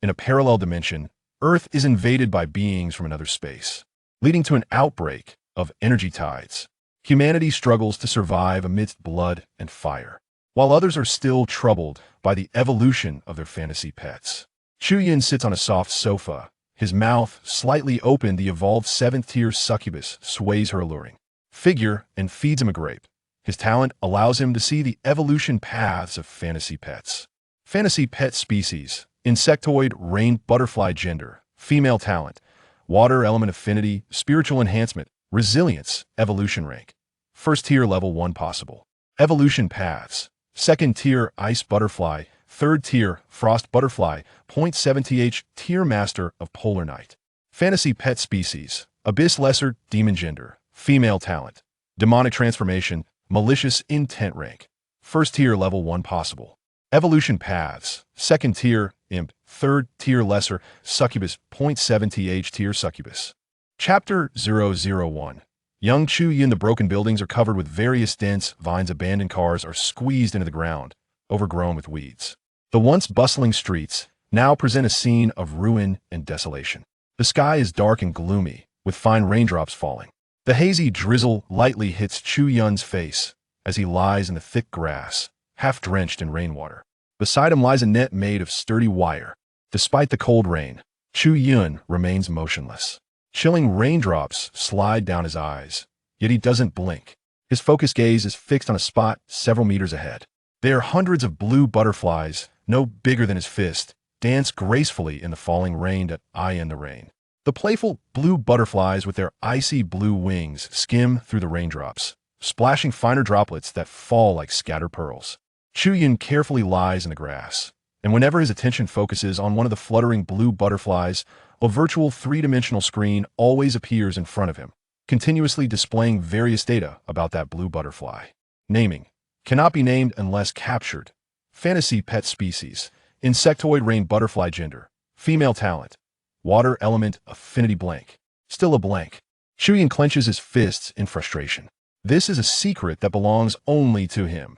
In a parallel dimension, Earth is invaded by beings from another space, leading to an outbreak of energy tides. Humanity struggles to survive amidst blood and fire, while others are still troubled by the evolution of their fantasy pets. Chu Yun sits on a soft sofa, his mouth slightly open. The evolved 7th-tier Succubus sways her alluring figure and feeds him a grape. His talent allows him to see the evolution paths of fantasy pets. Fantasy pet species: insectoid, rain butterfly. Gender: female. Talent: water element. Affinity: spiritual enhancement, resilience. Evolution rank: 1st tier, level 1. Possible evolution paths: 2nd tier, ice butterfly. 3rd tier, frost butterfly. 0.7th tier, master of polar night. Fantasy pet species: abyss, lesser demon. Gender: female. Talent: demonic transformation, malicious intent. Rank: 1st tier, level 1. Possible evolution paths: 2nd tier, imp. 3rd tier, lesser succubus. 0.7th tier, succubus. Chapter 001. Young Chu Yun. The broken buildings are covered with various dense vines. Abandoned cars are squeezed into the ground, overgrown with weeds. The once bustling streets now present a scene of ruin and desolation. The sky is dark and gloomy, with fine raindrops falling. The hazy drizzle lightly hits Chu Yun's face as he lies in the thick grass, half drenched in rainwater. Beside him lies a net made of sturdy wire. Despite the cold rain, Chu Yun remains motionless. Chilling raindrops slide down his eyes, yet he doesn't blink. His focused gaze is fixed on a spot several meters ahead. There are hundreds of blue butterflies, no bigger than his fist, dance gracefully in the falling rain that eye in the rain. The playful blue butterflies with their icy blue wings skim through the raindrops, splashing finer droplets that fall like scattered pearls. Chu Yun carefully lies in the grass, and whenever his attention focuses on one of the fluttering blue butterflies, a virtual 3-dimensional screen always appears in front of him, continuously displaying various data about that blue butterfly. Naming: cannot be named unless captured. Fantasy pet species: insectoid, rain butterfly. Gender: female. Talent: water element. Affinity: blank. Still a blank. Chu Yun clenches his fists in frustration. This is a secret that belongs only to him.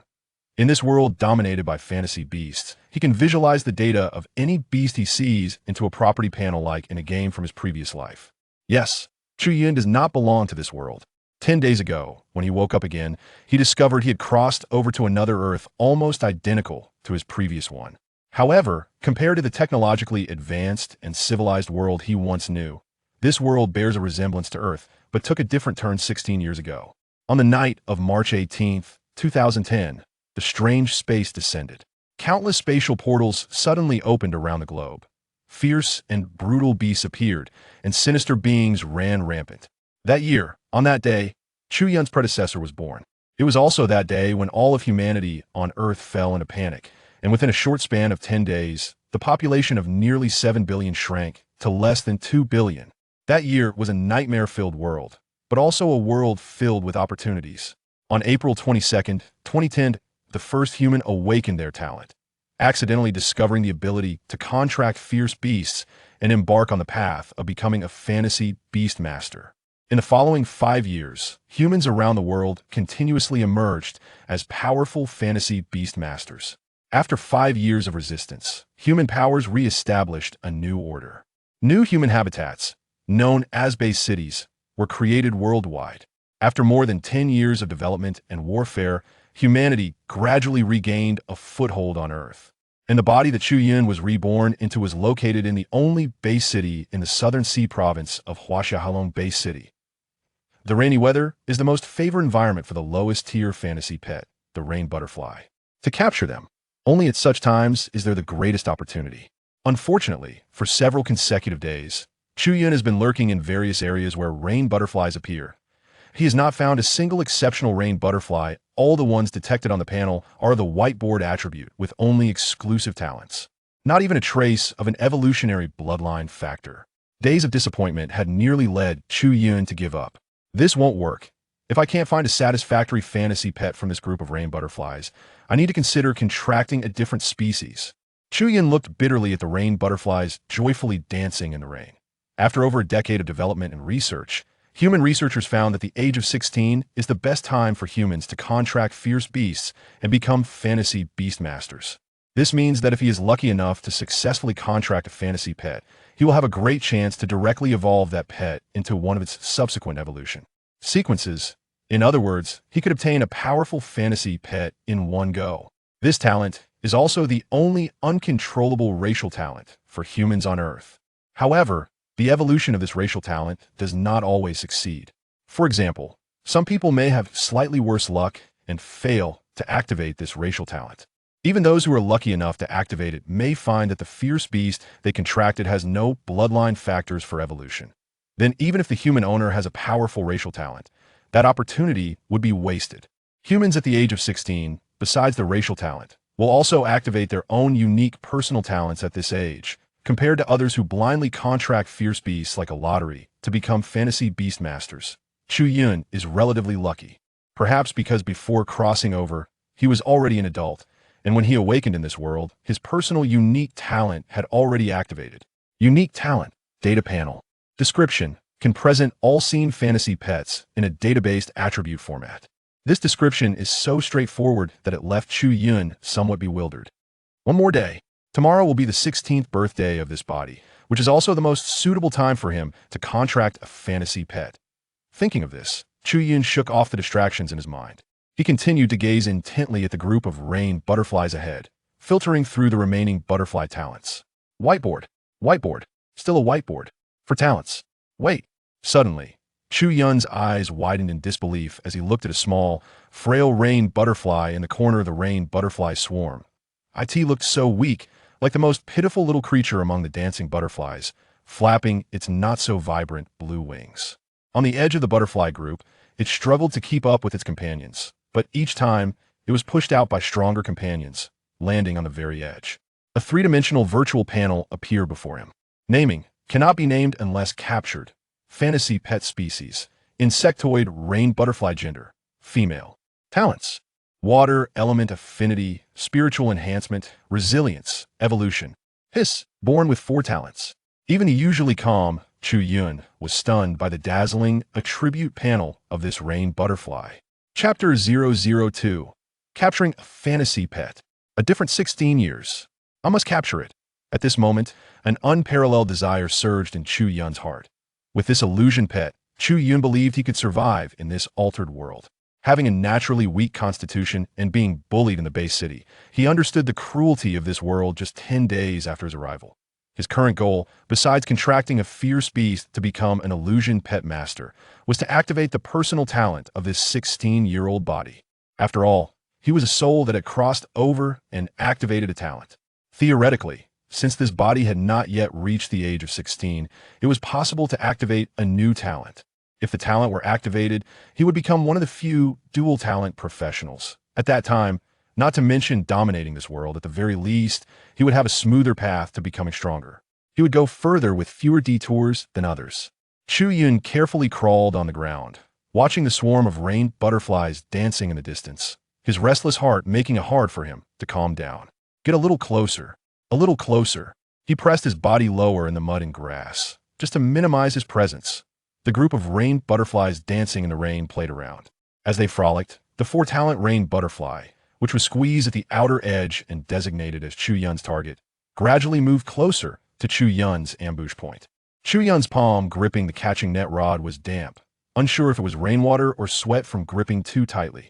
In this world dominated by fantasy beasts, he can visualize the data of any beast he sees into a property panel like in a game from his previous life. Yes, Chu Yun does not belong to this world. 10 days ago, when he woke up again, he discovered he had crossed over to another Earth almost identical to his previous one. However, compared to the technologically advanced and civilized world he once knew, this world bears a resemblance to Earth, but took a different turn 16 years ago. On the night of March 18, 2010, the strange space descended. Countless spatial portals suddenly opened around the globe. Fierce and brutal beasts appeared, and sinister beings ran rampant. That year, on that day, Chu Yun's predecessor was born. It was also that day when all of humanity on Earth fell into panic, and within a short span of 10 days, the population of nearly 7 billion shrank to less than 2 billion. That year was a nightmare-filled world, but also a world filled with opportunities. On April 22, 2010, the first human awakened their talent, accidentally discovering the ability to contract fierce beasts and embark on the path of becoming a fantasy beast master. In the following 5 years, humans around the world continuously emerged as powerful fantasy beast masters. After 5 years of resistance, human powers re-established a new order. New human habitats, known as base cities, were created worldwide. After more than 10 years of development and warfare, humanity gradually regained a foothold on Earth. And the body that Chu Yun was reborn into was located in the only base city in the southern sea province of Huaxiahalong Base City. The rainy weather is the most favored environment for the lowest tier fantasy pet, the rain butterfly. To capture them, only at such times is there the greatest opportunity. Unfortunately, for several consecutive days, Chu Yun has been lurking in various areas where rain butterflies appear. He has not found a single exceptional rain butterfly. All the ones detected on the panel are the whiteboard attribute with only exclusive talents. Not even a trace of an evolutionary bloodline factor. Days of disappointment had nearly led Chu Yun to give up. This won't work. If I can't find a satisfactory fantasy pet from this group of rain butterflies, I need to consider contracting a different species. Chu Yun looked bitterly at the rain butterflies joyfully dancing in the rain. After over a decade of development and research, human researchers found that the age of 16 is the best time for humans to contract fierce beasts and become fantasy beast masters. This means that if he is lucky enough to successfully contract a fantasy pet, he will have a great chance to directly evolve that pet into one of its subsequent evolution sequences. In other words, he could obtain a powerful fantasy pet in one go. This talent is also the only uncontrollable racial talent for humans on Earth. However, the evolution of this racial talent does not always succeed. For example, some people may have slightly worse luck and fail to activate this racial talent. Even those who are lucky enough to activate it may find that the fierce beast they contracted has no bloodline factors for evolution. Then even if the human owner has a powerful racial talent, that opportunity would be wasted. Humans at the age of 16, besides the racial talent, will also activate their own unique personal talents at this age, compared to others who blindly contract fierce beasts like a lottery to become fantasy beast masters. Chu Yun is relatively lucky, perhaps because before crossing over, he was already an adult, and when he awakened in this world, his personal unique talent had already activated. Unique talent, data panel. Description, can present all seen fantasy pets in a database attribute format. This description is so straightforward that it left Chu Yun somewhat bewildered. One more day. Tomorrow will be the 16th birthday of this body, which is also the most suitable time for him to contract a fantasy pet. Thinking of this, Chu Yun shook off the distractions in his mind. He continued to gaze intently at the group of rain butterflies ahead, filtering through the remaining butterfly talents. Whiteboard. Whiteboard. Still a whiteboard. For talents. Wait. Suddenly, Chu Yun's eyes widened in disbelief as he looked at a small, frail rain butterfly in the corner of the rain butterfly swarm. It looked so weak, like the most pitiful little creature among the dancing butterflies, flapping its not-so-vibrant blue wings. On the edge of the butterfly group, it struggled to keep up with its companions, but each time, it was pushed out by stronger companions, landing on the very edge. A three-dimensional virtual panel appeared before him. Naming, cannot be named unless captured. Fantasy pet species. Insectoid rain butterfly gender. Female. Talents. Water, element affinity, spiritual enhancement, resilience, evolution. Hiss, born with 4 talents. Even the usually calm Chu Yun was stunned by the dazzling attribute panel of this rain butterfly. Chapter 002. Capturing a fantasy pet. A different 16 years. I must capture it. At this moment, an unparalleled desire surged in Chu Yun's heart. With this illusion pet, Chu Yun believed he could survive in this altered world. Having a naturally weak constitution and being bullied in the base city, he understood the cruelty of this world just 10 days after his arrival. His current goal, besides contracting a fierce beast to become an illusion pet master, was to activate the personal talent of this 16-year-old body. After all, he was a soul that had crossed over and activated a talent. Theoretically, since this body had not yet reached the age of 16, it was possible to activate a new talent. If the talent were activated, he would become one of the few dual talent professionals. At that time, not to mention dominating this world, at the very least, he would have a smoother path to becoming stronger. He would go further with fewer detours than others. Chu Yun carefully crawled on the ground, watching the swarm of rain butterflies dancing in the distance, his restless heart making it hard for him to calm down. Get a little closer. A little closer. He pressed his body lower in the mud and grass, just to minimize his presence. The group of rain butterflies dancing in the rain played around. As they frolicked, the 4-talent rain butterfly, which was squeezed at the outer edge and designated as Chu Yun's target, gradually moved closer to Chu Yun's ambush point. Chu Yun's palm gripping the catching net rod was damp, unsure if it was rainwater or sweat from gripping too tightly.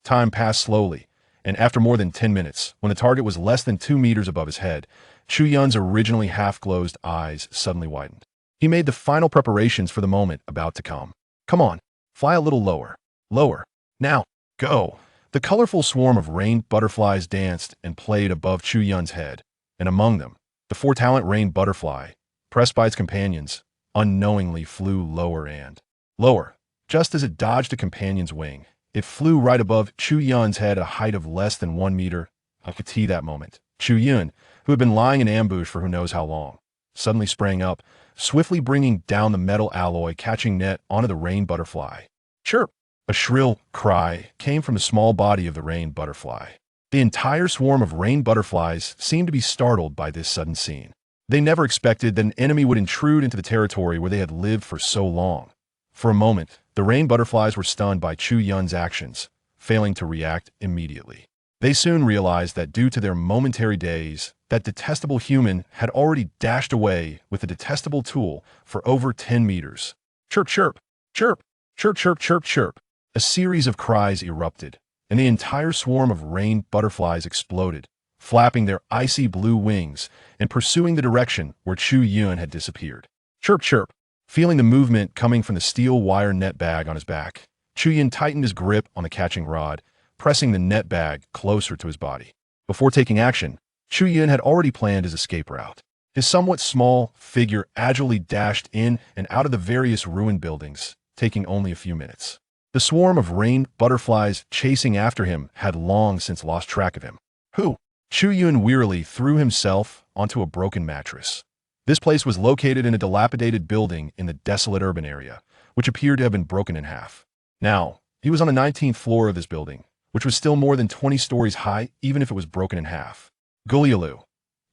Time passed slowly, and after more than 10 minutes, when the target was less than 2 meters above his head, Chu Yun's originally half-closed eyes suddenly widened. He made the final preparations for the moment about to come. Come on, fly a little lower. Lower. Now, go. The colorful swarm of rain butterflies danced and played above Chu Yun's head, and among them, the 4-talent rain butterfly, pressed by its companions, unknowingly flew lower and lower. Just as it dodged a companion's wing, it flew right above Chu Yun's head at a height of less than 1 meter. I could see that moment. Chu Yun, who had been lying in ambush for who knows how long, suddenly sprang up, swiftly bringing down the metal alloy catching net onto the rain butterfly. Chirp! A shrill cry came from the small body of the rain butterfly. The entire swarm of rain butterflies seemed to be startled by this sudden scene. They never expected that an enemy would intrude into the territory where they had lived for so long. For a moment, the rain butterflies were stunned by Chu Yun's actions, failing to react immediately. They soon realized that due to their momentary daze, that detestable human had already dashed away with a detestable tool for over 10 meters. Chirp, chirp, chirp, chirp, chirp, chirp, chirp. A series of cries erupted, and the entire swarm of rain butterflies exploded, flapping their icy blue wings and pursuing the direction where Chu Yun had disappeared. Chirp, chirp. Feeling the movement coming from the steel wire net bag on his back, Chu Yun tightened his grip on the catching rod, pressing the net bag closer to his body. Before taking action, Chu Yun had already planned his escape route. His somewhat small figure agilely dashed in and out of the various ruined buildings, taking only a few minutes. The swarm of rain butterflies chasing after him had long since lost track of him. Who? Chu Yun wearily threw himself onto a broken mattress. This place was located in a dilapidated building in the desolate urban area, which appeared to have been broken in half. Now, he was on the 19th floor of this building, which was still more than 20 stories high, even if it was broken in half. Gulyalu.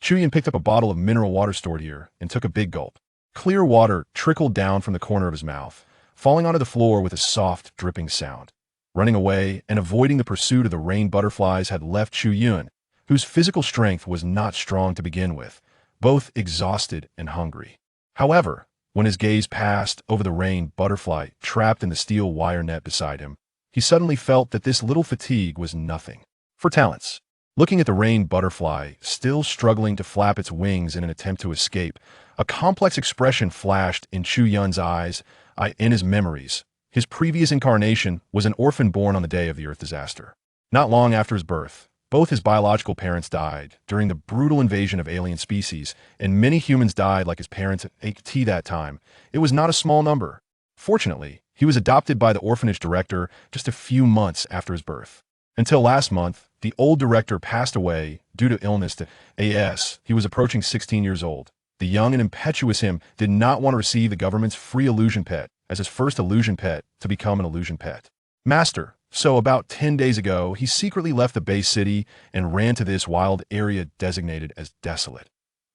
Chu Yun picked up a bottle of mineral water stored here and took a big gulp. Clear water trickled down from the corner of his mouth, falling onto the floor with a soft, dripping sound. Running away and avoiding the pursuit of the rain butterflies had left Chu Yun, whose physical strength was not strong to begin with, both exhausted and hungry. However, when his gaze passed over the rain butterfly trapped in the steel wire net beside him, he suddenly felt that this little fatigue was nothing. For talents. Looking at the rain butterfly, still struggling to flap its wings in an attempt to escape, a complex expression flashed in Chu Yun's eyes. In his memories, his previous incarnation was an orphan born on the day of the Earth disaster. Not long after his birth, both his biological parents died during the brutal invasion of alien species, and many humans died like his parents at that time. It was not a small number. Fortunately, he was adopted by the orphanage director just a few months after his birth. Until last month, the old director passed away due to illness. He was approaching 16 years old. The young and impetuous him did not want to receive the government's free illusion pet as his first illusion pet to become an illusion pet. Master. So about 10 days ago, he secretly left the base city and ran to this wild area designated as Desolate.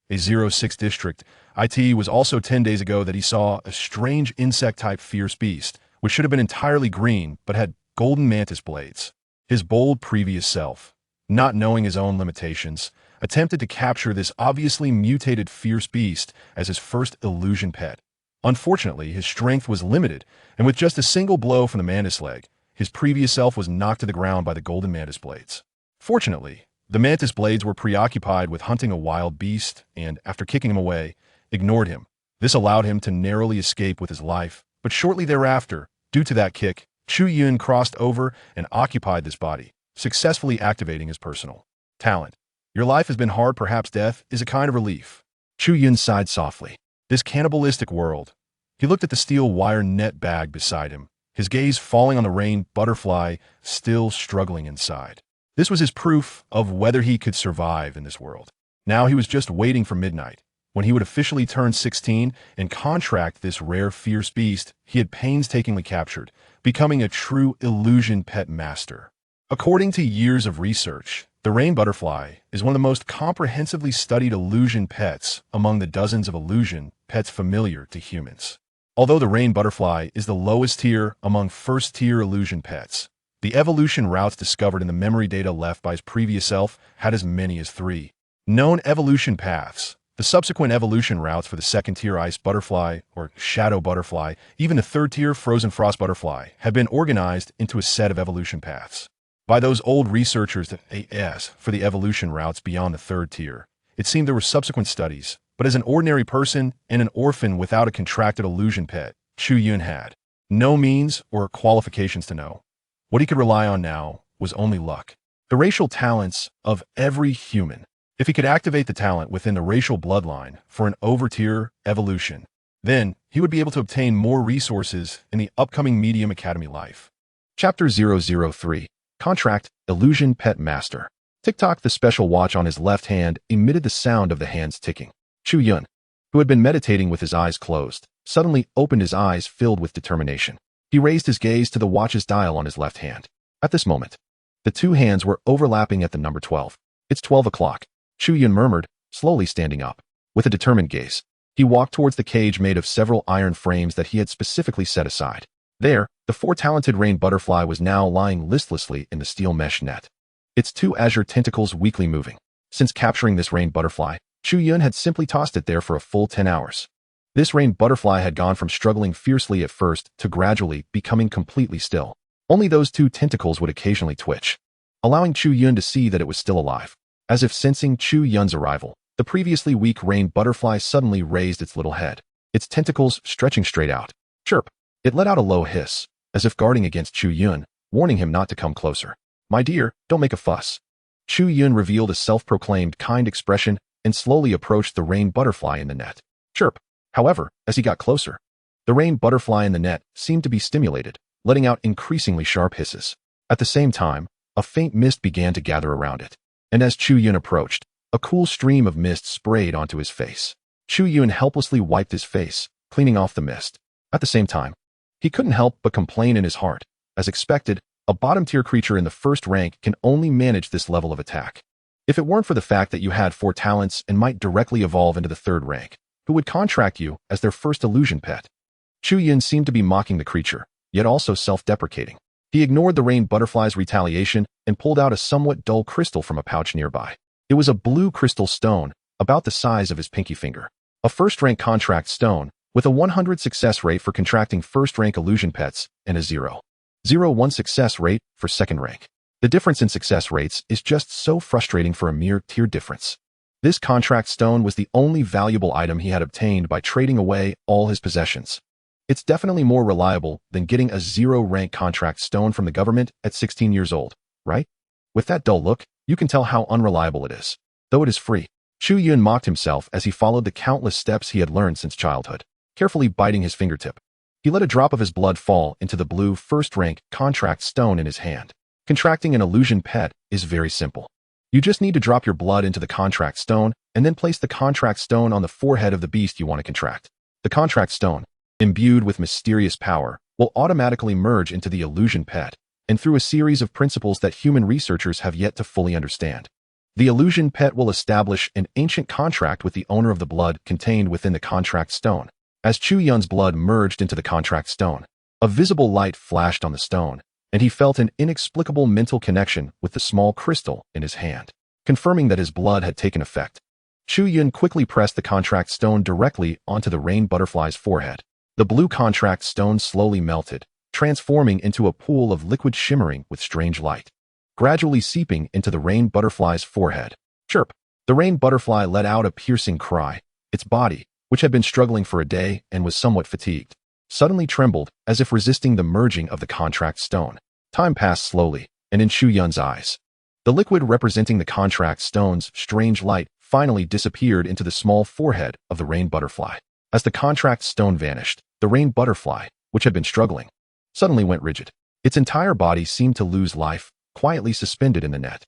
A 06 district. It was also 10 days ago that he saw a strange insect-type fierce beast, which should have been entirely green but had golden mantis blades. His bold previous self, not knowing his own limitations, attempted to capture this obviously mutated fierce beast as his first illusion pet. Unfortunately, his strength was limited, and with just a single blow from the mantis leg, his previous self was knocked to the ground by the golden mantis blades. Fortunately, the mantis blades were preoccupied with hunting a wild beast and, after kicking him away, ignored him. This allowed him to narrowly escape with his life, but shortly thereafter, due to that kick, Chu Yun crossed over and occupied this body, successfully activating his personal talent. Your life has been hard, perhaps death is a kind of relief. Chu Yun sighed softly. This cannibalistic world. He looked at the steel wire net bag beside him, his gaze falling on the rain butterfly still struggling inside. This was his proof of whether he could survive in this world. Now he was just waiting for midnight, when he would officially turn 16 and contract this rare fierce beast he had painstakingly captured, becoming a true illusion pet master. According to years of research, the rain butterfly is one of the most comprehensively studied illusion pets among the dozens of illusion pets familiar to humans. Although the rain butterfly is the lowest tier among first-tier illusion pets, the evolution routes discovered in the memory data left by his previous self had as many as 3 known evolution paths. The subsequent evolution routes for the second-tier ice butterfly or shadow butterfly, even the third-tier frozen frost butterfly, had been organized into a set of evolution paths by those old researchers for the evolution routes beyond the third tier. It seemed there were subsequent studies, but as an ordinary person and an orphan without a contracted illusion pet, Chu Yun had no means or qualifications to know. What he could rely on now was only luck. The racial talents of every human. If he could activate the talent within the racial bloodline for an over-tier evolution, then he would be able to obtain more resources in the upcoming Medium Academy life. Chapter 003. Contract, Illusion Pet Master. Tick-tock, the special watch on his left hand emitted the sound of the hands ticking. Chu Yun, who had been meditating with his eyes closed, suddenly opened his eyes filled with determination. He raised his gaze to the watch's dial on his left hand. At this moment, the two hands were overlapping at the number 12. It's 12 o'clock. Chu Yun murmured, slowly standing up. With a determined gaze, he walked towards the cage made of several iron frames that he had specifically set aside. There, the 4-talented rain butterfly was now lying listlessly in the steel mesh net. its two azure tentacles weakly moving. Since capturing this rain butterfly, Chu Yun had simply tossed it there for a full 10 hours. This rain butterfly had gone from struggling fiercely at first to gradually becoming completely still. Only those two tentacles would occasionally twitch, allowing Chu Yun to see that it was still alive. As if sensing Chu Yun's arrival, the previously weak rain butterfly suddenly raised its little head, its tentacles stretching straight out. Chirp! It let out a low hiss, as if guarding against Chu Yun, warning him not to come closer. My dear, don't make a fuss. Chu Yun revealed a self-proclaimed kind expression and slowly approached the rain butterfly in the net. Chirp! However, as he got closer, the rain butterfly in the net seemed to be stimulated, letting out increasingly sharp hisses. At the same time, a faint mist began to gather around it, and as Chu Yun approached, a cool stream of mist sprayed onto his face. Chu Yun helplessly wiped his face, cleaning off the mist. At the same time, he couldn't help but complain in his heart. As expected, a bottom-tier creature in the first rank can only manage this level of attack. If it weren't for the fact that you had 4 talents and might directly evolve into the 3rd rank, who would contract you as their first illusion pet? Chu Yun seemed to be mocking the creature, yet also self-deprecating. He ignored the rain butterfly's retaliation and pulled out a somewhat dull crystal from a pouch nearby. It was a blue crystal stone, about the size of his pinky finger. A first-rank contract stone, with a 100 success rate for contracting first-rank illusion pets, and a 0.01 success rate for second rank. The difference in success rates is just so frustrating for a mere tier difference. This contract stone was the only valuable item he had obtained by trading away all his possessions. It's definitely more reliable than getting a 0-rank contract stone from the government at 16 years old, right? With that dull look, you can tell how unreliable it is. Though it is free. Chu Yun mocked himself as he followed the countless steps he had learned since childhood, carefully biting his fingertip. He let a drop of his blood fall into the blue first-rank contract stone in his hand. Contracting an illusion pet is very simple. You just need to drop your blood into the contract stone and then place the contract stone on the forehead of the beast you want to contract. The contract stone, imbued with mysterious power, will automatically merge into the illusion pet, and through a series of principles that human researchers have yet to fully understand. The illusion pet will establish an ancient contract with the owner of the blood contained within the contract stone. As Chu Yun's blood merged into the contract stone, a visible light flashed on the stone, and he felt an inexplicable mental connection with the small crystal in his hand, confirming that his blood had taken effect. Chu Yun quickly pressed the contract stone directly onto the rain butterfly's forehead. The blue contract stone slowly melted, transforming into a pool of liquid shimmering with strange light, gradually seeping into the rain butterfly's forehead. Chirp! The rain butterfly let out a piercing cry. Its body, which had been struggling for a day and was somewhat fatigued, suddenly trembled as if resisting the merging of the contract stone. Time passed slowly, and in Chu Yun's eyes, the liquid representing the contract stone's strange light finally disappeared into the small forehead of the rain butterfly. As the contract stone vanished, the rain butterfly, which had been struggling, suddenly went rigid. Its entire body seemed to lose life, quietly suspended in the net.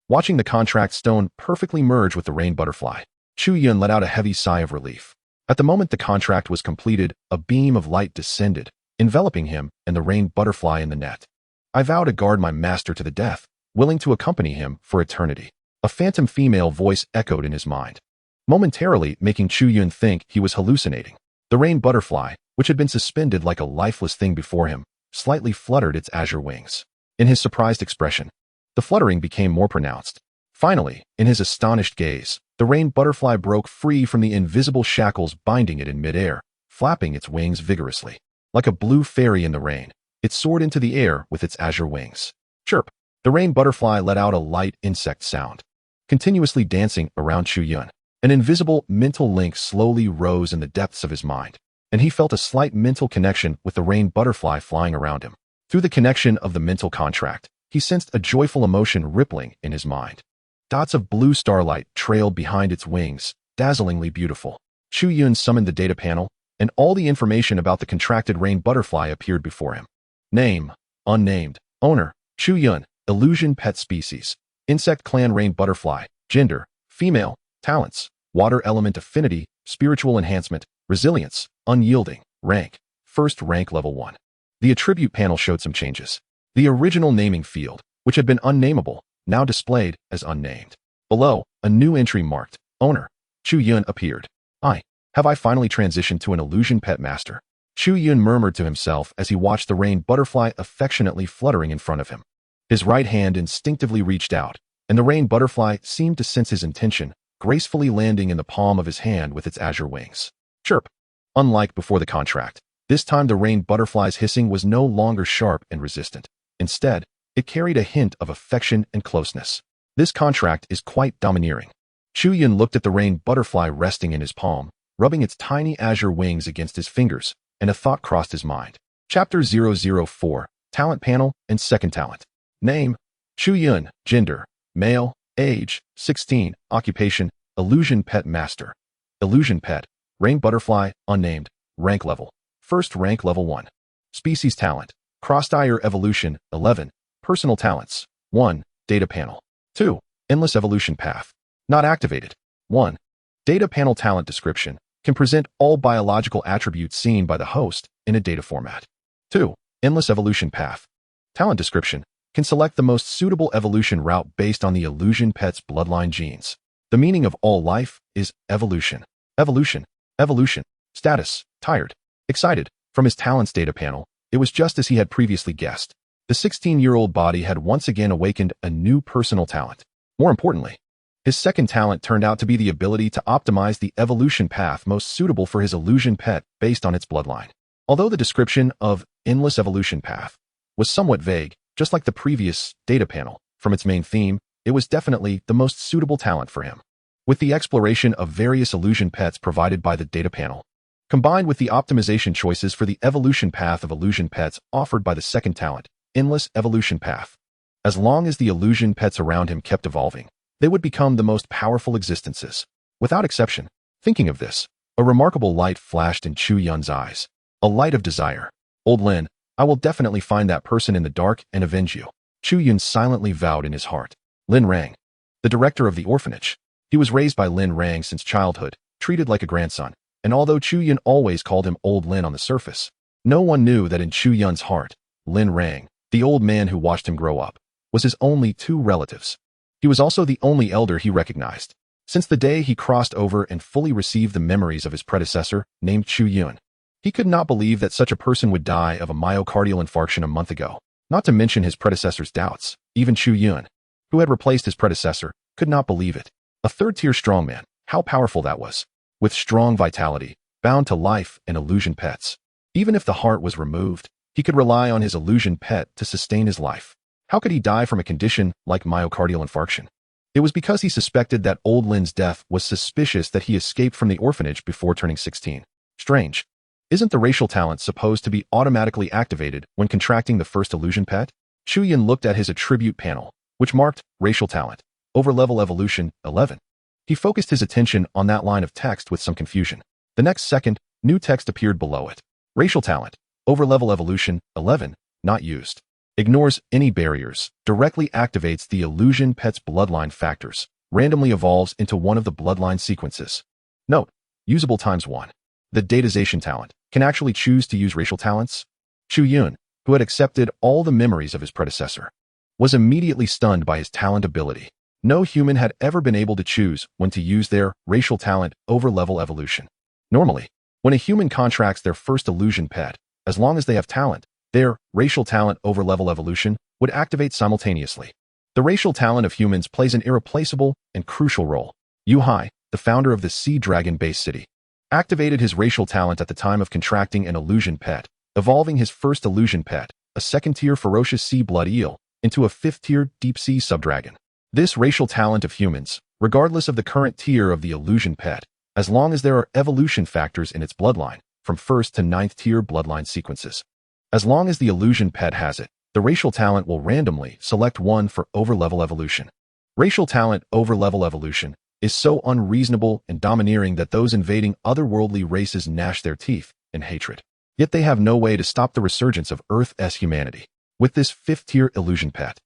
Watching the contract stone perfectly merge with the rain butterfly, Chu Yun let out a heavy sigh of relief. At the moment the contract was completed, a beam of light descended, enveloping him and the rain butterfly in the net. I vow to guard my master to the death, willing to accompany him for eternity. A phantom female voice echoed in his mind, momentarily making Chu Yun think he was hallucinating. The rain butterfly, which had been suspended like a lifeless thing before him, slightly fluttered its azure wings. In his surprised expression, the fluttering became more pronounced. Finally, in his astonished gaze, the rain butterfly broke free from the invisible shackles binding it in midair, flapping its wings vigorously. Like a blue fairy in the rain, it soared into the air with its azure wings. Chirp! The rain butterfly let out a light insect sound, continuously dancing around Chu Yun. An invisible mental link slowly rose in the depths of his mind, and he felt a slight mental connection with the rain butterfly flying around him. Through the connection of the mental contract, he sensed a joyful emotion rippling in his mind. Dots of blue starlight trailed behind its wings, dazzlingly beautiful. Chu Yun summoned the data panel, and all the information about the contracted rain butterfly appeared before him. Name: unnamed. Owner: Chu Yun. Illusion pet species: insect clan rain butterfly. Gender: female. Talents: water element affinity, spiritual enhancement, resilience, unyielding. Rank: first rank level 1. The attribute panel showed some changes. The original naming field, which had been unnameable, now displayed as unnamed. Below, a new entry marked Owner Chu Yun appeared. Have I finally transitioned to an illusion pet master? Chu Yun murmured to himself as he watched the rain butterfly affectionately fluttering in front of him. His right hand instinctively reached out, and the rain butterfly seemed to sense his intention, gracefully landing in the palm of his hand with its azure wings. Chirp! Unlike before the contract, this time the rain butterfly's hissing was no longer sharp and resistant. Instead, it carried a hint of affection and closeness. This contract is quite domineering. Chu Yun looked at the rain butterfly resting in his palm, rubbing its tiny azure wings against his fingers, and a thought crossed his mind. Chapter 004, Talent Panel and Second Talent. Name: Chu Yun. Gender: male. Age: 16. Occupation: Illusion Pet Master. Illusion Pet. Rain Butterfly. Unnamed. Rank Level. First rank Level 1. Species Talent: Crossdire Evolution. 11. Personal Talents. 1. Data Panel. 2. Endless Evolution Path. Not activated. 1. Data Panel Talent Description: can present all biological attributes seen by the host in a data format. 2. Endless Evolution Path. Talent Description: can select the most suitable evolution route based on the illusion pet's bloodline genes. The meaning of all life is evolution. Evolution. Evolution. Status: tired. Excited. From his talents data panel, it was just as he had previously guessed. The 16-year-old body had once again awakened a new personal talent. More importantly, his second talent turned out to be the ability to optimize the evolution path most suitable for his illusion pet based on its bloodline. Although the description of endless evolution path was somewhat vague, just like the previous data panel, from its main theme, it was definitely the most suitable talent for him. With the exploration of various illusion pets provided by the data panel, combined with the optimization choices for the evolution path of illusion pets offered by the second talent, endless evolution path, as long as the illusion pets around him kept evolving, they would become the most powerful existences. Without exception. Thinking of this, a remarkable light flashed in Chu Yun's eyes. A light of desire. Old Lin, I will definitely find that person in the dark and avenge you. Chu Yun silently vowed in his heart. Lin Rang, the director of the orphanage. He was raised by Lin Rang since childhood, treated like a grandson, and although Chu Yun always called him Old Lin on the surface, no one knew that in Chu Yun's heart, Lin Rang, the old man who watched him grow up, was his only two relatives. He was also the only elder he recognized. Since the day he crossed over and fully received the memories of his predecessor, named Chu Yun, he could not believe that such a person would die of a myocardial infarction a month ago. Not to mention his predecessor's doubts. Even Chu Yun, who had replaced his predecessor, could not believe it. A third-tier strongman, how powerful that was. With strong vitality, bound to life and illusion pets. Even if the heart was removed, he could rely on his illusion pet to sustain his life. How could he die from a condition like myocardial infarction? It was because he suspected that old Lin's death was suspicious that he escaped from the orphanage before turning 16. Strange. Isn't the racial talent supposed to be automatically activated when contracting the first illusion pet? Chu Yun looked at his attribute panel, which marked racial talent, overlevel evolution, 11. He focused his attention on that line of text with some confusion. The next second, new text appeared below it. Racial talent, overlevel evolution, 11, not used. Ignores any barriers, directly activates the illusion pet's bloodline factors, randomly evolves into one of the bloodline sequences. Note, usable ×1. The datization talent can actually choose to use racial talents. Chu Yun, who had accepted all the memories of his predecessor, was immediately stunned by his talent ability. No human had ever been able to choose when to use their racial talent overlevel evolution. Normally, when a human contracts their first illusion pet, as long as they have talent, their racial talent overlevel evolution would activate simultaneously. The racial talent of humans plays an irreplaceable and crucial role. Yu Hai, the founder of the Sea Dragon-based city, activated his racial talent at the time of contracting an illusion pet, evolving his first illusion pet, a second-tier ferocious sea blood eel, into a fifth-tier deep-sea subdragon. This racial talent of humans, regardless of the current tier of the illusion pet, as long as there are evolution factors in its bloodline, from 1st to 9th tier bloodline sequences. As long as the illusion pet has it, the racial talent will randomly select one for overlevel evolution. Racial talent overlevel evolution is so unreasonable and domineering that those invading otherworldly races gnash their teeth in hatred. Yet they have no way to stop the resurgence of Earth's humanity. With this 5th-tier illusion pet,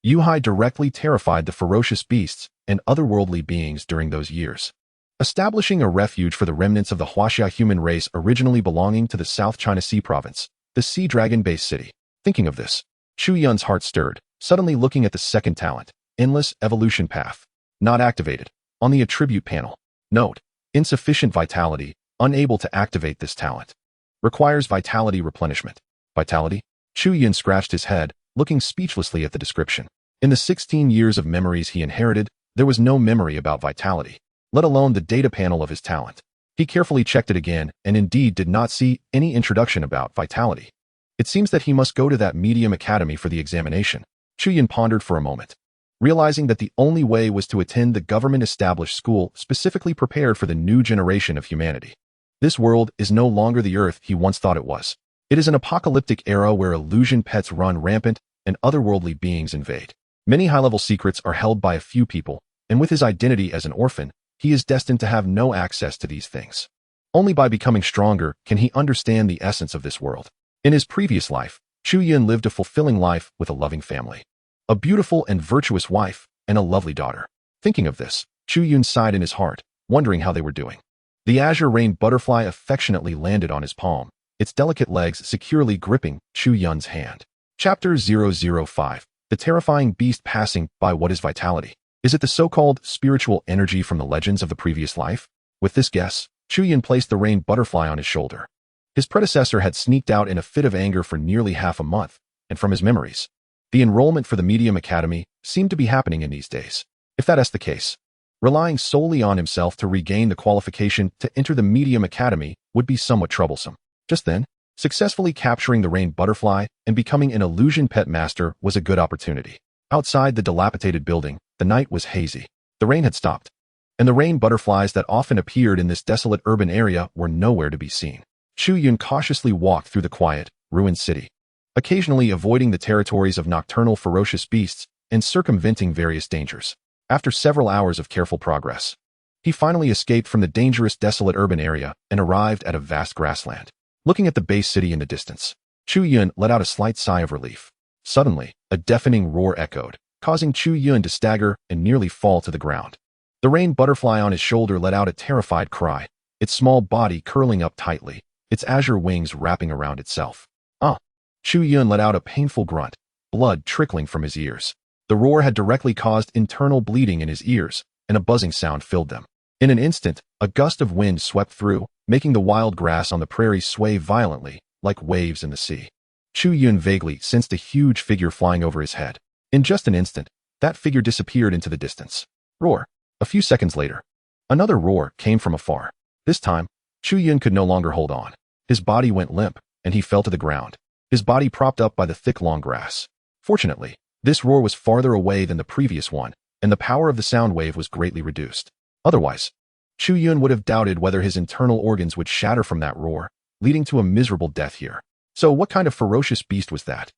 Yu Hai directly terrified the ferocious beasts and otherworldly beings during those years, establishing a refuge for the remnants of the Huaxia human race originally belonging to the South China Sea province, the Sea Dragon-based city. Thinking of this, Chu Yun's heart stirred, suddenly looking at the second talent, endless evolution path, not activated, on the attribute panel. Note, insufficient vitality, unable to activate this talent. Requires vitality replenishment. Vitality? Chu Yun scratched his head, looking speechlessly at the description. In the 16 years of memories he inherited, there was no memory about vitality, let alone the data panel of his talent. He carefully checked it again and indeed did not see any introduction about vitality. It seems that he must go to that medium academy for the examination. Chu Yun pondered for a moment, realizing that the only way was to attend the government-established school specifically prepared for the new generation of humanity. This world is no longer the Earth he once thought it was. It is an apocalyptic era where illusion pets run rampant and otherworldly beings invade. Many high-level secrets are held by a few people, and with his identity as an orphan, he is destined to have no access to these things. Only by becoming stronger can he understand the essence of this world. In his previous life, Chu Yun lived a fulfilling life with a loving family, a beautiful and virtuous wife, and a lovely daughter. Thinking of this, Chu Yun sighed in his heart, wondering how they were doing. The azure rain butterfly affectionately landed on his palm, its delicate legs securely gripping Chu Yun's hand. Chapter 005. The terrifying beast passing by. What is vitality? Is it the so-called spiritual energy from the legends of the previous life? With this guess, Chu Yun placed the rain butterfly on his shoulder. His predecessor had sneaked out in a fit of anger for nearly half a month, and from his memories, the enrollment for the Medium Academy seemed to be happening in these days. If that is the case, relying solely on himself to regain the qualification to enter the Medium Academy would be somewhat troublesome. Just then, successfully capturing the rain butterfly and becoming an illusion pet master was a good opportunity. Outside the dilapidated building, the night was hazy. The rain had stopped, and the rain butterflies that often appeared in this desolate urban area were nowhere to be seen. Chu Yun cautiously walked through the quiet, ruined city, occasionally avoiding the territories of nocturnal ferocious beasts and circumventing various dangers. After several hours of careful progress, he finally escaped from the dangerous desolate urban area and arrived at a vast grassland. Looking at the base city in the distance, Chu Yun let out a slight sigh of relief. Suddenly, a deafening roar echoed, causing Chu Yun to stagger and nearly fall to the ground. The rain butterfly on his shoulder let out a terrified cry, its small body curling up tightly, its azure wings wrapping around itself. Chu Yun let out a painful grunt, blood trickling from his ears. The roar had directly caused internal bleeding in his ears, and a buzzing sound filled them. In an instant, a gust of wind swept through, making the wild grass on the prairie sway violently, like waves in the sea. Chu Yun vaguely sensed a huge figure flying over his head. In just an instant, that figure disappeared into the distance. Roar. A few seconds later, another roar came from afar. This time, Chu Yun could no longer hold on. His body went limp, and he fell to the ground, his body propped up by the thick long grass. Fortunately, this roar was farther away than the previous one, and the power of the sound wave was greatly reduced. Otherwise, Chu Yun would have doubted whether his internal organs would shatter from that roar, leading to a miserable death here. So what kind of ferocious beast was that?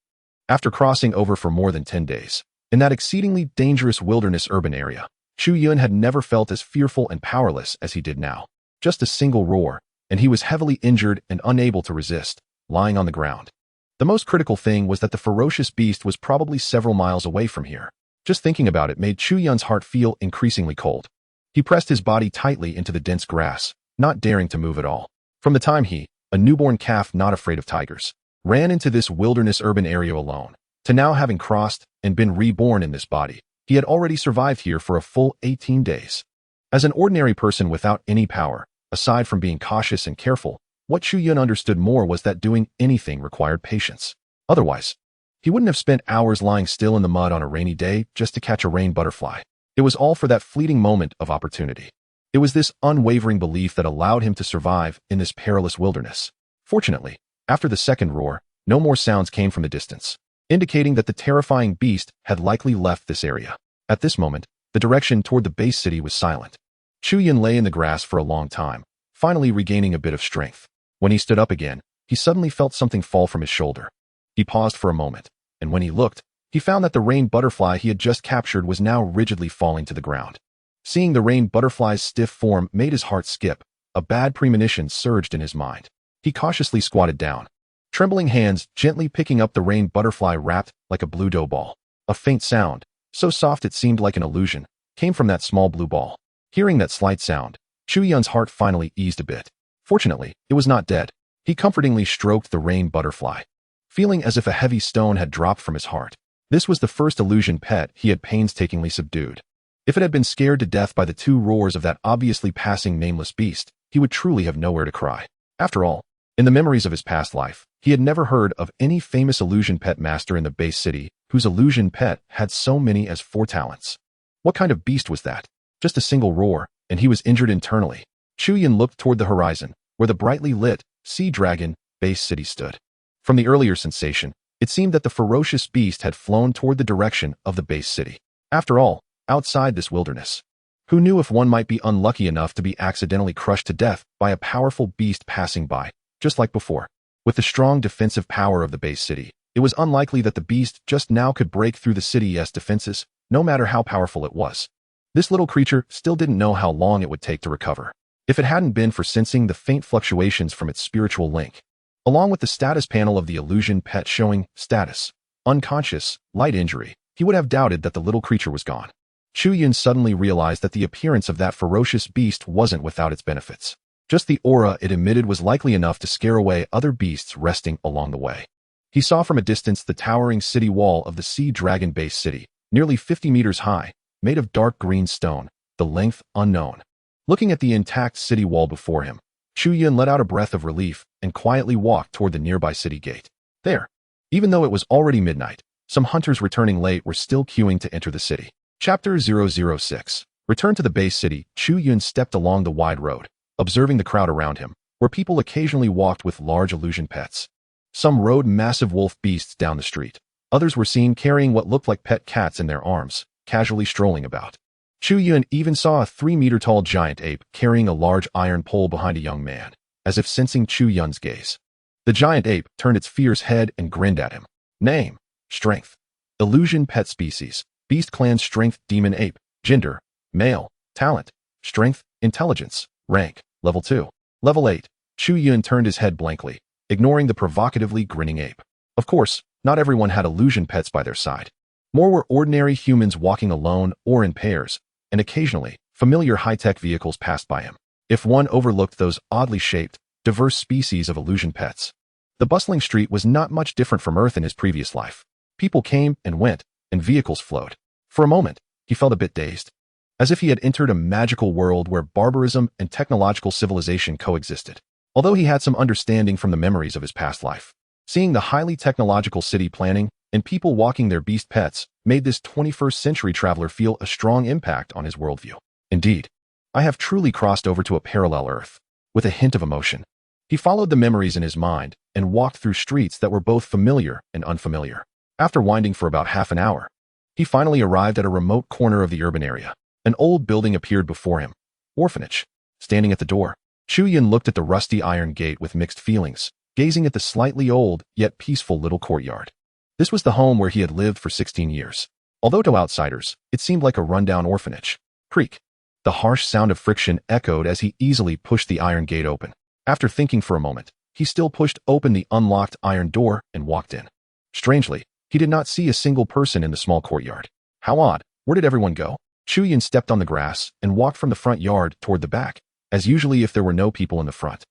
After crossing over for more than 10 days, in that exceedingly dangerous wilderness urban area, Chu Yun had never felt as fearful and powerless as he did now. Just a single roar, and he was heavily injured and unable to resist, lying on the ground. The most critical thing was that the ferocious beast was probably several miles away from here. Just thinking about it made Chu Yun's heart feel increasingly cold. He pressed his body tightly into the dense grass, not daring to move at all. From the time he, a newborn calf not afraid of tigers, ran into this wilderness urban area alone, to now having crossed and been reborn in this body, he had already survived here for a full 18 days. As an ordinary person without any power, aside from being cautious and careful, what Chu Yun understood more was that doing anything required patience. Otherwise, he wouldn't have spent hours lying still in the mud on a rainy day just to catch a rain butterfly. It was all for that fleeting moment of opportunity. It was this unwavering belief that allowed him to survive in this perilous wilderness. Fortunately, after the second roar, no more sounds came from the distance, indicating that the terrifying beast had likely left this area. At this moment, the direction toward the base city was silent. Chu Yun lay in the grass for a long time, finally regaining a bit of strength. When he stood up again, he suddenly felt something fall from his shoulder. He paused for a moment, and when he looked, he found that the rain butterfly he had just captured was now rigidly falling to the ground. Seeing the rain butterfly's stiff form made his heart skip. A bad premonition surged in his mind. He cautiously squatted down, trembling hands gently picking up the rain butterfly wrapped like a blue dough ball. A faint sound, so soft it seemed like an illusion, came from that small blue ball. Hearing that slight sound, Chu Yun's heart finally eased a bit. Fortunately, it was not dead. He comfortingly stroked the rain butterfly, feeling as if a heavy stone had dropped from his heart. This was the first illusion pet he had painstakingly subdued. If it had been scared to death by the two roars of that obviously passing nameless beast, he would truly have nowhere to cry. After all, in the memories of his past life, He had never heard of any famous illusion pet master in the base city whose illusion pet had so many as 4 talents. What kind of beast was that? Just a single roar, and he was injured internally. Chu Yun looked toward the horizon, where the brightly lit sea dragon base city stood. From the earlier sensation, it seemed that the ferocious beast had flown toward the direction of the base city. After all, outside this wilderness, who knew if one might be unlucky enough to be accidentally crushed to death by a powerful beast passing by, just like before. With the strong defensive power of the base city, it was unlikely that the beast just now could break through the city's defenses, no matter how powerful it was. This little creature still didn't know how long it would take to recover, if it hadn't been for sensing the faint fluctuations from its spiritual link, along with the status panel of the illusion pet showing status, unconscious, light injury. He would have doubted that the little creature was gone. Chu Yun suddenly realized that the appearance of that ferocious beast wasn't without its benefits. Just the aura it emitted was likely enough to scare away other beasts resting along the way. He saw from a distance the towering city wall of the sea dragon base city, nearly 50 meters high, made of dark green stone, the length unknown. Looking at the intact city wall before him, Chu Yun let out a breath of relief and quietly walked toward the nearby city gate. There, even though it was already midnight, some hunters returning late were still queuing to enter the city. Chapter 006. Return to the base city. Chu Yun stepped along the wide road, observing the crowd around him, where people occasionally walked with large illusion pets. Some rode massive wolf beasts down the street. Others were seen carrying what looked like pet cats in their arms, casually strolling about. Chu Yun even saw a 3-meter-tall giant ape carrying a large iron pole behind a young man, as if sensing Chu Yun's gaze. The giant ape turned its fierce head and grinned at him. Name: Strength. Illusion pet species: Beast Clan Strength Demon Ape. Gender: Male. Talent: Strength, Intelligence. Rank: Level 2. Level 8. Chu Yun turned his head blankly, ignoring the provocatively grinning ape. Of course, not everyone had illusion pets by their side. More were ordinary humans walking alone or in pairs, and occasionally, familiar high-tech vehicles passed by him. If one overlooked those oddly shaped, diverse species of illusion pets, the bustling street was not much different from Earth in his previous life. People came and went, and vehicles flowed. For a moment, he felt a bit dazed, as if he had entered a magical world where barbarism and technological civilization coexisted. Although he had some understanding from the memories of his past life, seeing the highly technological city planning and people walking their beast pets made this 21st century traveler feel a strong impact on his worldview. Indeed, I have truly crossed over to a parallel Earth, with a hint of emotion. He followed the memories in his mind and walked through streets that were both familiar and unfamiliar. After winding for about half an hour, he finally arrived at a remote corner of the urban area. An old building appeared before him. Orphanage. Standing at the door, Chu Yun looked at the rusty iron gate with mixed feelings, gazing at the slightly old yet peaceful little courtyard. This was the home where he had lived for 16 years. Although to outsiders, it seemed like a rundown orphanage. Creak. The harsh sound of friction echoed as he easily pushed the iron gate open. After thinking for a moment, he still pushed open the unlocked iron door and walked in. Strangely, he did not see a single person in the small courtyard. How odd. Where did everyone go? Chu Yun stepped on the grass and walked from the front yard toward the back, as usually if there were no people in the front.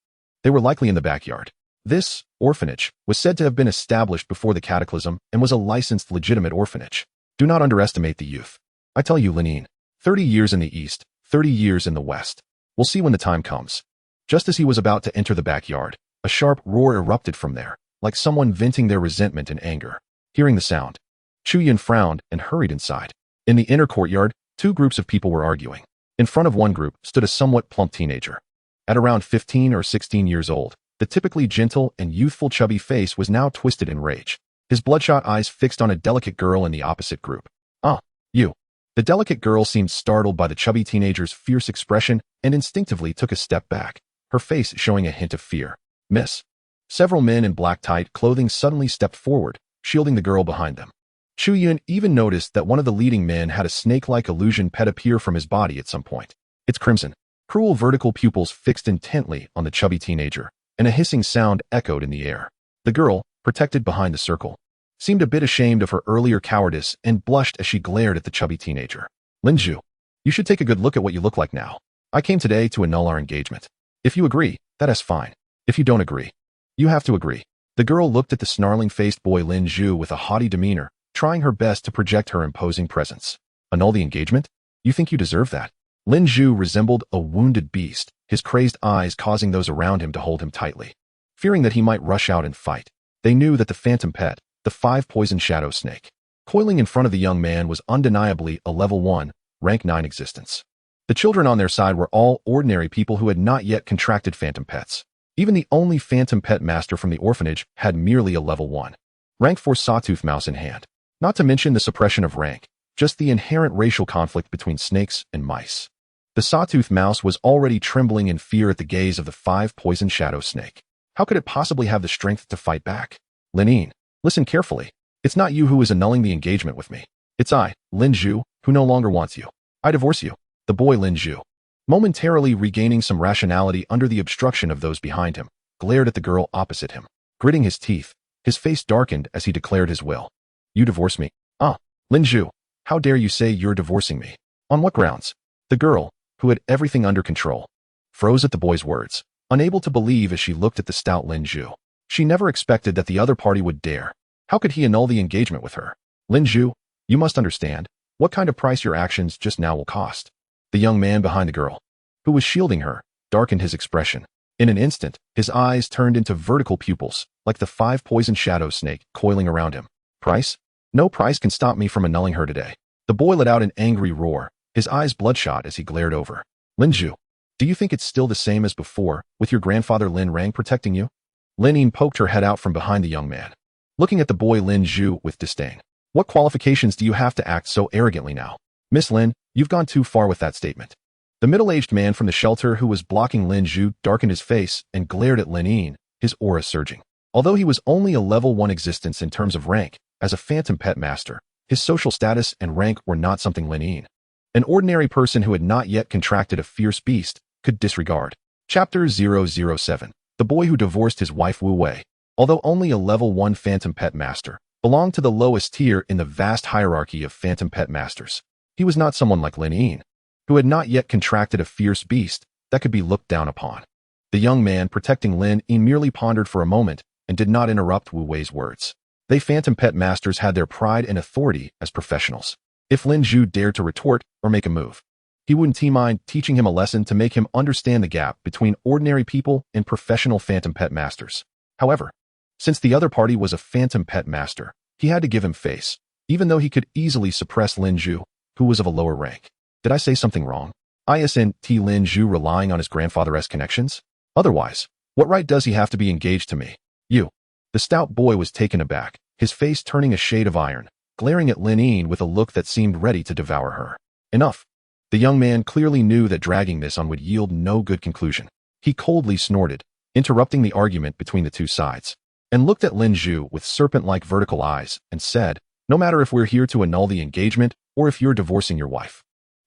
They were likely in the backyard. This orphanage was said to have been established before the cataclysm and was a licensed legitimate orphanage. Do not underestimate the youth. I tell you, Lenin, 30 years in the east, 30 years in the west. We'll see when the time comes. Just as he was about to enter the backyard, a sharp roar erupted from there, like someone venting their resentment and anger. Hearing the sound, Chu Yun frowned and hurried inside. In the inner courtyard, 2 groups of people were arguing. In front of one group stood a somewhat plump teenager. At around 15 or 16 years old, the typically gentle and youthful chubby face was now twisted in rage, his bloodshot eyes fixed on a delicate girl in the opposite group. "Ah, you." The delicate girl seemed startled by the chubby teenager's fierce expression and instinctively took a step back, her face showing a hint of fear. "Miss." Several men in black tight clothing suddenly stepped forward, shielding the girl behind them. Chu Yun even noticed that one of the leading men had a snake-like illusion pet appear from his body at some point. Its crimson, cruel vertical pupils fixed intently on the chubby teenager, and a hissing sound echoed in the air. The girl, protected behind the circle, seemed a bit ashamed of her earlier cowardice and blushed as she glared at the chubby teenager. "Lin Zhu, you should take a good look at what you look like now. I came today to annul our engagement. If you agree, that is fine. If you don't agree, you have to agree." The girl looked at the snarling-faced boy Lin Zhu with a haughty demeanor, trying her best to project her imposing presence. "Annul the engagement? You think you deserve that?" Lin Zhu resembled a wounded beast, his crazed eyes causing those around him to hold him tightly. Fearing that he might rush out and fight, They knew that the phantom pet, the 5-poison shadow snake, coiling in front of the young man was undeniably a level 1, rank 9 existence. The children on their side were all ordinary people who had not yet contracted phantom pets. Even the only phantom pet master from the orphanage had merely a level 1, rank 4 sawtooth mouse in hand. Not to mention the suppression of rank, just the inherent racial conflict between snakes and mice. The sawtooth mouse was already trembling in fear at the gaze of the 5-poison shadow snake. How could it possibly have the strength to fight back? Lin, listen carefully. It's not you who is annulling the engagement with me. It's I, Lin Zhu, who no longer wants you. I divorce you. The boy Lin Zhu, momentarily regaining some rationality under the obstruction of those behind him, glared at the girl opposite him. Gritting his teeth, his face darkened as he declared his will. You divorce me? Ah, Lin Zhu, how dare you say you're divorcing me? On what grounds? The girl, who had everything under control, froze at the boy's words, unable to believe as she looked at the stout Lin Zhu. She never expected that the other party would dare. How could he annul the engagement with her? Lin Zhu, you must understand what kind of price your actions just now will cost. The young man behind the girl, who was shielding her, darkened his expression. In an instant, his eyes turned into vertical pupils, like the 5-poison shadow snake coiling around him. Price? No price can stop me from annulling her today. The boy let out an angry roar, his eyes bloodshot as he glared over. Lin Zhu, do you think it's still the same as before, with your grandfather Lin Rang protecting you? Lin Yin poked her head out from behind the young man, looking at the boy Lin Zhu with disdain. What qualifications do you have to act so arrogantly now? Miss Lin, you've gone too far with that statement. The middle-aged man from the shelter who was blocking Lin Zhu darkened his face and glared at Lin Yin, his aura surging. Although he was only a level 1 existence in terms of rank, as a phantom pet master, his social status and rank were not something Lin Yin, an ordinary person who had not yet contracted a fierce beast, could disregard. Chapter 007. The boy who divorced his wife Wu Wei, although only a level 1 phantom pet master, belonged to the lowest tier in the vast hierarchy of phantom pet masters. He was not someone like Lin Yin, who had not yet contracted a fierce beast that could be looked down upon. The young man protecting Lin Yin merely pondered for a moment and did not interrupt Wu Wei's words. They phantom pet masters had their pride and authority as professionals. If Lin Zhu dared to retort or make a move, he wouldn't mind teaching him a lesson to make him understand the gap between ordinary people and professional phantom pet masters. However, since the other party was a phantom pet master, he had to give him face, even though he could easily suppress Lin Zhu, who was of a lower rank. Did I say something wrong? Isn't Lin Zhu relying on his grandfather's connections? Otherwise, what right does he have to be engaged to me? You. The stout boy was taken aback, his face turning a shade of iron, glaring at Lin Yin with a look that seemed ready to devour her. Enough. The young man clearly knew that dragging this on would yield no good conclusion. He coldly snorted, interrupting the argument between the two sides, and looked at Lin Zhu with serpent-like vertical eyes and said, no matter if we're here to annul the engagement or if you're divorcing your wife.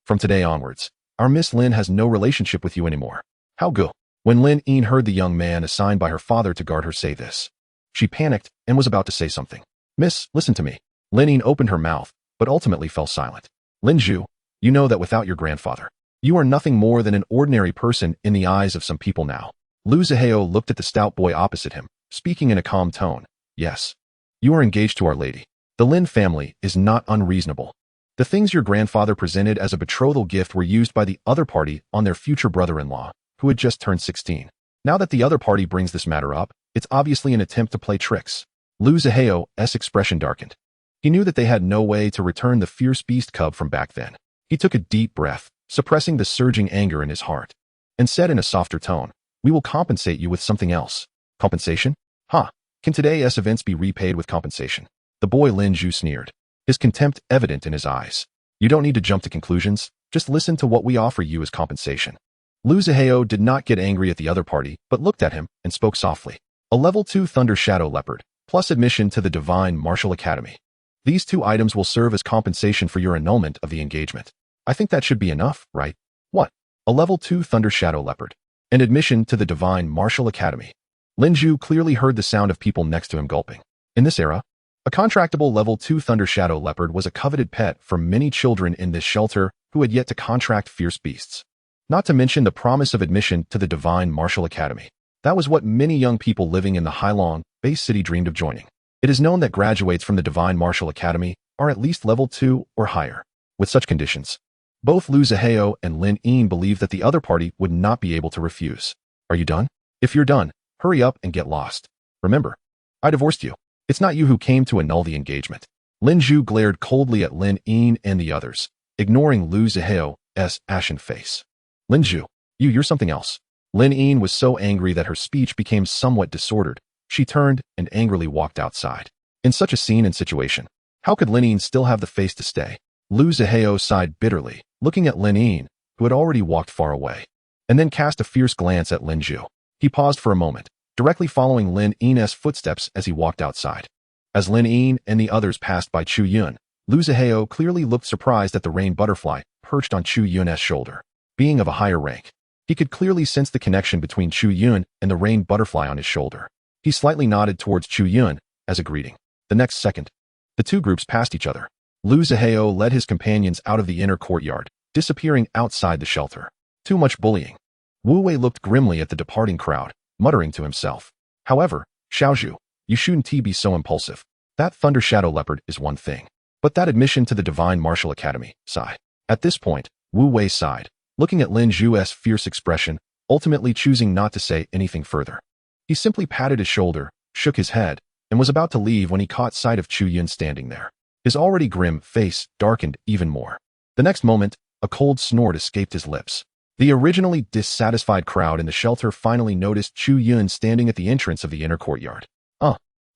From today onwards, our Miss Lin has no relationship with you anymore. How go? When Lin Yin heard the young man assigned by her father to guard her say this, she panicked and was about to say something. Miss, listen to me. Lin Yin opened her mouth, but ultimately fell silent. Lin Zhu, you know that without your grandfather, you are nothing more than an ordinary person in the eyes of some people now. Lu Zihao looked at the stout boy opposite him, speaking in a calm tone. Yes. You are engaged to Our Lady. The Lin family is not unreasonable. The things your grandfather presented as a betrothal gift were used by the other party on their future brother-in-law, who had just turned 16. Now that the other party brings this matter up, it's obviously an attempt to play tricks. Lu Zihao's expression darkened. He knew that they had no way to return the fierce beast cub from back then. He took a deep breath, suppressing the surging anger in his heart, and said in a softer tone, we will compensate you with something else. Compensation? Huh. Can today's events be repaid with compensation? The boy Lin Zhu sneered, his contempt evident in his eyes. You don't need to jump to conclusions, just listen to what we offer you as compensation. Lu Zihao did not get angry at the other party, but looked at him and spoke softly. A level 2 Thunder Shadow Leopard, plus admission to the Divine Martial Academy. These 2 items will serve as compensation for your annulment of the engagement. I think that should be enough, right? What? A level 2 Thunder Shadow Leopard, and admission to the Divine Martial Academy. Lin Zhu clearly heard the sound of people next to him gulping. In this era, a contractable level 2 Thunder Shadow Leopard was a coveted pet for many children in this shelter who had yet to contract fierce beasts. Not to mention the promise of admission to the Divine Martial Academy. That was what many young people living in the Hailong Bay City dreamed of joining. It is known that graduates from the Divine Martial Academy are at least level 2 or higher. With such conditions, both Lu Zihao and Lin Yin believed that the other party would not be able to refuse. Are you done? If you're done, hurry up and get lost. Remember, I divorced you. It's not you who came to annul the engagement. Lin Zhu glared coldly at Lin Yin and the others, ignoring Lu Zihao's ashen face. Lin Zhu, you're something else. Lin Yin was so angry that her speech became somewhat disordered. She turned and angrily walked outside. In such a scene and situation, how could Lin Yin still have the face to stay? Lu Zihao sighed bitterly, looking at Lin Yin, who had already walked far away, and then cast a fierce glance at Lin Zhu. He paused for a moment, directly following Lin Yin's footsteps as he walked outside. As Lin Yin and the others passed by Chu Yun, Lu Zihao clearly looked surprised at the rain butterfly perched on Chu Yun's shoulder. Being of a higher rank, he could clearly sense the connection between Chu Yun and the rain butterfly on his shoulder. He slightly nodded towards Chu Yun as a greeting. The next second, the two groups passed each other. Lu Zihao led his companions out of the inner courtyard, disappearing outside the shelter. Too much bullying. Wu Wei looked grimly at the departing crowd, muttering to himself. However, Xiaozhu, you shouldn't be so impulsive. That Thunder Shadow Leopard is one thing, but that admission to the Divine Martial Academy, sigh. At this point, Wu Wei sighed, looking at Lin Zhu's fierce expression, ultimately choosing not to say anything further. He simply patted his shoulder, shook his head, and was about to leave when he caught sight of Chu Yun standing there. His already grim face darkened even more. The next moment, a cold snort escaped his lips. The originally dissatisfied crowd in the shelter finally noticed Chu Yun standing at the entrance of the inner courtyard.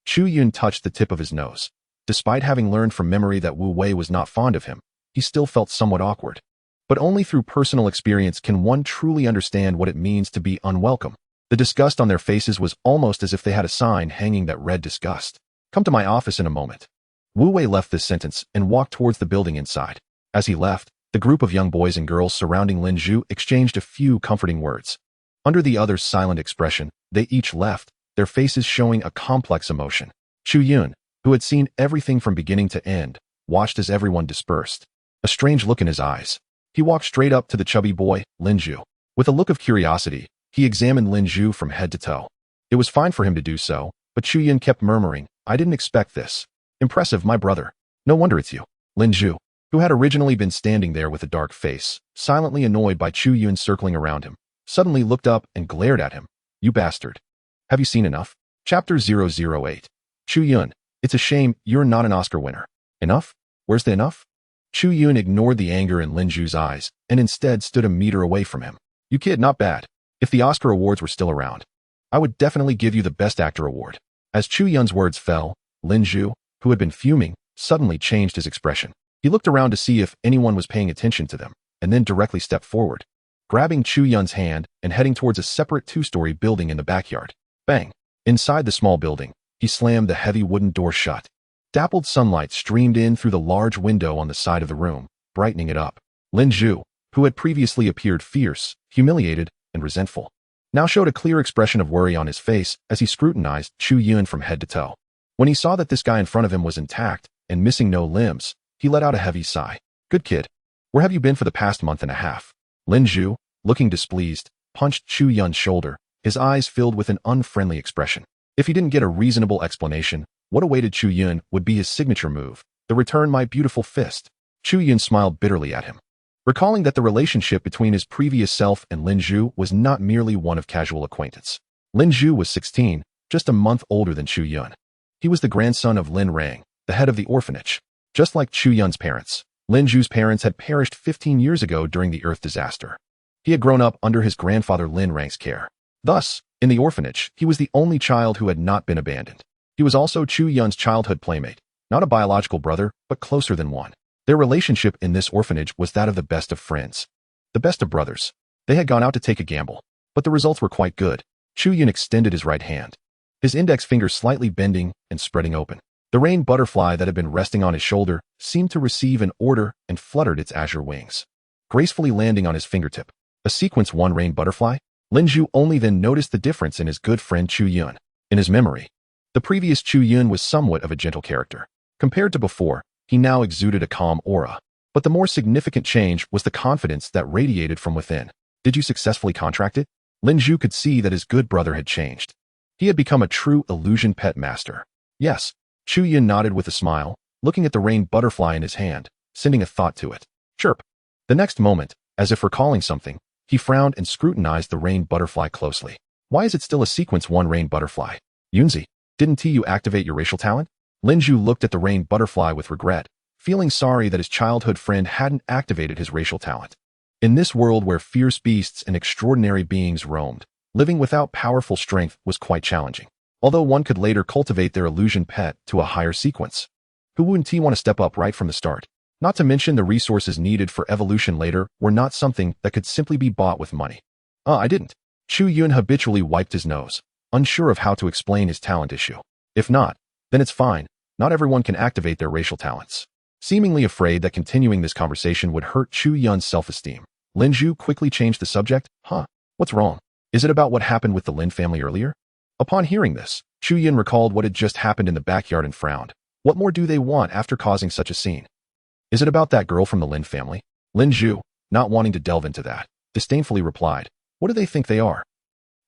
Chu Yun touched the tip of his nose. Despite having learned from memory that Wu Wei was not fond of him, he still felt somewhat awkward. But only through personal experience can one truly understand what it means to be unwelcome. The disgust on their faces was almost as if they had a sign hanging that read disgust. Come to my office in a moment. Wu Wei left this sentence and walked towards the building inside. As he left, the group of young boys and girls surrounding Lin Zhu exchanged a few comforting words. Under the other's silent expression, they each left, their faces showing a complex emotion. Chu Yun, who had seen everything from beginning to end, watched as everyone dispersed. A strange look in his eyes. He walked straight up to the chubby boy, Lin Zhu. With a look of curiosity, he examined Lin Zhu from head to toe. It was fine for him to do so, but Chu Yun kept murmuring, I didn't expect this. Impressive, my brother. No wonder it's you. Lin Zhu, who had originally been standing there with a dark face, silently annoyed by Chu Yun circling around him, suddenly looked up and glared at him. You bastard. Have you seen enough? Chapter 008. Chu Yun, it's a shame you're not an Oscar winner. Enough? Where's the enough? Chu Yun ignored the anger in Lin Zhu's eyes and instead stood a meter away from him. You kid, not bad. If the Oscar awards were still around, I would definitely give you the Best Actor award. As Chu Yun's words fell, Lin Zhu, who had been fuming, suddenly changed his expression. He looked around to see if anyone was paying attention to them, and then directly stepped forward, grabbing Chu Yun's hand and heading towards a separate two-story building in the backyard. Bang! Inside the small building, he slammed the heavy wooden door shut. Dappled sunlight streamed in through the large window on the side of the room, brightening it up. Lin Zhu, who had previously appeared fierce, humiliated, and resentful, now showed a clear expression of worry on his face as he scrutinized Chu Yun from head to toe. When he saw that this guy in front of him was intact and missing no limbs, he let out a heavy sigh. Good kid. Where have you been for the past month and a half? Lin Zhu, looking displeased, punched Chu Yun's shoulder, his eyes filled with an unfriendly expression. If he didn't get a reasonable explanation, what awaited Chu Yun would be his signature move, the return my beautiful fist. Chu Yun smiled bitterly at him, recalling that the relationship between his previous self and Lin Zhu was not merely one of casual acquaintance. Lin Zhu was 16, just a month older than Chu Yun. He was the grandson of Lin Rang, the head of the orphanage. Just like Chu Yun's parents, Lin Zhu's parents had perished 15 years ago during the Earth disaster. He had grown up under his grandfather Lin Rang's care. Thus, in the orphanage, he was the only child who had not been abandoned. He was also Chu Yun's childhood playmate, not a biological brother, but closer than one. Their relationship in this orphanage was that of the best of friends. The best of brothers. They had gone out to take a gamble, but the results were quite good. Chu Yun extended his right hand, his index finger slightly bending and spreading open. The rain butterfly that had been resting on his shoulder seemed to receive an order and fluttered its azure wings, gracefully landing on his fingertip. A sequence 1 rain butterfly? Lin Zhu only then noticed the difference in his good friend Chu Yun. In his memory, the previous Chu Yun was somewhat of a gentle character. Compared to before, he now exuded a calm aura. But the more significant change was the confidence that radiated from within. Did you successfully contract it? Lin Zhu could see that his good brother had changed. He had become a true illusion pet master. Yes, Chu Yun nodded with a smile, looking at the rain butterfly in his hand, sending a thought to it. Chirp. The next moment, as if recalling something, he frowned and scrutinized the rain butterfly closely. Why is it still a sequence 1 rain butterfly? Yunzi, Didn't you activate your racial talent? Lin Zhu looked at the rain butterfly with regret, feeling sorry that his childhood friend hadn't activated his racial talent. In this world where fierce beasts and extraordinary beings roamed, living without powerful strength was quite challenging, although one could later cultivate their illusion pet to a higher sequence. Who wouldn't want to step up right from the start? Not to mention the resources needed for evolution later were not something that could simply be bought with money. I didn't. Chu Yun habitually wiped his nose, unsure of how to explain his talent issue. If not, then it's fine. Not everyone can activate their racial talents. Seemingly afraid that continuing this conversation would hurt Chu Yun's self-esteem, Lin Zhu quickly changed the subject. What's wrong? Is it about what happened with the Lin family earlier? Upon hearing this, Chu Yun recalled what had just happened in the backyard and frowned. What more do they want after causing such a scene? Is it about that girl from the Lin family? Lin Zhu, not wanting to delve into that, disdainfully replied, what do they think they are?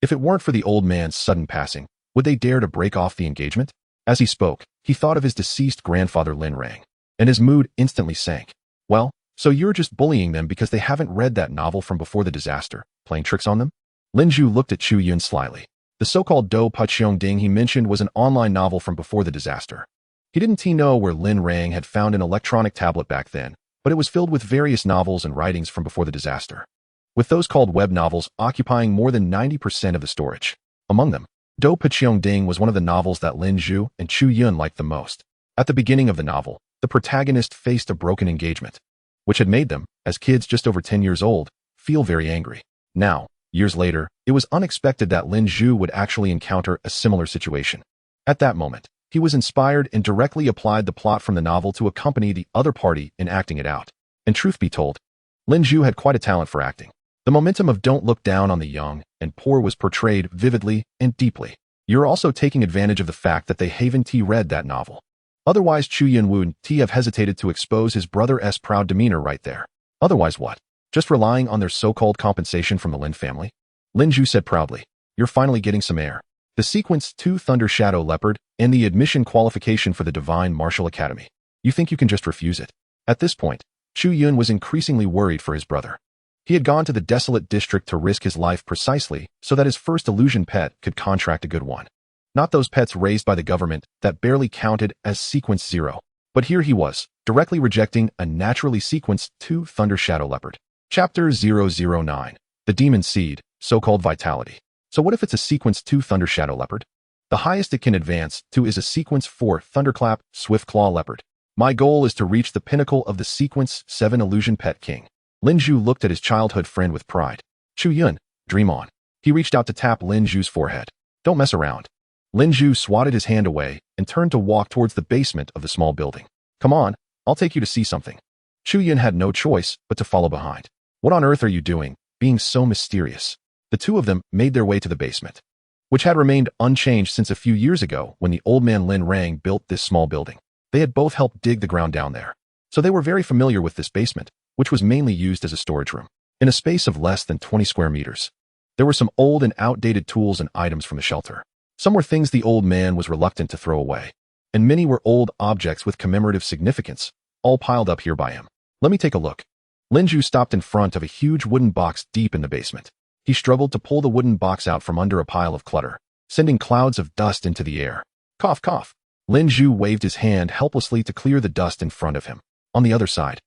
If it weren't for the old man's sudden passing, would they dare to break off the engagement? As he spoke, he thought of his deceased grandfather Lin Rang, and his mood instantly sank. Well, so you're just bullying them because they haven't read that novel from before the disaster, playing tricks on them? Lin Zhu looked at Chu Yun slyly. The so-called Do Puqiong Ding he mentioned was an online novel from before the disaster. He didn't know where Lin Rang had found an electronic tablet back then, but it was filled with various novels and writings from before the disaster, with those called web novels occupying more than 90% of the storage. Among them, Do Puqiong Ding was one of the novels that Lin Zhu and Chu Yun liked the most. At the beginning of the novel, the protagonist faced a broken engagement, which had made them, as kids just over 10 years old, feel very angry. Now, years later, it was unexpected that Lin Zhu would actually encounter a similar situation. At that moment, he was inspired and directly applied the plot from the novel to accompany the other party in acting it out. And truth be told, Lin Zhu had quite a talent for acting. The momentum of Don't Look Down on the Young and Poor was portrayed vividly and deeply. You're also taking advantage of the fact that they haven't read that novel. Otherwise, Chu Yun wouldn't have hesitated to expose his brother's proud demeanor right there. Otherwise what? Just relying on their so-called compensation from the Lin family? Lin Zhu said proudly, you're finally getting some air. The sequence 2 Thunder Shadow Leopard and the admission qualification for the Divine Martial Academy. You think you can just refuse it? At this point, Chu Yun was increasingly worried for his brother. He had gone to the desolate district to risk his life precisely so that his first illusion pet could contract a good one. Not those pets raised by the government that barely counted as sequence 0. But here he was, directly rejecting a naturally sequenced 2 Thunder Shadow Leopard. Chapter 009. The Demon Seed, so-called Vitality. So what if it's a sequence 2 Thunder Shadow Leopard? The highest it can advance to is a sequence 4 Thunderclap Swift Claw Leopard. My goal is to reach the pinnacle of the sequence 7 Illusion Pet King. Lin Zhu looked at his childhood friend with pride. Chu Yun, dream on. He reached out to tap Lin Zhu's forehead. Don't mess around. Lin Zhu swatted his hand away and turned to walk towards the basement of the small building. Come on, I'll take you to see something. Chu Yun had no choice but to follow behind. What on earth are you doing, being so mysterious? The two of them made their way to the basement, which had remained unchanged since a few years ago when the old man Lin Rang built this small building. They had both helped dig the ground down there, so they were very familiar with this basement, which was mainly used as a storage room. In a space of less than 20 square meters, there were some old and outdated tools and items from the shelter. Some were things the old man was reluctant to throw away, and many were old objects with commemorative significance, all piled up here by him. Let me take a look. Lin Zhu stopped in front of a huge wooden box deep in the basement. He struggled to pull the wooden box out from under a pile of clutter, sending clouds of dust into the air. Cough, cough. Lin Zhu waved his hand helplessly to clear the dust in front of him. On the other side,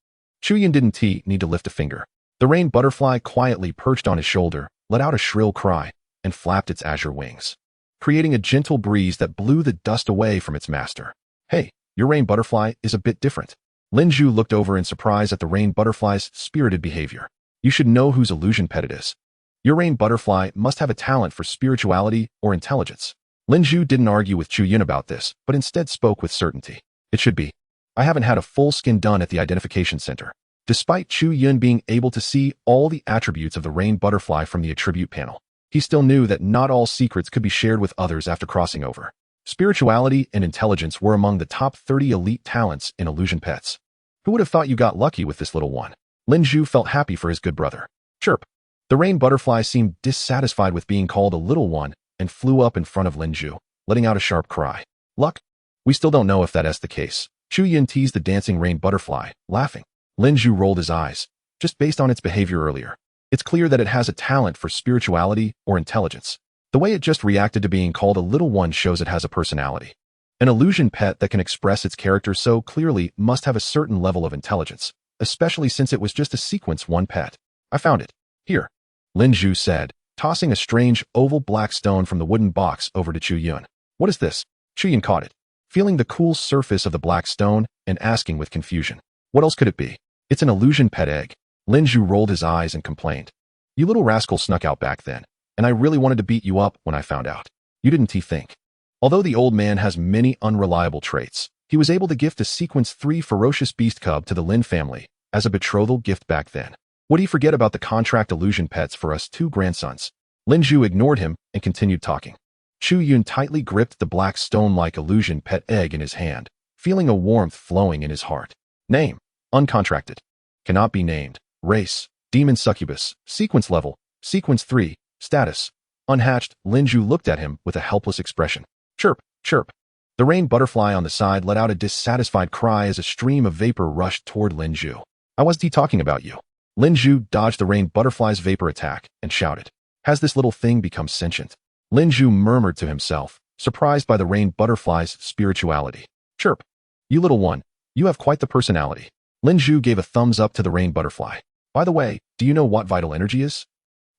Chu Yun didn't need to lift a finger. The rain butterfly quietly perched on his shoulder, let out a shrill cry, and flapped its azure wings, creating a gentle breeze that blew the dust away from its master. Hey, your rain butterfly is a bit different. Lin Zhu looked over in surprise at the rain butterfly's spirited behavior. You should know whose illusion pet it is. Your rain butterfly must have a talent for spirituality or intelligence. Lin Zhu didn't argue with Chu Yun about this, but instead spoke with certainty. It should be. I haven't had a full skin done at the identification center. Despite Chu Yun being able to see all the attributes of the rain butterfly from the attribute panel, he still knew that not all secrets could be shared with others after crossing over. Spirituality and intelligence were among the top 30 elite talents in illusion pets. Who would have thought you got lucky with this little one? Lin Zhu felt happy for his good brother. Chirp. The rain butterfly seemed dissatisfied with being called a little one and flew up in front of Lin Zhu, letting out a sharp cry. Luck? We still don't know if that's the case. Chu Yun teased the dancing rain butterfly, laughing. Lin Zhu rolled his eyes. Just based on its behavior earlier, it's clear that it has a talent for spirituality or intelligence. The way it just reacted to being called a little one shows it has a personality. An illusion pet that can express its character so clearly must have a certain level of intelligence, especially since it was just a sequence 1 pet. I found it. Here, Lin Zhu said, tossing a strange oval black stone from the wooden box over to Chu Yun. What is this? Chu Yun caught it, feeling the cool surface of the black stone and asking with confusion. What else could it be? It's an illusion pet egg. Lin Zhu rolled his eyes and complained. You little rascal snuck out back then, and I really wanted to beat you up when I found out. You didn't think. Although the old man has many unreliable traits, he was able to gift a sequence 3 ferocious beast cub to the Lin family as a betrothal gift back then. Would he forget about the contract illusion pets for us 2 grandsons? Lin Zhu ignored him and continued talking. Chu Yun tightly gripped the black stone-like illusion pet egg in his hand, feeling a warmth flowing in his heart. Name: uncontracted. Cannot be named. Race: demon succubus. Sequence level: sequence 3. Status: unhatched. Lin Zhu looked at him with a helpless expression. Chirp, chirp. The rain butterfly on the side let out a dissatisfied cry as a stream of vapor rushed toward Lin Zhu. I wasn't talking about you. Lin Zhu dodged the rain butterfly's vapor attack and shouted. Has this little thing become sentient? Lin Zhu murmured to himself, surprised by the rain butterfly's spirituality. Chirp. You little one, you have quite the personality. Lin Zhu gave a thumbs up to the rain butterfly. By the way, do you know what vital energy is?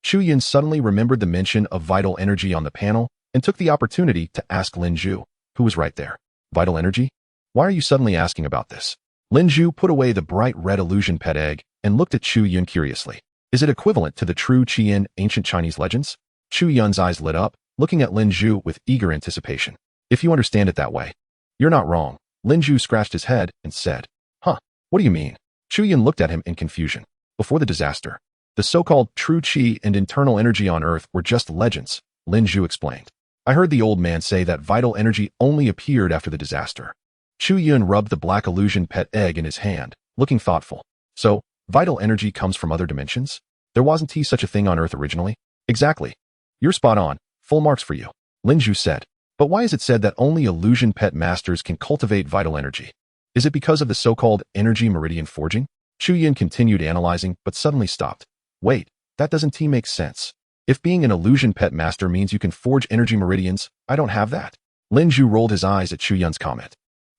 Chu Yun suddenly remembered the mention of vital energy on the panel and took the opportunity to ask Lin Zhu, who was right there. Vital energy? Why are you suddenly asking about this? Lin Zhu put away the bright red illusion pet egg and looked at Chu Yun curiously. Is it equivalent to the true Qi in ancient Chinese legends? Chu Yun's eyes lit up, looking at Lin Zhu with eager anticipation. If you understand it that way, you're not wrong. Lin Zhu scratched his head and said, Huh, what do you mean? Chu Yun looked at him in confusion. Before the disaster, the so-called true Qi and internal energy on Earth were just legends, Lin Zhu explained. I heard the old man say that vital energy only appeared after the disaster. Chu Yun rubbed the black illusion pet egg in his hand, looking thoughtful. So, vital energy comes from other dimensions? There wasn't such a thing on Earth originally? Exactly. You're spot on. Full marks for you, Lin Zhu said. But why is it said that only illusion pet masters can cultivate vital energy? Is it because of the so-called energy meridian forging? Chu Yun continued analyzing, but suddenly stopped. Wait, that doesn't make sense. If being an illusion pet master means you can forge energy meridians, I don't have that. Lin Zhu rolled his eyes at Chu Yun's comment.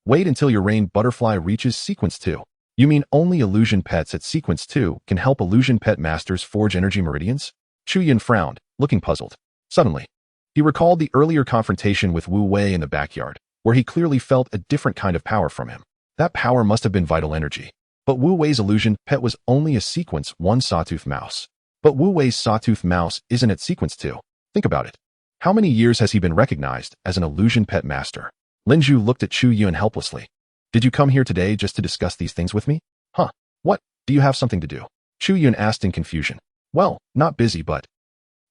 Wait until your rain butterfly reaches sequence 2. You mean only illusion pets at sequence 2 can help illusion pet masters forge energy meridians? Chu Yun frowned, looking puzzled. Suddenly, he recalled the earlier confrontation with Wu Wei in the backyard, where he clearly felt a different kind of power from him. That power must have been vital energy. But Wu Wei's illusion pet was only a sequence 1 sawtooth mouse. But Wu Wei's sawtooth mouse isn't at sequence 2. Think about it. How many years has he been recognized as an illusion pet master? Lin Zhu looked at Chu Yun helplessly. Did you come here today just to discuss these things with me? Huh. What? Do you have something to do? Chu Yun asked in confusion. Well, not busy, but...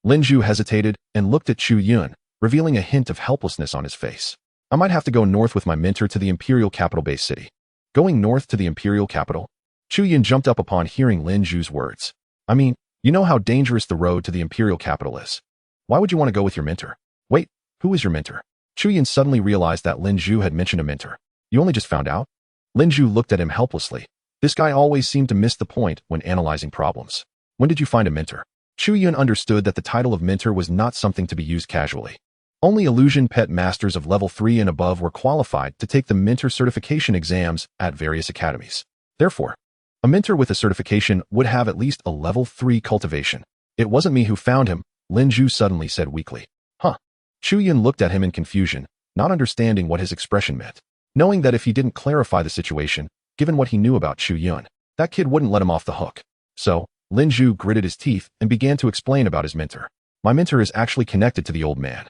Lin Zhu hesitated and looked at Chu Yun, revealing a hint of helplessness on his face. I might have to go north with my mentor to the imperial capital-based city. Going north to the imperial capital? Chu Yun jumped up upon hearing Lin Zhu's words. I mean, you know how dangerous the road to the imperial capital is. Why would you want to go with your mentor? Wait, who is your mentor? Chu Yun suddenly realized that Lin Zhu had mentioned a mentor. You only just found out? Lin Zhu looked at him helplessly. This guy always seemed to miss the point when analyzing problems. When did you find a mentor? Chu Yun understood that the title of mentor was not something to be used casually. Only illusion pet masters of level 3 and above were qualified to take the mentor certification exams at various academies. Therefore, a mentor with a certification would have at least a level 3 cultivation. It wasn't me who found him, Lin Zhu suddenly said weakly. Huh. Chu Yun looked at him in confusion, not understanding what his expression meant. Knowing that if he didn't clarify the situation, given what he knew about Chu Yun, that kid wouldn't let him off the hook. So, Lin Zhu gritted his teeth and began to explain about his mentor. My mentor is actually connected to the old man.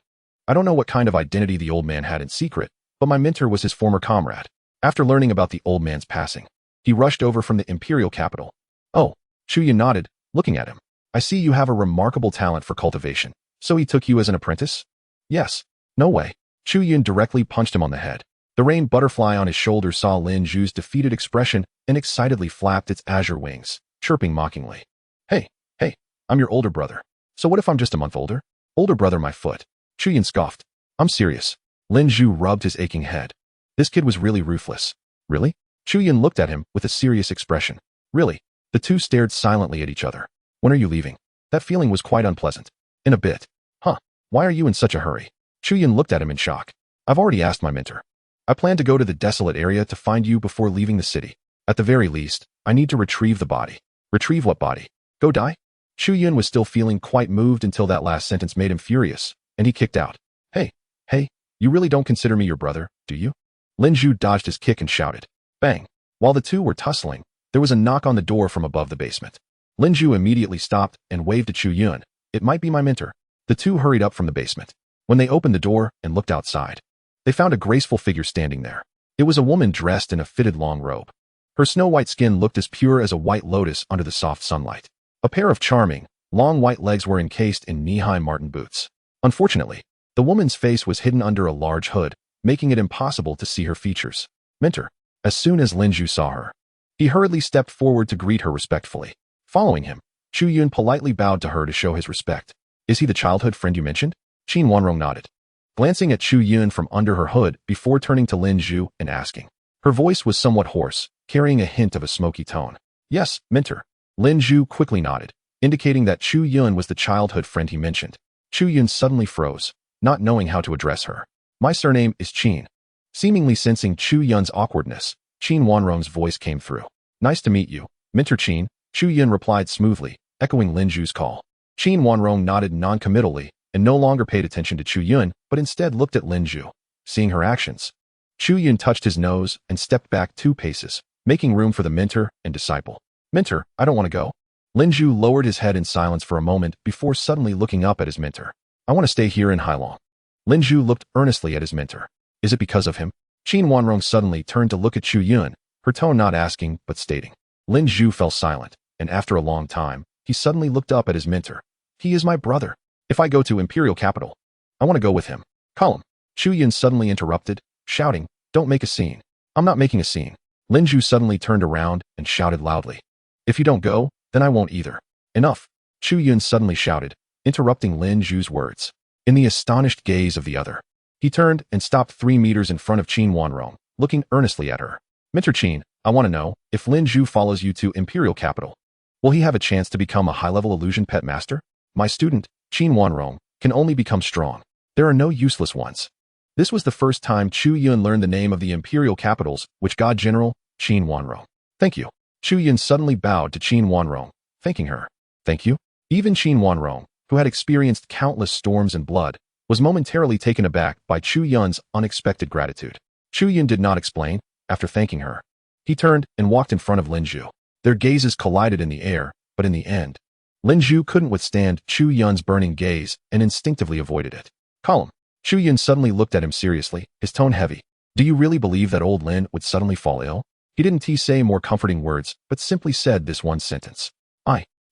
I don't know what kind of identity the old man had in secret, but my mentor was his former comrade. After learning about the old man's passing, he rushed over from the imperial capital. Oh, Chu Yun nodded, looking at him. I see you have a remarkable talent for cultivation. So he took you as an apprentice? Yes. No way. Chu Yun directly punched him on the head. The rain butterfly on his shoulder saw Lin Zhu's defeated expression and excitedly flapped its azure wings, chirping mockingly. Hey, I'm your older brother. So what if I'm just a month older? Older brother my foot. Chu Yun scoffed. I'm serious. Lin Zhu rubbed his aching head. This kid was really ruthless. Really? Chu Yun looked at him with a serious expression. Really? The two stared silently at each other. When are you leaving? That feeling was quite unpleasant. In a bit. Huh. Why are you in such a hurry? Chu Yun looked at him in shock. I've already asked my mentor. I plan to go to the desolate area to find you before leaving the city. At the very least, I need to retrieve the body. Retrieve what body? Go die? Chu Yun was still feeling quite moved until that last sentence made him furious, and he kicked out. Hey, you really don't consider me your brother, do you? Lin Zhu dodged his kick and shouted. Bang! While the two were tussling, there was a knock on the door from above the basement. Lin Zhu immediately stopped and waved to Chu Yun. It might be my mentor. The two hurried up from the basement. When they opened the door and looked outside, they found a graceful figure standing there. It was a woman dressed in a fitted long robe. Her snow-white skin looked as pure as a white lotus under the soft sunlight. A pair of charming, long white legs were encased in knee-high marten boots. Unfortunately, the woman's face was hidden under a large hood, making it impossible to see her features. Mentor. As soon as Lin Zhu saw her, he hurriedly stepped forward to greet her respectfully. Following him, Chu Yun politely bowed to her to show his respect. Is he the childhood friend you mentioned? Qin Wanrong nodded, glancing at Chu Yun from under her hood before turning to Lin Zhu and asking. Her voice was somewhat hoarse, carrying a hint of a smoky tone. Yes, mentor. Lin Zhu quickly nodded, indicating that Chu Yun was the childhood friend he mentioned. Chu Yun suddenly froze, not knowing how to address her. My surname is Qin. Seemingly sensing Chu Yun's awkwardness, Qin Wanrong's voice came through. Nice to meet you, Mentor Qin, Chu Yun replied smoothly, echoing Lin Zhu's call. Qin Wanrong nodded non-committally and no longer paid attention to Chu Yun, but instead looked at Lin Zhu. Seeing her actions, Chu Yun touched his nose and stepped back 2 paces, making room for the mentor and disciple. Mentor, I don't want to go. Lin Zhu lowered his head in silence for a moment before suddenly looking up at his mentor. I want to stay here in Hailong. Lin Zhu looked earnestly at his mentor. Is it because of him? Qin Wanrong suddenly turned to look at Chu Yun, her tone not asking but stating. Lin Zhu fell silent, and after a long time, he suddenly looked up at his mentor. He is my brother. If I go to Imperial Capital, I want to go with him. Call him. Chu Yun suddenly interrupted, shouting, Don't make a scene. I'm not making a scene. Lin Zhu suddenly turned around and shouted loudly. If you don't go, then I won't either. Enough. Chu Yun suddenly shouted, interrupting Lin Zhu's words. In the astonished gaze of the other, he turned and stopped 3 meters in front of Qin Wanrong, looking earnestly at her. Mentor Qin, I want to know, if Lin Zhu follows you to Imperial Capital, will he have a chance to become a high-level illusion pet master? My student, Qin Wanrong, can only become strong. There are no useless ones. This was the first time Chu Yun learned the name of the Imperial Capitals, which God General, Qin Wanrong. Thank you. Chu Yun suddenly bowed to Qin Wanrong, thanking her. Thank you. Even Qin Wanrong, who had experienced countless storms and blood, was momentarily taken aback by Chu Yun's unexpected gratitude. Chu Yun did not explain. After thanking her, he turned and walked in front of Lin Zhu. Their gazes collided in the air, but in the end, Lin Zhu couldn't withstand Chu Yun's burning gaze and instinctively avoided it. Call him. Chu Yun suddenly looked at him seriously, his tone heavy. Do you really believe that old Lin would suddenly fall ill? He didn't say more comforting words, but simply said this one sentence.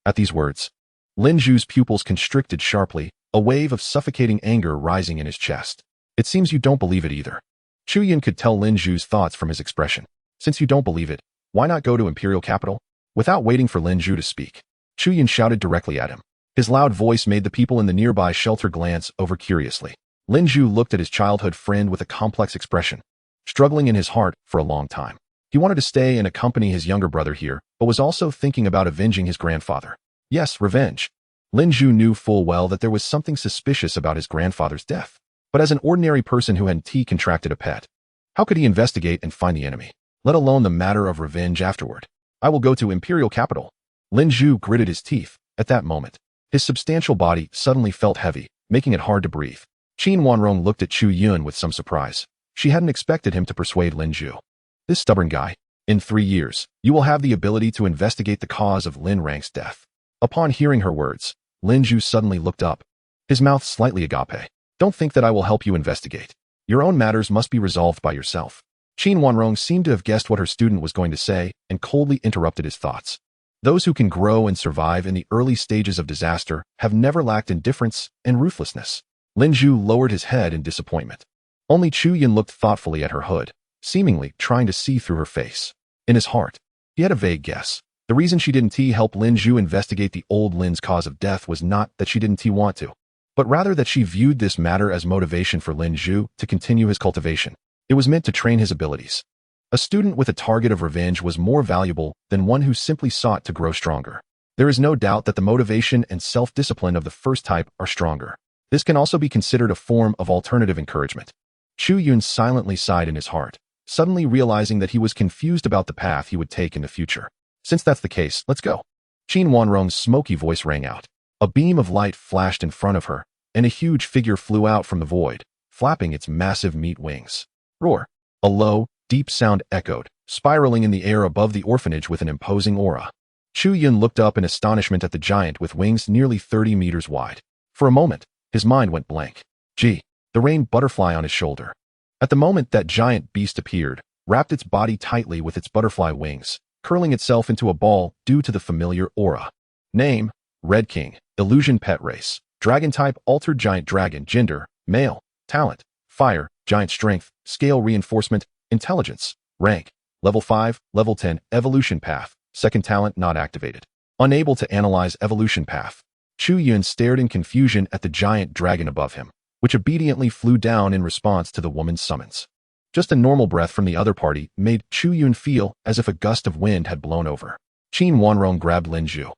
At these words, Lin Zhu's pupils constricted sharply, a wave of suffocating anger rising in his chest. It seems you don't believe it either. Chu Yun could tell Lin Zhu's thoughts from his expression. Since you don't believe it, why not go to Imperial Capital? Without waiting for Lin Zhu to speak, Chu Yun shouted directly at him. His loud voice made the people in the nearby shelter glance over curiously. Lin Zhu looked at his childhood friend with a complex expression, struggling in his heart for a long time. He wanted to stay and accompany his younger brother here, but was also thinking about avenging his grandfather. Yes, revenge. Lin Zhu knew full well that there was something suspicious about his grandfather's death. But as an ordinary person who hadn't contracted a pet, how could he investigate and find the enemy, let alone the matter of revenge afterward? I will go to Imperial Capital. Lin Zhu gritted his teeth. At that moment, his substantial body suddenly felt heavy, making it hard to breathe. Qin Wanrong looked at Chu Yun with some surprise. She hadn't expected him to persuade Lin Zhu. This stubborn guy. In 3 years, you will have the ability to investigate the cause of Lin Rang's death. Upon hearing her words, Lin Zhu suddenly looked up, his mouth slightly agape. Don't think that I will help you investigate. Your own matters must be resolved by yourself. Qin Wanrong seemed to have guessed what her student was going to say and coldly interrupted his thoughts. Those who can grow and survive in the early stages of disaster have never lacked indifference and ruthlessness. Lin Zhu lowered his head in disappointment. Only Chu Yun looked thoughtfully at her hood, seemingly trying to see through her face. In his heart, he had a vague guess. The reason she didn't help Lin Zhu investigate the old Lin's cause of death was not that she didn't want to, but rather that she viewed this matter as motivation for Lin Zhu to continue his cultivation. It was meant to train his abilities. A student with a target of revenge was more valuable than one who simply sought to grow stronger. There is no doubt that the motivation and self-discipline of the first type are stronger. This can also be considered a form of alternative encouragement. Chu Yun silently sighed in his heart, suddenly realizing that he was confused about the path he would take in the future. Since that's the case, let's go. Qin Wanrong's smoky voice rang out. A beam of light flashed in front of her, and a huge figure flew out from the void, flapping its massive meat wings. Roar! A low, deep sound echoed, spiraling in the air above the orphanage with an imposing aura. Chu Yun looked up in astonishment at the giant with wings nearly 30 meters wide. For a moment, his mind went blank. Gee, the rain butterfly on his shoulder. At the moment that giant beast appeared, wrapped its body tightly with its butterfly wings, curling itself into a ball due to the familiar aura. Name: Red King, Illusion Pet Race, Dragon Type Altered Giant Dragon, Gender: Male, Talent: Fire, Giant Strength, Scale Reinforcement, Intelligence, Rank: Level 5, Level 10, Evolution Path, Second Talent not activated. Unable to analyze evolution path, Chu Yun stared in confusion at the giant dragon above him, which obediently flew down in response to the woman's summons. Just a normal breath from the other party made Chu Yun feel as if a gust of wind had blown over. Qin Wanrong grabbed Lin Zhu,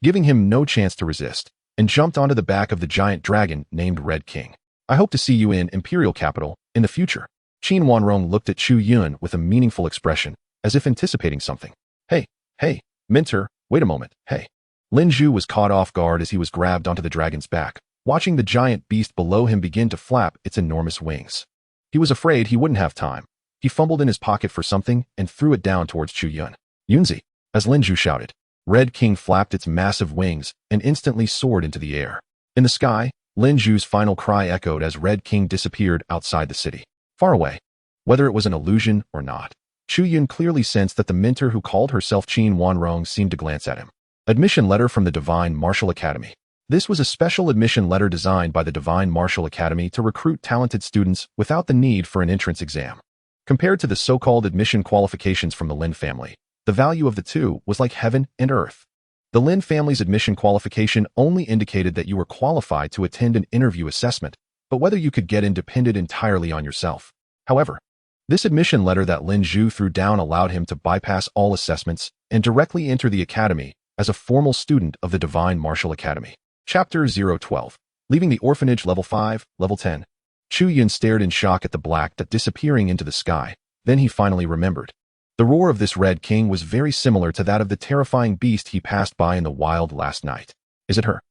giving him no chance to resist, and jumped onto the back of the giant dragon named Red King. I hope to see you in Imperial Capital in the future. Qin Wanrong looked at Chu Yun with a meaningful expression, as if anticipating something. Hey, Mentor, wait a moment, hey. Lin Zhu was caught off guard as he was grabbed onto the dragon's back, watching the giant beast below him begin to flap its enormous wings. He was afraid he wouldn't have time. He fumbled in his pocket for something and threw it down towards Chu Yun. Yunzi, as Lin Zhu shouted. Red King flapped its massive wings and instantly soared into the air. In the sky, Lin Zhu's final cry echoed as Red King disappeared outside the city. Far away. Whether it was an illusion or not, Chu Yun clearly sensed that the mentor who called herself Qin Wanrong seemed to glance at him. Admission letter from the Divine Martial Academy. This was a special admission letter designed by the Divine Martial Academy to recruit talented students without the need for an entrance exam. Compared to the so-called admission qualifications from the Lin family, the value of the two was like heaven and earth. The Lin family's admission qualification only indicated that you were qualified to attend an interview assessment, but whether you could get in depended entirely on yourself. However, this admission letter that Lin Zhu threw down allowed him to bypass all assessments and directly enter the academy as a formal student of the Divine Martial Academy. Chapter 012. Leaving the orphanage. Level 5, Level 10. Chu Yun stared in shock at the black dot disappearing into the sky. Then he finally remembered. The roar of this Red King was very similar to that of the terrifying beast he passed by in the wild last night. Is it her?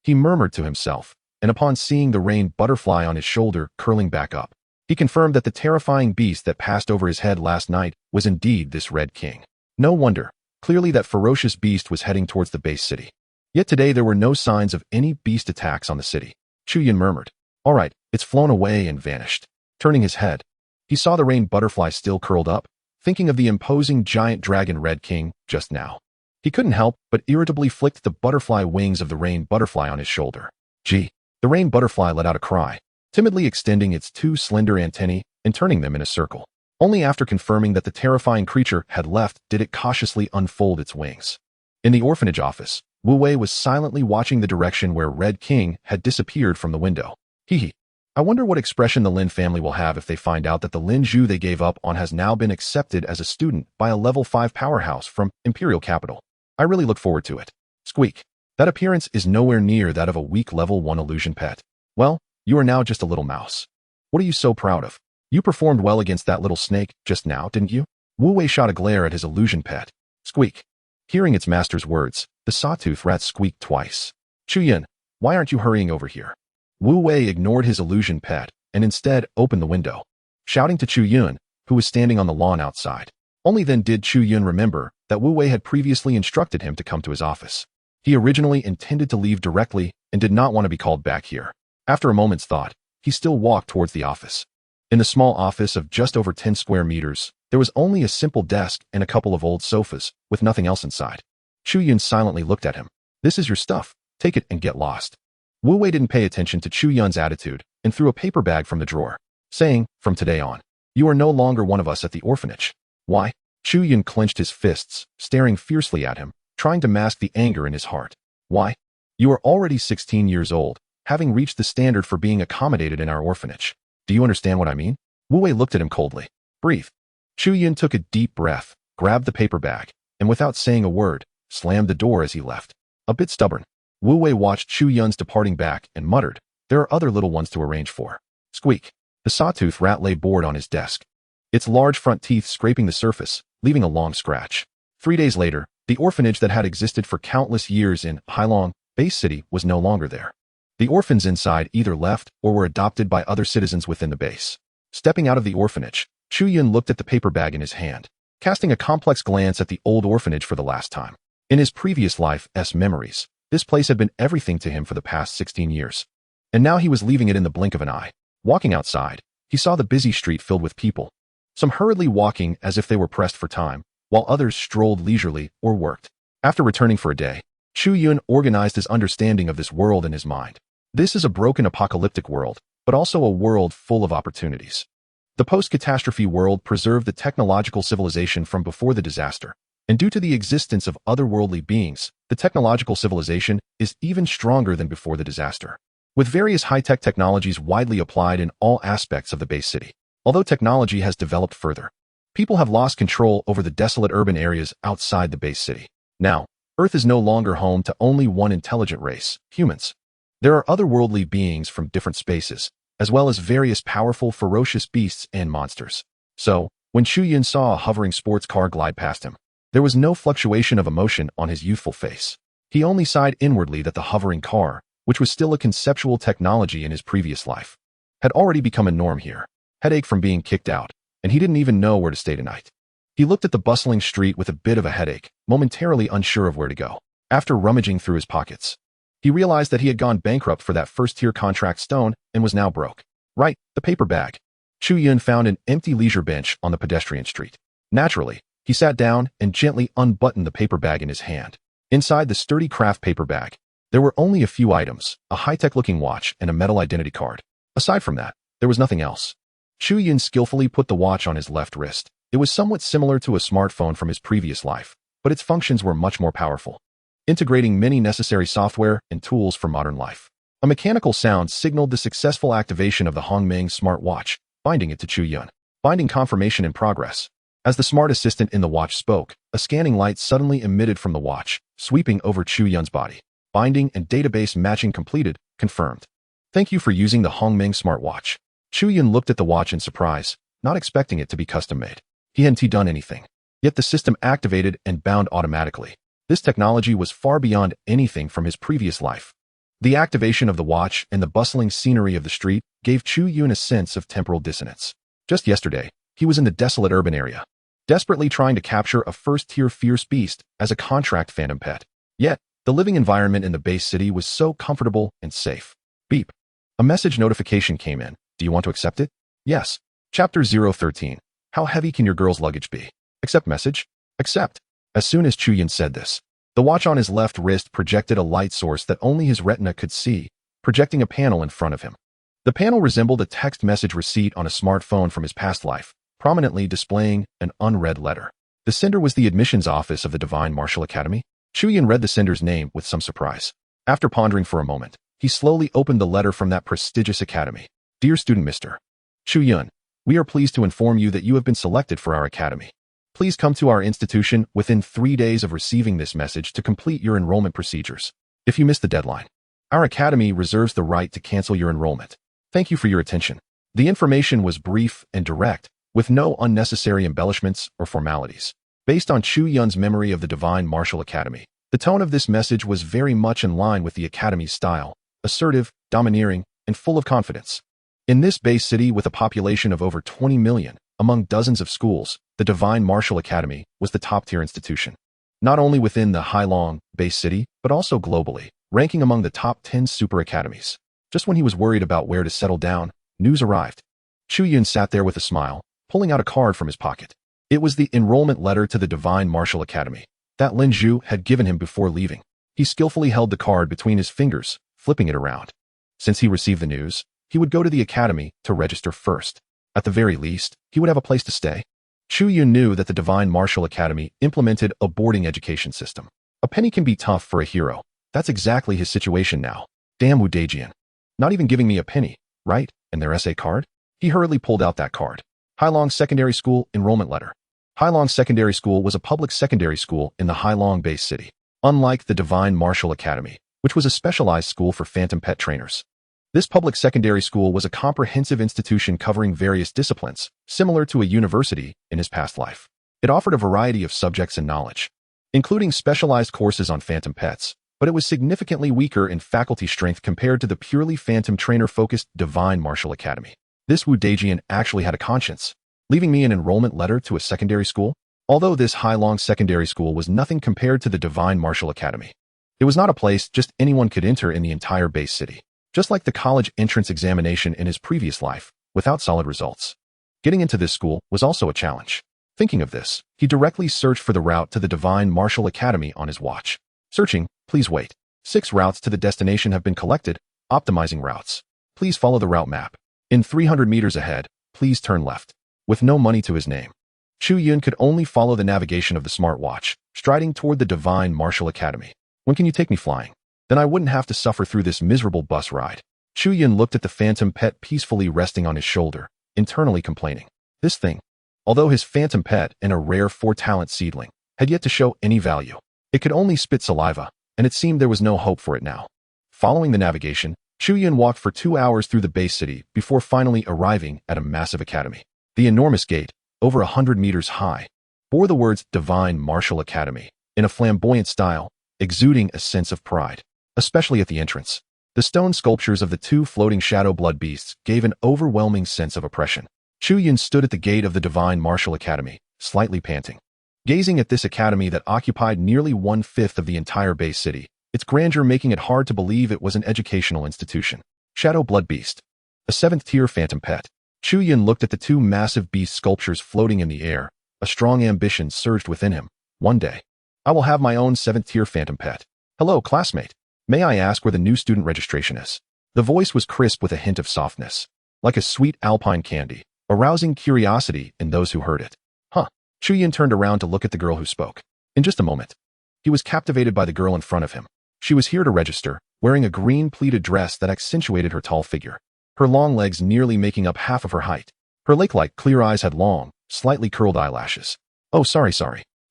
He murmured to himself, and upon seeing the rain butterfly on his shoulder curling back up, he confirmed that the terrifying beast that passed over his head last night was indeed this Red King. No wonder. Clearly that ferocious beast was heading towards the base city. Yet today there were no signs of any beast attacks on the city. Chu Yun murmured. All right, it's flown away and vanished. Turning his head, he saw the rain butterfly still curled up, thinking of the imposing giant dragon Red King just now. He couldn't help but irritably flicked the butterfly wings of the rain butterfly on his shoulder. Gee, the rain butterfly let out a cry, timidly extending its two slender antennae and turning them in a circle. Only after confirming that the terrifying creature had left did it cautiously unfold its wings. In the orphanage office, Wu Wei was silently watching the direction where Red King had disappeared from the window. Hee. I wonder what expression the Lin family will have if they find out that the Lin Zhu they gave up on has now been accepted as a student by a level 5 powerhouse from Imperial Capital. I really look forward to it. Squeak. That appearance is nowhere near that of a weak level 1 illusion pet. Well, you are now just a little mouse. What are you so proud of? You performed well against that little snake just now, didn't you? Wu Wei shot a glare at his illusion pet. Squeak. Hearing its master's words, the sawtooth rat squeaked twice. Chu Yun, why aren't you hurrying over here? Wu Wei ignored his illusion pet and instead opened the window, shouting to Chu Yun, who was standing on the lawn outside. Only then did Chu Yun remember that Wu Wei had previously instructed him to come to his office. He originally intended to leave directly and did not want to be called back here. After a moment's thought, he still walked towards the office. In the small office of just over 10 square meters, there was only a simple desk and a couple of old sofas, with nothing else inside. Chu Yun silently looked at him. This is your stuff. Take it and get lost. Wu Wei didn't pay attention to Chu Yun's attitude and threw a paper bag from the drawer, saying, from today on, you are no longer one of us at the orphanage. Why? Chu Yun clenched his fists, staring fiercely at him, trying to mask the anger in his heart. Why? You are already 16 years old, having reached the standard for being accommodated in our orphanage. Do you understand what I mean? Wu Wei looked at him coldly. Breathe. Chu Yun took a deep breath, grabbed the paper bag, and without saying a word, slammed the door as he left. A bit stubborn, Wu Wei watched Chu Yun's departing back and muttered, There are other little ones to arrange for. Squeak. The sawtooth rat lay bored on his desk, its large front teeth scraping the surface, leaving a long scratch. 3 days later, the orphanage that had existed for countless years in Hailong, Base City, was no longer there. The orphans inside either left or were adopted by other citizens within the base. Stepping out of the orphanage, Chu Yun looked at the paper bag in his hand, casting a complex glance at the old orphanage for the last time. In his previous life's memories, this place had been everything to him for the past 16 years. And now he was leaving it in the blink of an eye. Walking outside, he saw the busy street filled with people, some hurriedly walking as if they were pressed for time, while others strolled leisurely or worked. After returning for a day, Chu Yun organized his understanding of this world in his mind. This is a broken apocalyptic world, but also a world full of opportunities. The post-catastrophe world preserved the technological civilization from before the disaster, and due to the existence of otherworldly beings, the technological civilization is even stronger than before the disaster. With various high-tech technologies widely applied in all aspects of the base city. Although technology has developed further, people have lost control over the desolate urban areas outside the base city. Now, Earth is no longer home to only one intelligent race, humans. There are otherworldly beings from different spaces, as well as various powerful, ferocious beasts and monsters. So, when Chu Yun saw a hovering sports car glide past him, there was no fluctuation of emotion on his youthful face. He only sighed inwardly that the hovering car, which was still a conceptual technology in his previous life, had already become a norm here. Headache from being kicked out, and he didn't even know where to stay tonight. He looked at the bustling street with a bit of a headache, momentarily unsure of where to go. After rummaging through his pockets, he realized that he had gone bankrupt for that first-tier contract stone and was now broke. Right, the paper bag. Chu Yun found an empty leisure bench on the pedestrian street. Naturally, he sat down and gently unbuttoned the paper bag in his hand. Inside the sturdy craft paper bag, there were only a few items, a high-tech-looking watch and a metal identity card. Aside from that, there was nothing else. Chu Yun skillfully put the watch on his left wrist. It was somewhat similar to a smartphone from his previous life, but its functions were much more powerful, integrating many necessary software and tools for modern life. A mechanical sound signaled the successful activation of the Hongmeng smartwatch, binding it to Chu Yun. Binding confirmation in progress. As the smart assistant in the watch spoke, a scanning light suddenly emitted from the watch, sweeping over Chu Yun's body. Binding and database matching completed, confirmed. Thank you for using the Hongmeng smartwatch. Chu Yun looked at the watch in surprise, not expecting it to be custom-made. He hadn't done anything. Yet the system activated and bound automatically. This technology was far beyond anything from his previous life. The activation of the watch and the bustling scenery of the street gave Chu Yun a sense of temporal dissonance. Just yesterday, he was in the desolate urban area, desperately trying to capture a first-tier fierce beast as a contract phantom pet. Yet, the living environment in the base city was so comfortable and safe. Beep. A message notification came in. Do you want to accept it? Yes. Chapter 013. How heavy can your girl's luggage be? Accept message? Accept. As soon as Chu Yun said this, the watch on his left wrist projected a light source that only his retina could see, projecting a panel in front of him. The panel resembled a text message receipt on a smartphone from his past life, prominently displaying an unread letter. The sender was the admissions office of the Divine Martial Academy. Chu Yun read the sender's name with some surprise. After pondering for a moment, he slowly opened the letter from that prestigious academy. Dear student Mr. Chu Yun, we are pleased to inform you that you have been selected for our academy. Please come to our institution within 3 days of receiving this message to complete your enrollment procedures. If you miss the deadline, our academy reserves the right to cancel your enrollment. Thank you for your attention. The information was brief and direct, with no unnecessary embellishments or formalities. Based on Chu Yun's memory of the Divine Martial Academy, the tone of this message was very much in line with the academy's style, assertive, domineering, and full of confidence. In this base city with a population of over 20 million, among dozens of schools, the Divine Martial Academy was the top-tier institution. Not only within the Hailong base city, but also globally, ranking among the top 10 super academies. Just when he was worried about where to settle down, news arrived. Chu Yun sat there with a smile, pulling out a card from his pocket. It was the enrollment letter to the Divine Martial Academy that Lin Zhu had given him before leaving. He skillfully held the card between his fingers, flipping it around. Since he received the news, he would go to the academy to register first. At the very least, he would have a place to stay. Chu Yun knew that the Divine Martial Academy implemented a boarding education system. A penny can be tough for a hero. That's exactly his situation now. Damn Wu Daijian. Not even giving me a penny, right? And their essay card? He hurriedly pulled out that card. Hailong Secondary School enrollment letter. Hailong Secondary School was a public secondary school in the Hailong base city. Unlike the Divine Martial Academy, which was a specialized school for phantom pet trainers, This public secondary school was a comprehensive institution covering various disciplines, similar to a university in his past life. It offered a variety of subjects and knowledge, including specialized courses on phantom pets, but it was significantly weaker in faculty strength compared to the purely phantom trainer-focused Divine Martial Academy. This Wu Dajian actually had a conscience, leaving me an enrollment letter to a secondary school. Although this Hailong secondary school was nothing compared to the Divine Martial Academy, it was not a place just anyone could enter in the entire base city. Just like the college entrance examination in his previous life, without solid results. Getting into this school was also a challenge. Thinking of this, he directly searched for the route to the Divine Martial Academy on his watch. Searching, please wait. 6 routes to the destination have been collected, optimizing routes. Please follow the route map. In 300 meters ahead, please turn left. With no money to his name, Chu Yun could only follow the navigation of the smartwatch, striding toward the Divine Martial Academy. When can you take me flying? Then I wouldn't have to suffer through this miserable bus ride. Chu Yun looked at the phantom pet peacefully resting on his shoulder, internally complaining. This thing, although his phantom pet and a rare 4-talent seedling, had yet to show any value. It could only spit saliva, and it seemed there was no hope for it now. Following the navigation, Chu Yun walked for 2 hours through the base city before finally arriving at a massive academy. The enormous gate, over 100 meters high, bore the words Divine Martial Academy in a flamboyant style, exuding a sense of pride. Especially at the entrance. The stone sculptures of the 2 floating shadow blood beasts gave an overwhelming sense of oppression. Chu Yun stood at the gate of the Divine Martial Academy, slightly panting. Gazing at this academy that occupied nearly 1/5 of the entire base city, its grandeur making it hard to believe it was an educational institution. Shadow blood beast. A 7th-tier phantom pet. Chu Yun looked at the 2 massive beast sculptures floating in the air. A strong ambition surged within him. One day, I will have my own 7th-tier phantom pet. Hello, classmate. May I ask where the new student registration is? The voice was crisp with a hint of softness, like a sweet alpine candy, arousing curiosity in those who heard it. Huh. Chu Yun turned around to look at the girl who spoke. In just a moment, he was captivated by the girl in front of him. She was here to register, wearing a green pleated dress that accentuated her tall figure, her long legs nearly making up half of her height. Her lake-like clear eyes had long, slightly curled eyelashes. Oh, sorry.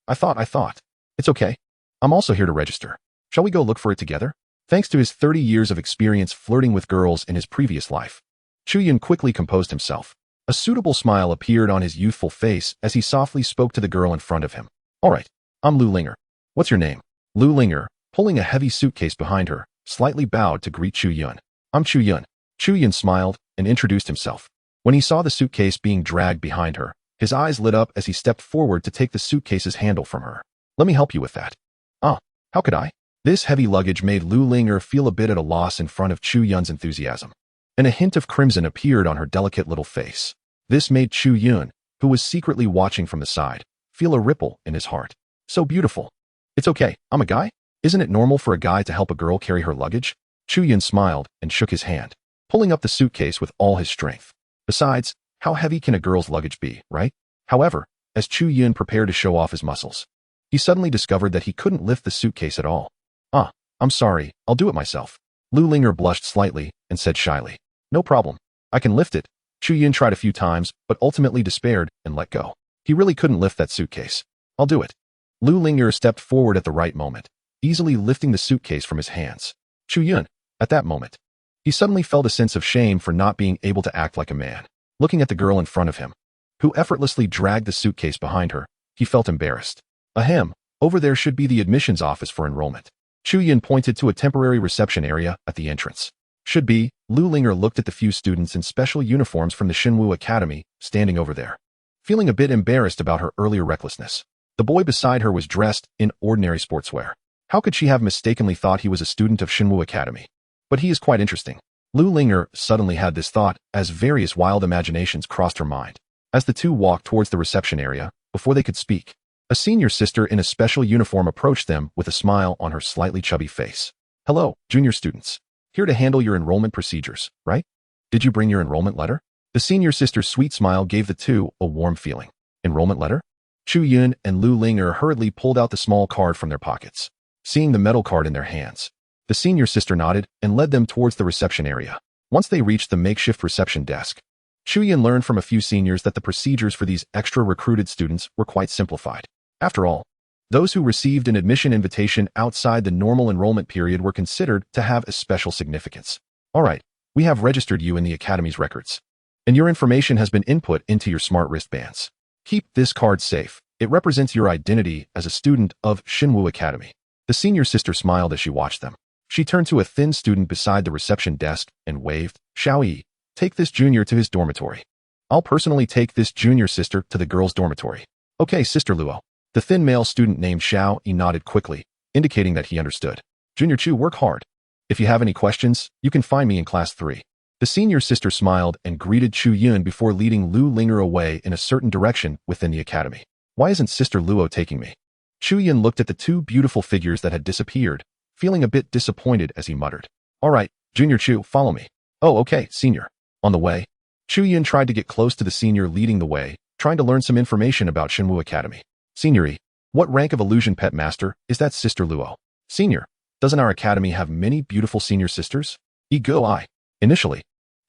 I thought. It's okay. I'm also here to register. Shall we go look for it together? Thanks to his 30 years of experience flirting with girls in his previous life, Chu Yun quickly composed himself. A suitable smile appeared on his youthful face as he softly spoke to the girl in front of him. All right, I'm Lu Linger. What's your name? Lu Linger, pulling a heavy suitcase behind her, slightly bowed to greet Chu Yun. I'm Chu Yun. Chu Yun smiled and introduced himself. When he saw the suitcase being dragged behind her, his eyes lit up as he stepped forward to take the suitcase's handle from her. Let me help you with that. Ah, how could I? This heavy luggage made Lu Linger feel a bit at a loss in front of Chu Yun's enthusiasm, and a hint of crimson appeared on her delicate little face. This made Chu Yun, who was secretly watching from the side, feel a ripple in his heart. So beautiful. It's okay, I'm a guy? Isn't it normal for a guy to help a girl carry her luggage? Chu Yun smiled and shook his hand, pulling up the suitcase with all his strength. Besides, how heavy can a girl's luggage be, right? However, as Chu Yun prepared to show off his muscles, he suddenly discovered that he couldn't lift the suitcase at all. Ah, I'm sorry, I'll do it myself. Lu Linger blushed slightly and said shyly. No problem. I can lift it. Chu Yun tried a few times, but ultimately despaired and let go. He really couldn't lift that suitcase. I'll do it. Lu Linger stepped forward at the right moment, easily lifting the suitcase from his hands. Chu Yun, at that moment, he suddenly felt a sense of shame for not being able to act like a man. Looking at the girl in front of him, who effortlessly dragged the suitcase behind her, he felt embarrassed. Ahem, over there should be the admissions office for enrollment. Chu Yun pointed to a temporary reception area at the entrance. Should be. Lu Linger looked at the few students in special uniforms from the Shinwu Academy, standing over there. Feeling a bit embarrassed about her earlier recklessness, the boy beside her was dressed in ordinary sportswear. How could she have mistakenly thought he was a student of Shinwu Academy? But he is quite interesting. Lu Linger suddenly had this thought as various wild imaginations crossed her mind. As the two walked towards the reception area, before they could speak, a senior sister in a special uniform approached them with a smile on her slightly chubby face. Hello, junior students. Here to handle your enrollment procedures, right? Did you bring your enrollment letter? The senior sister's sweet smile gave the two a warm feeling. Enrollment letter? Chu Yun and Lu Linger hurriedly pulled out the small card from their pockets. Seeing the metal card in their hands, the senior sister nodded and led them towards the reception area. Once they reached the makeshift reception desk, Chu Yun learned from a few seniors that the procedures for these extra recruited students were quite simplified. After all, those who received an admission invitation outside the normal enrollment period were considered to have a special significance. All right, We have registered you in the Academy's records, and your information has been input into your smart wristbands. Keep this card safe. It represents your identity as a student of Shinwu Academy. The senior sister smiled as she watched them. She turned to a thin student beside the reception desk and waved, "Xiao Yi, take this junior to his dormitory. I'll personally take this junior sister to the girls' dormitory." "Okay, Sister Luo." The thin male student named Xiao Yi nodded quickly, indicating that he understood. "Junior Chu, work hard. If you have any questions, you can find me in class 3. The senior sister smiled and greeted Chu Yun before leading Lu Linger away in a certain direction within the academy. "Why isn't Sister Luo taking me?" Chu Yun looked at the two beautiful figures that had disappeared, feeling a bit disappointed as he muttered. "All right, Junior Chu, follow me." "Oh, okay, Senior." On the way, Chu Yun tried to get close to the senior leading the way, trying to learn some information about Shinwu Academy. "Senior, what rank of illusion pet master is that Sister Luo?" "Senior, doesn't our academy have many beautiful senior sisters?" "Ego I." Initially,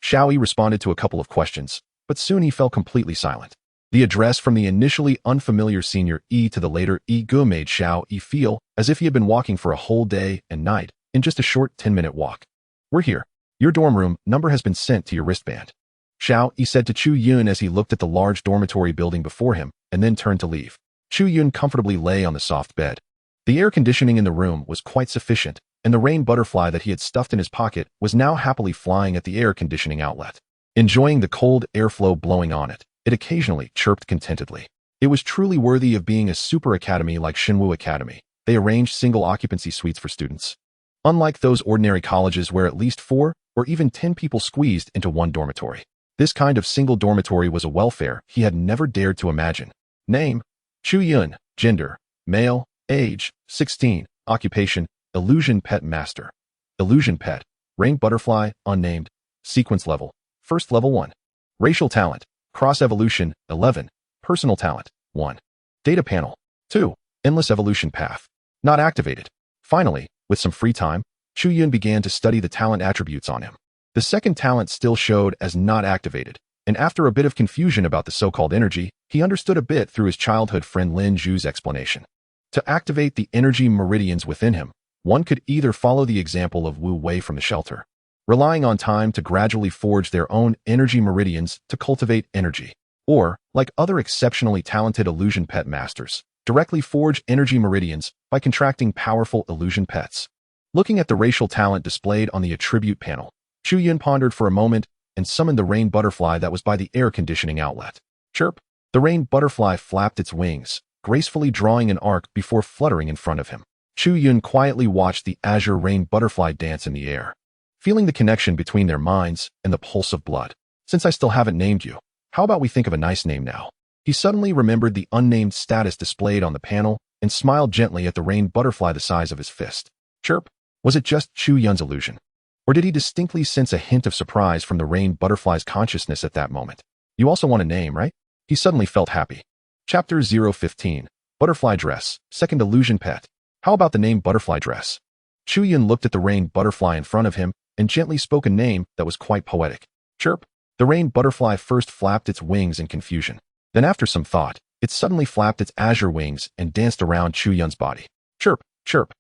Xiao Yi responded to a couple of questions, but soon he fell completely silent. The address from the initially unfamiliar senior E to the later Ego made Xiao Yi feel as if he had been walking for a whole day and night in just a short 10-minute walk. "We're here. Your dorm room number has been sent to your wristband," Xiao Yi said to Chu Yun as he looked at the large dormitory building before him and then turned to leave. Chu Yun comfortably lay on the soft bed. The air conditioning in the room was quite sufficient, and the rain butterfly that he had stuffed in his pocket was now happily flying at the air conditioning outlet. Enjoying the cold airflow blowing on it, it occasionally chirped contentedly. It was truly worthy of being a super academy like Shinwu Academy. They arranged single occupancy suites for students. Unlike those ordinary colleges where at least 4 or even 10 people squeezed into one dormitory. This kind of single dormitory was a welfare he had never dared to imagine. Name: Chu Yun. Gender: male. Age: 16. Occupation: illusion pet master. Illusion pet. Rain butterfly, unnamed. Sequence level: first level 1. Racial talent: cross evolution, 11. Personal talent, 1. Data panel, 2. Endless evolution path. Not activated. Finally, with some free time, Chu Yun began to study the talent attributes on him. The second talent still showed as not activated, and after a bit of confusion about the so-called energy, he understood a bit through his childhood friend Lin Zhu's explanation. To activate the energy meridians within him, one could either follow the example of Wu Wei from the shelter, relying on time to gradually forge their own energy meridians to cultivate energy, or, like other exceptionally talented illusion pet masters, directly forge energy meridians by contracting powerful illusion pets. Looking at the racial talent displayed on the attribute panel, Chu Yun pondered for a moment and summoned the rain butterfly that was by the air conditioning outlet. Chirp! The rain butterfly flapped its wings, gracefully drawing an arc before fluttering in front of him. Chu Yun quietly watched the azure rain butterfly dance in the air, feeling the connection between their minds and the pulse of blood. "Since I still haven't named you, how about we think of a nice name now?" He suddenly remembered the unnamed status displayed on the panel and smiled gently at the rain butterfly the size of his fist. Chirp! Was it just Chu Yun's illusion? Or did he distinctly sense a hint of surprise from the rain butterfly's consciousness at that moment? "You also want a name, right?" He suddenly felt happy. Chapter 015. Butterfly Dress, Second Illusion Pet. How about the name Butterfly Dress? Chu Yun looked at the rain butterfly in front of him and gently spoke a name that was quite poetic. Chirp! The rain butterfly first flapped its wings in confusion. Then after some thought, it suddenly flapped its azure wings and danced around Chu Yun's body. Chirp! Chirp!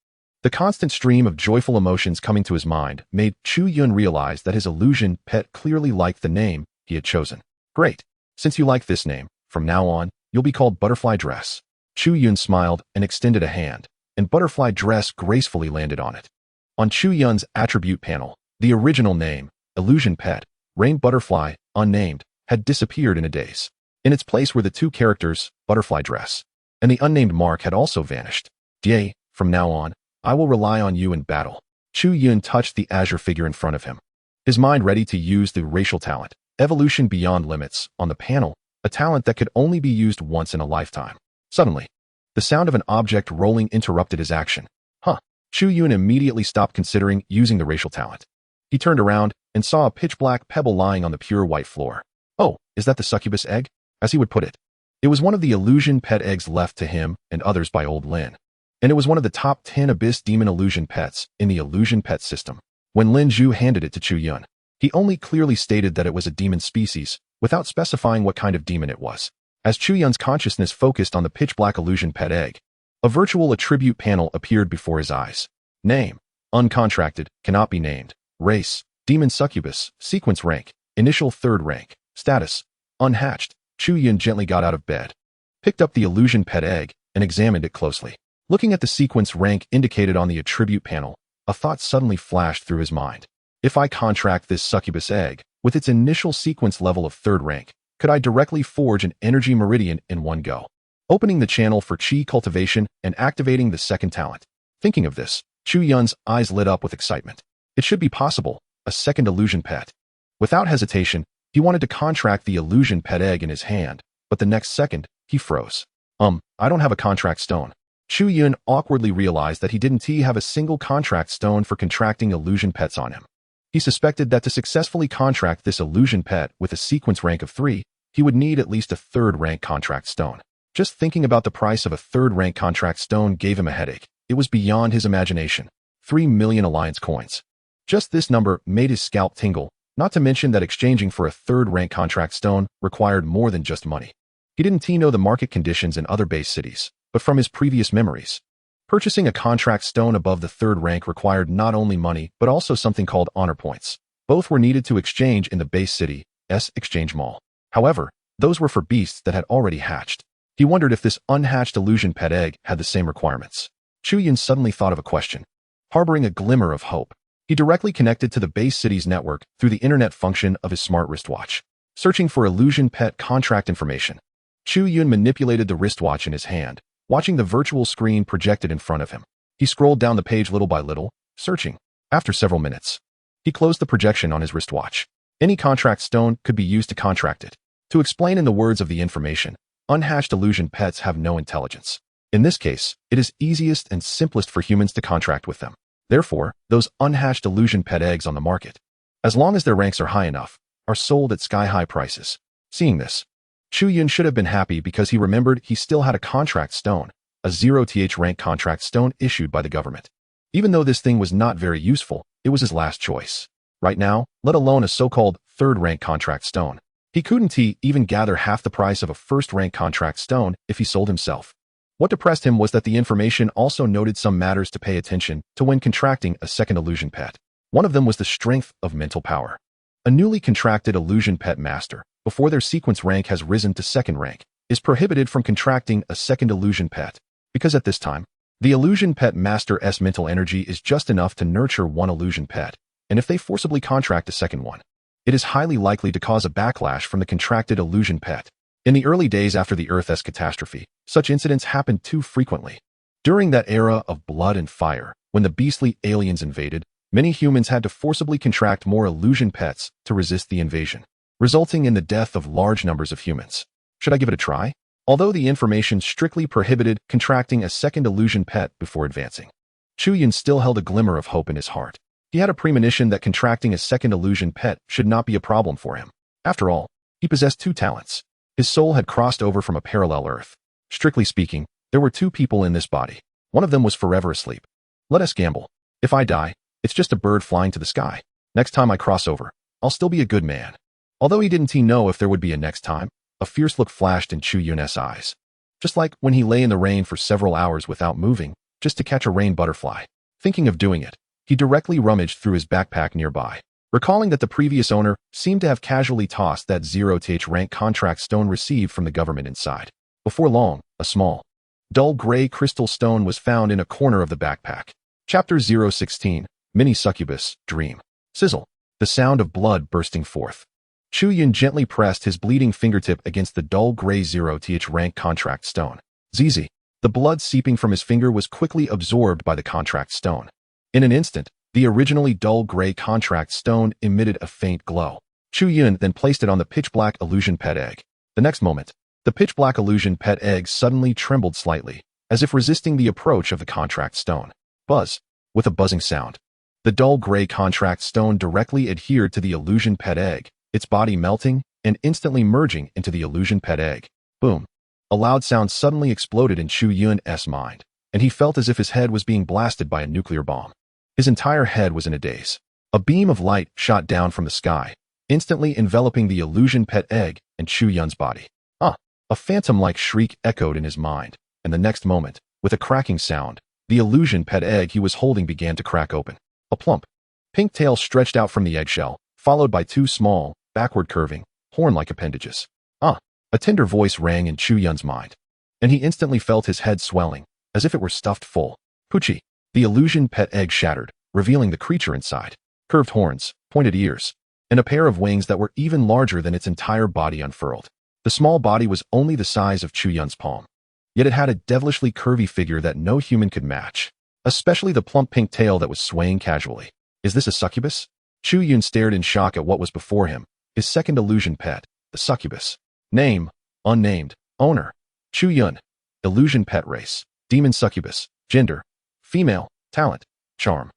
The constant stream of joyful emotions coming to his mind made Chu Yun realize that his illusion pet clearly liked the name he had chosen. Great! Since you like this name, from now on, you'll be called Butterfly Dress. Chu Yun smiled and extended a hand, and Butterfly Dress gracefully landed on it. On Chu Yun's attribute panel, the original name, Illusion Pet, Rain Butterfly, unnamed, had disappeared in a daze. In its place were the two characters, Butterfly Dress, and the unnamed mark had also vanished. Yay, from now on, I will rely on you in battle. Chu Yun touched the azure figure in front of him, his mind ready to use the racial talent, Evolution Beyond Limits, on the panel, a talent that could only be used once in a lifetime. Suddenly, the sound of an object rolling interrupted his action. Chu Yun immediately stopped considering using the racial talent. He turned around and saw a pitch-black pebble lying on the pure white floor. Oh, is that the succubus egg? As he would put it. It was one of the illusion pet eggs left to him and others by old Lin. And it was one of the top 10 abyss demon illusion pets in the illusion pet system. When Lin Zhu handed it to Chu Yun, he only clearly stated that it was a demon species, without specifying what kind of demon it was. As Chu Yun's consciousness focused on the pitch-black illusion pet egg, a virtual attribute panel appeared before his eyes. Name: uncontracted, cannot be named. Race: Demon Succubus, sequence rank, initial 3rd rank, status, unhatched. Chu Yun gently got out of bed, picked up the illusion pet egg, and examined it closely. Looking at the sequence rank indicated on the attribute panel, a thought suddenly flashed through his mind. If I contract this succubus egg, with its initial sequence level of 3rd rank, could I directly forge an energy meridian in one go, opening the channel for chi cultivation and activating the 2nd talent? Thinking of this, Chu Yun's eyes lit up with excitement. It should be possible, a 2nd illusion pet. Without hesitation, he wanted to contract the illusion pet egg in his hand, but the next second, he froze. I don't have a contract stone. Chu Yun awkwardly realized that he didn't have a single contract stone for contracting illusion pets on him. He suspected that to successfully contract this illusion pet with a sequence rank of 3, he would need at least a 3rd rank contract stone. Just thinking about the price of a 3rd rank contract stone gave him a headache. It was beyond his imagination. 3 million alliance coins. Just this number made his scalp tingle, not to mention that exchanging for a 3rd rank contract stone required more than just money. He didn't know the market conditions in other base cities, but from his previous memories, purchasing a contract stone above the 3rd rank required not only money but also something called honor points. Both were needed to exchange in the base city's exchange mall. However, those were for beasts that had already hatched. He wondered if this unhatched illusion pet egg had the same requirements. Chu Yun suddenly thought of a question. Harboring a glimmer of hope, he directly connected to the base city's network through the internet function of his smart wristwatch, searching for illusion pet contract information. Chu Yun manipulated the wristwatch in his hand, watching the virtual screen projected in front of him. He scrolled down the page little by little, searching. After several minutes, he closed the projection on his wristwatch. Any contract stone could be used to contract it. To explain in the words of the information, unhatched illusion pets have no intelligence. In this case, it is easiest and simplest for humans to contract with them. Therefore, those unhatched illusion pet eggs on the market, as long as their ranks are high enough, are sold at sky-high prices. Seeing this, Chu Yun should have been happy because he remembered he still had a contract stone, a 0th rank contract stone issued by the government. Even though this thing was not very useful, it was his last choice. Right now, let alone a so-called 3rd rank contract stone, he couldn't even gather half the price of a 1st rank contract stone if he sold himself. What depressed him was that the information also noted some matters to pay attention to when contracting a 2nd illusion pet. One of them was the strength of mental power. A newly contracted illusion pet master, before their sequence rank has risen to 2nd rank, is prohibited from contracting a 2nd illusion pet, because at this time, the illusion pet master's mental energy is just enough to nurture one illusion pet, and if they forcibly contract a 2nd one, it is highly likely to cause a backlash from the contracted illusion pet. In the early days after the Earth's catastrophe, such incidents happened too frequently. During that era of blood and fire, when the beastly aliens invaded, many humans had to forcibly contract more illusion pets to resist the invasion, resulting in the death of large numbers of humans. Should I give it a try? Although the information strictly prohibited contracting a 2nd illusion pet before advancing, Chu Yun still held a glimmer of hope in his heart. He had a premonition that contracting a 2nd illusion pet should not be a problem for him. After all, he possessed 2 talents. His soul had crossed over from a parallel Earth. Strictly speaking, there were 2 people in this body. One of them was forever asleep. Let us gamble. If I die, it's just a bird flying to the sky. Next time I cross over, I'll still be a good man. Although he didn't know if there would be a next time, a fierce look flashed in Chu Yun's eyes. Just like when he lay in the rain for several hours without moving, just to catch a rain butterfly. Thinking of doing it, he directly rummaged through his backpack nearby, recalling that the previous owner seemed to have casually tossed that 0th rank contract stone received from the government inside. Before long, a small, dull gray crystal stone was found in a corner of the backpack. Chapter 016, Mini Succubus, Dream. Sizzle. The sound of blood bursting forth. Chu Yun gently pressed his bleeding fingertip against the dull gray 0th rank contract stone. ZZ. The blood seeping from his finger was quickly absorbed by the contract stone. In an instant, the originally dull gray contract stone emitted a faint glow. Chu Yun then placed it on the pitch-black illusion pet egg. The next moment, the pitch-black illusion pet egg suddenly trembled slightly, as if resisting the approach of the contract stone. Buzz. With a buzzing sound, the dull gray contract stone directly adhered to the illusion pet egg, its body melting and instantly merging into the illusion pet egg. Boom. A loud sound suddenly exploded in Chu Yun's mind, and he felt as if his head was being blasted by a nuclear bomb. His entire head was in a daze. A beam of light shot down from the sky, instantly enveloping the illusion pet egg and Chu Yun's body. A phantom-like shriek echoed in his mind, and the next moment, with a cracking sound, the illusion pet egg he was holding began to crack open. A plump, pink tail stretched out from the eggshell, followed by two small, backward-curving, horn-like appendages. Ah! A tender voice rang in Chu Yun's mind, and he instantly felt his head swelling, as if it were stuffed full. Poochie! The illusion pet egg shattered, revealing the creature inside. Curved horns, pointed ears, and a pair of wings that were even larger than its entire body unfurled. The small body was only the size of Chu Yun's palm, yet it had a devilishly curvy figure that no human could match, especially the plump pink tail that was swaying casually. Is this a succubus? Chu Yun stared in shock at what was before him, his second illusion pet, the succubus. Name, unnamed. Owner, Chu Yun. Illusion pet race, demon succubus. Gender, female. Talent, charm.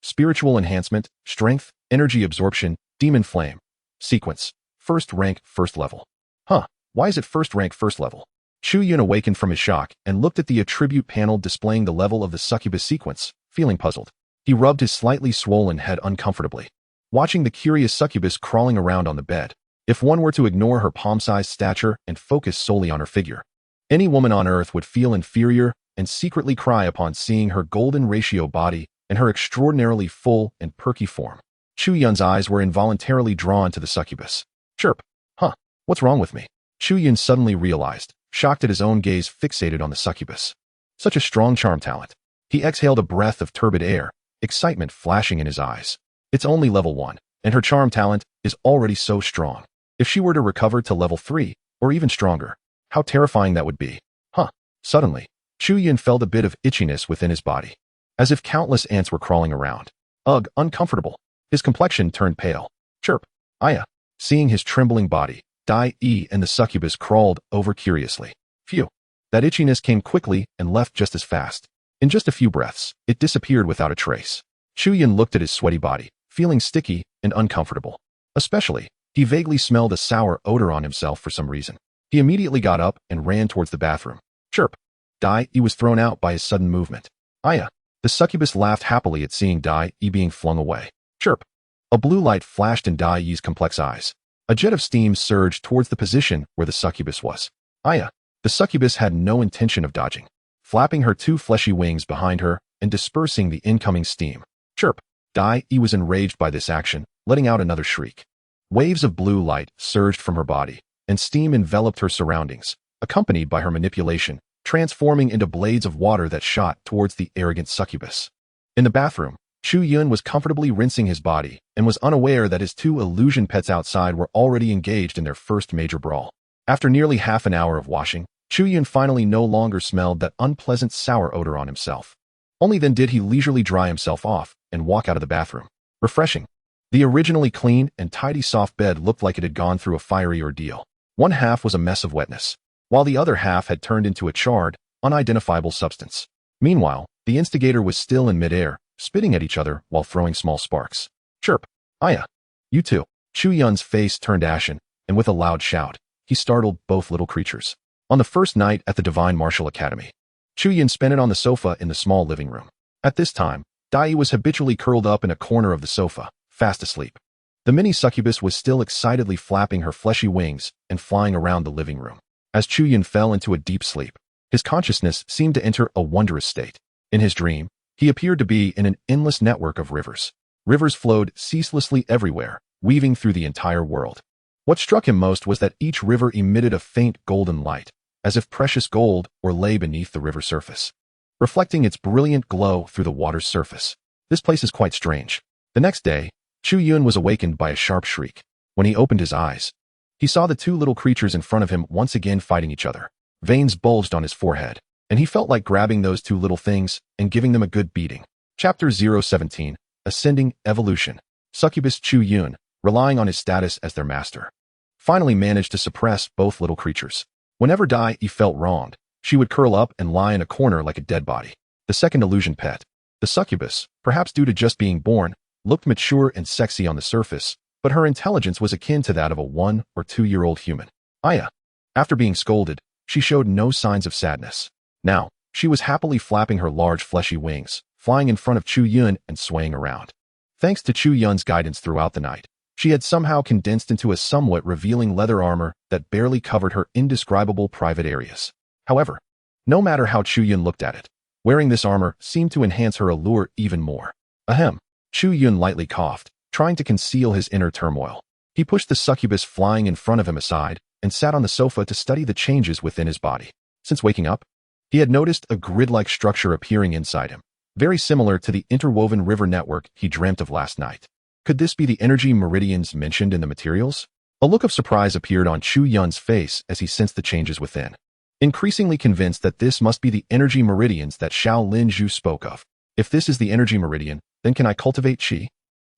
Spiritual enhancement, strength, energy absorption, demon flame. Sequence, first rank, first level. Huh, why is it first rank, first level? Chu Yun awakened from his shock and looked at the attribute panel displaying the level of the succubus sequence, feeling puzzled. He rubbed his slightly swollen head uncomfortably, watching the curious succubus crawling around on the bed. If one were to ignore her palm-sized stature and focus solely on her figure, any woman on Earth would feel inferior and secretly cry upon seeing her golden ratio body and her extraordinarily full and perky form. Chu Yun's eyes were involuntarily drawn to the succubus. Chirp. Huh, what's wrong with me? Chu Yun suddenly realized, shocked at his own gaze fixated on the succubus. Such a strong charm talent. He exhaled a breath of turbid air, excitement flashing in his eyes. It's only level 1, and her charm talent is already so strong. If she were to recover to level 3, or even stronger, how terrifying that would be. Huh. Suddenly, Chu Yun felt a bit of itchiness within his body, as if countless ants were crawling around. Ugh, uncomfortable. His complexion turned pale. Chirp. Aya. Seeing his trembling body, Dai-E and the succubus crawled over curiously. Phew. That itchiness came quickly and left just as fast. In just a few breaths, it disappeared without a trace. Chu Yun looked at his sweaty body, feeling sticky and uncomfortable. Especially, he vaguely smelled a sour odor on himself for some reason. He immediately got up and ran towards the bathroom. Chirp. Dai-E was thrown out by his sudden movement. Aya. The succubus laughed happily at seeing Dai-E being flung away. Chirp. A blue light flashed in Dai-E's complex eyes. A jet of steam surged towards the position where the succubus was. Aya. The succubus had no intention of dodging, flapping her two fleshy wings behind her and dispersing the incoming steam. Chirp. Dai-E was enraged by this action, letting out another shriek. Waves of blue light surged from her body, and steam enveloped her surroundings, accompanied by her manipulation, transforming into blades of water that shot towards the arrogant succubus. In the bathroom, Chu Yun was comfortably rinsing his body and was unaware that his two illusion pets outside were already engaged in their first major brawl. After nearly half an hour of washing, Chu Yun finally no longer smelled that unpleasant sour odor on himself. Only then did he leisurely dry himself off and walk out of the bathroom. Refreshing. The originally clean and tidy soft bed looked like it had gone through a fiery ordeal. One half was a mess of wetness, while the other half had turned into a charred, unidentifiable substance. Meanwhile, the instigator was still in midair, spitting at each other while throwing small sparks. Chirp. Aya. You too. Chu Yun's face turned ashen, and with a loud shout, he startled both little creatures. On the first night at the Divine Martial Academy, Chu Yun spent it on the sofa in the small living room. At this time, Dai was habitually curled up in a corner of the sofa, fast asleep. The mini succubus was still excitedly flapping her fleshy wings and flying around the living room. As Chu Yun fell into a deep sleep, his consciousness seemed to enter a wondrous state. In his dream, he appeared to be in an endless network of rivers. Rivers flowed ceaselessly everywhere, weaving through the entire world. What struck him most was that each river emitted a faint golden light, as if precious gold were lay beneath the river surface, reflecting its brilliant glow through the water's surface. This place is quite strange. The next day, Chu Yun was awakened by a sharp shriek. When he opened his eyes, he saw the two little creatures in front of him once again fighting each other. Veins bulged on his forehead, and he felt like grabbing those two little things and giving them a good beating. Chapter 017, Ascending Evolution. Succubus Chu Yun, relying on his status as their master, finally managed to suppress both little creatures. Whenever Dai felt wronged, she would curl up and lie in a corner like a dead body. The second illusion pet, the succubus, perhaps due to just being born, looked mature and sexy on the surface, but her intelligence was akin to that of a 1 or 2-year-old human. Aya. After being scolded, she showed no signs of sadness. Now, she was happily flapping her large fleshy wings, flying in front of Chu Yun and swaying around. Thanks to Chu Yun's guidance throughout the night, she had somehow condensed into a somewhat revealing leather armor that barely covered her indescribable private areas. However, no matter how Chu Yun looked at it, wearing this armor seemed to enhance her allure even more. Ahem. Chu Yun lightly coughed, trying to conceal his inner turmoil. He pushed the succubus flying in front of him aside and sat on the sofa to study the changes within his body. Since waking up, he had noticed a grid-like structure appearing inside him, very similar to the interwoven river network he dreamt of last night. Could this be the energy meridians mentioned in the materials? A look of surprise appeared on Chu Yun's face as he sensed the changes within. Increasingly convinced that this must be the energy meridians that Xiao Linzhu spoke of. If this is the energy meridian, then can I cultivate qi?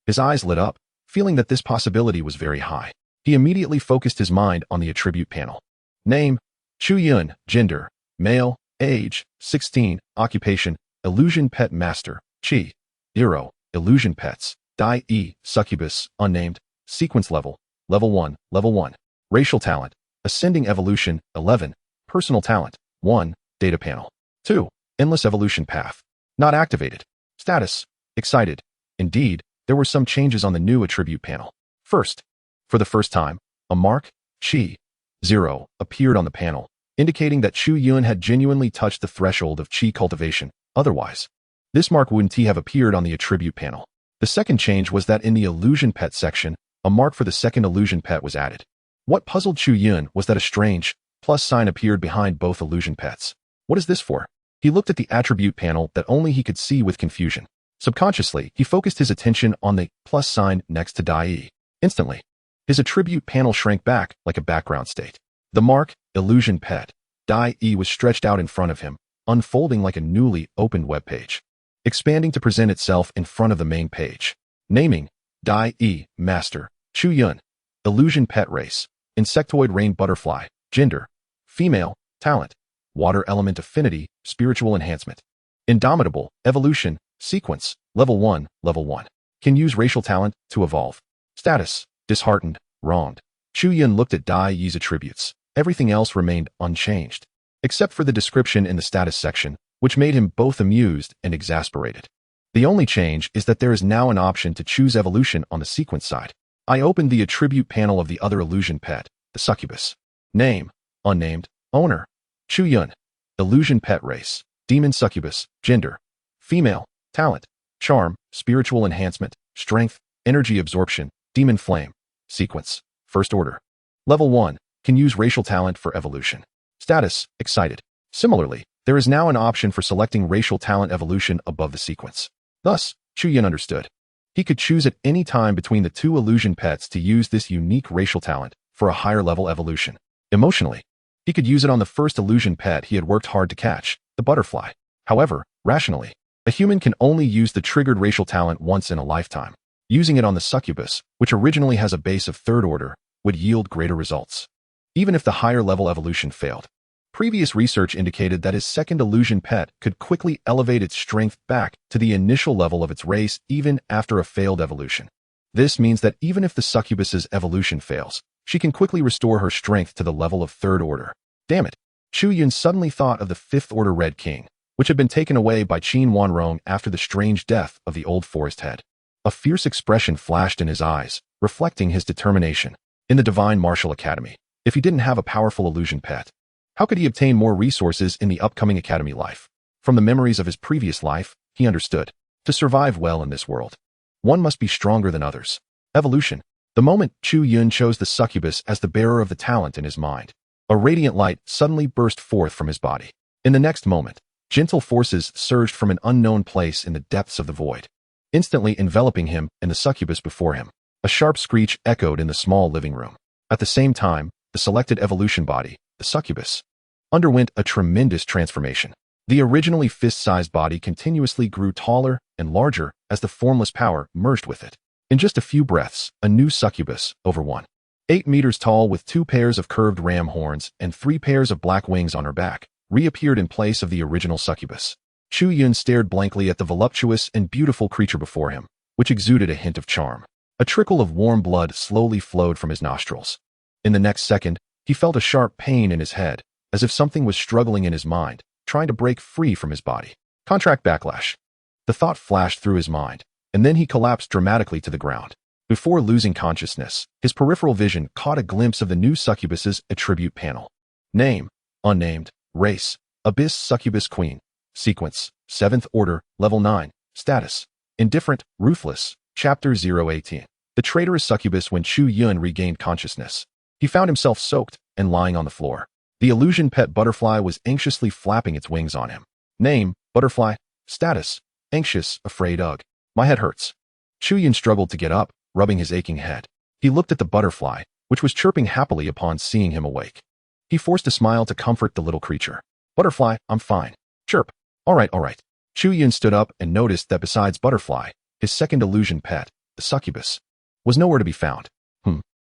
His eyes lit up, feeling that this possibility was very high. He immediately focused his mind on the attribute panel. Name, Chu Yun, gender, male, age, 16, occupation, illusion pet master, qi, 0, illusion pets, Dai E, succubus, unnamed, sequence level 1, level 1, racial talent, ascending evolution, 11, personal talent, 1, data panel, 2, endless evolution path, not activated, status, excited. Indeed, there were some changes on the new attribute panel. First, for the first time, a mark, qi, 0, appeared on the panel, indicating that Chu Yun had genuinely touched the threshold of qi cultivation. Otherwise, this mark wouldn't have appeared on the attribute panel. The second change was that in the illusion pet section, a mark for the second illusion pet was added. What puzzled Chu Yun was that a strange plus sign appeared behind both illusion pets. What is this for? He looked at the attribute panel that only he could see with confusion. Subconsciously, he focused his attention on the plus sign next to Dai E. Instantly, his attribute panel shrank back like a background state. The mark, illusion pet, Dai E was stretched out in front of him, unfolding like a newly opened web page, expanding to present itself in front of the main page. Naming, Dai E, master, Chu Yun, illusion pet race, insectoid rain butterfly, gender, female, talent, water element affinity, spiritual enhancement. Indomitable, evolution, sequence, level 1, can use racial talent to evolve. Status, disheartened, wronged. Chu Yun looked at Dai Yi's attributes. Everything else remained unchanged, except for the description in the status section, which made him both amused and exasperated. The only change is that there is now an option to choose evolution on the sequence side. I opened the attribute panel of the other illusion pet, the succubus. Name, unnamed, owner, Chu Yun, illusion pet race, demon succubus, gender, female, talent, charm, spiritual enhancement, strength, energy absorption, demon flame, sequence, first order. Level 1, can use racial talent for evolution. Status, excited. Similarly, there is now an option for selecting racial talent evolution above the sequence. Thus, Chu Yun understood. He could choose at any time between the two illusion pets to use this unique racial talent for a higher level evolution. Emotionally, he could use it on the first illusion pet he had worked hard to catch, the butterfly. However, rationally, a human can only use the triggered racial talent once in a lifetime. Using it on the succubus, which originally has a base of third order, would yield greater results, even if the higher level evolution failed. Previous research indicated that his second illusion pet could quickly elevate its strength back to the initial level of its race even after a failed evolution. This means that even if the succubus's evolution fails, she can quickly restore her strength to the level of third order. Damn it! Chu Yun suddenly thought of the fifth order Red King, which had been taken away by Qin Wanrong after the strange death of the old forest head. A fierce expression flashed in his eyes, reflecting his determination. In the Divine Martial Academy, if he didn't have a powerful illusion pet, how could he obtain more resources in the upcoming academy life? From the memories of his previous life, he understood. To survive well in this world, one must be stronger than others. Evolution. The moment Chu Yun chose the succubus as the bearer of the talent in his mind, a radiant light suddenly burst forth from his body. In the next moment, gentle forces surged from an unknown place in the depths of the void, instantly enveloping him and the succubus before him. A sharp screech echoed in the small living room. At the same time, the selected evolution body, the succubus, underwent a tremendous transformation. The originally fist-sized body continuously grew taller and larger as the formless power merged with it. In just a few breaths, a new succubus, over 1.8 meters tall with 2 pairs of curved ram horns and 3 pairs of black wings on her back, reappeared in place of the original succubus. Chu Yun stared blankly at the voluptuous and beautiful creature before him, which exuded a hint of charm. A trickle of warm blood slowly flowed from his nostrils. In the next second, he felt a sharp pain in his head, as if something was struggling in his mind, trying to break free from his body. Contract backlash. The thought flashed through his mind, and then he collapsed dramatically to the ground. Before losing consciousness, his peripheral vision caught a glimpse of the new succubus's attribute panel. Name, unnamed, race, Abyss Succubus Queen, sequence, 7th order, level 9, status, Indifferent, ruthless. Chapter 018. The traitorous succubus. When Chu Yun regained consciousness, he found himself soaked and lying on the floor. The illusion pet butterfly was anxiously flapping its wings on him. Name, butterfly. Status, anxious, afraid. Ugh. My head hurts. Chu Yun struggled to get up, rubbing his aching head. He looked at the butterfly, which was chirping happily upon seeing him awake. He forced a smile to comfort the little creature. Butterfly, I'm fine. Chirp. All right, all right. Chu Yun stood up and noticed that besides Butterfly, his second illusion pet, the succubus, was nowhere to be found.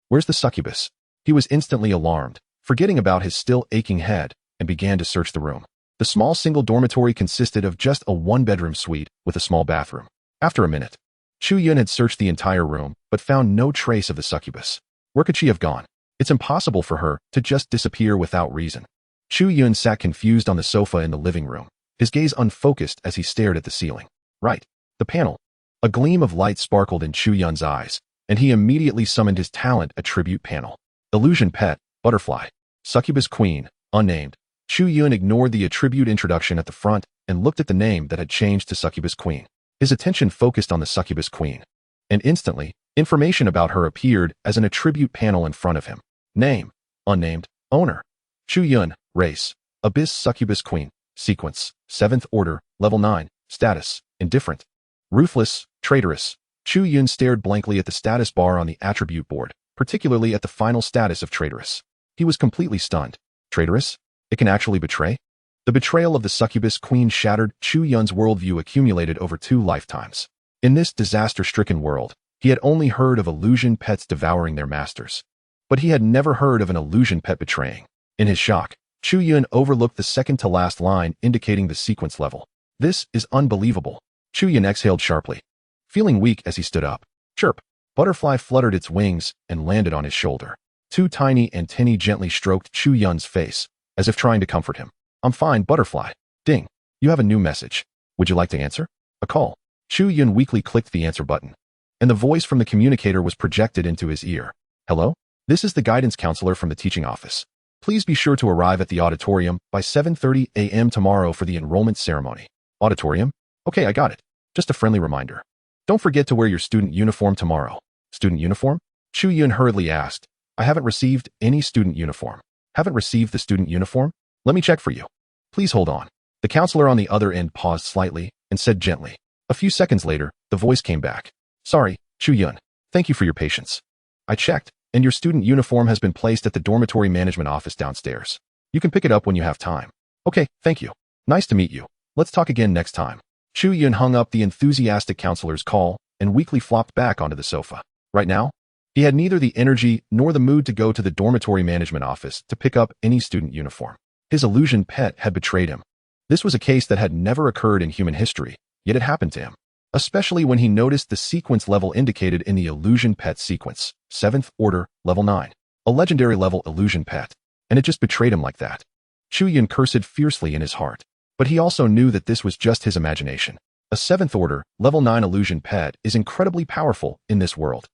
Where's the succubus? He was instantly alarmed, forgetting about his still aching head, and began to search the room. The small single dormitory consisted of just a one-bedroom suite with a small bathroom. After a minute, Chu Yun had searched the entire room, but found no trace of the succubus. Where could she have gone? It's impossible for her to just disappear without reason. Chu Yun sat confused on the sofa in the living room, his gaze unfocused as he stared at the ceiling. Right, the panel. A gleam of light sparkled in Chu Yun's eyes, and he immediately summoned his talent attribute panel. Illusion pet, butterfly. Succubus queen, unnamed. Chu Yun ignored the attribute introduction at the front and looked at the name that had changed to Succubus queen. His attention focused on the Succubus queen, and instantly, information about her appeared as an attribute panel in front of him. Name, unnamed. Owner, Chu Yun. Race, Abyss Succubus queen. Sequence, 7th order, level 9. Status, indifferent. Ruthless, traitorous. Chu Yun stared blankly at the status bar on the attribute board, particularly at the final status of traitorous. He was completely stunned. Traitorous? It can actually betray? The betrayal of the succubus queen shattered Chu Yun's worldview accumulated over 2 lifetimes. In this disaster-stricken world, he had only heard of illusion pets devouring their masters. But he had never heard of an illusion pet betraying. In his shock, Chu Yun overlooked the second-to-last line indicating the sequence level. This is unbelievable. Chu Yun exhaled sharply, feeling weak as he stood up. Chirp. Butterfly fluttered its wings and landed on his shoulder. 2 tiny antennae gently stroked Chu Yun's face, as if trying to comfort him. I'm fine, Butterfly. Ding. You have a new message. Would you like to answer? A call. Chu Yun weakly clicked the answer button, and the voice from the communicator was projected into his ear. Hello? This is the guidance counselor from the teaching office. Please be sure to arrive at the auditorium by 7:30 a.m. tomorrow for the enrollment ceremony. Auditorium? Okay, I got it. Just a friendly reminder. Don't forget to wear your student uniform tomorrow. Student uniform? Chu Yun hurriedly asked. I haven't received any student uniform. Haven't received the student uniform? Let me check for you. Please hold on. The counselor on the other end paused slightly and said gently. A few seconds later, the voice came back. Sorry, Chu Yun. Thank you for your patience. I checked, and your student uniform has been placed at the dormitory management office downstairs. You can pick it up when you have time. Okay, thank you. Nice to meet you. Let's talk again next time. Chu Yun hung up the enthusiastic counselor's call and weakly flopped back onto the sofa. Right now, he had neither the energy nor the mood to go to the dormitory management office to pick up any student uniform. His illusion pet had betrayed him. This was a case that had never occurred in human history, yet it happened to him. Especially when he noticed the sequence level indicated in the illusion pet sequence, 7th order, level 9. A legendary level illusion pet. And it just betrayed him like that. Chu Yun cursed fiercely in his heart. But he also knew that this was just his imagination. A 7th order, level 9 illusion pet is incredibly powerful in this world.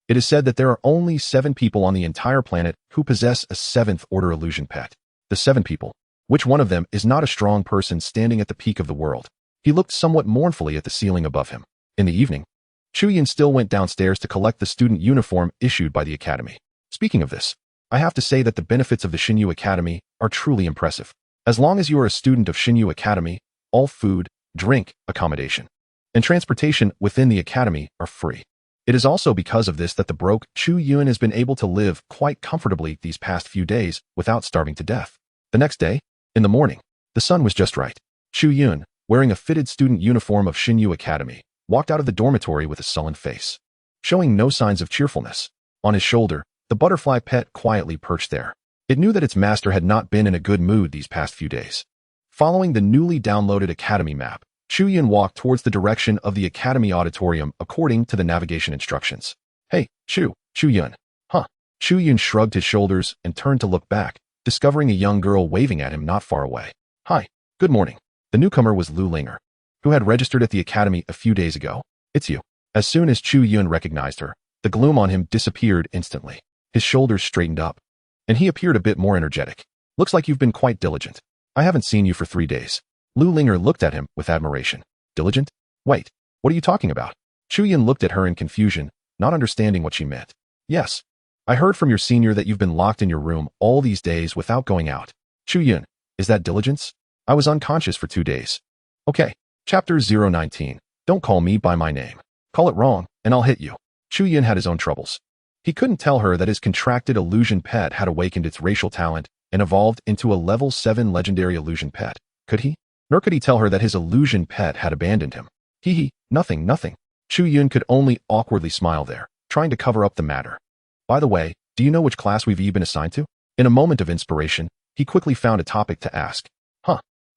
It is said that there are only 7 people on the entire planet who possess a 7th order illusion pet. The 7 people. Which one of them is not a strong person standing at the peak of the world? He looked somewhat mournfully at the ceiling above him. In the evening, Chu Yun still went downstairs to collect the student uniform issued by the academy. Speaking of this, I have to say that the benefits of the Xinyu Academy are truly impressive. As long as you are a student of Xinyu Academy, all food, drink, accommodation, and transportation within the academy are free. It is also because of this that the broke Chu Yun has been able to live quite comfortably these past few days without starving to death. The next day, in the morning, the sun was just right. Chu Yun, wearing a fitted student uniform of Xinyu Academy, walked out of the dormitory with a sullen face, showing no signs of cheerfulness. On his shoulder, the butterfly pet quietly perched there. It knew that its master had not been in a good mood these past few days. Following the newly downloaded academy map, Chu Yun walked towards the direction of the academy auditorium according to the navigation instructions. Hey, Chu Yun. Huh. Chu Yun shrugged his shoulders and turned to look back, discovering a young girl waving at him not far away. Hi, good morning. The newcomer was Lu Linger, who had registered at the academy a few days ago. It's you. As soon as Chu Yun recognized her, the gloom on him disappeared instantly. His shoulders straightened up, and he appeared a bit more energetic. Looks like you've been quite diligent. I haven't seen you for 3 days. Lu Linger looked at him with admiration. Diligent? Wait, What are you talking about? Chu Yun looked at her in confusion, not understanding what she meant. Yes. I heard from your senior that you've been locked in your room all these days without going out. Chu Yun, is that diligence? I was unconscious for 2 days. Okay. Chapter 019. Don't call me by my name. Call it wrong, and I'll hit you. Chu Yun had his own troubles. He couldn't tell her that his contracted illusion pet had awakened its racial talent and evolved into a level 7 legendary illusion pet. Could he? Nor could he tell her that his illusion pet had abandoned him. Nothing. Chu Yun could only awkwardly smile there, trying to cover up the matter. By the way, do you know which class we've been assigned to? In a moment of inspiration, he quickly found a topic to ask.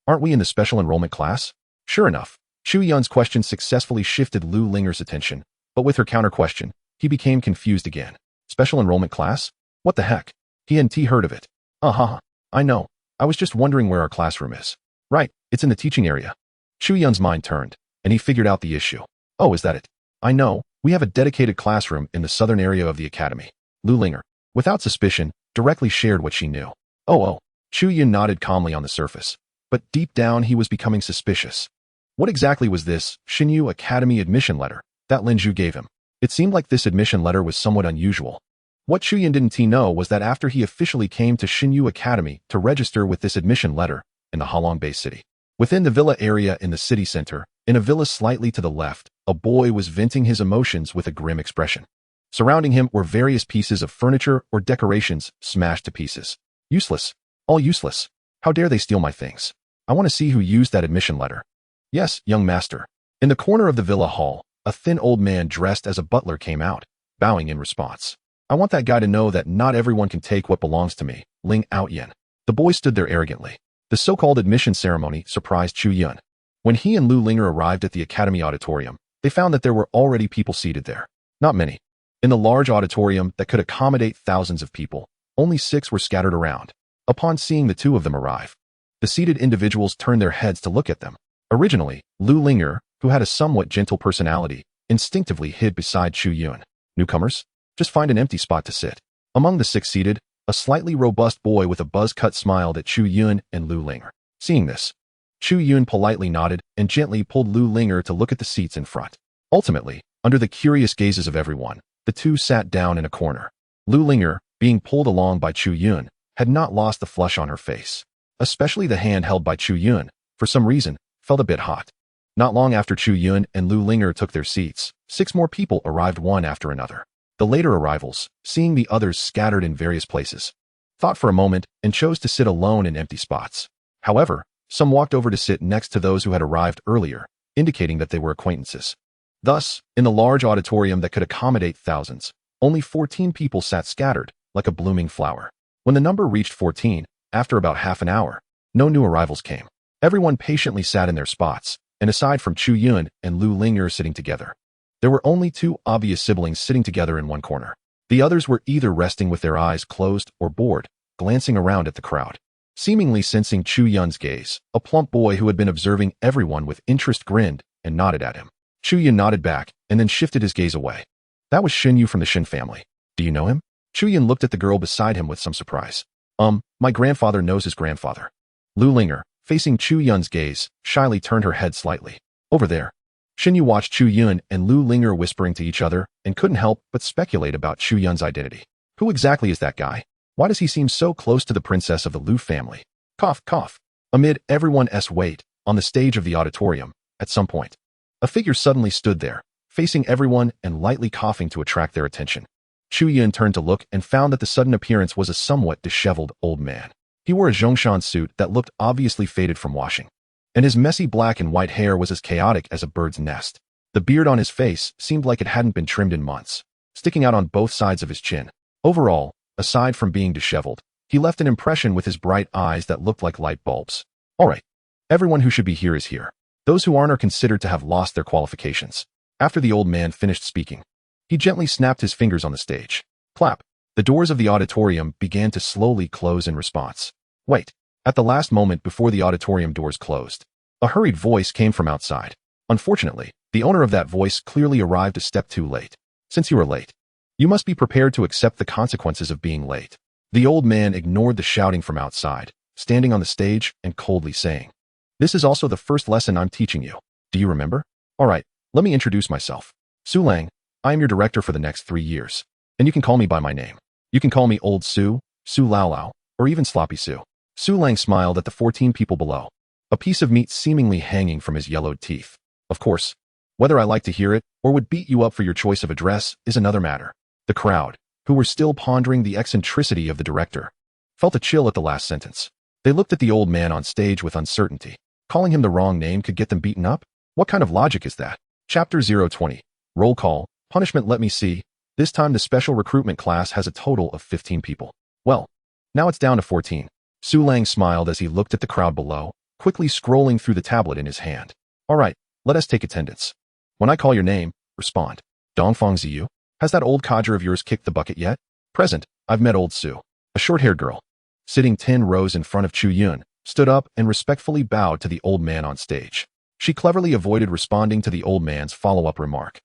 Aren't we in the special enrollment class? Sure enough, Chu Yun's question successfully shifted Lu Linger's attention, but with her counter-question, he became confused again. Special enrollment class? What the heck? He hadn't heard of it. I know. I was just wondering where our classroom is. Right, it's in the teaching area. Chu Yun's mind turned, and he figured out the issue. Oh, is that it? I know, we have a dedicated classroom in the southern area of the academy. Lu Linger, without suspicion, directly shared what she knew. Oh. Chu Yun nodded calmly on the surface, but deep down he was becoming suspicious. What exactly was this Xinyu Academy admission letter that Lin Zhu gave him? It seemed like this admission letter was somewhat unusual. What Chu Yun didn't know was that after he officially came to Xinyu Academy to register with this admission letter in the Halong Bay city, within the villa area in the city center, in a villa slightly to the left, a boy was venting his emotions with a grim expression. Surrounding him were various pieces of furniture or decorations smashed to pieces. Useless. All useless. How dare they steal my things? I want to see who used that admission letter. Yes, young master. In the corner of the villa hall, a thin old man dressed as a butler came out, bowing in response. I want that guy to know that not everyone can take what belongs to me, Ling Outyen. The boy stood there arrogantly. The so-called admission ceremony surprised Chu Yun. When he and Lu Linger arrived at the academy auditorium, they found that there were already people seated there. Not many. In the large auditorium that could accommodate thousands of people, only 6 were scattered around. Upon seeing the 2 of them arrive, the seated individuals turned their heads to look at them. Originally, Lu Linger, who had a somewhat gentle personality, instinctively hid beside Chu Yun. Newcomers? Just find an empty spot to sit. Among the 6 seated, a slightly robust boy with a buzz-cut smiled at Chu Yun and Lu Linger. Seeing this, Chu Yun politely nodded and gently pulled Lu Linger to look at the seats in front. Ultimately, under the curious gazes of everyone, the 2 sat down in a corner. Lu Linger, being pulled along by Chu Yun, had not lost the flush on her face. Especially the hand held by Chu Yun, for some reason, felt a bit hot. Not long after Chu Yun and Lu Linger took their seats, 6 more people arrived one after another. The later arrivals, seeing the others scattered in various places, thought for a moment and chose to sit alone in empty spots. However, some walked over to sit next to those who had arrived earlier, indicating that they were acquaintances. Thus, in the large auditorium that could accommodate thousands, only 14 people sat scattered, like a blooming flower. When the number reached 14, after about half an hour, no new arrivals came. Everyone patiently sat in their spots, and aside from Chu Yun and Lu Linger sitting together, there were only 2 obvious siblings sitting together in one corner. The others were either resting with their eyes closed or bored, glancing around at the crowd. Seemingly sensing Chu Yun's gaze, a plump boy who had been observing everyone with interest grinned and nodded at him. Chu Yun nodded back and then shifted his gaze away. That was Xinyu from the Shin family. Do you know him? Chu Yun looked at the girl beside him with some surprise. My grandfather knows his grandfather. Lu Linger, facing Chu Yun's gaze, shyly turned her head slightly. Over there. Xinyu watched Chu Yun and Lu Linger whispering to each other and couldn't help but speculate about Chu Yun's identity. Who exactly is that guy? Why does he seem so close to the princess of the Lu family? Cough, cough. Amid everyone's wait, on the stage of the auditorium, at some point, a figure suddenly stood there, facing everyone and lightly coughing to attract their attention. Chu Yun turned to look and found that the sudden appearance was a somewhat disheveled old man. He wore a Zhongshan suit that looked obviously faded from washing, and his messy black and white hair was as chaotic as a bird's nest. The beard on his face seemed like it hadn't been trimmed in months, sticking out on both sides of his chin. Overall, aside from being disheveled, he left an impression with his bright eyes that looked like light bulbs. All right, everyone who should be here is here. Those who aren't are considered to have lost their qualifications. After the old man finished speaking, he gently snapped his fingers on the stage. Clap. The doors of the auditorium began to slowly close in response. Wait. At the last moment before the auditorium doors closed, a hurried voice came from outside. Unfortunately, the owner of that voice clearly arrived a step too late. Since you are late, you must be prepared to accept the consequences of being late. The old man ignored the shouting from outside, standing on the stage and coldly saying, "This is also the first lesson I'm teaching you. Do you remember? All right, Let me introduce myself. Su Lang, I am your director for the next 3 years. And you can call me by my name. You can call me Old Su, Su Lao Lao, or even Sloppy Su. Su Lang smiled at the 14 people below, a piece of meat seemingly hanging from his yellowed teeth. Of course, whether I like to hear it or would beat you up for your choice of address is another matter. The crowd, who were still pondering the eccentricity of the director, felt a chill at the last sentence. They looked at the old man on stage with uncertainty. Calling him the wrong name could get them beaten up? What kind of logic is that? Chapter 020. Roll call. Punishment. Let me see. This time the special recruitment class has a total of 15 people. Well, now it's down to 14. Su Lang smiled as he looked at the crowd below, quickly scrolling through the tablet in his hand. All right, let us take attendance. When I call your name, respond. Dongfang Ziyu? Has that old codger of yours kicked the bucket yet? Present. I've met old Su. A short-haired girl, sitting 10 rows in front of Chu Yun, stood up and respectfully bowed to the old man on stage. She cleverly avoided responding to the old man's follow-up remark.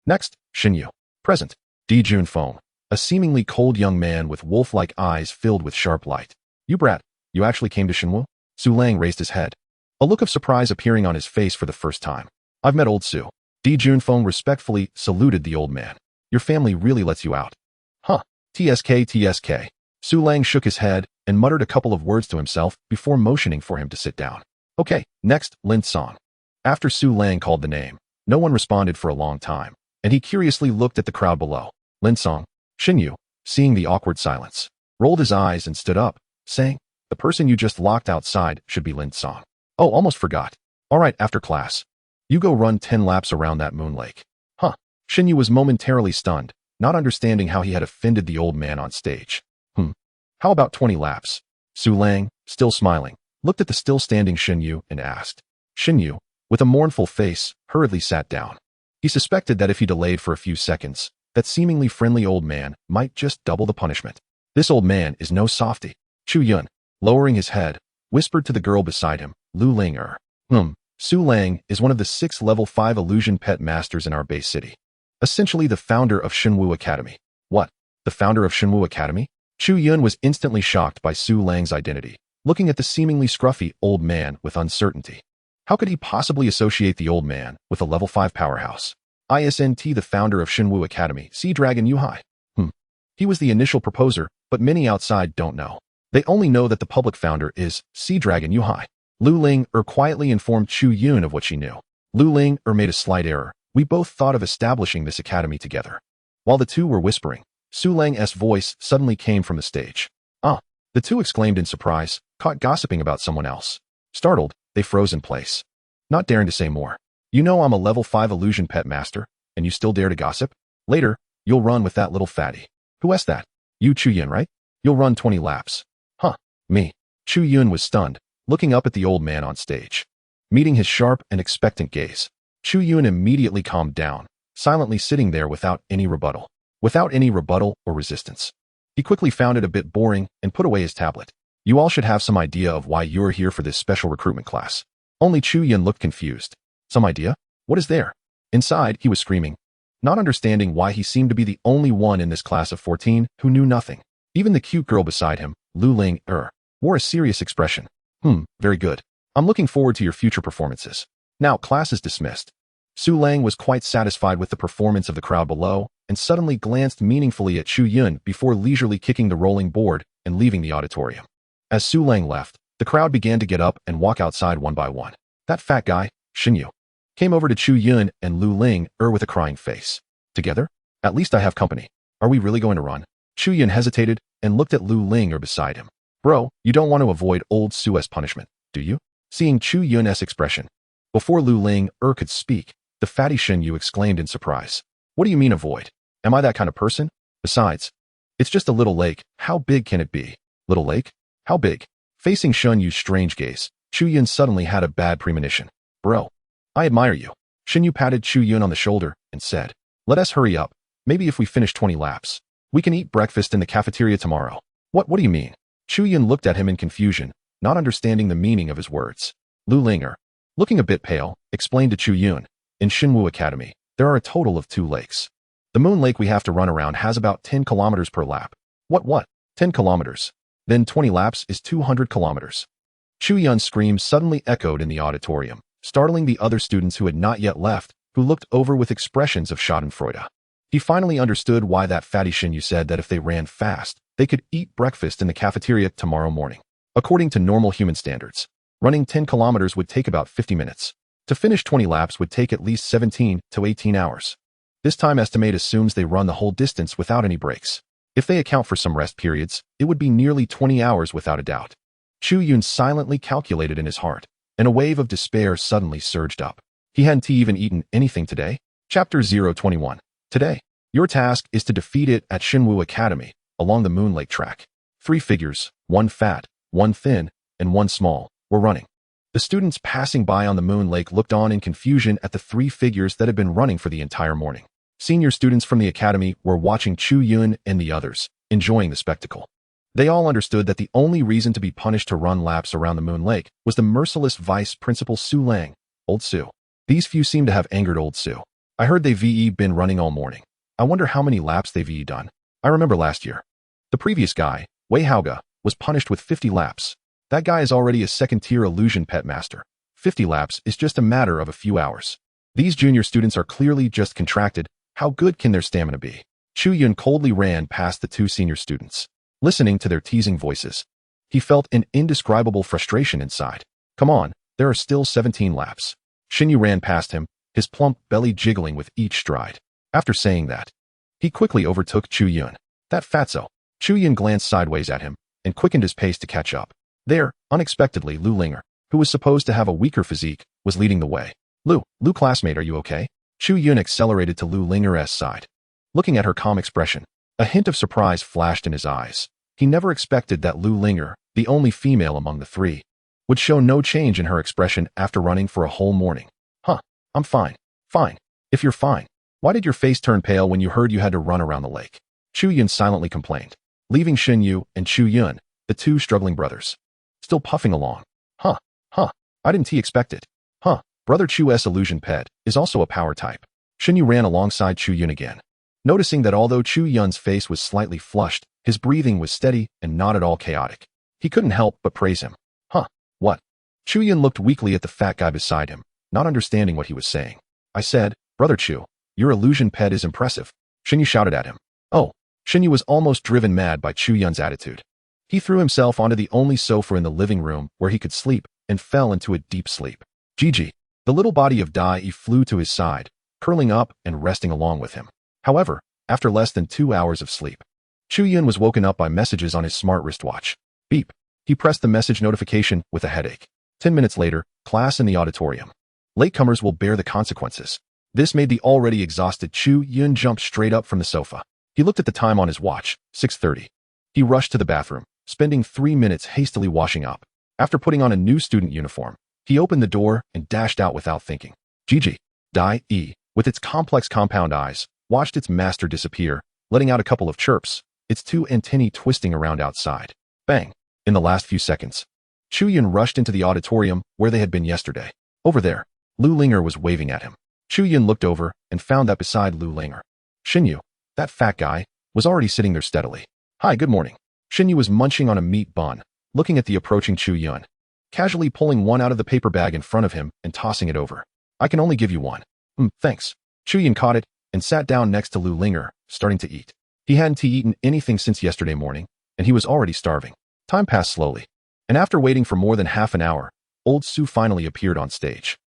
Next, Xinyu. Present. Dijun Feng, a seemingly cold young man with wolf-like eyes filled with sharp light. You brat, you actually came to Xinwu? Su Lang raised his head, a look of surprise appearing on his face for the first time. I've met old Su. Dijun Feng respectfully saluted the old man. Your family really lets you out. Huh. TSK. Su Lang shook his head and muttered a couple of words to himself before motioning for him to sit down. Okay, next, Lin Song. After Su Lang called the name, no one responded for a long time, and he curiously looked at the crowd below. Lin Song, Xinyu, seeing the awkward silence, rolled his eyes and stood up, saying, the person you just locked outside should be Lin Song. Oh, almost forgot. All right, after class, you go run 10 laps around that moon lake. Huh. Xinyu was momentarily stunned, not understanding how he had offended the old man on stage. How about 20 laps? Su Lang, still smiling, looked at the still-standing Xinyu and asked. Xinyu, with a mournful face, hurriedly sat down. He suspected that if he delayed for a few seconds, that seemingly friendly old man might just double the punishment. This old man is no softy. Chu Yun, lowering his head, whispered to the girl beside him, Lu Ling. Su Lang is one of the 6 level 5 illusion pet masters in our base city. Essentially the founder of Xinwu Academy. What? The founder of Xinwu Academy? Chu Yun was instantly shocked by Su Lang's identity, looking at the seemingly scruffy old man with uncertainty. How could he possibly associate the old man with a level 5 powerhouse? ISNT, the founder of Xinwu Academy, Sea Dragon Yuhai. He was the initial proposer, but many outside don't know. They only know that the public founder is Sea Dragon Yuhai. Lu Ling quietly informed Chu Yun of what she knew. Lu Ling made a slight error. We both thought of establishing this academy together. While the two were whispering, Su Lang's voice suddenly came from the stage. Ah! The two exclaimed in surprise, caught gossiping about someone else. Startled, they froze in place, not daring to say more. You know I'm a level 5 illusion pet master, and you still dare to gossip? Later, you'll run with that little fatty. Who asked that? You Chu Yun, right? You'll run 20 laps. Huh, me. Chu Yun was stunned, looking up at the old man on stage. Meeting his sharp and expectant gaze, Chu Yun immediately calmed down, silently sitting there without any rebuttal or resistance. He quickly found it a bit boring and put away his tablet. You all should have some idea of why you're here for this special recruitment class. Only Chu Yun looked confused. Some idea? What is there? Inside, he was screaming, not understanding why he seemed to be the only one in this class of 14 who knew nothing. Even the cute girl beside him, Lu Ling, wore a serious expression. Very good. I'm looking forward to your future performances. Now, class is dismissed. Su Lang was quite satisfied with the performance of the crowd below and suddenly glanced meaningfully at Chu Yun before leisurely kicking the rolling board and leaving the auditorium. As Su Lang left, the crowd began to get up and walk outside one by one. That fat guy, Xinyu, came over to Chu Yun and Lu Ling with a crying face. Together? At least I have company. Are we really going to run? Chu Yun hesitated and looked at Lu Ling beside him. Bro, you don't want to avoid old Su's punishment, do you? Seeing Chu Yun's expression, before Lu Ling could speak, the fatty Xinyu exclaimed in surprise. What do you mean avoid? Am I that kind of person? Besides, it's just a little lake. How big can it be? Little lake? How big? Facing Xunyu's strange gaze, Chu Yun suddenly had a bad premonition. Bro, I admire you. Xinyu patted Chu Yun on the shoulder and said, let us hurry up. Maybe if we finish 20 laps, we can eat breakfast in the cafeteria tomorrow. What do you mean? Chu Yun looked at him in confusion, not understanding the meaning of his words. Lu Ling, looking a bit pale, explained to Chu Yun, in Xinwu Academy, there are a total of 2 lakes. The moon lake we have to run around has about 10 kilometers per lap. What? 10 kilometers? Then 20 laps is 200 kilometers. Chu Yun's scream suddenly echoed in the auditorium, startling the other students who had not yet left who looked over with expressions of schadenfreude. He finally understood why that fatty Chu Yun said that if they ran fast, they could eat breakfast in the cafeteria tomorrow morning. According to normal human standards, running 10 kilometers would take about 50 minutes. To finish 20 laps would take at least 17 to 18 hours. This time estimate assumes they run the whole distance without any breaks. If they account for some rest periods, it would be nearly 20 hours without a doubt. Chu Yun silently calculated in his heart, and a wave of despair suddenly surged up. He hadn't even eaten anything today. Chapter 021. Today, your task is to defeat it at Shinwu Academy, along the Moon Lake track. 3 figures, 1 fat, 1 thin, and 1 small, were running. The students passing by on the Moon Lake looked on in confusion at the 3 figures that had been running for the entire morning. Senior students from the academy were watching Chu Yun and the others, enjoying the spectacle. They all understood that the only reason to be punished to run laps around the Moon Lake was the merciless vice principal Su Lang, Old Su. These few seemed to have angered Old Su. I heard they've been running all morning. I wonder how many laps they've done. I remember last year. The previous guy, Wei Haoga, was punished with 50 laps. That guy is already a second-tier illusion pet master. 50 laps is just a matter of a few hours. These junior students are clearly just contracted. How good can their stamina be? Chu Yun coldly ran past the 2 senior students, listening to their teasing voices. He felt an indescribable frustration inside. Come on, there are still 17 laps. Shinyu ran past him, his plump belly jiggling with each stride. After saying that, he quickly overtook Chu Yun. That fatso. Chu Yun glanced sideways at him and quickened his pace to catch up. There, unexpectedly, Lu Linger, who was supposed to have a weaker physique, was leading the way. Lu classmate, are you okay? Chu Yun accelerated to Lu Linger's side. Looking at her calm expression, a hint of surprise flashed in his eyes. He never expected that Lu Linger, the only female among the 3, would show no change in her expression after running for a whole morning. Huh, I'm fine. Fine. If you're fine, why did your face turn pale when you heard you had to run around the lake? Chu Yun silently complained, leaving Shinyu and Chu Yun, the 2 struggling brothers, still puffing along. Huh, I didn't expect it. Huh, Brother Chu's illusion pet is also a power type. Shinyu ran alongside Chu Yun again, noticing that although Chu Yun's face was slightly flushed, his breathing was steady and not at all chaotic. He couldn't help but praise him. Huh, what? Chu Yun looked weakly at the fat guy beside him, not understanding what he was saying. I said, Brother Chu, your illusion pet is impressive. Shinyu shouted at him. Oh, Shinyu was almost driven mad by Chu Yun's attitude. He threw himself onto the only sofa in the living room where he could sleep and fell into a deep sleep. Gigi. The little body of Dai flew to his side, curling up and resting along with him. However, after less than 2 hours of sleep, Chu Yun was woken up by messages on his smart wristwatch. Beep. He pressed the message notification with a headache. 10 minutes later, class in the auditorium. Latecomers will bear the consequences. This made the already exhausted Chu Yun jump straight up from the sofa. He looked at the time on his watch, 6:30. He rushed to the bathroom, spending 3 minutes hastily washing up. After putting on a new student uniform, he opened the door and dashed out without thinking. Gigi. Dai, with its complex compound eyes, watched its master disappear, letting out a couple of chirps, its 2 antennae twisting around outside. Bang. In the last few seconds, Chu Yun rushed into the auditorium where they had been yesterday. Over there, Lu Linger was waving at him. Chu Yun looked over and found that beside Lu Linger, Shinyu, that fat guy, was already sitting there steadily. Hi, good morning. Shinyu was munching on a meat bun, looking at the approaching Chu Yun, casually pulling one out of the paper bag in front of him and tossing it over. I can only give you one. Thanks. Chu Yun caught it and sat down next to Lu Linger, starting to eat. He hadn't eaten anything since yesterday morning, and he was already starving. Time passed slowly, and after waiting for more than half an hour, Old Su finally appeared on stage.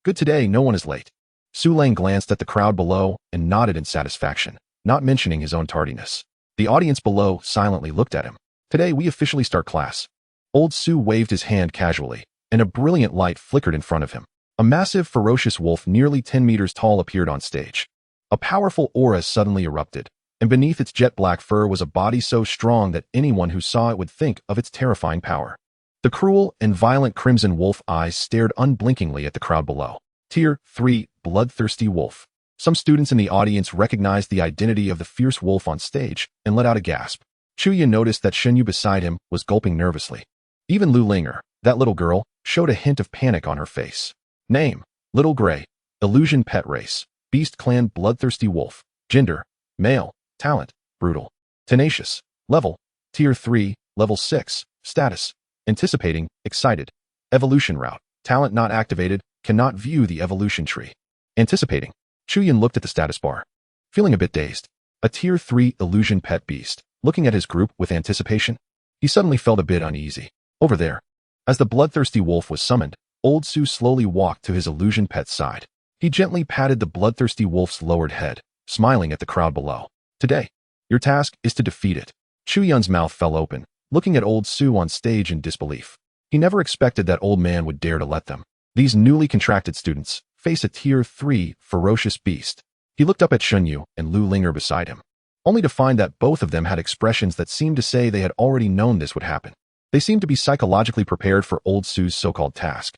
Good today, no one is late. Su Lang glanced at the crowd below and nodded in satisfaction, not mentioning his own tardiness. The audience below silently looked at him. Today we officially start class. Old Su waved his hand casually, and a brilliant light flickered in front of him. A massive, ferocious wolf nearly 10 meters tall appeared on stage. A powerful aura suddenly erupted, and beneath its jet-black fur was a body so strong that anyone who saw it would think of its terrifying power. The cruel and violent crimson wolf eyes stared unblinkingly at the crowd below. Tier 3, Bloodthirsty Wolf. Some students in the audience recognized the identity of the fierce wolf on stage and let out a gasp. Chu Yun noticed that Shinyu beside him was gulping nervously. Even Lu Linger, that little girl, showed a hint of panic on her face. Name: Little Gray. Illusion pet race: Beast Clan Bloodthirsty Wolf. Gender: male. Talent: brutal. Tenacious. Level: Tier 3, Level 6. Status: anticipating, excited. Evolution route: talent not activated, cannot view the evolution tree. Anticipating, Chu Yun looked at the status bar, feeling a bit dazed. A Tier 3 illusion pet beast. Looking at his group with anticipation, he suddenly felt a bit uneasy. Over there, as the bloodthirsty wolf was summoned, Old Su slowly walked to his illusion pet's side. He gently patted the bloodthirsty wolf's lowered head, smiling at the crowd below. Today, your task is to defeat it. Chu Yun's mouth fell open, looking at Old Su on stage in disbelief. He never expected that old man would dare to let them, these newly contracted students, face a Tier 3 ferocious beast. He looked up at Chu Yun and Lu Linger beside him, only to find that both of them had expressions that seemed to say they had already known this would happen. They seemed to be psychologically prepared for Old Su's so-called task.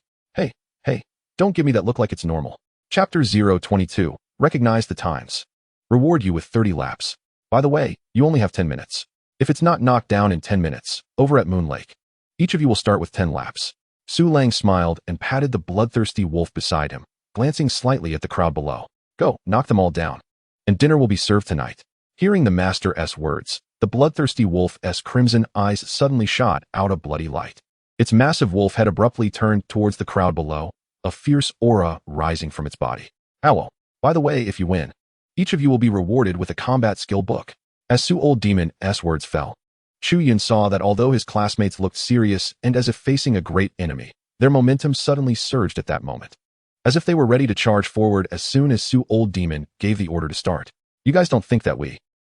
Hey, don't give me that look like it's normal. Chapter 022. Recognize the times. Reward you with 30 laps. By the way, you only have 10 minutes. If it's not knocked down in 10 minutes, over at Moon Lake, each of you will start with 10 laps. Su Lang smiled and patted the bloodthirsty wolf beside him, glancing slightly at the crowd below. Go, knock them all down. And dinner will be served tonight. Hearing the Master's words, the bloodthirsty wolf's crimson eyes suddenly shot out a bloody light. Its massive wolf head abruptly turned towards the crowd below, a fierce aura rising from its body. Owl. By the way, if you win, each of you will be rewarded with a combat skill book. As Su Old Demon's words fell, Chu Yun saw that although his classmates looked serious and as if facing a great enemy, their momentum suddenly surged at that moment, as if they were ready to charge forward as soon as Su Old Demon gave the order to start. You guys don't think that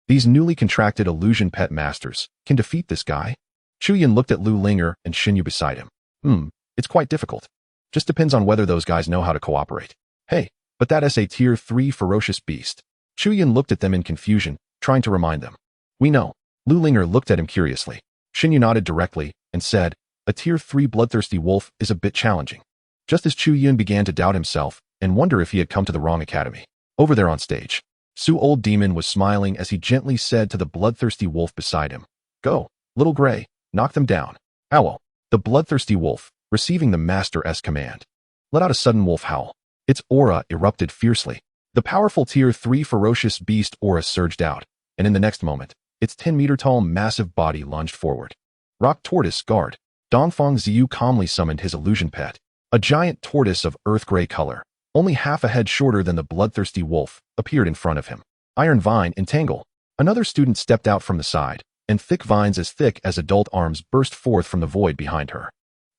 these newly contracted illusion pet masters, can defeat this guy? Chu Yun looked at Lu Linger and Xin Yu beside him. It's quite difficult. Just depends on whether those guys know how to cooperate. Hey, but that is a Tier 3 ferocious beast. Chu Yun looked at them in confusion, trying to remind them. We know. Lu Linger looked at him curiously. Xin Yu nodded directly and said, a Tier 3 bloodthirsty wolf is a bit challenging. Just as Chu Yun began to doubt himself and wonder if he had come to the wrong academy. Over there on stage, Su Old Demon was smiling as he gently said to the bloodthirsty wolf beside him, Go, little gray, knock them down. Owl. The bloodthirsty wolf, receiving the Master's command, let out a sudden wolf howl. Its aura erupted fiercely. The powerful Tier 3 ferocious beast aura surged out, and in the next moment, its 10-meter-tall massive body lunged forward. Rock Tortoise Guard. Dongfang Ziyu calmly summoned his illusion pet. A giant tortoise of earth-gray color, only half a head shorter than the bloodthirsty wolf, appeared in front of him. Iron Vine Entangle. Another student stepped out from the side, and thick vines as thick as adult arms burst forth from the void behind her.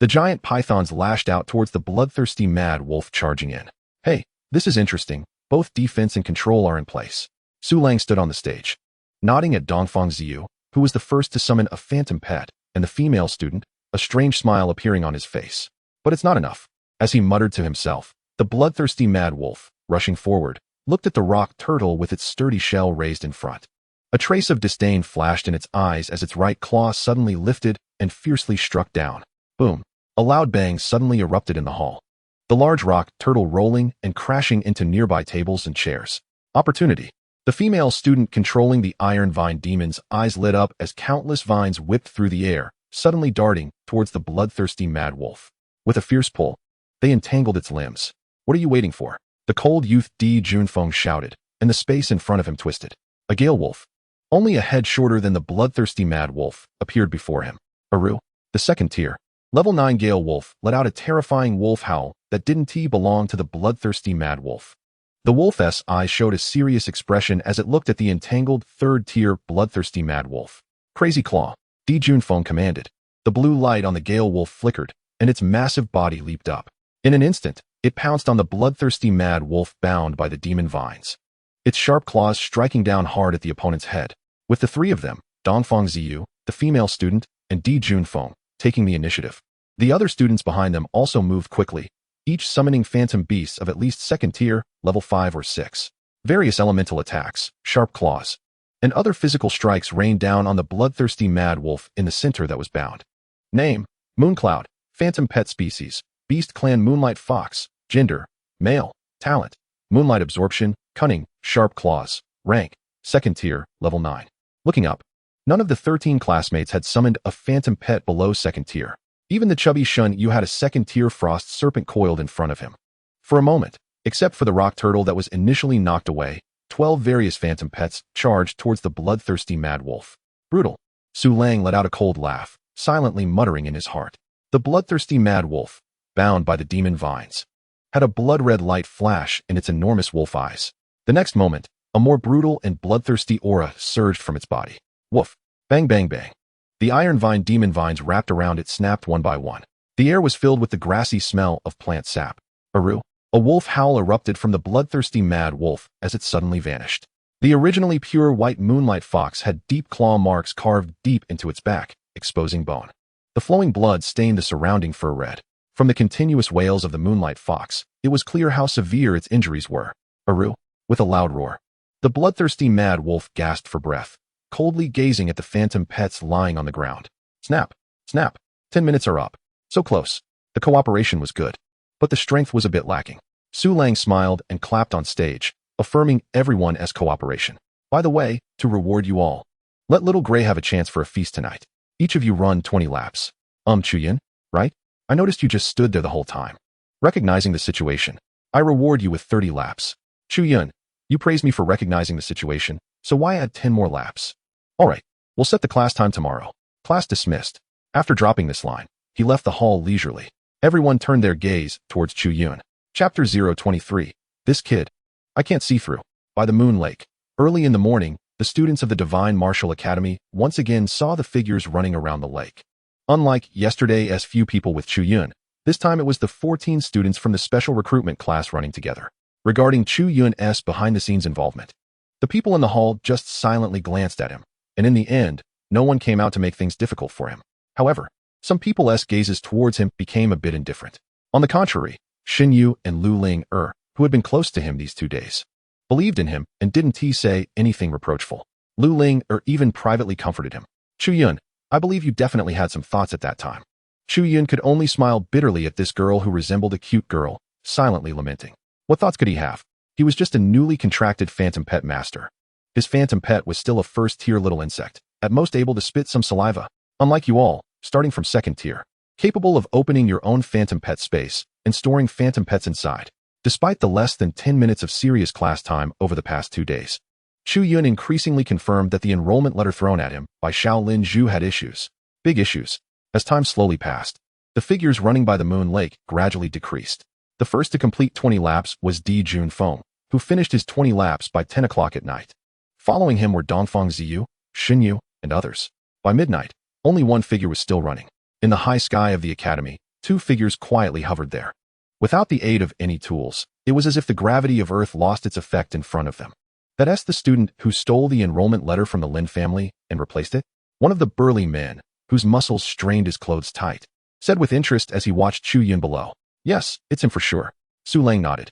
The giant pythons lashed out towards the bloodthirsty mad wolf charging in. Hey, this is interesting. Both defense and control are in place. Su Lang stood on the stage, nodding at Dongfang Ziyu, who was the first to summon a phantom pet, and the female student, a strange smile appearing on his face. But it's not enough. As he muttered to himself, the bloodthirsty mad wolf, rushing forward, looked at the rock turtle with its sturdy shell raised in front. A trace of disdain flashed in its eyes as its right claw suddenly lifted and fiercely struck down. Boom. A loud bang suddenly erupted in the hall. The large rock turtle rolling and crashing into nearby tables and chairs. Opportunity. The female student controlling the Iron Vine demon's eyes lit up as countless vines whipped through the air, suddenly darting towards the bloodthirsty mad wolf. With a fierce pull, they entangled its limbs. What are you waiting for? The cold youth Di Junfeng shouted, and the space in front of him twisted. A Gale Wolf, only a head shorter than the bloodthirsty mad wolf, appeared before him. Aru, the second tier, level 9 Gale Wolf, let out a terrifying wolf howl that didn't belong to the bloodthirsty mad wolf. The wolf's eyes showed a serious expression as it looked at the entangled third-tier bloodthirsty mad wolf. Crazy Claw, Di Junfeng commanded. The blue light on the Gale Wolf flickered, and its massive body leaped up. In an instant, it pounced on the bloodthirsty mad wolf bound by the demon vines, its sharp claws striking down hard at the opponent's head. With the three of them, Dongfang Ziyu, the female student, and Di Junfeng, taking the initiative. The other students behind them also moved quickly, each summoning phantom beasts of at least second tier, level 5 or 6. Various elemental attacks, sharp claws, and other physical strikes rained down on the bloodthirsty mad wolf in the center that was bound. Name, Mooncloud, phantom pet species, Beast Clan Moonlight Fox, gender, male, talent, Moonlight Absorption, cunning, sharp claws, rank, second tier, level 9. Looking up, none of the 13 classmates had summoned a phantom pet below second tier. Even the chubby Shun Yu had a second-tier frost serpent coiled in front of him. For a moment, except for the rock turtle that was initially knocked away, 12 various phantom pets charged towards the bloodthirsty mad wolf. Brutal. Su Lang let out a cold laugh, silently muttering in his heart. The bloodthirsty mad wolf, bound by the demon vines, had a blood-red light flash in its enormous wolf eyes. The next moment, a more brutal and bloodthirsty aura surged from its body. Woof! Bang bang bang. The iron vine demon vines wrapped around it snapped one by one. The air was filled with the grassy smell of plant sap. Aru! A wolf howl erupted from the bloodthirsty mad wolf as it suddenly vanished. The originally pure white moonlight fox had deep claw marks carved deep into its back, exposing bone. The flowing blood stained the surrounding fur red. From the continuous wails of the moonlight fox, it was clear how severe its injuries were. Aru! With a loud roar. The bloodthirsty mad wolf gasped for breath, coldly gazing at the phantom pets lying on the ground. Snap! Snap! 10 minutes are up. So close. The cooperation was good. But the strength was a bit lacking. Su Lang smiled and clapped on stage, affirming everyone as cooperation. By the way, to reward you all, let Little Gray have a chance for a feast tonight. Each of you run 20 laps. Chu Yun, right? I noticed you just stood there the whole time. Recognizing the situation, I reward you with 30 laps. Chu Yun, you praised me for recognizing the situation, so why add 10 more laps? Alright, we'll set the class time tomorrow. Class dismissed. After dropping this line, he left the hall leisurely. Everyone turned their gaze towards Chu Yun. Chapter 023. This kid. I can't see through. By the Moon Lake. Early in the morning, the students of the Divine Martial Academy once again saw the figures running around the lake. Unlike yesterday's few people with Chu Yun, this time it was the 14 students from the special recruitment class running together. Regarding Chu Yun's behind-the-scenes involvement, the people in the hall just silently glanced at him, and in the end, no one came out to make things difficult for him. However, some people's gazes towards him became a bit indifferent. On the contrary, Xin Yu and Lu Ling who had been close to him these 2 days, believed in him and didn't say anything reproachful. Lu Ling even privately comforted him. Chu Yun, I believe you definitely had some thoughts at that time. Chu Yun could only smile bitterly at this girl who resembled a cute girl, silently lamenting. What thoughts could he have? He was just a newly contracted phantom pet master. His phantom pet was still a first-tier little insect, at most able to spit some saliva, unlike you all, starting from second tier, capable of opening your own phantom pet space and storing phantom pets inside. Despite the less than 10 minutes of serious class time over the past 2 days, Chu Yun increasingly confirmed that the enrollment letter thrown at him by Shaolin Zhu had issues. Big issues. As time slowly passed, the figures running by the Moon Lake gradually decreased. The first to complete 20 laps was Di Jun Feng, who finished his 20 laps by 10 o'clock at night. Following him were Dongfang Ziyu, Xin Yu, and others. By midnight, only one figure was still running. In the high sky of the academy, 2 figures quietly hovered there. Without the aid of any tools, it was as if the gravity of Earth lost its effect in front of them. That's the student who stole the enrollment letter from the Lin family and replaced it? One of the burly men, whose muscles strained his clothes tight, said with interest as he watched Chu Yun below. Yes, it's him for sure. Su Lang nodded,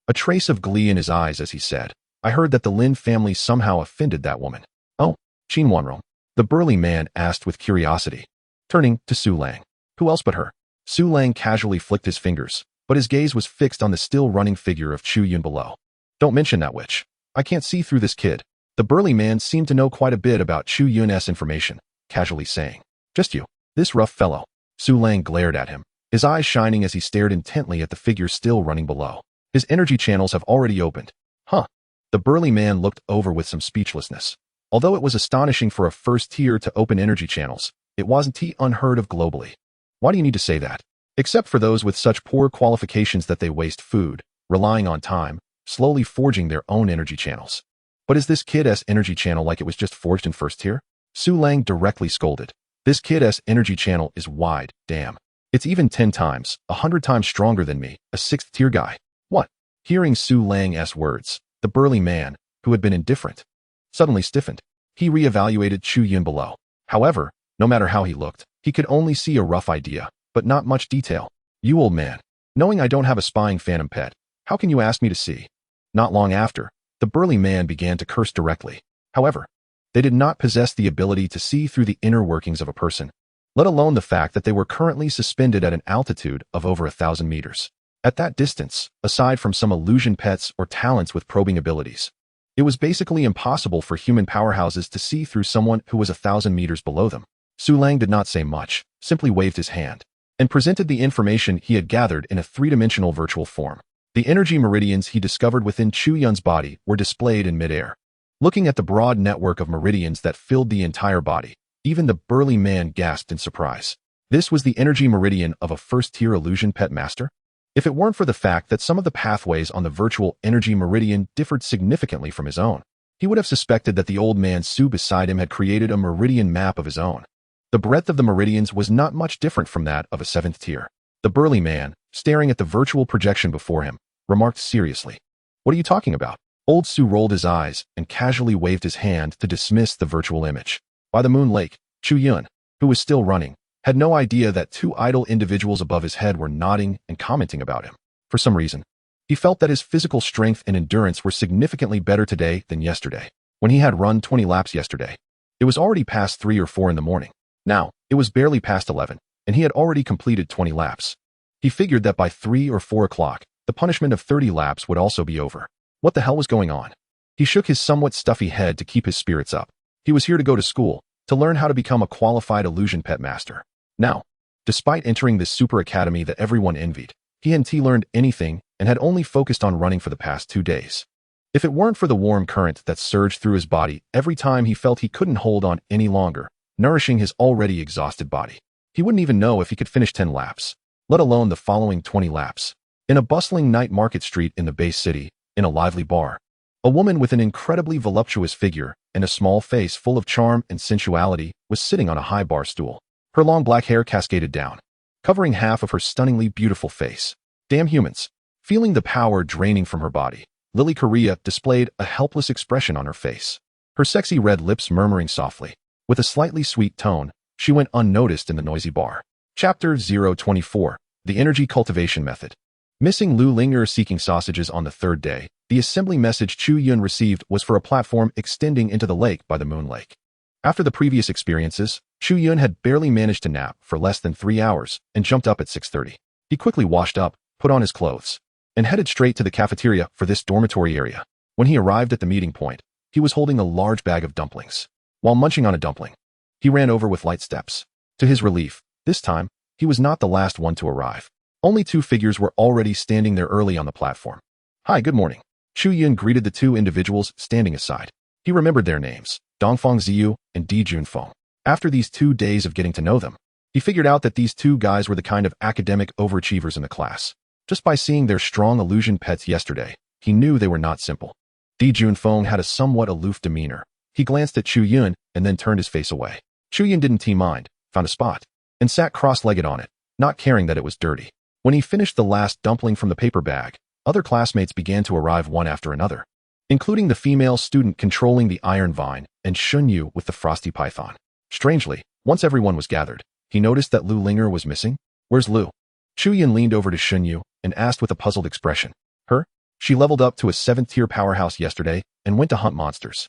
a trace of glee in his eyes as he said, I heard that the Lin family somehow offended that woman. Oh, Qin Wanrong? The burly man asked with curiosity, turning to Su Lang. Who else but her? Su Lang casually flicked his fingers, but his gaze was fixed on the still running figure of Chu Yun below. Don't mention that witch. I can't see through this kid. The burly man seemed to know quite a bit about Chu Yun's information, casually saying. Just you, this rough fellow. Su Lang glared at him, his eyes shining as he stared intently at the figure still running below. His energy channels have already opened. Huh. The burly man looked over with some speechlessness. Although it was astonishing for a first tier to open energy channels, it wasn't unheard of globally. Why do you need to say that? Except for those with such poor qualifications that they waste food, relying on time, slowly forging their own energy channels. But is this kid's energy channel like it was just forged in first tier? Su Lang directly scolded. This kid's energy channel is wide, damn. It's even 10 times, 100 times stronger than me, a 6th tier guy. What? Hearing Su Lang's words, the burly man, who had been indifferent, suddenly stiffened. He re-evaluated Chu Yun below. However, no matter how he looked, he could only see a rough idea, but not much detail. You old man, knowing I don't have a spying phantom pet, how can you ask me to see? Not long after, the burly man began to curse directly. However, they did not possess the ability to see through the inner workings of a person, let alone the fact that they were currently suspended at an altitude of over 1,000 meters. At that distance, aside from some illusion pets or talents with probing abilities, it was basically impossible for human powerhouses to see through someone who was 1,000 meters below them. Su Lang did not say much, simply waved his hand, and presented the information he had gathered in a 3-dimensional virtual form. The energy meridians he discovered within Chu Yun's body were displayed in midair. Looking at the broad network of meridians that filled the entire body, even the burly man gasped in surprise. This was the energy meridian of a first-tier illusion pet master? If it weren't for the fact that some of the pathways on the virtual energy meridian differed significantly from his own, he would have suspected that the old man Su beside him had created a meridian map of his own. The breadth of the meridians was not much different from that of a 7th tier. The burly man, staring at the virtual projection before him, remarked seriously, "What are you talking about?" Old Su rolled his eyes and casually waved his hand to dismiss the virtual image. By the moon lake, Chu Yun, who was still running, had no idea that two idle individuals above his head were nodding and commenting about him. For some reason, he felt that his physical strength and endurance were significantly better today than yesterday. When he had run 20 laps yesterday, it was already past 3 or 4 in the morning. Now, it was barely past 11, and he had already completed 20 laps. He figured that by 3 or 4 o'clock, the punishment of 30 laps would also be over. What the hell was going on? He shook his somewhat stuffy head to keep his spirits up. He was here to go to school, to learn how to become a qualified illusion pet master. Now, despite entering this super academy that everyone envied, he hadn't learned anything and had only focused on running for the past 2 days. If it weren't for the warm current that surged through his body every time he felt he couldn't hold on any longer, nourishing his already exhausted body, he wouldn't even know if he could finish 10 laps, let alone the following 20 laps. In a bustling night market street in the base city, in a lively bar, a woman with an incredibly voluptuous figure and a small face full of charm and sensuality was sitting on a high bar stool. Her long black hair cascaded down, covering half of her stunningly beautiful face. Damn humans. Feeling the power draining from her body, Lily Korea displayed a helpless expression on her face. Her sexy red lips murmuring softly. With a slightly sweet tone, she went unnoticed in the noisy bar. Chapter 024. The Energy Cultivation Method. Missing Lu Linger seeking sausages on the 3rd day, the assembly message Chu Yun received was for a platform extending into the lake by the moon lake. After the previous experiences, Chu Yun had barely managed to nap for less than 3 hours and jumped up at 6:30. He quickly washed up, put on his clothes, and headed straight to the cafeteria for this dormitory area. When he arrived at the meeting point, he was holding a large bag of dumplings. While munching on a dumpling, he ran over with light steps. To his relief, this time, he was not the last one to arrive. Only 2 figures were already standing there early on the platform. "Hi, good morning." Chu Yun greeted the 2 individuals standing aside. He remembered their names, Dongfang Ziyu and Di Junfeng. After these 2 days of getting to know them, he figured out that these 2 guys were the kind of academic overachievers in the class. Just by seeing their strong illusion pets yesterday, he knew they were not simple. Di Junfeng had a somewhat aloof demeanor. He glanced at Chu Yun and then turned his face away. Chu Yun didn't mind, found a spot, and sat cross-legged on it, not caring that it was dirty. When he finished the last dumpling from the paper bag, other classmates began to arrive one after another, including the female student controlling the iron vine and Shunyu with the frosty python. Strangely, once everyone was gathered, he noticed that Lu Linger was missing. "Where's Lu?" Chu Yun leaned over to Shunyu and asked with a puzzled expression. "Her? She leveled up to a 7th tier powerhouse yesterday and went to hunt monsters."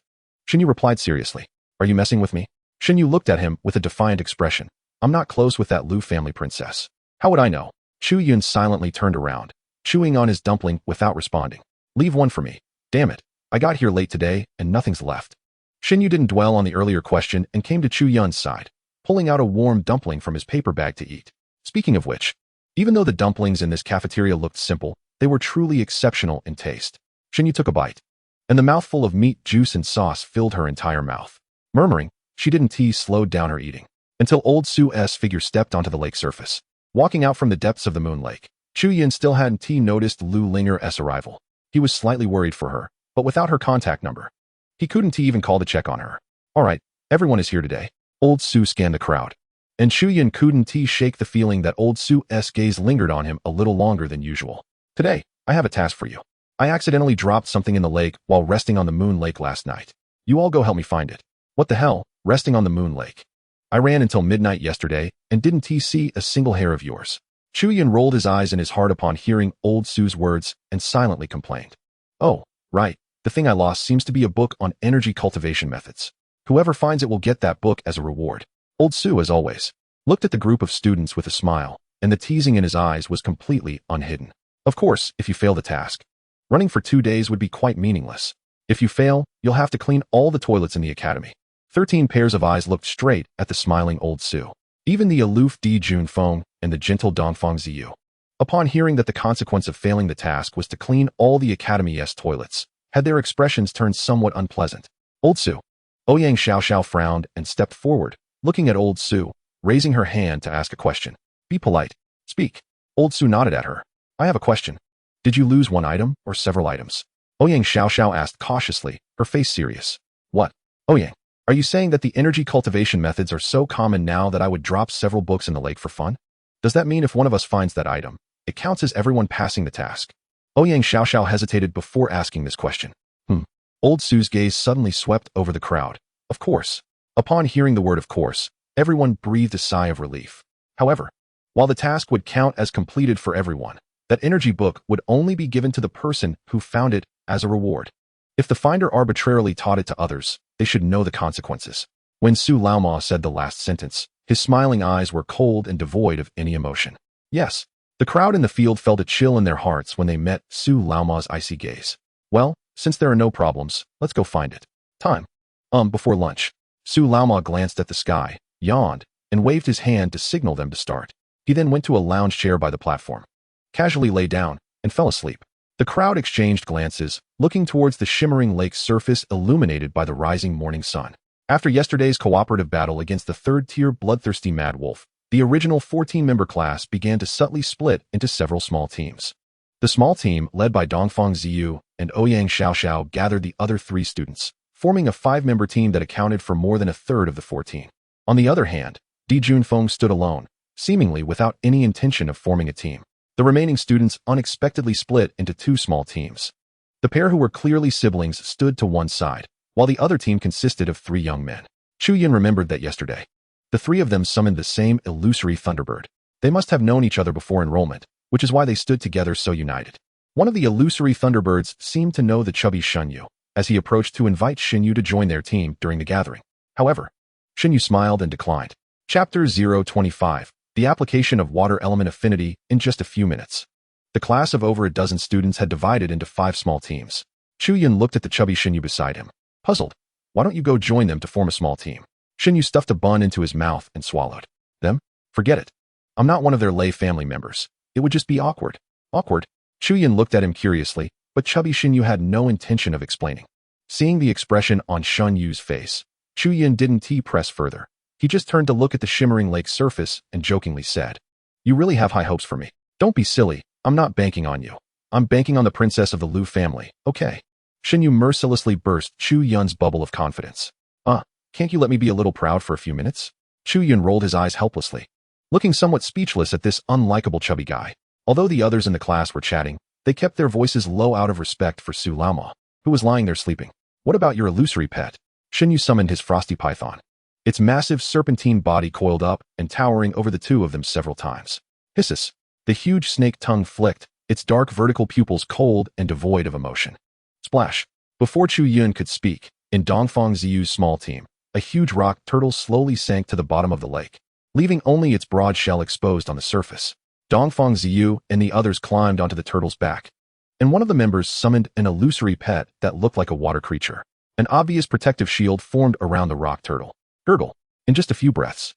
Shunyu replied seriously. "Are you messing with me?" Shunyu looked at him with a defiant expression. "I'm not close with that Lu family princess." "How would I know?" Chu Yun silently turned around, chewing on his dumpling without responding. "Leave one for me. Damn it. I got here late today and nothing's left." Shinyu didn't dwell on the earlier question and came to Chu Yun's side, pulling out a warm dumpling from his paper bag to eat. Speaking of which, even though the dumplings in this cafeteria looked simple, they were truly exceptional in taste. Shinyu took a bite, and the mouthful of meat, juice, and sauce filled her entire mouth. Murmuring, she didn't slowed down her eating, until old Su's figure stepped onto the lake surface. Walking out from the depths of the moon lake, Chu Yun still hadn't noticed Lu Linger's arrival. He was slightly worried for her, but without her contact number, he couldn't even call to check on her. "All right, everyone is here today." Old Su scanned the crowd, and Chu Yun couldn't shake the feeling that old Su's gaze lingered on him a little longer than usual. "Today, I have a task for you. I accidentally dropped something in the lake while resting on the moon lake last night. You all go help me find it." "What the hell, resting on the moon lake?" "I ran until midnight yesterday and didn't see a single hair of yours." Chu Yun rolled his eyes in his heart upon hearing old Su's words and silently complained. "Oh, right, the thing I lost seems to be a book on energy cultivation methods. Whoever finds it will get that book as a reward." Old Su, as always, looked at the group of students with a smile, and the teasing in his eyes was completely unhidden. "Of course, if you fail the task, running for 2 days would be quite meaningless. If you fail, you'll have to clean all the toilets in the academy." 13 pairs of eyes looked straight at the smiling old Su. Even the aloof Di Junfeng and the gentle Dongfang Ziyu, upon hearing that the consequence of failing the task was to clean all the academy's toilets, had their expressions turned somewhat unpleasant. "Old Su." Ouyang Xiaoxiao frowned and stepped forward, looking at old Su, raising her hand to ask a question. "Be polite. Speak." Old Su nodded at her. I have a question. Did you lose one item or several items? Ouyang Xiaoxiao asked cautiously, her face serious. What? Ouyang, are you saying that the energy cultivation methods are so common now that I would drop several books in the lake for fun? Does that mean if one of us finds that item, it counts as everyone passing the task? Ouyang Xiaoxiao hesitated before asking this question. Old Su's gaze suddenly swept over the crowd. Of course. Upon hearing the word of course, everyone breathed a sigh of relief. However, while the task would count as completed for everyone, that energy book would only be given to the person who found it as a reward. If the finder arbitrarily taught it to others, they should know the consequences. When Su Laoma said the last sentence, his smiling eyes were cold and devoid of any emotion. Yes, the crowd in the field felt a chill in their hearts when they met Su Laoma's icy gaze. Well, since there are no problems, let's go find it. Time. Before lunch. Su Laoma glanced at the sky, yawned, and waved his hand to signal them to start. He then went to a lounge chair by the platform, casually lay down, and fell asleep. The crowd exchanged glances, looking towards the shimmering lake's surface illuminated by the rising morning sun. After yesterday's cooperative battle against the third-tier bloodthirsty Mad Wolf, the original 14-member class began to subtly split into several small teams. The small team, led by Dongfang Ziyu and Ouyang Xiaoxiao, gathered the other 3 students, forming a 5-member team that accounted for more than a third of the 14. On the other hand, Di Junfeng stood alone, seemingly without any intention of forming a team. The remaining students unexpectedly split into 2 small teams. The pair who were clearly siblings stood to one side, while the other team consisted of 3 young men. Chu Yun remembered that yesterday, the 3 of them summoned the same illusory Thunderbird. They must have known each other before enrollment, which is why they stood together so united. One of the illusory Thunderbirds seemed to know the chubby Shenyu, as he approached to invite Shenyu to join their team during the gathering. However, Shenyu smiled and declined. Chapter 025. The application of water element affinity in just a few minutes. The class of over a dozen students had divided into 5 small teams. Chu Yun looked at the chubby Shenyu beside him. Puzzled. Why don't you go join them to form a small team? Shenyu stuffed a bun into his mouth and swallowed. Them? Forget it. I'm not one of their lay family members. It would just be awkward. Awkward? Chu Yun looked at him curiously, but chubby Shenyu had no intention of explaining. Seeing the expression on Shenyu's face, Chu Yun didn't press further. He just turned to look at the shimmering lake's surface and jokingly said, You really have high hopes for me. Don't be silly. I'm not banking on you. I'm banking on the princess of the Lu family, okay? Shenyu mercilessly burst Chu Yun's bubble of confidence. Can't you let me be a little proud for a few minutes? Chu Yun rolled his eyes helplessly, looking somewhat speechless at this unlikable chubby guy. Although the others in the class were chatting, they kept their voices low out of respect for Su Laoma, who was lying there sleeping. What about your illusory pet? Shenyu summoned his frosty python. Its massive serpentine body coiled up and towering over the 2 of them several times. Hisses. The huge snake tongue flicked, its dark vertical pupils cold and devoid of emotion. Splash. Before Chu Yun could speak, in Dongfang Ziyu's small team, a huge rock turtle slowly sank to the bottom of the lake, leaving only its broad shell exposed on the surface. Dongfang Ziyu and the others climbed onto the turtle's back, and one of the members summoned an illusory pet that looked like a water creature. An obvious protective shield formed around the rock turtle. Gurgle. In just a few breaths,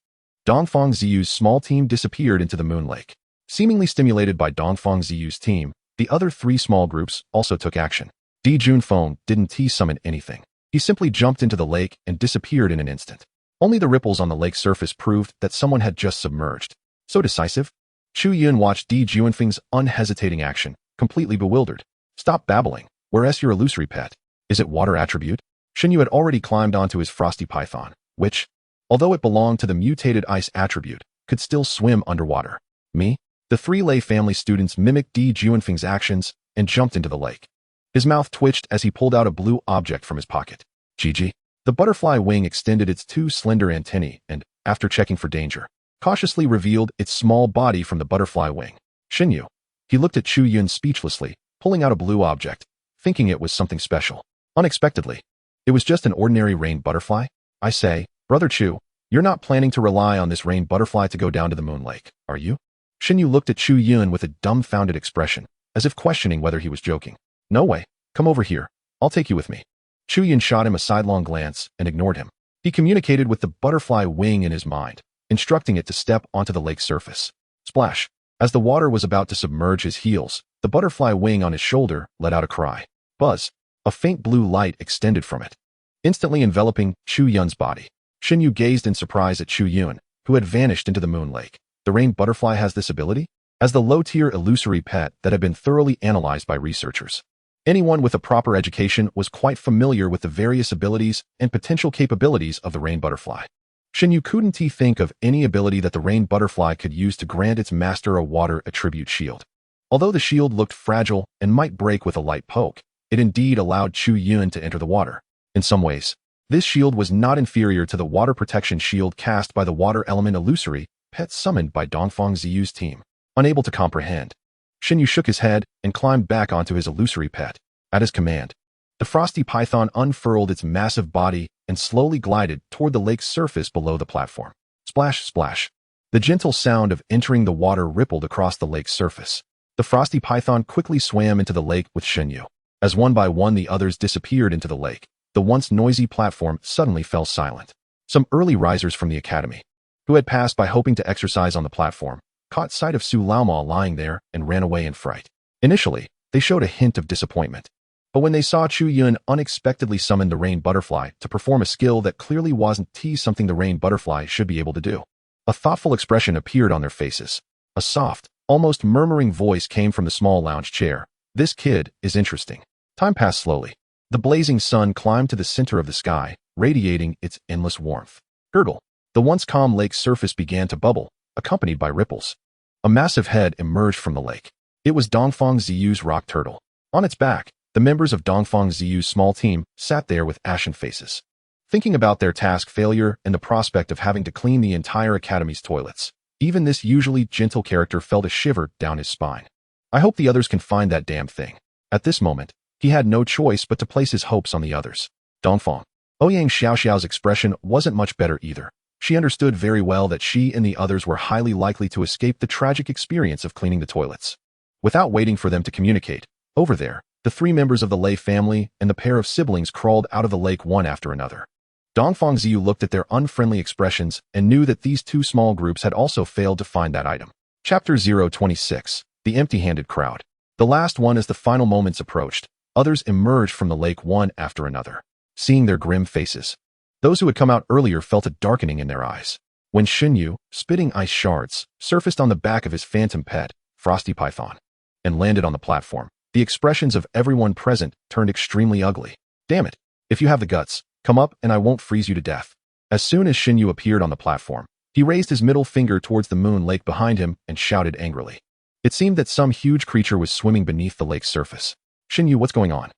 Dongfang Ziyu's small team disappeared into the moon lake. Seemingly stimulated by Dongfang Ziyu's team, the other 3 small groups also took action. Di Junfeng didn't summon anything. He simply jumped into the lake and disappeared in an instant. Only the ripples on the lake's surface proved that someone had just submerged. So decisive? Chu Yun watched Di Junfeng's unhesitating action, completely bewildered. Stop babbling. Where's your illusory pet? Is it water attribute? Shenyu had already climbed onto his frosty python, which, although it belonged to the mutated ice attribute, could still swim underwater. Me? The 3 lay family students mimicked Di Junfeng's actions and jumped into the lake. His mouth twitched as he pulled out a blue object from his pocket. Gigi. The butterfly wing extended its 2 slender antennae and, after checking for danger, cautiously revealed its small body from the butterfly wing. Shenyu. He looked at Chu Yun speechlessly, pulling out a blue object, thinking it was something special. Unexpectedly, it was just an ordinary rain butterfly. I say, Brother Chu, you're not planning to rely on this rain butterfly to go down to the moon lake, are you? Shenyu looked at Chu Yun with a dumbfounded expression, as if questioning whether he was joking. No way. Come over here. I'll take you with me. Chu Yun shot him a sidelong glance and ignored him. He communicated with the butterfly wing in his mind, instructing it to step onto the lake's surface. Splash. As the water was about to submerge his heels, the butterfly wing on his shoulder let out a cry. Buzz. A faint blue light extended from it, instantly enveloping Chu Yun's body. Shenyu gazed in surprise at Chu Yun, who had vanished into the moon lake. The rain butterfly has this ability? as the low-tier illusory pet that had been thoroughly analyzed by researchers. Anyone with a proper education was quite familiar with the various abilities and potential capabilities of the rain butterfly. Shin Yu couldn't think of any ability that the rain butterfly could use to grant its master a water attribute shield. Although the shield looked fragile and might break with a light poke, it indeed allowed Chu Yun to enter the water. In some ways, this shield was not inferior to the water protection shield cast by the water element illusory pet summoned by Dongfang Ziyu's team. Unable to comprehend, Shin Yu shook his head and climbed back onto his illusory pet. At his command, the frosty python unfurled its massive body and slowly glided toward the lake's surface below the platform. Splash, splash. The gentle sound of entering the water rippled across the lake's surface. The frosty python quickly swam into the lake with Shin Yu. As one by one the others disappeared into the lake, the once noisy platform suddenly fell silent. Some early risers from the academy, who had passed by hoping to exercise on the platform, caught sight of Su Laoma lying there and ran away in fright. Initially, they showed a hint of disappointment. But when they saw Chu Yun unexpectedly summon the rain butterfly to perform a skill that clearly wasn't something the rain butterfly should be able to do, a thoughtful expression appeared on their faces. A soft, almost murmuring voice came from the small lounge chair. This kid is interesting. Time passed slowly. The blazing sun climbed to the center of the sky, radiating its endless warmth. Gurgle. The once calm lake's surface began to bubble, accompanied by ripples. A massive head emerged from the lake. It was Dongfang Ziyu's rock turtle. On its back, the members of Dongfang Ziyu's small team sat there with ashen faces, thinking about their task failure and the prospect of having to clean the entire academy's toilets. Even this usually gentle character felt a shiver down his spine. I hope the others can find that damn thing. At this moment, he had no choice but to place his hopes on the others. Dongfang. Ouyang Xiaoxiao's expression wasn't much better either. She understood very well that she and the others were highly likely to escape the tragic experience of cleaning the toilets. Without waiting for them to communicate, over there, the three members of the Lei family and the pair of siblings crawled out of the lake one after another. Dongfang Ziyu looked at their unfriendly expressions and knew that these two small groups had also failed to find that item. Chapter 026. The Empty-Handed Crowd. The last one as the final moments approached, others emerged from the lake one after another. Seeing their grim faces, those who had come out earlier felt a darkening in their eyes. When Shin Yu, spitting ice shards, surfaced on the back of his phantom pet, Frosty Python, and landed on the platform, the expressions of everyone present turned extremely ugly. Damn it. If you have the guts, come up and I won't freeze you to death. As soon as Shin Yu appeared on the platform, he raised his middle finger towards the moon lake behind him and shouted angrily. It seemed that some huge creature was swimming beneath the lake's surface. Shin Yu, what's going on?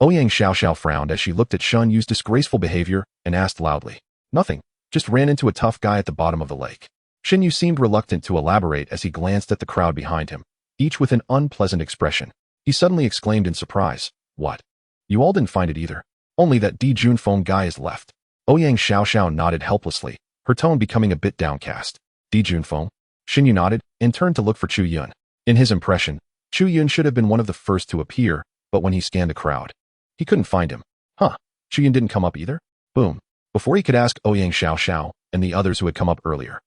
Ouyang Xiaoxiao frowned as she looked at Shin Yu's disgraceful behavior and asked loudly. Nothing. Just ran into a tough guy at the bottom of the lake. Shin Yu seemed reluctant to elaborate as he glanced at the crowd behind him, each with an unpleasant expression. He suddenly exclaimed in surprise. What? You all didn't find it either? Only that Di Junfeng guy is left. Ouyang Xiaoxiao nodded helplessly, her tone becoming a bit downcast. Di Junfeng? Shin Yu nodded and turned to look for Chu Yun. In his impression, Chu Yun should have been one of the first to appear, but when he scanned the crowd, he couldn't find him. Huh, Chu Yun didn't come up either? Boom. Before he could ask Ouyang Xiaoxiao and the others who had come up earlier,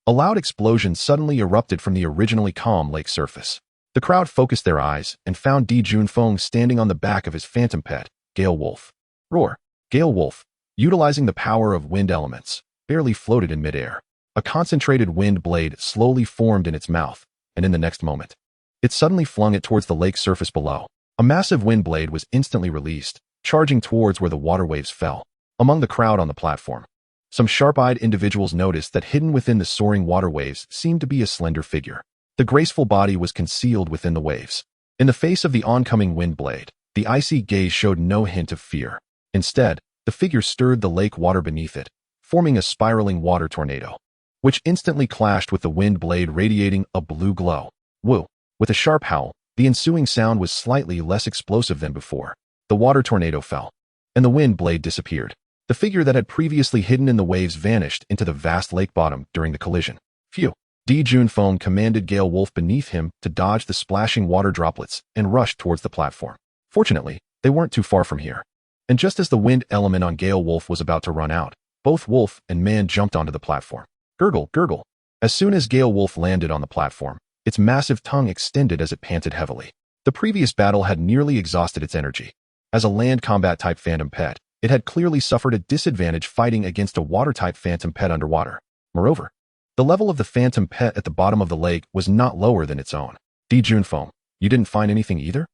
a loud explosion suddenly erupted from the originally calm lake surface. The crowd focused their eyes and found Di Junfeng standing on the back of his phantom pet, Gale Wolf. Roar. Gale Wolf, utilizing the power of wind elements, barely floated in midair. A concentrated wind blade slowly formed in its mouth, and in the next moment, it suddenly flung it towards the lake surface below. A massive wind blade was instantly released, charging towards where the water waves fell. Among the crowd on the platform, some sharp-eyed individuals noticed that hidden within the soaring water waves seemed to be a slender figure. The graceful body was concealed within the waves. In the face of the oncoming wind blade, the icy gaze showed no hint of fear. Instead, the figure stirred the lake water beneath it, forming a spiraling water tornado, which instantly clashed with the wind blade, radiating a blue glow. Woo! With a sharp howl, the ensuing sound was slightly less explosive than before. The water tornado fell, and the wind blade disappeared. The figure that had previously hidden in the waves vanished into the vast lake bottom during the collision. Phew! Di Junfeng commanded Gale Wolf beneath him to dodge the splashing water droplets and rush towards the platform. Fortunately, they weren't too far from here. And just as the wind element on Gale Wolf was about to run out, both wolf and man jumped onto the platform. Gurgle, gurgle. As soon as Gale Wolf landed on the platform, its massive tongue extended as it panted heavily. The previous battle had nearly exhausted its energy. As a land combat-type phantom pet, it had clearly suffered a disadvantage fighting against a water-type phantom pet underwater. Moreover, The level of the phantom pet at the bottom of the lake was not lower than its own. Dijun Foam, you didn't find anything either?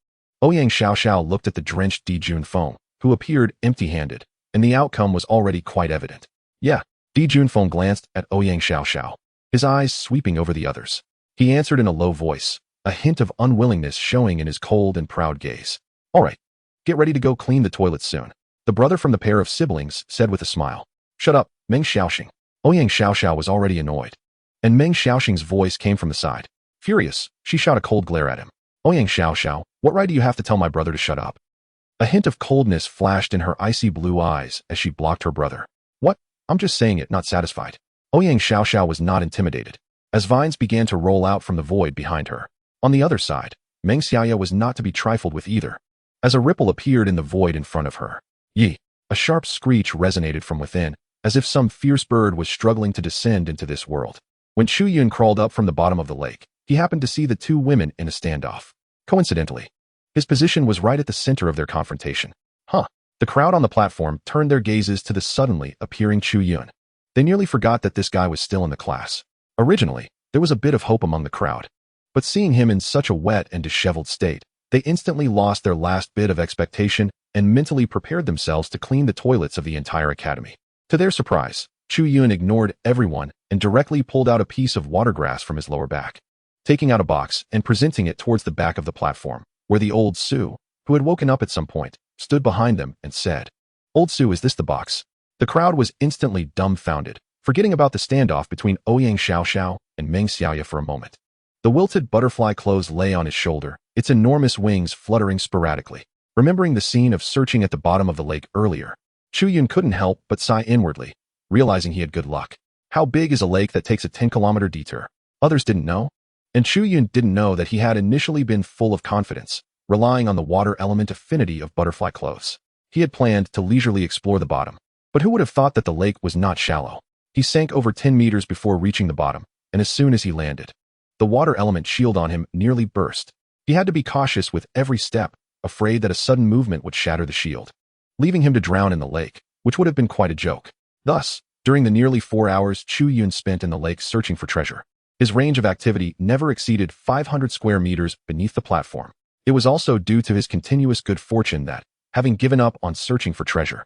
Ouyang Xiao looked at the drenched Dijun Foam, who appeared empty-handed, and the outcome was already quite evident. Yeah, Dijun Foam glanced at Ouyang Xiao, his eyes sweeping over the others. He answered in a low voice, a hint of unwillingness showing in his cold and proud gaze. All right, get ready to go clean the toilets soon. The brother from the pair of siblings said with a smile. Shut up, Meng Xiaoxing. Ouyang Xiao was already annoyed, and Meng Xiaoxing's voice came from the side. Furious, she shot a cold glare at him. Ouyang Xiao, what right do you have to tell my brother to shut up? A hint of coldness flashed in her icy blue eyes as she blocked her brother. What? I'm just saying it, not satisfied. Ouyang Xiao was not intimidated, as vines began to roll out from the void behind her. On the other side, Meng Xiaya was not to be trifled with either, as a ripple appeared in the void in front of her. Yi! A sharp screech resonated from within, as if some fierce bird was struggling to descend into this world. When Chu Yun crawled up from the bottom of the lake, he happened to see the two women in a standoff. Coincidentally, his position was right at the center of their confrontation. The crowd on the platform turned their gazes to the suddenly appearing Chu Yun. They nearly forgot that this guy was still in the class. Originally, there was a bit of hope among the crowd, but seeing him in such a wet and disheveled state, they instantly lost their last bit of expectation and mentally prepared themselves to clean the toilets of the entire academy. To their surprise, Chu Yun ignored everyone and directly pulled out a piece of watergrass from his lower back, taking out a box and presenting it towards the back of the platform, where the old Su, who had woken up at some point, stood behind them and said, Old Su, is this the box? The crowd was instantly dumbfounded, forgetting about the standoff between Ouyang Xiao and Meng Xiaya for a moment. The wilted butterfly clothes lay on his shoulder, its enormous wings fluttering sporadically. Remembering the scene of searching at the bottom of the lake earlier, Chu Yun couldn't help but sigh inwardly, realizing he had good luck. How big is a lake that takes a 10-kilometer detour? Others didn't know, and Chu Yun didn't know that he had initially been full of confidence, relying on the water element affinity of butterfly clothes. He had planned to leisurely explore the bottom, but who would have thought that the lake was not shallow? He sank over 10 meters before reaching the bottom, and as soon as he landed, the water element shield on him nearly burst. He had to be cautious with every step, afraid that a sudden movement would shatter the shield, leaving him to drown in the lake, which would have been quite a joke. Thus, during the nearly 4 hours Chu Yun spent in the lake searching for treasure, his range of activity never exceeded 500 square meters beneath the platform. It was also due to his continuous good fortune that, having given up on searching for treasure,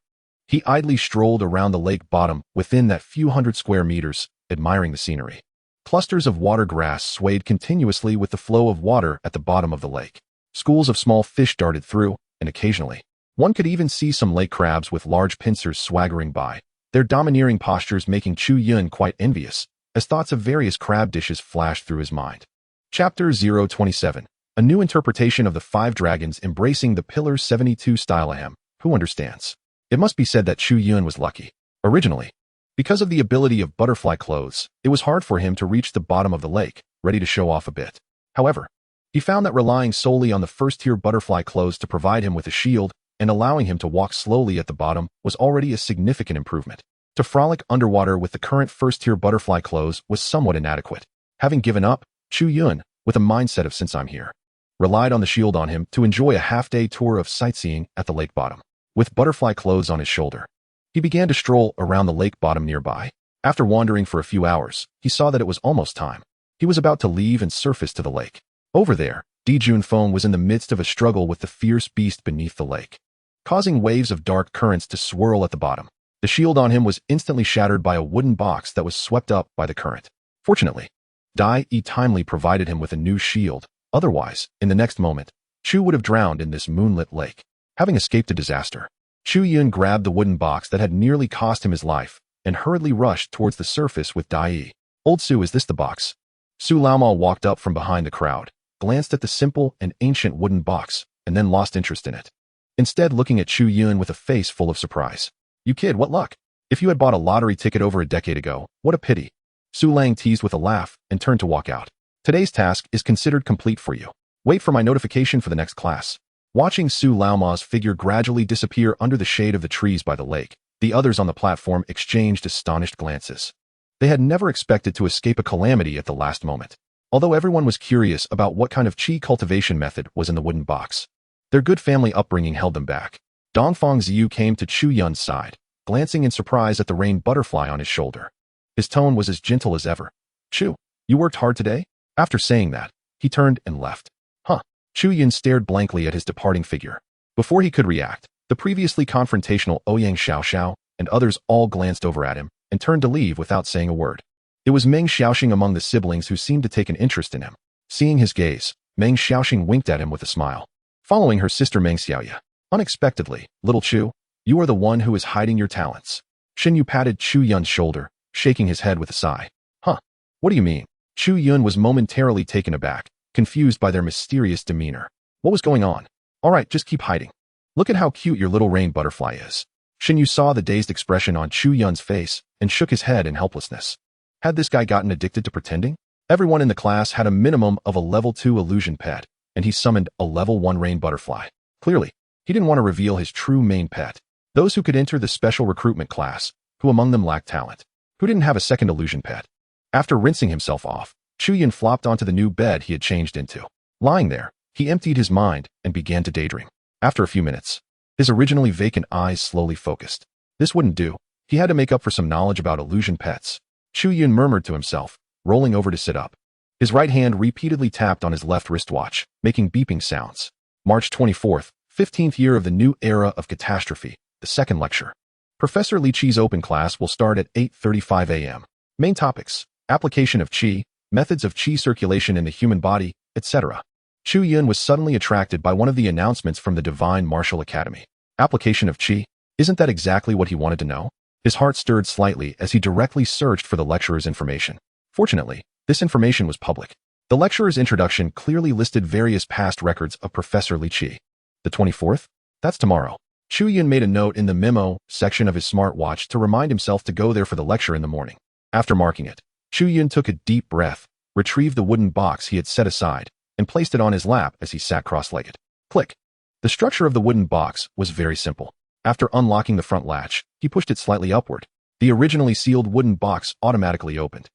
he idly strolled around the lake bottom within that few hundred square meters, admiring the scenery. Clusters of water grass swayed continuously with the flow of water at the bottom of the lake. Schools of small fish darted through, and occasionally, one could even see some lake crabs with large pincers swaggering by, their domineering postures making Chu Yun quite envious, as thoughts of various crab dishes flashed through his mind. Chapter 027. A new interpretation of the 5 dragons embracing the Pillar 72 style. Who understands? It must be said that Chu Yun was lucky. Originally, because of the ability of butterfly clothes, it was hard for him to reach the bottom of the lake, ready to show off a bit. However, he found that relying solely on the first-tier butterfly clothes to provide him with a shield and allowing him to walk slowly at the bottom was already a significant improvement. To frolic underwater with the current first-tier butterfly clothes was somewhat inadequate. Having given up, Chu Yun, with a mindset of since I'm here, relied on the shield on him to enjoy a half-day tour of sightseeing at the lake bottom. With butterfly clothes on his shoulder, he began to stroll around the lake bottom nearby. After wandering for a few hours, he saw that it was almost time. He was about to leave and surface to the lake. Over there, Dijun Foam was in the midst of a struggle with the fierce beast beneath the lake, causing waves of dark currents to swirl at the bottom. The shield on him was instantly shattered by a wooden box that was swept up by the current. Fortunately, Dai-E timely provided him with a new shield. Otherwise, in the next moment, Chu would have drowned in this moonlit lake. Having escaped a disaster, Chu Yun grabbed the wooden box that had nearly cost him his life and hurriedly rushed towards the surface with Dai-E. Old Su, is this the box? Su Laoma walked up from behind the crowd, glanced at the simple and ancient wooden box, and then lost interest in it, instead looking at Chu Yun with a face full of surprise. You kid, what luck? If you had bought a lottery ticket over a decade ago, what a pity. Su Lang teased with a laugh and turned to walk out. Today's task is considered complete for you. Wait for my notification for the next class. Watching Su Laoma's figure gradually disappear under the shade of the trees by the lake, the others on the platform exchanged astonished glances. They had never expected to escape a calamity at the last moment. Although everyone was curious about what kind of qi cultivation method was in the wooden box, their good family upbringing held them back. Dongfang Ziyu came to Chu Yun's side, glancing in surprise at the rain butterfly on his shoulder. His tone was as gentle as ever. Chu, you worked hard today? After saying that, he turned and left. Huh. Chu Yun stared blankly at his departing figure. Before he could react, the previously confrontational Ouyang Xiaoxiao and others all glanced over at him and turned to leave without saying a word. It was Meng Xiaoxing among the siblings who seemed to take an interest in him. Seeing his gaze, Meng Xiaoxing winked at him with a smile. Following her sister Meng Xiaoya. Unexpectedly, little Chu, you are the one who is hiding your talents. Shin Yu patted Chu Yun's shoulder, shaking his head with a sigh. Huh? What do you mean? Chu Yun was momentarily taken aback, confused by their mysterious demeanor. What was going on? All right, just keep hiding. Look at how cute your little rain butterfly is. Shin Yu saw the dazed expression on Chu Yun's face and shook his head in helplessness. Had this guy gotten addicted to pretending? Everyone in the class had a minimum of a level 2 illusion pet, and he summoned a level 1 rain butterfly. Clearly, he didn't want to reveal his true main pet. Those who could enter the special recruitment class, who among them lacked talent, who didn't have a second illusion pet. After rinsing himself off, Chu Yun flopped onto the new bed he had changed into. Lying there, he emptied his mind and began to daydream. After a few minutes, his originally vacant eyes slowly focused. This wouldn't do. He had to make up for some knowledge about illusion pets. Chu Yun murmured to himself, rolling over to sit up. His right hand repeatedly tapped on his left wristwatch, making beeping sounds. March 24th, 15th year of the new era of catastrophe, the second lecture. Professor Li Qi's open class will start at 8:35 a.m. Main topics: application of qi, methods of qi circulation in the human body, etc. Chu Yun was suddenly attracted by one of the announcements from the Divine Martial Academy. Application of qi? Isn't that exactly what he wanted to know? His heart stirred slightly as he directly searched for the lecturer's information. Fortunately, this information was public. The lecturer's introduction clearly listed various past records of Professor Li Qi. The 24th? That's tomorrow. Chu Yun made a note in the memo section of his smartwatch to remind himself to go there for the lecture in the morning. After marking it, Chu Yun took a deep breath, retrieved the wooden box he had set aside, and placed it on his lap as he sat cross-legged. Click. The structure of the wooden box was very simple. After unlocking the front latch, he pushed it slightly upward. The originally sealed wooden box automatically opened.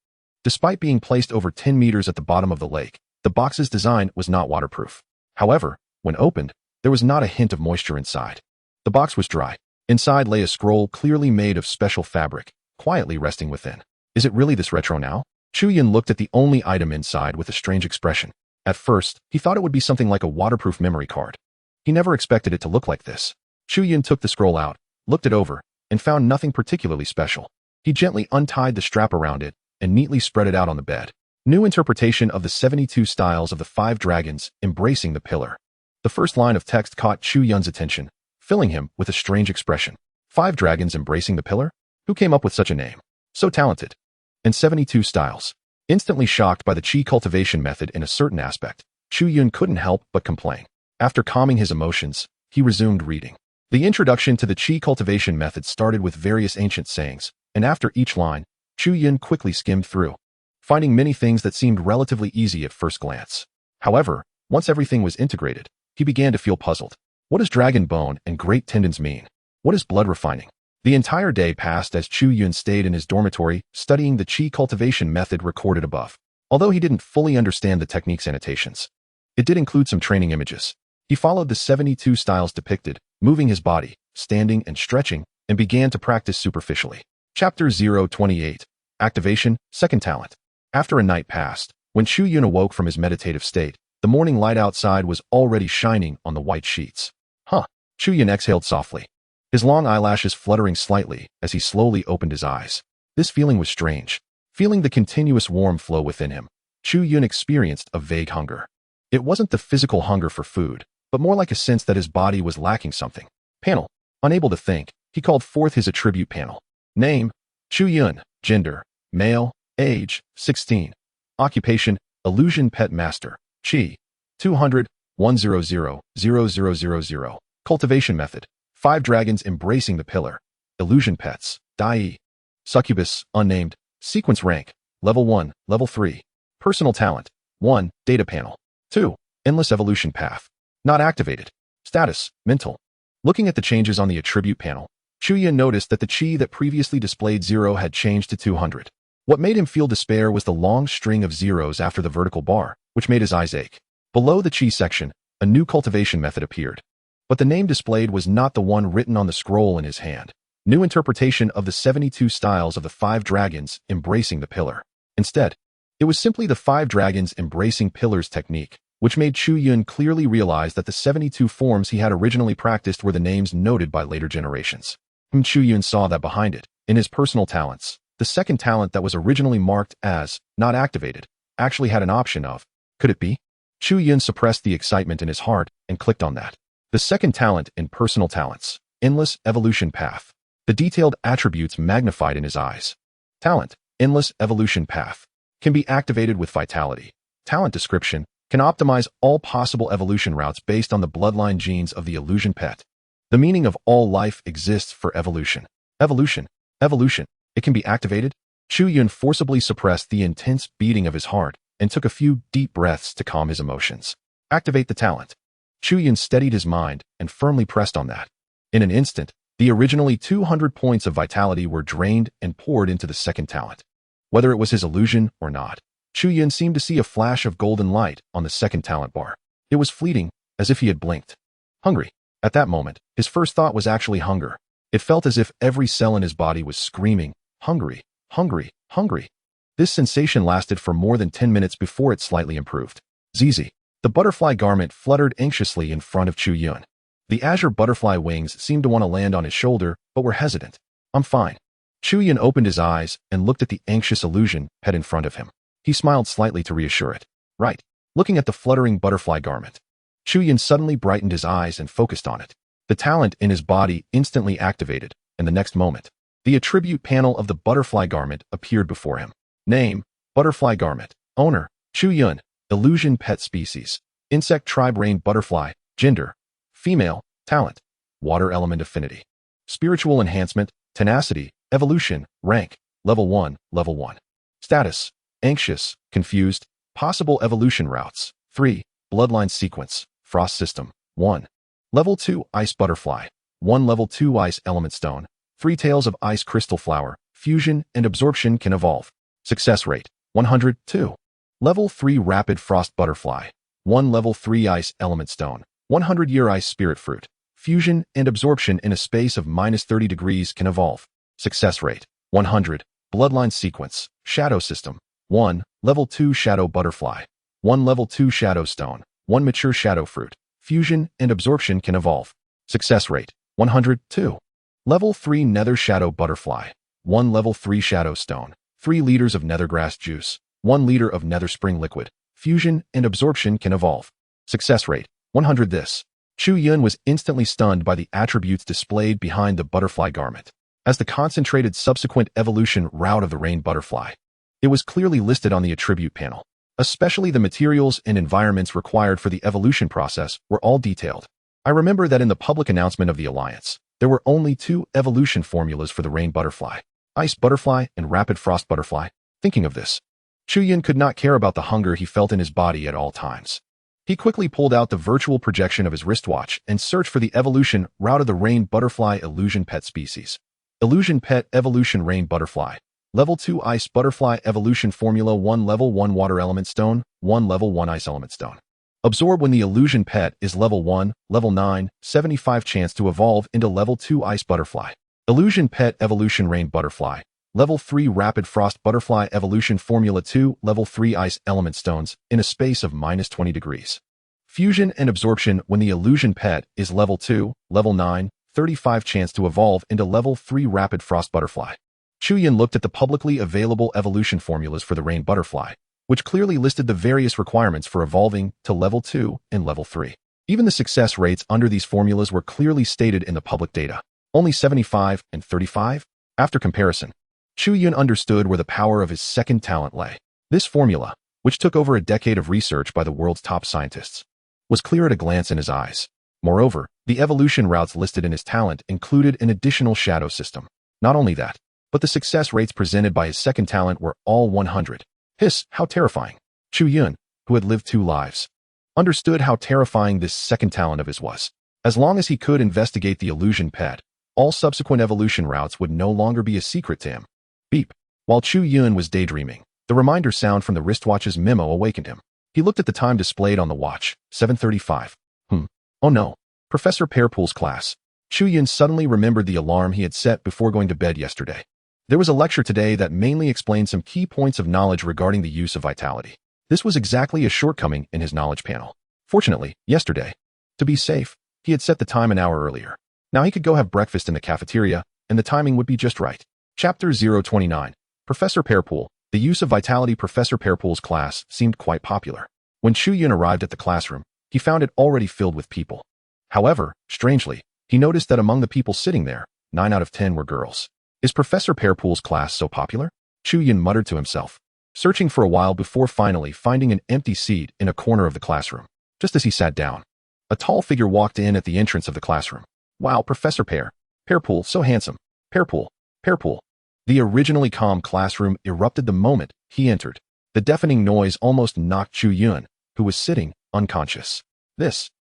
Despite being placed over 10 meters at the bottom of the lake, the box's design was not waterproof. However, when opened, there was not a hint of moisture inside. The box was dry. Inside lay a scroll clearly made of special fabric, quietly resting within. Is it really this retro now? Chu Yun looked at the only item inside with a strange expression. At first, he thought it would be something like a waterproof memory card. He never expected it to look like this. Chu Yun took the scroll out, looked it over, and found nothing particularly special. He gently untied the strap around it and neatly spread it out on the bed. New interpretation of the 72 styles of the 5 dragons embracing the pillar. The first line of text caught Chu Yun's attention, filling him with a strange expression. 5 dragons embracing the pillar? Who came up with such a name? So talented. And 72 styles. Instantly shocked by the qi cultivation method in a certain aspect, Chu Yun couldn't help but complain. After calming his emotions, he resumed reading. The introduction to the qi cultivation method started with various ancient sayings, and after each line, Chu Yun quickly skimmed through, finding many things that seemed relatively easy at first glance. However, once everything was integrated, he began to feel puzzled. What does dragon bone and great tendons mean? What is blood refining? The entire day passed as Chu Yun stayed in his dormitory, studying the qi cultivation method recorded above. Although he didn't fully understand the technique's annotations, it did include some training images. He followed the 72 styles depicted, moving his body, standing and stretching, and began to practice superficially. Chapter 028. Activation, Second Talent. After a night passed, when Chu Yun awoke from his meditative state, the morning light outside was already shining on the white sheets. Huh. Chu Yun exhaled softly, his long eyelashes fluttering slightly as he slowly opened his eyes. This feeling was strange. Feeling the continuous warm flow within him, Chu Yun experienced a vague hunger. It wasn't the physical hunger for food, but more like a sense that his body was lacking something. Panel. Unable to think, he called forth his attribute panel. Name: Chu Yun. Gender: male. Age: 16. Occupation: illusion pet master. Qi: 200, 100, 0000. Cultivation method: 5 dragons embracing the pillar. Illusion pets: Dai. Succubus, unnamed. Sequence rank: level 1, level 3. Personal talent: 1, data panel. 2, endless evolution path. Not activated. Status: mental. Looking at the changes on the attribute panel, Chu Yun noticed that the qi that previously displayed 0 had changed to 200. What made him feel despair was the long string of zeros after the vertical bar, which made his eyes ache. Below the qi section, a new cultivation method appeared. But the name displayed was not the one written on the scroll in his hand. New interpretation of the 72 styles of the 5 dragons embracing the pillar. Instead, It was simply the 5 dragons embracing pillars technique, which made Chu Yun clearly realize that the 72 forms he had originally practiced were the names noted by later generations. Chu Yun saw that behind it, in his personal talents, the second talent that was originally marked as not activated actually had an option of, could it be? Chu Yun suppressed the excitement in his heart and clicked on that. The second talent in personal talents, endless evolution path. The detailed attributes magnified in his eyes. Talent, endless evolution path, can be activated with vitality. Talent description, can optimize all possible evolution routes based on the bloodline genes of the illusion pet. The meaning of all life exists for evolution. Evolution. It can be activated? Chu Yun forcibly suppressed the intense beating of his heart and took a few deep breaths to calm his emotions. Activate the talent. Chu Yun steadied his mind and firmly pressed on that. In an instant, the originally 200 points of vitality were drained and poured into the second talent. Whether it was his illusion or not, Chu Yun seemed to see a flash of golden light on the second talent bar. It was fleeting, as if he had blinked. Hungry. At that moment, his first thought was actually hunger. It felt as if every cell in his body was screaming, hungry, hungry, hungry. This sensation lasted for more than 10 minutes before it slightly improved. Zizi. The butterfly garment fluttered anxiously in front of Chu Yun. The azure butterfly wings seemed to want to land on his shoulder, but were hesitant. I'm fine. Chu Yun opened his eyes and looked at the anxious illusion pet in front of him. He smiled slightly to reassure it. Right. Looking at the fluttering butterfly garment, Chu Yun suddenly brightened his eyes and focused on it. The talent in his body instantly activated, and the next moment, the attribute panel of the butterfly garment appeared before him. Name, butterfly garment. Owner, Chu Yun. Illusion pet species. Insect tribe rain butterfly. Gender, female. Talent, water element affinity. Spiritual enhancement, tenacity, evolution, rank, level 1, level 1. Status, anxious, confused, possible evolution routes. 3, bloodline sequence, frost system. 1. Level 2, ice butterfly. 1 level 2 ice element stone. 3 tails of ice crystal flower. Fusion and absorption can evolve. Success rate, 102. Level 3 rapid frost butterfly. 1 level 3 ice element stone. 100-year ice spirit fruit. Fusion and absorption in a space of -30 degrees can evolve. Success rate, 100. Bloodline sequence, shadow system. 1, level 2 shadow butterfly. 1 level 2 shadow stone. 1 mature shadow fruit. Fusion and absorption can evolve. Success rate, 102. Level 3 nether shadow butterfly. 1 level 3 shadow stone. 3 liters of nethergrass juice. 1 liter of nether spring liquid. Fusion and absorption can evolve. Success rate, 100. This. Chu Yun was instantly stunned by the attributes displayed behind the butterfly garment. As the concentrated subsequent evolution route of the rain butterfly, it was clearly listed on the attribute panel. Especially the materials and environments required for the evolution process were all detailed. I remember that in the public announcement of the Alliance, there were only 2 evolution formulas for the rain butterfly, ice butterfly and rapid frost butterfly. Thinking of this, Chu Yun could not care about the hunger he felt in his body at all times. He quickly pulled out the virtual projection of his wristwatch and searched for the evolution route of the rain butterfly illusion pet species. Illusion pet evolution rain butterfly. Level 2 ice butterfly evolution formula. 1 level 1 water element stone. 1 level 1 ice element stone. Absorb when the illusion pet is level 1, level 9, 75 chance to evolve into level 2 ice butterfly. Illusion pet evolution rain butterfly. Level 3 rapid frost butterfly evolution formula. 2 level 3 ice element stones in a space of -20 degrees. Fusion and absorption when the illusion pet is level 2, level 9, 35 chance to evolve into level 3 rapid frost butterfly. Chu Yun looked at the publicly available evolution formulas for the rain butterfly, which clearly listed the various requirements for evolving to level 2 and level 3. Even the success rates under these formulas were clearly stated in the public data. Only 75 and 35? After comparison, Chu Yun understood where the power of his second talent lay. This formula, which took over a decade of research by the world's top scientists, was clear at a glance in his eyes. Moreover, the evolution routes listed in his talent included an additional shadow system. Not only that, but the success rates presented by his second talent were all 100. Hiss, how terrifying. Chu Yun, who had lived 2 lives, understood how terrifying this second talent of his was. As long as he could investigate the illusion pet, all subsequent evolution routes would no longer be a secret to him. Beep. While Chu Yun was daydreaming, the reminder sound from the wristwatch's memo awakened him. He looked at the time displayed on the watch, 7:35. Oh no. Professor Pearpool's class. Chu Yun suddenly remembered the alarm he had set before going to bed yesterday. There was a lecture today that mainly explained some key points of knowledge regarding the use of vitality. This was exactly a shortcoming in his knowledge panel. Fortunately, yesterday, to be safe, he had set the time an hour earlier. Now he could go have breakfast in the cafeteria, and the timing would be just right. Chapter 029. Professor Pearpool. The use of vitality. Professor Pearpool's class seemed quite popular. When Chu Yun arrived at the classroom, he found it already filled with people. However, strangely, he noticed that among the people sitting there, 9 out of 10 were girls. Is Professor Pearpool's class so popular? Chu Yun muttered to himself, searching for a while before finally finding an empty seat in a corner of the classroom. Just as he sat down, a tall figure walked in at the entrance of the classroom. Wow, Professor Pearpool, so handsome. Pearpool. The originally calm classroom erupted the moment he entered. The deafening noise almost knocked Chu Yun, who was sitting unconscious.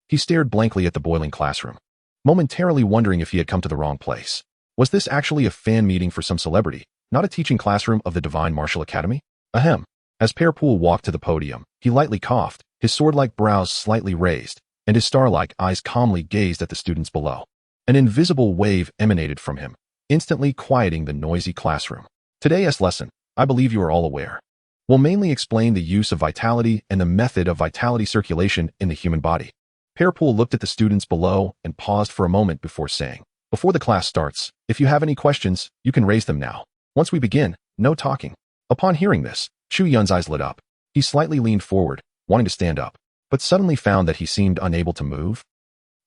He stared blankly at the boiling classroom, momentarily wondering if he had come to the wrong place. Was this actually a fan meeting for some celebrity, not a teaching classroom of the Divine Martial Academy? Ahem. As Pearpool walked to the podium, he lightly coughed, his sword-like brows slightly raised, and his star-like eyes calmly gazed at the students below. An invisible wave emanated from him, instantly quieting the noisy classroom. Today's lesson, I believe you are all aware, will mainly explain the use of vitality and the method of vitality circulation in the human body. Pearpool looked at the students below and paused for a moment before saying, before the class starts, if you have any questions, you can raise them now. Once we begin, no talking. Upon hearing this, Chu Yun's eyes lit up. He slightly leaned forward, wanting to stand up, but suddenly found that he seemed unable to move.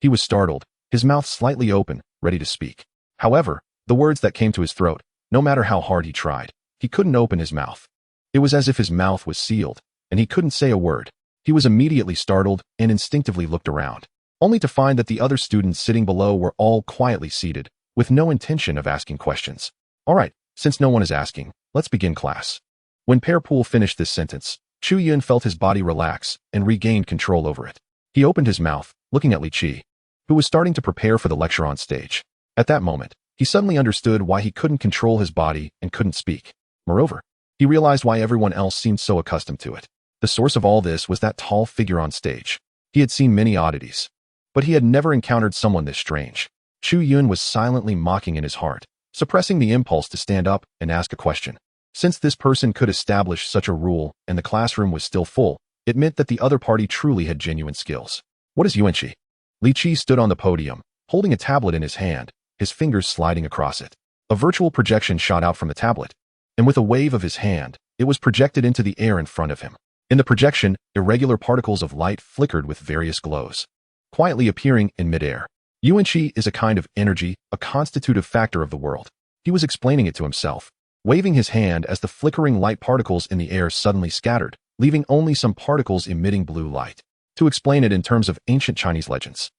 He was startled, his mouth slightly open, ready to speak. However, the words that came to his throat, no matter how hard he tried, he couldn't open his mouth. It was as if his mouth was sealed, and he couldn't say a word. He was immediately startled and instinctively looked around, only to find that the other students sitting below were all quietly seated, with no intention of asking questions. All right, since no one is asking, let's begin class. When Pearpool finished this sentence, Chu Yun felt his body relax and regained control over it. He opened his mouth, looking at Li Qi, who was starting to prepare for the lecture on stage. At that moment, he suddenly understood why he couldn't control his body and couldn't speak. Moreover, he realized why everyone else seemed so accustomed to it. The source of all this was that tall figure on stage. He had seen many oddities, but he had never encountered someone this strange. Chu Yun was silently mocking in his heart, suppressing the impulse to stand up and ask a question. Since this person could establish such a rule and the classroom was still full, it meant that the other party truly had genuine skills. What is Yuanqi? Li Qi stood on the podium, holding a tablet in his hand, his fingers sliding across it. A virtual projection shot out from the tablet, and with a wave of his hand, it was projected into the air in front of him. In the projection, irregular particles of light flickered with various glows, quietly appearing in midair. Yuanqi is a kind of energy, a constitutive factor of the world. He was explaining it to himself, waving his hand as the flickering light particles in the air suddenly scattered, leaving only some particles emitting blue light. To explain it in terms of ancient Chinese legends,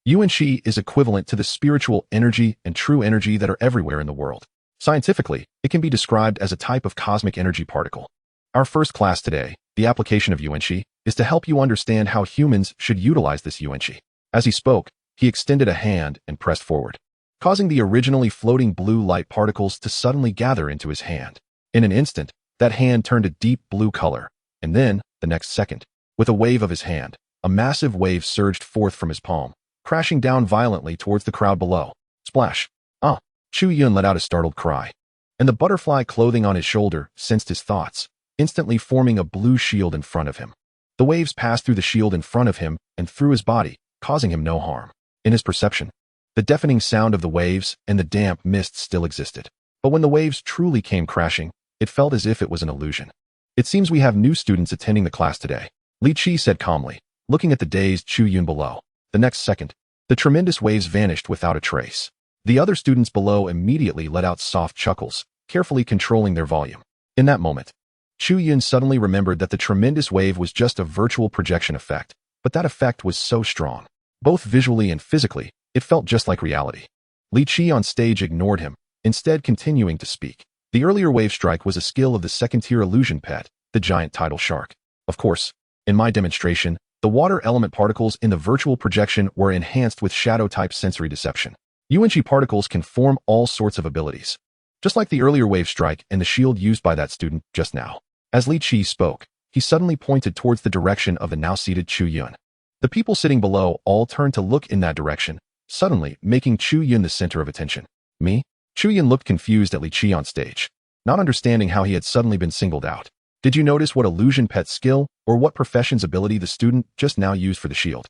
Yuanqi is equivalent to the spiritual energy and true energy that are everywhere in the world. Scientifically, it can be described as a type of cosmic energy particle. Our first class today, the application of Yuanqi, is to help you understand how humans should utilize this Yuanqi. As he spoke, he extended a hand and pressed forward, causing the originally floating blue light particles to suddenly gather into his hand. In an instant, that hand turned a deep blue color, and then, the next second, with a wave of his hand, a massive wave surged forth from his palm, crashing down violently towards the crowd below. Splash! Ah! Chu Yun let out a startled cry, and the butterfly clothing on his shoulder sensed his thoughts, instantly forming a blue shield in front of him. The waves passed through the shield in front of him and through his body, causing him no harm. In his perception, the deafening sound of the waves and the damp mist still existed. But when the waves truly came crashing, it felt as if it was an illusion. It seems we have new students attending the class today, Li Qi said calmly, looking at the dazed Chu Yun below. The next second, the tremendous waves vanished without a trace. The other students below immediately let out soft chuckles, carefully controlling their volume. In that moment, Chu Yun suddenly remembered that the tremendous wave was just a virtual projection effect, but that effect was so strong. Both visually and physically, it felt just like reality. Li Qi on stage ignored him, instead continuing to speak. The earlier wave strike was a skill of the second-tier illusion pet, the giant tidal shark. Of course, in my demonstration, the water element particles in the virtual projection were enhanced with shadow-type sensory deception. Yuanqi particles can form all sorts of abilities, just like the earlier wave strike and the shield used by that student just now. As Li Qi spoke, he suddenly pointed towards the direction of the now-seated Chu Yun. The people sitting below all turned to look in that direction, suddenly making Chu Yun the center of attention. Me? Chu Yun looked confused at Li Qi on stage, not understanding how he had suddenly been singled out. Did you notice what illusion pet skill or what profession's ability the student just now used for the shield?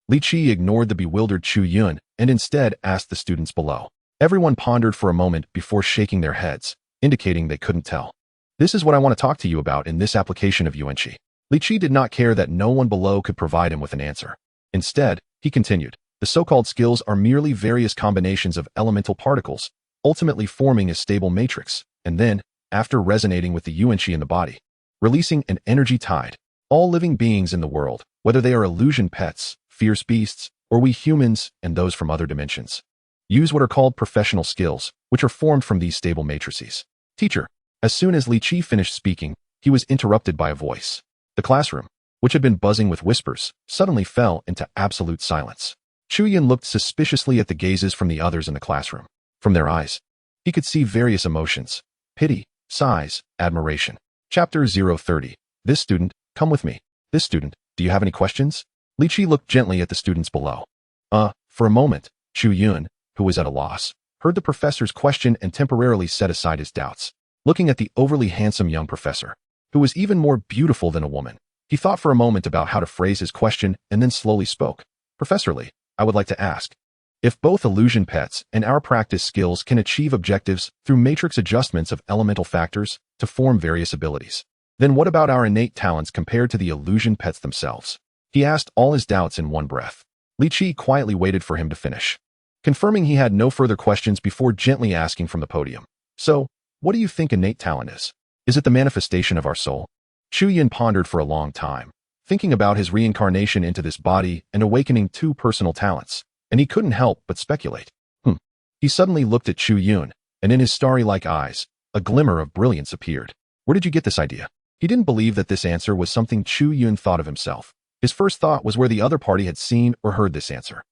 Li Qi ignored the bewildered Chu Yun and instead asked the students below. Everyone pondered for a moment before shaking their heads, indicating they couldn't tell. This is what I want to talk to you about in this application of Yuanqi. Li Qi did not care that no one below could provide him with an answer. Instead, he continued, the so-called skills are merely various combinations of elemental particles, ultimately forming a stable matrix, and then, after resonating with the Yuanqi in the body, releasing an energy tide. All living beings in the world, whether they are illusion pets, fierce beasts, or we humans and those from other dimensions, use what are called professional skills, which are formed from these stable matrices. Teacher. As soon as Li Qi finished speaking, he was interrupted by a voice. The classroom, which had been buzzing with whispers, suddenly fell into absolute silence. Chu Yun looked suspiciously at the gazes from the others in the classroom. From their eyes, he could see various emotions: pity, sighs, admiration. Chapter 030. This student, come with me. This student, do you have any questions? Li Qi looked gently at the students below. For a moment, Chu Yun, who was at a loss, heard the professor's question and temporarily set aside his doubts. Looking at the overly handsome young professor, who was even more beautiful than a woman, he thought for a moment about how to phrase his question and then slowly spoke. Professor Li, I would like to ask, if both illusion pets and our practice skills can achieve objectives through matrix adjustments of elemental factors to form various abilities, then what about our innate talents compared to the illusion pets themselves? He asked all his doubts in one breath. Li Qi quietly waited for him to finish, confirming he had no further questions before gently asking from the podium. So, what do you think innate talent is? Is it the manifestation of our soul? Chu Yun pondered for a long time, thinking about his reincarnation into this body and awakening two personal talents, and he couldn't help but speculate. He suddenly looked at Chu Yun, and in his starry-like eyes, a glimmer of brilliance appeared. Where did you get this idea? He didn't believe that this answer was something Chu Yun thought of himself. His first thought was where the other party had seen or heard this answer.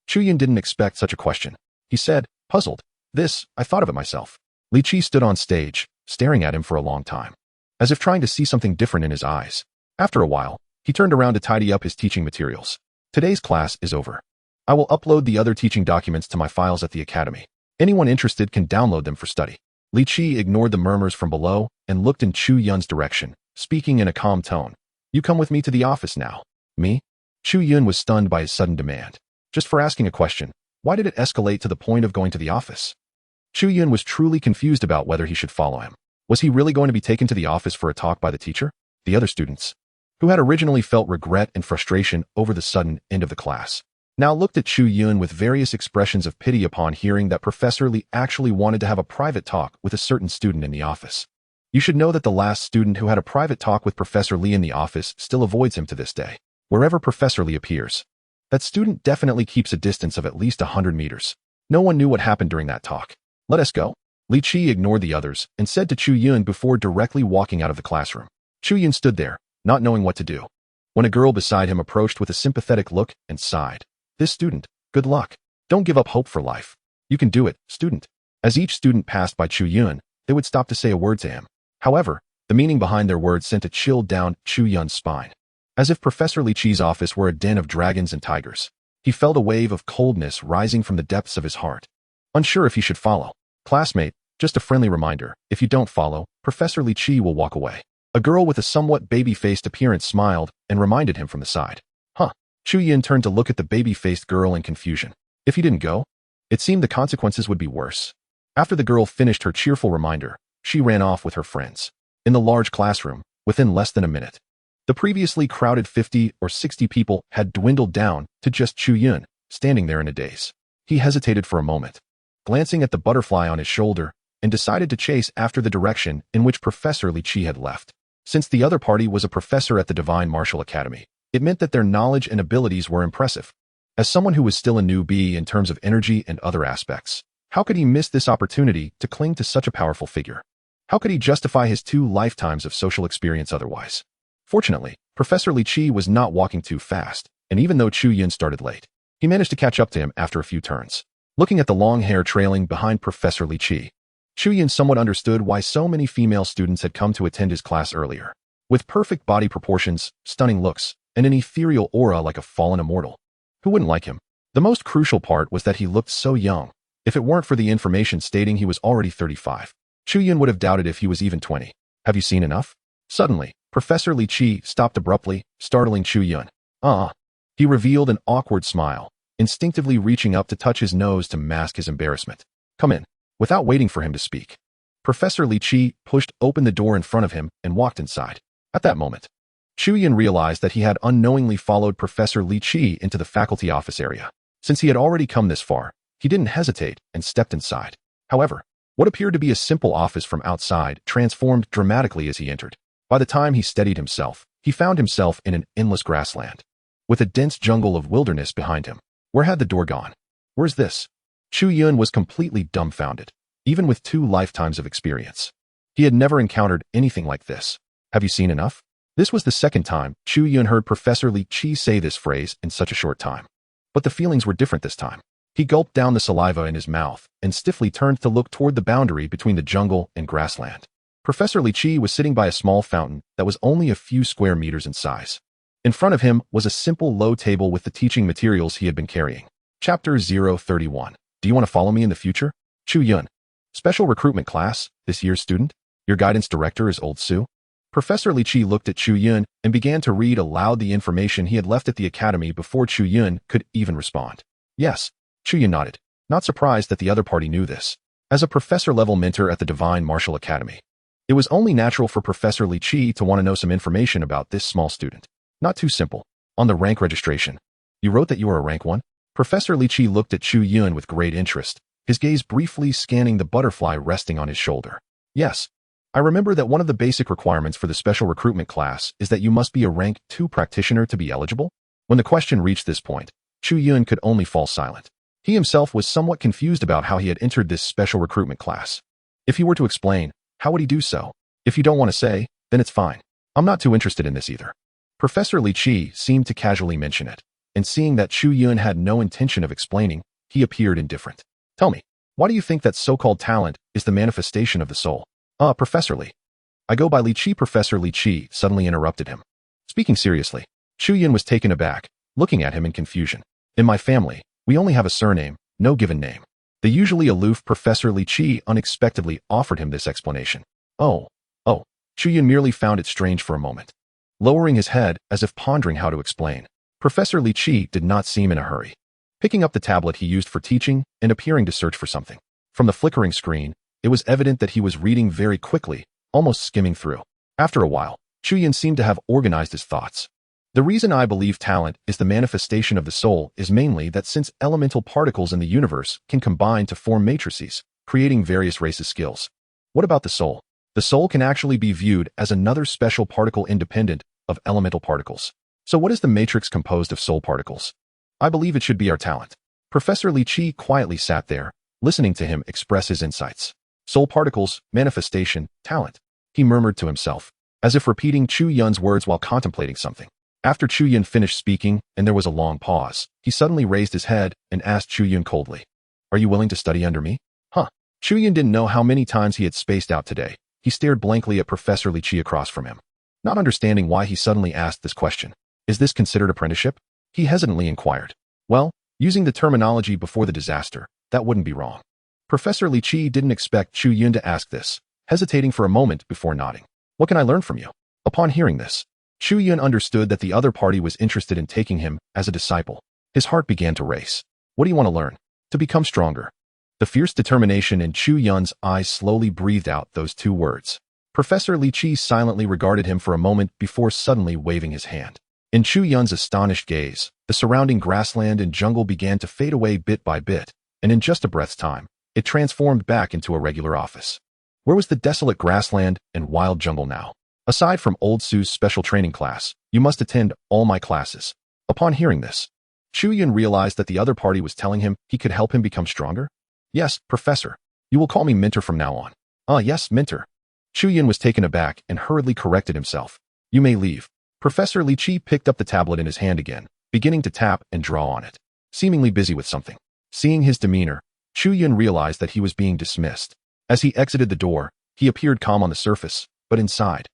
Chu Yun didn't expect such a question. He said, puzzled, I thought of it myself. Li Qi stood on stage, staring at him for a long time, as if trying to see something different in his eyes. After a while, he turned around to tidy up his teaching materials. Today's class is over. I will upload the other teaching documents to my files at the academy. Anyone interested can download them for study. Li Qi ignored the murmurs from below and looked in Chu Yun's direction, speaking in a calm tone. You come with me to the office now. Me? Chu Yun was stunned by his sudden demand. Just for asking a question, why did it escalate to the point of going to the office? Chu Yun was truly confused about whether he should follow him. Was he really going to be taken to the office for a talk by the teacher? The other students, who had originally felt regret and frustration over the sudden end of the class, now looked at Chu Yun with various expressions of pity upon hearing that Professor Li actually wanted to have a private talk with a certain student in the office. You should know that the last student who had a private talk with Professor Li in the office still avoids him to this day. Wherever Professor Li appears, that student definitely keeps a distance of at least 100 meters. No one knew what happened during that talk. Let us go. Li Qi ignored the others and said to Chu Yun before directly walking out of the classroom. Chu Yun stood there, not knowing what to do, when a girl beside him approached with a sympathetic look and sighed. This student, good luck. Don't give up hope for life. You can do it, student. As each student passed by Chu Yun, they would stop to say a word to him. However, the meaning behind their words sent a chill down Chu Yun's spine. As if Professor Li Qi's office were a den of dragons and tigers, he felt a wave of coldness rising from the depths of his heart. Unsure if he should follow. Classmate, just a friendly reminder, if you don't follow, Professor Li Qi will walk away. A girl with a somewhat baby-faced appearance smiled and reminded him from the side. Chu Yun turned to look at the baby-faced girl in confusion. If he didn't go, it seemed the consequences would be worse. After the girl finished her cheerful reminder, she ran off with her friends. In the large classroom, within less than a minute, the previously crowded 50 or 60 people had dwindled down to just Chu Yun, standing there in a daze. He hesitated for a moment, glancing at the butterfly on his shoulder, and decided to chase after the direction in which Professor Li Qi had left. Since the other party was a professor at the Divine Martial Academy, it meant that their knowledge and abilities were impressive. As someone who was still a newbie in terms of energy and other aspects, how could he miss this opportunity to cling to such a powerful figure? How could he justify his 2 lifetimes of social experience otherwise? Fortunately, Professor Li Qi was not walking too fast, and even though Chu Yun started late, he managed to catch up to him after a few turns. Looking at the long hair trailing behind Professor Li Qi, Chu Yun somewhat understood why so many female students had come to attend his class earlier. With perfect body proportions, stunning looks, and an ethereal aura like a fallen immortal, who wouldn't like him? The most crucial part was that he looked so young. If it weren't for the information stating he was already 35, Chu Yun would have doubted if he was even 20. Have you seen enough? Suddenly, Professor Li Qi stopped abruptly, startling Chu Yun. He revealed an awkward smile, instinctively reaching up to touch his nose to mask his embarrassment. Come in. Without waiting for him to speak, Professor Li Qi pushed open the door in front of him and walked inside. At that moment, Chu Yun realized that he had unknowingly followed Professor Li Qi into the faculty office area. Since he had already come this far, he didn't hesitate and stepped inside. However, what appeared to be a simple office from outside transformed dramatically as he entered. By the time he steadied himself, he found himself in an endless grassland, with a dense jungle of wilderness behind him. Where had the door gone? Where's this? Chu Yun was completely dumbfounded, even with 2 lifetimes of experience. He had never encountered anything like this. Have you seen enough? This was the second time Chu Yun heard Professor Li Qi say this phrase in such a short time. But the feelings were different this time. He gulped down the saliva in his mouth and stiffly turned to look toward the boundary between the jungle and grassland. Professor Li Qi was sitting by a small fountain that was only a few square meters in size. In front of him was a simple low table with the teaching materials he had been carrying. Chapter 031. Do you want to follow me in the future? Chu Yun. Special recruitment class, this year's student. Your guidance director is Old Su. Professor Li Qi looked at Chu Yun and began to read aloud the information he had left at the academy before Chu Yun could even respond. Yes, Chu Yun nodded, not surprised that the other party knew this. As a professor-level mentor at the Divine Martial Academy, it was only natural for Professor Li Qi to want to know some information about this small student. Not too simple. On the rank registration, you wrote that you are a rank 1? Professor Li Qi looked at Chu Yun with great interest, his gaze briefly scanning the butterfly resting on his shoulder. Yes, I remember that one of the basic requirements for the special recruitment class is that you must be a rank 2 practitioner to be eligible. When the question reached this point, Chu Yun could only fall silent. He himself was somewhat confused about how he had entered this special recruitment class. If he were to explain, how would he do so? If you don't want to say, then it's fine. I'm not too interested in this either. Professor Li Qi seemed to casually mention it, and seeing that Chu Yun had no intention of explaining, he appeared indifferent. Tell me, why do you think that so-called talent is the manifestation of the soul? Professor Li. I go by Li Qi. Professor Li Qi suddenly interrupted him. Speaking seriously, Chu Yun was taken aback, looking at him in confusion. In my family, we only have a surname, no given name. The usually aloof Professor Li Qi unexpectedly offered him this explanation. Oh. Chu Yun merely found it strange for a moment. Lowering his head as if pondering how to explain, Professor Li Qi did not seem in a hurry. Picking up the tablet he used for teaching and appearing to search for something. From the flickering screen, it was evident that he was reading very quickly, almost skimming through. After a while, Chu Yun seemed to have organized his thoughts. The reason I believe talent is the manifestation of the soul is mainly that since elemental particles in the universe can combine to form matrices, creating various races' skills. What about the soul? The soul can actually be viewed as another special particle independent of elemental particles. So what is the matrix composed of soul particles? I believe it should be our talent. Professor Li Qi quietly sat there, listening to him express his insights. Soul particles, manifestation, talent. He murmured to himself, as if repeating Chu Yun's words while contemplating something. After Chu Yun finished speaking and there was a long pause, he suddenly raised his head and asked Chu Yun coldly, "Are you willing to study under me?" Chu Yun didn't know how many times he had spaced out today. He stared blankly at Professor Li Qi across from him, not understanding why he suddenly asked this question. Is this considered apprenticeship? He hesitantly inquired. Well, using the terminology before the disaster, that wouldn't be wrong. Professor Li Qi didn't expect Chu Yun to ask this, hesitating for a moment before nodding. What can I learn from you? Upon hearing this, Chu Yun understood that the other party was interested in taking him as a disciple. His heart began to race. What do you want to learn? To become stronger. The fierce determination in Chu Yun's eyes slowly breathed out those 2 words. Professor Li Qi silently regarded him for a moment before suddenly waving his hand. In Chu Yun's astonished gaze, the surrounding grassland and jungle began to fade away bit by bit, and in just a breath's time, it transformed back into a regular office. Where was the desolate grassland and wild jungle now? Aside from Old Su's special training class, you must attend all my classes. Upon hearing this, Chu Yun realized that the other party was telling him he could help him become stronger. Yes, Professor. You will call me Mentor from now on. Yes, Mentor. Chu Yun was taken aback and hurriedly corrected himself. You may leave. Professor Li Qi picked up the tablet in his hand again, beginning to tap and draw on it, seemingly busy with something. Seeing his demeanor, Chu Yun realized that he was being dismissed. As he exited the door, he appeared calm on the surface, but inside,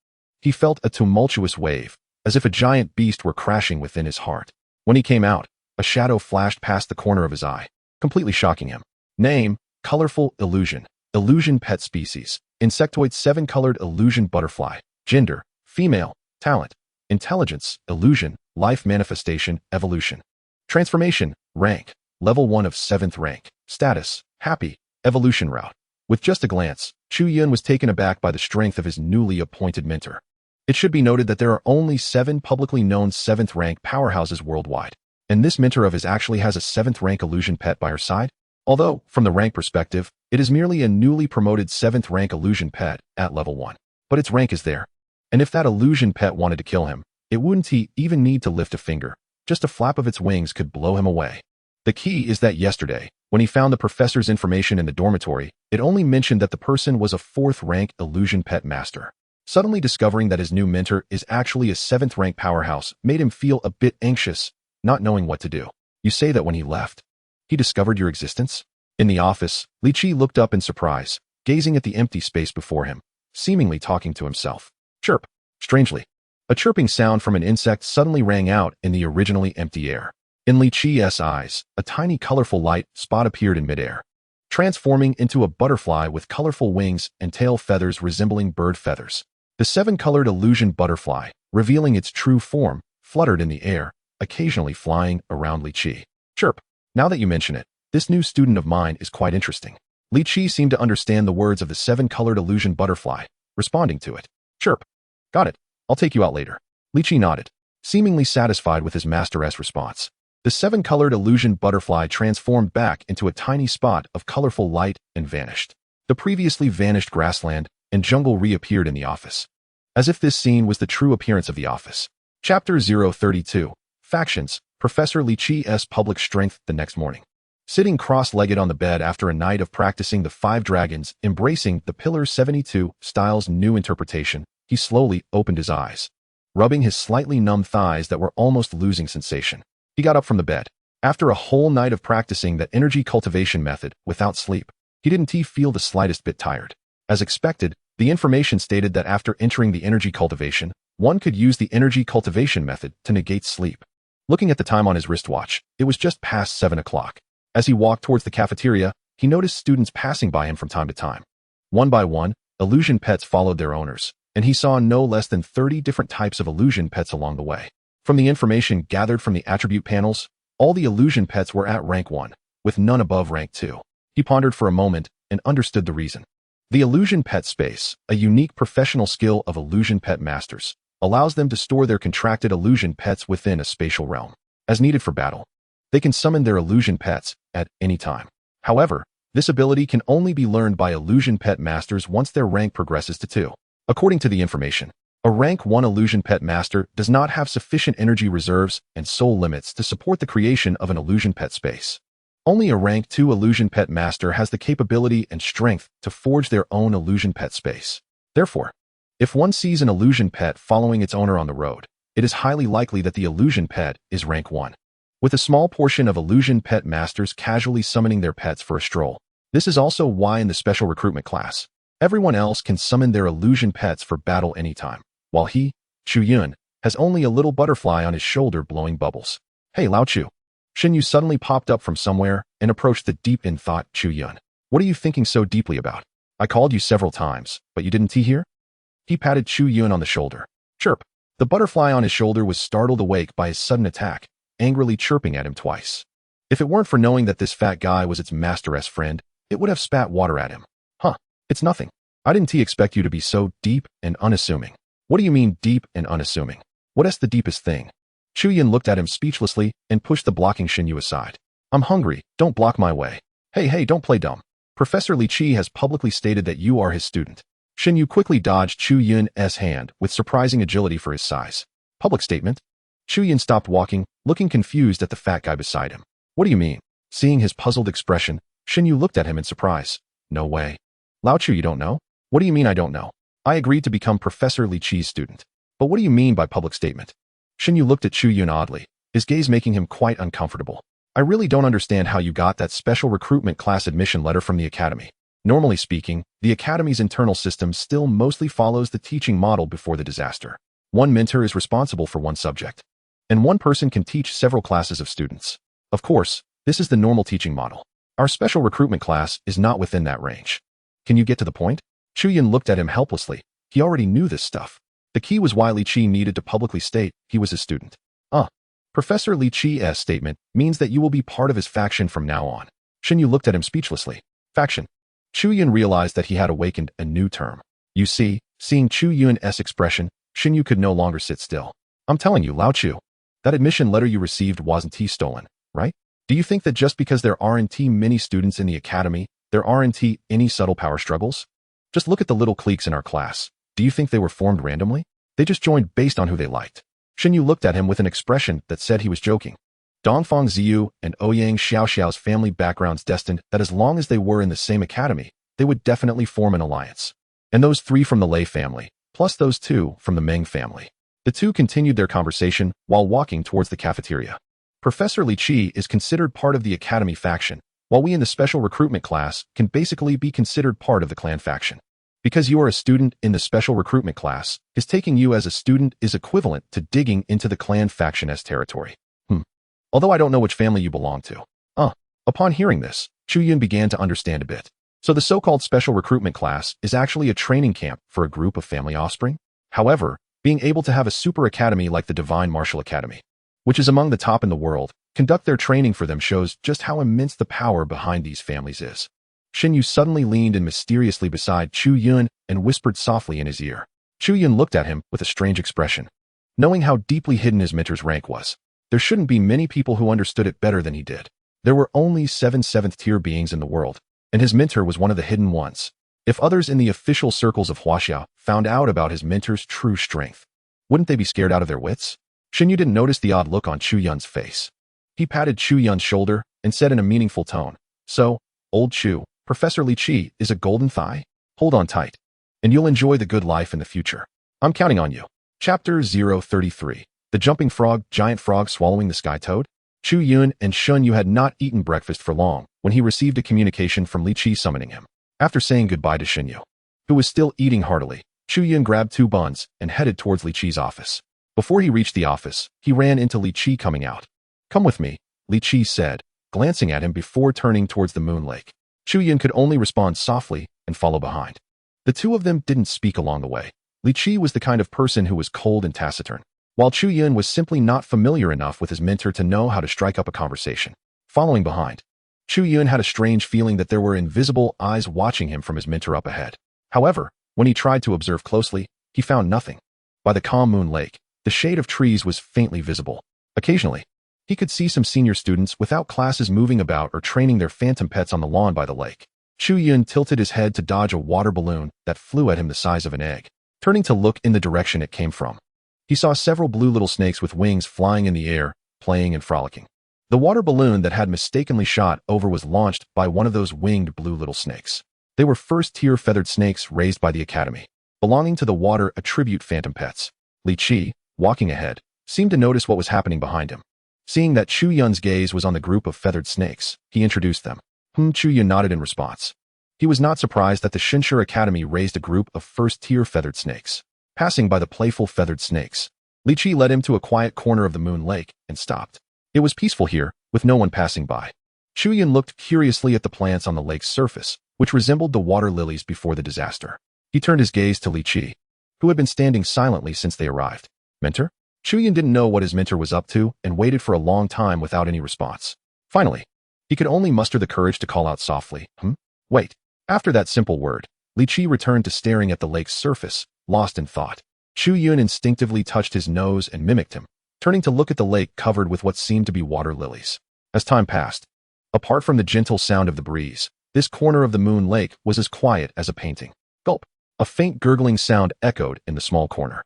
he felt a tumultuous wave, as if a giant beast were crashing within his heart. When he came out, a shadow flashed past the corner of his eye, completely shocking him. Name, colorful illusion, illusion pet species, insectoid 7-colored illusion butterfly, gender, female, talent, intelligence, illusion, life manifestation, evolution. Transformation, rank, level 1 of 7th rank, status, happy, evolution route. With just a glance, Chu Yun was taken aback by the strength of his newly appointed mentor. It should be noted that there are only 7 publicly known 7th rank powerhouses worldwide, and this mentor of his actually has a 7th rank illusion pet by her side. Although, from the rank perspective, it is merely a newly promoted 7th rank illusion pet at level 1. But its rank is there. And if that illusion pet wanted to kill him, it wouldn't even need to lift a finger. Just a flap of its wings could blow him away. The key is that yesterday, when he found the professor's information in the dormitory, it only mentioned that the person was a 4th rank illusion pet master. Suddenly discovering that his new mentor is actually a 7th rank powerhouse made him feel a bit anxious, not knowing what to do. You say that when he left, he discovered your existence? In the office, Li Qi looked up in surprise, gazing at the empty space before him, seemingly talking to himself. Chirp. Strangely, a chirping sound from an insect suddenly rang out in the originally empty air. In Li Qi's eyes, a tiny colorful light spot appeared in midair, transforming into a butterfly with colorful wings and tail feathers resembling bird feathers. The 7-colored illusion butterfly, revealing its true form, fluttered in the air, occasionally flying around Li Qi. Chirp. Now that you mention it, this new student of mine is quite interesting. Li Qi seemed to understand the words of the 7-colored illusion butterfly, responding to it. Chirp. Got it. I'll take you out later. Li Qi nodded, seemingly satisfied with his master's response. The 7-colored illusion butterfly transformed back into a tiny spot of colorful light and vanished. The previously vanished grassland and jungle reappeared in the office, as if this scene was the true appearance of the office. Chapter 032. Factions. Professor Li Qi's public strength the next morning. Sitting cross-legged on the bed after a night of practicing the 5 dragons, embracing the Pillar 72 style's new interpretation, he slowly opened his eyes, rubbing his slightly numb thighs that were almost losing sensation. He got up from the bed. After a whole night of practicing that energy cultivation method without sleep, he didn't feel the slightest bit tired. As expected, the information stated that after entering the energy cultivation, one could use the energy cultivation method to negate sleep. Looking at the time on his wristwatch, it was just past 7 o'clock. As he walked towards the cafeteria, he noticed students passing by him from time to time. One by one, illusion pets followed their owners, and he saw no less than 30 different types of illusion pets along the way. From the information gathered from the attribute panels, all the illusion pets were at rank 1, with none above rank 2. He pondered for a moment and understood the reason. The illusion pet space, a unique professional skill of illusion pet masters, allows them to store their contracted illusion pets within a spatial realm. As needed for battle, they can summon their illusion pets at any time. However, this ability can only be learned by illusion pet masters once their rank progresses to 2. According to the information, a rank 1 illusion pet master does not have sufficient energy reserves and soul limits to support the creation of an illusion pet space. Only a rank 2 illusion pet master has the capability and strength to forge their own illusion pet space. Therefore, if one sees an illusion pet following its owner on the road, it is highly likely that the illusion pet is rank 1. With a small portion of illusion pet masters casually summoning their pets for a stroll. This is also why in the special recruitment class, everyone else can summon their illusion pets for battle anytime, while he, Chu Yun, has only a little butterfly on his shoulder blowing bubbles. Hey Lao Chu. Shin Yu suddenly popped up from somewhere and approached the deep in thought Chu Yun. What are you thinking so deeply about? I called you several times, but you didn't hear? He patted Chu Yun on the shoulder. Chirp. The butterfly on his shoulder was startled awake by his sudden attack, angrily chirping at him twice. If it weren't for knowing that this fat guy was its master's friend, it would have spat water at him. Huh, it's nothing. I didn't expect you to be so deep and unassuming. What do you mean deep and unassuming? What's the deepest thing? Chu Yun looked at him speechlessly and pushed the blocking Shin Yu aside. I'm hungry, don't block my way. Hey, don't play dumb. Professor Li Qi has publicly stated that you are his student. Shin Yu quickly dodged Chu Yun's hand with surprising agility for his size. Public statement? Chu Yun stopped walking, looking confused at the fat guy beside him. What do you mean? Seeing his puzzled expression, Shin Yu looked at him in surprise. No way. Lao Chu, you don't know? What do you mean I don't know? I agreed to become Professor Li Qi's student. But what do you mean by public statement? Shin Yu looked at Chu Yun oddly, his gaze making him quite uncomfortable. I really don't understand how you got that special recruitment class admission letter from the academy. Normally speaking, the academy's internal system still mostly follows the teaching model before the disaster. One mentor is responsible for one subject, and one person can teach several classes of students. Of course, this is the normal teaching model. Our special recruitment class is not within that range. Can you get to the point? Chu Yun looked at him helplessly. He already knew this stuff. The key was why Li Qi needed to publicly state he was his student. Professor Li Qi's statement means that you will be part of his faction from now on. Xinyu looked at him speechlessly. Faction. Chu Yun realized that he had awakened a new term. You see, seeing Chu Yun's expression, Xinyu could no longer sit still. I'm telling you, Lao Chu, that admission letter you received wasn't stolen, right? Do you think that just because there aren't many students in the academy, there aren't any subtle power struggles? Just look at the little cliques in our class. Do you think they were formed randomly? They just joined based on who they liked. Xinyu looked at him with an expression that said he was joking. Dongfang Ziyu and Ouyang Xiaoxiao's family backgrounds destined that as long as they were in the same academy, they would definitely form an alliance. And those 3 from the Lei family, plus those 2 from the Meng family. The 2 continued their conversation while walking towards the cafeteria. Professor Li Qi is considered part of the academy faction, while we in the special recruitment class can basically be considered part of the clan faction. Because you are a student in the special recruitment class, his taking you as a student is equivalent to digging into the clan faction's territory. Although I don't know which family you belong to. Upon hearing this, Chu Yun began to understand a bit. So the so-called special recruitment class is actually a training camp for a group of family offspring? However, being able to have a super academy like the Divine Martial Academy, which is among the top in the world, conduct their training for them shows just how immense the power behind these families is. Xinyu suddenly leaned in mysteriously beside Chu Yun and whispered softly in his ear. Chu Yun looked at him with a strange expression. Knowing how deeply hidden his mentor's rank was, there shouldn't be many people who understood it better than he did. There were only 7 7th-tier beings in the world, and his mentor was one of the hidden ones. If others in the official circles of Huaxia found out about his mentor's true strength, wouldn't they be scared out of their wits? Xinyu didn't notice the odd look on Chu Yun's face. He patted Chu Yun's shoulder and said in a meaningful tone, So, old Chu, Professor Li Qi is a golden thigh? Hold on tight, and you'll enjoy the good life in the future. I'm counting on you. Chapter 033. The Jumping Frog, Giant Frog Swallowing the Sky Toad? Chu Yun and Shun Yu had not eaten breakfast for long when he received a communication from Li Qi summoning him. After saying goodbye to Xinyu, who was still eating heartily, Chu Yun grabbed 2 buns and headed towards Li Qi's office. Before he reached the office, he ran into Li Qi coming out. Come with me, Li Qi said, glancing at him before turning towards the moon lake. Chu Yun could only respond softly and follow behind. The 2 of them didn't speak along the way. Li Qi was the kind of person who was cold and taciturn, while Chu Yun was simply not familiar enough with his mentor to know how to strike up a conversation. Following behind, Chu Yun had a strange feeling that there were invisible eyes watching him from his mentor up ahead. However, when he tried to observe closely, he found nothing. By the calm moon lake, the shade of trees was faintly visible. Occasionally, he could see some senior students without classes moving about or training their phantom pets on the lawn by the lake. Chu Yun tilted his head to dodge a water balloon that flew at him the size of an egg. Turning to look in the direction it came from, he saw several blue little snakes with wings flying in the air, playing and frolicking. The water balloon that had mistakenly shot over was launched by one of those winged blue little snakes. They were first-tier feathered snakes raised by the academy, belonging to the water attribute phantom pets. Li Qi, walking ahead, seemed to notice what was happening behind him. Seeing that Chu Yun's gaze was on the group of feathered snakes, he introduced them. Chu Yun nodded in response. He was not surprised that the Shinshur Academy raised a group of first-tier feathered snakes. Passing by the playful feathered snakes, Li Qi led him to a quiet corner of the moon lake and stopped. It was peaceful here, with no one passing by. Chu Yun looked curiously at the plants on the lake's surface, which resembled the water lilies before the disaster. He turned his gaze to Li Qi, who had been standing silently since they arrived. Mentor? Chu Yun didn't know what his mentor was up to and waited for a long time without any response. Finally, he could only muster the courage to call out softly, Wait. After that simple word, Li Qi returned to staring at the lake's surface, lost in thought. Chu Yun instinctively touched his nose and mimicked him, turning to look at the lake covered with what seemed to be water lilies. As time passed, apart from the gentle sound of the breeze, this corner of the moon lake was as quiet as a painting. Gulp! A faint gurgling sound echoed in the small corner.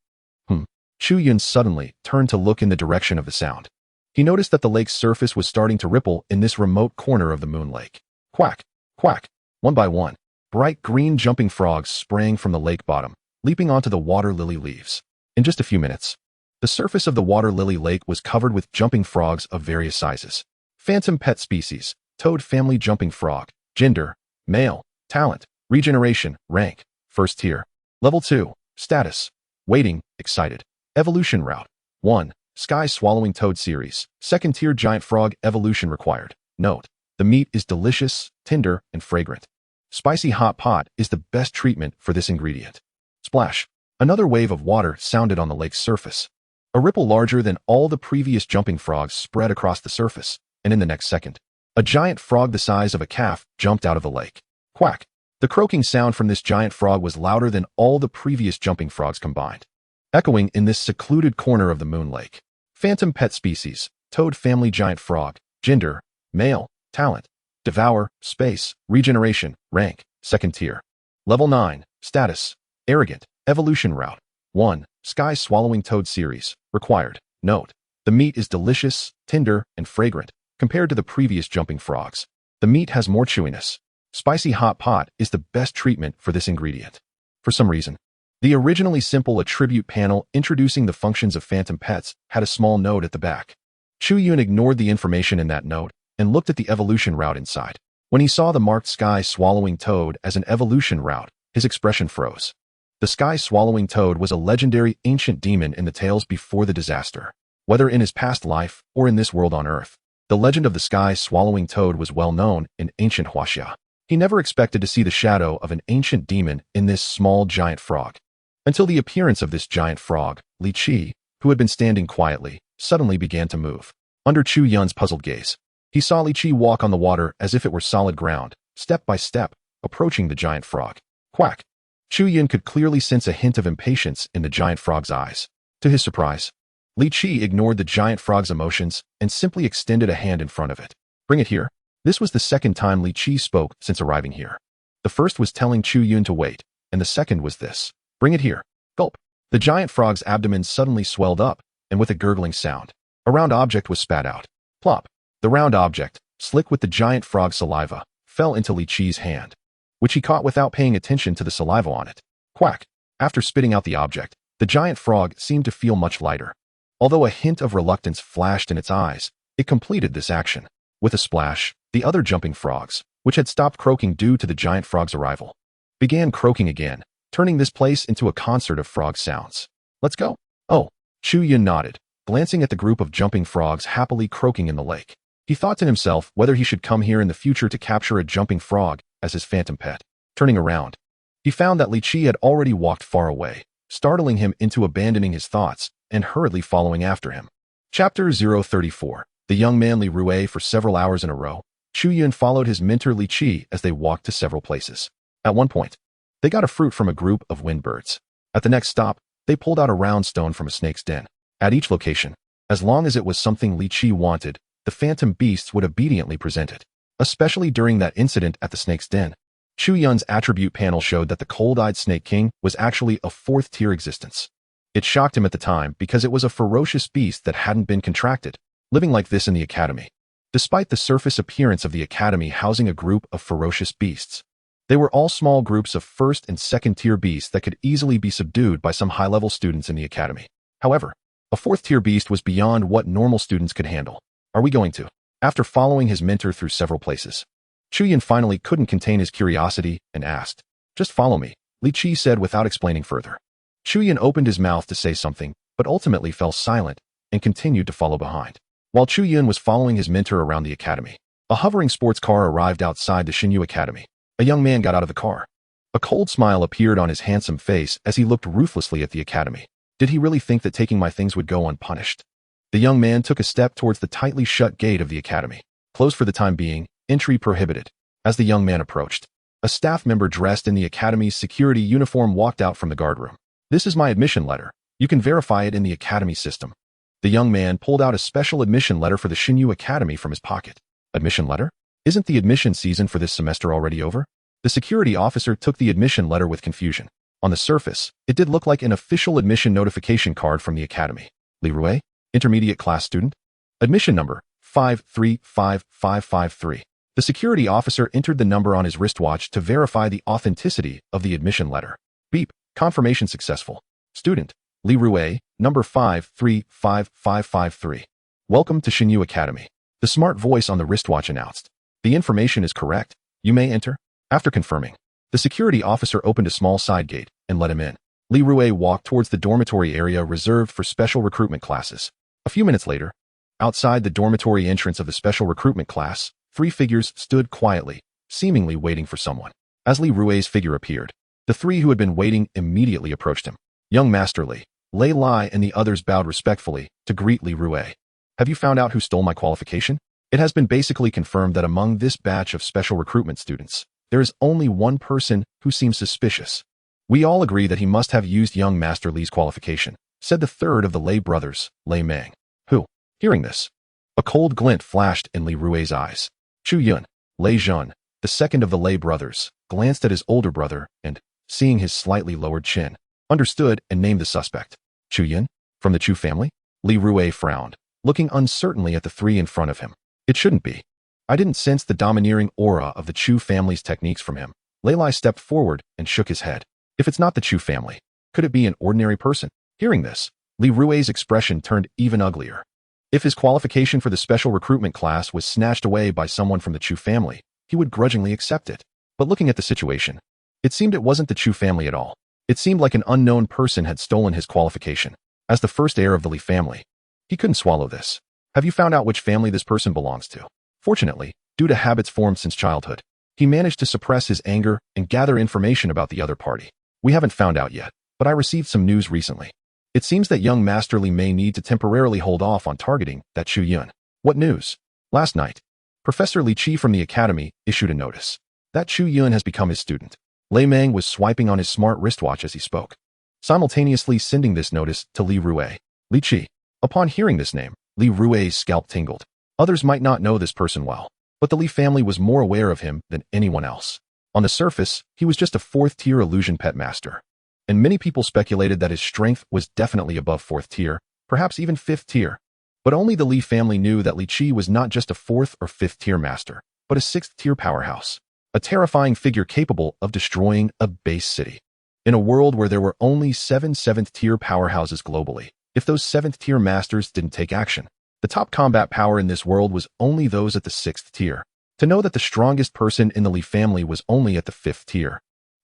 Chu Yun suddenly turned to look in the direction of the sound. He noticed that the lake's surface was starting to ripple in this remote corner of the moon lake. Quack! Quack! One by one, bright green jumping frogs sprang from the lake bottom, leaping onto the water lily leaves. In just a few minutes, the surface of the water lily lake was covered with jumping frogs of various sizes. Phantom pet species, toad family jumping frog, gender, male, talent, regeneration, rank, first tier, level 2, status, waiting, excited. Evolution route. 1. Sky Swallowing Toad Series. Second tier Giant Frog evolution required. Note. The meat is delicious, tender, and fragrant. Spicy hot pot is the best treatment for this ingredient. Splash. Another wave of water sounded on the lake's surface. A ripple larger than all the previous jumping frogs spread across the surface, and in the next second, a giant frog the size of a calf jumped out of the lake. Quack. The croaking sound from this giant frog was louder than all the previous jumping frogs combined, echoing in this secluded corner of the moon lake. Phantom pet species, toad family giant frog, gender, male, talent, devour, space, regeneration, rank, second tier. Level 9, status, arrogant, evolution route. 1, sky swallowing toad series, required. Note, the meat is delicious, tender, and fragrant compared to the previous jumping frogs. The meat has more chewiness. Spicy hot pot is the best treatment for this ingredient. For some reason, the originally simple attribute panel introducing the functions of phantom pets had a small note at the back. Chu Yun ignored the information in that note and looked at the evolution route inside. When he saw the marked sky swallowing toad as an evolution route, his expression froze. The sky swallowing toad was a legendary ancient demon in the tales before the disaster. Whether in his past life or in this world on Earth, the legend of the sky swallowing toad was well known in ancient Huaxia. He never expected to see the shadow of an ancient demon in this small giant frog. Until the appearance of this giant frog, Li Qi, who had been standing quietly, suddenly began to move. Under Chu Yun's puzzled gaze, he saw Li Qi walk on the water as if it were solid ground, step by step, approaching the giant frog. Quack! Chu Yun could clearly sense a hint of impatience in the giant frog's eyes. To his surprise, Li Qi ignored the giant frog's emotions and simply extended a hand in front of it. Bring it here. This was the second time Li Qi spoke since arriving here. The first was telling Chu Yun to wait, and the second was this. Bring it here. Gulp. The giant frog's abdomen suddenly swelled up, and with a gurgling sound, a round object was spat out. Plop. The round object, slick with the giant frog's saliva, fell into Li Qi's hand, which he caught without paying attention to the saliva on it. Quack. After spitting out the object, the giant frog seemed to feel much lighter. Although a hint of reluctance flashed in its eyes, it completed this action. With a splash, the other jumping frogs, which had stopped croaking due to the giant frog's arrival, began croaking again, turning this place into a concert of frog sounds. Let's go. Oh, Chu Yun nodded, glancing at the group of jumping frogs happily croaking in the lake. He thought to himself whether he should come here in the future to capture a jumping frog as his phantom pet. Turning around, he found that Li Qi had already walked far away, startling him into abandoning his thoughts and hurriedly following after him. Chapter 034. The young man Li Rui for several hours in a row. Chu Yun followed his mentor Li Qi as they walked to several places. At one point, they got a fruit from a group of windbirds. At the next stop, they pulled out a round stone from a snake's den. At each location, as long as it was something Li Qi wanted, the phantom beasts would obediently present it. Especially during that incident at the snake's den, Chu Yun's attribute panel showed that the cold-eyed Snake King was actually a fourth-tier existence. It shocked him at the time because it was a ferocious beast that hadn't been contracted, living like this in the academy. Despite the surface appearance of the academy housing a group of ferocious beasts, they were all small groups of first and second-tier beasts that could easily be subdued by some high-level students in the academy. However, a fourth-tier beast was beyond what normal students could handle. Are we going to? After following his mentor through several places, Chu Yun finally couldn't contain his curiosity and asked, "Just follow me," Li Qi said without explaining further. Chu Yun opened his mouth to say something, but ultimately fell silent and continued to follow behind. While Chu Yun was following his mentor around the academy, a hovering sports car arrived outside the Xinyu Academy. A young man got out of the car. A cold smile appeared on his handsome face as he looked ruthlessly at the academy. Did he really think that taking my things would go unpunished? The young man took a step towards the tightly shut gate of the academy. Closed for the time being, entry prohibited. As the young man approached, a staff member dressed in the academy's security uniform walked out from the guard room. "This is my admission letter. You can verify it in the academy system." The young man pulled out a special admission letter for the Xinyu Academy from his pocket. Admission letter? Isn't the admission season for this semester already over? The security officer took the admission letter with confusion. On the surface, it did look like an official admission notification card from the academy. Li Rui, intermediate class student. Admission number 535553. The security officer entered the number on his wristwatch to verify the authenticity of the admission letter. Beep, confirmation successful. Student, Li Rui, number 535553. Welcome to Xinyu Academy. The smart voice on the wristwatch announced. The information is correct. You may enter. After confirming, the security officer opened a small side gate and let him in. Li Rui walked towards the dormitory area reserved for special recruitment classes. A few minutes later, outside the dormitory entrance of the special recruitment class, Three figures stood quietly, seemingly waiting for someone. As Li Rui's figure appeared, the three who had been waiting immediately approached him. Young Master Li, Lei Lai and the others bowed respectfully to greet Li Rui. Have you found out who stole my qualification? It has been basically confirmed that among this batch of special recruitment students, there is only one person who seems suspicious. We all agree that he must have used young Master Li's qualification, said the third of the Lei brothers, Lei Meng. Who? Hearing this, a cold glint flashed in Li Rui's eyes. Chu Yun, Lei Zhun, the second of the Lei brothers, glanced at his older brother and, seeing his slightly lowered chin, understood and named the suspect. Chu Yun? From the Chu family? Li Rui frowned, looking uncertainly at the three in front of him. It shouldn't be. I didn't sense the domineering aura of the Chu family's techniques from him. Lei Lai stepped forward and shook his head. If it's not the Chu family, could it be an ordinary person? Hearing this, Li Rui's expression turned even uglier. If his qualification for the special recruitment class was snatched away by someone from the Chu family, he would grudgingly accept it. But looking at the situation, it seemed it wasn't the Chu family at all. It seemed like an unknown person had stolen his qualification. As the first heir of the Li family, he couldn't swallow this. Have you found out which family this person belongs to? Fortunately, due to habits formed since childhood, he managed to suppress his anger and gather information about the other party. We haven't found out yet, but I received some news recently. It seems that young Master Li may need to temporarily hold off on targeting that Chu Yun. What news? Last night, Professor Li Qi from the academy issued a notice that Chu Yun has become his student. Lei Meng was swiping on his smart wristwatch as he spoke, simultaneously sending this notice to Li Rui. Li Qi. Upon hearing this name, Li Rui's scalp tingled. Others might not know this person well, but the Li family was more aware of him than anyone else. On the surface, he was just a 4th-tier illusion pet master, and many people speculated that his strength was definitely above 4th tier, perhaps even 5th tier. But only the Li family knew that Li Qi was not just a 4th or 5th tier master, but a 6th tier powerhouse, a terrifying figure capable of destroying a base city. In a world where there were only 7 7th tier powerhouses globally, if those 7th tier masters didn't take action, the top combat power in this world was only those at the 6th tier. To know that the strongest person in the Li family was only at the 5th tier,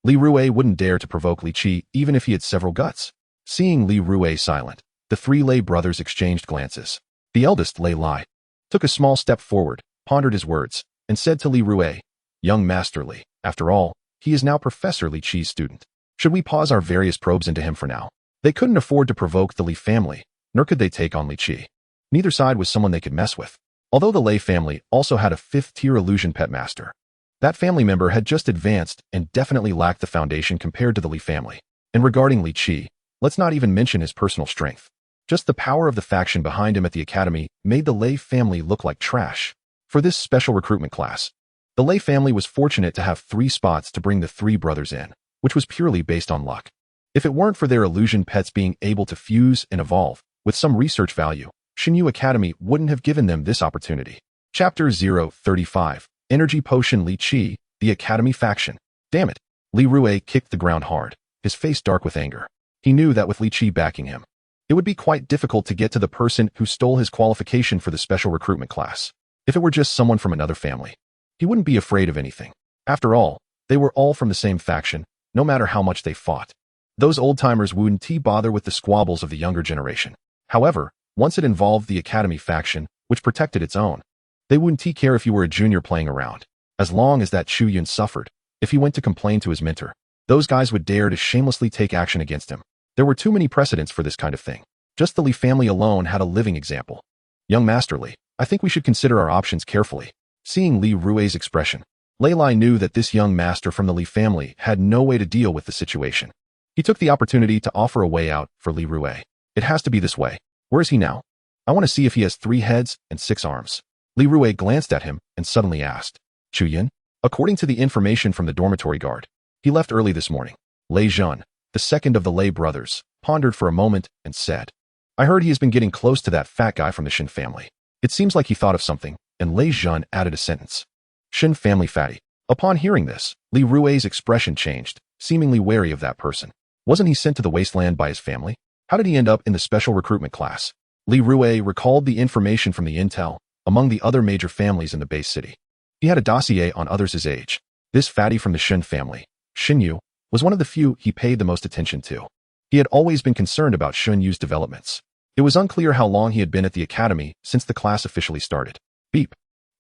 Li Rui wouldn't dare to provoke Li Qi even if he had several guts. Seeing Li Rui silent, the three Lei brothers exchanged glances. The eldest, Lei Lai, took a small step forward, pondered his words, and said to Li Rui, Young Master Li, after all, he is now Professor Li Qi's student. Should we pause our various probes into him for now? They couldn't afford to provoke the Li family, nor could they take on Li Qi. Neither side was someone they could mess with. Although the Lei family also had a 5th-tier illusion pet master, that family member had just advanced and definitely lacked the foundation compared to the Li family. And regarding Li Qi, let's not even mention his personal strength. Just the power of the faction behind him at the academy made the Lei family look like trash. For this special recruitment class, the Lei family was fortunate to have 3 spots to bring the 3 brothers in, which was purely based on luck. If it weren't for their illusion pets being able to fuse and evolve with some research value, Xinyu Academy wouldn't have given them this opportunity. Chapter 035, Energy Potion Li Qi, the Academy Faction. Damn it. Li Rui kicked the ground hard, his face dark with anger. He knew that with Li Qi backing him, it would be quite difficult to get to the person who stole his qualification for the special recruitment class. If it were just someone from another family, he wouldn't be afraid of anything. After all, they were all from the same faction, no matter how much they fought. Those old-timers wouldn't bother with the squabbles of the younger generation. However, once it involved the Academy faction, which protected its own, they wouldn't care if you were a junior playing around. As long as that Chu Yun suffered, if he went to complain to his mentor, those guys would dare to shamelessly take action against him. There were too many precedents for this kind of thing. Just the Li family alone had a living example. Young Master Li, I think we should consider our options carefully. Seeing Li Rui's expression, Lei Lai knew that this young master from the Li family had no way to deal with the situation. He took the opportunity to offer a way out for Li Rui. It has to be this way. Where is he now? I want to see if he has 3 heads and 6 arms. Li Rui glanced at him and suddenly asked, Chu Yun? According to the information from the dormitory guard, he left early this morning. Lei Zhun, the second of the Lei brothers, pondered for a moment and said, I heard he has been getting close to that fat guy from the Shin family. It seems like he thought of something, and Lei Zhun added a sentence. Shin family fatty. Upon hearing this, Li Rui's expression changed, seemingly wary of that person. Wasn't he sent to the wasteland by his family? How did he end up in the special recruitment class? Li Rui recalled the information from the intel among the other major families in the base city. He had a dossier on others his age. This fatty from the Shin family, Xinyu, was one of the few he paid the most attention to. He had always been concerned about Xunyu's developments. It was unclear how long he had been at the academy since the class officially started. Beep.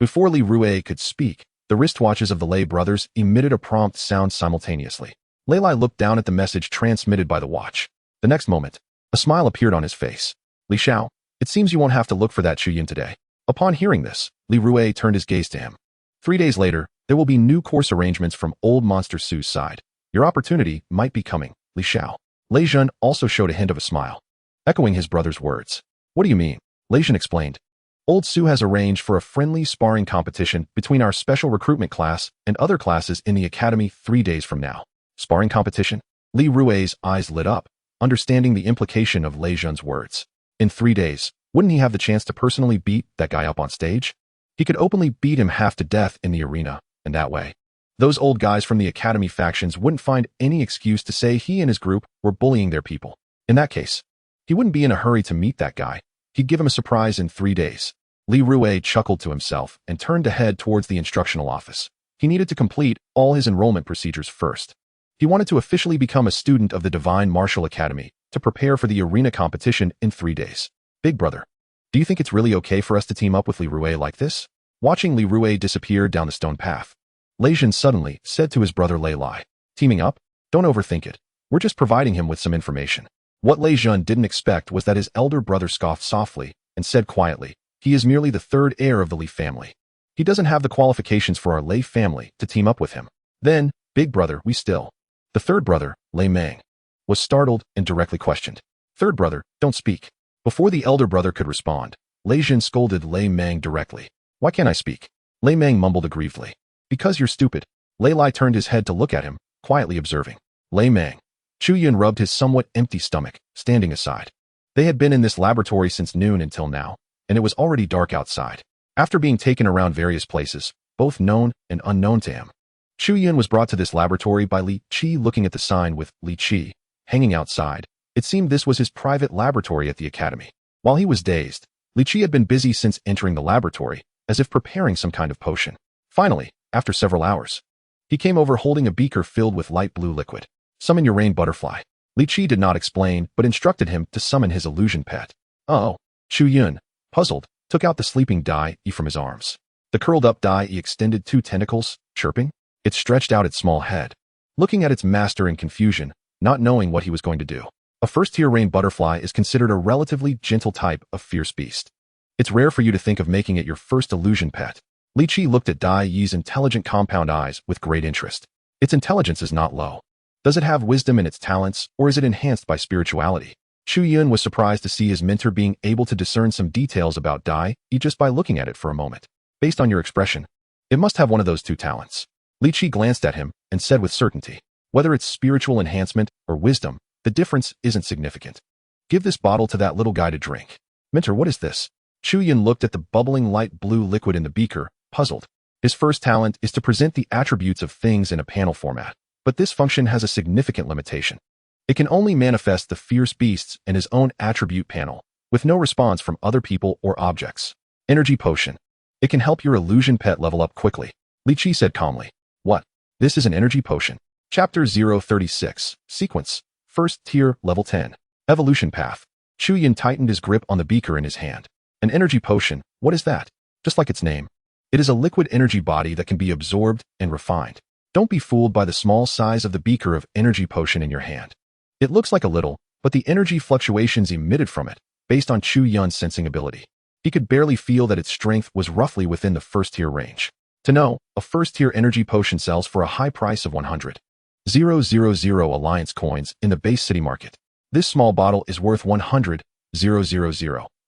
Before Li Rue could speak, the wristwatches of the Lei brothers emitted a prompt sound simultaneously. Lei Lai looked down at the message transmitted by the watch. The next moment, a smile appeared on his face. Li Xiao, it seems you won't have to look for that Chu Yun today. Upon hearing this, Li Rue turned his gaze to him. 3 days later, there will be new course arrangements from Old Monster Su's side. Your opportunity might be coming, Li Xiao. Lei Jun also showed a hint of a smile, echoing his brother's words. What do you mean? Lei Jun explained. Old Su has arranged for a friendly sparring competition between our special recruitment class and other classes in the academy 3 days from now. Sparring competition? Li Rue's eyes lit up, understanding the implication of Lei Jun's words. In 3 days, wouldn't he have the chance to personally beat that guy up on stage? He could openly beat him half to death in the arena, and that way, those old guys from the academy factions wouldn't find any excuse to say he and his group were bullying their people. In that case, he wouldn't be in a hurry to meet that guy. He'd give him a surprise in 3 days. Li Rue chuckled to himself and turned to head towards the instructional office. He needed to complete all his enrollment procedures first. He wanted to officially become a student of the Divine Martial Academy to prepare for the arena competition in 3 days. Big brother, do you think it's really okay for us to team up with Li Rue like this? Watching Li Rue disappear down the stone path, Lei Jun suddenly said to his brother Lei Lai, teaming up? Don't overthink it. We're just providing him with some information. What Lei Jun didn't expect was that his elder brother scoffed softly and said quietly, he is merely the third heir of the Li family. He doesn't have the qualifications for our Lei family to team up with him. Then, big brother, The third brother, Lei Mang, was startled and directly questioned. Third brother, don't speak. Before the elder brother could respond, Lei Jun scolded Lei Mang directly. Why can't I speak? Lei Mang mumbled aggrievedly. Because you're stupid. Lei Lai turned his head to look at him, quietly observing. Lei Mang. Chu Yun rubbed his somewhat empty stomach, standing aside. They had been in this laboratory since noon until now, and it was already dark outside. After being taken around various places, both known and unknown to him, Chu Yun was brought to this laboratory by Li Qi. Looking at the sign with Li Qi hanging outside, it seemed this was his private laboratory at the academy. While he was dazed, Li Qi had been busy since entering the laboratory, as if preparing some kind of potion. Finally, after several hours, he came over holding a beaker filled with light blue liquid. Summon your rain butterfly. Li Qi did not explain, but instructed him to summon his illusion pet. Oh, Chu Yun, puzzled, took out the sleeping Dai from his arms. The curled-up Dai extended 2 tentacles, chirping. It stretched out its small head, looking at its master in confusion, not knowing what he was going to do. A first-tier rain butterfly is considered a relatively gentle type of fierce beast. It's rare for you to think of making it your first illusion pet. Li Qi looked at Dai Yi's intelligent compound eyes with great interest. Its intelligence is not low. Does it have wisdom in its talents, or is it enhanced by spirituality? Chu Yun was surprised to see his mentor being able to discern some details about Dai Yi just by looking at it for a moment. Based on your expression, it must have one of those 2 talents. Li Qi glanced at him and said with certainty, whether it's spiritual enhancement or wisdom, the difference isn't significant. Give this bottle to that little guy to drink. Mentor, what is this? Chu Yun looked at the bubbling light blue liquid in the beaker, puzzled. His first talent is to present the attributes of things in a panel format, but this function has a significant limitation. It can only manifest the fierce beasts in his own attribute panel, with no response from other people or objects. Energy potion. It can help your illusion pet level up quickly. Li Qi said calmly. What? This is an energy potion. Chapter 036. Sequence. First tier, level 10. Evolution path. Chu Yun tightened his grip on the beaker in his hand. An energy potion, what is that? Just like its name. It is a liquid energy body that can be absorbed and refined. Don't be fooled by the small size of the beaker of energy potion in your hand. It looks like a little, but the energy fluctuations emitted from it, based on Chu Yun's sensing ability. He could barely feel that its strength was roughly within the first-tier range. To know, a first-tier energy potion sells for a high price of 100,000 Alliance coins in the base city market. This small bottle is worth 100,000,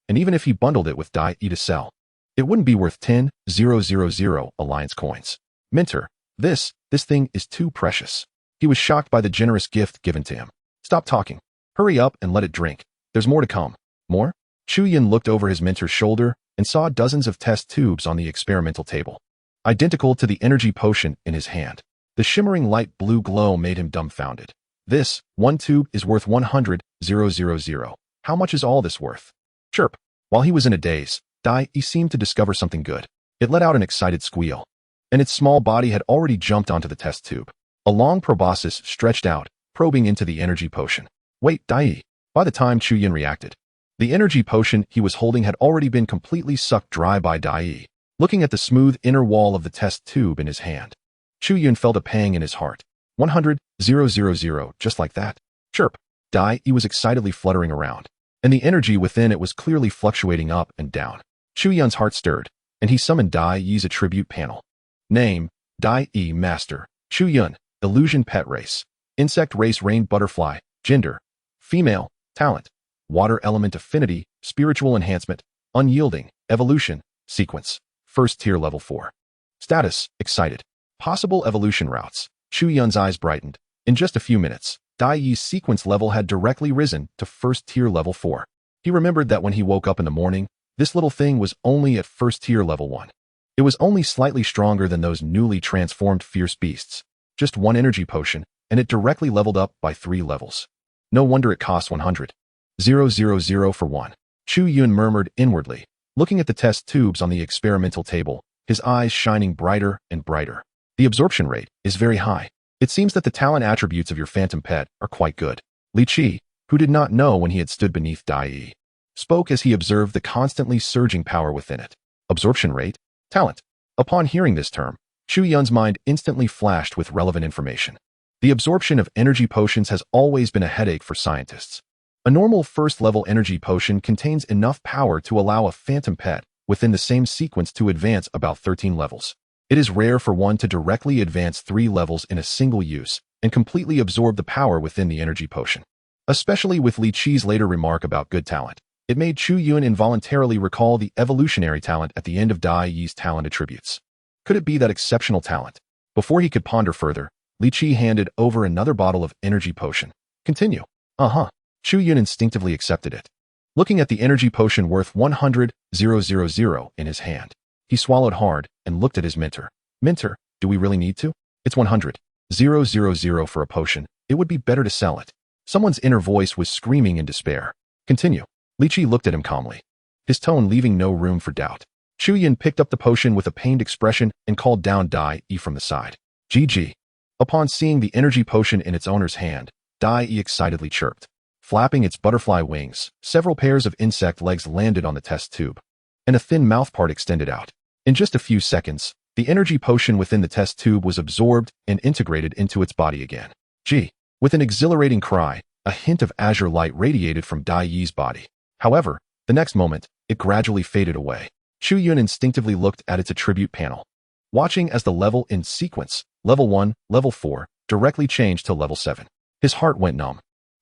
and even if he bundled it with Dai Yi to sell, it wouldn't be worth 10,000 Alliance coins. Mentor, this thing is too precious. He was shocked by the generous gift given to him. Stop talking. Hurry up and let it drink. There's more to come. More? Chu Yun looked over his mentor's shoulder and saw dozens of test tubes on the experimental table, identical to the energy potion in his hand. The shimmering light blue glow made him dumbfounded. This, 1 tube is worth 100,000. How much is all this worth? Chirp. While he was in a daze, Dai Yi seemed to discover something good. It let out an excited squeal, and its small body had already jumped onto the test tube. A long proboscis stretched out, probing into the energy potion. Wait, Dai Yi. By the time Chu Yun reacted, the energy potion he was holding had already been completely sucked dry by Dai Yi. looking at the smooth inner wall of the test tube in his hand. Chu Yun felt a pang in his heart. 100,000, just like that. Chirp. Dai was excitedly fluttering around, and the energy within it was clearly fluctuating up and down. Chu Yun's heart stirred, and he summoned Dai's attribute panel. Name, Dai Master, Chu Yun, Illusion Pet Race, Insect Race Rain Butterfly, Gender, Female, Talent, Water Element Affinity, Spiritual Enhancement, Unyielding, Evolution, Sequence, First Tier Level 4. Status, Excited. Possible evolution routes. Chu Yun's eyes brightened. In just a few minutes, Dai's sequence level had directly risen to First Tier Level 4. He remembered that when he woke up in the morning, this little thing was only at First Tier Level 1. It was only slightly stronger than those newly transformed fierce beasts. Just one energy potion, and it directly leveled up by 3 levels. No wonder it cost 100,000 for one. Chu Yun murmured inwardly, looking at the test tubes on the experimental table, his eyes shining brighter and brighter. The absorption rate is very high. It seems that the talent attributes of your phantom pet are quite good. Li Qi, who did not know when he had stood beneath Dai, spoke as he observed the constantly surging power within it. Absorption rate? Talent. Upon hearing this term, Chu Yun's mind instantly flashed with relevant information. The absorption of energy potions has always been a headache for scientists. A normal first-level energy potion contains enough power to allow a phantom pet within the same sequence to advance about 13 levels. It is rare for one to directly advance 3 levels in a single use and completely absorb the power within the energy potion. Especially with Li Qi's later remark about good talent, it made Chu Yun involuntarily recall the evolutionary talent at the end of Dai's talent attributes. Could it be that exceptional talent? Before he could ponder further, Li Qi handed over another bottle of energy potion. Continue. Chu Yun instinctively accepted it. Looking at the energy potion worth 100,000 in his hand, he swallowed hard and looked at his mentor. Mentor, do we really need to? It's 100,000 for a potion. It would be better to sell it. Someone's inner voice was screaming in despair. Continue. Li Qi looked at him calmly, his tone leaving no room for doubt. Chu Yun picked up the potion with a pained expression and called down Dai from the side. GG. Upon seeing the energy potion in its owner's hand, Dai excitedly chirped. Flapping its butterfly wings, several pairs of insect legs landed on the test tube, and a thin mouthpart extended out. In just a few seconds, the energy potion within the test tube was absorbed and integrated into its body again. Gee! With an exhilarating cry, a hint of azure light radiated from Dai's body. However, the next moment, it gradually faded away. Chu Yun instinctively looked at its attribute panel, watching as the level in sequence, level 1, level 4, directly changed to level 7. His heart went numb.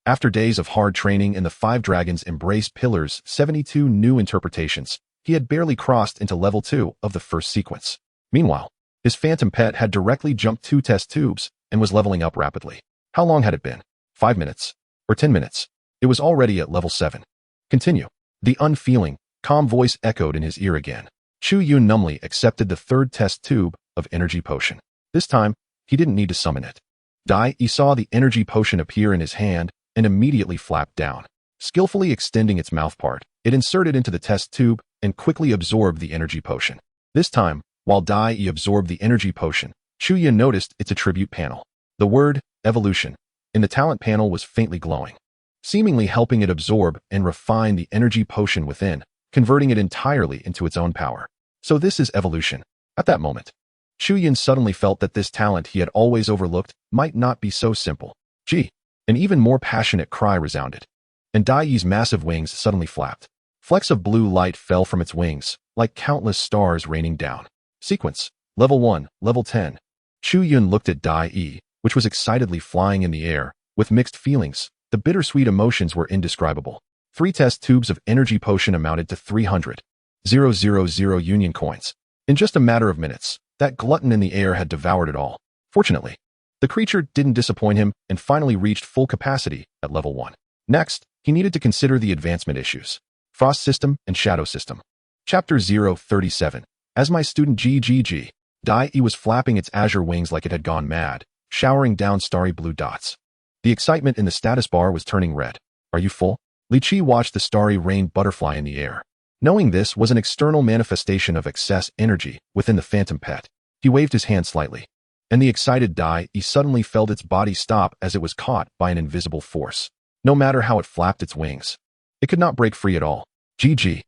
After days of hard training in the 5 Dragons Embrace Pillars' 72 new interpretations, he had barely crossed into level 2 of the first sequence. Meanwhile, his phantom pet had directly jumped 2 test tubes and was leveling up rapidly. How long had it been? 5 minutes? Or 10 minutes? It was already at level 7. Continue. The unfeeling, calm voice echoed in his ear again. Chu Yun numbly accepted the 3rd test tube of energy potion. This time, he didn't need to summon it. Dai saw the energy potion appear in his hand and immediately flapped down. Skillfully extending its mouthpart, it inserted into the test tube and quickly absorbed the energy potion. This time, while Dai absorbed the energy potion, Chu Yun noticed its attribute panel. The word, evolution, in the talent panel was faintly glowing, seemingly helping it absorb and refine the energy potion within, converting it entirely into its own power. So this is evolution. At that moment, Chu Yun suddenly felt that this talent he had always overlooked might not be so simple. Gee! An even more passionate cry resounded, and Dai's massive wings suddenly flapped. Flecks of blue light fell from its wings, like countless stars raining down. Sequence, level 1, level 10. Chu Yun looked at Dai, which was excitedly flying in the air, with mixed feelings. The bittersweet emotions were indescribable. 3 test tubes of energy potion amounted to 300,000 union coins. In just a matter of minutes, that glutton in the air had devoured it all. Fortunately, the creature didn't disappoint him and finally reached full capacity at level 1. Next, he needed to consider the advancement issues. Frost System and Shadow System. Chapter 037. As my student GGG, Dai was flapping its azure wings like it had gone mad, showering down starry blue dots. The excitement in the status bar was turning red. Are you full? Li Qi watched the starry rain butterfly in the air. Knowing this was an external manifestation of excess energy within the phantom pet, he waved his hand slightly, and the excited Dai suddenly felt its body stop as it was caught by an invisible force. No matter how it flapped its wings, it could not break free at all. Gee.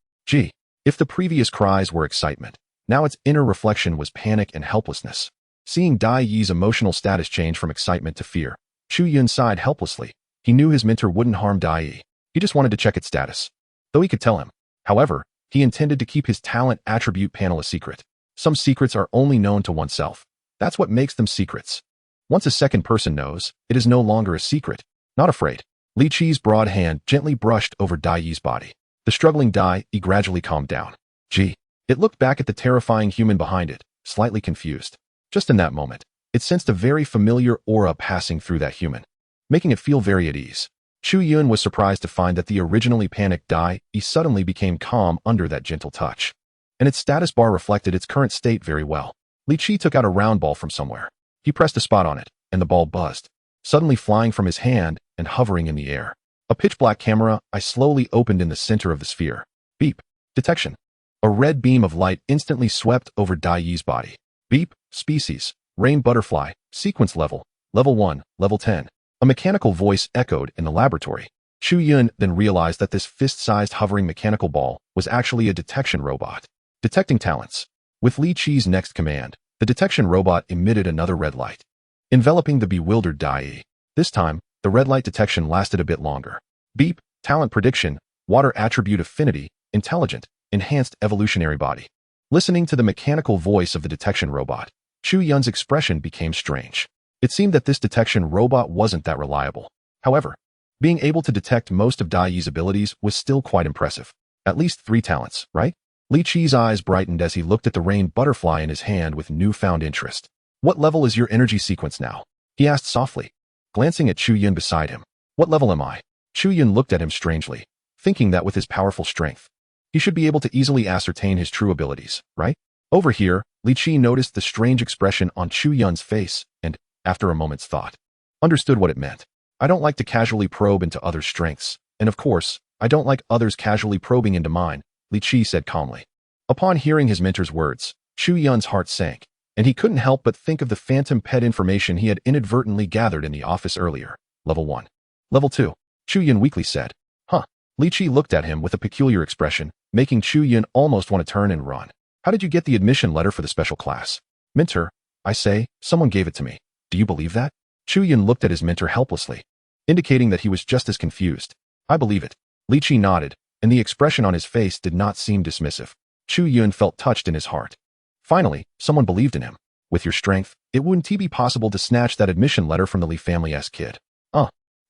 If the previous cries were excitement, Now its inner reflection was panic and helplessness. Seeing Dai Yi's emotional status change from excitement to fear, Chu Yun sighed helplessly. He knew his mentor wouldn't harm Dai Yi. He just wanted to check its status. Though he could tell him. However, he intended to keep his talent attribute panel a secret. Some secrets are only known to oneself. That's what makes them secrets. Once a second person knows, it is no longer a secret. Not afraid. Li Qi's broad hand gently brushed over Dai Yi's body. The struggling Dai Yi gradually calmed down. Gee. It looked back at the terrifying human behind it, slightly confused. Just in that moment, it sensed a very familiar aura passing through that human, making it feel very at ease. Chu Yun was surprised to find that the originally panicked Dai Yi suddenly became calm under that gentle touch. And its status bar reflected its current state very well. Li Qi took out a round ball from somewhere. He pressed a spot on it, and the ball buzzed, suddenly flying from his hand and hovering in the air. A pitch-black camera eye slowly opened in the center of the sphere. Beep. Detection. A red beam of light instantly swept over Dai Yi's body. Beep. Species. Rain butterfly. Sequence level. Level 1. Level 10. A mechanical voice echoed in the laboratory. Chu Yun then realized that this fist-sized hovering mechanical ball was actually a detection robot. Detecting talents. With Li Qi's next command, the detection robot emitted another red light, enveloping the bewildered Dai Yi. This time, the red light detection lasted a bit longer. Beep. Talent prediction. Water attribute affinity. Intelligent. Enhanced evolutionary body. Listening to the mechanical voice of the detection robot, Chu Yun's expression became strange. It seemed that this detection robot wasn't that reliable. However, being able to detect most of Dai Yi's abilities was still quite impressive. At least 3 talents, right? Li Qi's eyes brightened as he looked at the rain butterfly in his hand with newfound interest. What level is your energy sequence now? He asked softly, glancing at Chu Yun beside him. What level am I? Chu Yun looked at him strangely, thinking that with his powerful strength, he should be able to easily ascertain his true abilities, right? Over here, Li Qi noticed the strange expression on Chu Yun's face and, after a moment's thought, understood what it meant. I don't like to casually probe into others' strengths, and of course, I don't like others casually probing into mine, Li Qi said calmly. Upon hearing his mentor's words, Chu Yun's heart sank, and he couldn't help but think of the phantom pet information he had inadvertently gathered in the office earlier. Level 1. Level 2. Chu Yun weakly said. Huh. Li Qi looked at him with a peculiar expression, making Chu Yun almost want to turn and run. How did you get the admission letter for the special class? Mentor, I say, someone gave it to me. Do you believe that? Chu Yun looked at his mentor helplessly, indicating that he was just as confused. I believe it. Li Qi nodded, and the expression on his face did not seem dismissive. Chu Yun felt touched in his heart. Finally, someone believed in him. With your strength, it wouldn't be possible to snatch that admission letter from the Li family's kid.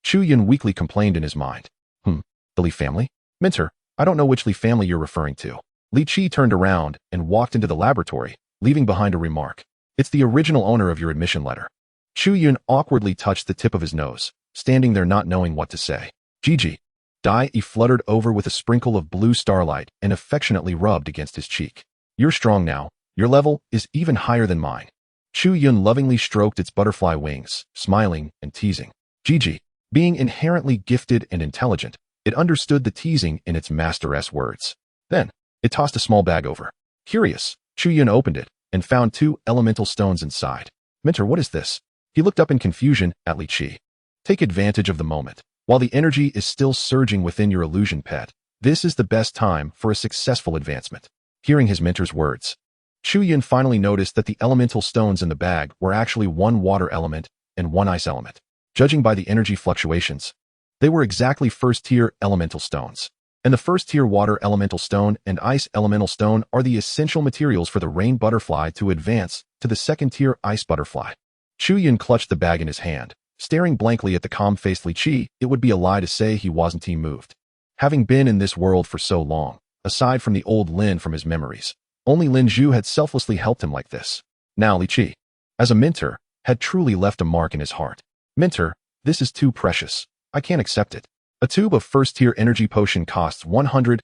Chu Yun weakly complained in his mind. The Li family? Mentor, I don't know which Li family you're referring to. Li Qi turned around and walked into the laboratory, leaving behind a remark. It's the original owner of your admission letter. Chu Yun awkwardly touched the tip of his nose, standing there not knowing what to say. Gigi. Dai Yi fluttered over with a sprinkle of blue starlight and affectionately rubbed against his cheek. You're strong now. Your level is even higher than mine. Chu Yun lovingly stroked its butterfly wings, smiling and teasing. Gigi. Being inherently gifted and intelligent, it understood the teasing in its master's words. Then, it tossed a small bag over. Curious, Chu Yun opened it and found 2 elemental stones inside. Mentor, what is this? He looked up in confusion at Li Qi. Take advantage of the moment. While the energy is still surging within your illusion pet, this is the best time for a successful advancement. Hearing his mentor's words, Chu Yun finally noticed that the elemental stones in the bag were actually 1 water element and 1 ice element. Judging by the energy fluctuations, they were exactly first-tier elemental stones. And the first-tier water elemental stone and ice elemental stone are the essential materials for the rain butterfly to advance to the second-tier ice butterfly. Chu Yun clutched the bag in his hand, staring blankly at the calm-faced Li Qi. It would be a lie to say he wasn't moved. Having been in this world for so long, aside from the old Lin from his memories, only Lin Zhu had selflessly helped him like this. Now Li Qi, as a mentor, had truly left a mark in his heart. Mentor, this is too precious. I can't accept it. A tube of first-tier energy potion costs 100,000,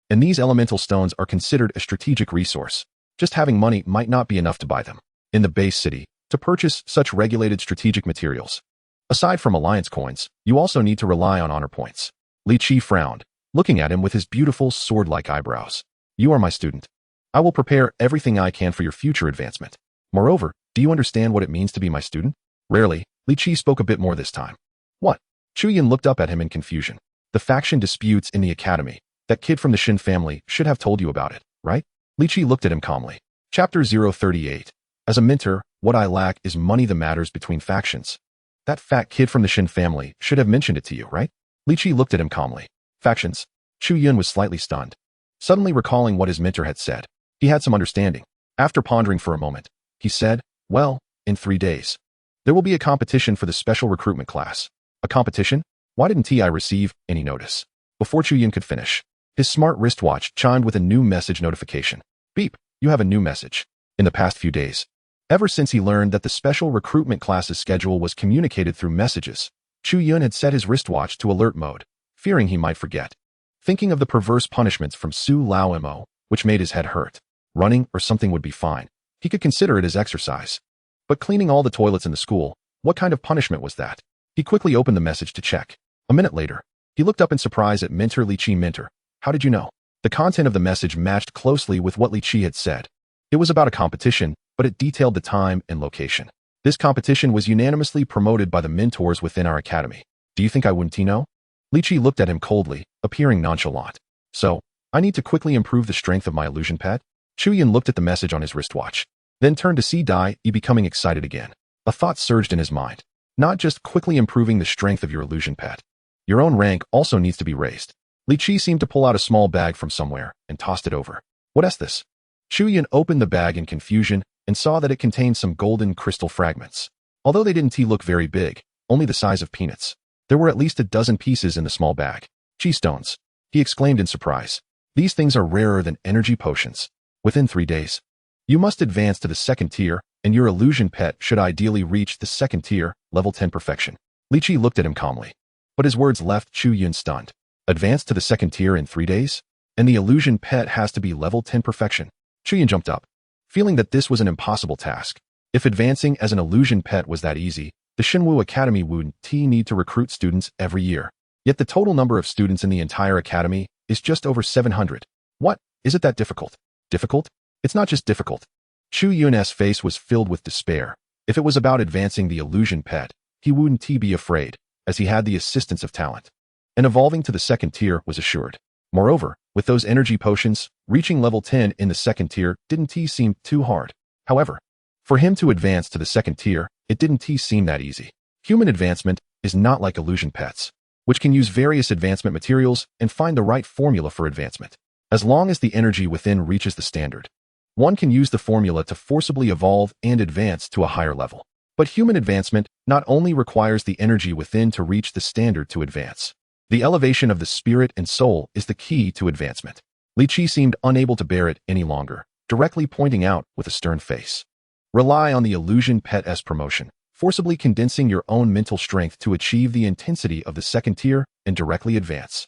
and these elemental stones are considered a strategic resource. Just having money might not be enough to buy them. In the base city, to purchase such regulated strategic materials, aside from alliance coins, you also need to rely on honor points. Li Qi frowned, looking at him with his beautiful sword-like eyebrows. You are my student. I will prepare everything I can for your future advancement. Moreover, do you understand what it means to be my student? Rarely, Li Qi spoke a bit more this time. What? Chu Yun looked up at him in confusion. The faction disputes in the academy. That kid from the Shin family should have told you about it, right? Li Qi looked at him calmly. Chapter 038. As a mentor, what I lack is money that matters between factions. That fat kid from the Shin family should have mentioned it to you, right? Li Qi looked at him calmly. Factions? Chu Yun was slightly stunned. Suddenly recalling what his mentor had said, he had some understanding. After pondering for a moment, he said, well, in 3 days. There will be a competition for the special recruitment class. A competition? Why didn't I receive any notice? Before Chu Yun could finish, his smart wristwatch chimed with a new message notification. Beep, you have a new message. In the past few days, ever since he learned that the special recruitment class's schedule was communicated through messages, Chu Yun had set his wristwatch to alert mode, fearing he might forget. Thinking of the perverse punishments from Su Lao Mo, which made his head hurt. Running or something would be fine. He could consider it as exercise. But cleaning all the toilets in the school, what kind of punishment was that? He quickly opened the message to check. A minute later, he looked up in surprise at Mentor Li Qi. Mentor, how did you know? The content of the message matched closely with what Li Qi had said. It was about a competition, but it detailed the time and location. This competition was unanimously promoted by the mentors within our academy. Do you think I wouldn't know? Li Qi looked at him coldly, appearing nonchalant. So, I need to quickly improve the strength of my illusion pet? Chu Yun looked at the message on his wristwatch, then turned to see Dai Yi becoming excited again. A thought surged in his mind. Not just quickly improving the strength of your illusion pet. Your own rank also needs to be raised. Li Qi seemed to pull out a small bag from somewhere and tossed it over. What is this? Chu Yun opened the bag in confusion and saw that it contained some golden crystal fragments. Although they didn't look very big, only the size of peanuts. There were at least a dozen pieces in the small bag. Chi stones, he exclaimed in surprise. These things are rarer than energy potions. Within 3 days, you must advance to the 2nd tier, and your illusion pet should ideally reach the 2nd tier, level 10 perfection. Li Qi looked at him calmly. But his words left Chu Yun stunned. Advance to the 2nd tier in 3 days? And the illusion pet has to be level 10 perfection. Chu Yun jumped up, feeling that this was an impossible task. If advancing as an illusion pet was that easy, the Shinwu Academy wouldn't need to recruit students every year. Yet the total number of students in the entire academy is just over 700. What? Is it that difficult? Difficult? It's not just difficult. Chu Yun's face was filled with despair. If it was about advancing the illusion pet, he wouldn't be afraid, as he had the assistance of talent. And evolving to the 2nd tier was assured. Moreover, with those energy potions, reaching level 10 in the 2nd tier didn't seem too hard. However, for him to advance to the 2nd tier, it didn't seem that easy. Human advancement is not like illusion pets, which can use various advancement materials and find the right formula for advancement. As long as the energy within reaches the standard, one can use the formula to forcibly evolve and advance to a higher level. But human advancement not only requires the energy within to reach the standard to advance. The elevation of the spirit and soul is the key to advancement. Li Qi seemed unable to bear it any longer, directly pointing out with a stern face. Rely on the illusion pet's promotion, forcibly condensing your own mental strength to achieve the intensity of the 2nd tier and directly advance.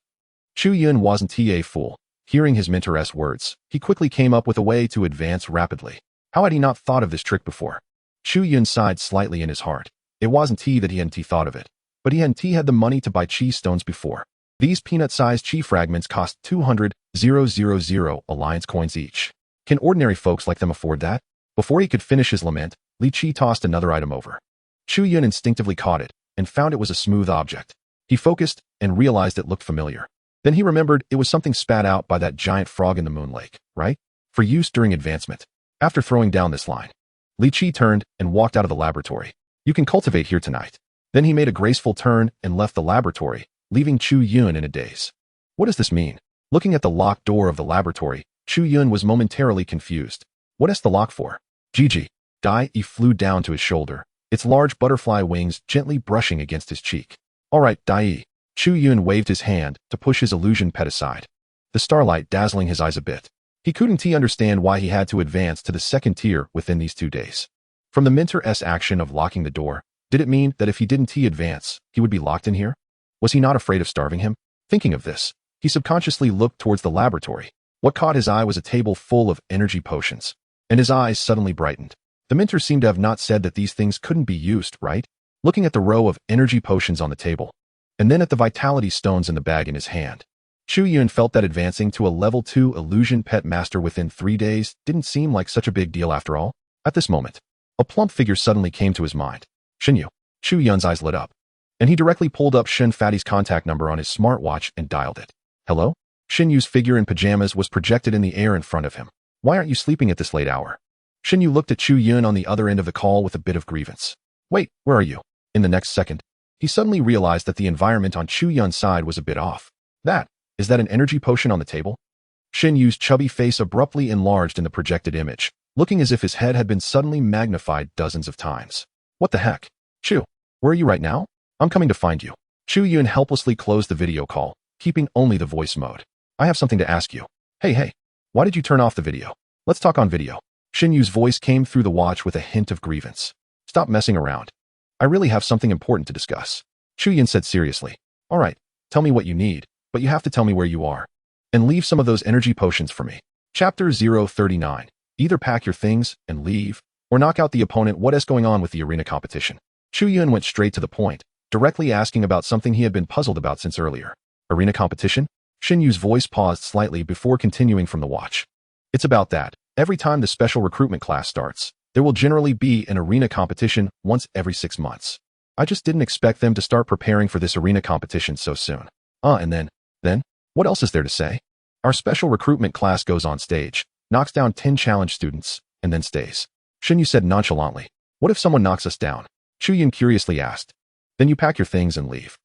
Chu Yun wasn't a fool. Hearing his mentor's words, he quickly came up with a way to advance rapidly. How had he not thought of this trick before? Chu Yun sighed slightly in his heart. It wasn't that he hadn't thought of it, but he hadn't had the money to buy chi stones before. These peanut-sized chi fragments cost 200,000 alliance coins each. Can ordinary folks like them afford that? Before he could finish his lament, Li Qi tossed another item over. Chu Yun instinctively caught it and found it was a smooth object. He focused and realized it looked familiar. Then he remembered it was something spat out by that giant frog in the moon lake, right? For use during advancement. After throwing down this line, Li Qi turned and walked out of the laboratory. You can cultivate here tonight. Then he made a graceful turn and left the laboratory, leaving Chu Yun in a daze. What does this mean? Looking at the locked door of the laboratory, Chu Yun was momentarily confused. What is the lock for? Gigi. Dai Yi flew down to his shoulder, its large butterfly wings gently brushing against his cheek. All right, Dai Yi. Chu Yun waved his hand to push his illusion pet aside, the starlight dazzling his eyes a bit. He couldn't understand why he had to advance to the 2nd tier within these 2 days. From the mentor's action of locking the door, did it mean that if he didn't advance, he would be locked in here? Was he not afraid of starving him? Thinking of this, he subconsciously looked towards the laboratory. What caught his eye was a table full of energy potions, and his eyes suddenly brightened. The mentor seemed to have not said that these things couldn't be used, right? Looking at the row of energy potions on the table, and then at the vitality stones in the bag in his hand, Chu Yun felt that advancing to a level 2 illusion pet master within 3 days didn't seem like such a big deal after all. At this moment, a plump figure suddenly came to his mind. Shinyu. Chu Yun's eyes lit up, and he directly pulled up Shin Fatty's contact number on his smartwatch and dialed it. Hello? Shinyu's figure in pajamas was projected in the air in front of him. Why aren't you sleeping at this late hour? Shin Yu looked at Chu Yun on the other end of the call with a bit of grievance. Wait, where are you? In the next second, he suddenly realized that the environment on Chu Yun's side was a bit off. Is that an energy potion on the table? Shin Yu's chubby face abruptly enlarged in the projected image, looking as if his head had been suddenly magnified dozens of times. What the heck? Chu, where are you right now? I'm coming to find you. Chu Yun helplessly closed the video call, keeping only the voice mode. I have something to ask you. Hey, why did you turn off the video? Let's talk on video. Shin Yu's voice came through the watch with a hint of grievance. Stop messing around. I really have something important to discuss. Chu Yun said seriously. All right, tell me what you need, but you have to tell me where you are. And leave some of those energy potions for me. Chapter 039. Either pack your things and leave, or knock out the opponent. What is going on with the arena competition? Chu Yun went straight to the point, directly asking about something he had been puzzled about since earlier. Arena competition? Shin Yu's voice paused slightly before continuing from the watch. It's about that. Every time the special recruitment class starts, there will generally be an arena competition once every 6 months. I just didn't expect them to start preparing for this arena competition so soon. And then, what else is there to say? Our special recruitment class goes on stage, knocks down 10 challenge students, and then stays. Shin Yu said nonchalantly. What if someone knocks us down? Chu Yun curiously asked. Then you pack your things and leave.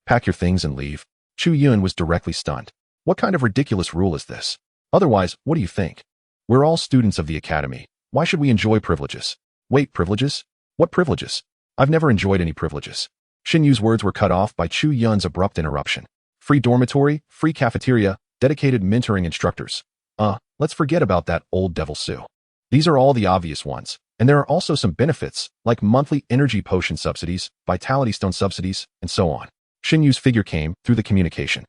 Pack your things and leave? Chu Yun was directly stunned. What kind of ridiculous rule is this? Otherwise, what do you think? We're all students of the academy. Why should we enjoy privileges? Wait, privileges? What privileges? I've never enjoyed any privileges. Shin Yu's words were cut off by Chu Yun's abrupt interruption. Free dormitory, free cafeteria, dedicated mentoring instructors. Let's forget about that old devil Sue. These are all the obvious ones, and there are also some benefits, like monthly energy potion subsidies, vitality stone subsidies, and so on. Shin Yu's figure came through the communication.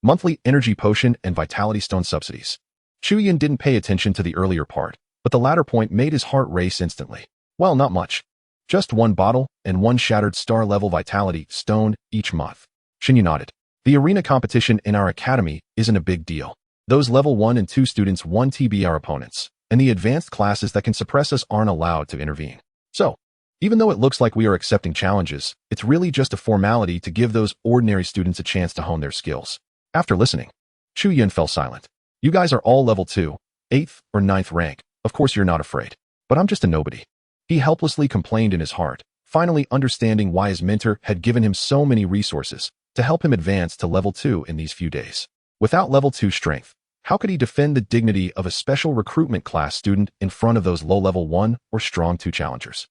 Monthly energy potion and vitality stone subsidies. Chu Yun didn't pay attention to the earlier part, but the latter point made his heart race instantly. Well, not much. Just 1 bottle and 1 shattered star-level vitality stone each month. Shin Yu nodded. The arena competition in our academy isn't a big deal. Those level 1 and 2 students 1 TB are opponents, and the advanced classes that can suppress us aren't allowed to intervene. So, even though it looks like we are accepting challenges, it's really just a formality to give those ordinary students a chance to hone their skills. After listening, Chu Yun fell silent. You guys are all level 2, 8th or 9th rank. Of course you're not afraid. But I'm just a nobody. He helplessly complained in his heart, finally understanding why his mentor had given him so many resources to help him advance to level 2 in these few days. Without level 2 strength, how could he defend the dignity of a special recruitment class student in front of those low level 1 or strong 2 challengers?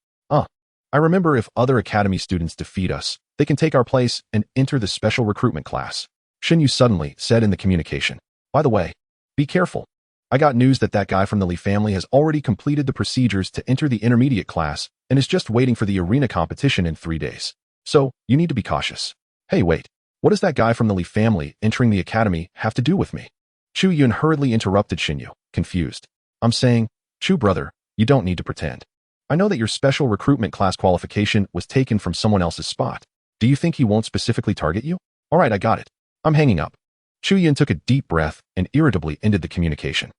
I remember if other academy students defeat us, they can take our place and enter the special recruitment class. Shin Yu suddenly said in the communication. By the way, be careful. I got news that guy from the Lee family has already completed the procedures to enter the intermediate class and is just waiting for the arena competition in 3 days. So, you need to be cautious. Hey, wait. What does that guy from the Lee family entering the academy have to do with me? Chu Yun hurriedly interrupted Shin Yu, confused. I'm saying, Chu brother, you don't need to pretend. I know that your special recruitment class qualification was taken from someone else's spot. Do you think he won't specifically target you? All right, I got it. I'm hanging up. Chu Yun took a deep breath and irritably ended the communication.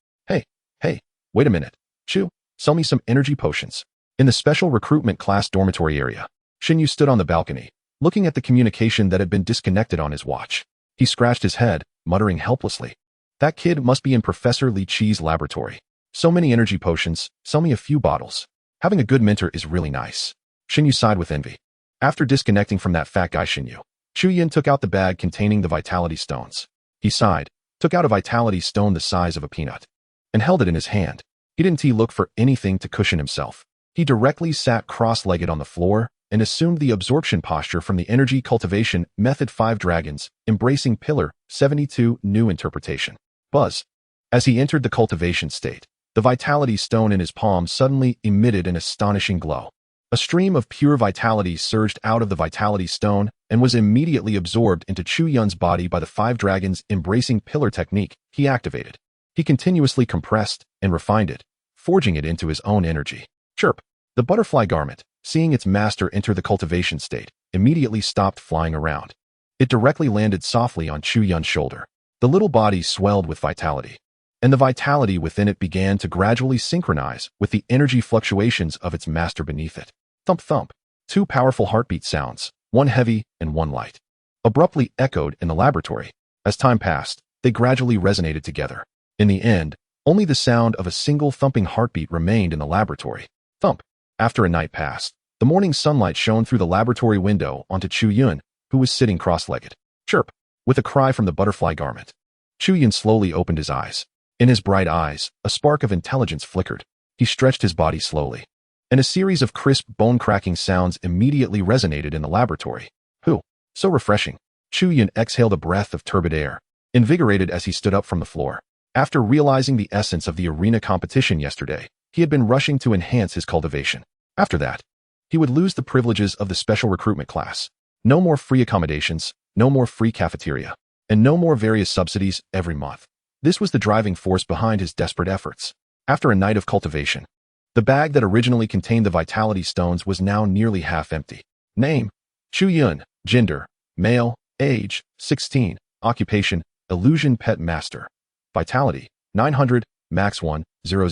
Hey, wait a minute. Chu, sell me some energy potions. In the special recruitment class dormitory area, Shin Yu stood on the balcony, looking at the communication that had been disconnected on his watch. He scratched his head, muttering helplessly. That kid must be in Professor Li Qi's laboratory. So many energy potions, sell me a few bottles. Having a good mentor is really nice. Shin Yu sighed with envy. After disconnecting from that fat guy Shin Yu, Chu Yun took out the bag containing the vitality stones. He sighed, took out a vitality stone the size of a peanut, and held it in his hand. He didn't look for anything to cushion himself. He directly sat cross-legged on the floor and assumed the absorption posture from the energy cultivation method 5 dragons, embracing pillar 72 new interpretation. Buzz. As he entered the cultivation state, the vitality stone in his palm suddenly emitted an astonishing glow. A stream of pure vitality surged out of the vitality stone and was immediately absorbed into Chu Yun's body by the 5 dragons embracing pillar technique he activated. He continuously compressed and refined it, forging it into his own energy. Chirp. The butterfly garment, seeing its master enter the cultivation state, immediately stopped flying around. It directly landed softly on Chu Yun's shoulder. The little body swelled with vitality, and the vitality within it began to gradually synchronize with the energy fluctuations of its master beneath it. Thump thump. 2 powerful heartbeat sounds, one heavy and one light, abruptly echoed in the laboratory. As time passed, they gradually resonated together. In the end, Only the sound of a single thumping heartbeat remained in the laboratory. Thump. After a night passed, the morning sunlight shone through the laboratory window onto Chu Yun, who was sitting cross-legged. Chirp. With a cry from the butterfly garment, Chu Yun slowly opened his eyes. In his bright eyes, a spark of intelligence flickered. He stretched his body slowly, and a series of crisp, bone-cracking sounds immediately resonated in the laboratory. Whew, so refreshing. Chu Yun exhaled a breath of turbid air, invigorated as he stood up from the floor. After realizing the essence of the arena competition yesterday, he had been rushing to enhance his cultivation. After that, he would lose the privileges of the special recruitment class. No more free accommodations, no more free cafeteria, and no more various subsidies every month. This was the driving force behind his desperate efforts. After a night of cultivation, the bag that originally contained the vitality stones was now nearly half empty. Name: Chu Yun. Gender: male. Age: 16. Occupation: illusion pet master. Vitality: 900. Max 1, 000.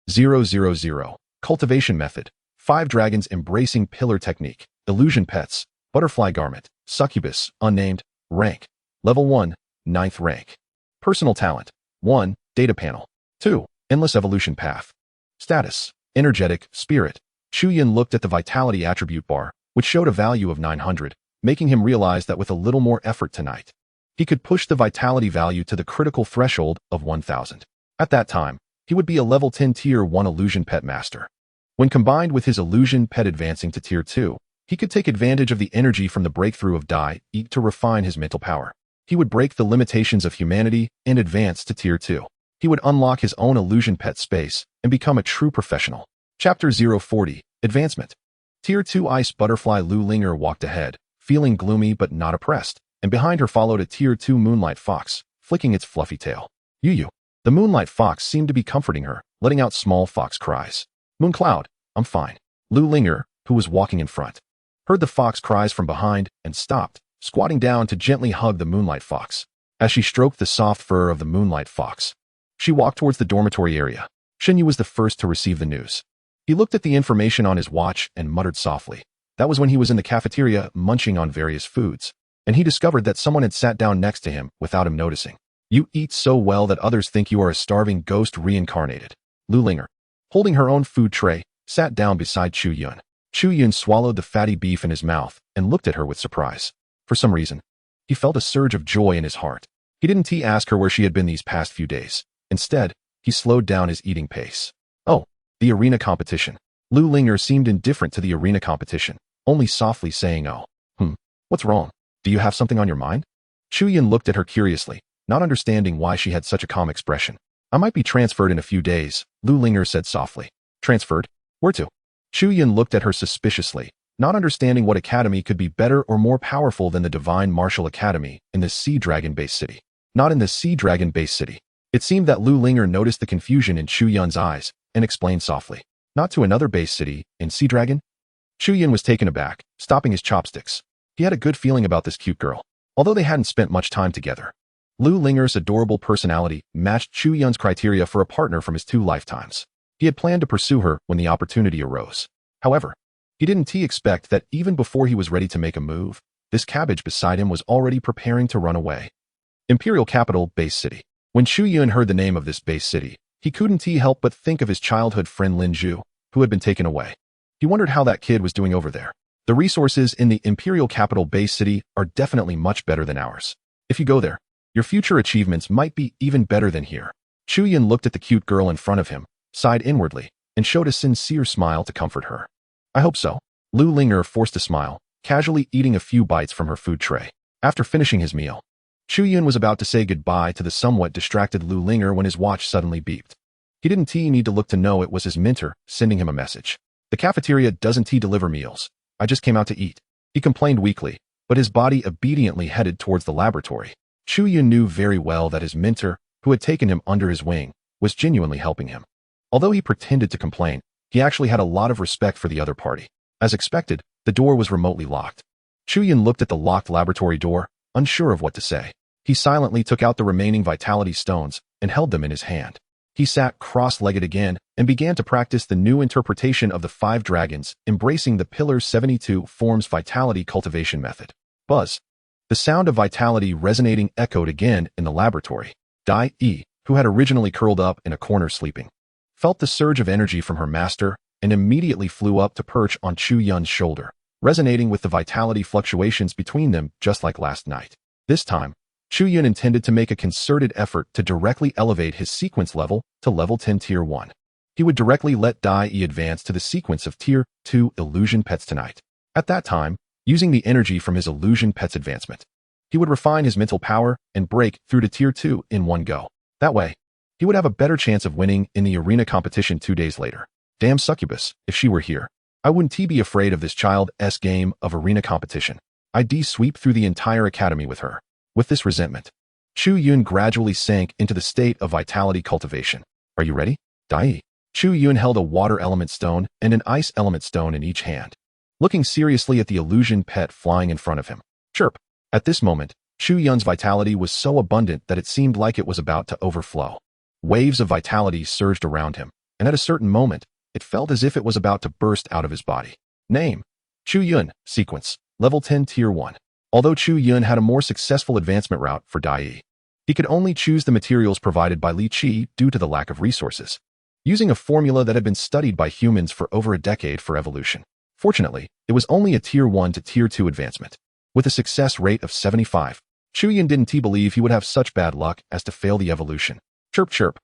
000. Cultivation method: 5 dragons embracing pillar technique. Illusion pets: butterfly garment, succubus, unnamed. Rank: level 1, 9th rank. Personal talent: 1. Data panel. 2. Endless evolution path. Status: energetic, spirit. Chu Yun looked at the vitality attribute bar, which showed a value of 900, making him realize that with a little more effort tonight, he could push the vitality value to the critical threshold of 1000. At that time, he would be a level 10 tier 1 illusion pet master. When combined with his illusion pet advancing to tier 2, he could take advantage of the energy from the breakthrough of Dai Eat to refine his mental power. He would break the limitations of humanity and advance to tier 2. He would unlock his own illusion pet space and become a true professional. Chapter 040, Advancement. Tier 2 Ice Butterfly Lu Linger walked ahead, feeling gloomy but not oppressed, and behind her followed a Tier 2 Moonlight Fox, flicking its fluffy tail. Yu. The Moonlight Fox seemed to be comforting her, letting out small fox cries. Mooncloud, I'm fine. Lu Linger, who was walking in front, heard the fox cries from behind and stopped, squatting down to gently hug the Moonlight Fox. As she stroked the soft fur of the Moonlight Fox, she walked towards the dormitory area. Shenyu was the first to receive the news. He looked at the information on his watch and muttered softly. That was when he was in the cafeteria munching on various foods, and he discovered that someone had sat down next to him without him noticing. You eat so well that others think you are a starving ghost reincarnated. Lu Linger, holding her own food tray, sat down beside Chu Yun. Chu Yun swallowed the fatty beef in his mouth and looked at her with surprise. For some reason, he felt a surge of joy in his heart. He didn't ask her where she had been these past few days. Instead, he slowed down his eating pace. Oh, the arena competition. Lu Linger seemed indifferent to the arena competition, only softly saying, oh, what's wrong? Do you have something on your mind? Chu Yun looked at her curiously, not understanding why she had such a calm expression. I might be transferred in a few days, Lu Linger said softly. Transferred? Where to? Chu Yun looked at her suspiciously, not understanding what academy could be better or more powerful than the Divine Martial Academy in the Sea Dragon-based city. Not in the Sea Dragon-based city. It seemed that Lu Linger noticed the confusion in Chu Yun's eyes and explained softly. Not to another base city, in Sea Dragon? Chu Yun was taken aback, stopping his chopsticks. He had a good feeling about this cute girl, although they hadn't spent much time together. Lu Linger's adorable personality matched Chu Yun's criteria for a partner from his 2 lifetimes. He had planned to pursue her when the opportunity arose. However, he didn't expect that even before he was ready to make a move, this cabbage beside him was already preparing to run away. Imperial Capital, Base City. When Chu Yun heard the name of this base city, he couldn't help but think of his childhood friend Lin Zhu, who had been taken away. He wondered how that kid was doing over there. The resources in the Imperial Capital Base City are definitely much better than ours. If you go there, your future achievements might be even better than here. Chu Yun looked at the cute girl in front of him, sighed inwardly, and showed a sincere smile to comfort her. I hope so. Lu Linger forced a smile, casually eating a few bites from her food tray. After finishing his meal, Chu Yun was about to say goodbye to the somewhat distracted Lu Linger when his watch suddenly beeped. He didn't need to look to know it was his mentor sending him a message. The cafeteria doesn't deliver meals. I just came out to eat. He complained weakly, but his body obediently headed towards the laboratory. Chu Yun knew very well that his mentor, who had taken him under his wing, was genuinely helping him. Although he pretended to complain, he actually had a lot of respect for the other party. As expected, the door was remotely locked. Chu Yun looked at the locked laboratory door, unsure of what to say. He silently took out the remaining vitality stones and held them in his hand. He sat cross-legged again and began to practice the new interpretation of the 5 dragons, embracing the Pillar 72 Forms Vitality Cultivation Method. Buzz. The sound of vitality resonating echoed again in the laboratory. Dai E, who had originally curled up in a corner sleeping, felt the surge of energy from her master and immediately flew up to perch on Chu Yun's shoulder, resonating with the vitality fluctuations between them just like last night. This time, Chu Yun intended to make a concerted effort to directly elevate his sequence level to level 10 Tier 1. He would directly let Dai Yi advance to the sequence of Tier 2 illusion pets tonight. At that time, using the energy from his illusion pet's advancement, he would refine his mental power and break through to Tier 2 in one go. That way, he would have a better chance of winning in the arena competition 2 days later. Damn Succubus, if she were here, I wouldn't be afraid of this child's game of arena competition. I'd sweep through the entire academy with her. With this resentment, Chu Yun gradually sank into the state of vitality cultivation. Are you ready? Dai. Chu Yun held a water element stone and an ice element stone in each hand, looking seriously at the illusion pet flying in front of him. Chirp. At this moment, Chu Yun's vitality was so abundant that it seemed like it was about to overflow. Waves of vitality surged around him, and at a certain moment, it felt as if it was about to burst out of his body. Name: Chu Yun, sequence, level 10 Tier 1. Although Chu Yun had a more successful advancement route for Dai Yi, he could only choose the materials provided by Li Qi due to the lack of resources, using a formula that had been studied by humans for over a decade for evolution. Fortunately, it was only a Tier 1 to Tier 2 advancement. With a success rate of 75, Chu Yun didn't believe he would have such bad luck as to fail the evolution. Chirp chirp.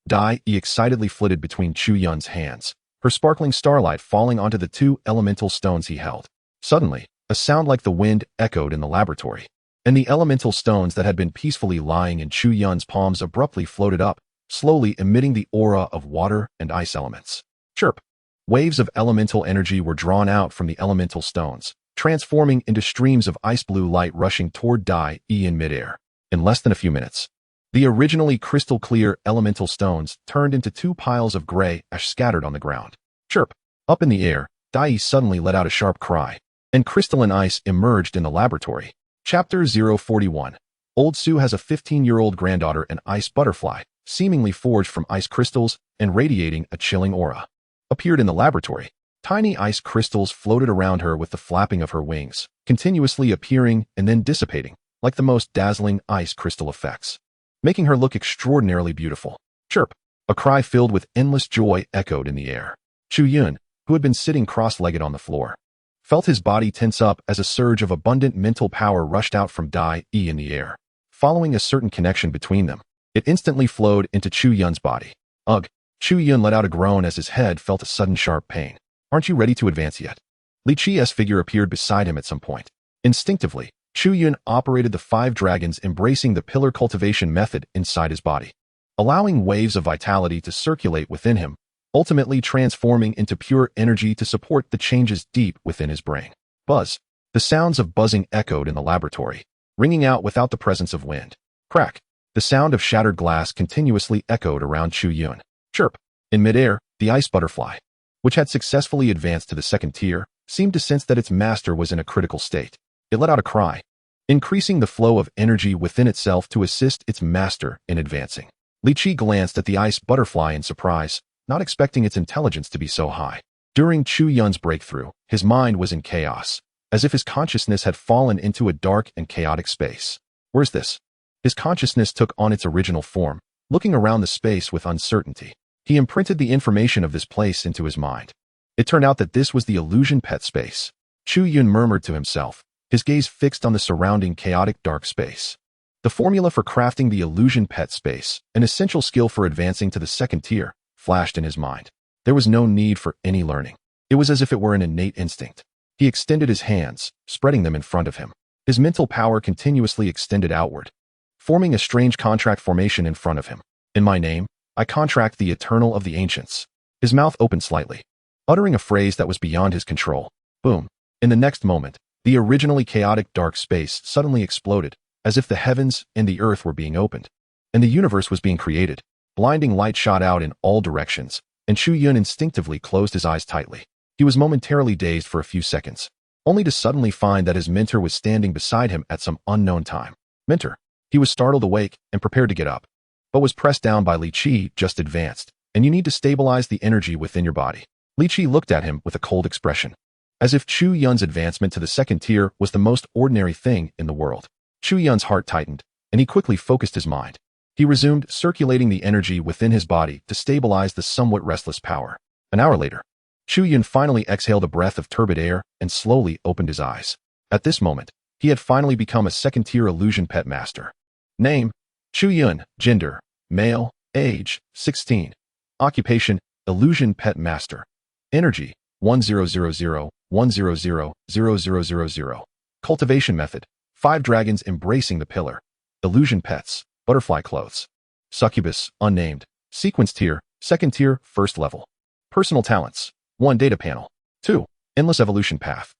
Dai Yi excitedly flitted between Chu Yun's hands, her sparkling starlight falling onto the 2 elemental stones he held. Suddenly, a sound like the wind echoed in the laboratory, and the elemental stones that had been peacefully lying in Chu Yun's palms abruptly floated up, slowly emitting the aura of water and ice elements. Chirp. Waves of elemental energy were drawn out from the elemental stones, transforming into streams of ice blue light rushing toward Dai Yi in midair. In less than a few minutes, the originally crystal clear elemental stones turned into 2 piles of gray ash scattered on the ground. Chirp. Up in the air, Dai Yi suddenly let out a sharp cry, and crystalline ice emerged in the laboratory. Chapter 041. Old Su has a 15-year-old granddaughter, an ice butterfly, seemingly forged from ice crystals and radiating a chilling aura, appeared in the laboratory. Tiny ice crystals floated around her with the flapping of her wings, continuously appearing and then dissipating, like the most dazzling ice crystal effects, making her look extraordinarily beautiful. Chirp. A cry filled with endless joy echoed in the air. Chu Yun, who had been sitting cross-legged on the floor, felt his body tense up as a surge of abundant mental power rushed out from Dai Yi in the air. Following a certain connection between them, it instantly flowed into Chu Yun's body. Ugh! Chu Yun let out a groan as his head felt a sudden sharp pain. Aren't you ready to advance yet? Li Qi's figure appeared beside him at some point. Instinctively, Chu Yun operated the 5 dragons, embracing the pillar cultivation method inside his body, allowing waves of vitality to circulate within him, ultimately transforming into pure energy to support the changes deep within his brain. Buzz. The sounds of buzzing echoed in the laboratory, ringing out without the presence of wind. Crack. The sound of shattered glass continuously echoed around Chu Yun. Chirp. In midair, the ice butterfly, which had successfully advanced to the 2nd tier, seemed to sense that its master was in a critical state. It let out a cry, increasing the flow of energy within itself to assist its master in advancing. Li Qi glanced at the ice butterfly in surprise, not expecting its intelligence to be so high. During Chu Yun's breakthrough, his mind was in chaos, as if his consciousness had fallen into a dark and chaotic space. Where's this? His consciousness took on its original form, looking around the space with uncertainty. He imprinted the information of this place into his mind. It turned out that this was the illusion pet space. Chu Yun murmured to himself, his gaze fixed on the surrounding chaotic dark space. The formula for crafting the illusion pet space, an essential skill for advancing to the 2nd tier, flashed in his mind. There was no need for any learning. It was as if it were an innate instinct. He extended his hands, spreading them in front of him. His mental power continuously extended outward, forming a strange contract formation in front of him. In my name, I contract the eternal of the ancients. His mouth opened slightly, uttering a phrase that was beyond his control. Boom. In the next moment, the originally chaotic dark space suddenly exploded, as if the heavens and the earth were being opened, and the universe was being created. Blinding light shot out in all directions, and Chu Yun instinctively closed his eyes tightly. He was momentarily dazed for a few seconds, only to suddenly find that his mentor was standing beside him at some unknown time. Mentor. He was startled awake and prepared to get up, but was pressed down by Li Qi. Just advanced, and you need to stabilize the energy within your body. Li Qi looked at him with a cold expression, as if Chu Yun's advancement to the 2nd tier was the most ordinary thing in the world. Chu Yun's heart tightened, and he quickly focused his mind. He resumed circulating the energy within his body to stabilize the somewhat restless power. An hour later, Chu Yun finally exhaled a breath of turbid air and slowly opened his eyes. At this moment, he had finally become a second-tier illusion pet master. Name: Chu Yun. Gender: male. Age: 16. Occupation: illusion pet master. Energy: 1000-100-0000. Cultivation method: 5 dragons embracing the pillar. Illusion pets: butterfly clothes. Succubus, unnamed. Sequence tier: second tier, first level. Personal talents: 1 data panel. 2 endless evolution path.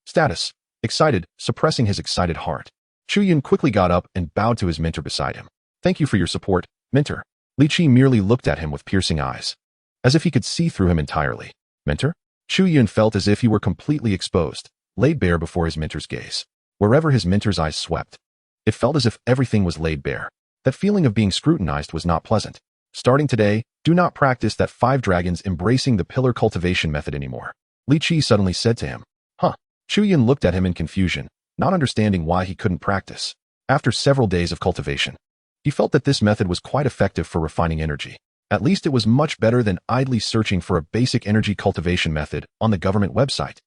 Status: excited, suppressing his excited heart. Chu Yun quickly got up and bowed to his mentor beside him. Thank you for your support, mentor. Li Qi merely looked at him with piercing eyes, as if he could see through him entirely. Mentor? Chu Yun felt as if he were completely exposed, laid bare before his mentor's gaze. Wherever his mentor's eyes swept, it felt as if everything was laid bare. That feeling of being scrutinized was not pleasant. Starting today, do not practice that 5 dragons embracing the pillar cultivation method anymore. Li Qi suddenly said to him. Huh? Chu Yun looked at him in confusion, not understanding why he couldn't practice. After several days of cultivation, he felt that this method was quite effective for refining energy. At least it was much better than idly searching for a basic energy cultivation method on the government website.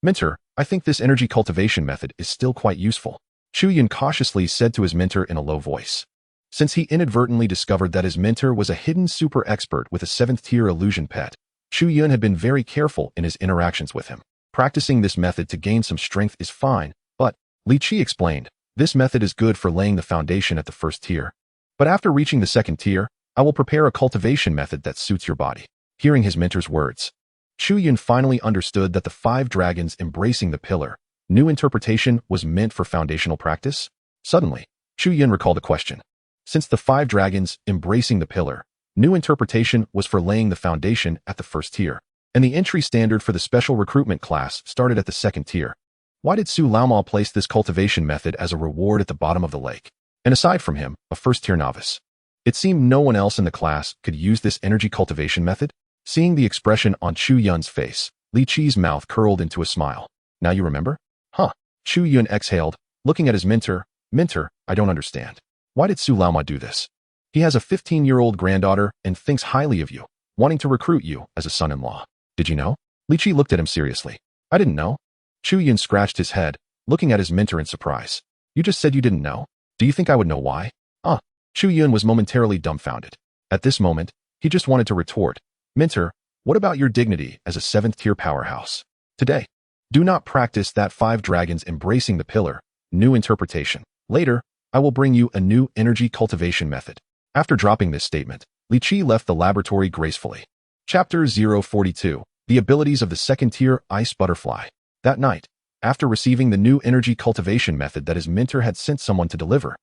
Mentor, I think this energy cultivation method is still quite useful, Chu Yun cautiously said to his mentor in a low voice. Since he inadvertently discovered that his mentor was a hidden super expert with a 7th-tier illusion pet, Chu Yun had been very careful in his interactions with him. Practicing this method to gain some strength is fine, but, Li Qi explained, this method is good for laying the foundation at the 1st tier. But after reaching the 2nd tier, I will prepare a cultivation method that suits your body. Hearing his mentor's words, Chu Yun finally understood that the 5 dragons embracing the pillar, new interpretation was meant for foundational practice. Suddenly, Chu Yun recalled a question. Since the 5 dragons embracing the pillar, new interpretation was for laying the foundation at the 1st tier, and the entry standard for the special recruitment class started at the 2nd tier. Why did Su Laoma place this cultivation method as a reward at the bottom of the lake? And aside from him, a 1st-tier novice, it seemed no one else in the class could use this energy cultivation method. Seeing the expression on Chu Yun's face, Li Qi's mouth curled into a smile. Now you remember? Huh? Chu Yun exhaled, looking at his mentor. Mentor, I don't understand. Why did Su Laoma do this? He has a 15-year-old granddaughter and thinks highly of you, wanting to recruit you as a son-in-law. Did you know? Li Qi looked at him seriously. I didn't know. Chu Yun scratched his head, looking at his mentor in surprise. You just said you didn't know? Do you think I would know why? Chu Yun was momentarily dumbfounded. At this moment, he just wanted to retort. Mentor, what about your dignity as a 7th-tier powerhouse? Today, do not practice that 5 dragons embracing the pillar, new interpretation. Later, I will bring you a new energy cultivation method. After dropping this statement, Li Qi left the laboratory gracefully. Chapter 042, The Abilities of the 2nd-tier Ice Butterfly. That night, after receiving the new energy cultivation method that his mentor had sent someone to deliver,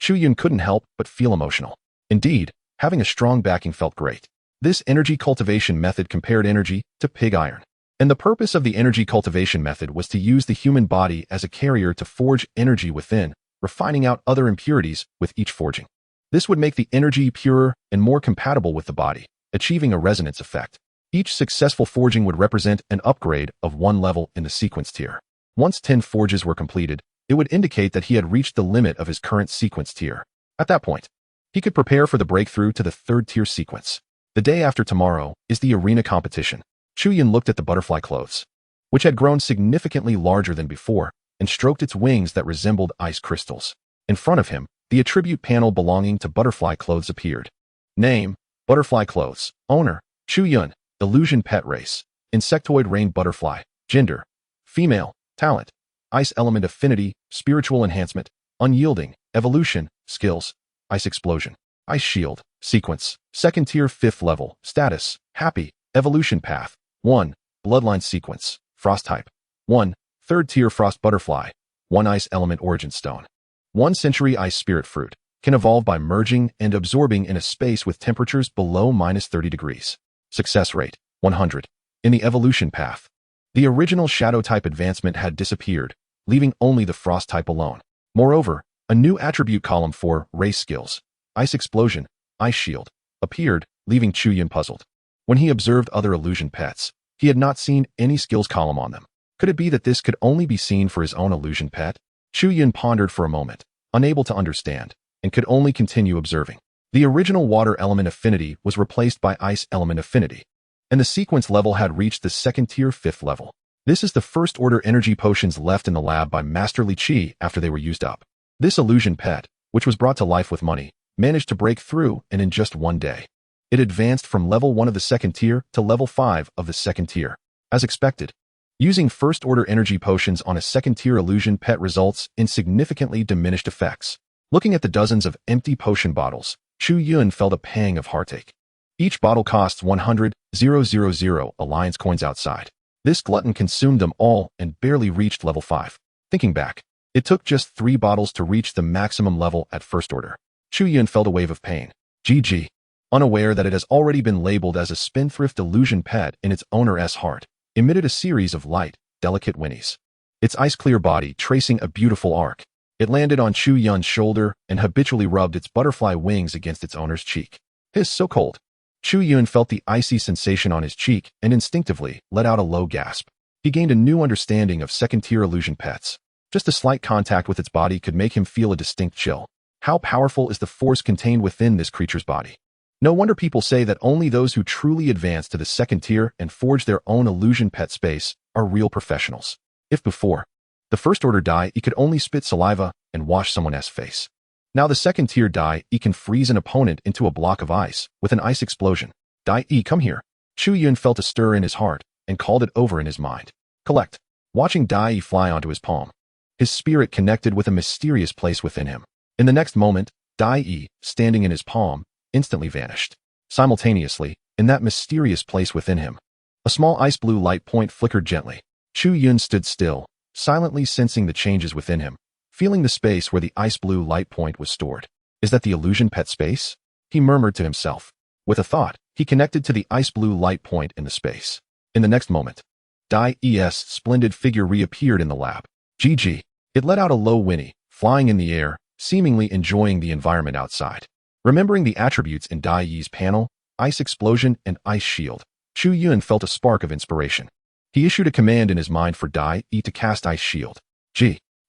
Chu Yun couldn't help but feel emotional. Indeed, having a strong backing felt great. This energy cultivation method compared energy to pig iron. And the purpose of the energy cultivation method was to use the human body as a carrier to forge energy within, refining out other impurities with each forging. This would make the energy purer and more compatible with the body, achieving a resonance effect. Each successful forging would represent an upgrade of 1 level in the sequence tier. Once 10 forges were completed, it would indicate that he had reached the limit of his current sequence tier. At that point, he could prepare for the breakthrough to the 3rd tier sequence. The day after tomorrow is the arena competition. Chu Yun looked at the butterfly clothes, which had grown significantly larger than before, and stroked its wings that resembled ice crystals. In front of him, the attribute panel belonging to butterfly clothes appeared. Name: Butterfly Clothes. Owner: Chu Yun. Illusion pet race: Insectoid rain butterfly. Gender: female. Talent: Ice element affinity, spiritual enhancement, unyielding, evolution, skills, ice explosion, ice shield, sequence, 2nd tier 5th level, status, happy, evolution path, 1, bloodline sequence, frost type, 1, 3rd tier frost butterfly, 1 ice element origin stone, 1 century ice spirit fruit, can evolve by merging and absorbing in a space with temperatures below -30 degrees. Success rate, 100. In the evolution path, the original shadow type advancement had disappeared, leaving only the frost type alone. Moreover, a new attribute column for race skills, ice explosion, ice shield, appeared, leaving Chu Yun puzzled. When he observed other illusion pets, he had not seen any skills column on them. Could it be that this could only be seen for his own illusion pet? Chu Yun pondered for a moment, unable to understand, and could only continue observing. The original water element affinity was replaced by ice element affinity, and the sequence level had reached the second tier 5th level. This is the first order energy potions left in the lab by Master Li Qi after they were used up. This illusion pet, which was brought to life with money, managed to break through, and in just one day, it advanced from level 1 of the second tier to level 5 of the second tier. As expected, using first order energy potions on a second tier illusion pet results in significantly diminished effects. Looking at the dozens of empty potion bottles, Chu Yun felt a pang of heartache. Each bottle costs 100,000 alliance coins outside. This glutton consumed them all and barely reached level 5. Thinking back, it took just 3 bottles to reach the maximum level at first order. Chu Yun felt a wave of pain. GG. Unaware that it has already been labeled as a spendthrift illusion pet in its owner's heart, emitted a series of light, delicate whinnies. Its ice-clear body tracing a beautiful arc. It landed on Chu Yun's shoulder and habitually rubbed its butterfly wings against its owner's cheek. Hiss, so cold. Chu Yun felt the icy sensation on his cheek and instinctively let out a low gasp. He gained a new understanding of second-tier illusion pets. Just a slight contact with its body could make him feel a distinct chill. How powerful is the force contained within this creature's body? No wonder people say that only those who truly advance to the second tier and forge their own illusion pet space are real professionals. If before, the first order Dai could only spit saliva and wash someone's face, now the second tier Dai can freeze an opponent into a block of ice with an ice explosion. Dai, come here. Chu Yun felt a stir in his heart and called it over in his mind. Collect. Watching Dai fly onto his palm, his spirit connected with a mysterious place within him. In the next moment, Dai, standing in his palm, instantly vanished. Simultaneously, in that mysterious place within him, a small ice blue light point flickered gently. Chu Yun stood still, silently sensing the changes within him, feeling the space where the ice blue light point was stored. Is that the illusion pet space? He murmured to himself. With a thought, he connected to the ice blue light point in the space. In the next moment, Dai's splendid figure reappeared in the lab. GG. It let out a low whinny, flying in the air, seemingly enjoying the environment outside. Remembering the attributes in Dai's panel, ice explosion and ice shield, Chu Yun felt a spark of inspiration. He issued a command in his mind for Dai to cast ice shield.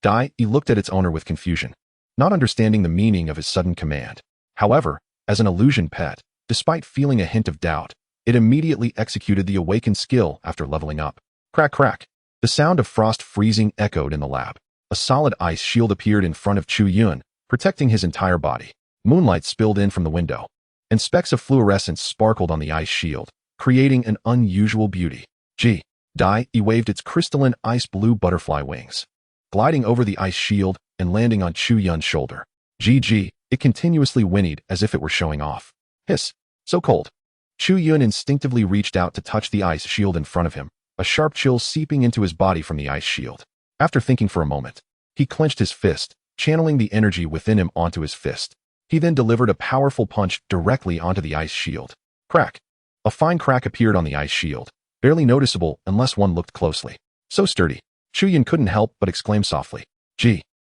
Dai looked at its owner with confusion, not understanding the meaning of his sudden command. However, as an illusion pet, despite feeling a hint of doubt, it immediately executed the awakened skill after leveling up. Crack, crack. The sound of frost freezing echoed in the lab. A solid ice shield appeared in front of Chu Yun, protecting his entire body. Moonlight spilled in from the window, and specks of fluorescence sparkled on the ice shield, creating an unusual beauty. Dai waved its crystalline ice blue butterfly wings, gliding over the ice shield and landing on Chu Yun's shoulder. GG, it continuously whinnied as if it were showing off. Hiss, so cold. Chu Yun instinctively reached out to touch the ice shield in front of him, a sharp chill seeping into his body from the ice shield. After thinking for a moment, he clenched his fist, channeling the energy within him onto his fist. He then delivered a powerful punch directly onto the ice shield. Crack. A fine crack appeared on the ice shield, barely noticeable unless one looked closely. So sturdy. Chu Yun couldn't help but exclaim softly.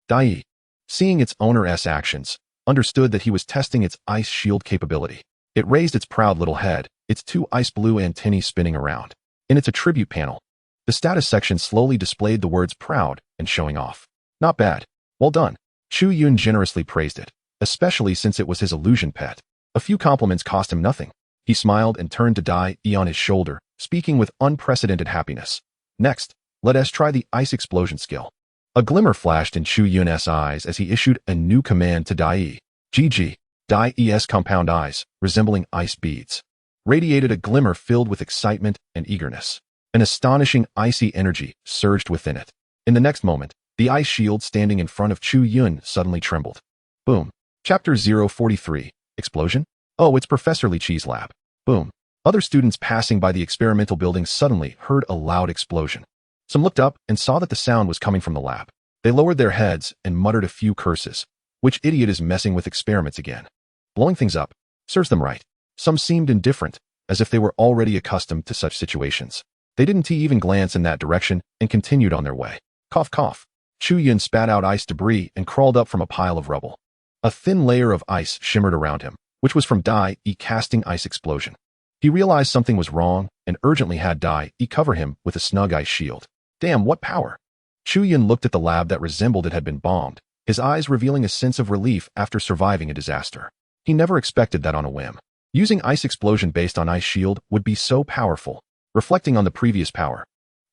Dai, seeing its owner's actions, understood that he was testing its ice shield capability. It raised its proud little head, its 2 ice blue antennae spinning around. In its attribute panel, the status section slowly displayed the words proud and showing off. Not bad. Well done. Chu Yun generously praised it, especially since it was his illusion pet. A few compliments cost him nothing. He smiled and turned to Dai on his shoulder, speaking with unprecedented happiness. Next, let us try the ice explosion skill. A glimmer flashed in Chu Yun's eyes as he issued a new command to Dai. GG. Dai's compound eyes, resembling ice beads, radiated a glimmer filled with excitement and eagerness. An astonishing icy energy surged within it. In the next moment, the ice shield standing in front of Chu Yun suddenly trembled. Boom. Chapter 043. Explosion? Oh, it's Professor Li Qi's lab. Boom. Other students passing by the experimental building suddenly heard a loud explosion. Some looked up and saw that the sound was coming from the lab. They lowered their heads and muttered a few curses. Which idiot is messing with experiments again? Blowing things up. Serves them right. Some seemed indifferent, as if they were already accustomed to such situations. They didn't even glance in that direction and continued on their way. Cough, cough. Chu Yun spat out ice debris and crawled up from a pile of rubble. A thin layer of ice shimmered around him, which was from Dai casting ice explosion. He realized something was wrong and urgently had Dai cover him with a snug ice shield. Damn, what power! Chu Yun looked at the lab that resembled it had been bombed, his eyes revealing a sense of relief after surviving a disaster. He never expected that on a whim. Using ice explosion based on ice shield would be so powerful. Reflecting on the previous power,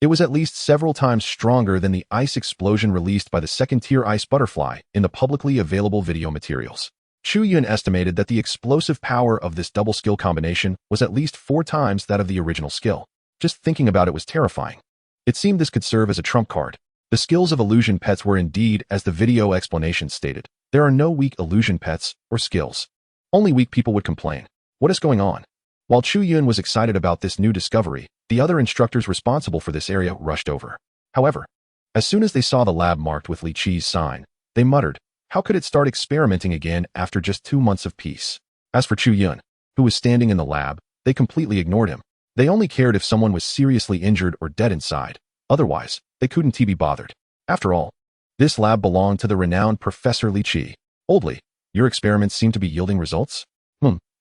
it was at least several times stronger than the ice explosion released by the second-tier ice butterfly in the publicly available video materials. Chu Yun estimated that the explosive power of this double skill combination was at least 4 times that of the original skill. Just thinking about it was terrifying. It seemed this could serve as a trump card. The skills of illusion pets were indeed, as the video explanation stated, there are no weak illusion pets or skills. Only weak people would complain. What is going on? While Chu Yun was excited about this new discovery, the other instructors responsible for this area rushed over. However, as soon as they saw the lab marked with Li Qi's sign, they muttered, how could it start experimenting again after just 2 months of peace? As for Chu Yun, who was standing in the lab, they completely ignored him. They only cared if someone was seriously injured or dead inside. Otherwise, they couldn't be bothered. After all, this lab belonged to the renowned Professor Li Qi. Oldly, your experiments seem to be yielding results?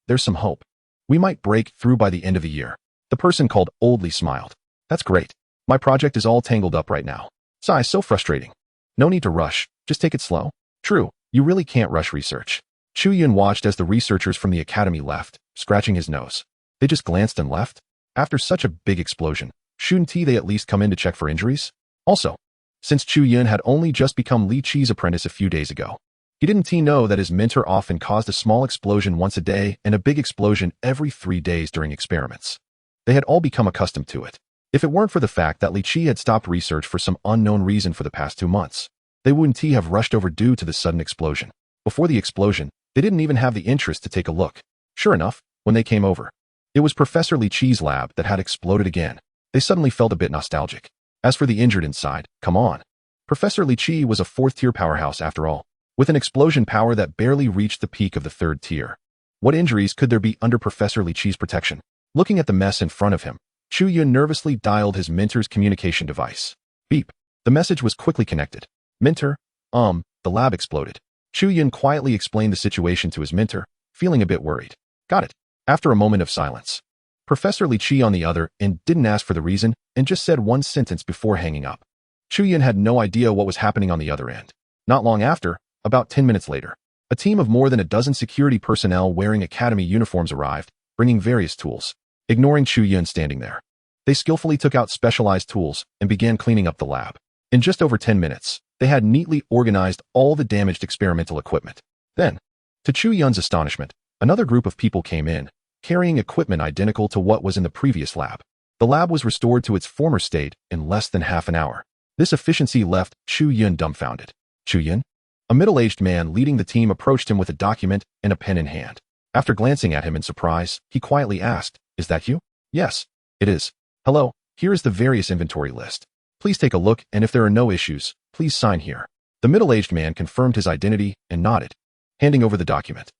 There's some hope. We might break through by the end of the year. The person called Oldly smiled. That's great. My project is all tangled up right now. Sigh, so frustrating. No need to rush, just take it slow. True, you really can't rush research. Chu Yun watched as the researchers from the academy left, scratching his nose. They just glanced and left? After such a big explosion, shouldn't they at least come in to check for injuries? Also, since Chu Yun had only just become Li Qi's apprentice a few days ago, he didn't know that his mentor often caused a small explosion once a day and a big explosion every 3 days during experiments. They had all become accustomed to it. If it weren't for the fact that Li Qi had stopped research for some unknown reason for the past 2 months, they wouldn't have rushed over due to the sudden explosion. Before the explosion, they didn't even have the interest to take a look. Sure enough, when they came over, it was Professor Li Qi's lab that had exploded again. They suddenly felt a bit nostalgic. As for the injured inside, come on. Professor Li Qi was a 4th-tier powerhouse after all, with an explosion power that barely reached the peak of the 3rd tier. What injuries could there be under Professor Li Qi's protection? Looking at the mess in front of him, Chu Yun nervously dialed his mentor's communication device. Beep. The message was quickly connected. Mentor, the lab exploded. Chu Yun quietly explained the situation to his mentor, feeling a bit worried. Got it. After a moment of silence, Professor Li Qi on the other end didn't ask for the reason and just said one sentence before hanging up. Chu Yun had no idea what was happening on the other end. Not long after, about 10 minutes later, a team of more than a dozen security personnel wearing academy uniforms arrived, bringing various tools. Ignoring Chu Yun standing there, they skillfully took out specialized tools and began cleaning up the lab. In just over 10 minutes, they had neatly organized all the damaged experimental equipment. Then, to Chu Yun's astonishment, another group of people came in, carrying equipment identical to what was in the previous lab. The lab was restored to its former state in less than half an hour. This efficiency left Chu Yun dumbfounded. Chu Yun? A middle-aged man leading the team approached him with a document and a pen in hand. After glancing at him in surprise, he quietly asked, "Is that you?" "Yes, it is. Hello, here is the various inventory list. Please take a look, and if there are no issues, please sign here." The middle-aged man confirmed his identity and nodded, handing over the document.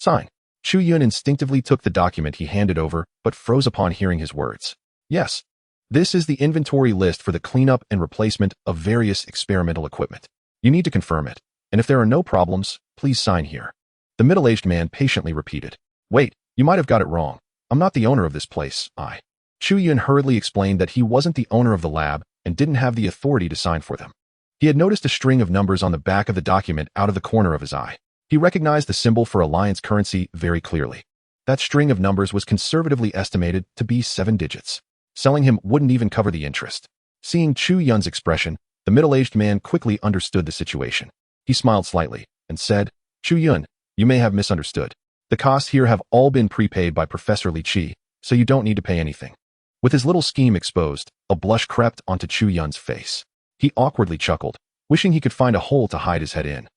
Sign. Chu Yun instinctively took the document he handed over, but froze upon hearing his words. Yes. This is the inventory list for the cleanup and replacement of various experimental equipment. You need to confirm it, and if there are no problems, please sign here. The middle-aged man patiently repeated. Wait, you might have got it wrong. I'm not the owner of this place, Chu Yun hurriedly explained that he wasn't the owner of the lab and didn't have the authority to sign for them. He had noticed a string of numbers on the back of the document out of the corner of his eye. He recognized the symbol for Alliance currency very clearly. That string of numbers was conservatively estimated to be 7 digits. Selling him wouldn't even cover the interest. Seeing Chu Yun's expression, the middle-aged man quickly understood the situation. He smiled slightly and said, Chu Yun, you may have misunderstood. The costs here have all been prepaid by Professor Li Qi, so you don't need to pay anything. With his little scheme exposed, a blush crept onto Chu Yun's face. He awkwardly chuckled, wishing he could find a hole to hide his head in.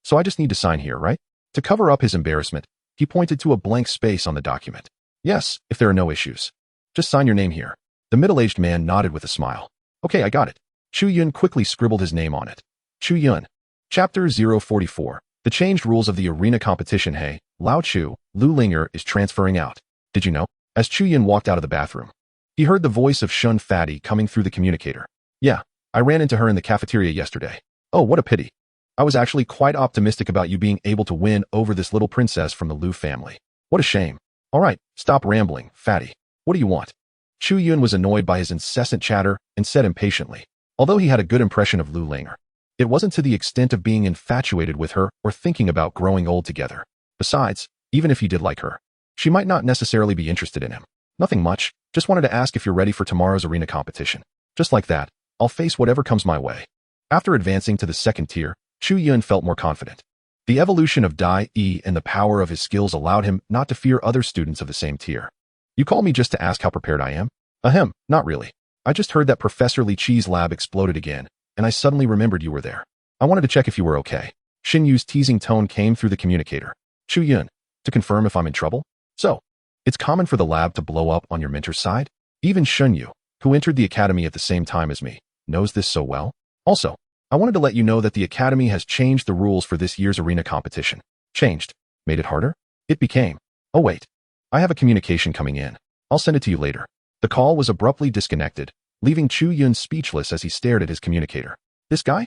So I just need to sign here, right? To cover up his embarrassment, he pointed to a blank space on the document. Yes, if there are no issues. Just sign your name here. The middle-aged man nodded with a smile. Okay, I got it. Chu Yun quickly scribbled his name on it. Chu Yun. Chapter 044. The changed rules of the arena competition. Hey, Lao Chu, Lu Linger is transferring out. Did you know? As Chu Yun walked out of the bathroom, he heard the voice of Shun Fatty coming through the communicator. Yeah, I ran into her in the cafeteria yesterday. Oh, what a pity. I was actually quite optimistic about you being able to win over this little princess from the Lu family. What a shame. All right, stop rambling, Fatty. What do you want? Chu Yun was annoyed by his incessant chatter and said impatiently, although he had a good impression of Lu Linger. It wasn't to the extent of being infatuated with her or thinking about growing old together. Besides, even if he did like her, she might not necessarily be interested in him. Nothing much, just wanted to ask if you're ready for tomorrow's arena competition. Just like that, I'll face whatever comes my way. After advancing to the second tier, Chu Yun felt more confident. The evolution of Dai E and the power of his skills allowed him not to fear other students of the same tier. You call me just to ask how prepared I am? Ahem, not really. I just heard that Professor Li Chi's lab exploded again, and I suddenly remembered you were there. I wanted to check if you were okay. Xin Yu's teasing tone came through the communicator. Chu Yun, to confirm if I'm in trouble? So, it's common for the lab to blow up on your mentor's side? Even Xin Yu, who entered the academy at the same time as me, knows this so well. Also, I wanted to let you know that the academy has changed the rules for this year's arena competition. Changed? Made it harder? It became. Oh wait. I have a communication coming in. I'll send it to you later. The call was abruptly disconnected, leaving Chu Yun speechless as he stared at his communicator. This guy?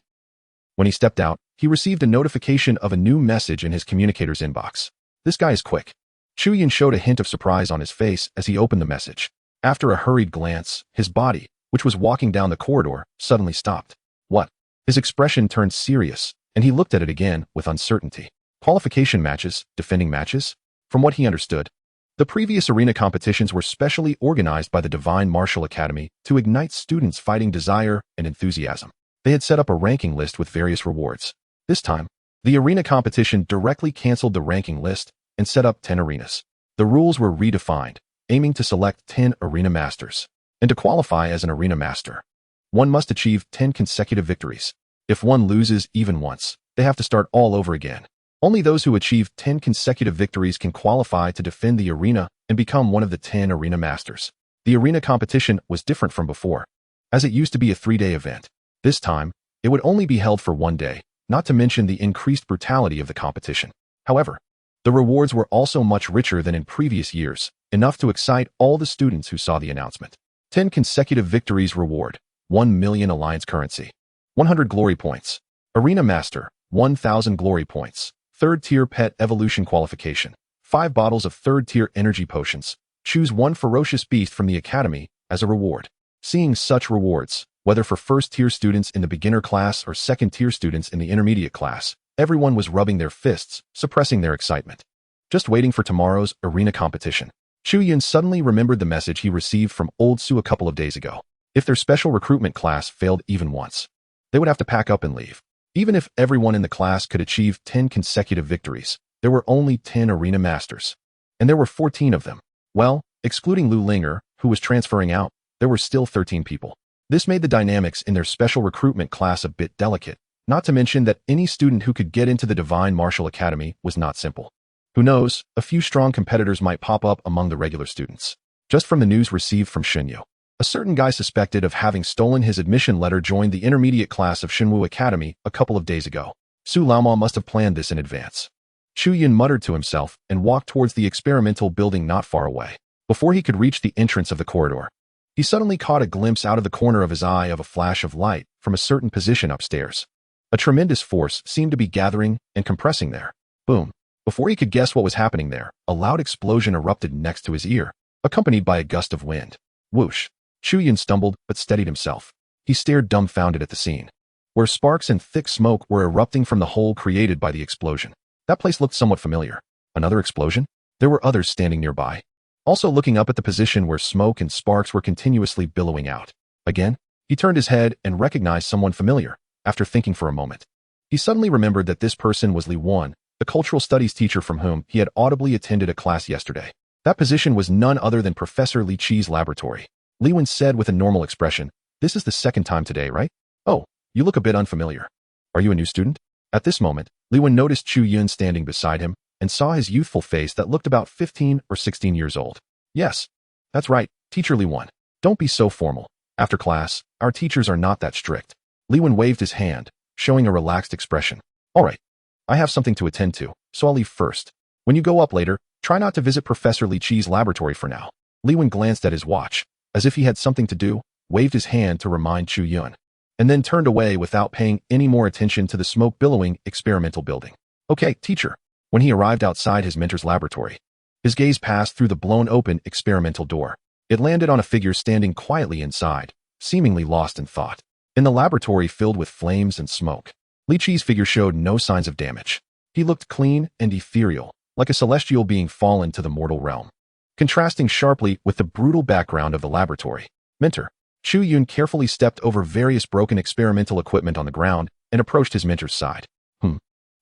When he stepped out, he received a notification of a new message in his communicator's inbox. This guy is quick. Chu Yun showed a hint of surprise on his face as he opened the message. After a hurried glance, his body, which was walking down the corridor, suddenly stopped. What? His expression turned serious, and he looked at it again with uncertainty. Qualification matches, defending matches? From what he understood, the previous arena competitions were specially organized by the Divine Martial Academy to ignite students' fighting desire and enthusiasm. They had set up a ranking list with various rewards. This time, the arena competition directly canceled the ranking list and set up 10 arenas. The rules were redefined, aiming to select 10 arena masters. And to qualify as an arena master, one must achieve 10 consecutive victories. If one loses even once, they have to start all over again. Only those who achieve 10 consecutive victories can qualify to defend the arena and become one of the 10 arena masters. The arena competition was different from before, as it used to be a 3-day event. This time, it would only be held for 1 day, not to mention the increased brutality of the competition. However, the rewards were also much richer than in previous years, enough to excite all the students who saw the announcement. 10 consecutive victories reward, 1 million alliance currency, 100 glory points. Arena Master, 1,000 glory points. 3rd tier pet evolution qualification, 5 bottles of 3rd tier energy potions. Choose 1 ferocious beast from the academy as a reward. Seeing such rewards, whether for 1st tier students in the beginner class or 2nd tier students in the intermediate class, everyone was rubbing their fists, suppressing their excitement. Just waiting for tomorrow's arena competition. Chu Yun suddenly remembered the message he received from Old Su a couple of days ago. If their special recruitment class failed even once, they would have to pack up and leave. Even if everyone in the class could achieve 10 consecutive victories, there were only 10 arena masters. And there were 14 of them. Well, excluding Lu Linger, who was transferring out, there were still 13 people. This made the dynamics in their special recruitment class a bit delicate, not to mention that any student who could get into the Divine Martial Academy was not simple. Who knows, a few strong competitors might pop up among the regular students. Just from the news received from Xinyu, a certain guy suspected of having stolen his admission letter joined the intermediate class of Xinwu Academy a couple of days ago. Su Laoma must have planned this in advance. Chu Yun muttered to himself and walked towards the experimental building not far away. Before he could reach the entrance of the corridor, he suddenly caught a glimpse out of the corner of his eye of a flash of light from a certain position upstairs. A tremendous force seemed to be gathering and compressing there. Boom. Before he could guess what was happening there, a loud explosion erupted next to his ear, accompanied by a gust of wind. Whoosh. Chu Yun stumbled but steadied himself. He stared dumbfounded at the scene, where sparks and thick smoke were erupting from the hole created by the explosion. That place looked somewhat familiar. Another explosion? There were others standing nearby, also looking up at the position where smoke and sparks were continuously billowing out. Again, he turned his head and recognized someone familiar. After thinking for a moment, he suddenly remembered that this person was Li Wan, the cultural studies teacher from whom he had audibly attended a class yesterday. That position was none other than Professor Li Chi's laboratory. Li Wan said with a normal expression, "This is the second time today, right? Oh, you look a bit unfamiliar. Are you a new student?" At this moment, Li Wan noticed Chu Yun standing beside him and saw his youthful face that looked about 15 or 16 years old. "Yes, that's right, Teacher Li Wan. Don't be so formal. After class, our teachers are not that strict." Li Wan waved his hand, showing a relaxed expression. "All right. I have something to attend to, so I'll leave first. When you go up later, try not to visit Professor Li Chi's laboratory for now." Li Wan glanced at his watch, as if he had something to do, waved his hand to remind Chu Yun, and then turned away without paying any more attention to the smoke-billowing experimental building. "Okay, teacher." When he arrived outside his mentor's laboratory, his gaze passed through the blown-open experimental door. It landed on a figure standing quietly inside, seemingly lost in thought. In the laboratory filled with flames and smoke, Li Qi's figure showed no signs of damage. He looked clean and ethereal, like a celestial being fallen to the mortal realm, contrasting sharply with the brutal background of the laboratory. Mentor. Chu Yun carefully stepped over various broken experimental equipment on the ground and approached his mentor's side.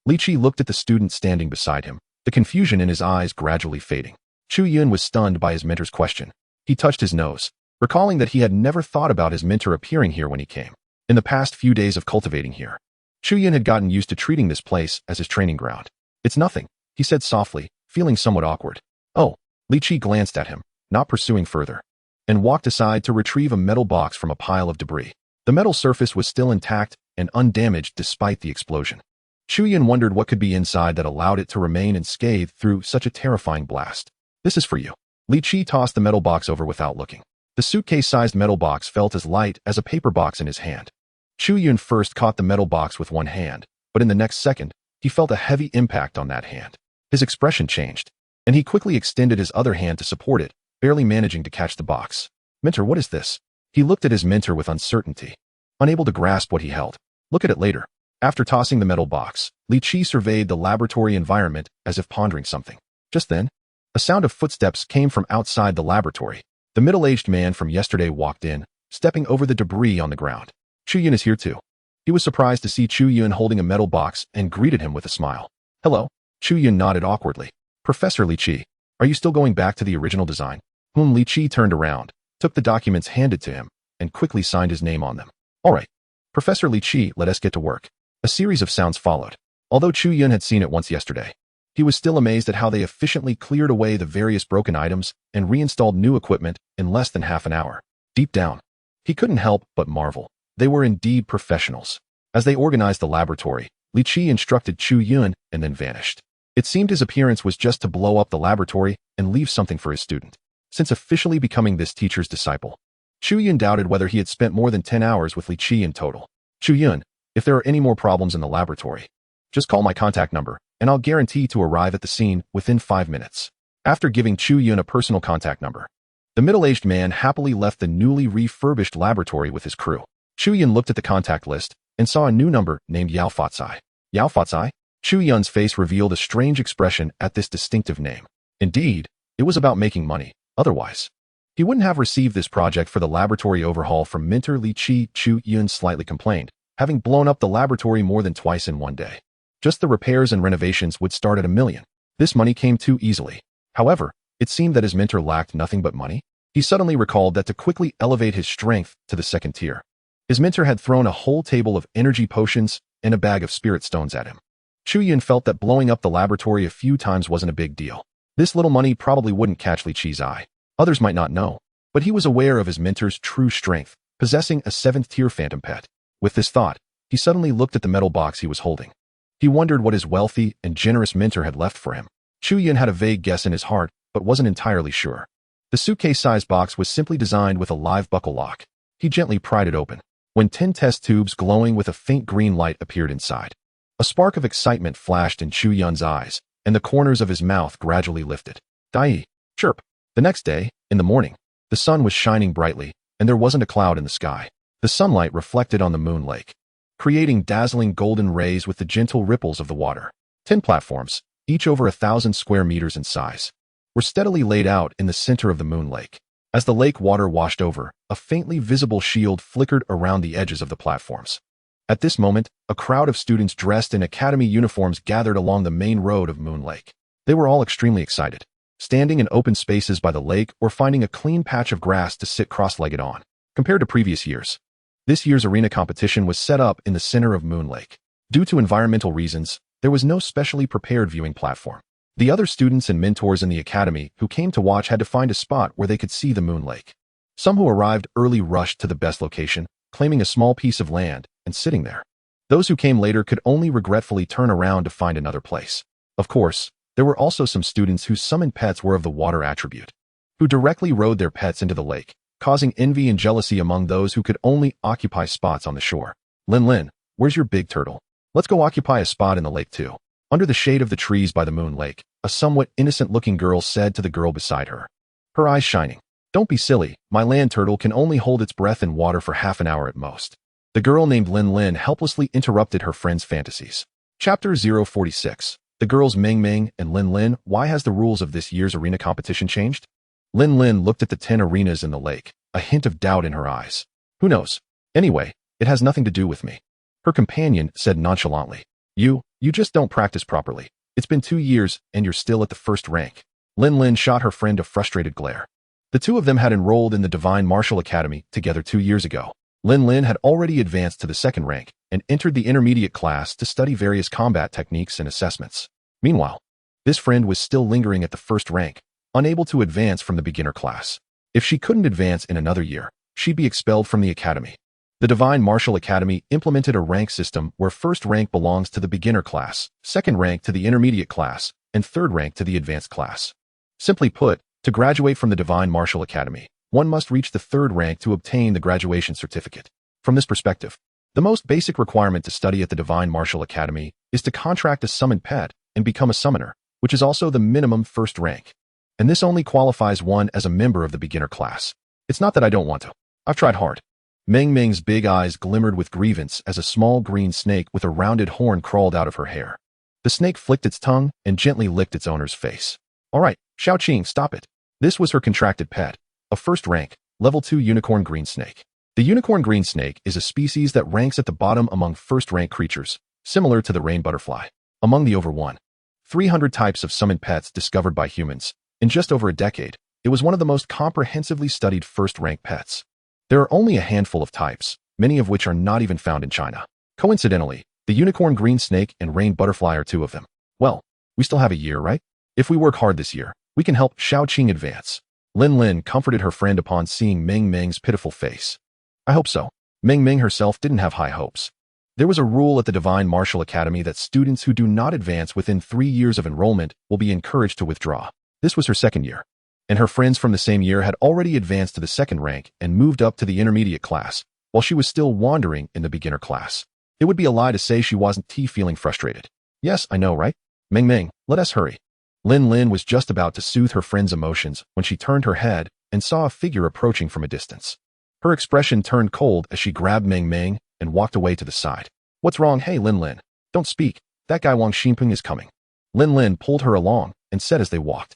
Li Qi looked at the student standing beside him, the confusion in his eyes gradually fading. Chu Yun was stunned by his mentor's question. He touched his nose, recalling that he had never thought about his mentor appearing here when he came. In the past few days of cultivating here, Chu Yun had gotten used to treating this place as his training ground. It's nothing, he said softly, feeling somewhat awkward. Oh, Li Qi glanced at him, not pursuing further, and walked aside to retrieve a metal box from a pile of debris. The metal surface was still intact and undamaged despite the explosion. Chu Yun wondered what could be inside that allowed it to remain unscathed through such a terrifying blast. This is for you. Li Qi tossed the metal box over without looking. The suitcase-sized metal box felt as light as a paper box in his hand. Chu Yun first caught the metal box with one hand, but in the next second, he felt a heavy impact on that hand. His expression changed, and he quickly extended his other hand to support it, barely managing to catch the box. Mentor, what is this? He looked at his mentor with uncertainty, unable to grasp what he held. Look at it later. After tossing the metal box, Li Qi surveyed the laboratory environment as if pondering something. Just then, a sound of footsteps came from outside the laboratory. The middle-aged man from yesterday walked in, stepping over the debris on the ground. Chu Yun is here too. He was surprised to see Chu Yun holding a metal box and greeted him with a smile. Hello. Chu Yun nodded awkwardly. Professor Li Qi, are you still going back to the original design? Li Qi turned around, took the documents handed to him, and quickly signed his name on them. All right. Professor Li Qi, let us get to work. A series of sounds followed. Although Chu Yun had seen it once yesterday, he was still amazed at how they efficiently cleared away the various broken items and reinstalled new equipment in less than half an hour. Deep down, he couldn't help but marvel. They were indeed professionals. As they organized the laboratory, Li Qi instructed Chu Yun and then vanished. It seemed his appearance was just to blow up the laboratory and leave something for his student. Since officially becoming this teacher's disciple, Chu Yun doubted whether he had spent more than 10 hours with Li Qi in total. Chu Yun, if there are any more problems in the laboratory, just call my contact number, and I'll guarantee to arrive at the scene within 5 minutes. After giving Chu Yun a personal contact number, the middle-aged man happily left the newly refurbished laboratory with his crew. Chu Yun looked at the contact list and saw a new number named Yao Fatsai. Yao Fatsai? Chu Yun's face revealed a strange expression at this distinctive name. Indeed, it was about making money. Otherwise, he wouldn't have received this project for the laboratory overhaul from mentor Li Qi. Chu Yun slightly complained, having blown up the laboratory more than twice in one day. Just the repairs and renovations would start at $1 million. This money came too easily. However, it seemed that his mentor lacked nothing but money. He suddenly recalled that to quickly elevate his strength to the second tier, his mentor had thrown a whole table of energy potions and a bag of spirit stones at him. Chu Yun felt that blowing up the laboratory a few times wasn't a big deal. This little money probably wouldn't catch Li Qi's eye. Others might not know, but he was aware of his mentor's true strength, possessing a 7th-tier phantom pet. With this thought, he suddenly looked at the metal box he was holding. He wondered what his wealthy and generous mentor had left for him. Chu Yun had a vague guess in his heart, but wasn't entirely sure. The suitcase-sized box was simply designed with a live buckle lock. He gently pried it open, when 10 test tubes glowing with a faint green light appeared inside. A spark of excitement flashed in Chu Yun's eyes, and the corners of his mouth gradually lifted. Dai, chirp. The next day, in the morning, the sun was shining brightly, and there wasn't a cloud in the sky. The sunlight reflected on the moon lake, creating dazzling golden rays with the gentle ripples of the water. 10 platforms, each over 1,000 square meters in size, were steadily laid out in the center of the moon lake. As the lake water washed over, a faintly visible shield flickered around the edges of the platforms. At this moment, a crowd of students dressed in academy uniforms gathered along the main road of Moon Lake. They were all extremely excited, standing in open spaces by the lake or finding a clean patch of grass to sit cross-legged on. Compared to previous years, this year's arena competition was set up in the center of Moon Lake. Due to environmental reasons, there was no specially prepared viewing platform. The other students and mentors in the academy who came to watch had to find a spot where they could see the Moon Lake. Some who arrived early rushed to the best location, claiming a small piece of land and sitting there. Those who came later could only regretfully turn around to find another place. Of course, there were also some students whose summoned pets were of the water attribute, who directly rode their pets into the lake, causing envy and jealousy among those who could only occupy spots on the shore. Lin, where's your big turtle? Let's go occupy a spot in the lake too. Under the shade of the trees by the Moon Lake, a somewhat innocent-looking girl said to the girl beside her, her eyes shining. Don't be silly, my land turtle can only hold its breath in water for half an hour at most. The girl named Lin Lin helplessly interrupted her friend's fantasies. Chapter 046. The girls Ming Ming and Lin Lin. Why has the rules of this year's arena competition changed? Lin Lin looked at the 10 arenas in the lake, a hint of doubt in her eyes. Who knows? Anyway, it has nothing to do with me. Her companion said nonchalantly. You just don't practice properly. It's been 2 years and you're still at the first rank. Lin Lin shot her friend a frustrated glare. The two of them had enrolled in the Divine Martial Academy together 2 years ago. Lin Lin had already advanced to the second rank and entered the intermediate class to study various combat techniques and assessments. Meanwhile, this friend was still lingering at the first rank, unable to advance from the beginner class. If she couldn't advance in another year, she'd be expelled from the academy. The Divine Martial Academy implemented a rank system where first rank belongs to the beginner class, second rank to the intermediate class, and third rank to the advanced class. Simply put, to graduate from the Divine Martial Academy, one must reach the third rank to obtain the graduation certificate. From this perspective, the most basic requirement to study at the Divine Martial Academy is to contract a summoned pet and become a summoner, which is also the minimum first rank. And this only qualifies one as a member of the beginner class. It's not that I don't want to. I've tried hard. Ming Ming's big eyes glimmered with grievance as a small green snake with a rounded horn crawled out of her hair. The snake flicked its tongue and gently licked its owner's face. All right, Xiaoqing, stop it. This was her contracted pet, a first rank, level 2 unicorn green snake. The unicorn green snake is a species that ranks at the bottom among first rank creatures, similar to the rain butterfly. Among the over 1,300 types of summoned pets discovered by humans, in just over a decade, it was one of the most comprehensively studied first rank pets. There are only a handful of types, many of which are not even found in China. Coincidentally, the unicorn green snake and rain butterfly are 2 of them. Well, we still have a year, right? If we work hard this year, we can help Xiaoqing advance. Lin Lin comforted her friend upon seeing Ming Ming's pitiful face. I hope so. Ming Ming herself didn't have high hopes. There was a rule at the Divine Martial Academy that students who do not advance within 3 years of enrollment will be encouraged to withdraw. This was her second year, and her friends from the same year had already advanced to the second rank and moved up to the intermediate class, while she was still wandering in the beginner class. It would be a lie to say she wasn't feeling frustrated. Yes, I know, right? Ming Ming, let us hurry. Lin Lin was just about to soothe her friend's emotions when she turned her head and saw a figure approaching from a distance. Her expression turned cold as she grabbed Ming Ming and walked away to the side. What's wrong? Hey, Lin Lin. Don't speak. That guy Wang Xinpeng is coming. Lin Lin pulled her along and said as they walked.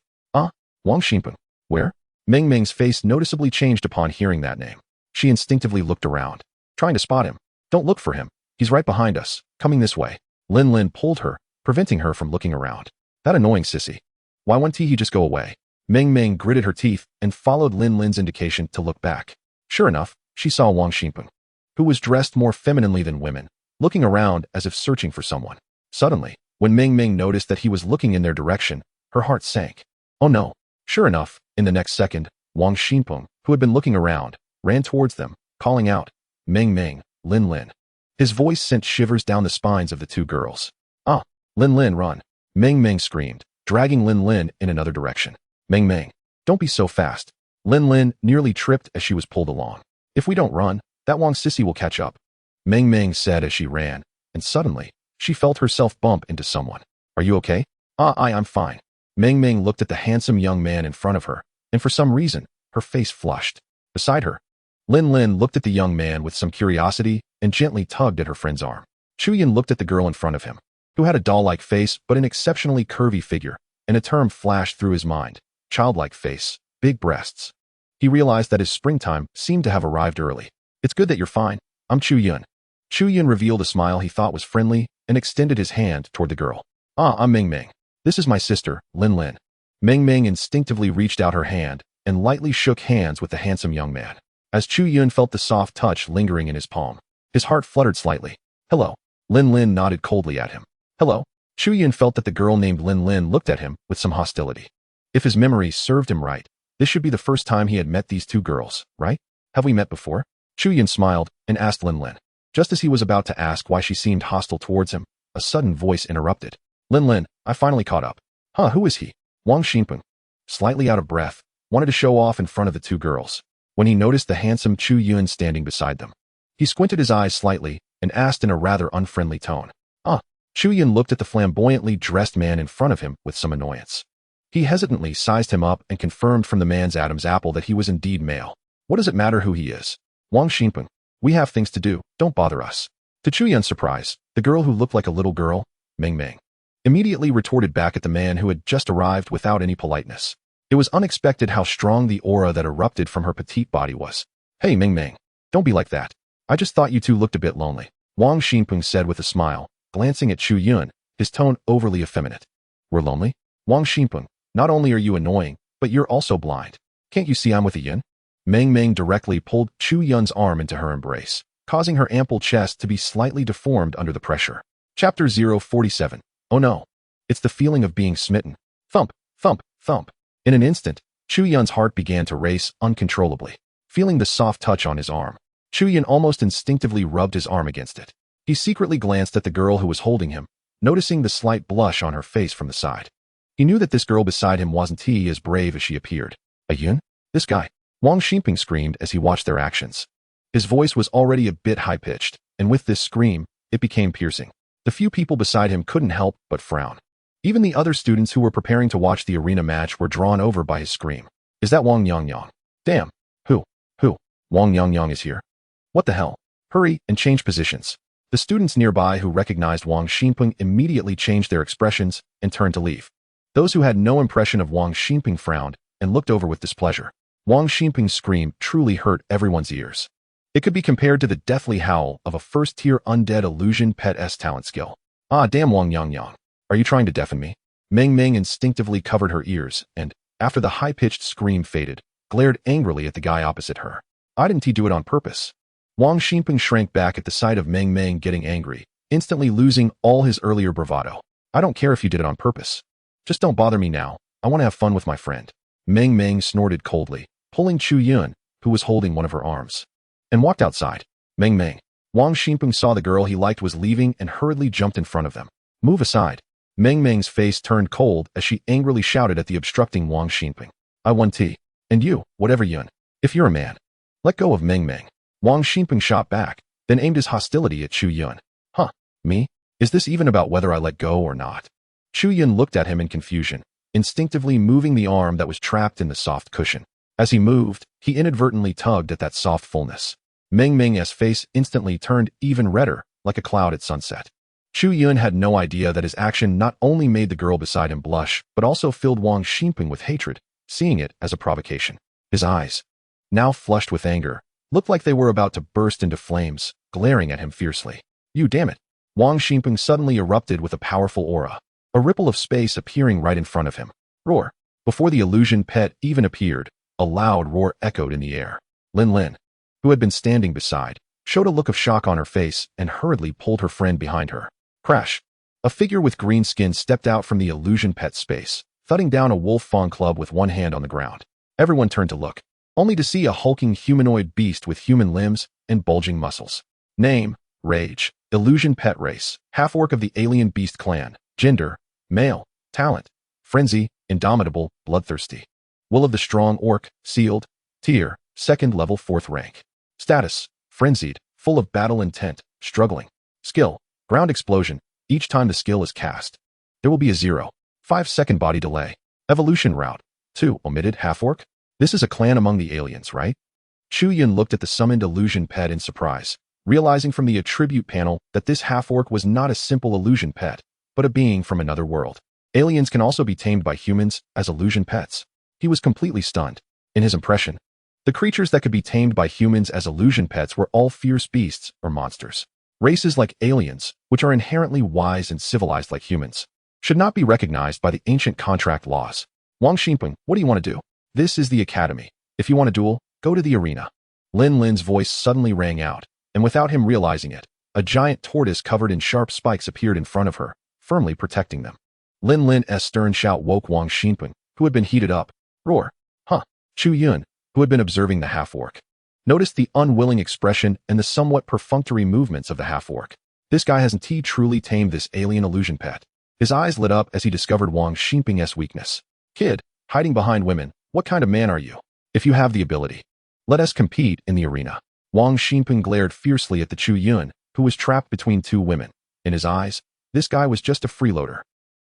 Wang Xinpeng? Where? Ming Ming's face noticeably changed upon hearing that name. She instinctively looked around, trying to spot him. Don't look for him. He's right behind us, coming this way. Lin Lin pulled her, preventing her from looking around. That annoying sissy. Why won't he just go away? Ming Ming gritted her teeth and followed Lin Lin's indication to look back. Sure enough, she saw Wang Xinpeng, who was dressed more femininely than women, looking around as if searching for someone. Suddenly, when Ming Ming noticed that he was looking in their direction, her heart sank. Oh no. Sure enough, in the next second, Wang Xinpeng, who had been looking around, ran towards them, calling out, Ming Ming, Lin Lin. His voice sent shivers down the spines of the 2 girls. Lin Lin, run. Ming Ming screamed, dragging Lin Lin in another direction. Ming Ming, don't be so fast. Lin Lin nearly tripped as she was pulled along. If we don't run, that Wang sissy will catch up. Ming Ming said as she ran, and suddenly, she felt herself bump into someone. Are you okay? I'm fine. Ming Ming looked at the handsome young man in front of her, and for some reason, her face flushed. Beside her, Lin Lin looked at the young man with some curiosity and gently tugged at her friend's arm. Chu Yun looked at the girl in front of him, who had a doll-like face but an exceptionally curvy figure, and a term flashed through his mind, childlike face, big breasts. He realized that his springtime seemed to have arrived early. It's good that you're fine. I'm Chu Yun. Chu Yun revealed a smile he thought was friendly and extended his hand toward the girl. I'm Ming Ming. This is my sister, Lin Lin. Ming Ming instinctively reached out her hand and lightly shook hands with the handsome young man. As Chu Yun felt the soft touch lingering in his palm, his heart fluttered slightly. Hello. Lin Lin nodded coldly at him. Hello. Chu Yun felt that the girl named Lin Lin looked at him with some hostility. If his memory served him right, this should be the first time he had met these 2 girls, right? Have we met before? Chu Yun smiled and asked Lin Lin. Just as he was about to ask why she seemed hostile towards him, a sudden voice interrupted. Lin Lin, I finally caught up. Who is he? Wang Xinpeng. Slightly out of breath, wanted to show off in front of the 2 girls, when he noticed the handsome Chu Yun standing beside them. He squinted his eyes slightly and asked in a rather unfriendly tone. Chu Yun looked at the flamboyantly dressed man in front of him with some annoyance. He hesitantly sized him up and confirmed from the man's Adam's apple that he was indeed male. What does it matter who he is? Wang Xinpeng. We have things to do, don't bother us. To Chu Yun's surprise, the girl who looked like a little girl, Ming Ming, immediately retorted back at the man who had just arrived without any politeness. It was unexpected how strong the aura that erupted from her petite body was. Hey Ming Ming, don't be like that. I just thought you two looked a bit lonely, Wang Xinpeng said with a smile, glancing at Chu Yun, his tone overly effeminate. We're lonely? Wang Xinpeng, not only are you annoying, but you're also blind. Can't you see I'm with a Yun? Ming Ming directly pulled Chu Yun's arm into her embrace, causing her ample chest to be slightly deformed under the pressure. Chapter 047. Oh no. It's the feeling of being smitten. Thump, thump, thump. In an instant, Chu Yun's heart began to race uncontrollably. Feeling the soft touch on his arm, Chu Yun almost instinctively rubbed his arm against it. He secretly glanced at the girl who was holding him, noticing the slight blush on her face from the side. He knew that this girl beside him wasn't as brave as she appeared. A Yun? This guy? Wang Xinpeng screamed as he watched their actions. His voice was already a bit high-pitched, and with this scream, it became piercing. The few people beside him couldn't help but frown. Even the other students who were preparing to watch the arena match were drawn over by his scream. Is that Wang Yangyang? Damn. Who? Wang Yangyang is here. What the hell? Hurry and change positions. The students nearby who recognized Wang Xinpeng immediately changed their expressions and turned to leave. Those who had no impression of Wang Xinpeng frowned and looked over with displeasure. Wang Xinpeng's scream truly hurt everyone's ears. It could be compared to the deathly howl of a first-tier undead illusion pet's talent skill. Ah damn Wang Yangyang. Are you trying to deafen me? Ming Ming instinctively covered her ears and, after the high-pitched scream faded, glared angrily at the guy opposite her. I didn't do it on purpose. Wang Xinpeng shrank back at the sight of Ming Ming getting angry, instantly losing all his earlier bravado. I don't care if you did it on purpose. Just don't bother me now. I want to have fun with my friend. Ming Ming snorted coldly, pulling Chu Yun, who was holding one of her arms, and walked outside. Ming Ming. Wang Xinpeng saw the girl he liked was leaving and hurriedly jumped in front of them. Move aside. Ming Ming's face turned cold as she angrily shouted at the obstructing Wang Xinpeng. I want tea. And you, whatever Yun. If you're a man. Let go of Ming Ming. Wang Xinpeng shot back, then aimed his hostility at Chu Yun. Huh, me? Is this even about whether I let go or not? Chu Yun looked at him in confusion, instinctively moving the arm that was trapped in the soft cushion. As he moved, he inadvertently tugged at that soft fullness. Ming Ming's face instantly turned even redder, like a cloud at sunset. Chu Yun had no idea that his action not only made the girl beside him blush, but also filled Wang Xinpeng with hatred, seeing it as a provocation. His eyes, now flushed with anger, looked like they were about to burst into flames, glaring at him fiercely. You damn it. Wang Xinpeng suddenly erupted with a powerful aura, a ripple of space appearing right in front of him. Roar. Before the illusion pet even appeared, a loud roar echoed in the air. Lin, who had been standing beside, showed a look of shock on her face and hurriedly pulled her friend behind her. Crash. A figure with green skin stepped out from the illusion pet space, thudding down a wolf fawn club with one hand on the ground. Everyone turned to look, only to see a hulking humanoid beast with human limbs and bulging muscles. Name, Rage, Illusion Pet Race, half-orc of the Alien Beast Clan, Gender, Male, Talent, Frenzy, Indomitable, Bloodthirsty. Will of the Strong Orc, Sealed, Tier, 2nd level 4th rank. Status, Frenzied, full of battle intent, struggling. Skill, Ground Explosion, each time the skill is cast. There will be a 0.5-second body delay. Evolution Route, 2, omitted half-orc. This is a clan among the aliens, right? Chu Yun looked at the summoned illusion pet in surprise, realizing from the attribute panel that this half-orc was not a simple illusion pet, but a being from another world. Aliens can also be tamed by humans as illusion pets. He was completely stunned. In his impression, the creatures that could be tamed by humans as illusion pets were all fierce beasts or monsters. Races like aliens, which are inherently wise and civilized like humans, should not be recognized by the ancient contract laws. Wang Xinpeng, what do you want to do? This is the academy. If you want a duel, go to the arena. Lin's voice suddenly rang out, and without him realizing it, a giant tortoise covered in sharp spikes appeared in front of her, firmly protecting them. Lin's stern shout woke Wang Xinpeng, who had been heated up. Roar. Huh. Chu Yun, who had been observing the half-orc, noticed the unwilling expression and the somewhat perfunctory movements of the half-orc. This guy hasn't truly tamed this alien illusion pet. His eyes lit up as he discovered Wang Xinpeng's weakness. Kid, hiding behind women, what kind of man are you? If you have the ability, let us compete in the arena. Wang Xinpeng glared fiercely at the Chu Yun, who was trapped between two women. In his eyes, this guy was just a freeloader.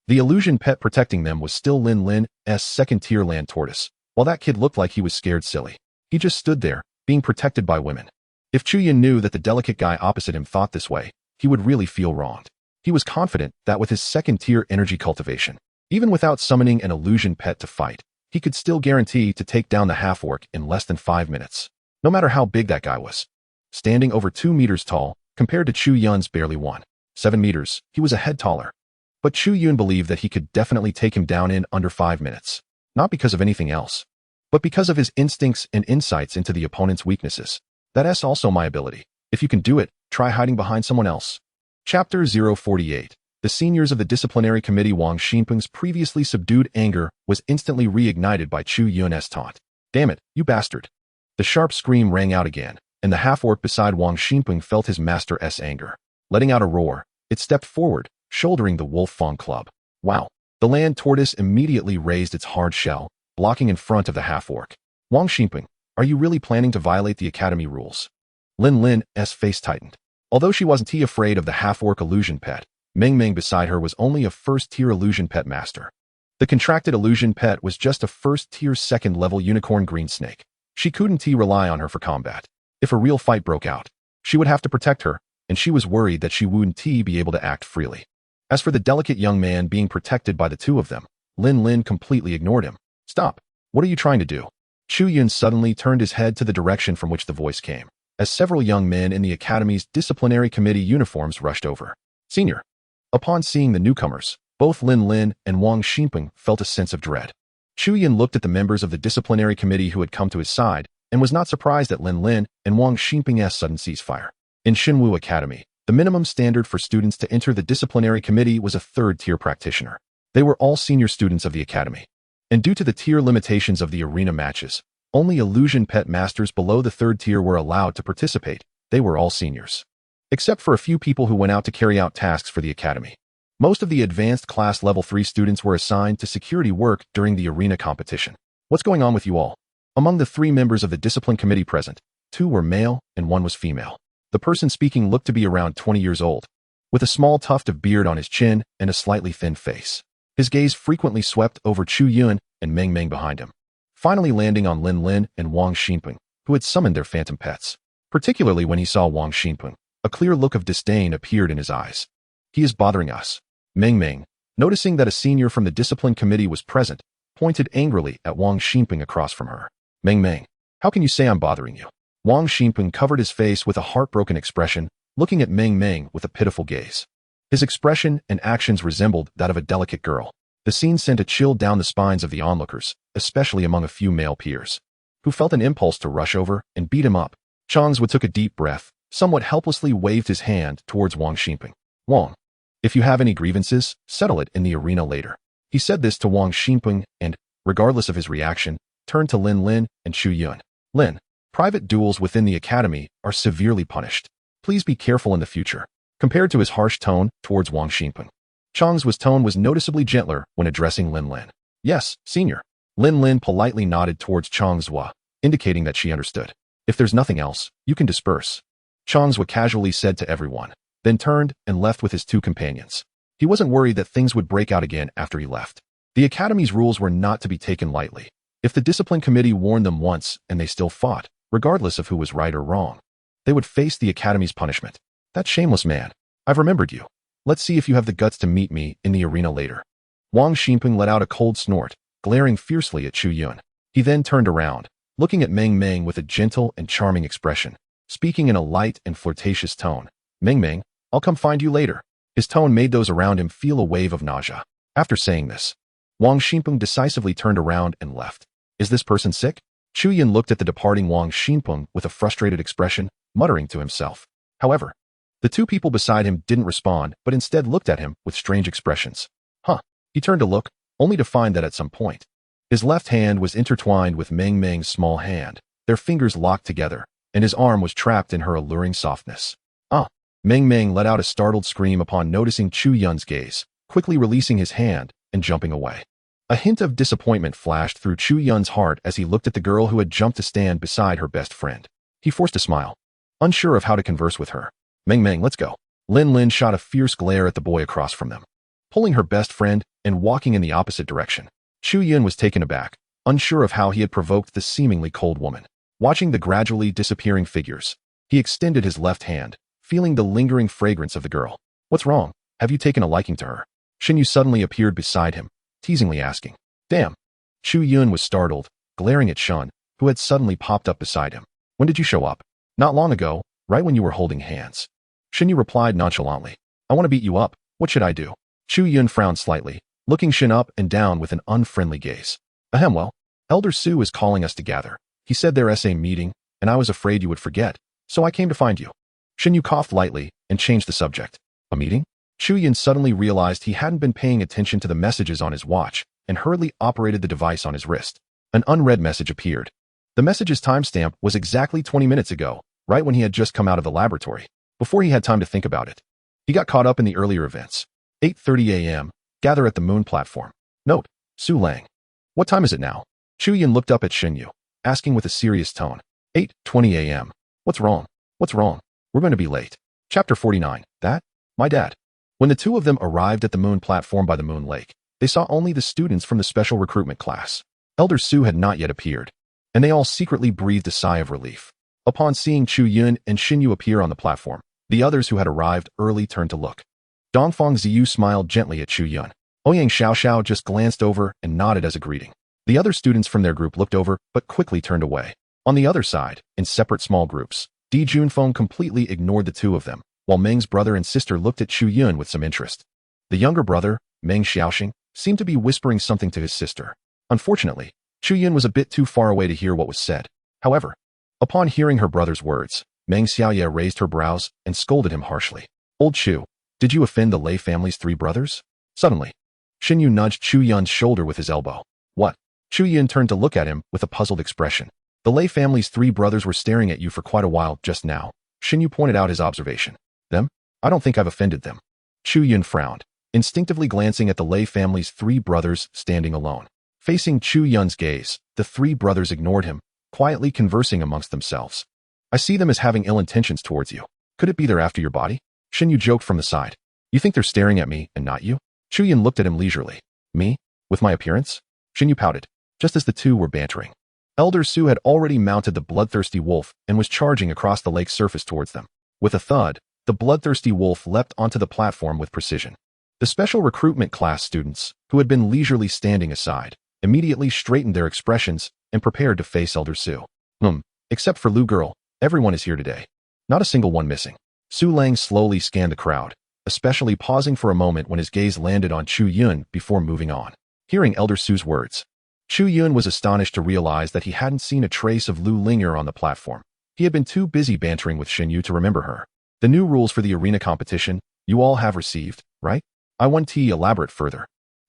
The illusion pet protecting them was still Lin's second-tier land tortoise, while that kid looked like he was scared silly. He just stood there, being protected by women. If Chu Yun knew that the delicate guy opposite him thought this way, he would really feel wronged. He was confident that with his second-tier energy cultivation, even without summoning an illusion pet to fight, he could still guarantee to take down the half-orc in less than 5 minutes, no matter how big that guy was. Standing over 2 meters tall, compared to Chu Yun's barely 1.7 meters, he was a head taller. But Chu Yun believed that he could definitely take him down in under 5 minutes, not because of anything else, but because of his instincts and insights into the opponent's weaknesses. That's also my ability. If you can do it, try hiding behind someone else. Chapter 048. The seniors of the disciplinary committee. Wang Xinpeng's previously subdued anger was instantly reignited by Chu Yun's taunt. Damn it, you bastard. The sharp scream rang out again, and the half-orc beside Wang Xinpeng felt his master's anger. Letting out a roar, it stepped forward, shouldering the wolf fang club. Wow. The land tortoise immediately raised its hard shell, blocking in front of the half-orc. Wang Xinpeng, are you really planning to violate the academy rules? Lin's face tightened. Although she wasn't afraid of the half-orc illusion pet, Meng beside her was only a first-tier illusion pet master. The contracted illusion pet was just a first-tier second-level unicorn green snake. She couldn't rely on her for combat. If a real fight broke out, she would have to protect her, and she was worried that she wouldn't be able to act freely. As for the delicate young man being protected by the two of them, Lin completely ignored him. Stop. What are you trying to do? Chu Yun suddenly turned his head to the direction from which the voice came, as several young men in the academy's disciplinary committee uniforms rushed over. Senior. Upon seeing the newcomers, both Lin and Wang Xinpeng felt a sense of dread. Chu Yun looked at the members of the disciplinary committee who had come to his side, and was not surprised at Lin and Wang Xinpeng's sudden ceasefire. In Xinwu Academy, the minimum standard for students to enter the disciplinary committee was a third-tier practitioner. They were all senior students of the academy. And due to the tier limitations of the arena matches, only illusion pet masters below the third tier were allowed to participate. They were all seniors. Except for a few people who went out to carry out tasks for the academy. Most of the advanced class level 3 students were assigned to security work during the arena competition. What's going on with you all? Among the 3 members of the discipline committee present, 2 were male and 1 was female. The person speaking looked to be around 20 years old, with a small tuft of beard on his chin and a slightly thin face. His gaze frequently swept over Chu Yun and Meng behind him, finally landing on Lin and Wang Xinpeng, who had summoned their phantom pets. Particularly when he saw Wang Xinpeng, a clear look of disdain appeared in his eyes. He is bothering us. Meng, noticing that a senior from the discipline committee was present, pointed angrily at Wang Xinpeng across from her. Meng, how can you say I'm bothering you? Wang Xinpeng covered his face with a heartbroken expression, looking at Meng with a pitiful gaze. His expression and actions resembled that of a delicate girl. The scene sent a chill down the spines of the onlookers, especially among a few male peers, who felt an impulse to rush over and beat him up. Changswa took a deep breath, somewhat helplessly waved his hand towards Wang Xinpeng. Wang, if you have any grievances, settle it in the arena later. He said this to Wang Xinpeng and, regardless of his reaction, turned to Lin and Chu Yun. Lin, private duels within the academy are severely punished. Please be careful in the future. Compared to his harsh tone towards Wang Xinpeng, Changswa's tone was noticeably gentler when addressing Lin. Yes, senior. Lin politely nodded towards Changswa, indicating that she understood. If there's nothing else, you can disperse. Changswa casually said to everyone, then turned and left with his 2 companions. He wasn't worried that things would break out again after he left. The academy's rules were not to be taken lightly. If the discipline committee warned them once and they still fought, regardless of who was right or wrong, they would face the academy's punishment. That shameless man. I've remembered you. Let's see if you have the guts to meet me in the arena later. Wang Xinpeng let out a cold snort, glaring fiercely at Chu Yun. He then turned around, looking at Meng with a gentle and charming expression, speaking in a light and flirtatious tone. Meng, I'll come find you later. His tone made those around him feel a wave of nausea. After saying this, Wang Xinpeng decisively turned around and left. Is this person sick? Chu Yun looked at the departing Wang Xinpeng with a frustrated expression, muttering to himself. However, the 2 people beside him didn't respond, but instead looked at him with strange expressions. He turned to look, only to find that at some point, his left hand was intertwined with Meng's small hand, their fingers locked together, and his arm was trapped in her alluring softness. Meng let out a startled scream upon noticing Chu Yun's gaze, quickly releasing his hand and jumping away. A hint of disappointment flashed through Chu Yun's heart as he looked at the girl who had jumped to stand beside her best friend. He forced a smile, unsure of how to converse with her. Meng, let's go. Lin shot a fierce glare at the boy across from them, pulling her best friend and walking in the opposite direction. Chu Yun was taken aback, unsure of how he had provoked the seemingly cold woman. Watching the gradually disappearing figures, He extended his left hand, feeling the lingering fragrance of the girl. What's wrong? Have you taken a liking to her? Shin Yu suddenly appeared beside him, teasingly asking. Damn. Chu Yun was startled, glaring at Shun, who had suddenly popped up beside him. When did you show up? Not long ago, right when you were holding hands. Shin Yu replied nonchalantly. I want to beat you up. What should I do? Chu Yun frowned slightly, looking Shin up and down with an unfriendly gaze. Ahem, well, Elder Su is calling us to gather. He said their SA meeting, and I was afraid you would forget, so I came to find you. Shin Yu coughed lightly and changed the subject. A meeting? Chu Yun suddenly realized he hadn't been paying attention to the messages on his watch and hurriedly operated the device on his wrist. An unread message appeared. The message's timestamp was exactly 20 minutes ago, right when he had just come out of the laboratory, before he had time to think about it. He got caught up in the earlier events. 8:30 a.m., gather at the moon platform. Note, Su Lang. What time is it now? Chu Yun looked up at Shin Yu, asking with a serious tone. 8:20 a.m. What's wrong? What's wrong? We're going to be late. Chapter 49. That? My dad. When the two of them arrived at the moon platform by the moon lake, they saw only the students from the special recruitment class. Elder Su had not yet appeared, and they all secretly breathed a sigh of relief. Upon seeing Chu Yun and Shin Yu appear on the platform, the others who had arrived early turned to look. Dongfang Ziyu smiled gently at Chu Yun. Ouyang Xiaoxiao just glanced over and nodded as a greeting. The other students from their group looked over but quickly turned away. On the other side, in separate small groups, Di Junfeng completely ignored the two of them, while Meng's brother and sister looked at Chu Yun with some interest. The younger brother, Meng Xiaoxing, seemed to be whispering something to his sister. Unfortunately, Chu Yun was a bit too far away to hear what was said. However, upon hearing her brother's words, Meng Xiaoye raised her brows and scolded him harshly. Old Chu, did you offend the Lei family's three brothers? Suddenly, Shin Yu nudged Chu Yun's shoulder with his elbow. What? Chu Yun turned to look at him with a puzzled expression. The Lei family's three brothers were staring at you for quite a while just now. Shin Yu pointed out his observation. Them? I don't think I've offended them. Chu Yun frowned, instinctively glancing at the Lei family's three brothers standing alone. Facing Chu Yun's gaze, the three brothers ignored him, quietly conversing amongst themselves. I see them as having ill intentions towards you. Could it be they're after your body? Shin Yu joked from the side. You think they're staring at me and not you? Chu Yun looked at him leisurely. Me? With my appearance? Shin Yu pouted, just as the two were bantering. Elder Su had already mounted the bloodthirsty wolf and was charging across the lake's surface towards them. With a thud, the bloodthirsty wolf leapt onto the platform with precision. The special recruitment class students, who had been leisurely standing aside, immediately straightened their expressions and prepared to face Elder Su. Except for Lu Girl, everyone is here today. Not a single one missing. Su Lang slowly scanned the crowd, especially pausing for a moment when his gaze landed on Chu Yun before moving on. Hearing Elder Su's words, Chu Yun was astonished to realize that he hadn't seen a trace of Lu Linger on the platform. He had been too busy bantering with Shin Yu to remember her. The new rules for the arena competition, you all have received, right? I want to elaborate further.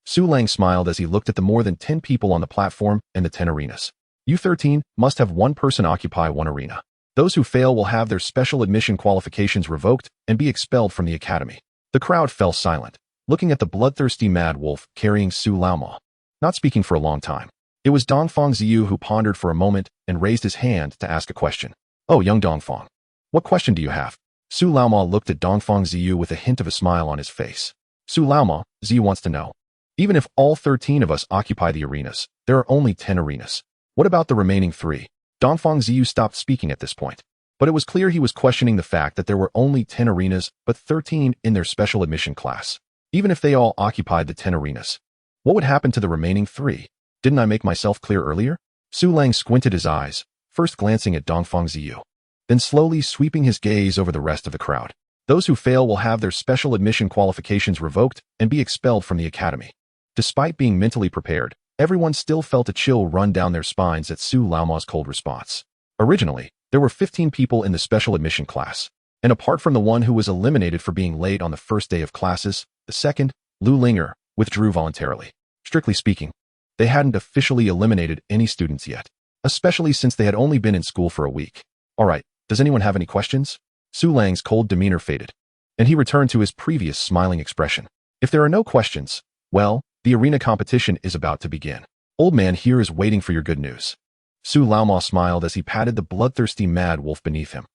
Su Lang smiled as he looked at the more than 10 people on the platform and the 10 arenas. You 13 must have one person occupy one arena. Those who fail will have their special admission qualifications revoked and be expelled from the academy. The crowd fell silent, looking at the bloodthirsty mad wolf carrying Su Laoma. Not speaking for a long time. It was Dongfang Ziyu who pondered for a moment and raised his hand to ask a question. Oh, young Dongfang. What question do you have? Su Laoma looked at Dongfang Ziyu with a hint of a smile on his face. Su Laoma, Ziyu wants to know. Even if all 13 of us occupy the arenas, there are only 10 arenas. What about the remaining 3? Dongfang Ziyu stopped speaking at this point, but it was clear he was questioning the fact that there were only 10 arenas but 13 in their special admission class. Even if they all occupied the 10 arenas, what would happen to the remaining 3? Didn't I make myself clear earlier? Su Lang squinted his eyes, first glancing at Dongfang Ziyu, then slowly sweeping his gaze over the rest of the crowd. Those who fail will have their special admission qualifications revoked and be expelled from the academy. Despite being mentally prepared, everyone still felt a chill run down their spines at Su Laoma's cold response. Originally, there were 15 people in the special admission class, and apart from the one who was eliminated for being late on the first day of classes, the second, Lu Linger, withdrew voluntarily. Strictly speaking, they hadn't officially eliminated any students yet, especially since they had only been in school for a week. Alright, does anyone have any questions? Su Lang's cold demeanor faded, and he returned to his previous smiling expression. If there are no questions, well, the arena competition is about to begin. Old man here is waiting for your good news. Su Laoma smiled as he patted the bloodthirsty mad wolf beneath him.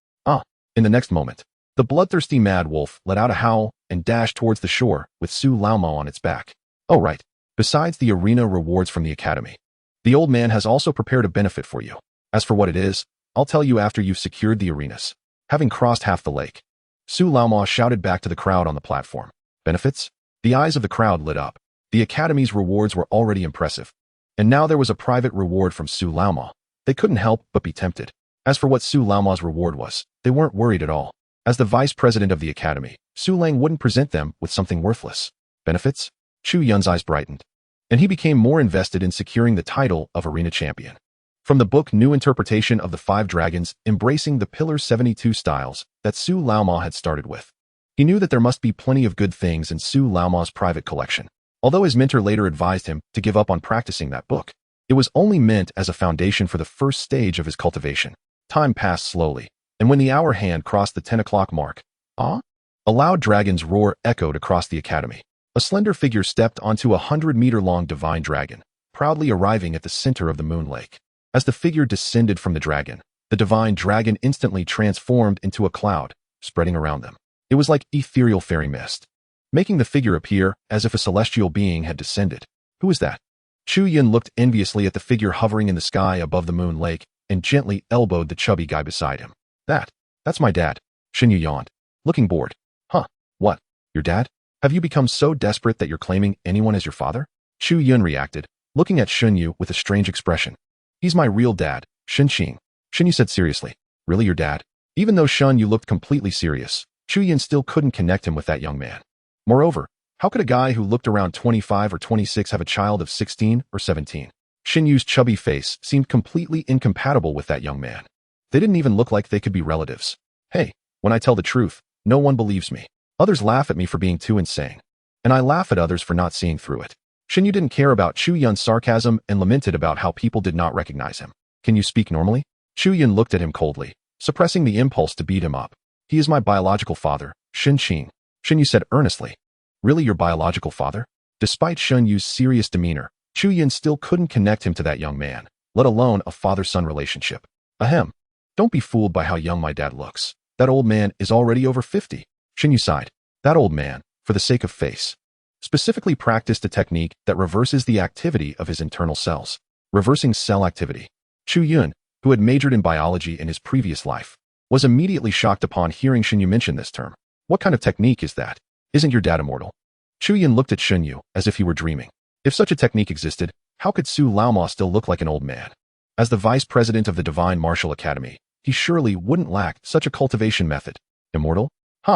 In the next moment, the bloodthirsty mad wolf let out a howl and dashed towards the shore with Su Laoma on its back. Oh right, besides the arena rewards from the academy, the old man has also prepared a benefit for you. As for what it is, I'll tell you after you've secured the arenas. having crossed half the lake. Su Laoma shouted back to the crowd on the platform. Benefits? The eyes of the crowd lit up. The Academy's rewards were already impressive. And now there was a private reward from Su Laoma. They couldn't help but be tempted. As for what Su Laoma's reward was, they weren't worried at all. As the vice president of the Academy, Su Lang wouldn't present them with something worthless. Benefits? Chu Yun's eyes brightened. And he became more invested in securing the title of Arena Champion. From the book New Interpretation of the Five Dragons, embracing the Pillar 72 styles that Su Laoma had started with. He knew that there must be plenty of good things in Su Laoma's private collection. Although his mentor later advised him to give up on practicing that book, it was only meant as a foundation for the first stage of his cultivation. Time passed slowly, and when the hour hand crossed the 10 o'clock mark, a loud dragon's roar echoed across the academy. A slender figure stepped onto a 100-meter-long divine dragon, proudly arriving at the center of the moon lake. As the figure descended from the divine dragon instantly transformed into a cloud, spreading around them. It was like ethereal fairy mist, making the figure appear as if a celestial being had descended. Who is that? Chu Yun looked enviously at the figure hovering in the sky above the moon lake and gently elbowed the chubby guy beside him. That's my dad. Shin Yu yawned, looking bored. Huh, what? Your dad? Have you become so desperate that you're claiming anyone as your father? Chu Yun reacted, looking at Shin Yu with a strange expression. He's my real dad, Shin Qing. Shin Yu said seriously. Really your dad? Even though Shin Yu looked completely serious, Chu Yun still couldn't connect him with that young man. Moreover, how could a guy who looked around 25 or 26 have a child of 16 or 17? Shin Yu's chubby face seemed completely incompatible with that young man. They didn't even look like they could be relatives. Hey, when I tell the truth, no one believes me. Others laugh at me for being too insane. And I laugh at others for not seeing through it. Shin Yu didn't care about Chu Yun's sarcasm and lamented about how people did not recognize him. Can you speak normally? Chu Yun looked at him coldly, suppressing the impulse to beat him up. He is my biological father, Shin Qing. Shin Yu said earnestly. Really your biological father? Despite Shin Yu's serious demeanor, Chu Yun still couldn't connect him to that young man, let alone a father-son relationship. Ahem. Don't be fooled by how young my dad looks. That old man is already over 50. Shin Yu sighed. That old man, for the sake of face, specifically practiced a technique that reverses the activity of his internal cells. Reversing cell activity. Chu Yun, who had majored in biology in his previous life, was immediately shocked upon hearing Shin Yu mention this term. What kind of technique is that? Isn't your dad immortal? Chu Yun looked at Shin Yu as if he were dreaming. If such a technique existed, how could Su Laoma still look like an old man? As the vice president of the Divine Martial Academy, he surely wouldn't lack such a cultivation method. Immortal?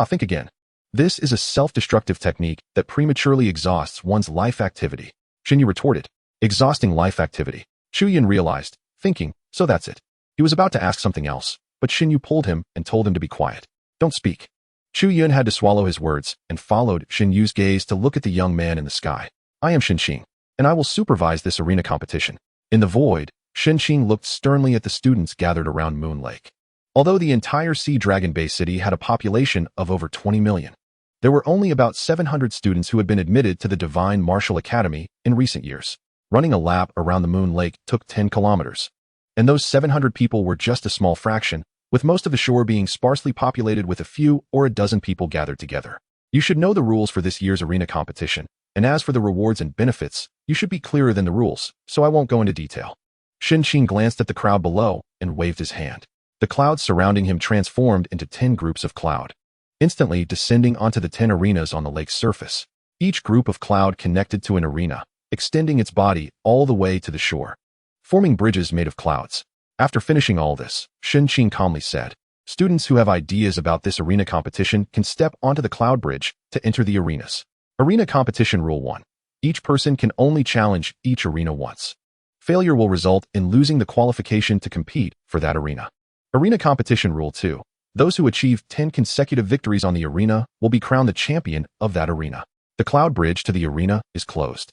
Think again. This is a self-destructive technique that prematurely exhausts one's life activity. Shin Yu retorted. Exhausting life activity. Chu Yun realized, thinking, so that's it. He was about to ask something else, but Shin Yu pulled him and told him to be quiet. Don't speak. Chu Yun had to swallow his words and followed Shin Yu's gaze to look at the young man in the sky. I am Shin Qing, and I will supervise this arena competition. In the void, Shin Qing looked sternly at the students gathered around Moon Lake. Although the entire Sea Dragon Bay city had a population of over 20 million, there were only about 700 students who had been admitted to the Divine Martial Academy in recent years. Running a lap around the Moon Lake took 10 kilometers. And those 700 people were just a small fraction, with most of the shore being sparsely populated with a few or a dozen people gathered together. You should know the rules for this year's arena competition, and as for the rewards and benefits, you should be clearer than the rules, so I won't go into detail. Shin Qing glanced at the crowd below and waved his hand. The clouds surrounding him transformed into 10 groups of cloud, instantly descending onto the 10 arenas on the lake's surface. Each group of cloud connected to an arena, extending its body all the way to the shore, forming bridges made of clouds. After finishing all this, Shin Qing calmly said, students who have ideas about this arena competition can step onto the cloud bridge to enter the arenas. Arena competition rule 1. Each person can only challenge each arena once. Failure will result in losing the qualification to compete for that arena. Arena competition rule 2. Those who achieve 10 consecutive victories on the arena will be crowned the champion of that arena. The cloud bridge to the arena is closed,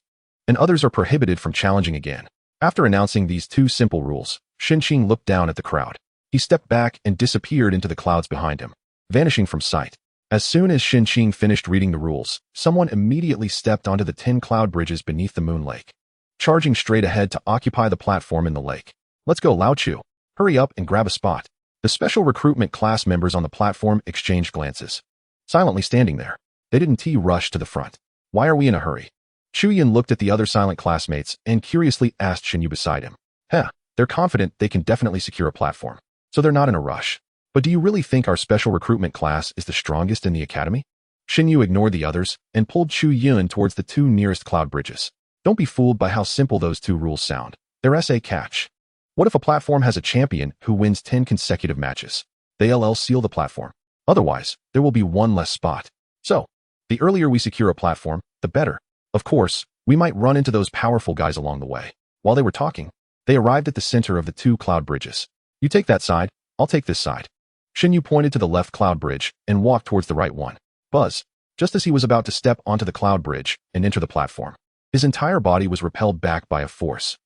and others are prohibited from challenging again. After announcing these 2 simple rules, Shin Qing looked down at the crowd. He stepped back and disappeared into the clouds behind him, vanishing from sight. As soon as Shin Qing finished reading the rules, someone immediately stepped onto the 10 cloud bridges beneath the Moon Lake, charging straight ahead to occupy the platform in the lake. Let's go, Lao Chu. Hurry up and grab a spot. The special recruitment class members on the platform exchanged glances. Silently standing there, they didn't rush to the front. Why are we in a hurry? Chu Yun looked at the other silent classmates and curiously asked Shin Yu beside him. They're confident they can definitely secure a platform, so they're not in a rush. But do you really think our special recruitment class is the strongest in the academy? Xinyu ignored the others and pulled Chu Yun towards the two nearest cloud bridges. Don't be fooled by how simple those two rules sound. They're a catch. What if a platform has a champion who wins 10 consecutive matches? They'll seal the platform. Otherwise, there will be one less spot. So, the earlier we secure a platform, the better. Of course, we might run into those powerful guys along the way. While they were talking, they arrived at the center of the two cloud bridges. You take that side, I'll take this side. Xinyu pointed to the left cloud bridge and walked towards the right one. Buzz, just as he was about to step onto the cloud bridge and enter the platform, his entire body was repelled back by a force.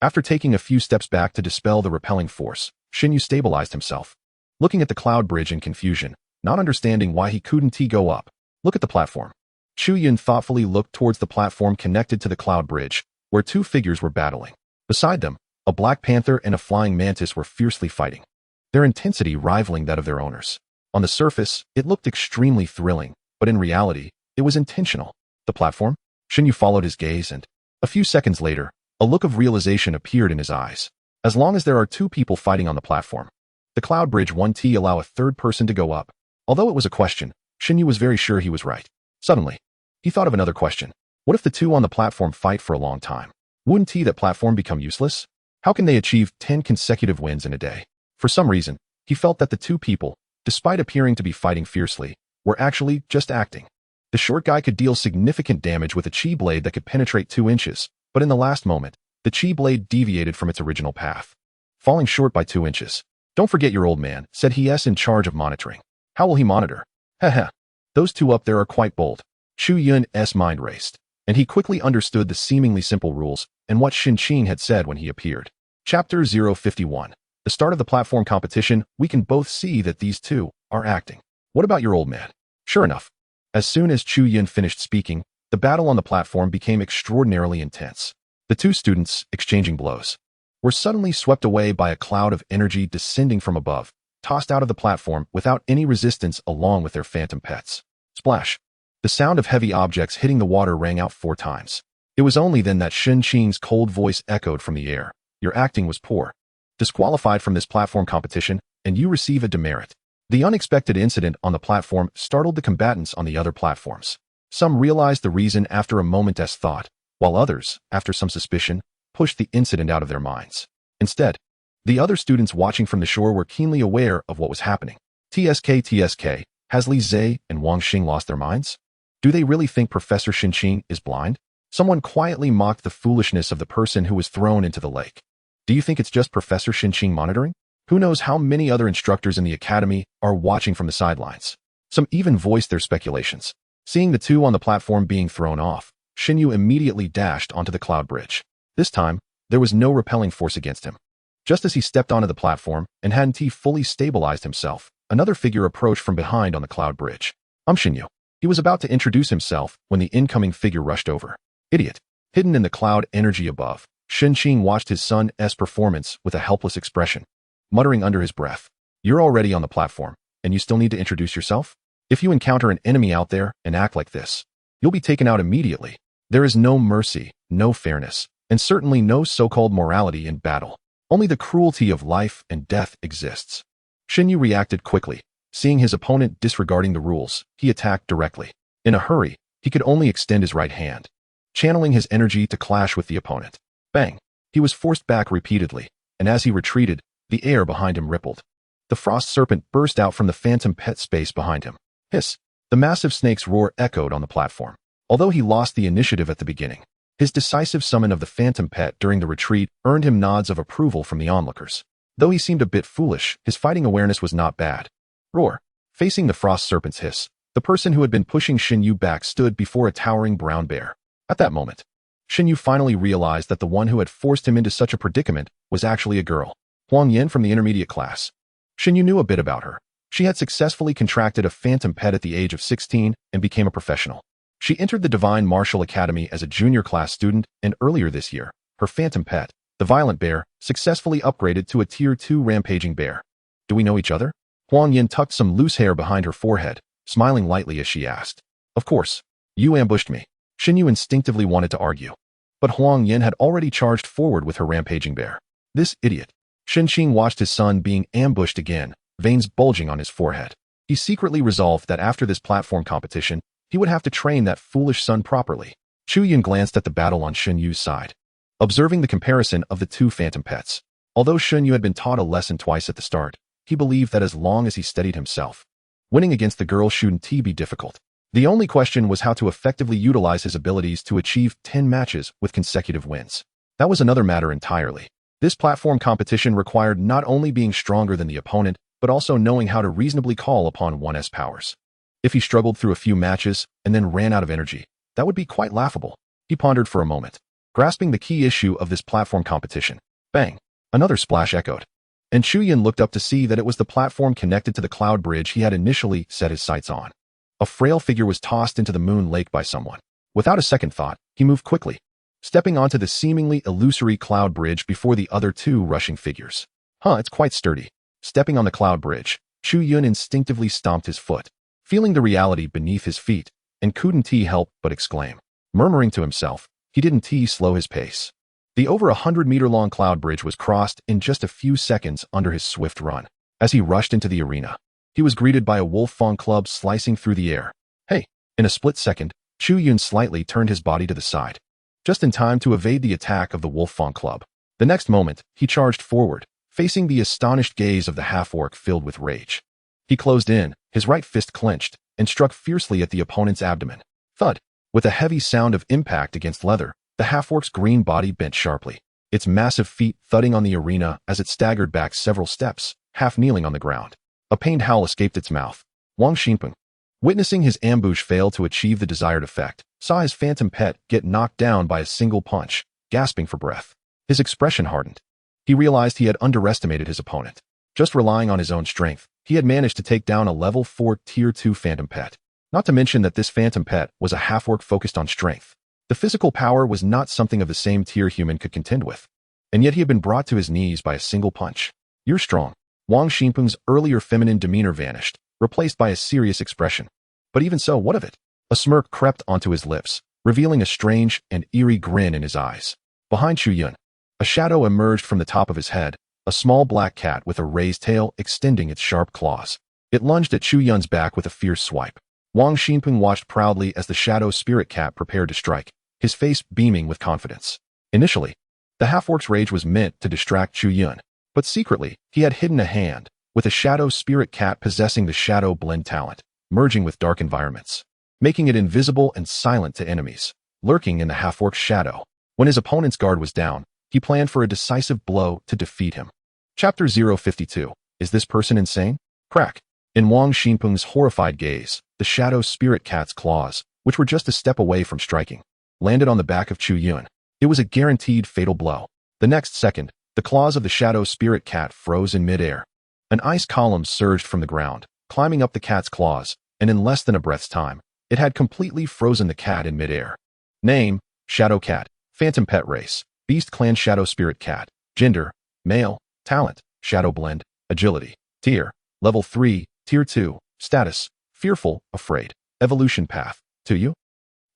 After taking a few steps back to dispel the repelling force, Xinyu stabilized himself. Looking at the cloud bridge in confusion, not understanding why he couldn't go up. Look at the platform. Chu Yun thoughtfully looked towards the platform connected to the cloud bridge, where two figures were battling. Beside them, a black panther and a flying mantis were fiercely fighting, their intensity rivaling that of their owners. On the surface, it looked extremely thrilling, but in reality, it was intentional. The platform? Xinyu followed his gaze and, a few seconds later, a look of realization appeared in his eyes. As long as there are two people fighting on the platform, the cloud bridge won't allow a third person to go up. Although it was a question, Xinyu was very sure he was right. Suddenly, he thought of another question. What if the two on the platform fight for a long time? Wouldn't that platform become useless? How can they achieve 10 consecutive wins in a day? For some reason, he felt that the two people, despite appearing to be fighting fiercely, were actually just acting. The short guy could deal significant damage with a chi blade that could penetrate 2 inches, but in the last moment, the chi blade deviated from its original path, falling short by 2 inches. Don't forget your old man, said he's in charge of monitoring. How will he monitor? Heh. Those two up there are quite bold. Chu Yun's mind raced, and he quickly understood the seemingly simple rules and what Xinqing had said when he appeared. Chapter 051. The start of the platform competition, we can both see that these two are acting. What about your old man? Sure enough, as soon as Chu Yun finished speaking, the battle on the platform became extraordinarily intense. The two students, exchanging blows, were suddenly swept away by a cloud of energy descending from above, tossed out of the platform without any resistance along with their phantom pets. Splash! The sound of heavy objects hitting the water rang out 4 times. It was only then that Xinqing's cold voice echoed from the air. Your acting was poor. Disqualified from this platform competition, and you receive a demerit. The unexpected incident on the platform startled the combatants on the other platforms. Some realized the reason after a moment's thought, while others, after some suspicion, pushed the incident out of their minds. Instead, the other students watching from the shore were keenly aware of what was happening. TSK, has Li Zhe and Wang Xing lost their minds? Do they really think Professor Xinqing is blind? Someone quietly mocked the foolishness of the person who was thrown into the lake. Do you think it's just Professor Xinqing monitoring? Who knows how many other instructors in the academy are watching from the sidelines? Some even voiced their speculations. Seeing the two on the platform being thrown off, Xinyu immediately dashed onto the cloud bridge. This time, there was no repelling force against him. Just as he stepped onto the platform and hadn't fully stabilized himself, another figure approached from behind on the cloud bridge. Xinyu. He was about to introduce himself when the incoming figure rushed over. Idiot. Hidden in the cloud energy above, Xinqing watched his son's performance with a helpless expression, muttering under his breath. You're already on the platform, and you still need to introduce yourself? If you encounter an enemy out there and act like this, you'll be taken out immediately. There is no mercy, no fairness, and certainly no so-called morality in battle. Only the cruelty of life and death exists. Xinyu reacted quickly. Seeing his opponent disregarding the rules, he attacked directly. In a hurry, he could only extend his right hand, channeling his energy to clash with the opponent. Bang! He was forced back repeatedly, and as he retreated, the air behind him rippled. The frost serpent burst out from the phantom pet space behind him. Hiss! The massive snake's roar echoed on the platform. Although he lost the initiative at the beginning, his decisive summon of the phantom pet during the retreat earned him nods of approval from the onlookers. Though he seemed a bit foolish, his fighting awareness was not bad. Roar! Facing the frost serpent's hiss, the person who had been pushing Xinyu back stood before a towering brown bear. At that moment, Xinyu finally realized that the one who had forced him into such a predicament was actually a girl. Huang Yin from the intermediate class. Xinyu knew a bit about her. She had successfully contracted a phantom pet at the age of 16 and became a professional. She entered the Divine Martial Academy as a junior class student, and earlier this year, her phantom pet, the violent bear, successfully upgraded to a tier 2 rampaging bear. Do we know each other? Huang Yin tucked some loose hair behind her forehead, smiling lightly as she asked. Of course. You ambushed me. Xinyu instinctively wanted to argue. But Huang Yin had already charged forward with her rampaging bear. This idiot. Xinqing watched his son being ambushed again, veins bulging on his forehead. He secretly resolved that after this platform competition, he would have to train that foolish son properly. Chu Yun glanced at the battle on Shun Yu's side, observing the comparison of the two phantom pets. Although Shun Yu had been taught a lesson twice at the start, he believed that as long as he steadied himself, winning against the girl shouldn't be difficult. The only question was how to effectively utilize his abilities to achieve 10 matches with consecutive wins. That was another matter entirely. This platform competition required not only being stronger than the opponent, but also knowing how to reasonably call upon one's powers. If he struggled through a few matches and then ran out of energy, that would be quite laughable. He pondered for a moment, grasping the key issue of this platform competition. Bang! Another splash echoed, and Chu Yun looked up to see that it was the platform connected to the cloud bridge he had initially set his sights on. A frail figure was tossed into the moon lake by someone. Without a second thought, he moved quickly, stepping onto the seemingly illusory cloud bridge before the other two rushing figures. It's quite sturdy. Stepping on the cloud bridge, Chu Yun instinctively stomped his foot, feeling the reality beneath his feet, and couldn't help but exclaim. Murmuring to himself, he didn't slow his pace. The over 100-meter-long cloud bridge was crossed in just a few seconds under his swift run. As he rushed into the arena, he was greeted by a wolf fang club slicing through the air. Hey! In a split second, Chu Yun slightly turned his body to the side, just in time to evade the attack of the wolf fang club. The next moment, he charged forward, facing the astonished gaze of the half-orc filled with rage. He closed in, his right fist clenched, and struck fiercely at the opponent's abdomen. Thud! With a heavy sound of impact against leather, the half-orc's green body bent sharply, its massive feet thudding on the arena as it staggered back several steps, half kneeling on the ground. A pained howl escaped its mouth. Wang Xinpeng, witnessing his ambush fail to achieve the desired effect, saw his phantom pet get knocked down by a single punch, gasping for breath. His expression hardened. He realized he had underestimated his opponent. Just relying on his own strength, he had managed to take down a level 4 Tier 2 phantom pet. Not to mention that this phantom pet was a half-orc focused on strength. The physical power was not something of the same tier human could contend with, and yet he had been brought to his knees by a single punch. You're strong. Wang Xinpeng's earlier feminine demeanor vanished, replaced by a serious expression. But even so, what of it? A smirk crept onto his lips, revealing a strange and eerie grin in his eyes. Behind Chu Yun, a shadow emerged from the top of his head, a small black cat with a raised tail extending its sharp claws. It lunged at Chu Yun's back with a fierce swipe. Wang Xinpeng watched proudly as the shadow spirit cat prepared to strike, his face beaming with confidence. Initially, the half-orc's rage was meant to distract Chu Yun, but secretly, he had hidden a hand, with a shadow spirit cat possessing the shadow blend talent, merging with dark environments, making it invisible and silent to enemies, lurking in the half-orc's shadow. When his opponent's guard was down, he planned for a decisive blow to defeat him. Chapter 052. Is this person insane? Crack. In Wang Xinpeng's horrified gaze, the shadow spirit cat's claws, which were just a step away from striking, landed on the back of Chu Yun. It was a guaranteed fatal blow. The next second, the claws of the shadow spirit cat froze in midair. An ice column surged from the ground, climbing up the cat's claws, and in less than a breath's time, it had completely frozen the cat in midair. Name: Shadow Cat. Phantom Pet Race: Beast Clan Shadow Spirit Cat. Gender: Male. Talent: Shadow Blend. Agility: Tier: Level 3, Tier 2. Status: Fearful, Afraid. Evolution Path: To You.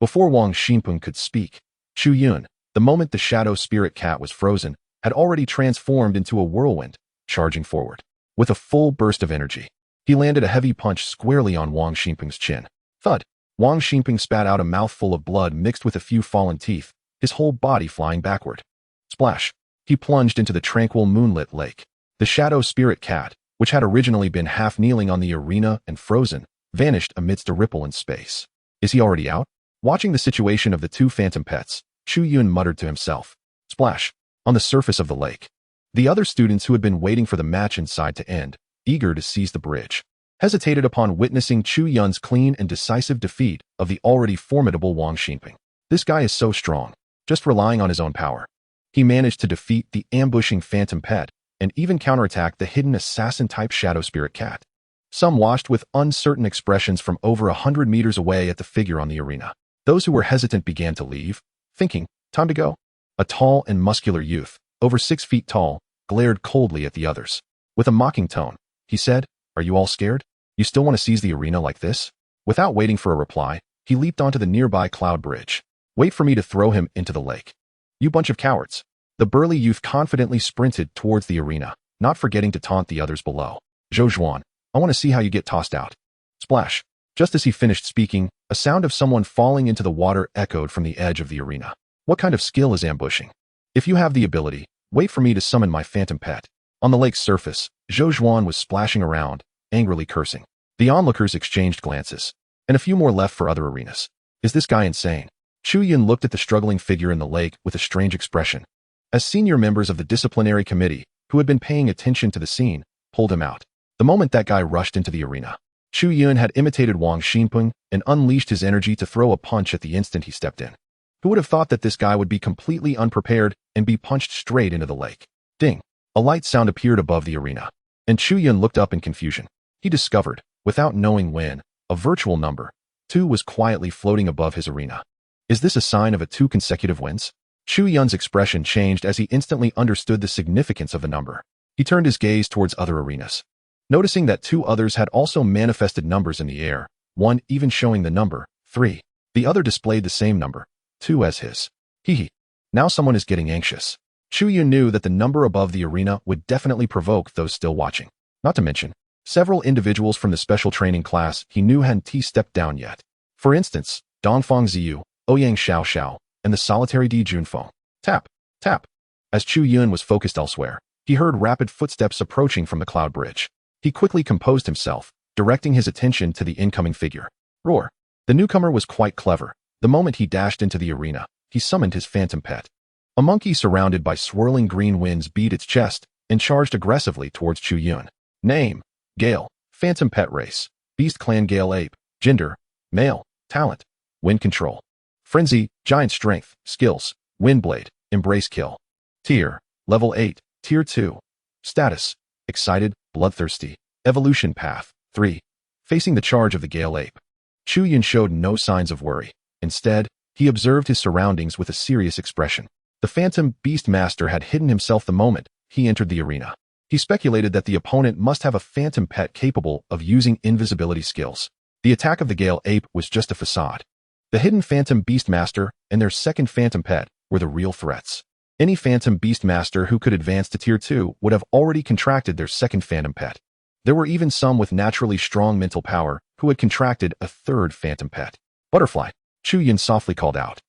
Before Wang Xinpeng could speak, Chu Yun, the moment the shadow spirit cat was frozen, had already transformed into a whirlwind, charging forward. With a full burst of energy, he landed a heavy punch squarely on Wang Xinpeng's chin. Thud! Wang Xinpeng spat out a mouthful of blood mixed with a few fallen teeth, his whole body flying backward. Splash! He plunged into the tranquil moonlit lake. The shadow spirit cat, which had originally been half kneeling on the arena and frozen, vanished amidst a ripple in space. Is he already out? Watching the situation of the two phantom pets, Chu Yun muttered to himself. Splash! On the surface of the lake, the other students who had been waiting for the match inside to end, eager to seize the bridge, hesitated upon witnessing Chu Yun's clean and decisive defeat of the already formidable Wang Xinpeng. This guy is so strong, just relying on his own power. He managed to defeat the ambushing phantom pet and even counterattack the hidden assassin-type shadow spirit cat. Some watched with uncertain expressions from over 100 meters away at the figure on the arena. Those who were hesitant began to leave, thinking, time to go. A tall and muscular youth, over 6 feet tall, glared coldly at the others. With a mocking tone, he said, "Are you all scared? You still want to seize the arena like this?" Without waiting for a reply, he leaped onto the nearby cloud bridge. Wait for me to throw him into the lake. You bunch of cowards. The burly youth confidently sprinted towards the arena, not forgetting to taunt the others below. Chu Yun, I want to see how you get tossed out. Splash. Just as he finished speaking, a sound of someone falling into the water echoed from the edge of the arena. What kind of skill is ambushing? If you have the ability, wait for me to summon my phantom pet. On the lake's surface, Chu Yun was splashing around, angrily cursing. The onlookers exchanged glances, and a few more left for other arenas. Is this guy insane? Chu Yun looked at the struggling figure in the lake with a strange expression. As senior members of the disciplinary committee, who had been paying attention to the scene, pulled him out. The moment that guy rushed into the arena, Chu Yun had imitated Wang Xinpeng and unleashed his energy to throw a punch at the instant he stepped in. Who would have thought that this guy would be completely unprepared and be punched straight into the lake? Ding! A light sound appeared above the arena, and Chu Yun looked up in confusion. He discovered, without knowing when, a virtual number, 2 was quietly floating above his arena. Is this a sign of 2 consecutive wins? Chu Yun's expression changed as he instantly understood the significance of the number. He turned his gaze towards other arenas. Noticing that 2 others had also manifested numbers in the air, one even showing the number 3. The other displayed the same number, 2 as his. Hee. Now someone is getting anxious. Chu Yun knew that the number above the arena would definitely provoke those still watching. Not to mention, several individuals from the special training class he knew hadn't stepped down yet. For instance, Dongfang Ziyu, Ouyang Xiao, and the solitary Di Junfeng. Tap, tap. As Chu Yun was focused elsewhere, he heard rapid footsteps approaching from the cloud bridge. He quickly composed himself, directing his attention to the incoming figure. Roar. The newcomer was quite clever. The moment he dashed into the arena, he summoned his phantom pet. A monkey surrounded by swirling green winds beat its chest and charged aggressively towards Chu Yun. Name: Gale. Phantom pet race: Beast Clan Gale Ape. Gender: male. Talent: wind control. Frenzy: giant strength. Skills: Windblade, Embrace Kill. Tier: level 8, Tier 2. Status: excited, bloodthirsty. Evolution path: 3. Facing the charge of the Gale Ape. Chu Yun showed no signs of worry. Instead, he observed his surroundings with a serious expression. The Phantom Beast Master had hidden himself the moment he entered the arena. He speculated that the opponent must have a phantom pet capable of using invisibility skills. The attack of the Gale Ape was just a facade. The hidden Phantom Beast Master and their second phantom pet were the real threats. Any Phantom Beast Master who could advance to Tier 2 would have already contracted their second phantom pet. There were even some with naturally strong mental power who had contracted a third phantom pet. Butterfly, Chu Yun softly called out.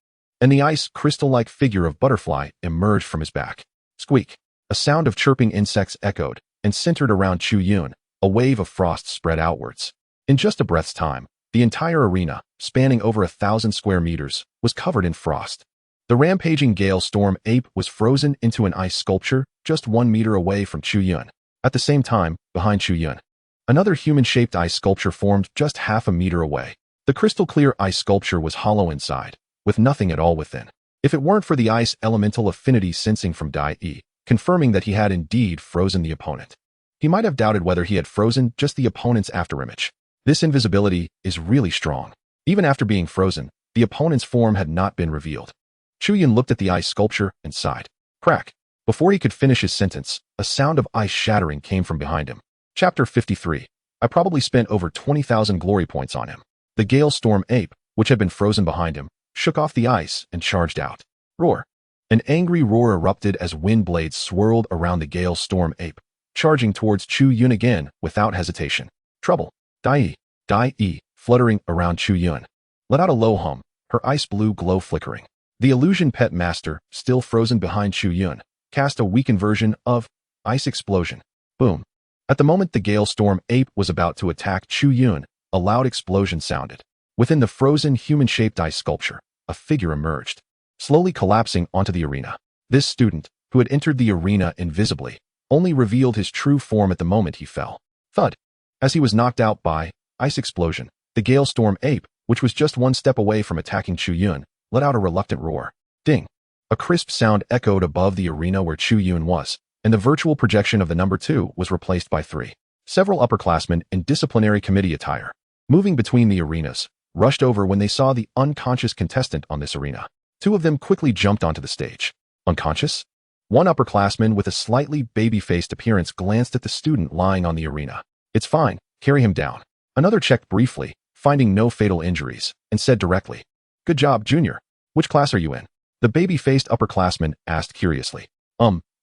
And the ice crystal-like figure of Butterfly emerged from his back. Squeak. A sound of chirping insects echoed and centered around Chu Yun. A wave of frost spread outwards. In just a breath's time, the entire arena, spanning over 1,000 square meters, was covered in frost. The rampaging Gale Storm Ape was frozen into an ice sculpture just 1 meter away from Chu Yun. At the same time, behind Chu Yun, another human-shaped ice sculpture formed just half a meter away. The crystal-clear ice sculpture was hollow inside, with nothing at all within. If it weren't for the ice elemental affinity sensing from Dai E, confirming that he had indeed frozen the opponent, he might have doubted whether he had frozen just the opponent's afterimage. This invisibility is really strong. Even after being frozen, the opponent's form had not been revealed. Chu Yun looked at the ice sculpture and sighed. Crack. Before he could finish his sentence, a sound of ice shattering came from behind him. Chapter 53. I probably spent over 20,000 glory points on him. The Gale Storm Ape, which had been frozen behind him, shook off the ice and charged out. Roar. An angry roar erupted as wind blades swirled around the Gale Storm Ape, charging towards Chu Yun again without hesitation. Trouble. Dai E, fluttering around Chu Yun, let out a low hum, her ice blue glow flickering. The illusion pet master, still frozen behind Chu Yun, cast a weakened version of Ice Explosion. Boom. At the moment the Gale Storm Ape was about to attack Chu Yun, a loud explosion sounded. Within the frozen human-shaped ice sculpture, a figure emerged, slowly collapsing onto the arena. This student, who had entered the arena invisibly, only revealed his true form at the moment he fell. Thud. As he was knocked out by Ice Explosion, the Gale Storm Ape, which was just 1 step away from attacking Chu Yun, let out a reluctant roar. Ding. A crisp sound echoed above the arena where Chu Yun was, and the virtual projection of the number 2 was replaced by 3. Several upperclassmen in disciplinary committee attire, moving between the arenas, rushed over when they saw the unconscious contestant on this arena. 2 of them quickly jumped onto the stage. Unconscious? One upperclassman with a slightly baby-faced appearance glanced at the student lying on the arena. It's fine, carry him down. Another checked briefly, finding no fatal injuries, and said directly, Good job, Junior. Which class are you in? The baby-faced upperclassman asked curiously.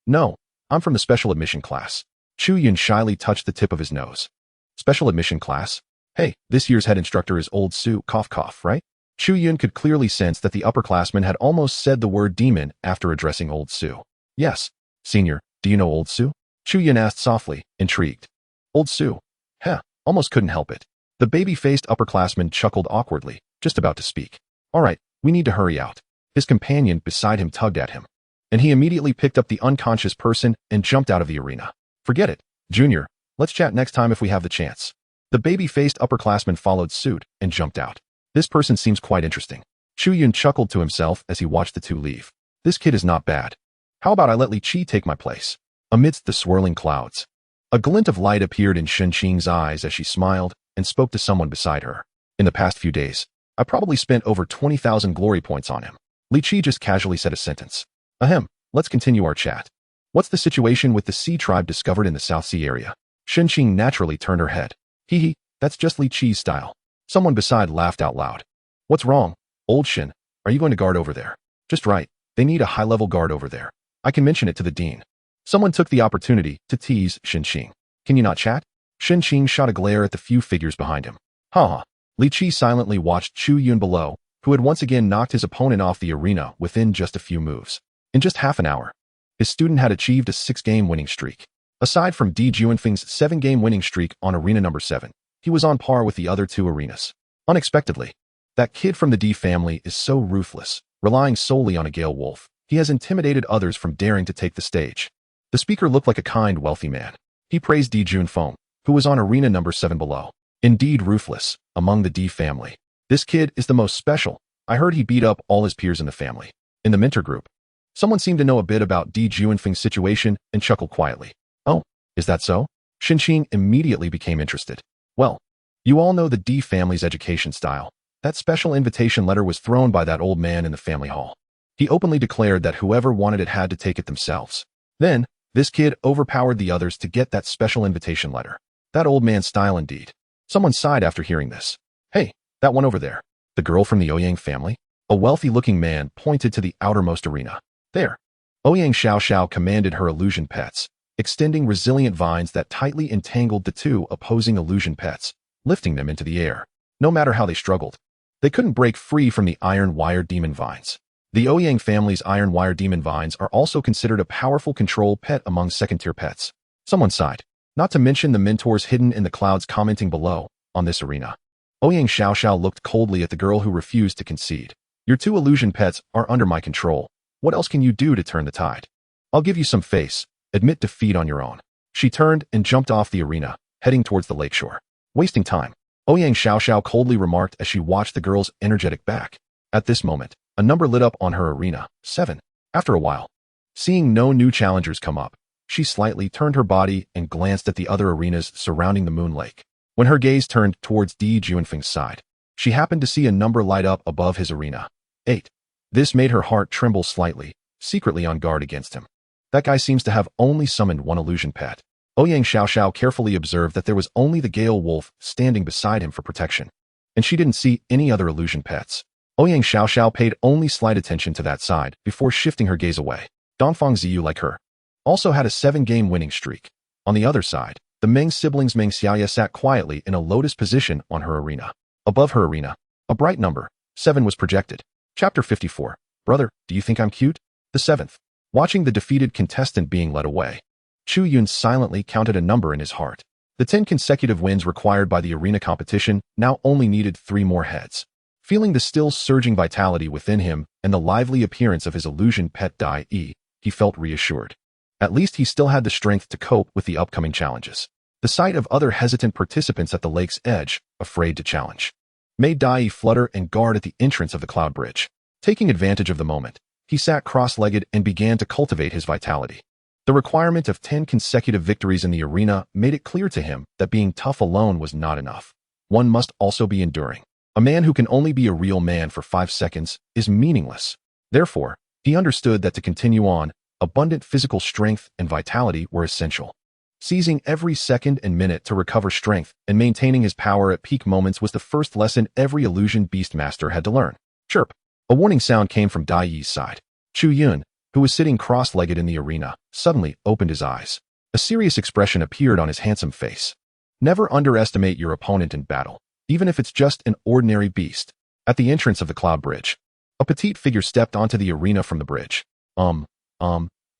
No, I'm from the special admission class. Chu Yun shyly touched the tip of his nose. Special admission class? Hey, this year's head instructor is old Su, cough cough, right? Chu Yun could clearly sense that the upperclassman had almost said the word demon after addressing old Su. Yes. Senior, do you know old Su? Chu Yun asked softly, intrigued. Old Su? Heh, almost couldn't help it. The baby-faced upperclassman chuckled awkwardly, just about to speak. All right, we need to hurry out. His companion beside him tugged at him, and he immediately picked up the unconscious person and jumped out of the arena. Forget it, Junior. Let's chat next time if we have the chance. The baby-faced upperclassman followed suit and jumped out. This person seems quite interesting. Chu Yun chuckled to himself as he watched the two leave. This kid is not bad. How about I let Li Qi take my place? Amidst the swirling clouds, a glint of light appeared in Shen Qing's eyes as she smiled and spoke to someone beside her. In the past few days, I probably spent over 20,000 glory points on him. Li Qi just casually said a sentence. Ahem, let's continue our chat. What's the situation with the sea tribe discovered in the South Sea area? Shen Qing naturally turned her head. Hee, that's just Li Qi's style. Someone beside laughed out loud. What's wrong? Old Shen, are you going to guard over there? Just right, they need a high-level guard over there. I can mention it to the dean. Someone took the opportunity to tease Shen Qing. Can you not chat? Shen Qing shot a glare at the few figures behind him. Ha. Li Qi silently watched Chu Yun below, who had once again knocked his opponent off the arena within just a few moves. In just half an hour, his student had achieved a 6-game winning streak. Aside from Di Juanfeng's 7-game winning streak on arena number 7, he was on par with the other 2 arenas. Unexpectedly, that kid from the D family is so ruthless, relying solely on a Gale Wolf. He has intimidated others from daring to take the stage. The speaker looked like a kind, wealthy man. He praised Di Juanfeng, who was on arena number 7 below. Indeed ruthless, among the D family. This kid is the most special. I heard he beat up all his peers in the family. In the mentor group, someone seemed to know a bit about Di Juanfeng's situation and chuckled quietly. Oh, is that so? Shen Qing immediately became interested. Well, you all know the D family's education style. That special invitation letter was thrown by that old man in the family hall. He openly declared that whoever wanted it had to take it themselves. Then, this kid overpowered the others to get that special invitation letter. That old man's style indeed. Someone sighed after hearing this. Hey, that one over there. The girl from the Ouyang family? A wealthy-looking man pointed to the outermost arena. There. Ouyang Xiao commanded her illusion pets, extending resilient vines that tightly entangled the 2 opposing illusion pets, lifting them into the air. No matter how they struggled, they couldn't break free from the iron wire demon vines. The Ouyang family's iron wire demon vines are also considered a powerful control pet among second-tier pets. Someone sighed. Not to mention the mentors hidden in the clouds commenting below, on this arena. Ouyang Xiao looked coldly at the girl who refused to concede. Your 2 illusion pets are under my control. What else can you do to turn the tide? I'll give you some face. Admit defeat on your own. She turned and jumped off the arena, heading towards the lakeshore. Wasting time. Ouyang Xiao coldly remarked as she watched the girl's energetic back. At this moment, a number lit up on her arena, 7. After a while, seeing no new challengers come up, she slightly turned her body and glanced at the other arenas surrounding the moon lake. When her gaze turned towards Di Juanfeng's side, she happened to see a number light up above his arena. 8. This made her heart tremble slightly, secretly on guard against him. That guy seems to have only summoned 1 illusion pet. Ouyang Xiao carefully observed that there was only the Gale Wolf standing beside him for protection, and she didn't see any other illusion pets. Ouyang Xiao paid only slight attention to that side before shifting her gaze away. Dongfang Ziyu, like her, also had a 7-game winning streak. On the other side, the Meng siblings Meng Xiaoya sat quietly in a lotus position on her arena. Above her arena, a bright number, 7 was projected. Chapter 54. Brother, do you think I'm cute? The 7th. Watching the defeated contestant being led away, Chu Yun silently counted a number in his heart. The 10 consecutive wins required by the arena competition now only needed 3 more heads. Feeling the still surging vitality within him and the lively appearance of his illusion pet Dai Yi, he felt reassured. At least he still had the strength to cope with the upcoming challenges. The sight of other hesitant participants at the lake's edge, afraid to challenge, made Dai Yi flutter and guard at the entrance of the cloud bridge. Taking advantage of the moment, he sat cross-legged and began to cultivate his vitality. The requirement of 10 consecutive victories in the arena made it clear to him that being tough alone was not enough. One must also be enduring. A man who can only be a real man for 5 seconds is meaningless. Therefore, he understood that to continue on, abundant physical strength and vitality were essential. Seizing every second and minute to recover strength and maintaining his power at peak moments was the first lesson every illusion beastmaster had to learn. Chirp! A warning sound came from Dai Yi's side. Chu Yun, who was sitting cross-legged in the arena, suddenly opened his eyes. A serious expression appeared on his handsome face. Never underestimate your opponent in battle, even if it's just an ordinary beast. At the entrance of the cloud bridge, a petite figure stepped onto the arena from the bridge. Can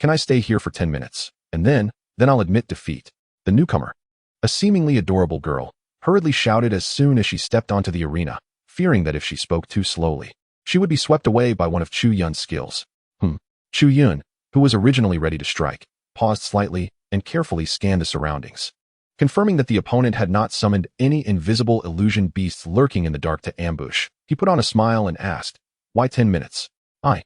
I stay here for 10 minutes? And then I'll admit defeat. The newcomer, a seemingly adorable girl, hurriedly shouted as soon as she stepped onto the arena, fearing that if she spoke too slowly, she would be swept away by one of Chu Yun's skills. Chu Yun, who was originally ready to strike, paused slightly and carefully scanned the surroundings. Confirming that the opponent had not summoned any invisible illusion beasts lurking in the dark to ambush, he put on a smile and asked, "Why 10 minutes? I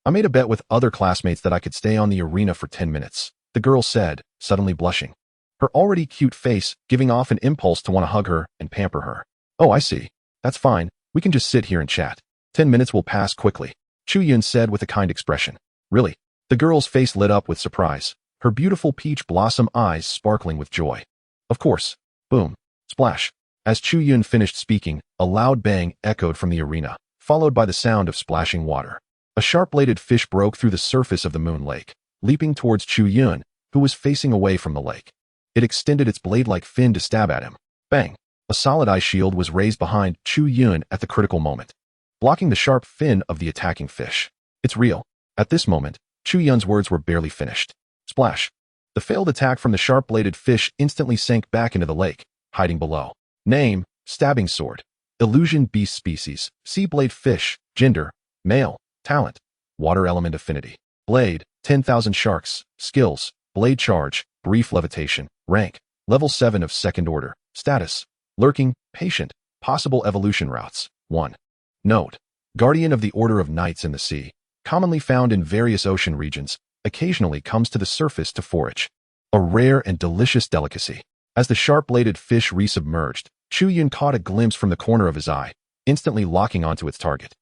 made a bet with other classmates that I could stay on the arena for 10 minutes, the girl said, suddenly blushing, her already cute face giving off an impulse to want to hug her and pamper her. "Oh, I see. That's fine. We can just sit here and chat. 10 minutes will pass quickly," Chu Yun said with a kind expression. "Really?" The girl's face lit up with surprise, her beautiful peach blossom eyes sparkling with joy. "Of course." Boom. Splash. As Chu Yun finished speaking, a loud bang echoed from the arena, followed by the sound of splashing water. A sharp-bladed fish broke through the surface of the moon lake, leaping towards Chu Yun, who was facing away from the lake. It extended its blade-like fin to stab at him. Bang. A solid ice shield was raised behind Chu Yun at the critical moment, blocking the sharp fin of the attacking fish. "It's real." At this moment, Chu Yun's words were barely finished. Splash. The failed attack from the sharp-bladed fish instantly sank back into the lake, hiding below. Name, stabbing sword. Illusion beast species, sea blade fish, gender, male, talent, water element affinity. Blade, 10,000 sharks, skills, blade charge, brief levitation, rank, level 7 of second order, status, lurking, patient, possible evolution routes. 1. Note, guardian of the Order of Knights in the Sea, commonly found in various ocean regions, occasionally comes to the surface to forage. A rare and delicious delicacy. As the sharp-bladed fish resubmerged, Chu Yun caught a glimpse from the corner of his eye, instantly locking onto its target.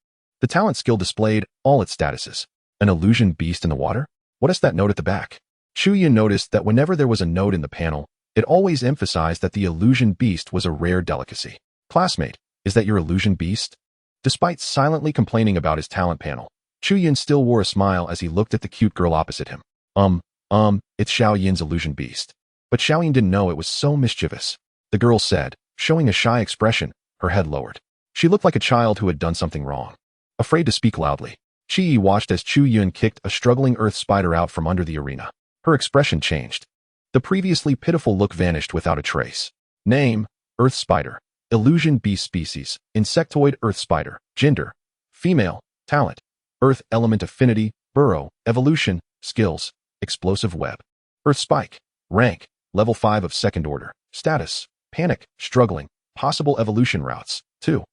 The talent skill displayed all its statuses. An illusion beast in the water? What is that note at the back? Chu Yun noticed that whenever there was a note in the panel, it always emphasized that the illusion beast was a rare delicacy. "Classmate, is that your illusion beast?" Despite silently complaining about his talent panel, Chu Yun still wore a smile as he looked at the cute girl opposite him. It's Xiao Yin's illusion beast." But Xiao Yin didn't know it was so mischievous. The girl said, showing a shy expression, her head lowered. She looked like a child who had done something wrong. Afraid to speak loudly, Chi watched as Chu Yun kicked a struggling earth spider out from under the arena. Her expression changed. The previously pitiful look vanished without a trace. Name, Earth Spider. Illusion beast species, insectoid earth spider. Gender, female. Talent, earth element affinity, burrow, evolution, skills, explosive web. Earth spike. Rank, level 5 of second order. Status, panic, struggling, possible evolution routes. 2.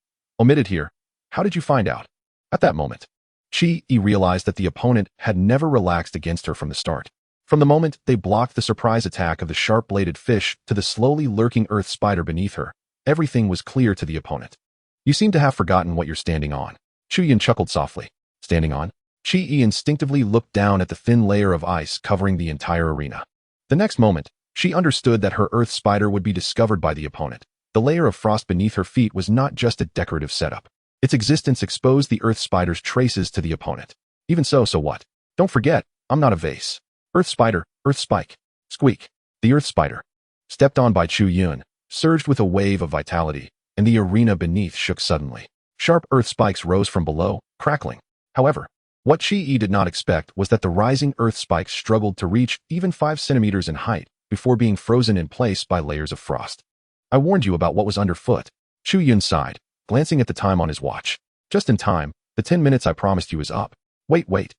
Omitted here. How did you find out? At that moment, Chi realized that the opponent had never relaxed against her from the start. From the moment they blocked the surprise attack of the sharp-bladed fish to the slowly lurking earth spider beneath her, everything was clear to the opponent. "You seem to have forgotten what you're standing on." Chu Yun chuckled softly. Standing on? Chi instinctively looked down at the thin layer of ice covering the entire arena. The next moment, she understood that her earth spider would be discovered by the opponent. The layer of frost beneath her feet was not just a decorative setup. Its existence exposed the earth spider's traces to the opponent. Even so what? Don't forget, I'm not a vase. Earth spider, earth spike. Squeak. The earth spider, stepped on by Chu Yun, surged with a wave of vitality, and the arena beneath shook suddenly. Sharp earth spikes rose from below, crackling. However, what Chi did not expect was that the rising earth spikes struggled to reach even 5 centimeters in height before being frozen in place by layers of frost. "I warned you about what was underfoot." Chu Yun sighed, glancing at the time on his watch. "Just in time, the 10 minutes I promised you is up." Wait.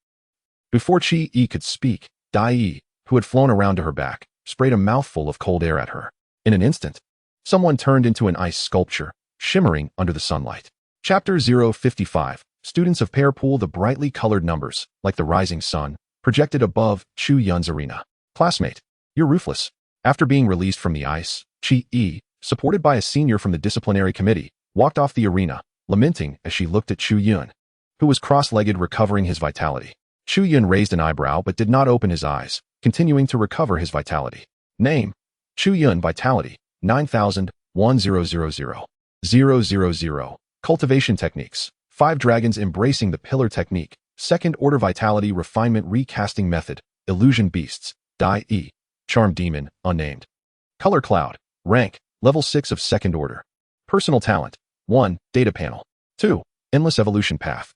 Before Chi could speak, Dai, who had flown around to her back, sprayed a mouthful of cold air at her. In an instant, someone turned into an ice sculpture, shimmering under the sunlight. Chapter 055. Students of Pair Pool. The brightly colored numbers, like the rising sun, projected above Chu Yun's arena. "Classmate, you're ruthless." After being released from the ice, Chi, supported by a senior from the disciplinary committee, walked off the arena, lamenting as she looked at Chu Yun, who was cross-legged recovering his vitality. Chu Yun raised an eyebrow but did not open his eyes, continuing to recover his vitality. Name, Chu Yun, vitality, 9,000 Cultivation techniques, 5 dragons embracing the pillar technique, second order vitality refinement recasting method, illusion beasts, Dai Charm Demon, unnamed. Color Cloud. Rank, level 6 of second order. Personal talent. 1. Data panel. 2. Endless evolution path.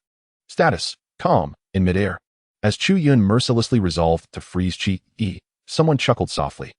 Status, calm, in midair. As Chu Yun mercilessly resolved to freeze Chi Yi, someone chuckled softly.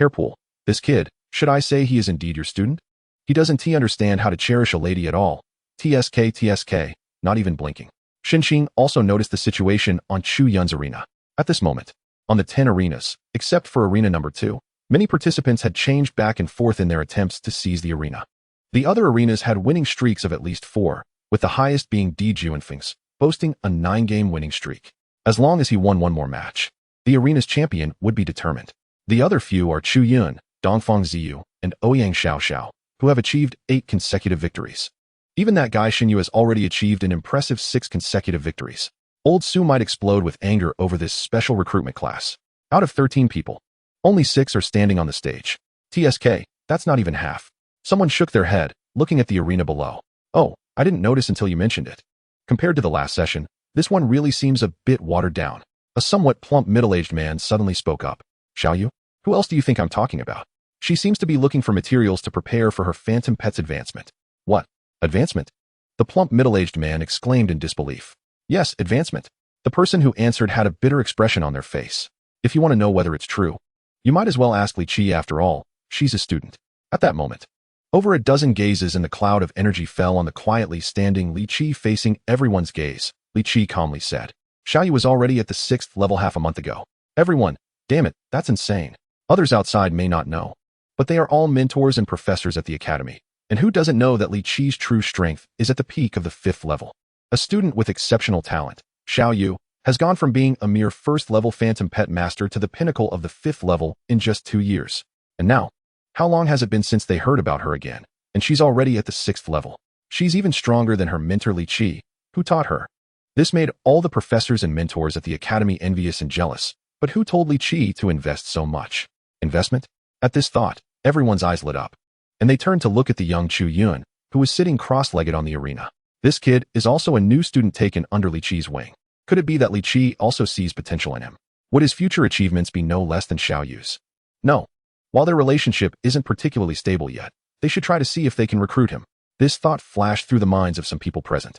Hairpool. This kid, should I say he is indeed your student? He doesn't understand how to cherish a lady at all. TSK, not even blinking. Xinqing also noticed the situation on Chu Yun's arena. At this moment, on the 10 arenas, except for arena number 2, many participants had changed back and forth in their attempts to seize the arena. The other arenas had winning streaks of at least 4, with the highest being Digimon, boasting a 9-game winning streak. As long as he won one more match, the arena's champion would be determined. The other few are Chu Yun, Dongfang Ziyu, and Ouyang Xiaoxiao, who have achieved 8 consecutive victories. Even that guy Xinyu has already achieved an impressive 6 consecutive victories. Old Su might explode with anger over this special recruitment class. Out of 13 people, only 6 are standing on the stage. TSK, that's not even half. Someone shook their head, looking at the arena below. Oh, I didn't notice until you mentioned it. Compared to the last session, this one really seems a bit watered down. A somewhat plump middle-aged man suddenly spoke up. Xiaoyu? Who else do you think I'm talking about? She seems to be looking for materials to prepare for her phantom pet's advancement. What? Advancement? The plump middle-aged man exclaimed in disbelief. Yes, advancement. The person who answered had a bitter expression on their face. If you want to know whether it's true, you might as well ask Li Qi after all, she's a student. At that moment, over a dozen gazes in the cloud of energy fell on the quietly standing Li Qi. Facing everyone's gaze, Li Qi calmly said, Xiaoyu was already at the 6th level half a month ago. Everyone, damn it, that's insane. Others outside may not know, but they are all mentors and professors at the academy. And who doesn't know that Li Qi's true strength is at the peak of the 5th level? A student with exceptional talent, Xiaoyu, has gone from being a mere 1st-level phantom pet master to the pinnacle of the 5th level in just 2 years. And now, how long has it been since they heard about her again? And she's already at the 6th level. She's even stronger than her mentor Li Qi, who taught her. This made all the professors and mentors at the academy envious and jealous. But who told Li Qi to invest so much? Investment? At this thought, everyone's eyes lit up, and they turned to look at the young Chu Yun, who was sitting cross-legged on the arena. This kid is also a new student taken under Li Qi's wing. Could it be that Li Qi also sees potential in him? Would his future achievements be no less than Xiaoyu's? No. While their relationship isn't particularly stable yet, they should try to see if they can recruit him. This thought flashed through the minds of some people present.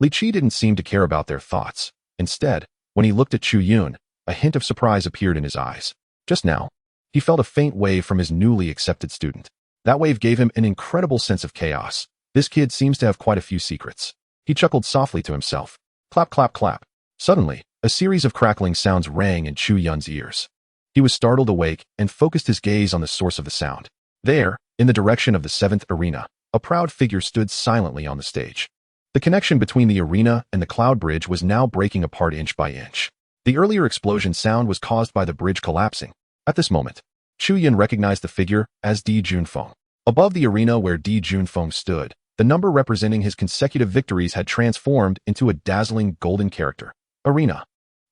Li Qi didn't seem to care about their thoughts. Instead, when he looked at Chu Yun, a hint of surprise appeared in his eyes. Just now, he felt a faint wave from his newly accepted student. That wave gave him an incredible sense of chaos. This kid seems to have quite a few secrets. He chuckled softly to himself. Clap, clap, clap. Suddenly, a series of crackling sounds rang in Chu Yun's ears. He was startled awake and focused his gaze on the source of the sound. There, in the direction of the 7th arena, a proud figure stood silently on the stage. The connection between the arena and the cloud bridge was now breaking apart inch by inch. The earlier explosion sound was caused by the bridge collapsing. At this moment, Chu Yun recognized the figure as Di Junfeng. Above the arena where Di Junfeng stood, the number representing his consecutive victories had transformed into a dazzling golden character. Arena.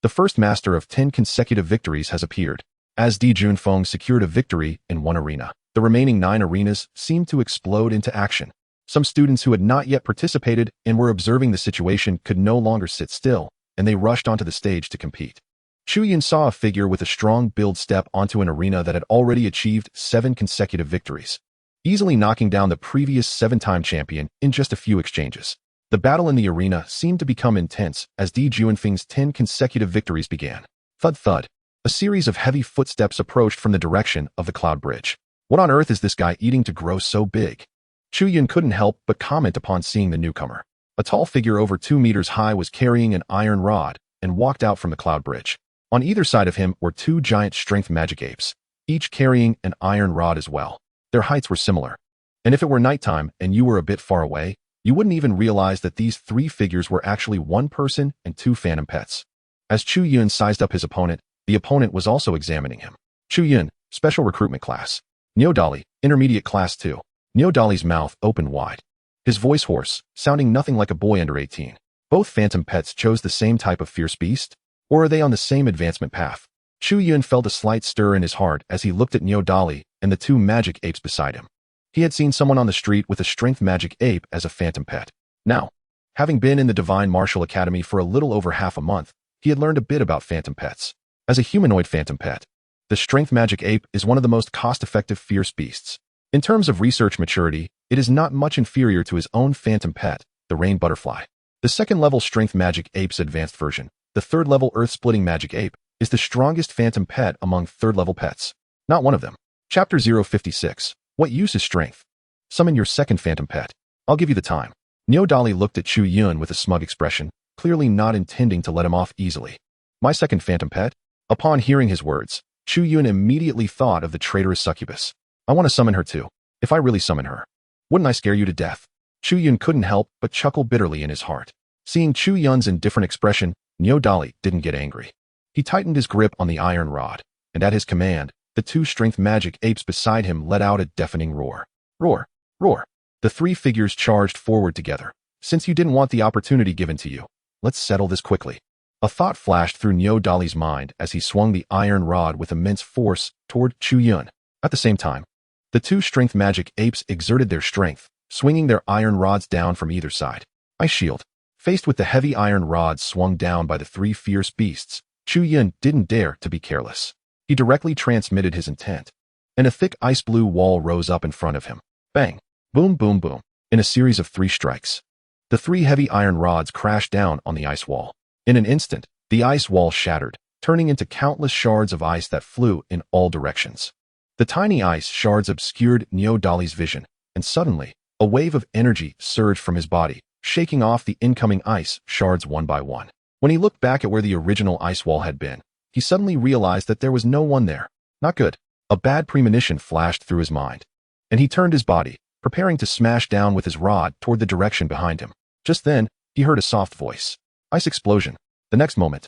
The first master of 10 consecutive victories has appeared. As Di Junfeng secured a victory in one arena, the remaining 9 arenas seemed to explode into action. Some students who had not yet participated and were observing the situation could no longer sit still, and they rushed onto the stage to compete. Chu Yun saw a figure with a strong build step onto an arena that had already achieved 7 consecutive victories, easily knocking down the previous 7-time champion in just a few exchanges. The battle in the arena seemed to become intense as Di Junfeng's 10 consecutive victories began. Thud thud. A series of heavy footsteps approached from the direction of the cloud bridge. What on earth is this guy eating to grow so big? Chu Yun couldn't help but comment upon seeing the newcomer. A tall figure over 2 meters high was carrying an iron rod and walked out from the cloud bridge. On either side of him were 2 giant strength magic apes, each carrying an iron rod as well. Their heights were similar, and if it were nighttime and you were a bit far away, you wouldn't even realize that these 3 figures were actually one person and 2 phantom pets. As Chu Yun sized up his opponent, the opponent was also examining him. Chu Yun, Special Recruitment Class. Neodali, Intermediate Class 2. Neodali's mouth opened wide, his voice hoarse, sounding nothing like a boy under 18. Both phantom pets chose the same type of fierce beast? Or are they on the same advancement path? Chu Yun felt a slight stir in his heart as he looked at Neodali and the 2 magic apes beside him. He had seen someone on the street with a strength magic ape as a phantom pet. Now, having been in the Divine Martial Academy for a little over half a month, he had learned a bit about phantom pets. As a humanoid phantom pet, the strength magic ape is one of the most cost-effective fierce beasts. In terms of research maturity, it is not much inferior to his own phantom pet, the rain butterfly. The second-level strength magic ape's advanced version, the third-level earth-splitting magic ape, is the strongest phantom pet among third-level pets. Not one of them. Chapter 056. What use is strength? Summon your second phantom pet. I'll give you the time. Neodali looked at Chu Yun with a smug expression, clearly not intending to let him off easily. My second phantom pet? Upon hearing his words, Chu Yun immediately thought of the traitorous Succubus. I want to summon her too. If I really summon her, wouldn't I scare you to death? Chu Yun couldn't help but chuckle bitterly in his heart. Seeing Chu Yun's indifferent expression, Neodali didn't get angry. He tightened his grip on the iron rod, and at his command, the two strength magic apes beside him let out a deafening roar. Roar! Roar! The three figures charged forward together. Since you didn't want the opportunity given to you, let's settle this quickly. A thought flashed through Neodali's mind as he swung the iron rod with immense force toward Chu Yun. At the same time, the two strength magic apes exerted their strength, swinging their iron rods down from either side. Ice shield. Faced with the heavy iron rods swung down by the three fierce beasts, Chu Yun didn't dare to be careless. He directly transmitted his intent, and a thick ice blue wall rose up in front of him. Bang! Boom, boom, boom. In a series of 3 strikes, the 3 heavy iron rods crashed down on the ice wall. In an instant, the ice wall shattered, turning into countless shards of ice that flew in all directions. The tiny ice shards obscured Neodali's vision, and suddenly, a wave of energy surged from his body, shaking off the incoming ice shards one by one. When he looked back at where the original ice wall had been, he suddenly realized that there was no one there. Not good. A bad premonition flashed through his mind, and he turned his body, preparing to smash down with his rod toward the direction behind him. Just then, he heard a soft voice. Ice explosion. The next moment,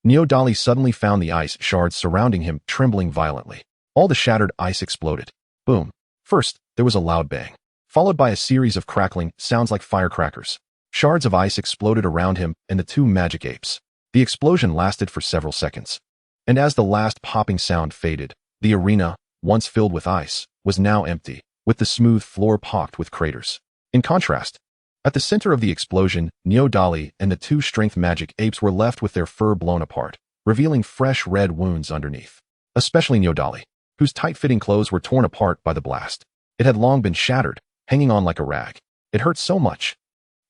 Neodali suddenly found the ice shards surrounding him trembling violently. All the shattered ice exploded. Boom. First, there was a loud bang, followed by a series of crackling sounds like firecrackers. Shards of ice exploded around him and the two magic apes. The explosion lasted for several seconds, and as the last popping sound faded, the arena, once filled with ice, was now empty, with the smooth floor pocked with craters. In contrast, at the center of the explosion, Neodali and the two strength magic apes were left with their fur blown apart, revealing fresh red wounds underneath. Especially Neodali, whose tight-fitting clothes were torn apart by the blast. It had long been shattered, hanging on like a rag. It hurt so much.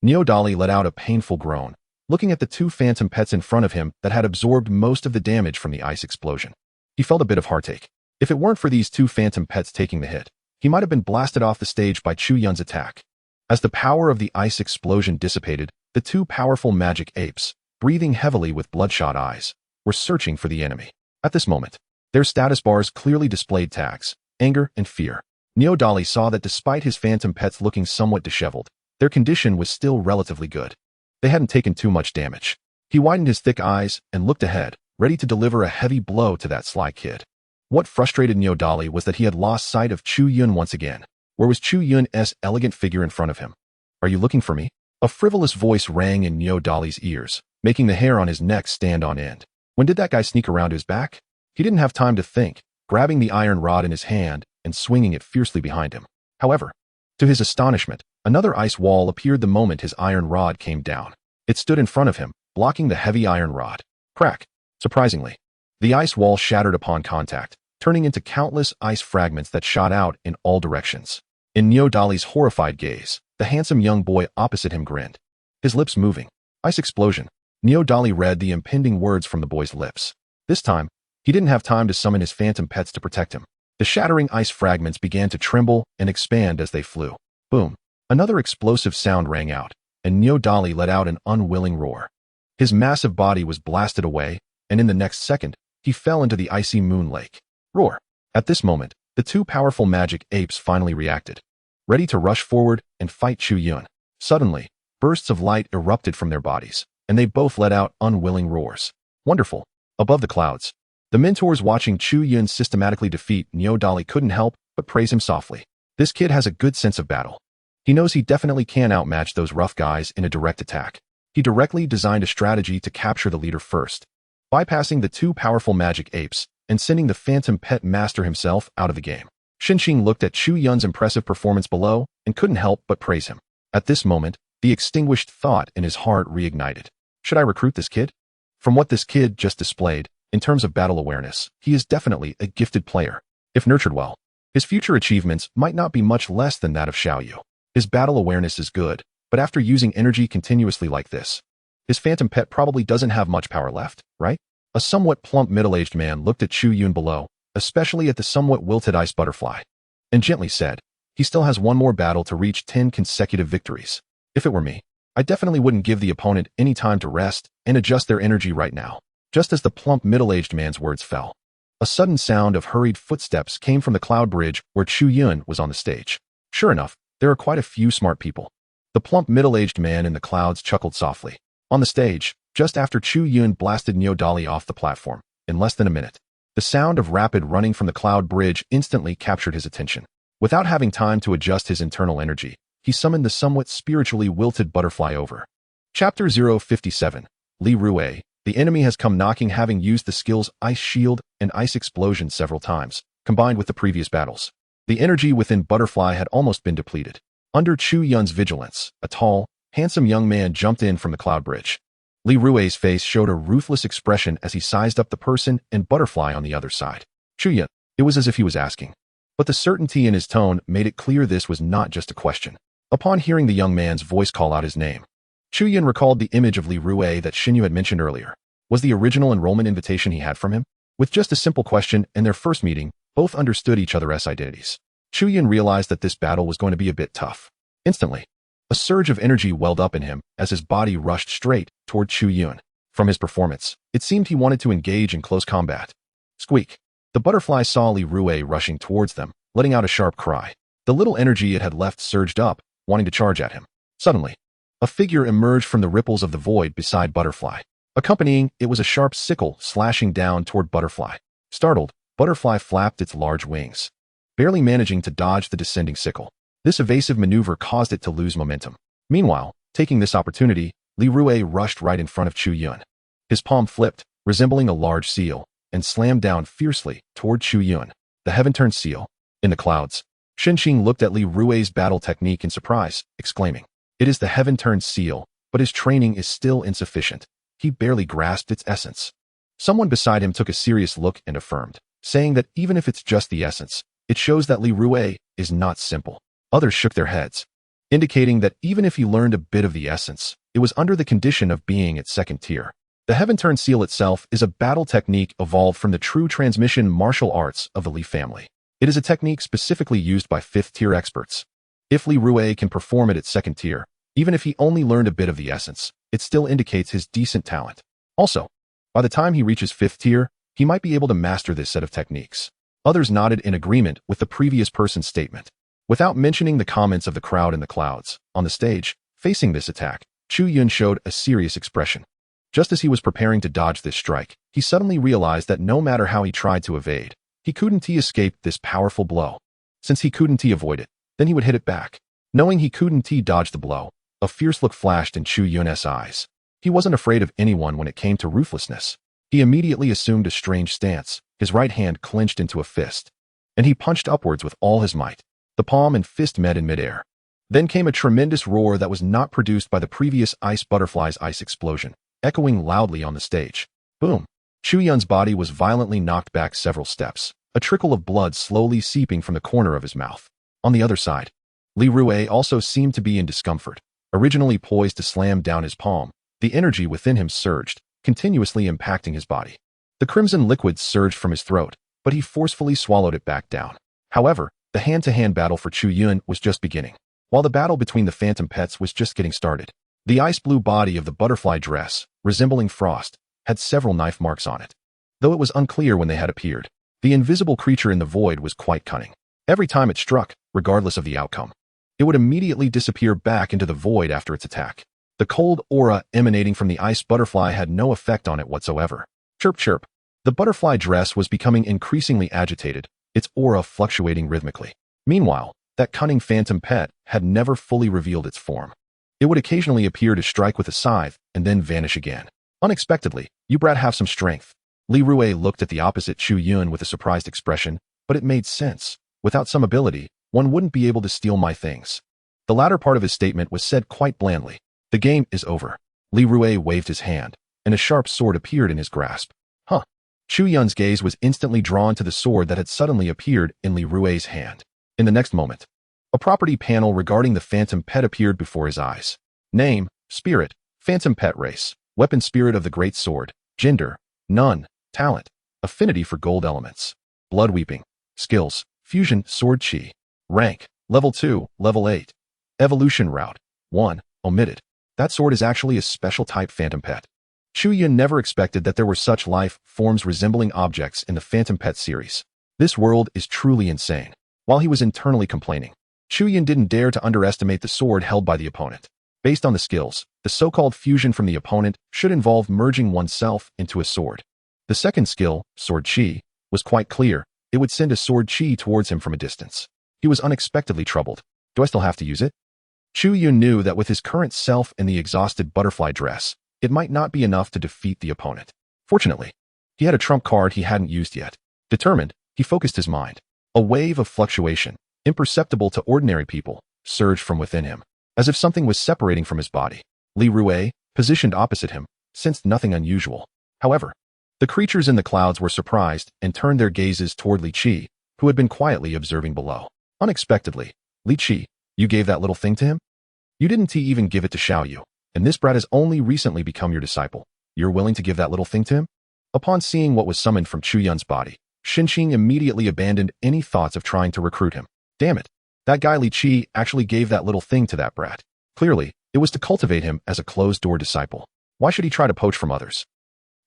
Neodali let out a painful groan, looking at the two phantom pets in front of him that had absorbed most of the damage from the ice explosion. He felt a bit of heartache. If it weren't for these two phantom pets taking the hit, he might have been blasted off the stage by Chu Yun's attack. As the power of the ice explosion dissipated, the two powerful magic apes, breathing heavily with bloodshot eyes, were searching for the enemy. At this moment, their status bars clearly displayed tags, anger and fear. Neodali saw that despite his phantom pets looking somewhat disheveled, their condition was still relatively good. They hadn't taken too much damage. He widened his thick eyes and looked ahead, ready to deliver a heavy blow to that sly kid. What frustrated Neodali was that he had lost sight of Chu Yun once again. Where was Chu Yun's elegant figure in front of him? Are you looking for me? A frivolous voice rang in Neodali's ears, making the hair on his neck stand on end. When did that guy sneak around to his back? He didn't have time to think, grabbing the iron rod in his hand and swinging it fiercely behind him. However, to his astonishment, another ice wall appeared the moment his iron rod came down. It stood in front of him, blocking the heavy iron rod. Crack! Surprisingly, the ice wall shattered upon contact, turning into countless ice fragments that shot out in all directions. In Neodali's horrified gaze, the handsome young boy opposite him grinned, his lips moving. Ice explosion. Neodali read the impending words from the boy's lips. This time, he didn't have time to summon his phantom pets to protect him. The shattering ice fragments began to tremble and expand as they flew. Boom. Another explosive sound rang out, and Neodali let out an unwilling roar. His massive body was blasted away, and in the next second, he fell into the icy moon lake. Roar. At this moment, the two powerful magic apes finally reacted, ready to rush forward and fight Chu Yun. Suddenly, bursts of light erupted from their bodies, and they both let out unwilling roars. Wonderful. Above the clouds, the mentors watching Chu Yun systematically defeat Neodali couldn't help but praise him softly. This kid has a good sense of battle. He knows he definitely can outmatch those rough guys in a direct attack. He directly designed a strategy to capture the leader first, bypassing the two powerful magic apes and sending the phantom pet master himself out of the game. Xinqing looked at Chu Yun's impressive performance below and couldn't help but praise him. At this moment, the extinguished thought in his heart reignited. Should I recruit this kid? From what this kid just displayed, In terms of battle awareness, he is definitely a gifted player. If nurtured well, his future achievements might not be much less than that of Xiao Yu. His battle awareness is good, but after using energy continuously like this, his phantom pet probably doesn't have much power left, right? A somewhat plump middle-aged man looked at Chu Yun below, especially at the somewhat wilted ice butterfly, and gently said, he still has one more battle to reach 10 consecutive victories. If it were me, I definitely wouldn't give the opponent any time to rest and adjust their energy right now. Just as the plump middle-aged man's words fell, a sudden sound of hurried footsteps came from the cloud bridge where Chu Yun was on the stage. Sure enough, there are quite a few smart people. The plump middle-aged man in the clouds chuckled softly. On the stage, just after Chu Yun blasted Neo Dali off the platform, in less than a minute, the sound of rapid running from the cloud bridge instantly captured his attention. Without having time to adjust his internal energy, he summoned the somewhat spiritually wilted butterfly over. Chapter 057. Li Rue. The enemy has come knocking, having used the skills Ice Shield and Ice Explosion several times, combined with the previous battles. The energy within Butterfly had almost been depleted. Under Chu Yun's vigilance, a tall, handsome young man jumped in from the cloud bridge. Li Rue's face showed a ruthless expression as he sized up the person and Butterfly on the other side. Chu Yun. It was as if he was asking. But the certainty in his tone made it clear this was not just a question. Upon hearing the young man's voice call out his name, Chu Yun recalled the image of Li Rue that Xinyu had mentioned earlier. Was the original enrollment invitation he had from him? With just a simple question and their first meeting, both understood each other's identities. Chu Yun realized that this battle was going to be a bit tough. Instantly, a surge of energy welled up in him as his body rushed straight toward Chu Yun. From his performance, it seemed he wanted to engage in close combat. Squeak! The butterfly saw Li Rue rushing towards them, letting out a sharp cry. The little energy it had left surged up, wanting to charge at him. Suddenly, a figure emerged from the ripples of the void beside Butterfly. Accompanying it was a sharp sickle slashing down toward Butterfly. Startled, Butterfly flapped its large wings, barely managing to dodge the descending sickle. This evasive maneuver caused it to lose momentum. Meanwhile, taking this opportunity, Li Rue rushed right in front of Chu Yun. His palm flipped, resembling a large seal, and slammed down fiercely toward Chu Yun. The heaven-turned seal. In the clouds, Shenxing looked at Li Rue's battle technique in surprise, exclaiming, "It is the heaven-turned seal, but his training is still insufficient. He barely grasped its essence." Someone beside him took a serious look and affirmed, saying that even if it's just the essence, it shows that Li Rue is not simple. Others shook their heads, indicating that even if he learned a bit of the essence, it was under the condition of being at second tier. The heaven-turned seal itself is a battle technique evolved from the true transmission martial arts of the Li family. It is a technique specifically used by 5th-tier experts. If Li Rue can perform it at second tier, even if he only learned a bit of the essence, it still indicates his decent talent. Also, by the time he reaches 5th tier, he might be able to master this set of techniques. Others nodded in agreement with the previous person's statement. Without mentioning the comments of the crowd in the clouds, on the stage, facing this attack, Chu Yun showed a serious expression. Just as he was preparing to dodge this strike, he suddenly realized that no matter how he tried to evade, he couldn't escape this powerful blow. Since he couldn't avoid it, then he would hit it back. Knowing he couldn't dodge the blow, a fierce look flashed in Chu Yun's eyes. He wasn't afraid of anyone when it came to ruthlessness. He immediately assumed a strange stance, his right hand clenched into a fist, and he punched upwards with all his might. The palm and fist met in midair. Then came a tremendous roar that was not produced by the previous ice butterfly's ice explosion, echoing loudly on the stage. Boom! Chu Yun's body was violently knocked back several steps, a trickle of blood slowly seeping from the corner of his mouth. On the other side, Li Rue also seemed to be in discomfort. Originally poised to slam down his palm, the energy within him surged, continuously impacting his body. The crimson liquid surged from his throat, but he forcefully swallowed it back down. However, the hand-to-hand battle for Chu Yun was just beginning. While the battle between the phantom pets was just getting started, the ice-blue body of the butterfly dress, resembling frost, had several knife marks on it. Though it was unclear when they had appeared, the invisible creature in the void was quite cunning. Every time it struck, regardless of the outcome, it would immediately disappear back into the void after its attack. The cold aura emanating from the ice butterfly had no effect on it whatsoever. Chirp chirp. The butterfly dress was becoming increasingly agitated, its aura fluctuating rhythmically. Meanwhile, that cunning phantom pet had never fully revealed its form. It would occasionally appear to strike with a scythe and then vanish again. Unexpectedly, "You brat have some strength." Li Rue looked at the opposite Chu Yun with a surprised expression, but it made sense. Without some ability, one wouldn't be able to steal my things. The latter part of his statement was said quite blandly. The game is over. Li Rue waved his hand, and a sharp sword appeared in his grasp. Huh. Chu Yun's gaze was instantly drawn to the sword that had suddenly appeared in Li Rui's hand. In the next moment, a property panel regarding the phantom pet appeared before his eyes. Name, Spirit, Phantom Pet Race, Weapon Spirit of the Great Sword, Gender, None, Talent, Affinity for Gold Elements, Blood Weeping, Skills, Fusion Sword Chi, Rank, Level 2, Level 8, Evolution Route, 1, Omitted. That sword is actually a special type Phantom Pet. Chu Yun never expected that there were such life forms resembling objects in the Phantom Pet series. This world is truly insane. While he was internally complaining, Chu Yun didn't dare to underestimate the sword held by the opponent. Based on the skills, the so-called fusion from the opponent should involve merging oneself into a sword. The second skill, Sword Chi, was quite clear. It would send a Sword Chi towards him from a distance. He was unexpectedly troubled. Do I still have to use it? Chu Yun knew that with his current self in the exhausted butterfly dress, it might not be enough to defeat the opponent. Fortunately, he had a trump card he hadn't used yet. Determined, he focused his mind. A wave of fluctuation, imperceptible to ordinary people, surged from within him, as if something was separating from his body. Li Rui, positioned opposite him, sensed nothing unusual. However, the creatures in the clouds were surprised and turned their gazes toward Li Qi, who had been quietly observing below. Unexpectedly, Li Qi, you gave that little thing to him? You didn't even give it to Xiao Yu, and this brat has only recently become your disciple. You're willing to give that little thing to him? Upon seeing what was summoned from Chu Yun's body, Xinqing immediately abandoned any thoughts of trying to recruit him. Damn it. That guy Li Qi actually gave that little thing to that brat. Clearly, it was to cultivate him as a closed-door disciple. Why should he try to poach from others?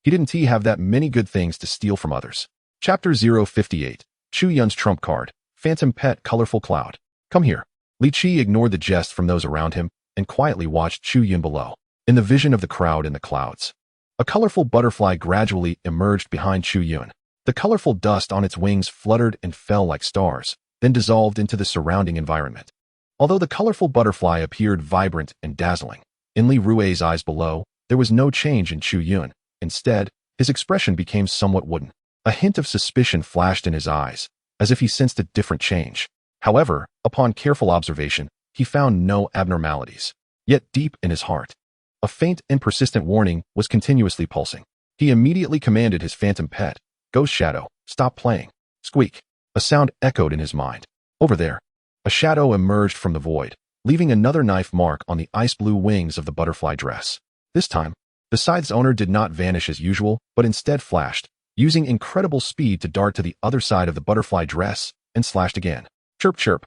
He didn't have that many good things to steal from others. Chapter 058, Chu Yun's Trump Card, Phantom Pet Colorful Cloud. Come here. Li Qi ignored the jest from those around him and quietly watched Chu Yun below. In the vision of the crowd in the clouds, a colorful butterfly gradually emerged behind Chu Yun. The colorful dust on its wings fluttered and fell like stars, then dissolved into the surrounding environment. Although the colorful butterfly appeared vibrant and dazzling, in Li Rui's eyes below, there was no change in Chu Yun. Instead, his expression became somewhat wooden. A hint of suspicion flashed in his eyes, as if he sensed a different change. However, upon careful observation, he found no abnormalities. Yet deep in his heart, a faint and persistent warning was continuously pulsing. He immediately commanded his phantom pet, Ghost Shadow, stop playing. Squeak. A sound echoed in his mind. Over there, a shadow emerged from the void, leaving another knife mark on the ice blue wings of the butterfly dress. This time, the scythe's owner did not vanish as usual, but instead flashed, using incredible speed to dart to the other side of the butterfly dress and slashed again. Chirp chirp.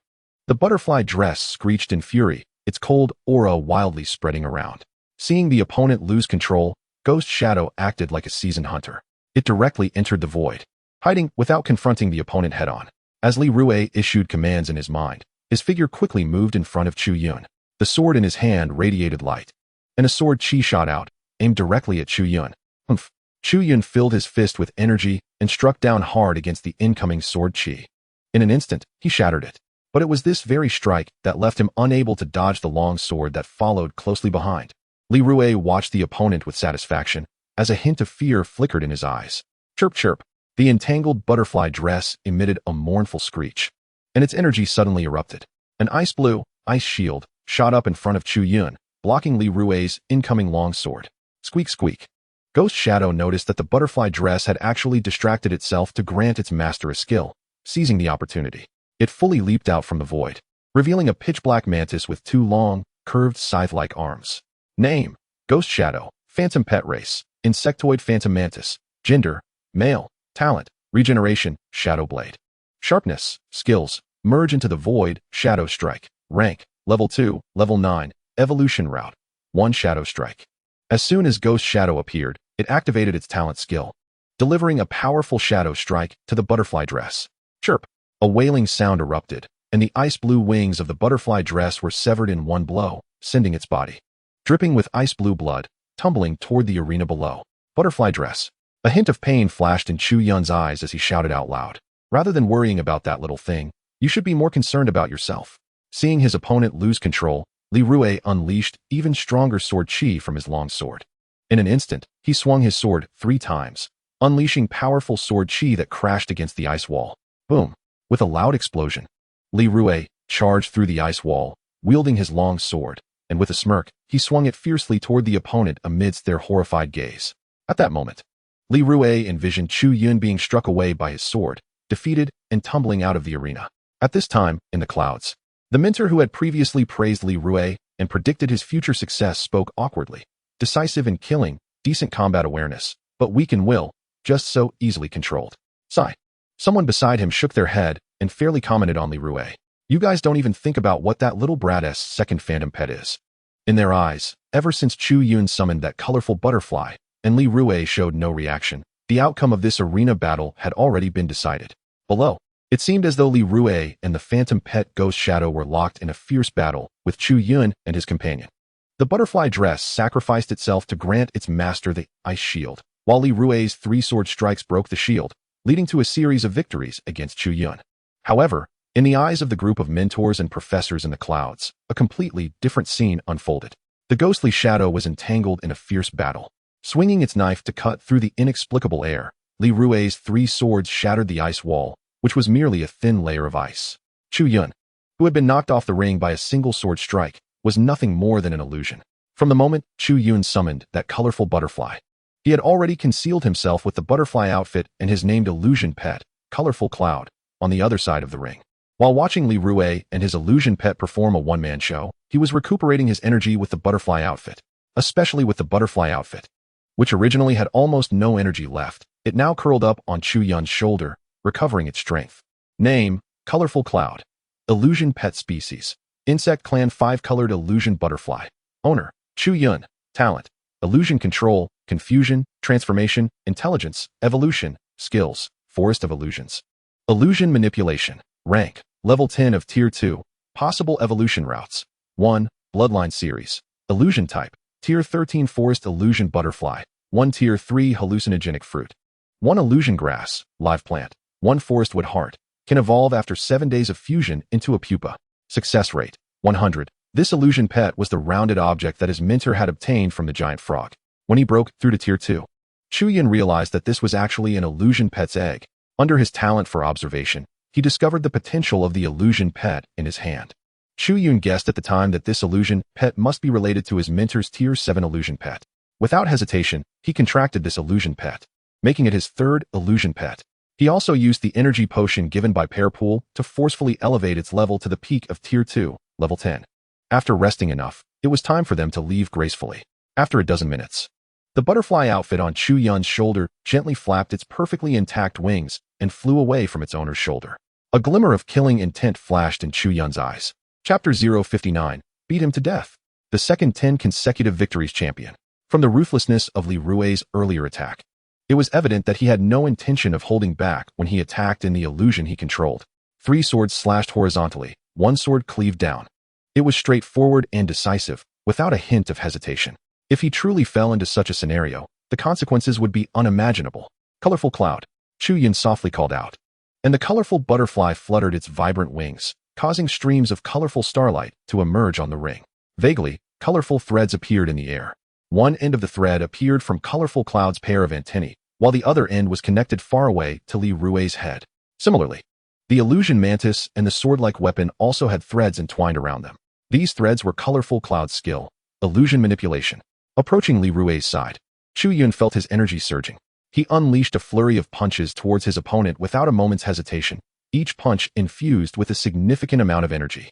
The butterfly dress screeched in fury, its cold aura wildly spreading around. Seeing the opponent lose control, Ghost Shadow acted like a seasoned hunter. It directly entered the void, hiding without confronting the opponent head-on. As Li Rui issued commands in his mind, his figure quickly moved in front of Chu Yun. The sword in his hand radiated light, and a sword chi shot out, aimed directly at Chu Yun. Humph. Chu Yun filled his fist with energy and struck down hard against the incoming sword chi. In an instant, he shattered it. But it was this very strike that left him unable to dodge the long sword that followed closely behind. Li Rui watched the opponent with satisfaction, as a hint of fear flickered in his eyes. Chirp chirp. The entangled butterfly dress emitted a mournful screech, and its energy suddenly erupted. An ice blue, ice shield shot up in front of Chu Yun, blocking Li Rui's incoming long sword. Squeak squeak. Ghost Shadow noticed that the butterfly dress had actually distracted itself to grant its master a skill. Seizing the opportunity, it fully leaped out from the void, revealing a pitch-black mantis with two long, curved scythe-like arms. Name, Ghost Shadow, Phantom Pet Race, Insectoid Phantom Mantis, Gender, Male, Talent, Regeneration, Shadow Blade. Sharpness, Skills, Merge into the Void, Shadow Strike. Rank, Level 2, Level 9, Evolution Route, 1 Shadow Strike. As soon as Ghost Shadow appeared, it activated its talent skill, delivering a powerful shadow strike to the butterfly dress. Chirp. A wailing sound erupted, and the ice blue wings of the butterfly dress were severed in one blow, sending its body, dripping with ice blue blood, tumbling toward the arena below. Butterfly dress. A hint of pain flashed in Chu Yun's eyes as he shouted out loud. Rather than worrying about that little thing, you should be more concerned about yourself. Seeing his opponent lose control, Li Rui unleashed even stronger sword chi from his long sword. In an instant, he swung his sword 3 times, unleashing powerful sword chi that crashed against the ice wall. Boom. With a loud explosion, Li Rui charged through the ice wall, wielding his long sword, and with a smirk, he swung it fiercely toward the opponent amidst their horrified gaze. At that moment, Li Rui envisioned Chu Yun being struck away by his sword, defeated, and tumbling out of the arena. At this time, in the clouds, the mentor who had previously praised Li Rui and predicted his future success spoke awkwardly. Decisive in killing, decent combat awareness, but weak in will, just so easily controlled. Sigh. Someone beside him shook their head and fairly commented on Li Rui. You guys don't even think about what that little brat's second phantom pet is. In their eyes, ever since Chu Yun summoned that colorful butterfly, and Li Rui showed no reaction, the outcome of this arena battle had already been decided. Below, it seemed as though Li Rui and the phantom pet Ghost Shadow were locked in a fierce battle with Chu Yun and his companion. The butterfly dress sacrificed itself to grant its master the ice shield, while Li Rui's three-sword strikes broke the shield, leading to a series of victories against Chu Yun. However, in the eyes of the group of mentors and professors in the clouds, a completely different scene unfolded. The ghostly shadow was entangled in a fierce battle. Swinging its knife to cut through the inexplicable air, Li Rui's three swords shattered the ice wall, which was merely a thin layer of ice. Chu Yun, who had been knocked off the ring by a single sword strike, was nothing more than an illusion. From the moment Chu Yun summoned that colorful butterfly, he had already concealed himself with the butterfly outfit and his named illusion pet, Colorful Cloud, on the other side of the ring. While watching Li Rui and his illusion pet perform a one-man show, he was recuperating his energy with the butterfly outfit, especially with the butterfly outfit, which originally had almost no energy left. It now curled up on Chu Yun's shoulder, recovering its strength. Name, Colorful Cloud. Illusion pet species. Insect clan 5-colored illusion butterfly. Owner, Chu Yun. Talent, illusion control, confusion, transformation, intelligence, evolution, skills, forest of illusions. Illusion manipulation. Rank, level 10 of tier 2. Possible evolution routes. 1. Bloodline series. Illusion type, tier 13 forest illusion butterfly. 1 tier 3 hallucinogenic fruit. 1 illusion grass, live plant. 1 forest wood heart. Can evolve after 7 days of fusion into a pupa. Success rate, 100. This illusion pet was the rounded object that his mentor had obtained from the giant frog. When he broke through to tier 2, Chu Yun realized that this was actually an illusion pet's egg. Under his talent for observation, he discovered the potential of the illusion pet in his hand. Chu Yun guessed at the time that this illusion pet must be related to his mentor's tier 7 illusion pet. Without hesitation, he contracted this illusion pet, making it his third illusion pet. He also used the energy potion given by Pairpool to forcefully elevate its level to the peak of tier 2, level 10. After resting enough, it was time for them to leave gracefully. After a dozen minutes, the butterfly outfit on Chu Yun's shoulder gently flapped its perfectly intact wings and flew away from its owner's shoulder. A glimmer of killing intent flashed in Chu Yun's eyes. Chapter 059, Beat Him to Death. The second 10 consecutive victories champion. From the ruthlessness of Li Rui's earlier attack, it was evident that he had no intention of holding back when he attacked in the illusion he controlled. 3 swords slashed horizontally, 1 sword cleaved down. It was straightforward and decisive, without a hint of hesitation. If he truly fell into such a scenario, the consequences would be unimaginable. Colorful Cloud, Chu Yun softly called out, and the colorful butterfly fluttered its vibrant wings, causing streams of colorful starlight to emerge on the ring. Vaguely, colorful threads appeared in the air. One end of the thread appeared from Colorful Cloud's pair of antennae, while the other end was connected far away to Li Rui's head. Similarly, the illusion mantis and the sword-like weapon also had threads entwined around them. These threads were Colorful Cloud's skill, illusion manipulation. Approaching Li Rui's side, Chu Yun felt his energy surging. He unleashed a flurry of punches towards his opponent without a moment's hesitation, each punch infused with a significant amount of energy.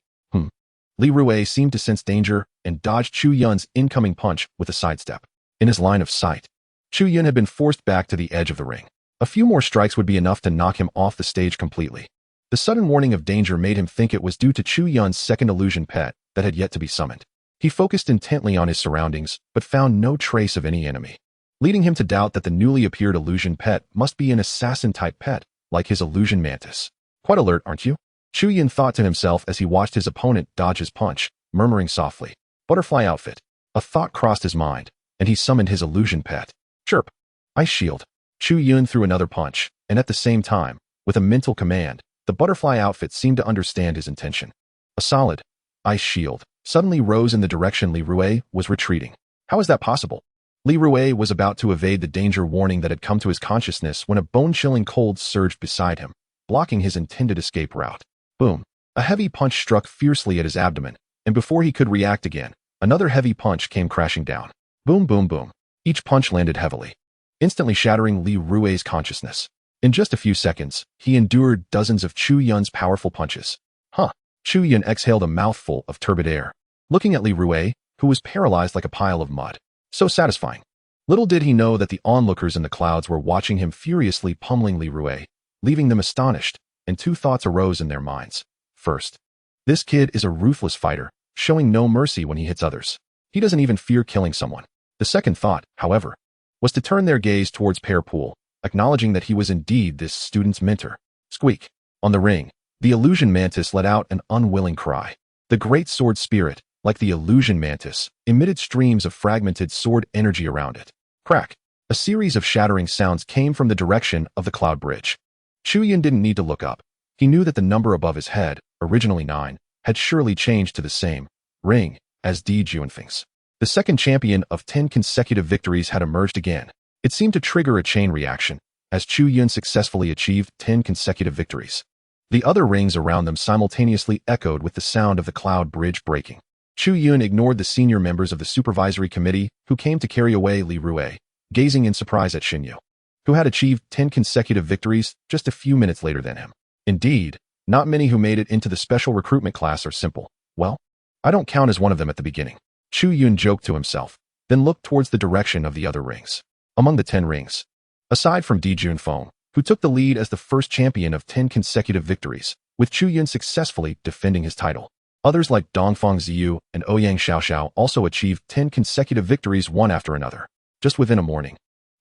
Li Rui seemed to sense danger and dodged Chu Yun's incoming punch with a sidestep. In his line of sight, Chu Yun had been forced back to the edge of the ring. A few more strikes would be enough to knock him off the stage completely. The sudden warning of danger made him think it was due to Chu Yun's second illusion pet that had yet to be summoned. He focused intently on his surroundings, but found no trace of any enemy, leading him to doubt that the newly appeared illusion pet must be an assassin-type pet, like his illusion mantis. Quite alert, aren't you? Chu Yun thought to himself as he watched his opponent dodge his punch, murmuring softly, "Butterfly outfit." A thought crossed his mind, and he summoned his illusion pet. Chirp! Ice shield. Chu Yun threw another punch, and at the same time, with a mental command, the butterfly outfit seemed to understand his intention. A solid ice shield suddenly rose in the direction Li Rui was retreating. How is that possible? Li Rui was about to evade the danger warning that had come to his consciousness when a bone-chilling cold surged beside him, blocking his intended escape route. Boom! A heavy punch struck fiercely at his abdomen, and before he could react again, another heavy punch came crashing down. Boom, boom, boom. Each punch landed heavily, instantly shattering Li Rue's consciousness. In just a few seconds, he endured dozens of Chu Yun's powerful punches. Huh. Chu Yun exhaled a mouthful of turbid air, looking at Li Rue, who was paralyzed like a pile of mud. So satisfying. Little did he know that the onlookers in the clouds were watching him furiously pummeling Li Rue, leaving them astonished, and two thoughts arose in their minds. First, this kid is a ruthless fighter, showing no mercy when he hits others. He doesn't even fear killing someone. The second thought, however, was to turn their gaze towards Pear Pool, acknowledging that he was indeed this student's mentor. Squeak. On the ring, the illusion mantis let out an unwilling cry. The great sword spirit, like the illusion mantis, emitted streams of fragmented sword energy around it. Crack. A series of shattering sounds came from the direction of the cloud bridge. Chu Yun didn't need to look up. He knew that the number above his head, originally 9, had surely changed to the same ring as Digimon. The second champion of 10 consecutive victories had emerged again. It seemed to trigger a chain reaction, as Chu Yun successfully achieved 10 consecutive victories. The other rings around them simultaneously echoed with the sound of the cloud bridge breaking. Chu Yun ignored the senior members of the supervisory committee who came to carry away Li Rue, gazing in surprise at Xinyu, who had achieved 10 consecutive victories just a few minutes later than him. Indeed, not many who made it into the special recruitment class are simple. Well, I don't count as one of them at the beginning. Chu Yun joked to himself, then looked towards the direction of the other rings. Among the 10 rings, aside from Digimon, who took the lead as the first champion of 10 consecutive victories, with Chu Yun successfully defending his title, others like Dongfang Ziyu and Ouyang Xiaoxiao also achieved 10 consecutive victories one after another, just within a morning.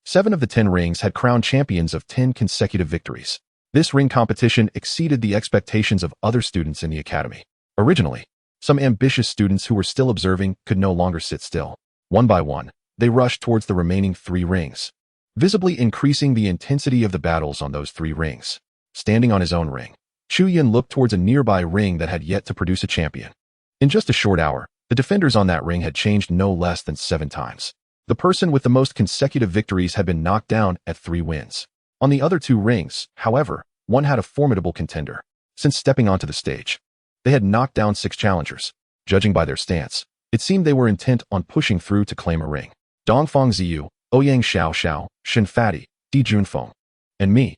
7 of the 10 rings had crowned champions of 10 consecutive victories. This ring competition exceeded the expectations of other students in the academy. Originally, some ambitious students who were still observing could no longer sit still. One by one, they rushed towards the remaining 3 rings, visibly increasing the intensity of the battles on those 3 rings. Standing on his own ring, Chu Yun looked towards a nearby ring that had yet to produce a champion. In just a short hour, the defenders on that ring had changed no less than 7 times. The person with the most consecutive victories had been knocked down at 3 wins. On the other 2 rings, however, one had a formidable contender. Since stepping onto the stage, they had knocked down 6 challengers. Judging by their stance, it seemed they were intent on pushing through to claim a ring. Dongfang Ziyu, Ouyang Xiaoxiao, Shen Fati, Di Junfeng, and me.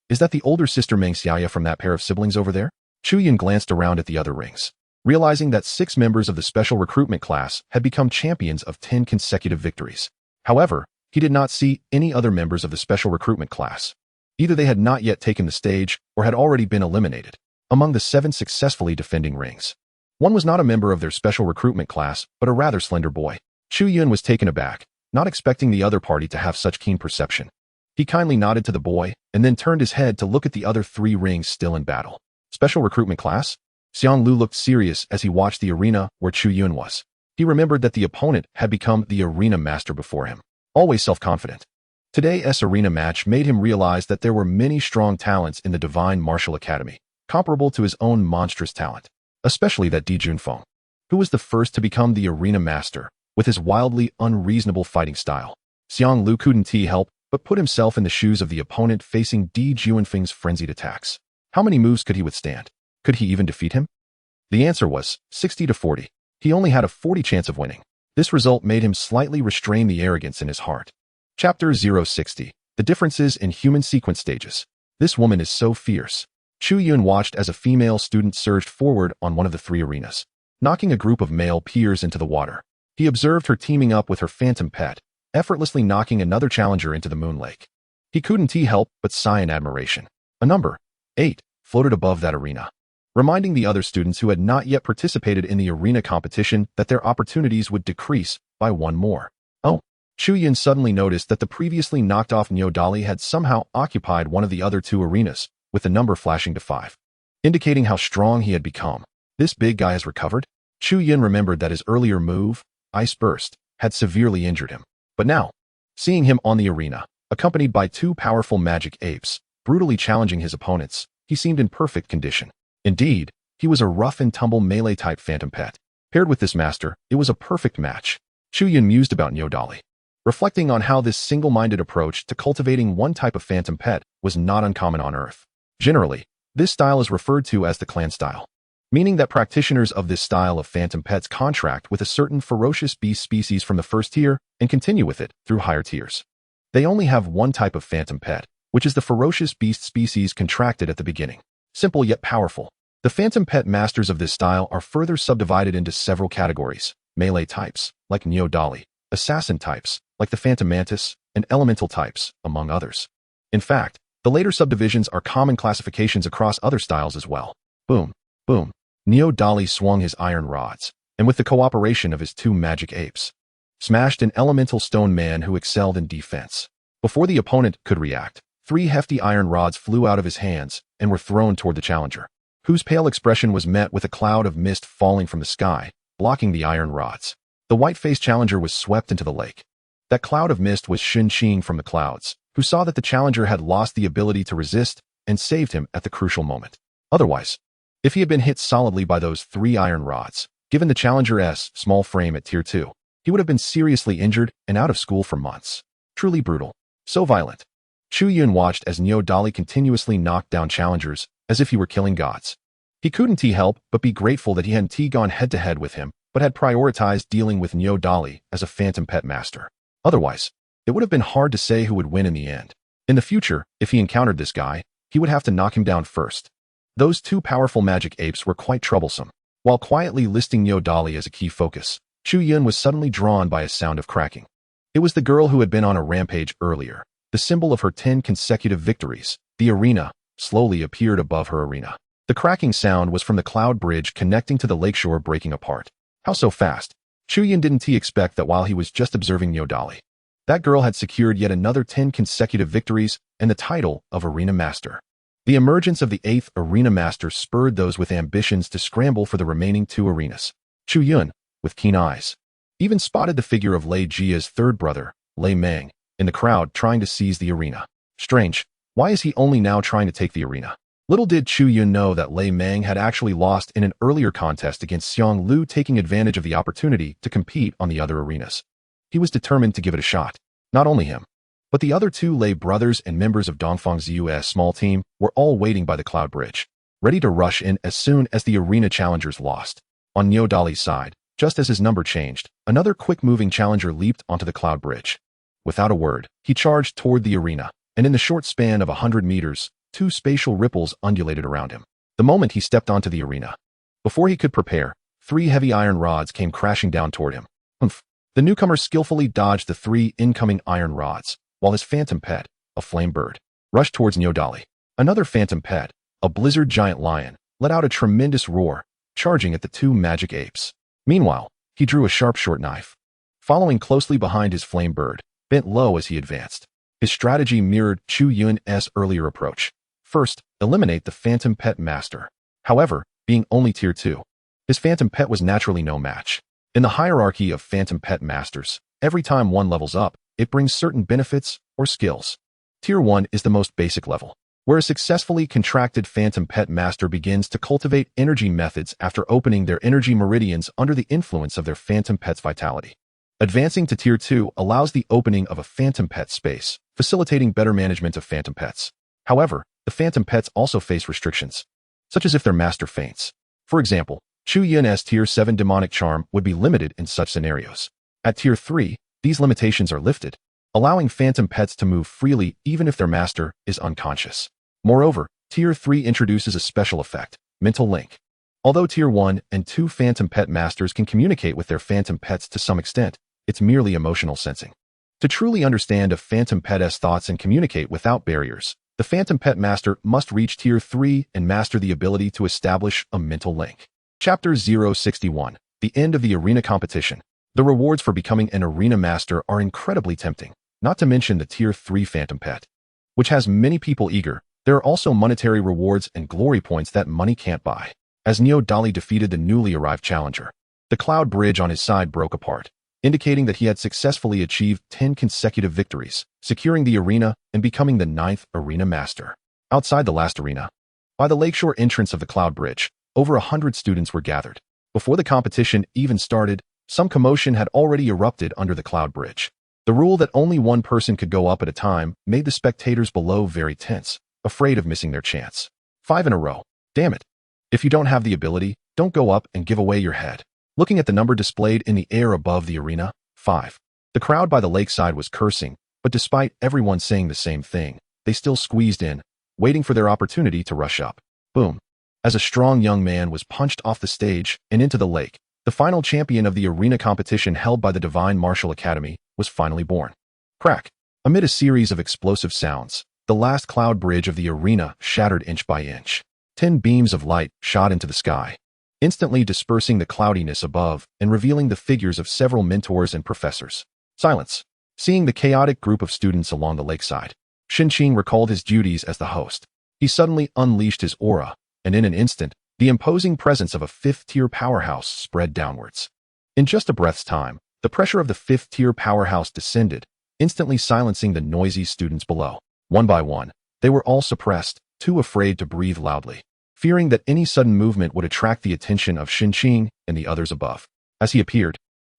Is that the older sister Meng Xiaya from that pair of siblings over there? Chu Yun glanced around at the other rings, realizing that 6 members of the special recruitment class had become champions of 10 consecutive victories. However, he did not see any other members of the special recruitment class. Either they had not yet taken the stage or had already been eliminated. Among the 7 successfully defending rings, one was not a member of their special recruitment class, but a rather slender boy. Chu Yun was taken aback, not expecting the other party to have such keen perception. He kindly nodded to the boy and then turned his head to look at the other 3 rings still in battle. Special recruitment class? Xiang Lu looked serious as he watched the arena where Chu Yun was. He remembered that the opponent had become the arena master before him, always self-confident. Today's arena match made him realize that there were many strong talents in the Divine Martial Academy, comparable to his own monstrous talent, especially that Di Junfeng, who was the first to become the arena master with his wildly unreasonable fighting style. Xiang Lu couldn't help but put himself in the shoes of the opponent facing Di Junfeng's frenzied attacks. How many moves could he withstand? Could he even defeat him? The answer was 60 to 40. He only had a 40 chance of winning. This result made him slightly restrain the arrogance in his heart. Chapter 060. The differences in human sequence stages. This woman is so fierce. Chu Yun watched as a female student surged forward on one of the 3 arenas, knocking a group of male peers into the water. He observed her teaming up with her phantom pet, effortlessly knocking another challenger into the moon lake. He couldn't help but sigh in admiration. A number, 8, floated above that arena, reminding the other students who had not yet participated in the arena competition that their opportunities would decrease by 1 more. Oh, Chu Yun suddenly noticed that the previously knocked off Nyo Dali had somehow occupied one of the other 2 arenas, with the number flashing to 5, indicating how strong he had become. This big guy has recovered? Chu Yun remembered that his earlier move, Ice Burst, had severely injured him. But now, seeing him on the arena, accompanied by 2 powerful magic apes, brutally challenging his opponents, he seemed in perfect condition. Indeed, he was a rough-and-tumble melee-type phantom pet. Paired with this master, it was a perfect match. Chu Yun mused about Nyo Dali, reflecting on how this single-minded approach to cultivating one type of phantom pet was not uncommon on Earth. Generally, this style is referred to as the clan style, meaning that practitioners of this style of phantom pets contract with a certain ferocious beast species from the first tier and continue with it through higher tiers. They only have one type of phantom pet, which is the ferocious beast species contracted at the beginning. Simple yet powerful. The phantom pet masters of this style are further subdivided into several categories: melee types, like Neo-Dali, assassin types, like the phantom mantis, and elemental types, among others. In fact, the later subdivisions are common classifications across other styles as well. Boom, boom. Neo-Dali swung his iron rods, and with the cooperation of his two magic apes, smashed an elemental stone man who excelled in defense. Before the opponent could react, 3 hefty iron rods flew out of his hands and were thrown toward the challenger, whose pale expression was met with a cloud of mist falling from the sky, blocking the iron rods. The white-faced challenger was swept into the lake. That cloud of mist was Shin-Ching from the clouds, who saw that the challenger had lost the ability to resist and saved him at the crucial moment. Otherwise, if he had been hit solidly by those 3 iron rods, given the challenger's small frame at Tier 2, he would have been seriously injured and out of school for months. Truly brutal. So violent. Chu Yun watched as Neo-Dali continuously knocked down challengers as if he were killing gods. He couldn't help but be grateful that he hadn't gone head-to-head with him, but had prioritized dealing with Neo-Dali as a phantom pet master. Otherwise, it would have been hard to say who would win in the end. In the future, if he encountered this guy, he would have to knock him down first. Those 2 powerful magic apes were quite troublesome. While quietly listing Neo-Dali as a key focus, Chu Yun was suddenly drawn by a sound of cracking. It was the girl who had been on a rampage earlier. The symbol of her 10 consecutive victories, the arena, slowly appeared above her arena. The cracking sound was from the cloud bridge connecting to the lakeshore breaking apart. How so fast? Chu Yun didn't expect that while he was just observing Neo-Dali. That girl had secured yet another 10 consecutive victories and the title of Arena Master. The emergence of the 8th Arena Master spurred those with ambitions to scramble for the remaining 2 arenas. Chu Yun, with keen eyes, even spotted the figure of Lei Jia's 3rd brother, Lei Meng, in the crowd trying to seize the arena. Strange, why is he only now trying to take the arena? Little did Chu Yun know that Lei Meng had actually lost in an earlier contest against Xiang Lu, taking advantage of the opportunity to compete on the other arenas. He was determined to give it a shot. Not only him, but the other 2 Lei brothers and members of Dongfang Zhu's small team were all waiting by the cloud bridge, ready to rush in as soon as the arena challengers lost. On Neo-Dali's side, just as his number changed, another quick-moving challenger leaped onto the cloud bridge. Without a word, he charged toward the arena, and in the short span of 100 meters, 2 spatial ripples undulated around him. The moment he stepped onto the arena, before he could prepare, 3 heavy iron rods came crashing down toward him. Humph! The newcomer skillfully dodged the 3 incoming iron rods, while his phantom pet, a flame bird, rushed towards Neo-Dali. Another phantom pet, a blizzard giant lion, let out a tremendous roar, charging at the 2 magic apes. Meanwhile, he drew a sharp short knife. Following closely behind his flame bird, bent low as he advanced. His strategy mirrored Chu Yun's earlier approach. First, eliminate the phantom pet master. However, being only Tier 2, his phantom pet was naturally no match. In the hierarchy of phantom pet masters, every time one levels up, it brings certain benefits or skills. Tier 1 is the most basic level, where a successfully contracted phantom pet master begins to cultivate energy methods after opening their energy meridians under the influence of their phantom pet's vitality. Advancing to Tier 2 allows the opening of a phantom pet space, facilitating better management of phantom pets. However, the phantom pets also face restrictions, such as if their master faints. For example, Chu Yun's Tier 7 demonic charm would be limited in such scenarios. At Tier 3, these limitations are lifted, allowing phantom pets to move freely even if their master is unconscious. Moreover, Tier 3 introduces a special effect, mental link. Although Tier 1 and 2 phantom pet masters can communicate with their phantom pets to some extent, it's merely emotional sensing. To truly understand a phantom pet's thoughts and communicate without barriers, the phantom pet master must reach Tier 3 and master the ability to establish a mental link. Chapter 061. The End of the Arena Competition. The rewards for becoming an arena master are incredibly tempting, not to mention the Tier 3 phantom pet, which has many people eager. There are also monetary rewards and glory points that money can't buy. As Neo-Dali defeated the newly arrived challenger, the cloud bridge on his side broke apart, indicating that he had successfully achieved 10 consecutive victories, securing the arena and becoming the 9th arena master. Outside the last arena, by the lakeshore entrance of the cloud bridge, over 100 students were gathered. Before the competition even started, some commotion had already erupted under the cloud bridge. The rule that only one person could go up at a time made the spectators below very tense, afraid of missing their chance. 5 in a row. Damn it. If you don't have the ability, don't go up and give away your head. Looking at the number displayed in the air above the arena, 5. The crowd by the lakeside was cursing, But despite everyone saying the same thing, they still squeezed in, waiting for their opportunity to rush up. Boom. As a strong young man was punched off the stage and into the lake, the final champion of the arena competition held by the Divine Martial Academy was finally born. Crack. Amid a series of explosive sounds, the last cloud bridge of the arena shattered inch by inch. 10 beams of light shot into the sky, instantly dispersing the cloudiness above and revealing the figures of several mentors and professors. Silence. Seeing the chaotic group of students along the lakeside, Xinqing recalled his duties as the host. He suddenly unleashed his aura, and in an instant, the imposing presence of a fifth-tier powerhouse spread downwards. In just a breath's time, the pressure of the fifth-tier powerhouse descended, instantly silencing the noisy students below. One by one, they were all suppressed, too afraid to breathe loudly, fearing that any sudden movement would attract the attention of Xinqing and the others above. As he appeared,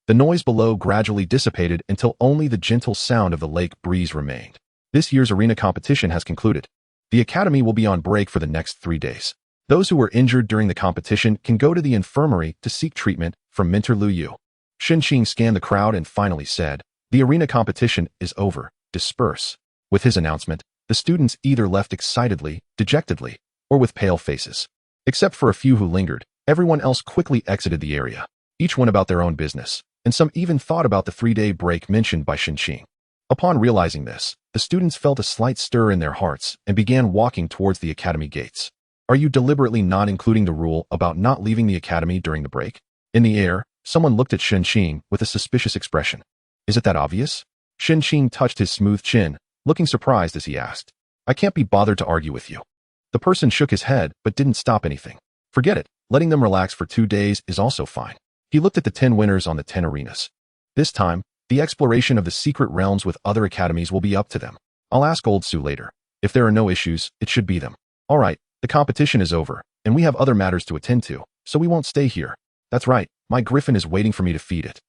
the noise below gradually dissipated until only the gentle sound of the lake breeze remained. This year's arena competition has concluded. The academy will be on break for the next 3 days. Those who were injured during the competition can go to the infirmary to seek treatment from Mentor Lu Yu. Xinqing scanned the crowd and finally said, "The arena competition is over. Disperse." With his announcement, the students either left excitedly, dejectedly, or with pale faces. Except for a few who lingered, everyone else quickly exited the area. Each went about their own business, and some even thought about the 3-day break mentioned by Xinqing. Upon realizing this, the students felt a slight stir in their hearts and began walking towards the academy gates. Are you deliberately not including the rule about not leaving the academy during the break? In the air, someone looked at Xinqing with a suspicious expression. Is it that obvious? Xinqing touched his smooth chin, looking surprised as he asked. I can't be bothered to argue with you. The person shook his head but didn't stop anything. Forget it, letting them relax for 2 days is also fine. He looked at the 10 winners on the 10 arenas. This time, the exploration of the secret realms with other academies will be up to them. I'll ask Old Su later. If there are no issues, it should be them. All right, the competition is over, and we have other matters to attend to, so we won't stay here. That's right, my griffin is waiting for me to feed it.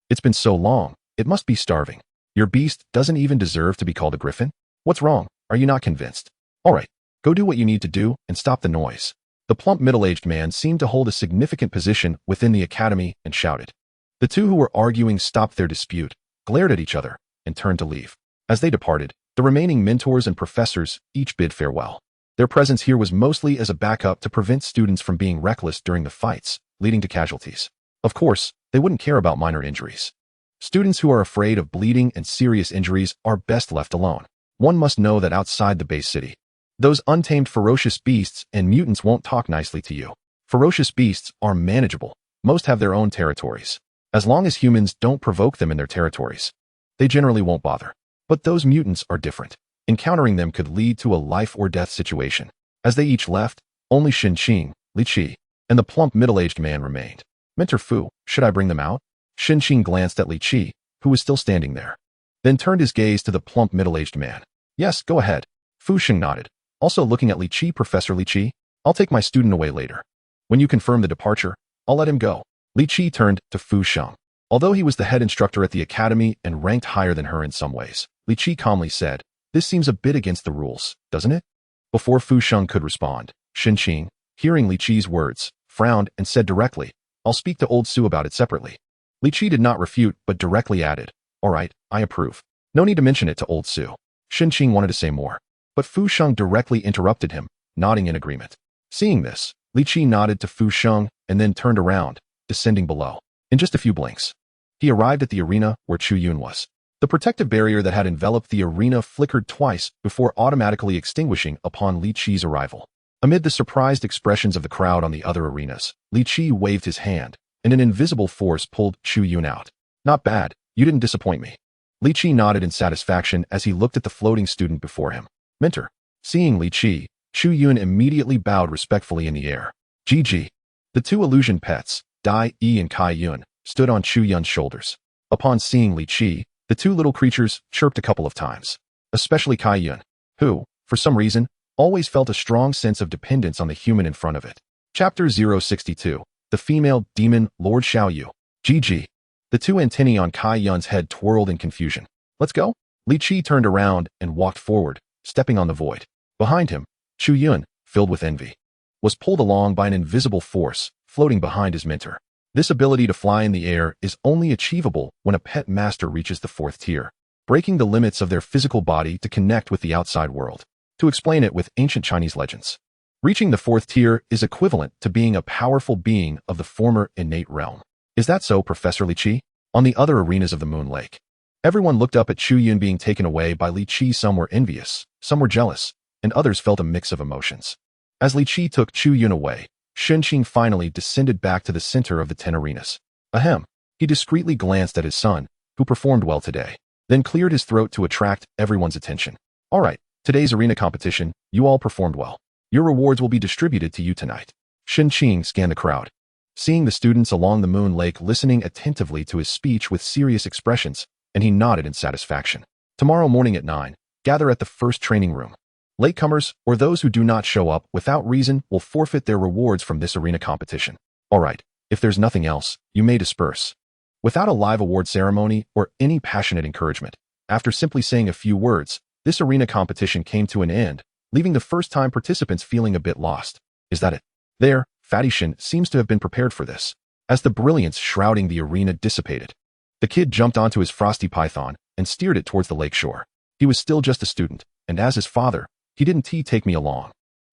It's been so long, it must be starving. Your beast doesn't even deserve to be called a griffin? What's wrong? Are you not convinced? All right, go do what you need to do and stop the noise. The plump middle-aged man seemed to hold a significant position within the academy and shouted. The two who were arguing stopped their dispute, glared at each other, and turned to leave. As they departed, the remaining mentors and professors each bid farewell. Their presence here was mostly as a backup to prevent students from being reckless during the fights, leading to casualties. Of course, they wouldn't care about minor injuries. Students who are afraid of bleeding and serious injuries are best left alone. One must know that outside the base city, those untamed ferocious beasts and mutants won't talk nicely to you. Ferocious beasts are manageable. Most have their own territories. As long as humans don't provoke them in their territories, they generally won't bother. But those mutants are different. Encountering them could lead to a life-or-death situation. As they each left, only Xinqing, Li Qi, and the plump middle-aged man remained. Mentor Fu, should I bring them out? Xinqing glanced at Li Qi, who was still standing there, then turned his gaze to the plump middle-aged man. Yes, go ahead. Fu Sheng nodded, also looking at Li Qi. Professor Li Qi, I'll take my student away later. When you confirm the departure, I'll let him go. Li Qi turned to Fu Sheng. Although he was the head instructor at the academy and ranked higher than her in some ways, Li Qi calmly said, this seems a bit against the rules, doesn't it? Before Fu Sheng could respond, Xinqing, hearing Li Qi's words, frowned and said directly, I'll speak to Old Su about it separately. Li Qi did not refute but directly added, all right, I approve. No need to mention it to Old Su. Xinqing wanted to say more, but Fu Sheng directly interrupted him, nodding in agreement. Seeing this, Li Qi nodded to Fu Sheng and then turned around, descending below. In just a few blinks, he arrived at the arena where Chu Yun was. The protective barrier that had enveloped the arena flickered twice before automatically extinguishing upon Li Qi's arrival. Amid the surprised expressions of the crowd on the other arenas, Li Qi waved his hand, and an invisible force pulled Chu Yun out. Not bad, you didn't disappoint me. Li Qi nodded in satisfaction as he looked at the floating student before him. Mentor. Seeing Li Qi, Chu Yun immediately bowed respectfully in the air. GG. The two illusion pets, Dai Yi and Kai Yun, stood on Chu Yun's shoulders. Upon seeing Li Qi, the two little creatures chirped a couple of times, especially Kai Yun, who, for some reason, always felt a strong sense of dependence on the human in front of it. Chapter 062, The Female Demon Lord Xiaoyu. GG. The two antennae on Kai Yun's head twirled in confusion. Let's go? Li Qi turned around and walked forward, stepping on the void. Behind him, Chu Yun, filled with envy, was pulled along by an invisible force, floating behind his mentor. This ability to fly in the air is only achievable when a pet master reaches the 4th tier. breaking the limits of their physical body to connect with the outside world. To explain it with ancient Chinese legends, reaching the fourth tier is equivalent to being a powerful being of the former innate realm. Is that so, Professor Li Qi? On the other arenas of the Moon Lake, everyone looked up at Chu Yun being taken away by Li Qi. Some were envious, some were jealous, and others felt a mix of emotions. As Li Qi took Chu Yun away, Shunqing finally descended back to the center of the 10 arenas. Ahem. He discreetly glanced at his son, who performed well today, then cleared his throat to attract everyone's attention. All right, today's arena competition, you all performed well. Your rewards will be distributed to you tonight. Shunqing scanned the crowd. Seeing the students along the Moon Lake listening attentively to his speech with serious expressions, and he nodded in satisfaction. Tomorrow morning at 9, gather at the first training room. Latecomers, or those who do not show up without reason, will forfeit their rewards from this arena competition. All right, if there's nothing else, you may disperse. Without a live award ceremony or any passionate encouragement, after simply saying a few words, this arena competition came to an end, leaving the first-time participants feeling a bit lost. Is that it? There, Fatty Shin seems to have been prepared for this. As the brilliance shrouding the arena dissipated, the kid jumped onto his frosty python and steered it towards the lake shore. He was still just a student, and as his father, he didn't take me along.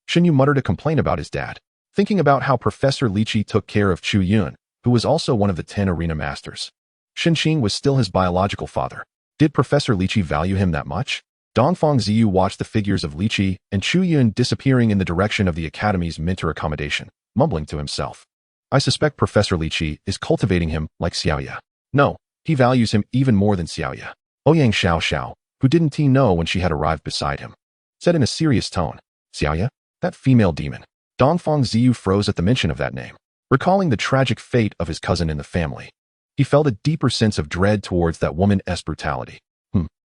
Shinyu muttered a complaint about his dad, thinking about how Professor Li Qi took care of Chu Yun, who was also one of the 10 arena masters. Shunqing was still his biological father. Did Professor Li Qi value him that much? Dongfang Ziyu watched the figures of Li Qi and Chu Yun disappearing in the direction of the academy's mentor accommodation, mumbling to himself. I suspect Professor Li Qi is cultivating him like Xiaoya. No, he values him even more than Xiaoya. Ouyang Xiao Xiao, who didn't he know when she had arrived beside him, said in a serious tone, Xiaoya, that female demon. Dongfang Ziyu froze at the mention of that name, recalling the tragic fate of his cousin in the family. He felt a deeper sense of dread towards that woman's brutality.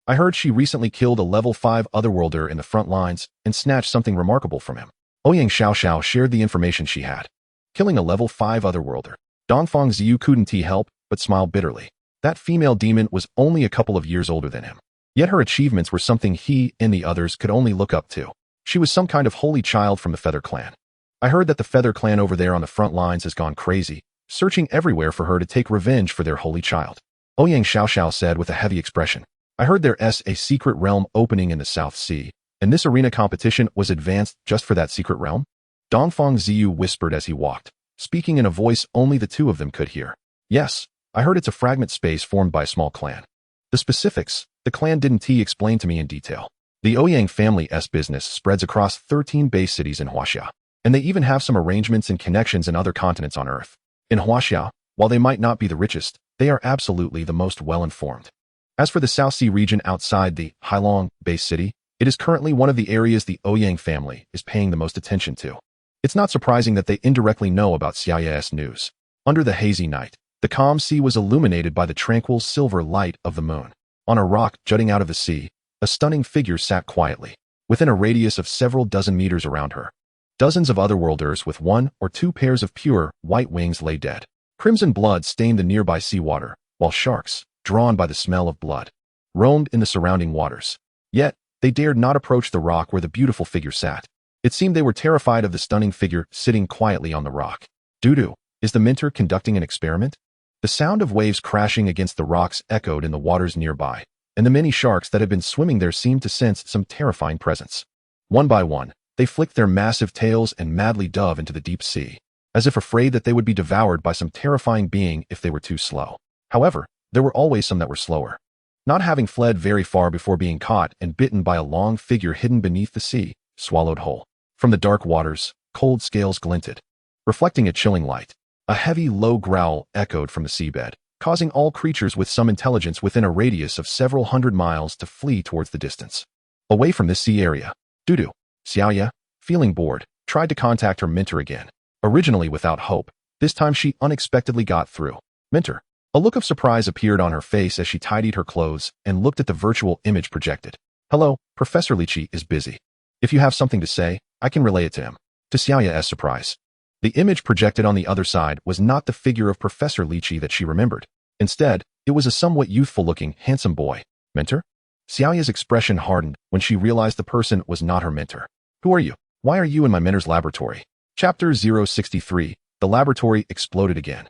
I heard she recently killed a level 5 otherworlder in the front lines and snatched something remarkable from him. Ouyang Xiao Xiao shared the information she had. Killing a level 5 otherworlder. Dongfang Ziyu couldn't help but smile bitterly. That female demon was only a couple of years older than him. Yet her achievements were something he and the others could only look up to. She was some kind of holy child from the Feather Clan. I heard that the Feather Clan over there on the front lines has gone crazy, searching everywhere for her to take revenge for their holy child. Ouyang Xiao Xiao said with a heavy expression. I heard there's a secret realm opening in the South Sea, and this arena competition was advanced just for that secret realm? Dongfang Ziyu whispered as he walked, speaking in a voice only the two of them could hear. Yes, I heard it's a fragment space formed by a small clan. The specifics, the clan didn't explain to me in detail. The Ouyang family's business spreads across 13 base cities in Huaxia, and they even have some arrangements and connections in other continents on Earth. In Huaxia, while they might not be the richest, they are absolutely the most well-informed. As for the South Sea region outside the Hailong base city, it is currently one of the areas the Ouyang family is paying the most attention to. It's not surprising that they indirectly know about Xiaoya's news. Under the hazy night, the calm sea was illuminated by the tranquil silver light of the moon. On a rock jutting out of the sea, a stunning figure sat quietly, within a radius of several dozen meters around her. Dozens of otherworlders with 1 or 2 pairs of pure, white wings lay dead. Crimson blood stained the nearby seawater, while sharks, drawn by the smell of blood, roamed in the surrounding waters. Yet, they dared not approach the rock where the beautiful figure sat. It seemed they were terrified of the stunning figure sitting quietly on the rock. Dudu, is the mentor conducting an experiment? The sound of waves crashing against the rocks echoed in the waters nearby, and the many sharks that had been swimming there seemed to sense some terrifying presence. One by one, they flicked their massive tails and madly dove into the deep sea, as if afraid that they would be devoured by some terrifying being if they were too slow. However, there were always some that were slower, not having fled very far before being caught and bitten by a long figure hidden beneath the sea, swallowed whole. From the dark waters, cold scales glinted, reflecting a chilling light. A heavy, low growl echoed from the seabed, causing all creatures with some intelligence within a radius of several hundred miles to flee towards the distance. Away from this sea area, Dudu, Xiaoya, feeling bored, tried to contact her mentor again. Originally without hope, this time she unexpectedly got through. Mentor. A look of surprise appeared on her face as she tidied her clothes and looked at the virtual image projected. Hello, Professor Li Qi is busy. If you have something to say, I can relay it to him. To Xiaoya's surprise, the image projected on the other side was not the figure of Professor Li Qi that she remembered. Instead, it was a somewhat youthful-looking, handsome boy. Mentor? Xiaoya's expression hardened when she realized the person was not her mentor. Who are you? Why are you in my mentor's laboratory? Chapter 063, the laboratory exploded again.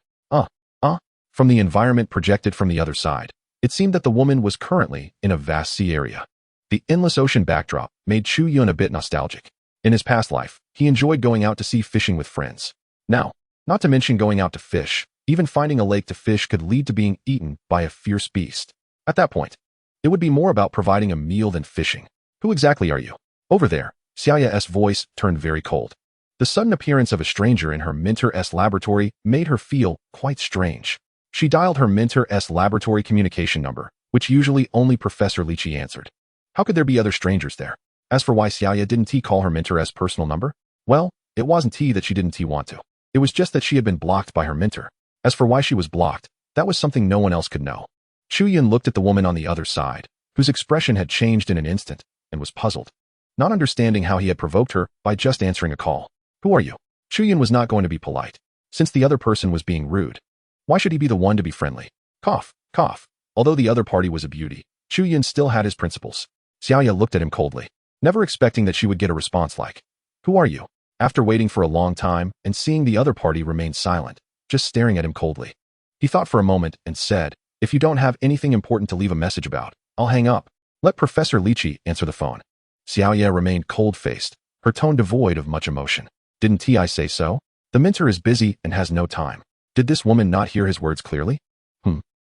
From the environment projected from the other side, It seemed that the woman was currently in a vast sea area. The endless ocean backdrop made Chu Yun a bit nostalgic. In his past life, he enjoyed going out to sea fishing with friends. Now, not to mention going out to fish, even finding a lake to fish could lead to being eaten by a fierce beast. At that point, it would be more about providing a meal than fishing. Who exactly are you? Over there, Xiaoya's voice turned very cold. The sudden appearance of a stranger in her mentor's laboratory made her feel quite strange. She dialed her mentor's laboratory communication number, which usually only Professor Lichi answered. How could there be other strangers there? As for why Xiaoya didn't call her mentor's personal number, well, it wasn't that she didn't want to. It was just that she had been blocked by her mentor. As for why she was blocked, that was something no one else could know. Chu Yun looked at the woman on the other side, whose expression had changed in an instant, and was puzzled, not understanding how he had provoked her by just answering a call. Who are you? Chu Yun was not going to be polite, since the other person was being rude. Why should he be the one to be friendly? Cough, cough. Although the other party was a beauty, Chu Yun still had his principles. Xiaoya looked at him coldly, never expecting that she would get a response like, "Who are you?" After waiting for a long time and seeing the other party remain silent, just staring at him coldly, he thought for a moment and said, "If you don't have anything important to leave a message about, I'll hang up. Let Professor Lichi answer the phone." Xiaoya remained cold-faced, her tone devoid of much emotion. "Didn't I say so? The mentor is busy and has no time." Did this woman not hear his words clearly?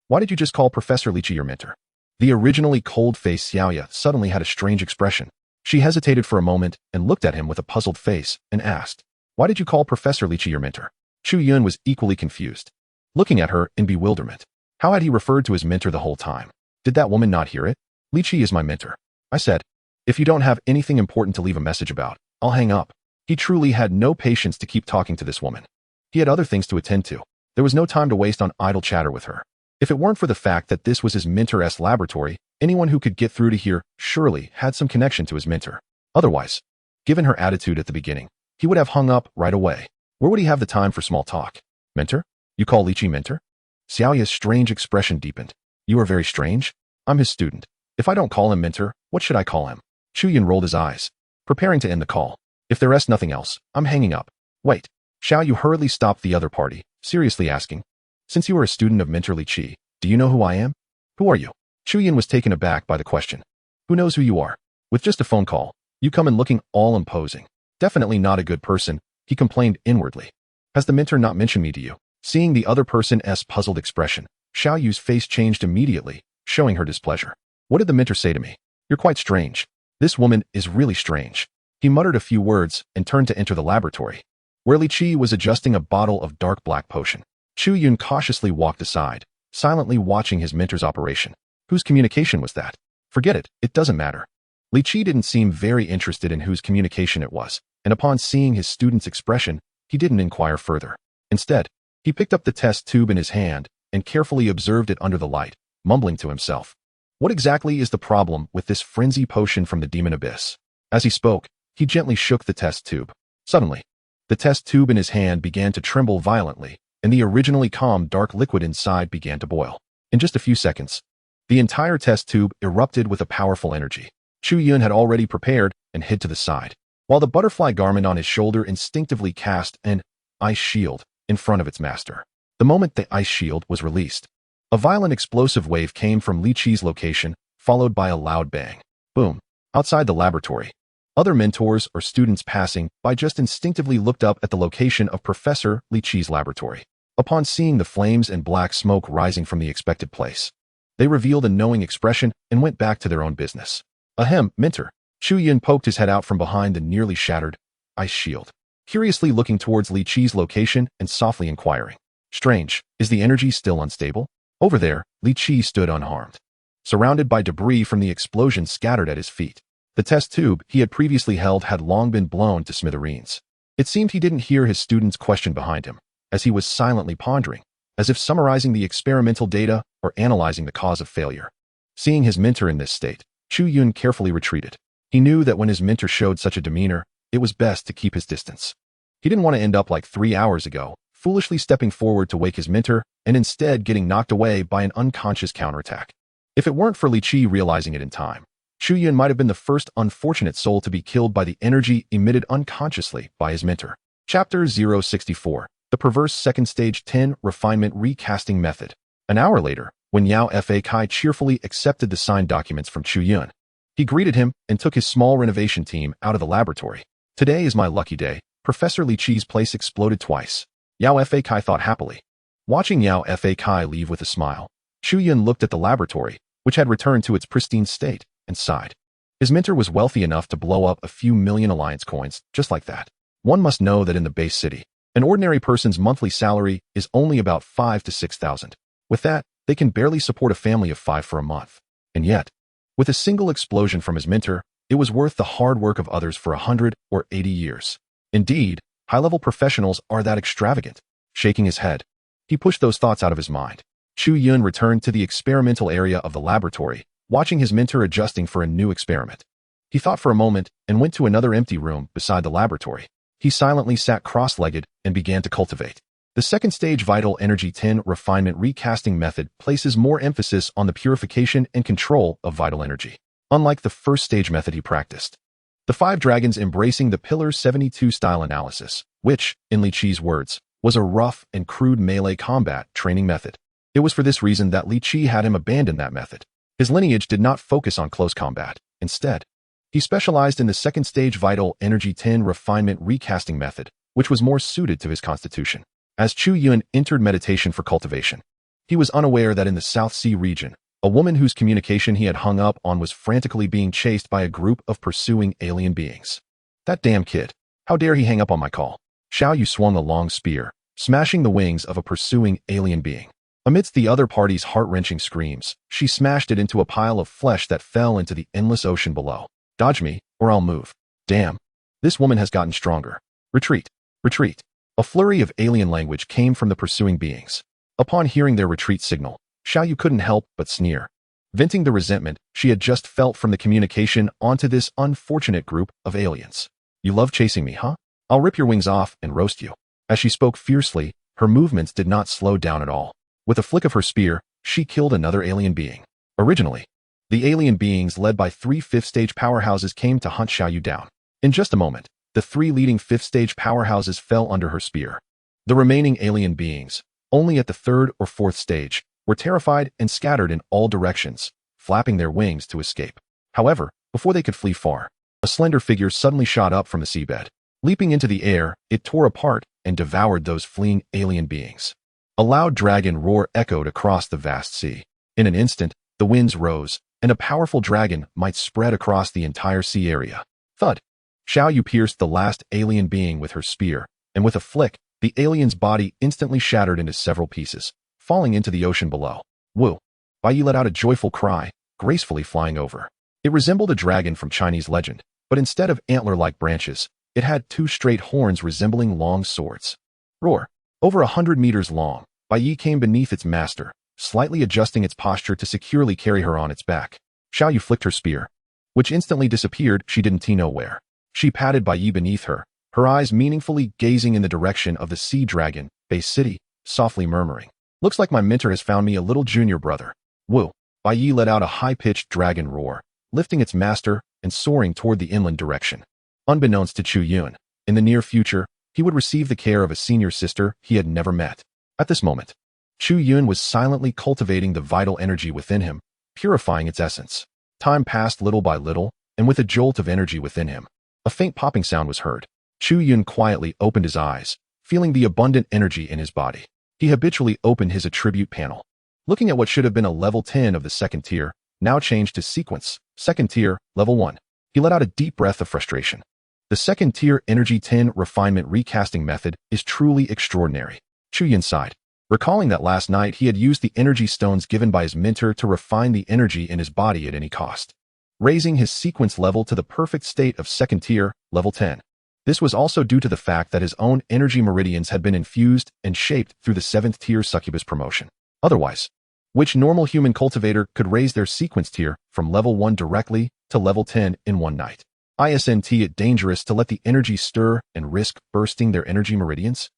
Why did you just call Professor Lichi your mentor? The originally cold-faced Xiaoya suddenly had a strange expression. She hesitated for a moment and looked at him with a puzzled face and asked, "Why did you call Professor Lichi your mentor?" Chu Yun was equally confused, looking at her in bewilderment. How had he referred to his mentor the whole time? Did that woman not hear it? "Lichi is my mentor," I said. "If you don't have anything important to leave a message about, I'll hang up." He truly had no patience to keep talking to this woman. He had other things to attend to. There was no time to waste on idle chatter with her. If it weren't for the fact that this was his mentor's laboratory, anyone who could get through to here surely had some connection to his mentor. Otherwise, given her attitude at the beginning, he would have hung up right away. Where would he have the time for small talk? Mentor? You call Lichi mentor? Xiaoya's strange expression deepened. You are very strange. I'm his student. If I don't call him mentor, what should I call him? Chu Yun rolled his eyes, preparing to end the call. If there is nothing else, I'm hanging up. Wait. Xiao Yu hurriedly stopped the other party, seriously asking, "Since you are a student of Mentor Lichi, do you know who I am?" "Who are you?" Chu Yun was taken aback by the question. "Who knows who you are? With just a phone call, you come in looking all imposing. Definitely not a good person," he complained inwardly. "Has the mentor not mentioned me to you?" Seeing the other person's puzzled expression, Xiao Yu's face changed immediately, showing her displeasure. "What did the mentor say to me? You're quite strange. This woman is really strange." He muttered a few words and turned to enter the laboratory, where Lichi was adjusting a bottle of dark black potion. Chu Yun cautiously walked aside, silently watching his mentor's operation. Whose communication was that? Forget it, it doesn't matter. Lichi didn't seem very interested in whose communication it was, and upon seeing his student's expression, he didn't inquire further. Instead, he picked up the test tube in his hand and carefully observed it under the light, mumbling to himself. What exactly is the problem with this frenzy potion from the demon abyss? As he spoke, he gently shook the test tube. Suddenly, the test tube in his hand began to tremble violently, and the originally calm dark liquid inside began to boil. In just a few seconds, the entire test tube erupted with a powerful energy. Chu Yun had already prepared and hid to the side, while the butterfly garment on his shoulder instinctively cast an ice shield in front of its master. The moment the ice shield was released, a violent explosive wave came from Lichi's location, followed by a loud bang. Boom. Outside the laboratory, other mentors or students passing by just instinctively looked up at the location of Professor Lichi's laboratory. Upon seeing the flames and black smoke rising from the expected place, they revealed a knowing expression and went back to their own business. Ahem, mentor. Chu Yun poked his head out from behind the nearly shattered ice shield, curiously looking towards Lichi's location and softly inquiring. Strange, is the energy still unstable? Over there, Lichi stood unharmed, surrounded by debris from the explosion scattered at his feet. The test tube he had previously held had long been blown to smithereens. It seemed he didn't hear his student's question behind him, as he was silently pondering, as if summarizing the experimental data or analyzing the cause of failure. Seeing his mentor in this state, Chu Yun carefully retreated. He knew that when his mentor showed such a demeanor, it was best to keep his distance. He didn't want to end up like 3 hours ago, foolishly stepping forward to wake his mentor and instead getting knocked away by an unconscious counterattack. If it weren't for Lichi realizing it in time, Chu Yun might have been the first unfortunate soul to be killed by the energy emitted unconsciously by his mentor. Chapter 064, The Perverse Second Stage 10 Refinement Recasting Method. An hour later, when Yao Fa Kai cheerfully accepted the signed documents from Chu Yun, he greeted him and took his small renovation team out of the laboratory. Today is my lucky day. Professor Li Qi's place exploded twice. Yao Fa Kai thought happily. Watching Yao Fa Kai leave with a smile, Chu Yun looked at the laboratory, which had returned to its pristine state, and sighed. His mentor was wealthy enough to blow up a few million alliance coins just like that. One must know that in the base city, an ordinary person's monthly salary is only about 5 to 6,000. With that, they can barely support a family of 5 for a month. And yet, with a single explosion from his mentor, it was worth the hard work of others for 100 or 80 years. Indeed, high-level professionals are that extravagant. Shaking his head, he pushed those thoughts out of his mind. Chu Yun returned to the experimental area of the laboratory, watching his mentor adjusting for a new experiment. He thought for a moment and went to another empty room beside the laboratory. He silently sat cross-legged and began to cultivate. The second stage Vital Energy 10 refinement recasting method places more emphasis on the purification and control of vital energy, unlike the first stage method he practiced. The 5 dragons embracing the Pillar 72 style analysis, which, in Li Qi's words, was a rough and crude melee combat training method. It was for this reason that Li Qi had him abandon that method. His lineage did not focus on close combat. Instead, he specialized in the second stage Vital Energy 10 refinement recasting method, which was more suited to his constitution. As Chu Yun entered meditation for cultivation, he was unaware that in the South Sea region, a woman whose communication he had hung up on was frantically being chased by a group of pursuing alien beings. That damn kid. How dare he hang up on my call? Xiao Yu swung a long spear, smashing the wings of a pursuing alien being. Amidst the other party's heart-wrenching screams, she smashed it into a pile of flesh that fell into the endless ocean below. Dodge me, or I'll move. Damn. This woman has gotten stronger. Retreat. Retreat. A flurry of alien language came from the pursuing beings. Upon hearing their retreat signal, Xiao Yu couldn't help but sneer, venting the resentment she had just felt from the communication onto this unfortunate group of aliens. You love chasing me, huh? I'll rip your wings off and roast you. As she spoke fiercely, her movements did not slow down at all. With a flick of her spear, she killed another alien being. Originally, the alien beings led by 3 fifth-stage powerhouses came to hunt Xiao Yu down. In just a moment, the 3 leading 5th-stage powerhouses fell under her spear. The remaining alien beings, only at the 3rd or 4th stage, were terrified and scattered in all directions, flapping their wings to escape. However, before they could flee far, a slender figure suddenly shot up from the seabed. Leaping into the air, it tore apart and devoured those fleeing alien beings. A loud dragon roar echoed across the vast sea. In an instant, the winds rose, and a powerful dragon might spread across the entire sea area. Thud! Xiao Yu pierced the last alien being with her spear, and with a flick, the alien's body instantly shattered into several pieces, falling into the ocean below. Woo! Bai Yi let out a joyful cry, gracefully flying over. It resembled a dragon from Chinese legend, but instead of antler-like branches, it had 2 straight horns resembling long swords. Roar! Over 100 meters long, Bai Yi came beneath its master, slightly adjusting its posture to securely carry her on its back. Xiao Yu flicked her spear, which instantly disappeared she didn't know where. She patted Bai Yi beneath her, her eyes meaningfully gazing in the direction of the sea dragon, Base City, softly murmuring. Looks like my mentor has found me a little junior brother. Woo! Bai Yi let out a high-pitched dragon roar, lifting its master and soaring toward the inland direction. Unbeknownst to Chu Yun, in the near future, he would receive the care of a senior sister he had never met. At this moment, Chu Yun was silently cultivating the vital energy within him, purifying its essence. Time passed little by little, and with a jolt of energy within him, a faint popping sound was heard. Chu Yun quietly opened his eyes, feeling the abundant energy in his body. He habitually opened his attribute panel. Looking at what should have been a level 10 of the second tier, now changed to sequence, second tier, level 1. He let out a deep breath of frustration. The second tier Energy 10 refinement recasting method is truly extraordinary. Chu Yun sighed, recalling that last night he had used the energy stones given by his mentor to refine the energy in his body at any cost, raising his sequence level to the perfect state of second tier, level 10. This was also due to the fact that his own energy meridians had been infused and shaped through the 7th tier Succubus promotion. Otherwise, which normal human cultivator could raise their sequence tier from level 1 directly to level 10 in one night? Isn't it dangerous to let the energy stir and risk bursting their energy meridians?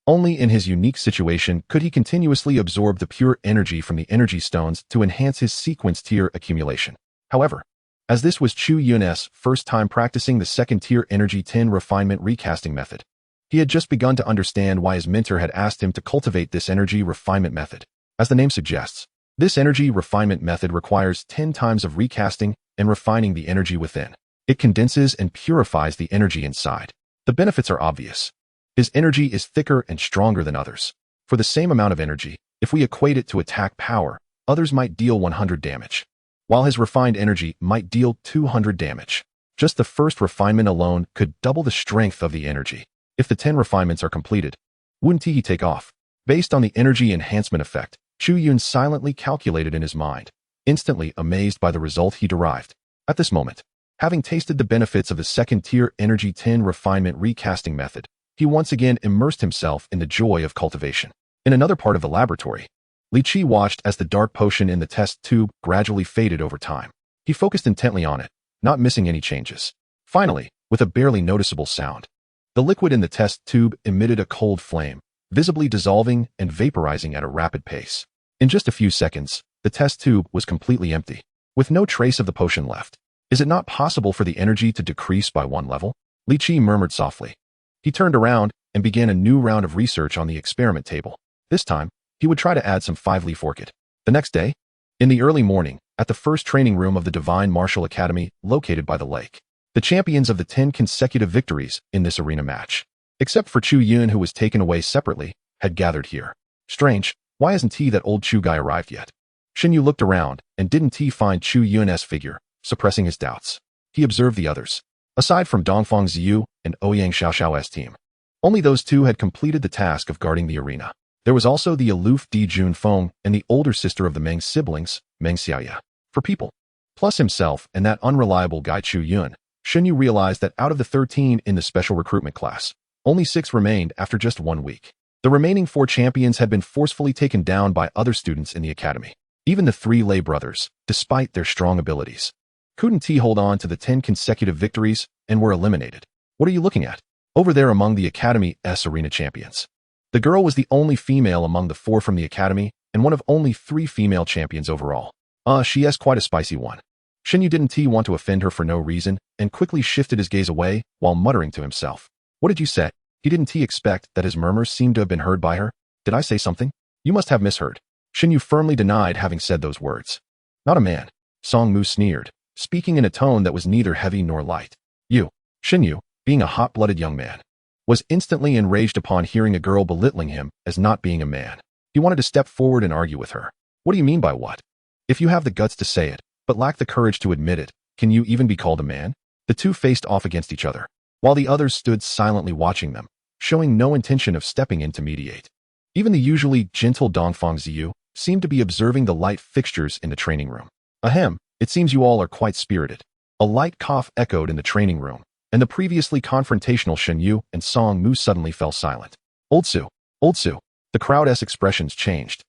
Only in his unique situation could he continuously absorb the pure energy from the energy stones to enhance his sequence tier accumulation. However, as this was Chu Yun's first time practicing the second tier Energy 10 refinement recasting method, he had just begun to understand why his mentor had asked him to cultivate this energy refinement method. As the name suggests, this energy refinement method requires 10 times of recasting and refining the energy within. It condenses and purifies the energy inside. The benefits are obvious. His energy is thicker and stronger than others. For the same amount of energy, if we equate it to attack power, others might deal 100 damage, while his refined energy might deal 200 damage. Just the first refinement alone could double the strength of the energy. If the 10 refinements are completed, wouldn't he take off? Based on the energy enhancement effect, Chu Yun silently calculated in his mind, instantly amazed by the result he derived. At this moment, having tasted the benefits of the second-tier energy 10 refinement recasting method, he once again immersed himself in the joy of cultivation. In another part of the laboratory, Li Qi watched as the dark potion in the test tube gradually faded over time. He focused intently on it, not missing any changes. Finally, with a barely noticeable sound, the liquid in the test tube emitted a cold flame, visibly dissolving and vaporizing at a rapid pace. In just a few seconds, the test tube was completely empty, with no trace of the potion left. Is it not possible for the energy to decrease by 1 level? Li Qi murmured softly. He turned around and began a new round of research on the experiment table. This time, he would try to add some 5-leaf orchid. The next day, in the early morning, at the first training room of the Divine Martial Academy located by the lake, the champions of the 10 consecutive victories in this arena match, except for Chu Yun who was taken away separately, had gathered here. Strange, why hasn't that old Chu guy arrived yet? Shin Yu looked around and didn't find Chu Yun's figure, suppressing his doubts. He observed the others. Aside from Dongfang Ziyu and Ouyang Xiaoxiao's team, only those two had completed the task of guarding the arena. There was also the aloof Di Junfeng and the older sister of the Meng siblings, Meng Xiaoya. For people, plus himself and that unreliable guy Chu Yun, Shin Yu realized that out of the 13 in the special recruitment class, only 6 remained after just 1 week. The remaining 4 champions had been forcefully taken down by other students in the academy. Even the 3 lay brothers, despite their strong abilities, couldn't hold on to the 10 consecutive victories and were eliminated. What are you looking at? Over there among the Academy's arena champions. The girl was the only female among the 4 from the Academy and one of only 3 female champions overall. She is quite a spicy one. Shin Yu didn't want to offend her for no reason and quickly shifted his gaze away while muttering to himself. What did you say? He didn't expect that his murmurs seemed to have been heard by her. Did I say something? You must have misheard. Shin Yu firmly denied having said those words. Not a man. Song Mu sneered, speaking in a tone that was neither heavy nor light. You, Shin Yu, being a hot-blooded young man, was instantly enraged upon hearing a girl belittling him as not being a man. He wanted to step forward and argue with her. What do you mean by what? If you have the guts to say it, but lack the courage to admit it, can you even be called a man? The two faced off against each other, while the others stood silently watching them, showing no intention of stepping in to mediate. Even the usually gentle Dongfang Ziyu seemed to be observing the light fixtures in the training room. Ahem, it seems you all are quite spirited. A light cough echoed in the training room, and the previously confrontational Shen Yu and Song Mu suddenly fell silent. Old Su. The crowd's expressions changed,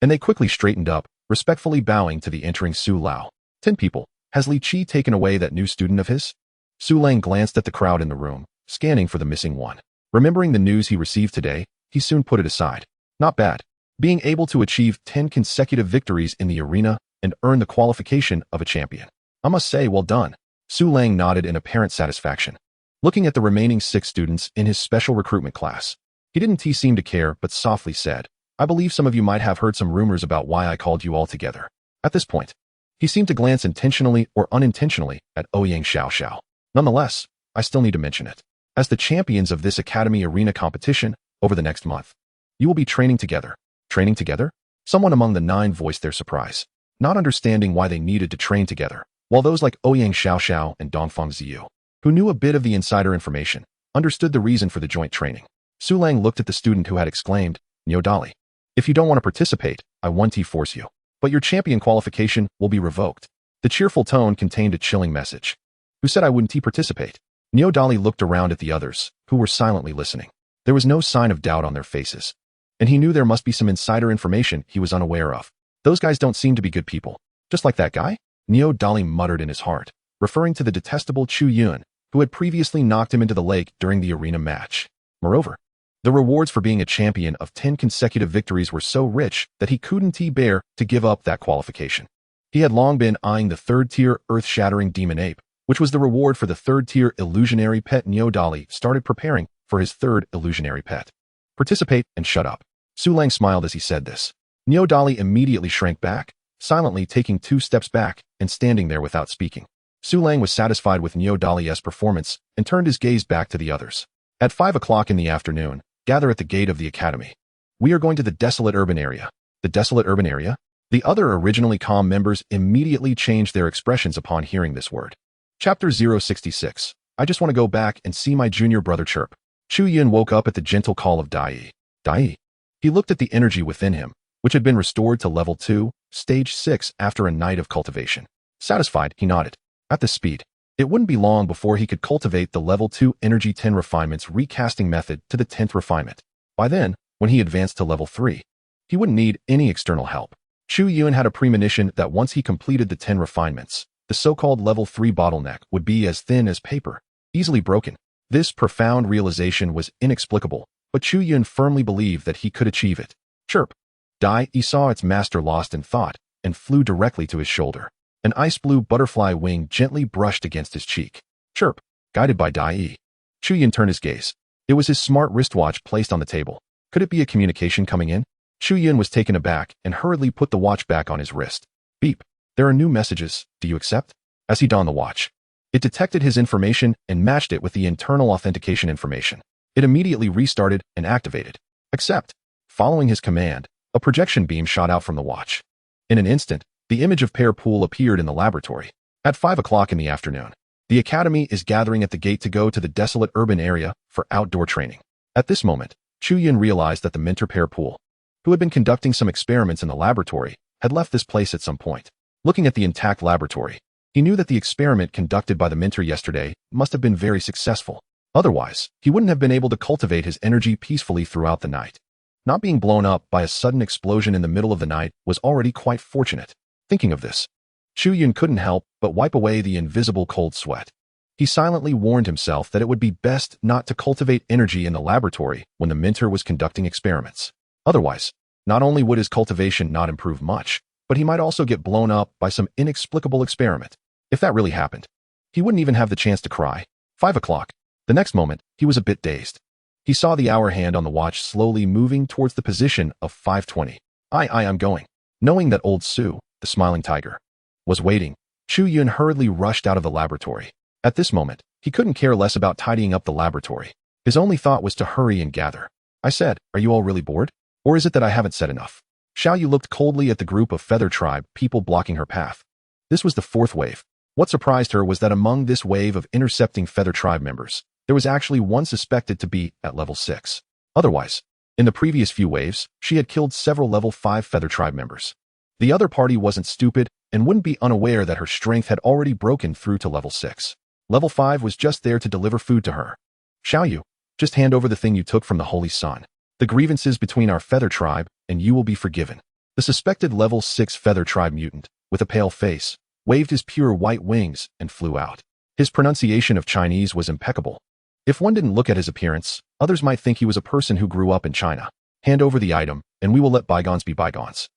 and they quickly straightened up, respectfully bowing to the entering Su Lao. 10 people. Has Li Qi taken away that new student of his? Su Lang glanced at the crowd in the room, scanning for the missing one. Remembering the news he received today, he soon put it aside. Not bad. Being able to achieve 10 consecutive victories in the arena and earn the qualification of a champion. I must say, well done. Su Lang nodded in apparent satisfaction. Looking at the remaining 6 students in his special recruitment class, he didn't seem to care but softly said, I believe some of you might have heard some rumors about why I called you all together. At this point, he seemed to glance intentionally or unintentionally at Ouyang Xiaoxiao. Nonetheless, I still need to mention it. As the champions of this Academy Arena competition, over the next month, you will be training together. Training together? Someone among the 9 voiced their surprise, not understanding why they needed to train together, while those like Ouyang Xiaoxiao and Dongfang Ziyu, who knew a bit of the insider information, understood the reason for the joint training. Su Lang looked at the student who had exclaimed, Nyo Dali, if you don't want to participate, I won't force you, but your champion qualification will be revoked. The cheerful tone contained a chilling message. Who said I wouldn't participate? Nyo Dali looked around at the others, who were silently listening. There was no sign of doubt on their faces, and he knew there must be some insider information he was unaware of. Those guys don't seem to be good people. Just like that guy? Nyo Dali muttered in his heart, referring to the detestable Chu Yun, who had previously knocked him into the lake during the arena match. Moreover, the rewards for being a champion of 10 consecutive victories were so rich that he couldn't bear to give up that qualification. He had long been eyeing the 3rd-tier earth-shattering demon ape, which was the reward for the 3rd-tier illusionary pet. Nyo Dali started preparing for his 3rd illusionary pet. Participate and shut up. Su Lang smiled as he said this. Neodali immediately shrank back, silently taking 2 steps back and standing there without speaking. Su Lang was satisfied with Neodali's performance and turned his gaze back to the others. At 5 o'clock in the afternoon, gather at the gate of the academy. We are going to the desolate urban area. The desolate urban area? The other originally calm members immediately changed their expressions upon hearing this word. Chapter 066. I just want to go back and see my junior brother chirp. Chu Yun woke up at the gentle call of Dai. Dai. He looked at the energy within him, which had been restored to level 2, stage 6 after a night of cultivation. Satisfied, he nodded. At this speed, it wouldn't be long before he could cultivate the level 2 energy 10 refinements recasting method to the 10th refinement. By then, when he advanced to level 3, he wouldn't need any external help. Chu Yun had a premonition that once he completed the 10 refinements, the so-called level 3 bottleneck would be as thin as paper, easily broken. This profound realization was inexplicable, but Chu Yun firmly believed that he could achieve it. Chirp. Dai saw its master lost in thought and flew directly to his shoulder. An ice-blue butterfly wing gently brushed against his cheek. Chirp. Guided by Dai. Chu Yun turned his gaze. It was his smart wristwatch placed on the table. Could it be a communication coming in? Chu Yun was taken aback and hurriedly put the watch back on his wrist. Beep. There are new messages. Do you accept? As he donned the watch, it detected his information and matched it with the internal authentication information. It immediately restarted and activated. Accept. Following his command, a projection beam shot out from the watch. In an instant, the image of Pear Pool appeared in the laboratory. At 5 o'clock in the afternoon, the academy is gathering at the gate to go to the desolate urban area for outdoor training. At this moment, Chu Yun realized that the mentor Pear Pool, who had been conducting some experiments in the laboratory, had left this place at some point. Looking at the intact laboratory, he knew that the experiment conducted by the mentor yesterday must have been very successful. Otherwise, he wouldn't have been able to cultivate his energy peacefully throughout the night. Not being blown up by a sudden explosion in the middle of the night was already quite fortunate. Thinking of this, Chu Yun couldn't help but wipe away the invisible cold sweat. He silently warned himself that it would be best not to cultivate energy in the laboratory when the mentor was conducting experiments. Otherwise, not only would his cultivation not improve much, but he might also get blown up by some inexplicable experiment. If that really happened, he wouldn't even have the chance to cry. 5 o'clock. The next moment, he was a bit dazed. He saw the hour hand on the watch slowly moving towards the position of 5:20. I'm going. Knowing that old Su, the smiling tiger, was waiting, Chu Yun hurriedly rushed out of the laboratory. At this moment, he couldn't care less about tidying up the laboratory. His only thought was to hurry and gather. I said, are you all really bored? Or is it that I haven't said enough? Xiao Yu looked coldly at the group of Feather Tribe people blocking her path. This was the 4th wave. What surprised her was that among this wave of intercepting Feather Tribe members, there was actually one suspected to be at level 6. Otherwise, in the previous few waves, she had killed several level 5 Feather Tribe members. The other party wasn't stupid and wouldn't be unaware that her strength had already broken through to level 6. Level 5 was just there to deliver food to her. Xiao Yu, just hand over the thing you took from the Holy Sun. The grievances between our Feather Tribe and you will be forgiven. The suspected level 6 Feather Tribe mutant, with a pale face, waved his pure white wings and flew out. His pronunciation of Chinese was impeccable. If one didn't look at his appearance, others might think he was a person who grew up in China. Hand over the item, and we will let bygones be bygones.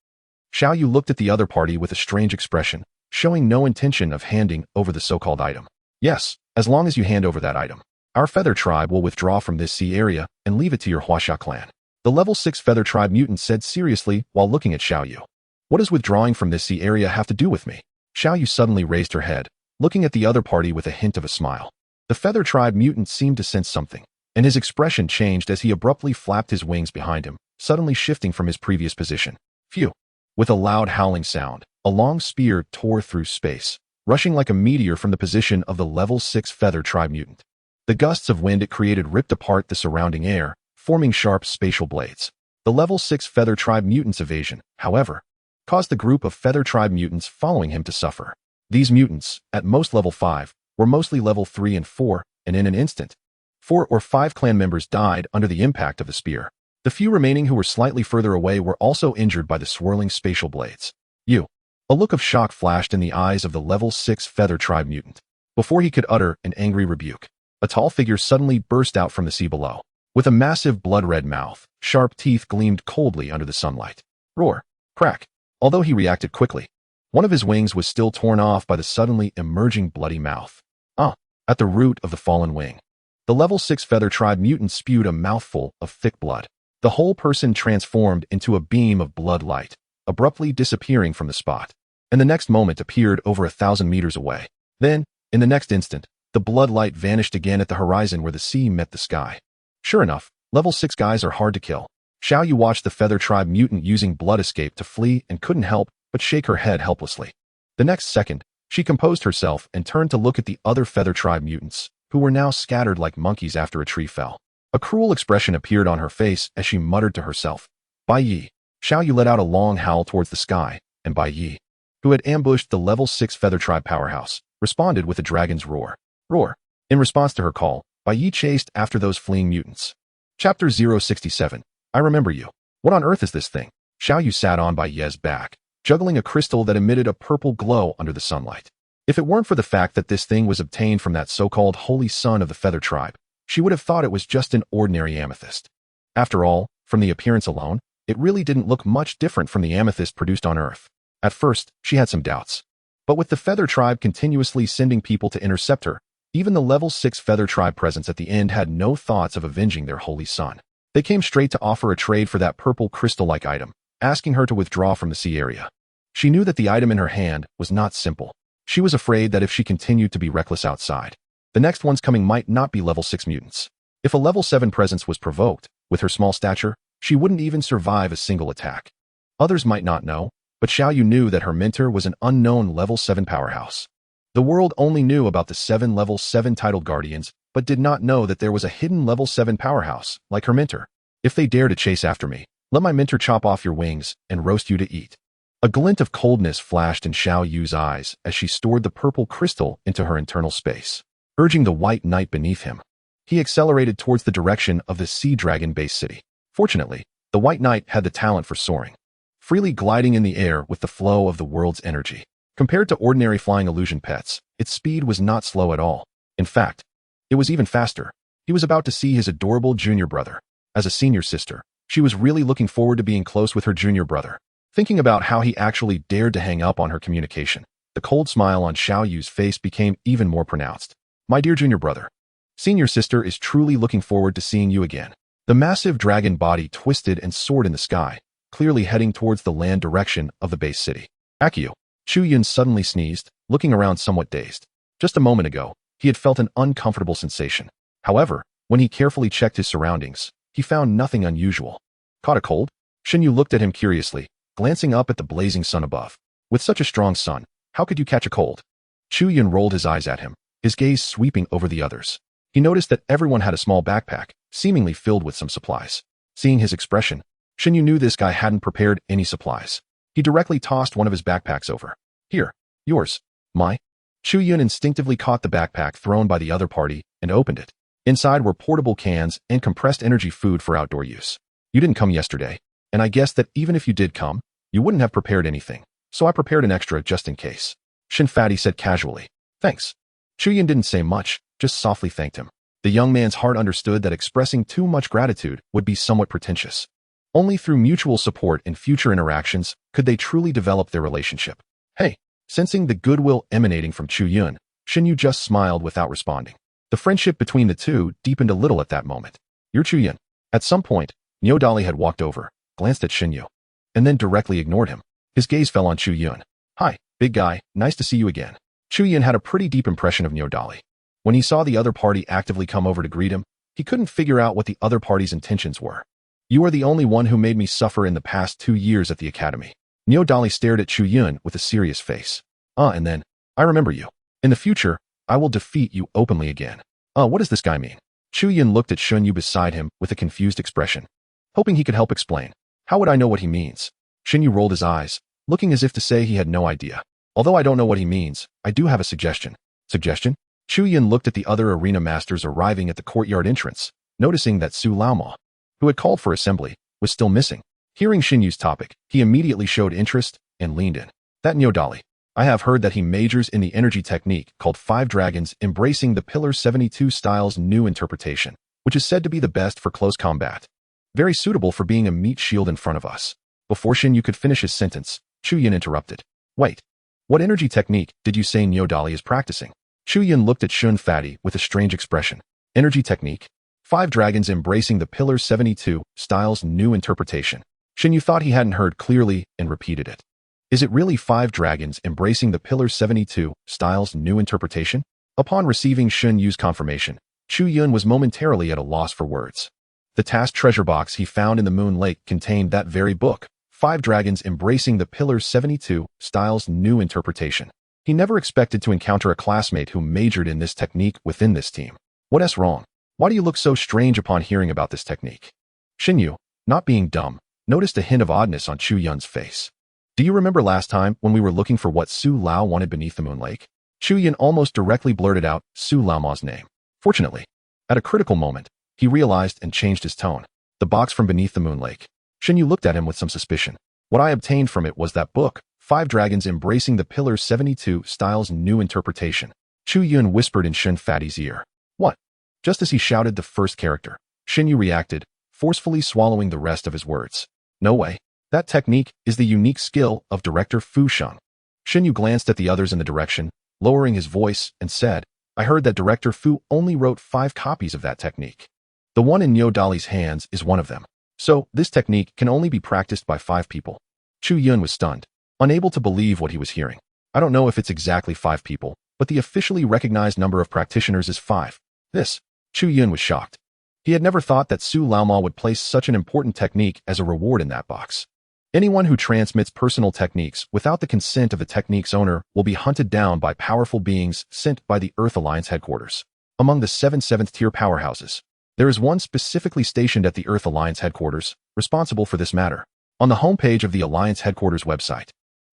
Xiao Yu looked at the other party with a strange expression, showing no intention of handing over the so-called item. Yes, as long as you hand over that item, our Feather Tribe will withdraw from this sea area and leave it to your Huaxia clan. The level 6 Feather Tribe mutant said seriously while looking at Xiao Yu. What does withdrawing from this sea area have to do with me? Xiao Yu suddenly raised her head, looking at the other party with a hint of a smile. The Feather Tribe mutant seemed to sense something, and his expression changed as he abruptly flapped his wings behind him, suddenly shifting from his previous position. Phew! With a loud howling sound, a long spear tore through space, rushing like a meteor from the position of the level 6 Feather Tribe mutant. The gusts of wind it created ripped apart the surrounding air, forming sharp spatial blades. The level 6 Feather Tribe mutant's evasion, however, caused the group of Feather Tribe mutants following him to suffer. These mutants, at most level 5, were mostly level 3 and 4, and in an instant, 4 or 5 clan members died under the impact of the spear. The few remaining who were slightly further away were also injured by the swirling spatial blades. A look of shock flashed in the eyes of the level 6 Feather Tribe mutant. Before he could utter an angry rebuke, a tall figure suddenly burst out from the sea below. With a massive blood-red mouth, sharp teeth gleamed coldly under the sunlight. Roar! Crack! Although he reacted quickly, one of his wings was still torn off by the suddenly emerging bloody mouth. At the root of the fallen wing, the level 6 Feather Tribe mutant spewed a mouthful of thick blood. The whole person transformed into a beam of blood light, abruptly disappearing from the spot, and the next moment appeared over 1,000 meters away. Then, in the next instant, the blood light vanished again at the horizon where the sea met the sky. Sure enough, level 6 guys are hard to kill. Xiao Yu watched the Feather Tribe mutant using blood escape to flee and couldn't help but shake her head helplessly. The next second, she composed herself and turned to look at the other Feather Tribe mutants, who were now scattered like monkeys after a tree fell. A cruel expression appeared on her face as she muttered to herself, "Bai Yi." Xiao Yu let out a long howl towards the sky, and Bai Yi, who had ambushed the level 6 Feather Tribe powerhouse, responded with a dragon's roar. Roar. In response to her call, Bai Yi chased after those fleeing mutants. Chapter 067. I remember you. What on earth is this thing? Xiao Yu sat on Bai Yi's back, juggling a crystal that emitted a purple glow under the sunlight. If it weren't for the fact that this thing was obtained from that so-called holy son of the Feather Tribe, she would have thought it was just an ordinary amethyst. After all, from the appearance alone, it really didn't look much different from the amethyst produced on Earth. At first, she had some doubts. But with the Feather Tribe continuously sending people to intercept her, even the level 6 Feather Tribe presence at the end had no thoughts of avenging their holy son. They came straight to offer a trade for that purple crystal-like item, asking her to withdraw from the sea area. She knew that the item in her hand was not simple. She was afraid that if she continued to be reckless outside, the next ones coming might not be level 6 mutants. If a level 7 presence was provoked, with her small stature, she wouldn't even survive a single attack. Others might not know, but Xiao Yu knew that her mentor was an unknown level 7 powerhouse. The world only knew about the 7 level 7 titled guardians, but did not know that there was a hidden level 7 powerhouse, like her mentor. If they dare to chase after me, let my mentor chop off your wings and roast you to eat. A glint of coldness flashed in Xiao Yu's eyes as she stored the purple crystal into her internal space, urging the white knight beneath him. He accelerated towards the direction of the sea dragon-based city. Fortunately, the white knight had the talent for soaring, freely gliding in the air with the flow of the world's energy. Compared to ordinary flying illusion pets, its speed was not slow at all. In fact, it was even faster. He was about to see his adorable junior brother. As a senior sister, she was really looking forward to being close with her junior brother. Thinking about how he actually dared to hang up on her communication, the cold smile on Xiao Yu's face became even more pronounced. My dear junior brother, senior sister is truly looking forward to seeing you again. The massive dragon body twisted and soared in the sky, clearly heading towards the land direction of the base city. Akio. Chu Yun suddenly sneezed, looking around somewhat dazed. Just a moment ago, he had felt an uncomfortable sensation. However, when he carefully checked his surroundings, he found nothing unusual. Caught a cold? Shinyu looked at him curiously, glancing up at the blazing sun above. With such a strong sun, how could you catch a cold? Chu Yun rolled his eyes at him, his gaze sweeping over the others. He noticed that everyone had a small backpack, seemingly filled with some supplies. Seeing his expression, Shinyu knew this guy hadn't prepared any supplies. He directly tossed one of his backpacks over. Here, yours. My. Chu Yun instinctively caught the backpack thrown by the other party and opened it. Inside were portable cans and compressed energy food for outdoor use. You didn't come yesterday, and I guessed that even if you did come, you wouldn't have prepared anything, so I prepared an extra just in case. Shin Fatty said casually. Thanks. Chu Yun didn't say much, just softly thanked him. The young man's heart understood that expressing too much gratitude would be somewhat pretentious. Only through mutual support in future interactions could they truly develop their relationship. Hey, sensing the goodwill emanating from Chu Yun, Shinyu just smiled without responding. The friendship between the two deepened a little at that moment. You're Chu Yun. At some point, Nyodali had walked over, glanced at Shinyu, and then directly ignored him. His gaze fell on Chu Yun. Hi, big guy, nice to see you again. Chu Yun had a pretty deep impression of Nyodali. When he saw the other party actively come over to greet him, he couldn't figure out what the other party's intentions were. You are the only one who made me suffer in the past 2 years at the academy. Nyodali stared at Chu Yun with a serious face. And then, I remember you. In the future, I will defeat you openly again. What does this guy mean? Chu Yun looked at Shunyu beside him with a confused expression, hoping he could help explain. How would I know what he means? Shinyu rolled his eyes, looking as if to say he had no idea. Although I don't know what he means, I do have a suggestion. Suggestion? Chu Yun looked at the other arena masters arriving at the courtyard entrance, noticing that Su Laoma, who had called for assembly, was still missing. Hearing Shinyu's topic, he immediately showed interest and leaned in. That Nyodali. I have heard that he majors in the energy technique called 5 Dragons, embracing the Pillar 72 style's new interpretation, which is said to be the best for close combat. Very suitable for being a meat shield in front of us. Before Shinyu could finish his sentence, Chu Yun interrupted. Wait. What energy technique did you say Nyodali is practicing? Chu Yun looked at Shun Fatty with a strange expression. Energy technique? 5 Dragons Embracing the Pillar 72 Style's New Interpretation. Xun Yu thought he hadn't heard clearly and repeated it. Is it really 5 Dragons Embracing the Pillar 72 Style's New Interpretation? Upon receiving Xun Yu's confirmation, Chu Yun was momentarily at a loss for words. The tasked treasure box he found in the Moon Lake contained that very book, 5 Dragons Embracing the Pillar 72 Style's New Interpretation. He never expected to encounter a classmate who majored in this technique within this team. What's wrong? Why do you look so strange upon hearing about this technique? Xun Yu, not being dumb, noticed a hint of oddness on Chu Yun's face. Do you remember last time when we were looking for what Su Lao wanted beneath the Moon Lake? Chu Yun almost directly blurted out Su Lao Ma's name. Fortunately, at a critical moment, he realized and changed his tone. The box from beneath the Moon Lake. Xun Yu looked at him with some suspicion. What I obtained from it was that book, 5 Dragons Embracing the Pillar 72 Style's New Interpretation. Chu Yun whispered in Xun Fatty's ear. What? Just as he shouted the first character, Xun Yu reacted, forcefully swallowing the rest of his words. No way. That technique is the unique skill of Director Fu Sheng. Xun Yu glanced at the others in the direction, lowering his voice, and said, I heard that Director Fu only wrote 5 copies of that technique. The one in Niu Dali's hands is one of them. So, this technique can only be practiced by 5 people. Chu Yun was stunned, unable to believe what he was hearing. I don't know if it's exactly 5 people, but the officially recognized number of practitioners is 5. Chu Yun was shocked. He had never thought that Su Laoma would place such an important technique as a reward in that box. Anyone who transmits personal techniques without the consent of the technique's owner will be hunted down by powerful beings sent by the Earth Alliance headquarters. Among the 7 7th-tier powerhouses, there is one specifically stationed at the Earth Alliance headquarters, responsible for this matter. On the homepage of the Alliance headquarters website,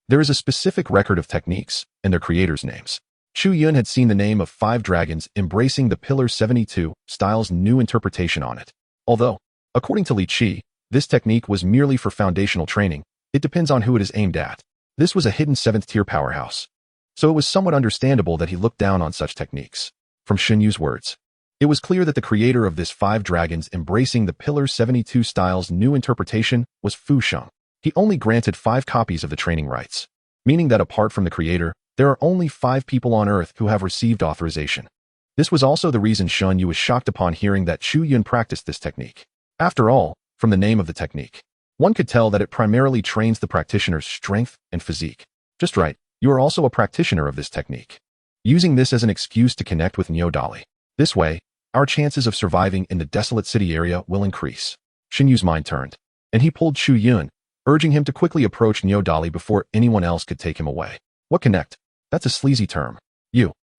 there is a specific record of techniques and their creators' names. Chu Yun had seen the name of 5 Dragons Embracing the Pillar 72 Style's New Interpretation on it. Although, according to Li Qi, this technique was merely for foundational training, it depends on who it is aimed at. This was a hidden 7th-tier powerhouse. So it was somewhat understandable that he looked down on such techniques. From Xun Yu's words, it was clear that the creator of this 5 Dragons Embracing the Pillar 72 Style's New Interpretation was Fu Sheng. He only granted 5 copies of the training rights, meaning that apart from the creator, there are only 5 people on Earth who have received authorization. This was also the reason Xun Yu was shocked upon hearing that Chu Yun practiced this technique. After all, from the name of the technique, one could tell that it primarily trains the practitioner's strength and physique. Just right, you are also a practitioner of this technique. Using this as an excuse to connect with Niu Dali. This way, our chances of surviving in the desolate city area will increase. Xun Yu's mind turned, and he pulled Chu Yun, urging him to quickly approach Niu Dali before anyone else could take him away. What connect? That's a sleazy term.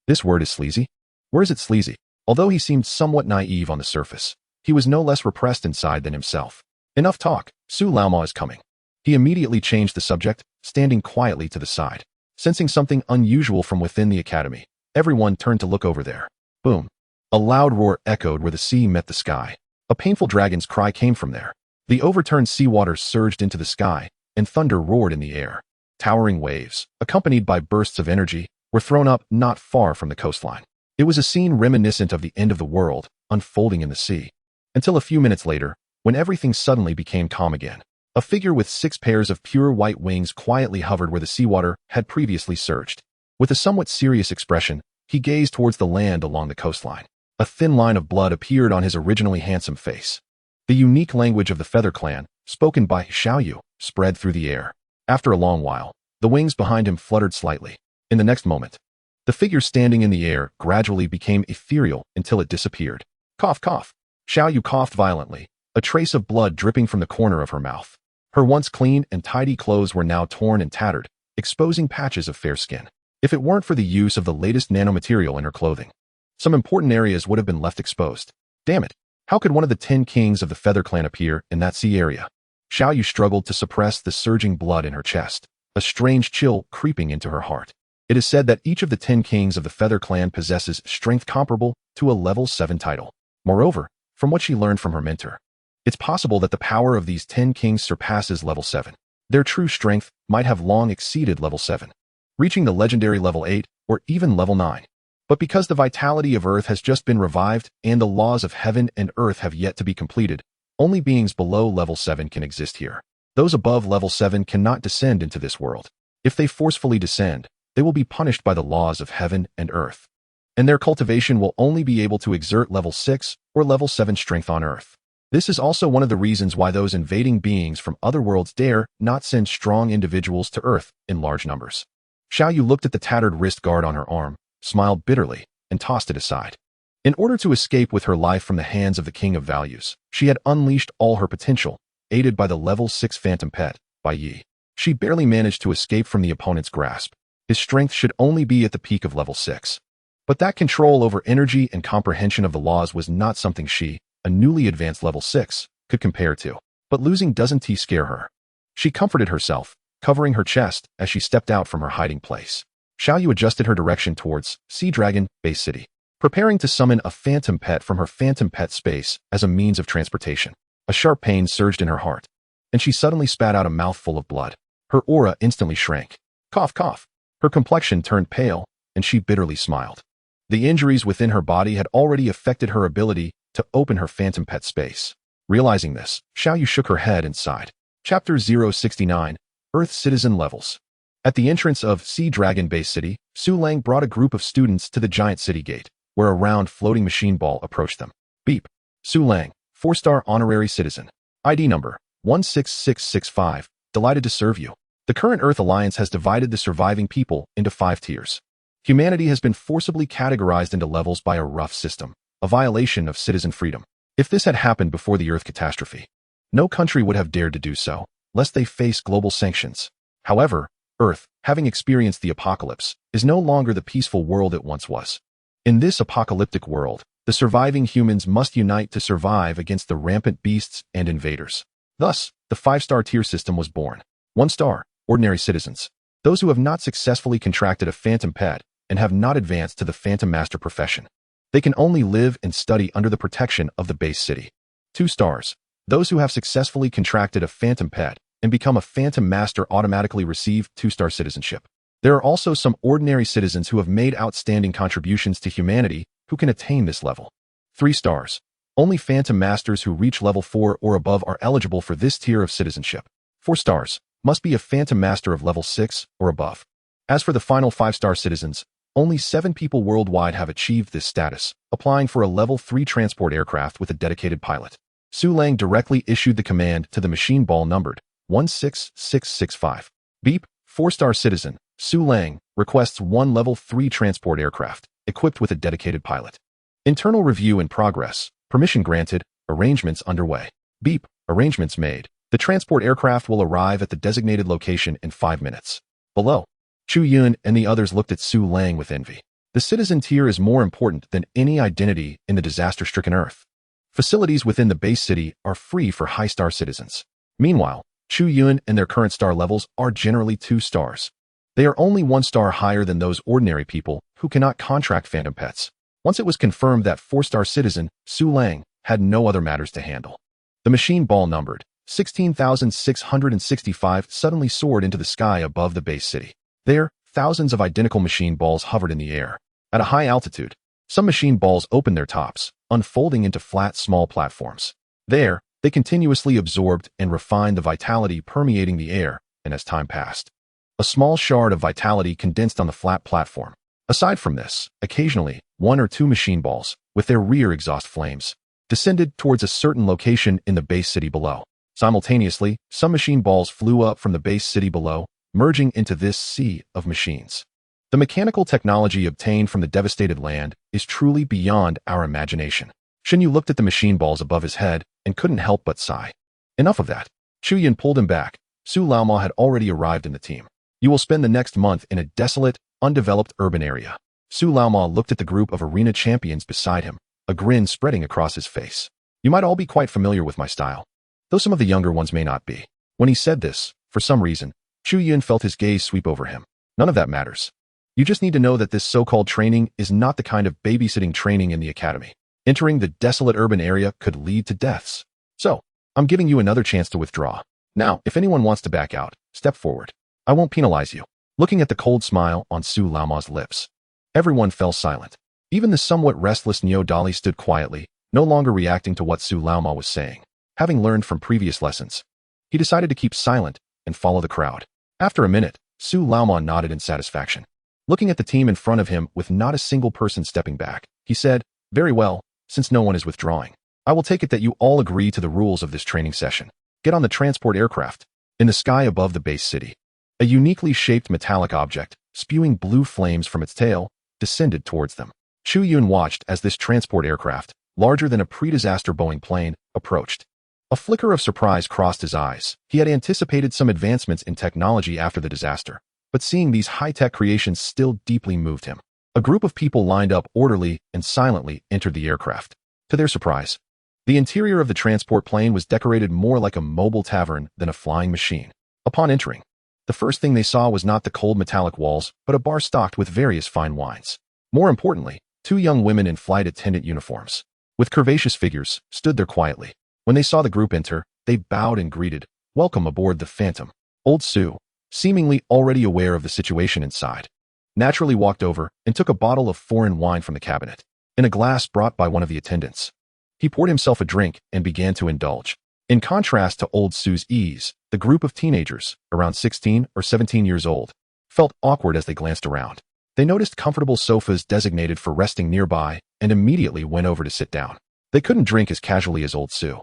This word is sleazy? Where is it sleazy? Although he seemed somewhat naive on the surface, he was no less repressed inside than himself. Enough talk, Su Laoma is coming. He immediately changed the subject, standing quietly to the side. Sensing something unusual from within the academy, everyone turned to look over there. Boom. A loud roar echoed where the sea met the sky. A painful dragon's cry came from there. The overturned seawater surged into the sky, and thunder roared in the air. Towering waves, accompanied by bursts of energy, were thrown up not far from the coastline. It was a scene reminiscent of the end of the world, unfolding in the sea. Until a few minutes later, when everything suddenly became calm again. A figure with 6 pairs of pure white wings quietly hovered where the seawater had previously surged. With a somewhat serious expression, he gazed towards the land along the coastline. A thin line of blood appeared on his originally handsome face. The unique language of the Feather Clan, spoken by Xiaoyu, spread through the air. After a long while, the wings behind him fluttered slightly. In the next moment, the figure standing in the air gradually became ethereal until it disappeared. Cough, cough. Xiaoyu coughed violently, a trace of blood dripping from the corner of her mouth. Her once clean and tidy clothes were now torn and tattered, exposing patches of fair skin. If it weren't for the use of the latest nanomaterial in her clothing, some important areas would have been left exposed. Damn it. How could one of the 10 kings of the Feather Clan appear in that sea area? Xiaoyu struggled to suppress the surging blood in her chest, a strange chill creeping into her heart. It is said that each of the 10 kings of the Feather Clan possesses strength comparable to a level 7 title. Moreover, from what she learned from her mentor, it's possible that the power of these 10 kings surpasses level 7. Their true strength might have long exceeded level 7, reaching the legendary level 8 or even level 9. But because the vitality of Earth has just been revived and the laws of heaven and Earth have yet to be completed, only beings below level 7 can exist here. Those above level 7 cannot descend into this world. If they forcefully descend, they will be punished by the laws of heaven and Earth. and their cultivation will only be able to exert level 6 or level 7 strength on Earth. This is also one of the reasons why those invading beings from other worlds dare not send strong individuals to Earth in large numbers. Xiao Yu looked at the tattered wrist guard on her arm, smiled bitterly, and tossed it aside. In order to escape with her life from the hands of the King of Values, she had unleashed all her potential, aided by the level 6 phantom pet, Bai Yi. She barely managed to escape from the opponent's grasp. His strength should only be at the peak of level 6. But that control over energy and comprehension of the laws was not something she, a newly advanced level 6, could compare to. But losing doesn't scare her. She comforted herself, covering her chest as she stepped out from her hiding place. Xiao Yu adjusted her direction towards Sea Dragon Base City, preparing to summon a phantom pet from her phantom pet space as a means of transportation. A sharp pain surged in her heart, and she suddenly spat out a mouthful of blood. Her aura instantly shrank. Cough, cough. Her complexion turned pale, and she bitterly smiled. The injuries within her body had already affected her ability to open her phantom pet space. Realizing this, Xiao Yu shook her head and sighed. Chapter 069, Earth Citizen Levels. At the entrance of Sea Dragon Base City, Su Lang brought a group of students to the giant city gate, where a round floating machine ball approached them. Beep. Su Lang, 4-star honorary citizen. ID number 16665. Delighted to serve you. The current Earth Alliance has divided the surviving people into 5 tiers. Humanity has been forcibly categorized into levels by a rough system, a violation of citizen freedom. If this had happened before the Earth catastrophe, no country would have dared to do so, lest they face global sanctions. However, Earth, having experienced the apocalypse, is no longer the peaceful world it once was. In this apocalyptic world, the surviving humans must unite to survive against the rampant beasts and invaders. Thus, the 5-star tier system was born. 1 star, ordinary citizens. Those who have not successfully contracted a phantom pet and have not advanced to the phantom master profession. They can only live and study under the protection of the base city. 2 stars. Those who have successfully contracted a phantom pet and become a phantom master automatically receive 2-star citizenship. There are also some ordinary citizens who have made outstanding contributions to humanity who can attain this level. 3 stars. Only phantom masters who reach level 4 or above are eligible for this tier of citizenship. 4 stars. Must be a phantom master of level 6 or above. As for the final 5-star citizens, only 7 people worldwide have achieved this status, applying for a level 3 transport aircraft with a dedicated pilot. Su Lang directly issued the command to the machine ball numbered 16665. Beep, 4-star citizen, Su Lang, requests 1 level 3 transport aircraft, equipped with a dedicated pilot. Internal review in progress, permission granted, arrangements underway. Beep, arrangements made. The transport aircraft will arrive at the designated location in 5 minutes. Below, Chu Yun and the others looked at Su Lang with envy. The citizen tier is more important than any identity in the disaster-stricken Earth. Facilities within the base city are free for high-star citizens. Meanwhile, Chu Yun and their current star levels are generally 2 stars. They are only 1 star higher than those ordinary people who cannot contract phantom pets. Once it was confirmed that 4-star citizen Su Lang had no other matters to handle. The machine ball numbered 16,665 suddenly soared into the sky above the base city. There, thousands of identical machine balls hovered in the air. At a high altitude, some machine balls opened their tops, unfolding into flat, small platforms. There, they continuously absorbed and refined the vitality permeating the air, and as time passed, a small shard of vitality condensed on the flat platform. Aside from this, occasionally, 1 or 2 machine balls, with their rear exhaust flames, descended towards a certain location in the base city below. Simultaneously, some machine balls flew up from the base city below, merging into this sea of machines. The mechanical technology obtained from the devastated land is truly beyond our imagination. Shen Yu looked at the machine balls above his head and couldn't help but sigh. Enough of that. Chu Yun pulled him back. Su Laoma had already arrived in the team. You will spend the next month in a desolate, undeveloped urban area. Su Laoma looked at the group of arena champions beside him, a grin spreading across his face. You might all be quite familiar with my style, though some of the younger ones may not be. When he said this, for some reason, Chu Yun felt his gaze sweep over him. None of that matters. You just need to know that this so-called training is not the kind of babysitting training in the academy. Entering the desolate urban area could lead to deaths. So, I'm giving you another chance to withdraw. Now, if anyone wants to back out, step forward. I won't penalize you. Looking at the cold smile on Su Laoma's lips, everyone fell silent. Even the somewhat restless Neo Dali stood quietly, no longer reacting to what Su Laoma was saying. Having learned from previous lessons, he decided to keep silent and follow the crowd. After a minute, Su Laoma nodded in satisfaction. Looking at the team in front of him with not a single person stepping back, he said, "Very well, since no one is withdrawing. I will take it that you all agree to the rules of this training session. Get on the transport aircraft." In the sky above the base city, a uniquely shaped metallic object, spewing blue flames from its tail, descended towards them. Chu Yun watched as this transport aircraft, larger than a pre-disaster Boeing plane, approached. A flicker of surprise crossed his eyes. He had anticipated some advancements in technology after the disaster, but seeing these high-tech creations still deeply moved him. A group of people lined up orderly and silently entered the aircraft. To their surprise, the interior of the transport plane was decorated more like a mobile tavern than a flying machine. Upon entering, the first thing they saw was not the cold metallic walls, but a bar stocked with various fine wines. More importantly, two young women in flight attendant uniforms, with curvaceous figures, stood there quietly. When they saw the group enter, they bowed and greeted, "Welcome aboard the Phantom." Old Su, seemingly already aware of the situation inside, naturally walked over and took a bottle of foreign wine from the cabinet, in a glass brought by one of the attendants. He poured himself a drink and began to indulge. In contrast to Old Su's ease, the group of teenagers, around 16 or 17 years old, felt awkward as they glanced around. They noticed comfortable sofas designated for resting nearby and immediately went over to sit down. They couldn't drink as casually as Old Su,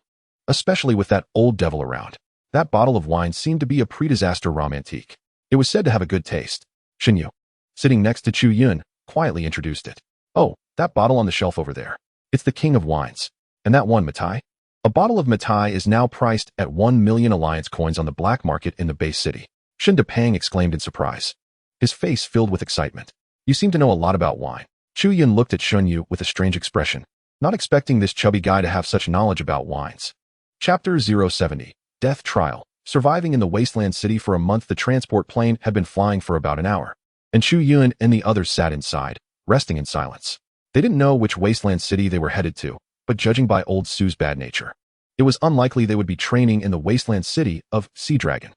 especially with that old devil around. That bottle of wine seemed to be a pre-disaster rum antique. It was said to have a good taste. Shin Yu, sitting next to Chu Yun, quietly introduced it. "Oh, that bottle on the shelf over there. It's the king of wines. And that one, Matai?" A bottle of Matai is now priced at 1 million alliance coins on the black market in the base city. Shin Depang exclaimed in surprise. His face filled with excitement. "You seem to know a lot about wine." Chu Yun looked at Shun Yu with a strange expression, not expecting this chubby guy to have such knowledge about wines. Chapter 070. Death Trial. Surviving in the wasteland city for a month, the transport plane had been flying for about an hour, and Chu Yun and the others sat inside, resting in silence. They didn't know which wasteland city they were headed to, but judging by Old Su's bad nature, it was unlikely they would be training in the wasteland city of Sea Dragon.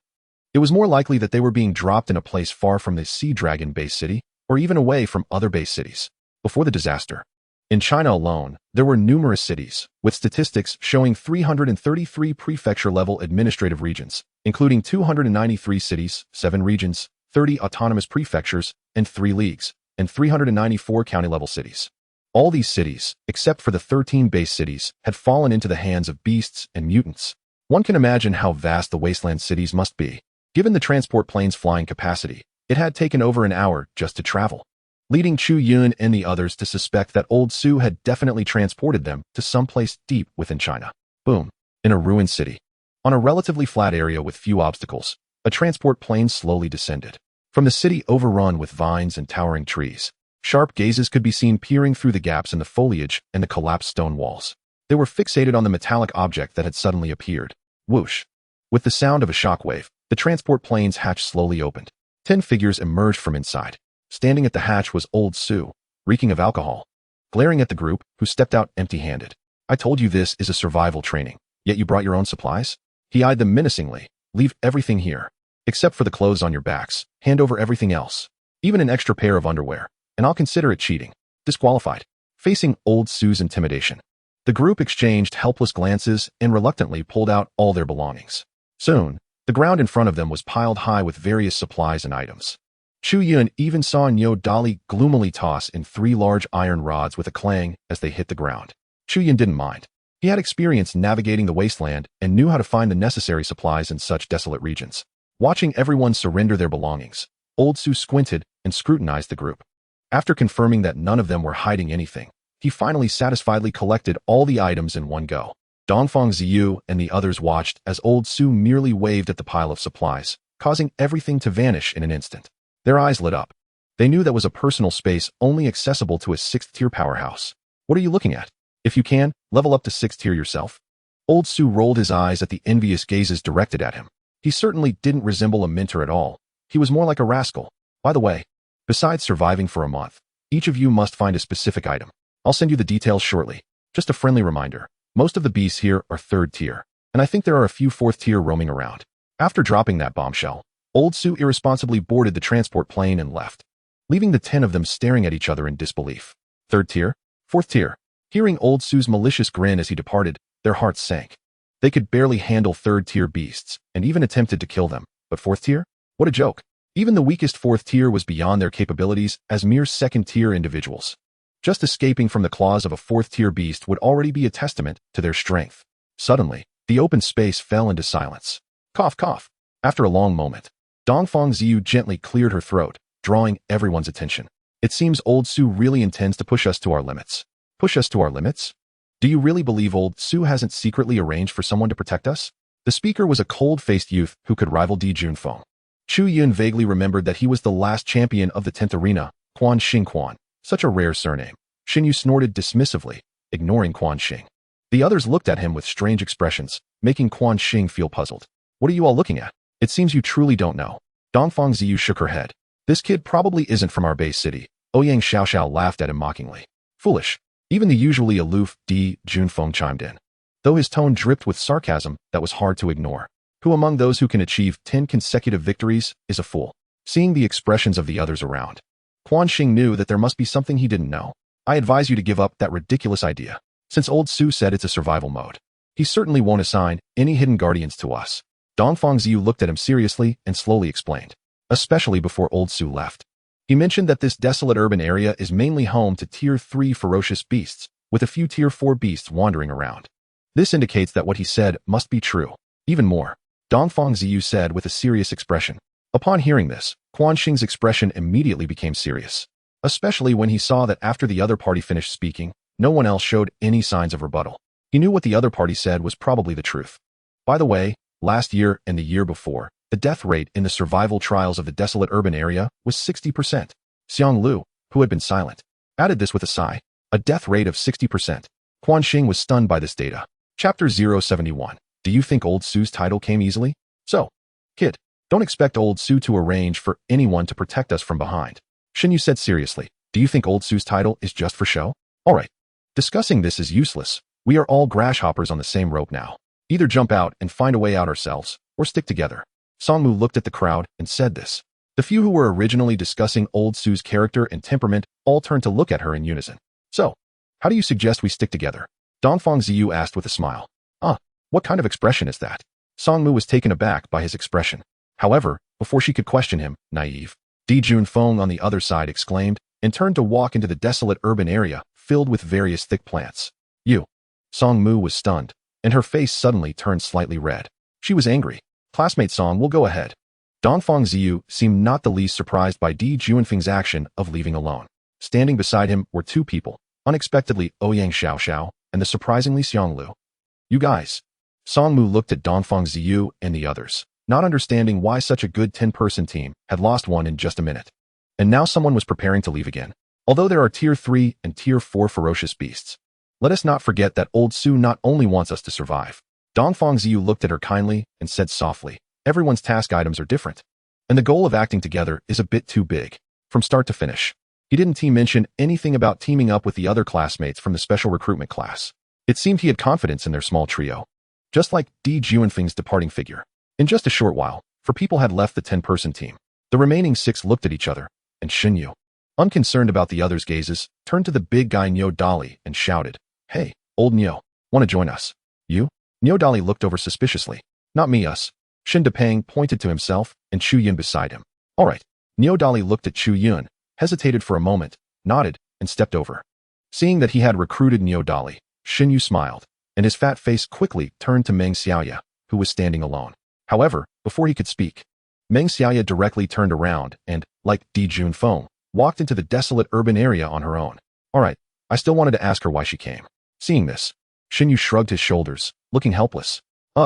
It was more likely that they were being dropped in a place far from the Sea Dragon base city, or even away from other base cities. Before the disaster, in China alone, there were numerous cities, with statistics showing 333 prefecture-level administrative regions, including 293 cities, 7 regions, 30 autonomous prefectures, and 3 leagues, and 394 county-level cities. All these cities, except for the 13 base cities, had fallen into the hands of beasts and mutants. One can imagine how vast the wasteland cities must be. Given the transport plane's flying capacity, it had taken over an hour just to travel, leading Chu Yun and the others to suspect that Old Su had definitely transported them to someplace deep within China. Boom. In a ruined city, on a relatively flat area with few obstacles, a transport plane slowly descended. From the city overrun with vines and towering trees, sharp gazes could be seen peering through the gaps in the foliage and the collapsed stone walls. They were fixated on the metallic object that had suddenly appeared. Whoosh. With the sound of a shockwave, the transport plane's hatch slowly opened. 10 figures emerged from inside. Standing at the hatch was Old Su, reeking of alcohol, glaring at the group, who stepped out empty-handed. "I told you this is a survival training, yet you brought your own supplies?" He eyed them menacingly. "Leave everything here, except for the clothes on your backs. Hand over everything else, even an extra pair of underwear, and I'll consider it cheating. Disqualified." Facing Old Su's intimidation, the group exchanged helpless glances and reluctantly pulled out all their belongings. Soon, the ground in front of them was piled high with various supplies and items. Chu Yun even saw Nyo Dali gloomily toss in 3 large iron rods with a clang as they hit the ground. Chu Yun didn't mind. He had experience navigating the wasteland and knew how to find the necessary supplies in such desolate regions. Watching everyone surrender their belongings, Old Su squinted and scrutinized the group. After confirming that none of them were hiding anything, he finally satisfiedly collected all the items in one go. Dongfang Ziyu and the others watched as Old Su merely waved at the pile of supplies, causing everything to vanish in an instant. Their eyes lit up. They knew that was a personal space only accessible to a 6th-tier powerhouse. "What are you looking at? If you can, level up to 6th tier yourself." Old Su rolled his eyes at the envious gazes directed at him. He certainly didn't resemble a mentor at all. He was more like a rascal. "By the way, besides surviving for a month, each of you must find a specific item. I'll send you the details shortly. Just a friendly reminder. Most of the beasts here are 3rd tier, and I think there are a few 4th tier roaming around." After dropping that bombshell, Old Su irresponsibly boarded the transport plane and left, leaving the 10 of them staring at each other in disbelief. 3rd tier? 4th tier? Hearing Old Su's malicious grin as he departed, their hearts sank. They could barely handle 3rd tier beasts, and even attempted to kill them, but 4th tier? What a joke. Even the weakest fourth tier was beyond their capabilities as mere second-tier individuals. Just escaping from the claws of a fourth-tier beast would already be a testament to their strength. Suddenly, the open space fell into silence. Cough, cough. After a long moment, Dongfang Ziyu gently cleared her throat, drawing everyone's attention. It seems old Su really intends to push us to our limits. Push us to our limits? Do you really believe old Su hasn't secretly arranged for someone to protect us? The speaker was a cold-faced youth who could rival Di Junfeng. Chu Yun vaguely remembered that he was the last champion of the 10th arena, Quan Xing Quan. Such a rare surname. Xinyu snorted dismissively, ignoring Quan Xing. The others looked at him with strange expressions, making Quan Xing feel puzzled. What are you all looking at? It seems you truly don't know. Dongfang Ziyu shook her head. This kid probably isn't from our base city. Ouyang Xiaoxiao laughed at him mockingly. Foolish. Even the usually aloof Di Junfeng chimed in, though his tone dripped with sarcasm that was hard to ignore. Who among those who can achieve 10 consecutive victories is a fool? Seeing the expressions of the others around, Quan Xing knew that there must be something he didn't know. I advise you to give up that ridiculous idea. Since old Su said it's a survival mode, he certainly won't assign any hidden guardians to us. Dongfang Ziyu looked at him seriously and slowly explained, especially before old Su left. He mentioned that this desolate urban area is mainly home to Tier 3 ferocious beasts, with a few Tier 4 beasts wandering around. This indicates that what he said must be true. Even more, Dongfang Ziyu said with a serious expression. Upon hearing this, Quan Xing's expression immediately became serious, especially when he saw that after the other party finished speaking, no one else showed any signs of rebuttal. He knew what the other party said was probably the truth. By the way, last year and the year before, the death rate in the survival trials of the desolate urban area was 60%. Xiang Lu, who had been silent, added this with a sigh. A death rate of 60%. Quan Xing was stunned by this data. Chapter 071. Do you think old Su's title came easily? So, kid, don't expect old Su to arrange for anyone to protect us from behind. Xinyu said seriously. Do you think old Su's title is just for show? All right. Discussing this is useless. We are all grasshoppers on the same rope now. Either jump out and find a way out ourselves, or stick together. Songmu looked at the crowd and said this. The few who were originally discussing old Su's character and temperament all turned to look at her in unison. So, how do you suggest we stick together? Dongfang Ziyu asked with a smile. What kind of expression is that? Songmu was taken aback by his expression. However, before she could question him, naive, Di Junfeng on the other side exclaimed and turned to walk into the desolate urban area filled with various thick plants. You. Songmu was stunned, and her face suddenly turned slightly red. She was angry. Classmate Song will go ahead. Dongfang Ziyu seemed not the least surprised by Di Junfeng's action of leaving alone. Standing beside him were two people, unexpectedly Ouyang Xiaoxiao and the surprisingly Xiang Lu. You guys. Songmu looked at Dongfang Ziyu and the others, not understanding why such a good 10-person team had lost one in just a minute. And now someone was preparing to leave again. Although there are Tier 3 and Tier 4 ferocious beasts, let us not forget that old Su not only wants us to survive. Dongfang Ziyu looked at her kindly and said softly, everyone's task items are different, and the goal of acting together is a bit too big, from start to finish. He didn't mention anything about teaming up with the other classmates from the special recruitment class. It seemed he had confidence in their small trio. Just like Di Junfeng's departing figure. In just a short while, 4 people had left the 10-person team. The remaining 6 looked at each other, and Xinyu, unconcerned about the others' gazes, turned to the big guy Niu Dali and shouted, Hey, old Niu, want to join us? You? Niu Dali looked over suspiciously. Not me, us. Xin Depeng pointed to himself and Chu Yun beside him. All right. Niu Dali looked at Chu Yun, hesitated for a moment, nodded, and stepped over. Seeing that he had recruited Niu Dali, Xinyu smiled, and his fat face quickly turned to Meng Xiaoya, who was standing alone. However, before he could speak, Meng Xiaoya directly turned around and, like Di Junfeng, walked into the desolate urban area on her own. All right, I still wanted to ask her why she came. Seeing this, Xinyu shrugged his shoulders, looking helpless.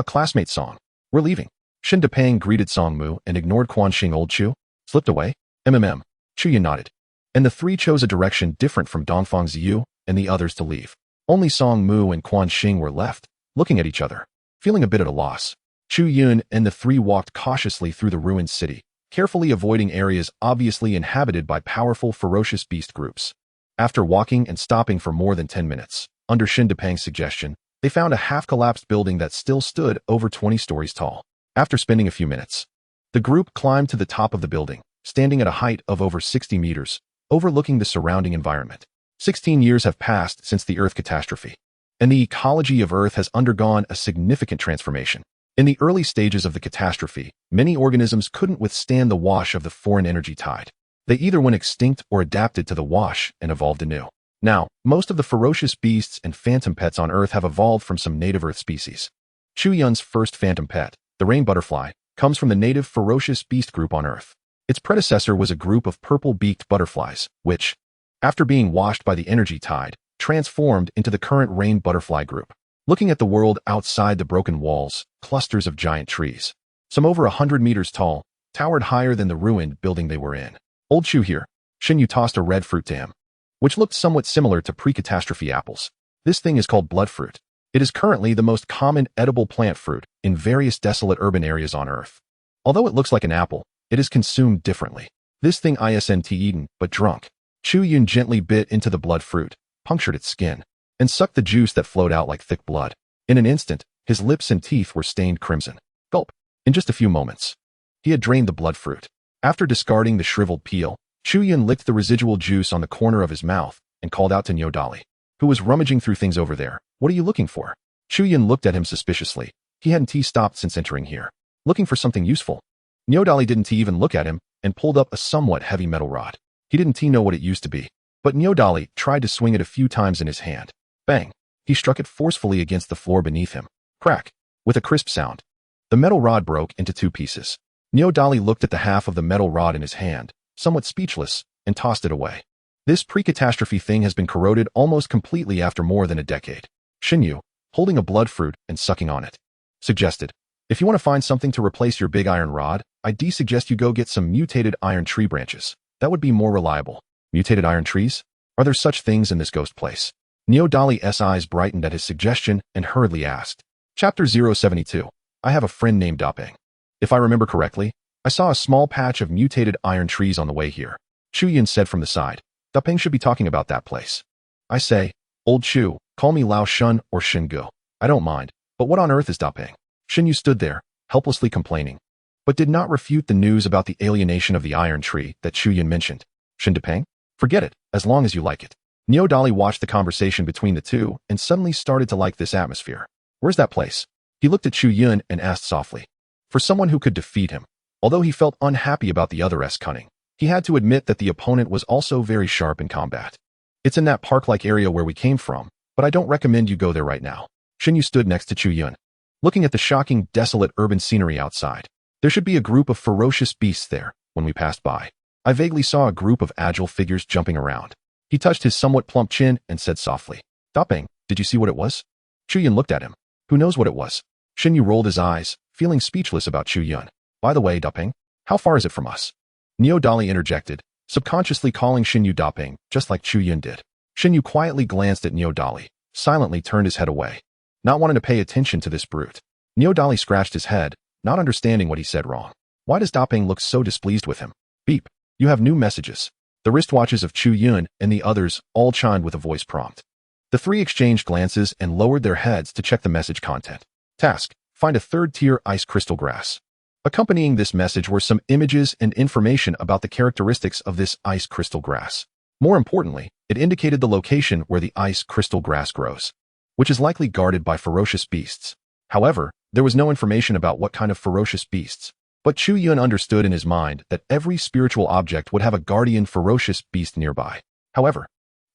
Classmate Song. We're leaving. Xin Depeng greeted Songmu and ignored Quan Xing Old Chu. Slipped away? Chu Yun nodded. And the 3 chose a direction different from Dongfang Ziyu and the others to leave. Only Songmu and Quan Xing were left, looking at each other, feeling a bit at a loss. Chu Yun and the 3 walked cautiously through the ruined city, carefully avoiding areas obviously inhabited by powerful ferocious beast groups. After walking and stopping for more than 10 minutes, under Xin Depeng's suggestion, they found a half-collapsed building that still stood over 20 stories tall. After spending a few minutes, the group climbed to the top of the building, standing at a height of over 60 meters, overlooking the surrounding environment. 16 years have passed since the Earth catastrophe, and the ecology of Earth has undergone a significant transformation. In the early stages of the catastrophe, many organisms couldn't withstand the wash of the foreign energy tide. They either went extinct or adapted to the wash and evolved anew. Now, most of the ferocious beasts and phantom pets on Earth have evolved from some native Earth species. Chu Yun's first phantom pet, the rain butterfly, comes from the native ferocious beast group on Earth. Its predecessor was a group of purple-beaked butterflies, which, after being washed by the energy tide, transformed into the current rain butterfly group. Looking at the world outside the broken walls, clusters of giant trees, some over 100 meters tall, towered higher than the ruined building they were in. Old Chu here. Xin Yu tossed a red fruit to him, which looked somewhat similar to pre-catastrophe apples. This thing is called blood fruit. It is currently the most common edible plant fruit in various desolate urban areas on Earth. Although it looks like an apple, it is consumed differently. This thing isn't eaten, but drunk. Chu Yun gently bit into the blood fruit, punctured its skin, and sucked the juice that flowed out like thick blood. In an instant, his lips and teeth were stained crimson. Gulp. In just a few moments, he had drained the blood fruit. After discarding the shriveled peel, Chu Yun licked the residual juice on the corner of his mouth and called out to Nyodali, who was rummaging through things over there. What are you looking for? Chu Yun looked at him suspiciously. He hadn't stopped since entering here. Looking for something useful. Nyodali didn't even look at him and pulled up a somewhat heavy metal rod. He didn't know what it used to be, but Nyodali tried to swing it a few times in his hand. Bang! He struck it forcefully against the floor beneath him. Crack! With a crisp sound. The metal rod broke into two pieces. Nyodali looked at the half of the metal rod in his hand, somewhat speechless, and tossed it away. This pre-catastrophe thing has been corroded almost completely after more than a decade. Xin Yu, holding a blood fruit and sucking on it, suggested, if you want to find something to replace your big iron rod, I'd suggest you go get some mutated iron tree branches. That would be more reliable. Mutated iron trees? Are there such things in this ghost place? Nyodali's eyes brightened at his suggestion and hurriedly asked. Chapter 072. I have a friend named Dapeng. If I remember correctly, I saw a small patch of mutated iron trees on the way here. Chu Yun said from the side. Dapeng should be talking about that place. I say, old Chu, call me Lao Shun or Shingu. I don't mind, but what on earth is Dapeng? Xin Yu stood there, helplessly complaining, but did not refute the news about the alienation of the iron tree that Chu Yun mentioned. Shin Dapeng? Forget it, as long as you like it. Nyodali watched the conversation between the two and suddenly started to like this atmosphere. Where's that place? He looked at Chu Yun and asked softly. For someone who could defeat him, although he felt unhappy about the other's cunning, he had to admit that the opponent was also very sharp in combat. It's in that park-like area where we came from, but I don't recommend you go there right now. Xin Yu stood next to Chu Yun, looking at the shocking, desolate urban scenery outside. There should be a group of ferocious beasts there. When we passed by, I vaguely saw a group of agile figures jumping around. He touched his somewhat plump chin and said softly, Dapeng, did you see what it was? Chu Yun looked at him. Who knows what it was? Xin Yu rolled his eyes, feeling speechless about Chu Yun. By the way, Dapeng, how far is it from us? Nyodali interjected, subconsciously calling Xin Yu Dapeng, just like Chu Yun did. Xin Yu quietly glanced at Nyodali, silently turned his head away, not wanting to pay attention to this brute. Nyodali scratched his head, not understanding what he said wrong. Why does Dapeng look so displeased with him? Beep. You have new messages. The wristwatches of Chu Yun and the others all chimed with a voice prompt. The three exchanged glances and lowered their heads to check the message content. Task: find a third-tier ice crystal grass. Accompanying this message were some images and information about the characteristics of this ice crystal grass. More importantly, it indicated the location where the ice crystal grass grows, which is likely guarded by ferocious beasts. However, there was no information about what kind of ferocious beasts. But Chu Yun understood in his mind that every spiritual object would have a guardian ferocious beast nearby. However,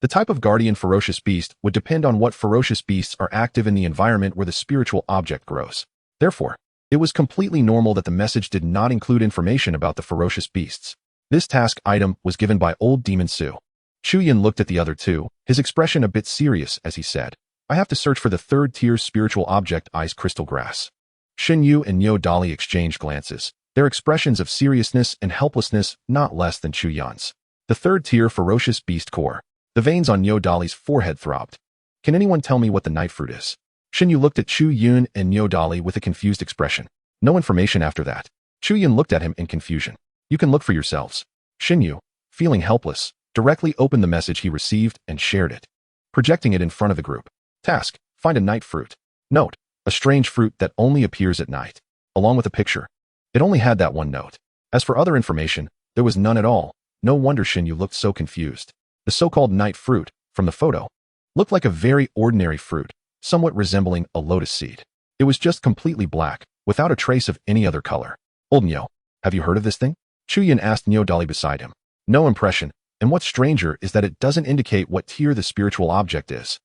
the type of guardian ferocious beast would depend on what ferocious beasts are active in the environment where the spiritual object grows. Therefore, it was completely normal that the message did not include information about the ferocious beasts. This task item was given by Old Demon Su. Chu Yun looked at the other two, his expression a bit serious as he said, I have to search for the third-tier spiritual object ice crystal grass. Xin Yu and Nyodali exchanged glances, their expressions of seriousness and helplessness not less than Chu Yun's. The third-tier ferocious beast core. The veins on Nyodali's forehead throbbed. Can anyone tell me what the night fruit is? Xin Yu looked at Chu Yun and Nyodali with a confused expression. No information after that. Chu Yun looked at him in confusion. You can look for yourselves. Xin Yu, feeling helpless, directly opened the message he received and shared it, projecting it in front of the group. Task: find a night fruit. Note: a strange fruit that only appears at night. Along with a picture. It only had that one note. As for other information, there was none at all. No wonder Xin Yu looked so confused. The so-called night fruit, from the photo, looked like a very ordinary fruit, somewhat resembling a lotus seed. It was just completely black, without a trace of any other color. Old Nyo, have you heard of this thing? Chu Yun asked Nyo Dolly beside him. No impression, and what's stranger is that it doesn't indicate what tier the spiritual object is.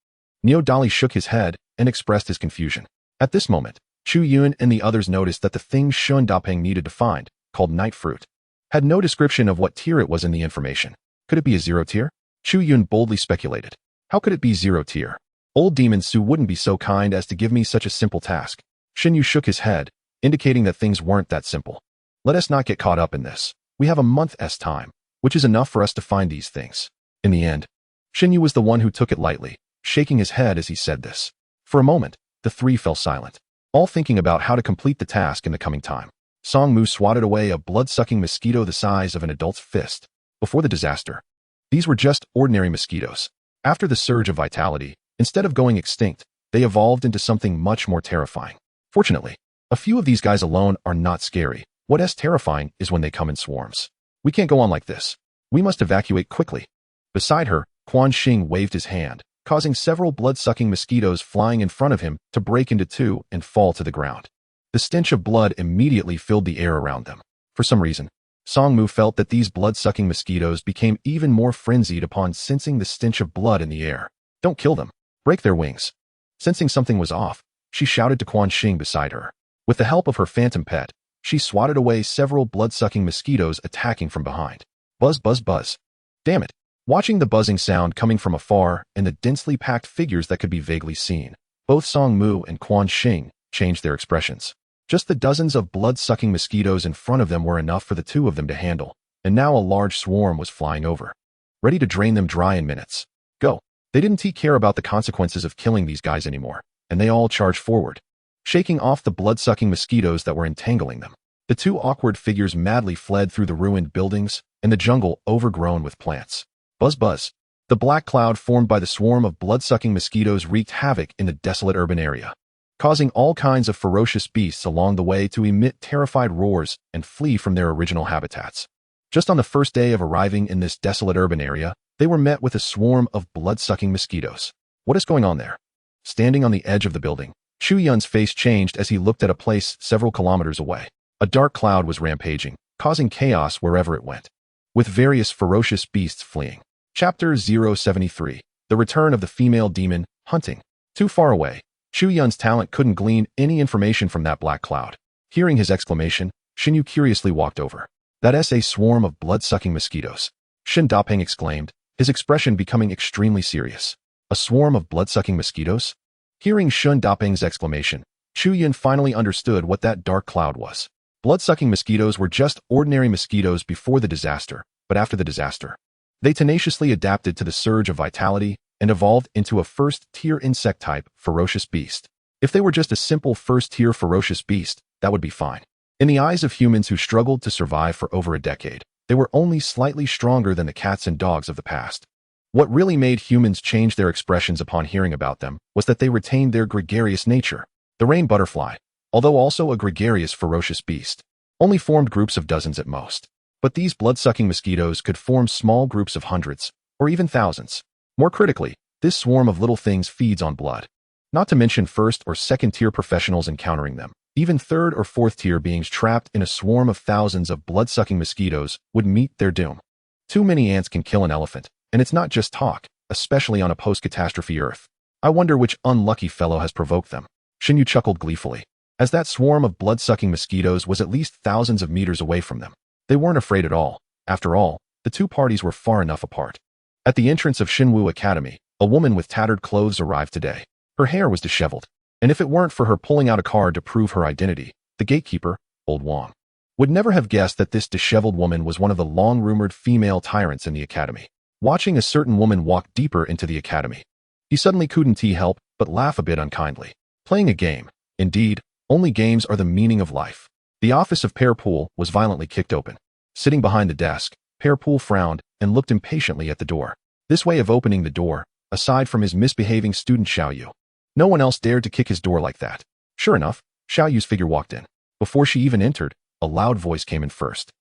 Nyo Dolly shook his head and expressed his confusion. At this moment, Chu Yun and the others noticed that the thing Shun Dapeng needed to find, called night fruit, had no description of what tier it was in the information. Could it be a 0 tier? Chu Yun boldly speculated. How could it be 0 tier? Old Demon Su wouldn't be so kind as to give me such a simple task. Shin Yu shook his head, indicating that things weren't that simple. Let us not get caught up in this. We have a month's time, which is enough for us to find these things. In the end, Shin Yu was the one who took it lightly, shaking his head as he said this. For a moment, the three fell silent, all thinking about how to complete the task in the coming time. Song Mu swatted away a blood-sucking mosquito the size of an adult's fist. Before the disaster, these were just ordinary mosquitoes. After the surge of vitality, instead of going extinct, they evolved into something much more terrifying. Fortunately, a few of these guys alone are not scary. What is terrifying is when they come in swarms. We can't go on like this. We must evacuate quickly. Beside her, Quan Xing waved his hand, causing several blood-sucking mosquitoes flying in front of him to break into two and fall to the ground. The stench of blood immediately filled the air around them. For some reason, Song Mu felt that these blood-sucking mosquitoes became even more frenzied upon sensing the stench of blood in the air. Don't kill them. Break their wings. Sensing something was off, she shouted to Quan Xing beside her. With the help of her phantom pet, she swatted away several blood-sucking mosquitoes attacking from behind. Buzz, buzz, buzz. Damn it. Watching the buzzing sound coming from afar and the densely packed figures that could be vaguely seen, both Song Mu and Quan Xing changed their expressions. Just the dozens of blood-sucking mosquitoes in front of them were enough for the two of them to handle, and now a large swarm was flying over, ready to drain them dry in minutes. Go. They didn't care about the consequences of killing these guys anymore, and they all charged forward, shaking off the blood-sucking mosquitoes that were entangling them. The two awkward figures madly fled through the ruined buildings and the jungle overgrown with plants. Buzz, buzz. The black cloud formed by the swarm of blood-sucking mosquitoes wreaked havoc in the desolate urban area, causing all kinds of ferocious beasts along the way to emit terrified roars and flee from their original habitats. Just on the first day of arriving in this desolate urban area, they were met with a swarm of blood-sucking mosquitoes. What is going on there? Standing on the edge of the building, Chu Yun's face changed as he looked at a place several kilometers away. A dark cloud was rampaging, causing chaos wherever it went, with various ferocious beasts fleeing. Chapter 073. The Return of the Female Demon, Hunting. Too far away, Chu Yun's talent couldn't glean any information from that black cloud. Hearing his exclamation, Shin Yu curiously walked over. That's a swarm of blood-sucking mosquitoes. Shin Dapeng exclaimed, his expression becoming extremely serious. A swarm of blood-sucking mosquitoes? Hearing Shin Dapeng's exclamation, Chu Yun finally understood what that dark cloud was. Blood-sucking mosquitoes were just ordinary mosquitoes before the disaster, but after the disaster, they tenaciously adapted to the surge of vitality and evolved into a first-tier insect-type ferocious beast. If they were just a simple first-tier ferocious beast, that would be fine. In the eyes of humans who struggled to survive for over a decade, they were only slightly stronger than the cats and dogs of the past. What really made humans change their expressions upon hearing about them was that they retained their gregarious nature. The rain butterfly, although also a gregarious ferocious beast, only formed groups of dozens at most. But these blood-sucking mosquitoes could form small groups of hundreds, or even thousands. More critically, this swarm of little things feeds on blood. Not to mention first or second-tier professionals encountering them. Even third or fourth-tier beings trapped in a swarm of thousands of blood-sucking mosquitoes would meet their doom. Too many ants can kill an elephant, and it's not just talk, especially on a post-catastrophe Earth. I wonder which unlucky fellow has provoked them. Shinyu chuckled gleefully, as that swarm of blood-sucking mosquitoes was at least thousands of meters away from them. They weren't afraid at all. After all, the two parties were far enough apart. At the entrance of Shinwu Academy, a woman with tattered clothes arrived today. Her hair was disheveled, and if it weren't for her pulling out a card to prove her identity, the gatekeeper, Old Wang, would never have guessed that this disheveled woman was one of the long-rumored female tyrants in the academy. Watching a certain woman walk deeper into the academy, he suddenly couldn't help but laugh a bit unkindly. Playing a game. Indeed, only games are the meaning of life. The office of Pair Pool was violently kicked open. Sitting behind the desk, Pair Pool frowned and looked impatiently at the door. This way of opening the door, aside from his misbehaving student Xiao Yu, no one else dared to kick his door like that. Sure enough, Xiao Yu's figure walked in. Before she even entered, a loud voice came in first.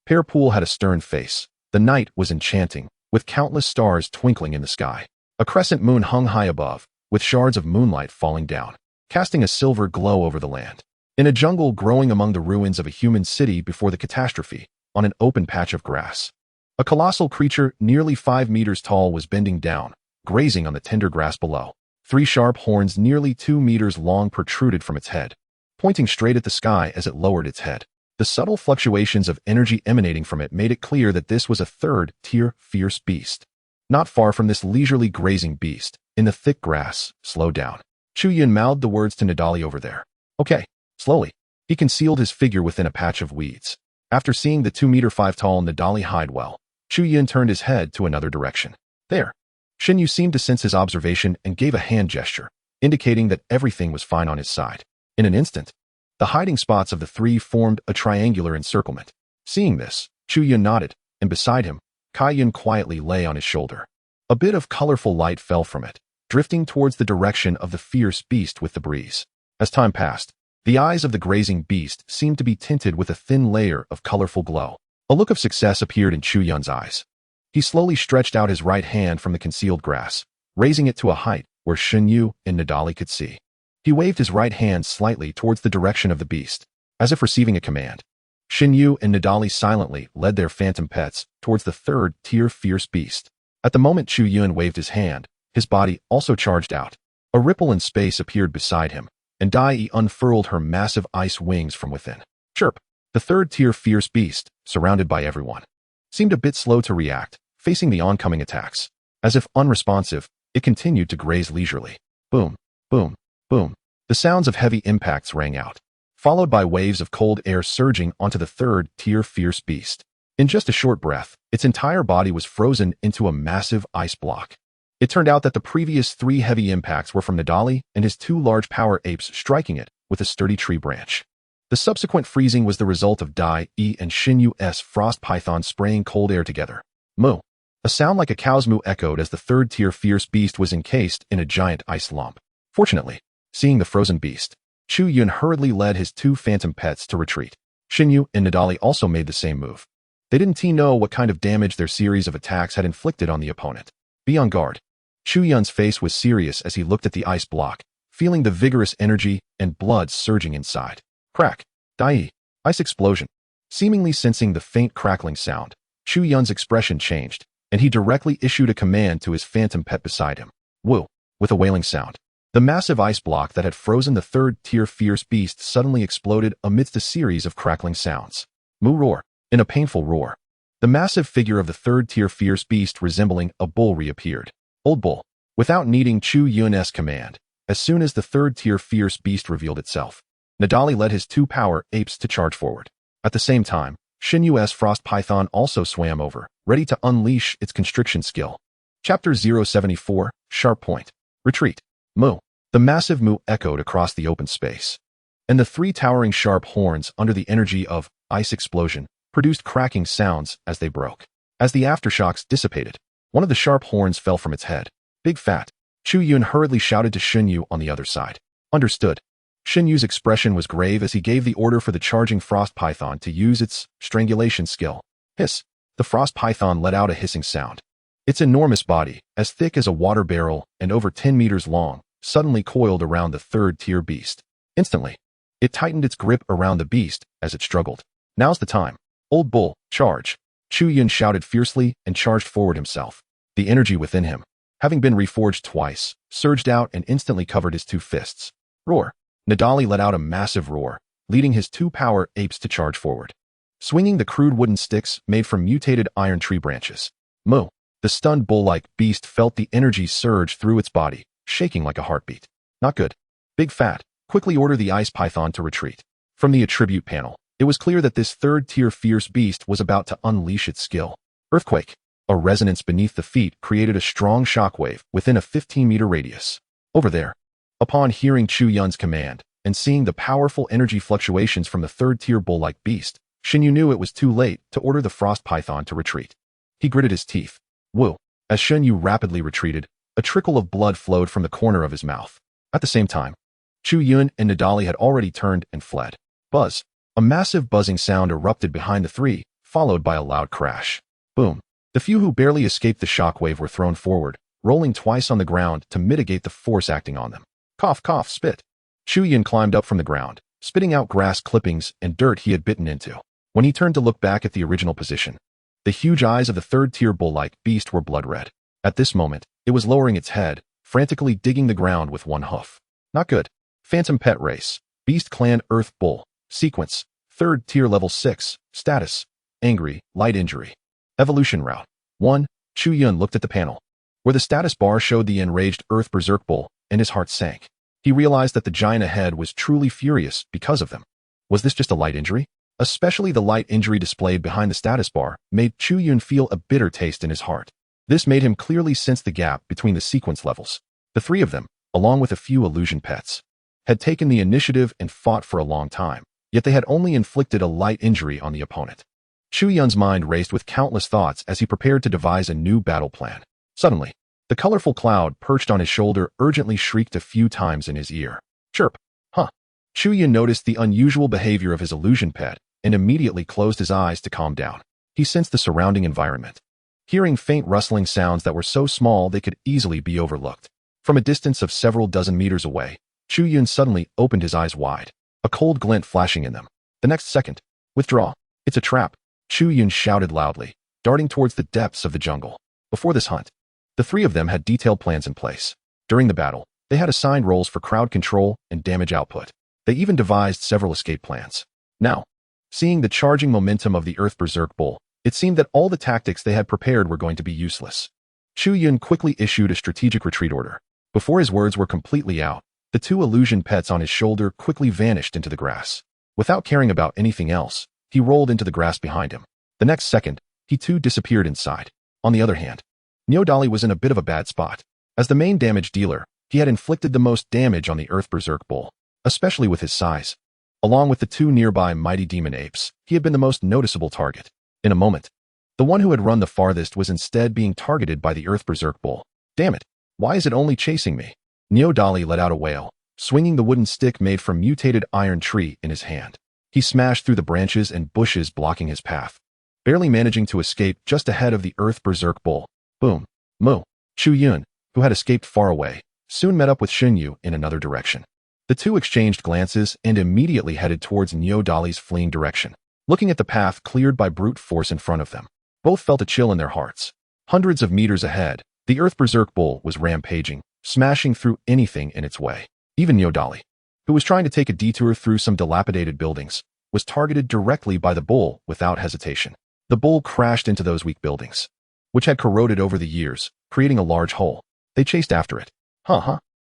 Pair Pool had a stern face. The night was enchanting, with countless stars twinkling in the sky. A crescent moon hung high above, with shards of moonlight falling down, casting a silver glow over the land. In a jungle growing among the ruins of a human city before the catastrophe, on an open patch of grass, a colossal creature nearly 5 meters tall was bending down, grazing on the tender grass below. 3 sharp horns nearly 2 meters long protruded from its head, pointing straight at the sky as it lowered its head. The subtle fluctuations of energy emanating from it made it clear that this was a third-tier fierce beast. Not far from this leisurely grazing beast, in the thick grass, slow down. Chu Yun mouthed the words to Nadali over there. Okay. Slowly, he concealed his figure within a patch of weeds. After seeing the 2-meter-5 tall Nadali hide well, Chu Yun turned his head to another direction. There. Shin Yu seemed to sense his observation and gave a hand gesture, indicating that everything was fine on his side. In an instant, the hiding spots of the 3 formed a triangular encirclement. Seeing this, Chu Yun nodded, and beside him, Kai Yun quietly lay on his shoulder. A bit of colorful light fell from it, drifting towards the direction of the fierce beast with the breeze. As time passed, the eyes of the grazing beast seemed to be tinted with a thin layer of colorful glow. A look of success appeared in Chu Yun's eyes. He slowly stretched out his right hand from the concealed grass, raising it to a height where Shin Yu and Nadali could see. He waved his right hand slightly towards the direction of the beast, as if receiving a command. Shin Yu and Nadali silently led their phantom pets towards the third-tier fierce beast. At the moment Chu Yun waved his hand, his body also charged out. A ripple in space appeared beside him, and Dai unfurled her massive ice wings from within. Chirp! The third-tier fierce beast, surrounded by everyone, seemed a bit slow to react, facing the oncoming attacks. As if unresponsive, it continued to graze leisurely. Boom, boom, boom. The sounds of heavy impacts rang out, followed by waves of cold air surging onto the third-tier fierce beast. In just a short breath, its entire body was frozen into a massive ice block. It turned out that the previous 3 heavy impacts were from Nadali and his 2 large power apes striking it with a sturdy tree branch. The subsequent freezing was the result of Dai and Shin Yu's frost python spraying cold air together. Moo. A sound like a cow's moo echoed as the third-tier fierce beast was encased in a giant ice lump. Fortunately, seeing the frozen beast, Chu Yun hurriedly led his 2 phantom pets to retreat. Shin Yu and Nadali also made the same move. They didn't know what kind of damage their series of attacks had inflicted on the opponent. Be on guard. Chu Yun's face was serious as he looked at the ice block, feeling the vigorous energy and blood surging inside. Crack. Dai. Ice explosion. Seemingly sensing the faint crackling sound, Chu Yun's expression changed, and he directly issued a command to his phantom pet beside him. Woo. With a wailing sound, the massive ice block that had frozen the third-tier fierce beast suddenly exploded amidst a series of crackling sounds. Moo roar. In a painful roar, the massive figure of the third-tier fierce beast resembling a bull reappeared. Old bull. Without needing Chu Yun's command, as soon as the third-tier fierce beast revealed itself, Nadali led his 2 power apes to charge forward. At the same time, Shin Yu's frost python also swam over, ready to unleash its constriction skill. Chapter 074, Sharp Point. Retreat. Moo. The massive moo echoed across the open space, and the 3 towering sharp horns under the energy of ice explosion produced cracking sounds as they broke. As the aftershocks dissipated, one of the sharp horns fell from its head. Big fat. Chu Yun hurriedly shouted to Shin Yu on the other side. Understood. Shin Yu's expression was grave as he gave the order for the charging frost python to use its strangulation skill. Hiss. The frost python let out a hissing sound. Its enormous body, as thick as a water barrel and over 10 meters long, suddenly coiled around the third-tier beast. Instantly, it tightened its grip around the beast as it struggled. Now's the time. Old bull, charge. Chu Yun shouted fiercely and charged forward himself. The energy within him, having been reforged twice, surged out and instantly covered his 2 fists. Roar. Nadali let out a massive roar, leading his 2 power apes to charge forward, swinging the crude wooden sticks made from mutated iron tree branches. Moo. The stunned bull-like beast felt the energy surge through its body, shaking like a heartbeat. Not good. Big fat. Quickly order the ice python to retreat. From the attribute panel, it was clear that this third-tier fierce beast was about to unleash its skill. Earthquake. A resonance beneath the feet created a strong shockwave within a 15-meter radius. Over there. Upon hearing Chu Yun's command and seeing the powerful energy fluctuations from the third-tier bull-like beast, Shin Yu knew it was too late to order the frost python to retreat. He gritted his teeth. Woo. As Shin Yu rapidly retreated, a trickle of blood flowed from the corner of his mouth. At the same time, Chu Yun and Nadali had already turned and fled. Buzz. A massive buzzing sound erupted behind the 3, followed by a loud crash. Boom. The few who barely escaped the shockwave were thrown forward, rolling twice on the ground to mitigate the force acting on them. Cough, cough, spit. Chu Yun climbed up from the ground, spitting out grass clippings and dirt he had bitten into. When he turned to look back at the original position, the huge eyes of the third-tier bull-like beast were blood red. At this moment, it was lowering its head, frantically digging the ground with one hoof. Not good. Phantom Pet Race. Beast Clan Earth Bull. Sequence. 3rd tier level 6. Status. Angry. Light injury. Evolution route. 1. Chu Yun looked at the panel, where the status bar showed the enraged Earth Berserk Bull, and his heart sank. He realized that the giant ahead was truly furious because of them. Was this just a light injury? Especially the light injury displayed behind the status bar made Chu Yun feel a bitter taste in his heart. This made him clearly sense the gap between the sequence levels. The three of them, along with a few illusion pets, had taken the initiative and fought for a long time, yet they had only inflicted a light injury on the opponent. Chu Yun's mind raced with countless thoughts as he prepared to devise a new battle plan. Suddenly, the colorful cloud perched on his shoulder urgently shrieked a few times in his ear. Chirp. Huh. Chu Yun noticed the unusual behavior of his illusion pet and immediately closed his eyes to calm down. He sensed the surrounding environment, hearing faint rustling sounds that were so small they could easily be overlooked. From a distance of several dozen meters away, Chu Yun suddenly opened his eyes wide, a cold glint flashing in them. The next second, withdraw. It's a trap, Chu Yun shouted loudly, darting towards the depths of the jungle. Before this hunt, the three of them had detailed plans in place. During the battle, they had assigned roles for crowd control and damage output. They even devised several escape plans. Now, seeing the charging momentum of the Earth Berserk Bull, it seemed that all the tactics they had prepared were going to be useless. Chu Yun quickly issued a strategic retreat order. Before his words were completely out, the two illusion pets on his shoulder quickly vanished into the grass. Without caring about anything else, he rolled into the grass behind him. The next second, he too disappeared inside. On the other hand, Neodali was in a bit of a bad spot. As the main damage dealer, he had inflicted the most damage on the Earth Berserk Bull, especially with his size. Along with the two nearby mighty demon apes, he had been the most noticeable target. In a moment, the one who had run the farthest was instead being targeted by the Earth Berserk Bull. Damn it, why is it only chasing me? Neodali let out a wail, swinging the wooden stick made from mutated iron tree in his hand. He smashed through the branches and bushes blocking his path, barely managing to escape just ahead of the Earth Berserk Bull. Boom. Moo. Chu Yun, who had escaped far away, soon met up with Xinyu in another direction. The two exchanged glances and immediately headed towards Neodali's fleeing direction. Looking at the path cleared by brute force in front of them, both felt a chill in their hearts. Hundreds of meters ahead, the Earth Berserk Bull was rampaging, smashing through anything in its way. Even Neodali, who was trying to take a detour through some dilapidated buildings, was targeted directly by the bull without hesitation. The bull crashed into those weak buildings, which had corroded over the years, creating a large hole. They chased after it.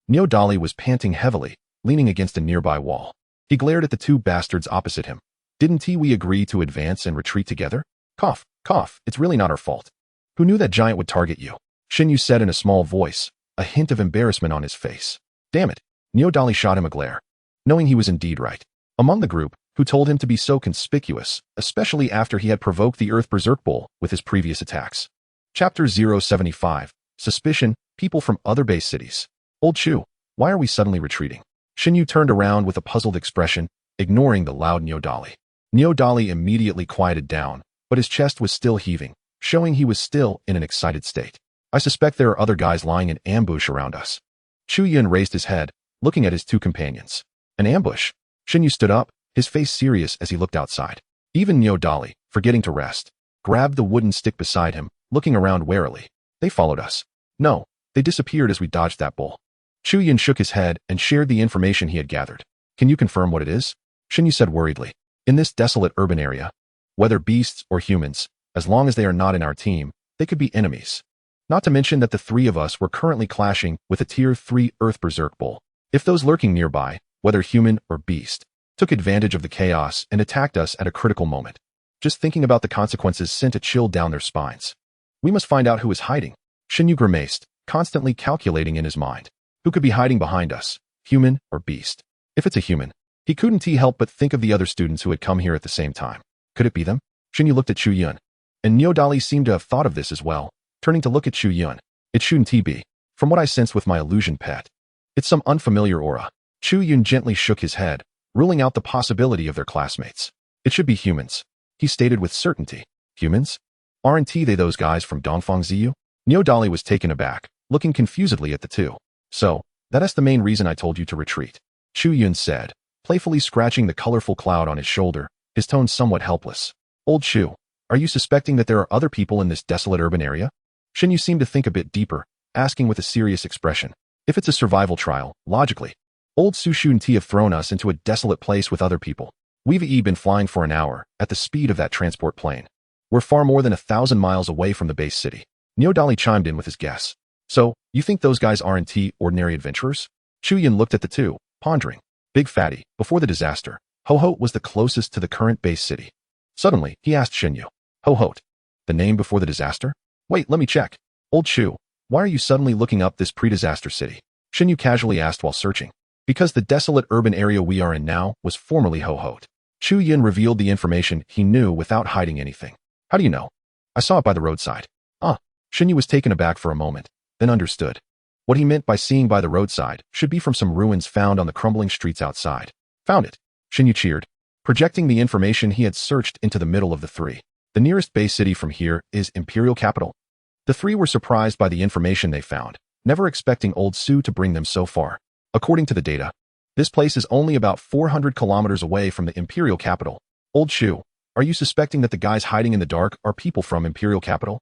Neodali was panting heavily, leaning against a nearby wall. He glared at the two bastards opposite him. Didn't we agree to advance and retreat together? Cough, cough, it's really not our fault. Who knew that giant would target you? Xinyu said in a small voice, a hint of embarrassment on his face. Damn it. Neodali shot him a glare, knowing he was indeed right. Among the group, who told him to be so conspicuous, especially after he had provoked the Earth Berserk Bull with his previous attacks. Chapter 075. Suspicion, people from other base cities. Old Chu, why are we suddenly retreating? Xinyu turned around with a puzzled expression, ignoring the loud Neodali. Neodali immediately quieted down, but his chest was still heaving, showing he was still in an excited state. I suspect there are other guys lying in ambush around us. Chu Yun raised his head, looking at his two companions. An ambush? Xinyu stood up, his face serious as he looked outside. Even Neodali, forgetting to rest, grabbed the wooden stick beside him, looking around warily. They followed us. No, they disappeared as we dodged that bull. Chu Yun shook his head and shared the information he had gathered. Can you confirm what it is? Xinyu said worriedly. In this desolate urban area, whether beasts or humans, as long as they are not in our team, they could be enemies. Not to mention that the three of us were currently clashing with a Tier 3 Earth Berserk Bull. If those lurking nearby, whether human or beast, took advantage of the chaos and attacked us at a critical moment, just thinking about the consequences sent a chill down their spines. We must find out who is hiding. Xinyu grimaced, constantly calculating in his mind. Who could be hiding behind us, human or beast? If it's a human, he couldn't help but think of the other students who had come here at the same time. Could it be them? Xinyu looked at Chu Yun, and Neodali seemed to have thought of this as well, turning to look at Chu Yun. It shouldn't be, from what I sense with my illusion pet. It's some unfamiliar aura. Chu Yun gently shook his head, ruling out the possibility of their classmates. It should be humans, he stated with certainty. Humans? Aren't they those guys from Dongfang Ziyu? Neodali was taken aback, looking confusedly at the two. So, that's the main reason I told you to retreat, Chu Yun said, playfully scratching the colorful cloud on his shoulder, his tone somewhat helpless. Old Chu, are you suspecting that there are other people in this desolate urban area? Shin Yu seemed to think a bit deeper, asking with a serious expression. If it's a survival trial, logically, old Su Shun Ti have thrown us into a desolate place with other people. We've been flying for an hour, at the speed of that transport plane. We're far more than 1,000 miles away from the base city. Neodali chimed in with his guess. So, you think those guys aren't ordinary adventurers? Chu Yun looked at the two, pondering. Big Fatty, before the disaster, Ho-Ho was the closest to the current base city. Suddenly, he asked Shin Yu. Ho-Ho, the name before the disaster? Wait, let me check. Old Chu, why are you suddenly looking up this pre-disaster city? Shin Yu casually asked while searching. Because the desolate urban area we are in now was formerly Ho-Ho. Chu Yun revealed the information he knew without hiding anything. How do you know? I saw it by the roadside. Shin Yu was taken aback for a moment, then understood. What he meant by seeing by the roadside should be from some ruins found on the crumbling streets outside. Found it. Shin Yu cheered, projecting the information he had searched into the middle of the three. The nearest base city from here is Imperial Capital. The three were surprised by the information they found, never expecting old Su to bring them so far. According to the data, this place is only about 400 kilometers away from the Imperial Capital. Old Chu, are you suspecting that the guys hiding in the dark are people from Imperial Capital?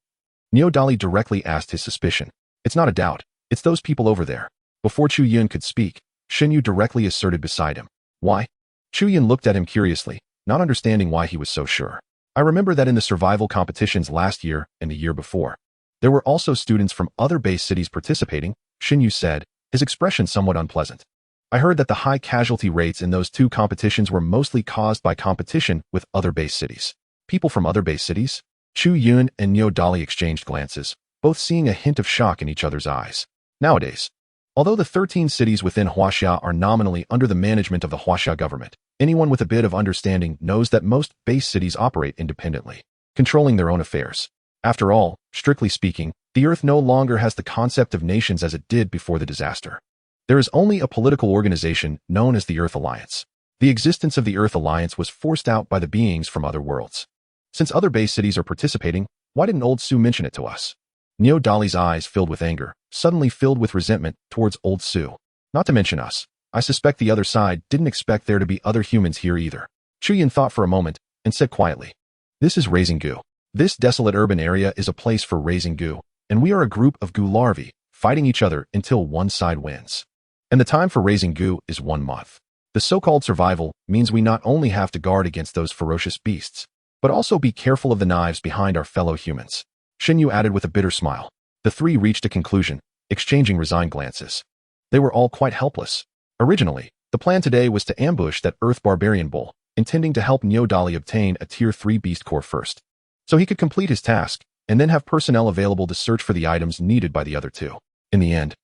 Neodali directly asked his suspicion. It's not a doubt. It's those people over there. Before Chu Yun could speak, Shin Yu directly asserted beside him. Why? Chu Yun looked at him curiously, not understanding why he was so sure. I remember that in the survival competitions last year and the year before, there were also students from other base cities participating, Shin Yu said, his expression somewhat unpleasant. I heard that the high casualty rates in those two competitions were mostly caused by competition with other base cities. People from other base cities? Chu Yun and Neodali exchanged glances, both seeing a hint of shock in each other's eyes. Nowadays, although the 13 cities within Huaxia are nominally under the management of the Huaxia government, anyone with a bit of understanding knows that most base cities operate independently, controlling their own affairs. After all, strictly speaking, the Earth no longer has the concept of nations as it did before the disaster. There is only a political organization known as the Earth Alliance. The existence of the Earth Alliance was forced out by the beings from other worlds. Since other base cities are participating, why didn't old Su mention it to us? Neodali's eyes filled with anger, suddenly filled with resentment towards old Su. Not to mention us. I suspect the other side didn't expect there to be other humans here either. Chu Yun thought for a moment and said quietly, this is raising goo. This desolate urban area is a place for raising goo, and we are a group of goo larvae fighting each other until one side wins. And the time for raising goo is 1 month. The so-called survival means we not only have to guard against those ferocious beasts, but also be careful of the knives behind our fellow humans. Shin Yu added with a bitter smile. The three reached a conclusion, exchanging resigned glances. They were all quite helpless. Originally, the plan today was to ambush that Earth Barbarian Bull, intending to help Neodali obtain a Tier 3 Beast Core first, so he could complete his task, and then have personnel available to search for the items needed by the other two. In the end,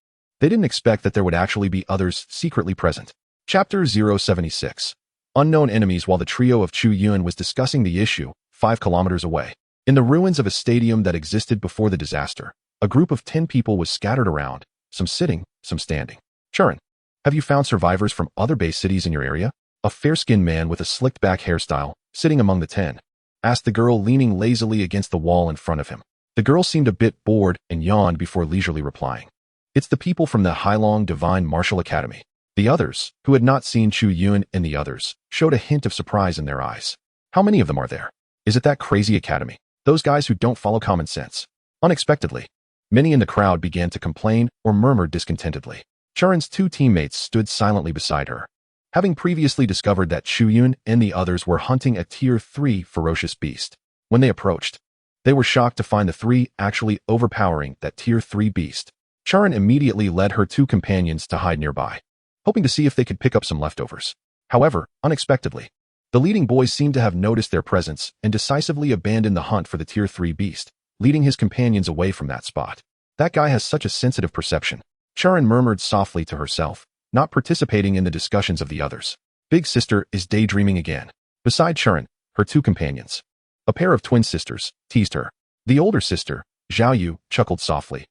they didn't expect that there would actually be others secretly present. Chapter 076. Unknown enemies. While the trio of Chu Yun was discussing the issue, 5 kilometers away, in the ruins of a stadium that existed before the disaster, a group of 10 people was scattered around, some sitting, some standing. Churin, have you found survivors from other base cities in your area? A fair-skinned man with a slicked-back hairstyle, sitting among the 10, asked the girl leaning lazily against the wall in front of him. The girl seemed a bit bored and yawned before leisurely replying. It's the people from the Hailong Divine Martial Academy. The others, who had not seen Chu Yun and the others, showed a hint of surprise in their eyes. How many of them are there? Is it that crazy academy? Those guys who don't follow common sense? Unexpectedly, many in the crowd began to complain or murmur discontentedly. Churin's 2 teammates stood silently beside her, having previously discovered that Chu Yun and the others were hunting a Tier 3 ferocious beast. When they approached, they were shocked to find the 3 actually overpowering that Tier 3 beast. Churin immediately led her 2 companions to hide nearby, hoping to see if they could pick up some leftovers. However, unexpectedly, the leading boy seemed to have noticed their presence and decisively abandoned the hunt for the Tier 3 beast, leading his companions away from that spot. That guy has such a sensitive perception. Churin murmured softly to herself, not participating in the discussions of the others. Big sister is daydreaming again. Beside Churin, her 2 companions, a pair of twin sisters, teased her. The older sister, Zhao Yu, chuckled softly.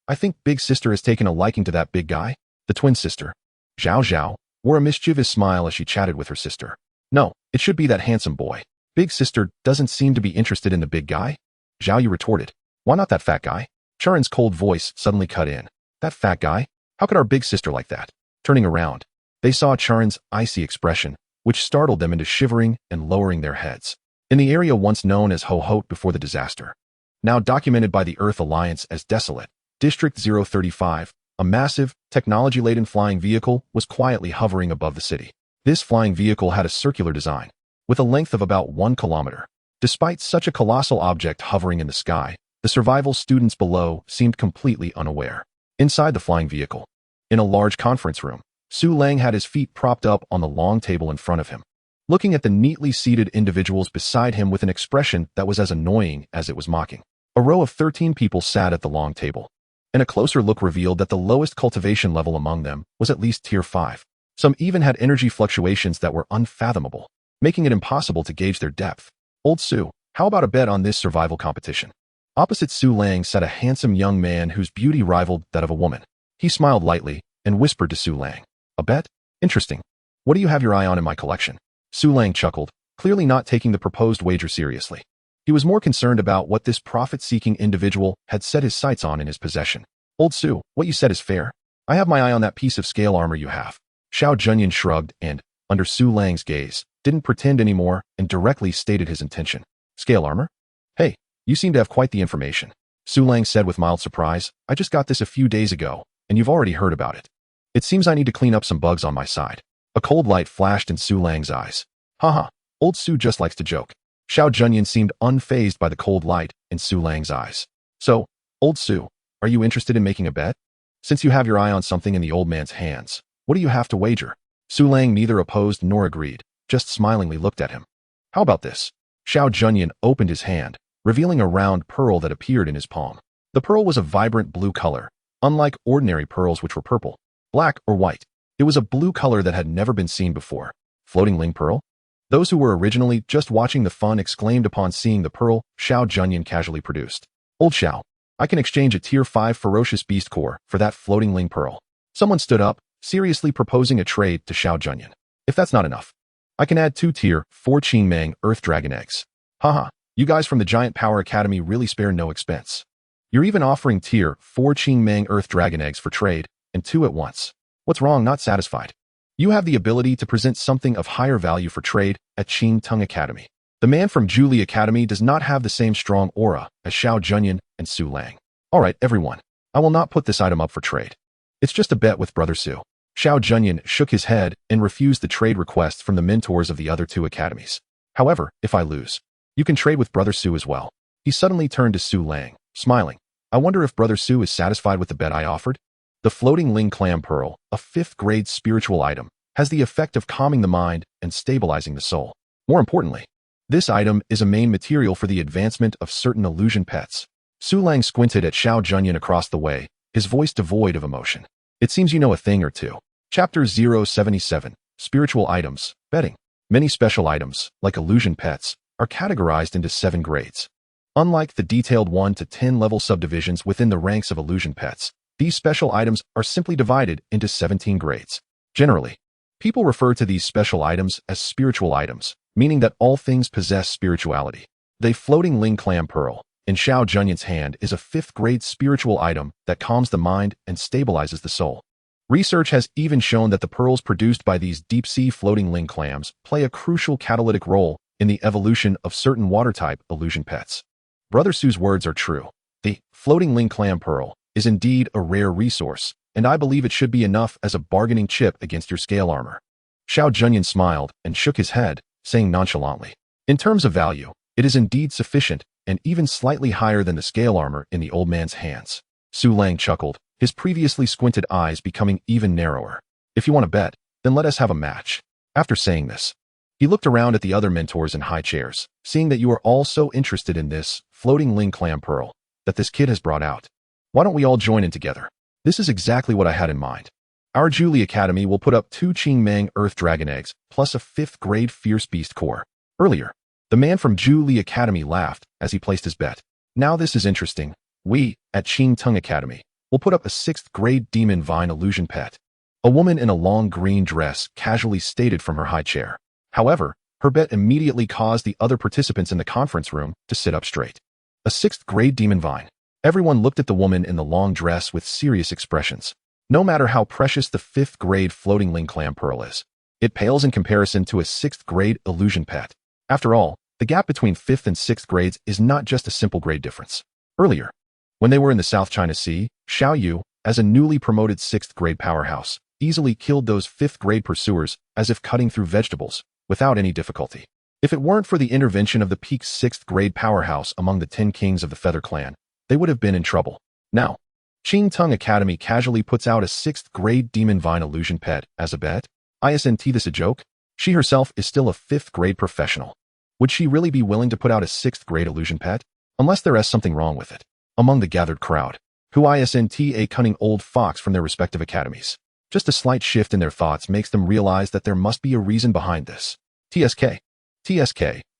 I think big sister has taken a liking to that big guy. The twin sister, Zhao Zhao, wore a mischievous smile as she chatted with her sister. No, it should be that handsome boy. Big sister doesn't seem to be interested in the big guy. Zhao Yu retorted. Why not that fat guy? Churin's cold voice suddenly cut in. That fat guy? How could our big sister like that? Turning around, They saw Charon's icy expression, which startled them into shivering and lowering their heads. In the area once known as Ho-Hot before the disaster, now documented by the Earth Alliance as desolate, District 035, a massive, technology-laden flying vehicle was quietly hovering above the city. This flying vehicle had a circular design, with a length of about 1 kilometer. Despite such a colossal object hovering in the sky, the survival students below seemed completely unaware. Inside the flying vehicle, in a large conference room, Su Lang had his feet propped up on the long table in front of him, looking at the neatly seated individuals beside him with an expression that was as annoying as it was mocking. A row of 13 people sat at the long table, and a closer look revealed that the lowest cultivation level among them was at least Tier 5. Some even had energy fluctuations that were unfathomable, making it impossible to gauge their depth. Old Su, how about a bet on this survival competition? Opposite Su Lang sat a handsome young man whose beauty rivaled that of a woman. He smiled lightly and whispered to Su Lang, "A bet? Interesting. What do you have your eye on in my collection?" Su Lang chuckled, clearly not taking the proposed wager seriously. He was more concerned about what this profit-seeking individual had set his sights on in his possession. "Old Su, what you said is fair. I have my eye on that piece of scale armor you have." Chu Yun shrugged and, under Su Lang's gaze, didn't pretend anymore and directly stated his intention. "Scale armor? Hey, you seem to have quite the information." Su Lang said with mild surprise, "I just got this a few days ago, and you've already heard about it. It seems I need to clean up some bugs on my side." A cold light flashed in Su Lang's eyes. Haha, old Su just likes to joke. Chu Yun seemed unfazed by the cold light in Su Lang's eyes. "So, old Su, are you interested in making a bet? Since you have your eye on something in the old man's hands, what do you have to wager?" Su Lang neither opposed nor agreed, just smilingly looked at him. "How about this?" Chu Yun opened his hand, revealing a round pearl that appeared in his palm. The pearl was a vibrant blue color, unlike ordinary pearls which were purple, black, or white. It was a blue color that had never been seen before. Floating Ling Pearl? Those who were originally just watching the fun exclaimed upon seeing the pearl Chu Yun casually produced. "Old Xiao, I can exchange a Tier 5 ferocious beast core for that floating Ling Pearl." Someone stood up, seriously proposing a trade to Chu Yun. "If that's not enough, I can add 2 Tier 4 Qingmang Earth Dragon Eggs." Haha, you guys from the Giant Power Academy really spare no expense. You're even offering Tier 4 Qingmang Earth Dragon Eggs for trade, and 2 at once. What's wrong? Not satisfied? You have the ability to present something of higher value for trade at Qing Tung Academy. The man from Julie Academy does not have the same strong aura as Chu Yun and Su Lang. All right, everyone. I will not put this item up for trade. It's just a bet with Brother Su. Chu Yun shook his head and refused the trade requests from the mentors of the other 2 academies. "However, if I lose, you can trade with Brother Su as well." He suddenly turned to Su Lang, smiling. "I wonder if Brother Su is satisfied with the bet I offered?" The floating Ling Clam Pearl, a 5th-grade spiritual item, has the effect of calming the mind and stabilizing the soul. More importantly, this item is a main material for the advancement of certain illusion pets. Su Lang squinted at Chu Yun across the way, his voice devoid of emotion. "It seems you know a thing or two." Chapter 077, Spiritual Items, Betting. Many special items, like illusion pets, are categorized into 7 grades. Unlike the detailed 1 to 10 level subdivisions within the ranks of illusion pets, these special items are simply divided into 17 grades. Generally, people refer to these special items as spiritual items, meaning that all things possess spirituality. The floating Ling Clam Pearl in Chu Yun's hand is a 5th-grade spiritual item that calms the mind and stabilizes the soul. Research has even shown that the pearls produced by these deep-sea floating Ling clams play a crucial catalytic role in the evolution of certain water-type illusion pets. Brother Su's words are true. The floating Ling Clam Pearl is indeed a rare resource, and I believe it should be enough as a bargaining chip against your scale armor. Chu Yun smiled and shook his head, saying nonchalantly, "In terms of value, it is indeed sufficient and even slightly higher than the scale armor in the old man's hands." Su Lang chuckled, his previously squinted eyes becoming even narrower. "If you want to bet, then let us have a match." After saying this, he looked around at the other mentors in high chairs, seeing that you are all so interested in this floating Ling Clam Pearl that this kid has brought out. Why don't we all join in together? This is exactly what I had in mind. Our Julie Academy will put up 2 Qingmang Earth Dragon Eggs plus a 5th-grade Fierce Beast core. Earlier, the man from Julie Academy laughed as he placed his bet. Now this is interesting. We, at Qing Tung Academy, will put up a 6th-grade Demon Vine Illusion Pet. A woman in a long green dress casually stated from her high chair. However, her bet immediately caused the other participants in the conference room to sit up straight. A 6th-grade Demon Vine. Everyone looked at the woman in the long dress with serious expressions. No matter how precious the 5th grade floating Ling Clam Pearl is, it pales in comparison to a 6th grade illusion pet. After all, the gap between 5th and 6th grades is not just a simple grade difference. Earlier, when they were in the South China Sea, Xiao Yu, as a newly promoted 6th grade powerhouse, easily killed those 5th grade pursuers as if cutting through vegetables, without any difficulty. If it weren't for the intervention of the peak 6th grade powerhouse among the 10 kings of the Feather Clan, they would have been in trouble. Now, Qing Tung Academy casually puts out a 6th grade Demon Vine illusion pet as a bet. Isn't this a joke? She herself is still a 5th grade professional. Would she really be willing to put out a 6th grade illusion pet? Unless there is something wrong with it. Among the gathered crowd, who isn't a cunning old fox from their respective academies. Just a slight shift in their thoughts makes them realize that there must be a reason behind this. TSK,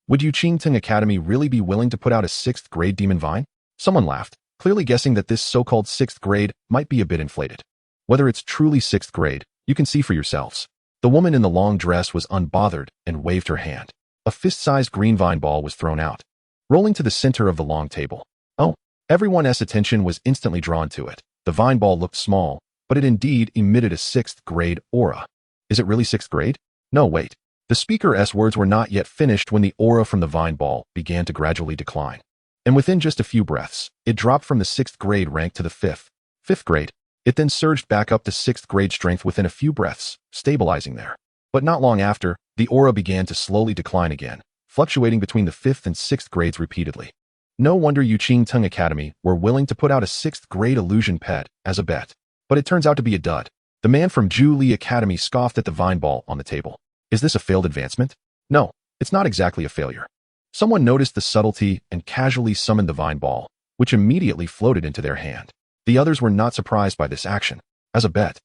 would you Qing Tung Academy really be willing to put out a 6th grade Demon Vine? Someone laughed, clearly guessing that this so-called 6th grade might be a bit inflated. Whether it's truly 6th grade, you can see for yourselves. The woman in the long dress was unbothered and waved her hand. A fist-sized green vine ball was thrown out, rolling to the center of the long table. Oh, everyone's attention was instantly drawn to it. The vine ball looked small, but it indeed emitted a 6th grade aura. Is it really 6th grade? No, wait. The speaker's words were not yet finished when the aura from the vine ball began to gradually decline. And within just a few breaths, it dropped from the 6th grade rank to the 5th grade. It then surged back up to 6th grade strength within a few breaths, stabilizing there. But not long after, the aura began to slowly decline again, fluctuating between the 5th and 6th grades repeatedly. No wonder Yu Qing Tung Academy were willing to put out a 6th grade illusion pet as a bet. But it turns out to be a dud. The man from Ju Li Academy scoffed at the vine ball on the table. Is this a failed advancement? No, it's not exactly a failure. Someone noticed the subtlety and casually summoned the vine ball, which immediately floated into their hand. The others were not surprised by this action. As a bet,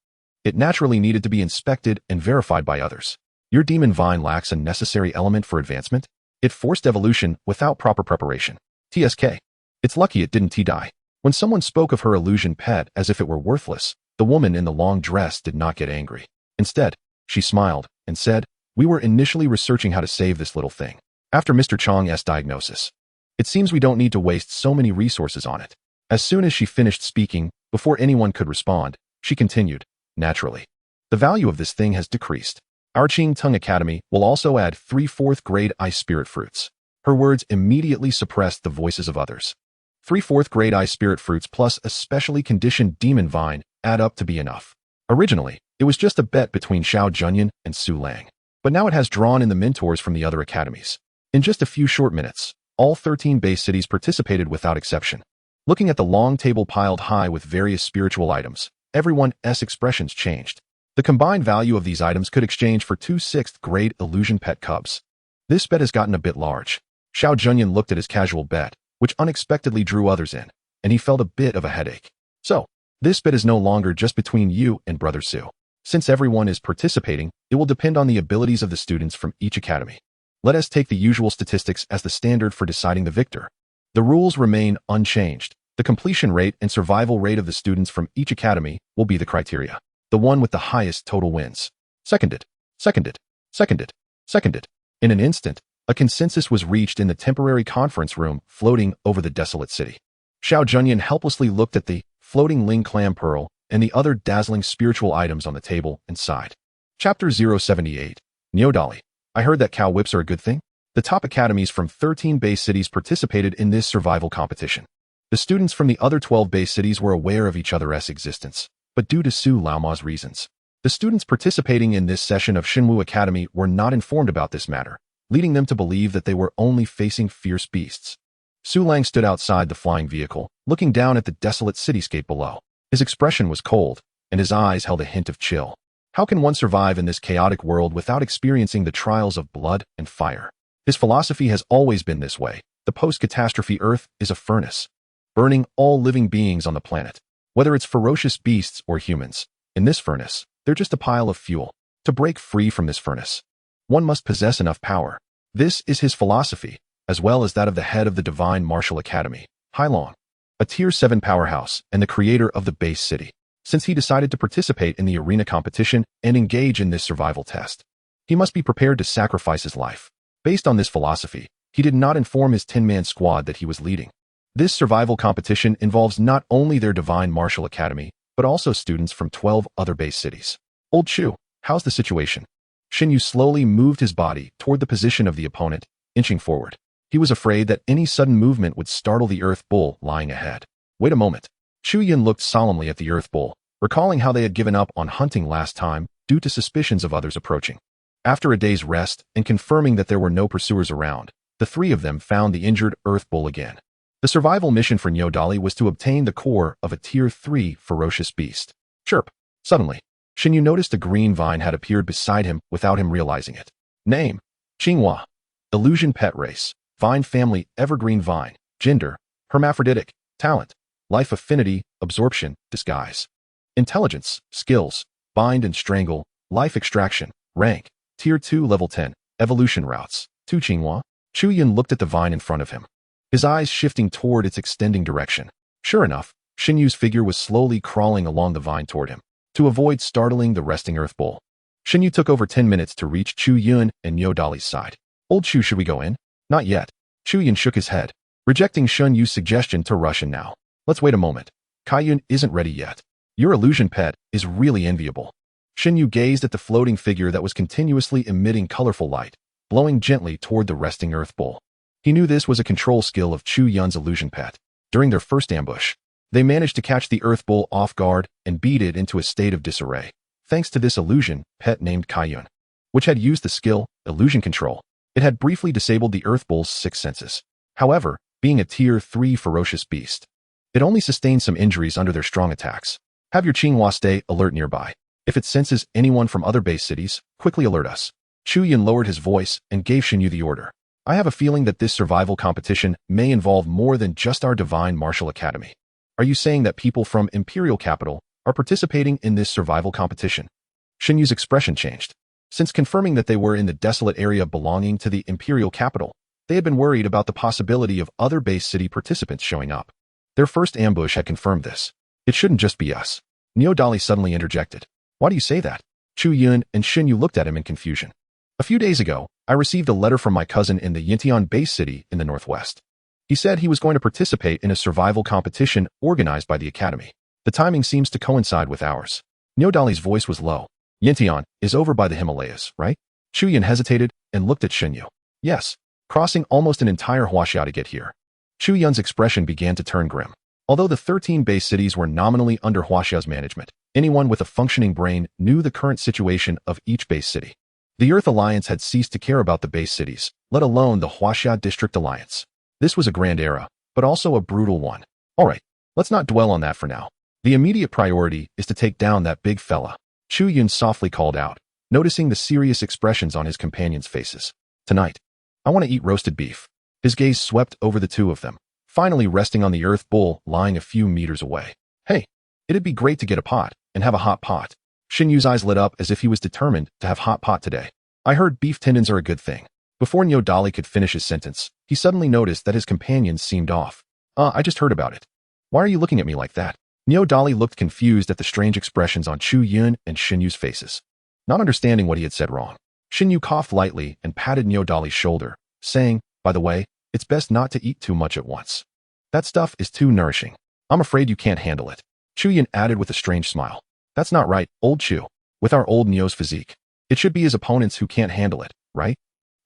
it naturally needed to be inspected and verified by others. Your demon vine lacks a necessary element for advancement. It forced evolution without proper preparation. TSK. It's lucky it didn't die. When someone spoke of her illusion pet as if it were worthless, the woman in the long dress did not get angry. Instead, she smiled and said, "We were initially researching how to save this little thing. After Mr. Chong's diagnosis, it seems we don't need to waste so many resources on it." As soon as she finished speaking, before anyone could respond, she continued, "Naturally, the value of this thing has decreased. Our Qing Tung Academy will also add 3 4th grade ice spirit fruits." Her words immediately suppressed the voices of others. 3 4th grade ice spirit fruits plus a specially conditioned demon vine add up to be enough. Originally, it was just a bet between Xiao Junyun and Su Lang, but now it has drawn in the mentors from the other academies. In just a few short minutes, all 13 base cities participated without exception. Looking at the long table piled high with various spiritual items, everyone's expressions changed. The combined value of these items could exchange for 2 6th grade illusion pet cubs. This bet has gotten a bit large. Xiao Junyun looked at his casual bet, which unexpectedly drew others in, and he felt a bit of a headache. So, this bet is no longer just between you and Brother Su. Since everyone is participating, it will depend on the abilities of the students from each academy. Let us take the usual statistics as the standard for deciding the victor. The rules remain unchanged. The completion rate and survival rate of the students from each academy will be the criteria. The one with the highest total wins. Seconded. In an instant, a consensus was reached in the temporary conference room floating over the desolate city. Xiao Junyun helplessly looked at the floating Ling Clam Pearl and the other dazzling spiritual items on the table and sighed. Chapter 078. Neodali. I heard that cow whips are a good thing? The top academies from 13 base cities participated in this survival competition. The students from the other 12 base cities were aware of each other's existence, but due to Su Laoma's reasons, the students participating in this session of Shinwu Academy were not informed about this matter, leading them to believe that they were only facing fierce beasts. Su Lang stood outside the flying vehicle, looking down at the desolate cityscape below. His expression was cold, and his eyes held a hint of chill. How can one survive in this chaotic world without experiencing the trials of blood and fire? His philosophy has always been this way. The post-catastrophe Earth is a furnace, burning all living beings on the planet, whether it's ferocious beasts or humans. In this furnace, they're just a pile of fuel. To break free from this furnace, one must possess enough power. This is his philosophy, as well as that of the head of the Divine Martial Academy, Hailong, a Tier 7 powerhouse and the creator of the base city. Since he decided to participate in the arena competition and engage in this survival test, he must be prepared to sacrifice his life. Based on this philosophy, he did not inform his 10-man squad that he was leading. This survival competition involves not only their Divine Martial Academy, but also students from 12 other base cities. Old Chu, how's the situation? Xin Yu slowly moved his body toward the position of the opponent, inching forward. He was afraid that any sudden movement would startle the Earth Bull lying ahead. Wait a moment. Chu Yun looked solemnly at the Earth Bull, recalling how they had given up on hunting last time due to suspicions of others approaching. After a day's rest and confirming that there were no pursuers around, the three of them found the injured Earth Bull again. The survival mission for Nyodali was to obtain the core of a Tier 3 ferocious beast. Chirp. Suddenly, Xin Yu noticed a green vine had appeared beside him without him realizing it. Name: Qinghua. Illusion pet race. Vine family evergreen vine. Gender: hermaphroditic. Talent: life affinity, absorption, disguise. Intelligence, skills: bind and strangle, life extraction. Rank: Tier 2 level 10. Evolution routes. Tu Qinghua. Chu Yun looked at the vine in front of him, his eyes shifting toward its extending direction. Sure enough, Xin Yu's figure was slowly crawling along the vine toward him, to avoid startling the resting Earth Bull. Xin Yu took over 10 minutes to reach Chu Yun and Nyodali's side. Old Chu, should we go in? Not yet. Chu Yun shook his head, rejecting Xin Yu's suggestion to rush in now. Let's wait a moment. Kai Yun isn't ready yet. Your illusion pet is really enviable. Xin Yu gazed at the floating figure that was continuously emitting colorful light, blowing gently toward the resting Earth Bull. He knew this was a control skill of Chu Yun's illusion pet. During their first ambush, they managed to catch the Earth Bull off guard and beat it into a state of disarray, thanks to this illusion pet named Kai Yun, which had used the skill, illusion control. It had briefly disabled the Earth Bull's 6 senses. However, being a Tier 3 ferocious beast, it only sustained some injuries under their strong attacks. Have your Qinghua stay alert nearby. If it senses anyone from other base cities, quickly alert us. Chu Yun lowered his voice and gave Xin Yu the order. I have a feeling that this survival competition may involve more than just our divine martial academy. Are you saying that people from Imperial Capital are participating in this survival competition? Xin Yu's expression changed. Since confirming that they were in the desolate area belonging to the Imperial Capital, they had been worried about the possibility of other base city participants showing up. Their first ambush had confirmed this. It shouldn't just be us. Nyodali suddenly interjected. Why do you say that? Chu Yun and Xin Yu looked at him in confusion. A few days ago, I received a letter from my cousin in the Yintian base city in the northwest. He said he was going to participate in a survival competition organized by the academy. The timing seems to coincide with ours. Nyodali's voice was low. Yintian is over by the Himalayas, right? Chu Yun hesitated and looked at Xin Yu. Yes, crossing almost an entire Huaxia to get here. Chu Yun's expression began to turn grim. Although the 13 base cities were nominally under Huaxia's management, anyone with a functioning brain knew the current situation of each base city. The Earth Alliance had ceased to care about the base cities, let alone the Huaxia District Alliance. This was a grand era, but also a brutal one. Alright, let's not dwell on that for now. The immediate priority is to take down that big fella. Chu Yun softly called out, noticing the serious expressions on his companions' faces. Tonight, I want to eat roasted beef. His gaze swept over the two of them, finally resting on the Earth Bull lying a few meters away. Hey, it'd be great to get a pot and have a hot pot. Xin Yu's eyes lit up as if he was determined to have hot pot today. I heard beef tendons are a good thing. Before Nyodali could finish his sentence, he suddenly noticed that his companions seemed off. I just heard about it. Why are you looking at me like that? Nyodali looked confused at the strange expressions on Chu Yun and Xin Yu's faces, not understanding what he had said wrong. Xin Yu coughed lightly and patted Nyodali's shoulder, saying, by the way, it's best not to eat too much at once. That stuff is too nourishing. I'm afraid you can't handle it. Chu Yun added with a strange smile. That's not right, old Chu. With our old Nyo's physique, it should be his opponents who can't handle it, right?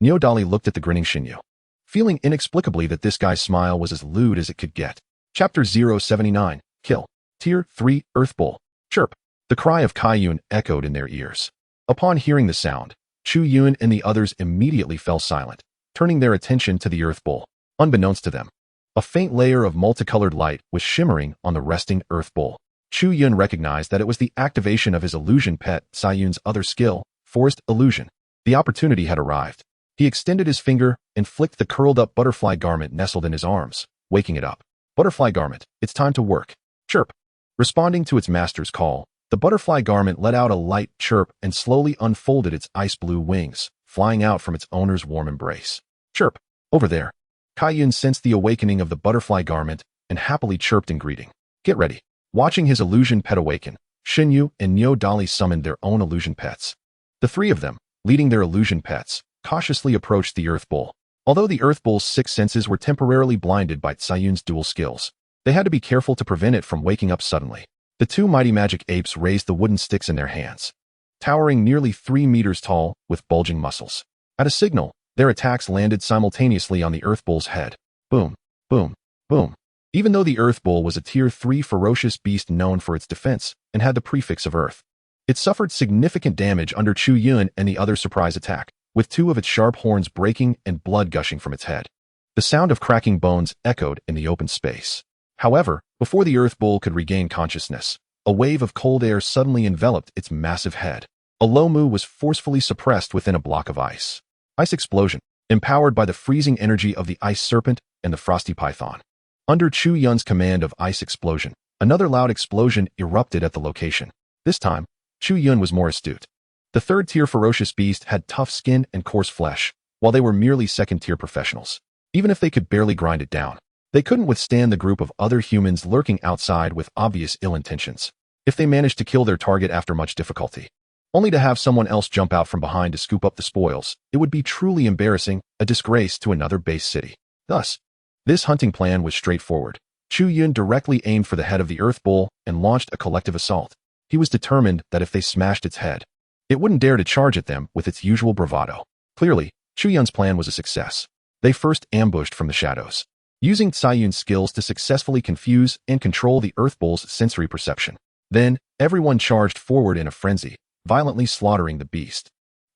Nyodali looked at the grinning Xin Yu, feeling inexplicably that this guy's smile was as lewd as it could get. Chapter 079, Kill. Tier 3, Earth Bull. Chirp. The cry of Kai Yun echoed in their ears. Upon hearing the sound, Chu Yun and the others immediately fell silent, turning their attention to the Earth Bull. Unbeknownst to them, a faint layer of multicolored light was shimmering on the resting Earth Bull. Chu Yun recognized that it was the activation of his illusion pet, Saiyun's other skill, Forest Illusion. The opportunity had arrived. He extended his finger and flicked the curled-up butterfly garment nestled in his arms, waking it up. Butterfly garment, it's time to work. Chirp. Responding to its master's call, the butterfly garment let out a light chirp and slowly unfolded its ice-blue wings, flying out from its owner's warm embrace. Chirp. Over there. Kai Yun sensed the awakening of the butterfly garment and happily chirped in greeting. Get ready. Watching his illusion pet awaken, Xin Yu and Nyodali summoned their own illusion pets. The three of them, leading their illusion pets, cautiously approached the Earth Bull. Although the Earth Bull's 6 senses were temporarily blinded by Saiyun's dual skills, they had to be careful to prevent it from waking up suddenly. The two mighty magic apes raised the wooden sticks in their hands, towering nearly 3 meters tall with bulging muscles. At a signal, their attacks landed simultaneously on the Earth Bull's head. Boom, boom, boom. Even though the Earth Bull was a Tier 3 ferocious beast known for its defense and had the prefix of Earth, it suffered significant damage under Chu Yun and the other surprise attack, with 2 of its sharp horns breaking and blood gushing from its head. The sound of cracking bones echoed in the open space. However, before the Earth Bull could regain consciousness, a wave of cold air suddenly enveloped its massive head. A low moo was forcefully suppressed within a block of ice. Ice explosion, empowered by the freezing energy of the ice serpent and the frosty python. Under Chu Yun's command of ice explosion, another loud explosion erupted at the location. This time, Chu Yun was more astute. The third-tier ferocious beast had tough skin and coarse flesh, while they were merely second-tier professionals. Even if they could barely grind it down, they couldn't withstand the group of other humans lurking outside with obvious ill intentions. If they managed to kill their target after much difficulty, only to have someone else jump out from behind to scoop up the spoils, it would be truly embarrassing, a disgrace to another base city. Thus, this hunting plan was straightforward. Chu Yun directly aimed for the head of the Earth Bull and launched a collective assault. He was determined that if they smashed its head, it wouldn't dare to charge at them with its usual bravado. Clearly, Chu Yun's plan was a success. They first ambushed from the shadows, using Tsai Yun's skills to successfully confuse and control the Earth Bull's sensory perception. Then, everyone charged forward in a frenzy, violently slaughtering the beast.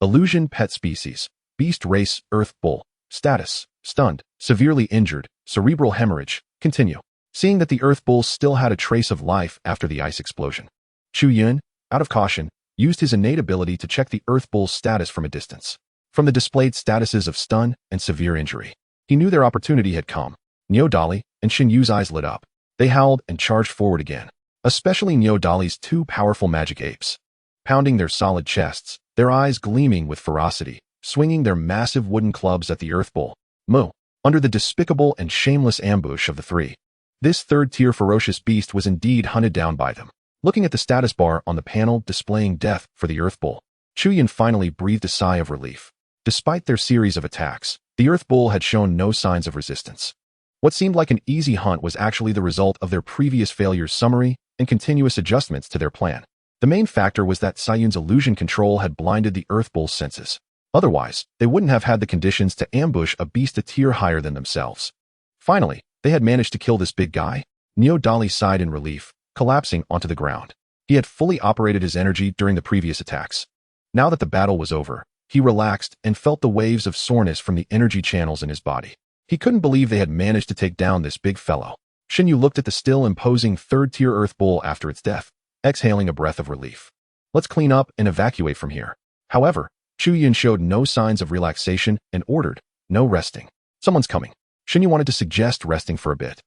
Illusion pet species, beast race, Earth Bull, status, stunned, severely injured, cerebral hemorrhage, continue. Seeing that the Earth Bull still had a trace of life after the ice explosion, Chu Yun, out of caution, used his innate ability to check the Earth Bull's status from a distance. From the displayed statuses of stun and severe injury, he knew their opportunity had come. Neo Dali and Shin Yu's eyes lit up. They howled and charged forward again, especially Neo Dali's 2 powerful magic apes, pounding their solid chests, their eyes gleaming with ferocity, swinging their massive wooden clubs at the Earth Bull. Moo. Under the despicable and shameless ambush of the 3, this third-tier ferocious beast was indeed hunted down by them. Looking at the status bar on the panel displaying death for the Earth Bull, Chu Yun finally breathed a sigh of relief. Despite their series of attacks, the Earth Bull had shown no signs of resistance. What seemed like an easy hunt was actually the result of their previous failures' summary and continuous adjustments to their plan. The main factor was that Tsai Yun's illusion control had blinded the Earth Bull's senses. Otherwise, they wouldn't have had the conditions to ambush a beast a tier higher than themselves. Finally, they had managed to kill this big guy. Neo Dali sighed in relief, collapsing onto the ground. He had fully operated his energy during the previous attacks. Now that the battle was over, he relaxed and felt the waves of soreness from the energy channels in his body. He couldn't believe they had managed to take down this big fellow. Shin Yu looked at the still imposing third-tier Earth Bull after its death, exhaling a breath of relief. Let's clean up and evacuate from here. However, Chu Yun showed no signs of relaxation and ordered, no resting. Someone's coming. Shin Yu wanted to suggest resting for a bit.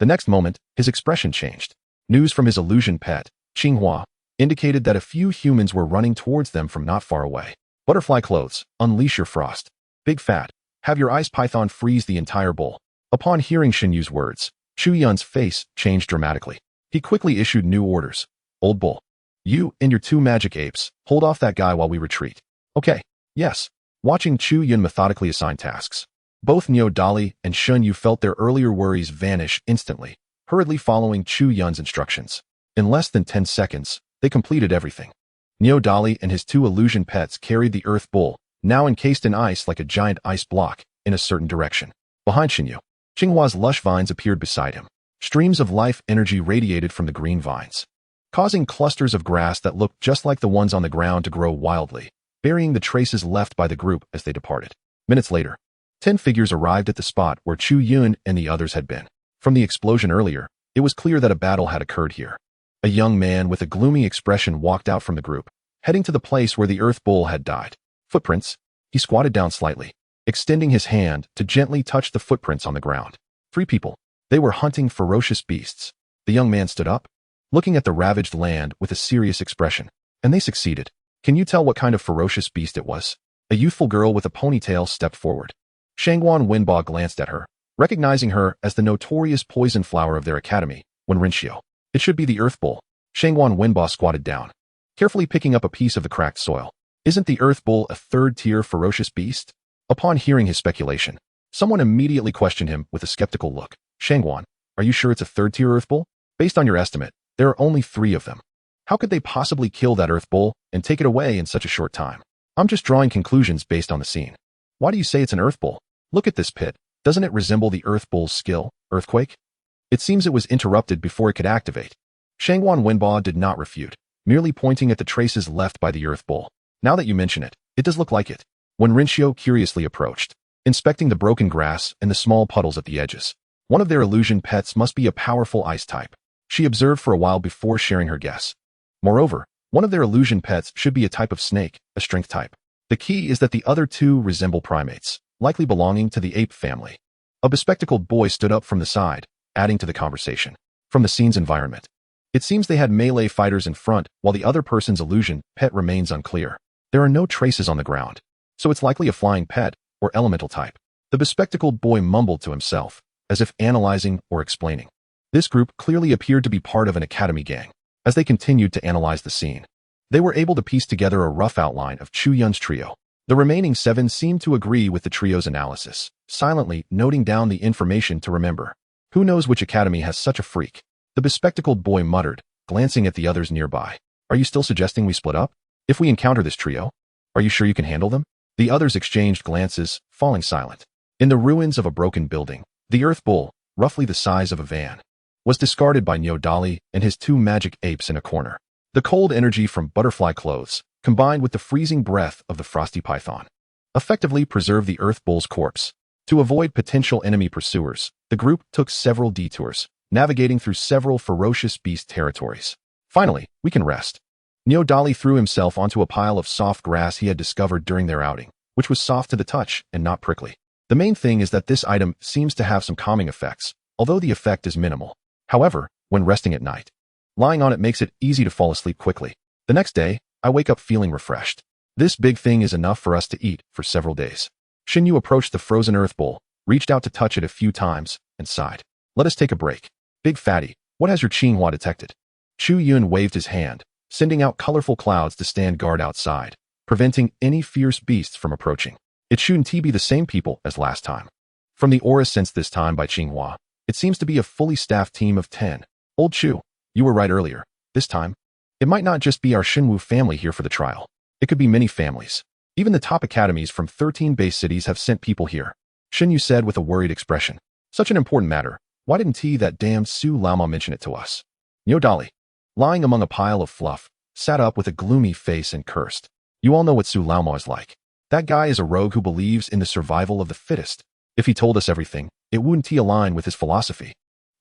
The next moment, his expression changed. News from his illusion pet, Qinghua, indicated that a few humans were running towards them from not far away. Butterfly clothes, unleash your frost. Big fat, have your ice python freeze the entire bull. Upon hearing Shin Yu's words, Chu Yun's face changed dramatically. He quickly issued new orders. Old bull, you and your 2 magic apes, hold off that guy while we retreat. Okay, yes. Watching Chu Yun methodically assign tasks, both Neo Dali and Shin Yu felt their earlier worries vanish instantly, hurriedly following Chu Yun's instructions. In less than 10 seconds, they completed everything. Neo Dali and his 2 illusion pets carried the Earth Bull, now encased in ice like a giant ice block, in a certain direction. Behind Shin Yu, Qinghua's lush vines appeared beside him. Streams of life energy radiated from the green vines, causing clusters of grass that looked just like the ones on the ground to grow wildly, burying the traces left by the group as they departed. Minutes later, 10 figures arrived at the spot where Chu Yun and the others had been. From the explosion earlier, it was clear that a battle had occurred here. A young man with a gloomy expression walked out from the group, heading to the place where the Earth Bull had died. Footprints. He squatted down slightly, extending his hand to gently touch the footprints on the ground. 3 people. They were hunting ferocious beasts. The young man stood up, looking at the ravaged land with a serious expression. And they succeeded. Can you tell what kind of ferocious beast it was? A youthful girl with a ponytail stepped forward. Shangguan Wenba glanced at her, recognizing her as the notorious poison flower of their academy, Wenrinshio. It should be the Earth Bull. Shangguan Wenba squatted down, carefully picking up a piece of the cracked soil. Isn't the Earth Bull a third-tier ferocious beast? Upon hearing his speculation, someone immediately questioned him with a skeptical look. Shangguan, are you sure it's a third-tier Earth Bull? Based on your estimate, There are only 3 of them. How could they possibly kill that earth bull and take it away in such a short time? I'm just drawing conclusions based on the scene. Why do you say it's an earth bull? Look at this pit. Doesn't it resemble the earth bull's skill, earthquake? It seems it was interrupted before it could activate. Shangwan Wenba did not refute, merely pointing at the traces left by the earth bull. Now that you mention it, it does look like it. When Rinshio curiously approached, inspecting the broken grass and the small puddles at the edges, one of their illusion pets must be a powerful ice type. She observed for a while before sharing her guess. Moreover, one of their illusion pets should be a type of snake, a strength type. The key is that the other 2 resemble primates, likely belonging to the ape family. A bespectacled boy stood up from the side, adding to the conversation. From the scene's environment, it seems they had melee fighters in front, while the other person's illusion pet remains unclear. There are no traces on the ground, so it's likely a flying pet or elemental type. The bespectacled boy mumbled to himself, as if analyzing or explaining. This group clearly appeared to be part of an academy gang. As they continued to analyze the scene, they were able to piece together a rough outline of Chu Yun's trio. The remaining 7 seemed to agree with the trio's analysis, silently noting down the information to remember. Who knows which academy has such a freak? The bespectacled boy muttered, glancing at the others nearby. Are you still suggesting we split up? If we encounter this trio, are you sure you can handle them? The others exchanged glances, falling silent. In the ruins of a broken building, the earth bull, roughly the size of a van, was discarded by Nyodali and his 2 magic apes in a corner. The cold energy from butterfly clothes, combined with the freezing breath of the frosty python, effectively preserved the earth bull's corpse. To avoid potential enemy pursuers, the group took several detours, navigating through several ferocious beast territories. Finally, we can rest. Nyodali threw himself onto a pile of soft grass he had discovered during their outing, which was soft to the touch and not prickly. The main thing is that this item seems to have some calming effects, although the effect is minimal. However, when resting at night, lying on it makes it easy to fall asleep quickly. The next day, I wake up feeling refreshed. This big thing is enough for us to eat for several days. Shinyu approached the frozen earth bowl, reached out to touch it a few times, and sighed. Let us take a break. Big fatty, what has your Qinghua detected? Chu Yun waved his hand, sending out colorful clouds to stand guard outside, preventing any fierce beasts from approaching. It shouldn't be the same people as last time. From the aura sensed this time by Qinghua, it seems to be a fully staffed team of 10. Old Chu, you were right earlier. This time, it might not just be our Shinwu family here for the trial. It could be many families. Even the top academies from 13 base cities have sent people here. Shinyu said with a worried expression. Such an important matter. Why didn't that damned Su Laoma mention it to us? Nyodali, lying among a pile of fluff, sat up with a gloomy face and cursed. You all know what Su Laoma is like. That guy is a rogue who believes in the survival of the fittest. If he told us everything, it wouldn't align with his philosophy.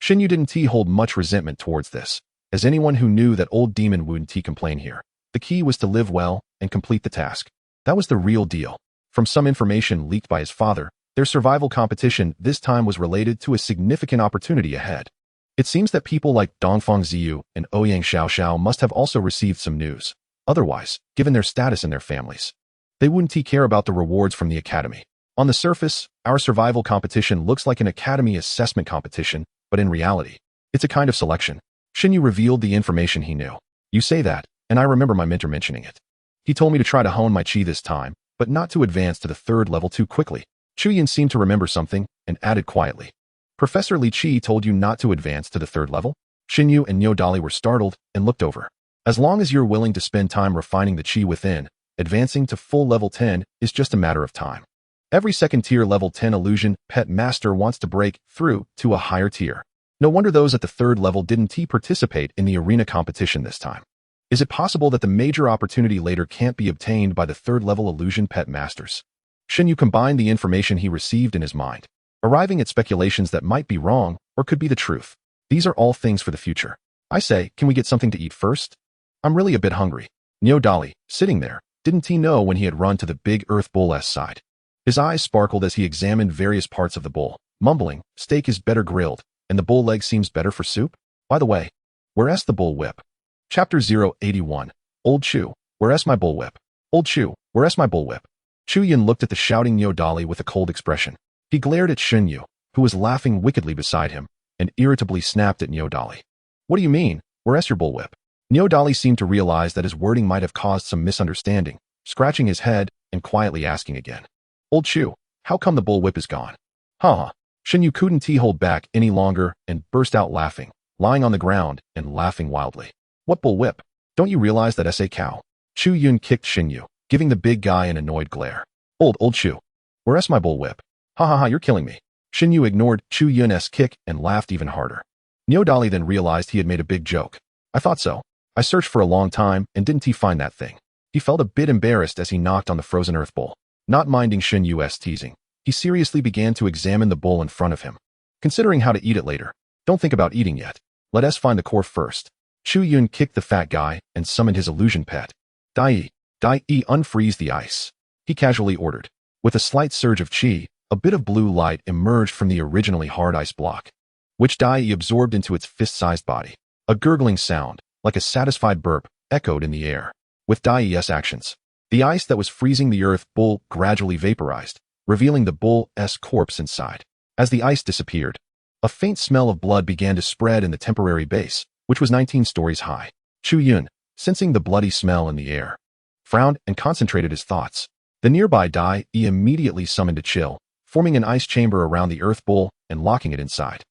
Shinyu didn't hold much resentment towards this, as anyone who knew that old demon wouldn't complain here. The key was to live well and complete the task. That was the real deal. From some information leaked by his father, their survival competition this time was related to a significant opportunity ahead. It seems that people like Dongfang Ziyu and Ouyang Xiaoxiao must have also received some news. Otherwise, given their status in their families, they wouldn't care about the rewards from the academy. On the surface, our survival competition looks like an academy assessment competition, but in reality, it's a kind of selection. Shinyu revealed the information he knew. You say that, and I remember my mentor mentioning it. He told me to try to hone my chi this time, but not to advance to the 3rd level too quickly. Chu Yun seemed to remember something, and added quietly. Professor Li Chi told you not to advance to the 3rd level? Shinyu and Nyodali were startled and looked over. As long as you're willing to spend time refining the chi within, advancing to full level 10 is just a matter of time. Every 2nd tier level 10 illusion pet master wants to break through to a higher tier. No wonder those at the 3rd level didn't participate in the arena competition this time. Is it possible that the major opportunity later can't be obtained by the 3rd level illusion pet masters? Shinyu combined the information he received in his mind, arriving at speculations that might be wrong or could be the truth. These are all things for the future. I say, can we get something to eat first? I'm really a bit hungry. Nyodali, sitting there, didn't he know when he had run to the big earth bull's side? His eyes sparkled as he examined various parts of the bull, mumbling, steak is better grilled, and the bull leg seems better for soup? By the way, where's the bull whip? Chapter 081. Old Chu, where's my bull whip? Old Chu, where's my bull whip? Chu Yun looked at the shouting Nyodali with a cold expression. He glared at Shinyu, who was laughing wickedly beside him, and irritably snapped at Nyodali. What do you mean, where's your bull whip? Nyodali seemed to realize that his wording might have caused some misunderstanding, scratching his head and quietly asking again. Old Chu, how come the bull whip is gone? Shinyu couldn't hold back any longer and burst out laughing, lying on the ground and laughing wildly. What bullwhip? Don't you realize that S.A. cow? Chu Yun kicked Xinyu, giving the big guy an annoyed glare. Old Chu. Where's my bullwhip? Ha ha ha, you're killing me. Xinyu ignored Chu Yun's kick and laughed even harder. Niodali then realized he had made a big joke. I thought so. I searched for a long time and didn't he find that thing. He felt a bit embarrassed as he knocked on the frozen earth bowl. Not minding Xinyu's teasing, he seriously began to examine the bowl in front of him. Considering how to eat it later. Don't think about eating yet. Let us find the core first. Chu Yun kicked the fat guy and summoned his illusion pet. Dai, unfreeze the ice. He casually ordered. With a slight surge of chi, a bit of blue light emerged from the originally hard ice block, which Dai absorbed into its fist-sized body. A gurgling sound, like a satisfied burp, echoed in the air. With Dai's actions, the ice that was freezing the earth bowl gradually vaporized, revealing the bull's corpse inside. As the ice disappeared, a faint smell of blood began to spread in the temporary base, which was 19 stories high. Chu Yun, sensing the bloody smell in the air, frowned and concentrated his thoughts. The nearby Dai immediately summoned a chill, forming an ice chamber around the earth bowl and locking it inside.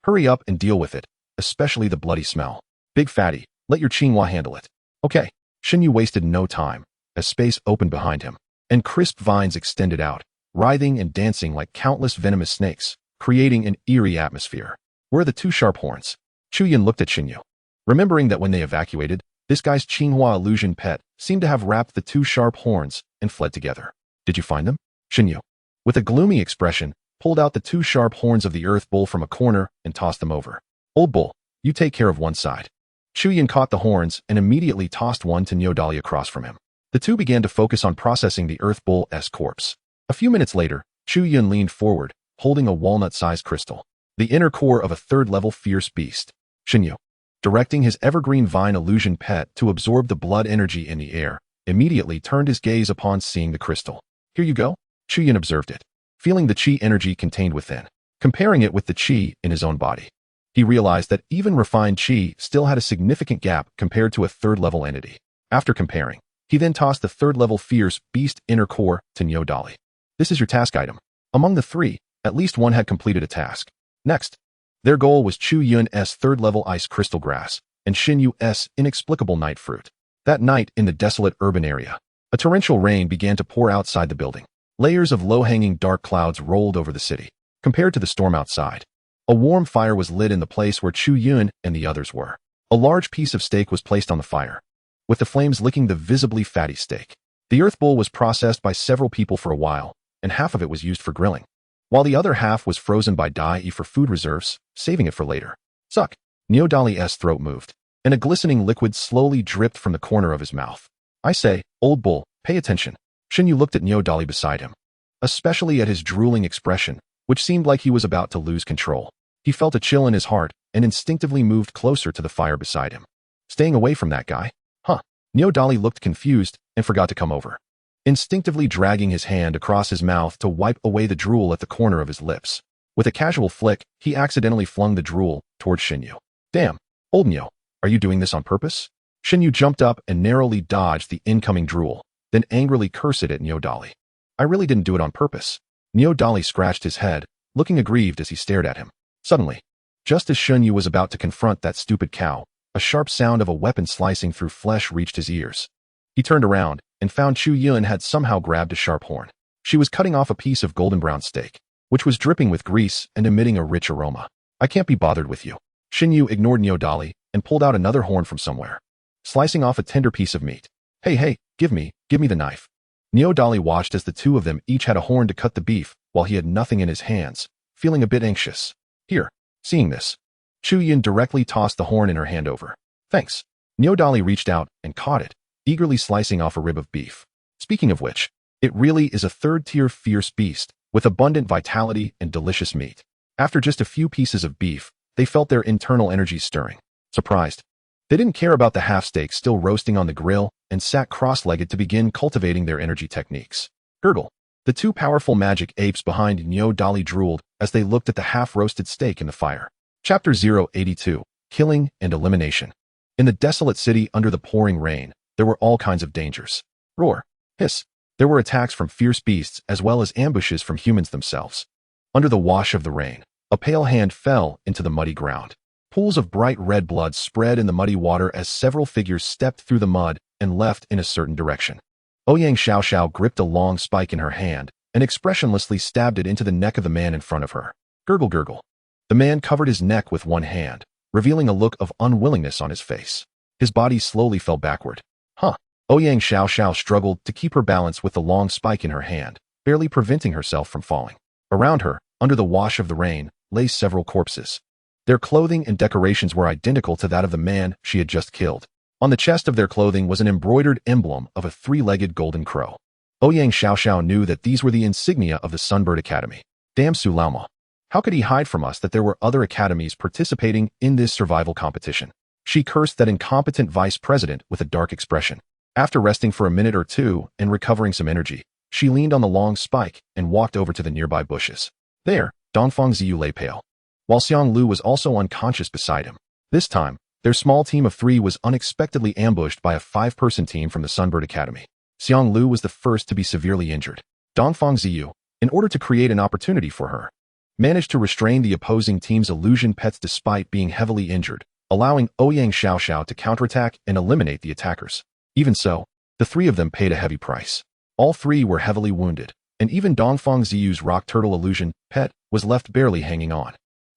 Hurry up and deal with it, especially the bloody smell. Big fatty, let your Qinghua handle it. Okay. Xinyu wasted no time, as space opened behind him, and crisp vines extended out, writhing and dancing like countless venomous snakes, creating an eerie atmosphere. Where are the two sharp horns? Chu Yun looked at Xinyu, remembering that when they evacuated, this guy's Qinghua illusion pet seemed to have wrapped the two sharp horns and fled together. Did you find them? Xinyu, with a gloomy expression, pulled out the two sharp horns of the earth bull from a corner and tossed them over. Old bull, you take care of one side. Chu Yun caught the horns and immediately tossed one to Niodali across from him. The two began to focus on processing the earth bull's corpse. A few minutes later, Chu Yun leaned forward, holding a walnut-sized crystal, the inner core of a third-level fierce beast. Xinyu, directing his evergreen vine illusion pet to absorb the blood energy in the air, immediately turned his gaze upon seeing the crystal. Here you go. Chu Yun observed it, feeling the chi energy contained within, comparing it with the chi in his own body. He realized that even refined chi still had a significant gap compared to a third-level entity. After comparing, he then tossed the third-level fierce beast inner core to Niodali. This is your task item. Among the three, at least one had completed a task. Next, their goal was Chu Yun's third-level ice crystal grass and Xinyu's inexplicable night fruit. That night in the desolate urban area, a torrential rain began to pour outside the building. Layers of low-hanging dark clouds rolled over the city. Compared to the storm outside, a warm fire was lit in the place where Chu Yun and the others were. A large piece of steak was placed on the fire, with the flames licking the visibly fatty steak. The earth bowl was processed by several people for a while, and half of it was used for grilling, while the other half was frozen by Dai for food reserves, saving it for later. Suck. Niodali's throat moved, and a glistening liquid slowly dripped from the corner of his mouth. I say, old bull, pay attention. Xinyu looked at Niodali beside him, especially at his drooling expression, which seemed like he was about to lose control. He felt a chill in his heart and instinctively moved closer to the fire beside him. Staying away from that guy? Huh. Niodali looked confused and forgot to come over, instinctively dragging his hand across his mouth to wipe away the drool at the corner of his lips. With a casual flick, he accidentally flung the drool towards Xinyu. Damn, old Nio, are you doing this on purpose? Xinyu jumped up and narrowly dodged the incoming drool, then angrily cursed at Niodali. I really didn't do it on purpose. Niodali scratched his head, looking aggrieved as he stared at him. Suddenly, just as Xinyu was about to confront that stupid cow, a sharp sound of a weapon slicing through flesh reached his ears. He turned around and found Chu Yun had somehow grabbed a sharp horn. She was cutting off a piece of golden brown steak, which was dripping with grease and emitting a rich aroma. I can't be bothered with you. Xinyu ignored Niodali and pulled out another horn from somewhere, slicing off a tender piece of meat. Hey, give me the knife. Niodali watched as the two of them each had a horn to cut the beef while he had nothing in his hands, feeling a bit anxious. Here, seeing this, Chu Yun directly tossed the horn in her hand over. Thanks. Niodali reached out and caught it, eagerly slicing off a rib of beef. Speaking of which, it really is a third-tier fierce beast with abundant vitality and delicious meat. After just a few pieces of beef, they felt their internal energies stirring. Surprised, they didn't care about the half-steak still roasting on the grill and sat cross-legged to begin cultivating their energy techniques. Gurgle. The two powerful magic apes behind Niodali drooled as they looked at the half-roasted steak in the fire. Chapter 082. Killing and Elimination. In the desolate city under the pouring rain, there were all kinds of dangers. Roar. Hiss. There were attacks from fierce beasts as well as ambushes from humans themselves. Under the wash of the rain, a pale hand fell into the muddy ground, Pools of bright red blood spread in the muddy water as several figures stepped through the mud and left in a certain direction. Ouyang Xiaoxiao gripped a long spike in her hand and expressionlessly stabbed it into the neck of the man in front of her. Gurgle gurgle. The man covered his neck with one hand, revealing a look of unwillingness on his face. His body slowly fell backward. Ouyang Xiaoxiao struggled to keep her balance with the long spike in her hand, barely preventing herself from falling. Around her, under the wash of the rain, lay several corpses. Their clothing and decorations were identical to that of the man she had just killed. On the chest of their clothing was an embroidered emblem of a three-legged golden crow. Ouyang Xiaoxiao knew that these were the insignia of the Sunbird Academy. Damn Su Laoma. How could he hide from us that there were other academies participating in this survival competition? She cursed that incompetent vice president with a dark expression. After resting for a minute or two and recovering some energy, she leaned on the long spike and walked over to the nearby bushes. There, Dongfang Ziyu lay pale, while Xiang Lu was also unconscious beside him. This time, their small team of 3 was unexpectedly ambushed by a 5-person team from the Sunbird Academy. Xiang Lu was the first to be severely injured. Dongfang Ziyu, in order to create an opportunity for her, managed to restrain the opposing team's illusion pets despite being heavily injured, allowing Ouyang Xiaoxiao to counterattack and eliminate the attackers. Even so, the 3 of them paid a heavy price. All 3 were heavily wounded, and even Dongfang Ziyu's rock turtle illusion pet was left barely hanging on.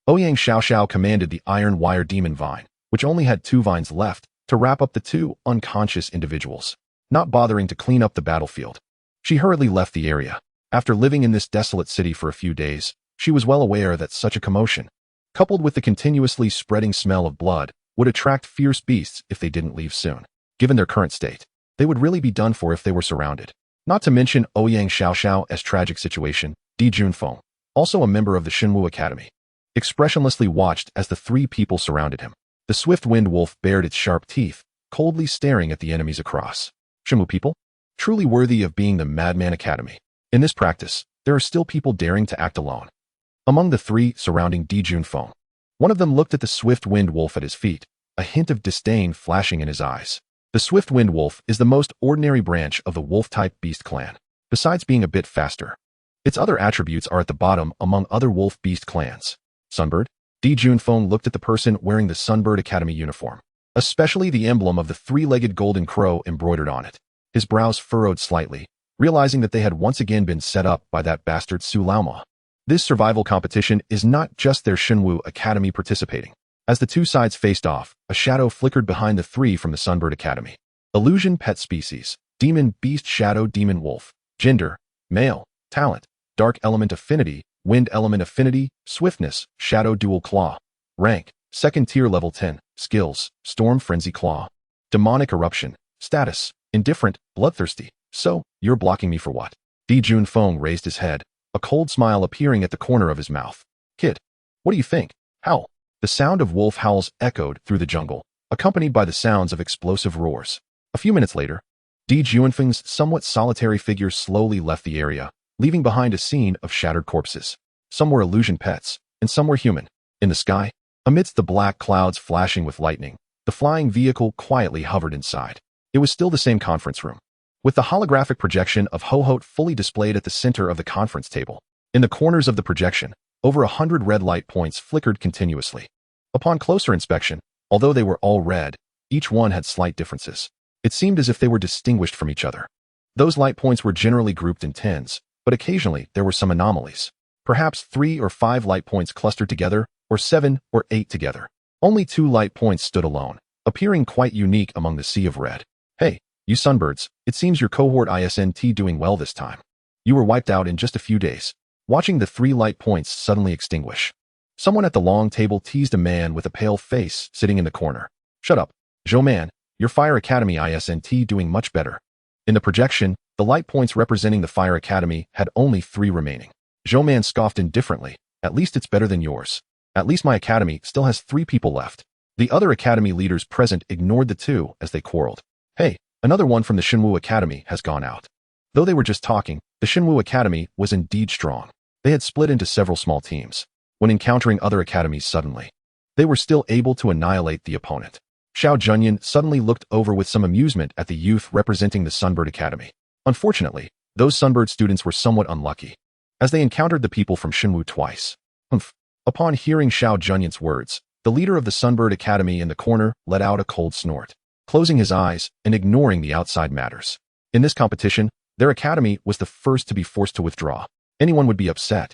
Ouyang Xiaoxiao commanded the iron wire demon vine, which only had 2 vines left, to wrap up the 2 unconscious individuals. Not bothering to clean up the battlefield, she hurriedly left the area. After living in this desolate city for a few days, she was well aware that such a commotion, coupled with the continuously spreading smell of blood, would attract fierce beasts if they didn't leave soon. Given their current state, they would really be done for if they were surrounded. Not to mention Ouyang Xiaoxiao's tragic situation, Di Junfeng, also a member of the Shenwu Academy, expressionlessly watched as the 3 people surrounded him. The swift wind wolf bared its sharp teeth, coldly staring at the enemies across. Shenwu people? Truly worthy of being the Madman Academy. In this practice, there are still people daring to act alone. Among the 3 surrounding Di Junfeng, one of them looked at the swift wind wolf at his feet, a hint of disdain flashing in his eyes. The swift wind wolf is the most ordinary branch of the wolf-type beast clan, besides being a bit faster. Its other attributes are at the bottom among other wolf-beast clans. Sunbird? Di Junfeng looked at the person wearing the Sunbird Academy uniform, especially the emblem of the 3-legged golden crow embroidered on it. His brows furrowed slightly, realizing that they had once again been set up by that bastard Su Laoma. This survival competition is not just their Shenwu Academy participating. As the 2 sides faced off, a shadow flickered behind the 3 from the Sunbird Academy. Illusion pet species, demon beast shadow demon wolf, gender, male, talent, dark element affinity, wind element affinity, swiftness, shadow dual claw, rank, 2nd tier level 10, skills, storm frenzy claw, demonic eruption, status, indifferent, bloodthirsty. So, you're blocking me for what? Di Junfeng raised his head, a cold smile appearing at the corner of his mouth. Kid, what do you think? Howl. The sound of wolf howls echoed through the jungle, accompanied by the sounds of explosive roars. A few minutes later, Di Junfeng's somewhat solitary figure slowly left the area, leaving behind a scene of shattered corpses. Some were illusion pets, and some were human. In the sky, amidst the black clouds flashing with lightning, the flying vehicle quietly hovered inside. It was still the same conference room, with the holographic projection of Ho-Hot fully displayed at the center of the conference table. In the corners of the projection, over 100 red light points flickered continuously. Upon closer inspection, although they were all red, each one had slight differences. It seemed as if they were distinguished from each other. Those light points were generally grouped in 10s, but occasionally there were some anomalies. Perhaps 3 or 5 light points clustered together, or 7 or 8 together. Only 2 light points stood alone, appearing quite unique among the sea of red. Hey, you sunbirds, it seems your cohort isn't doing well this time. You were wiped out in just a few days. Watching the 3 light points suddenly extinguish, someone at the long table teased a man with a pale face sitting in the corner. Shut up, Zhou Man, your Fire Academy isn't doing much better. In the projection, the light points representing the Fire Academy had only 3 remaining. Zhou Man scoffed indifferently. At least it's better than yours. At least my academy still has 3 people left. The other academy leaders present ignored the 2 as they quarreled. Hey, another one from the Shenwu Academy has gone out. Though they were just talking, the Shenwu Academy was indeed strong. They had split into several small teams. When encountering other academies suddenly, they were still able to annihilate the opponent. Xiao Junyun suddenly looked over with some amusement at the youth representing the Sunbird Academy. Unfortunately, those Sunbird students were somewhat unlucky, as they encountered the people from Shenwu twice. Upon hearing Xiao Junyun's words, The leader of the Sunbird Academy in the corner let out a cold snort, closing his eyes and ignoring the outside matters. In this competition, their academy was the first to be forced to withdraw. Anyone would be upset,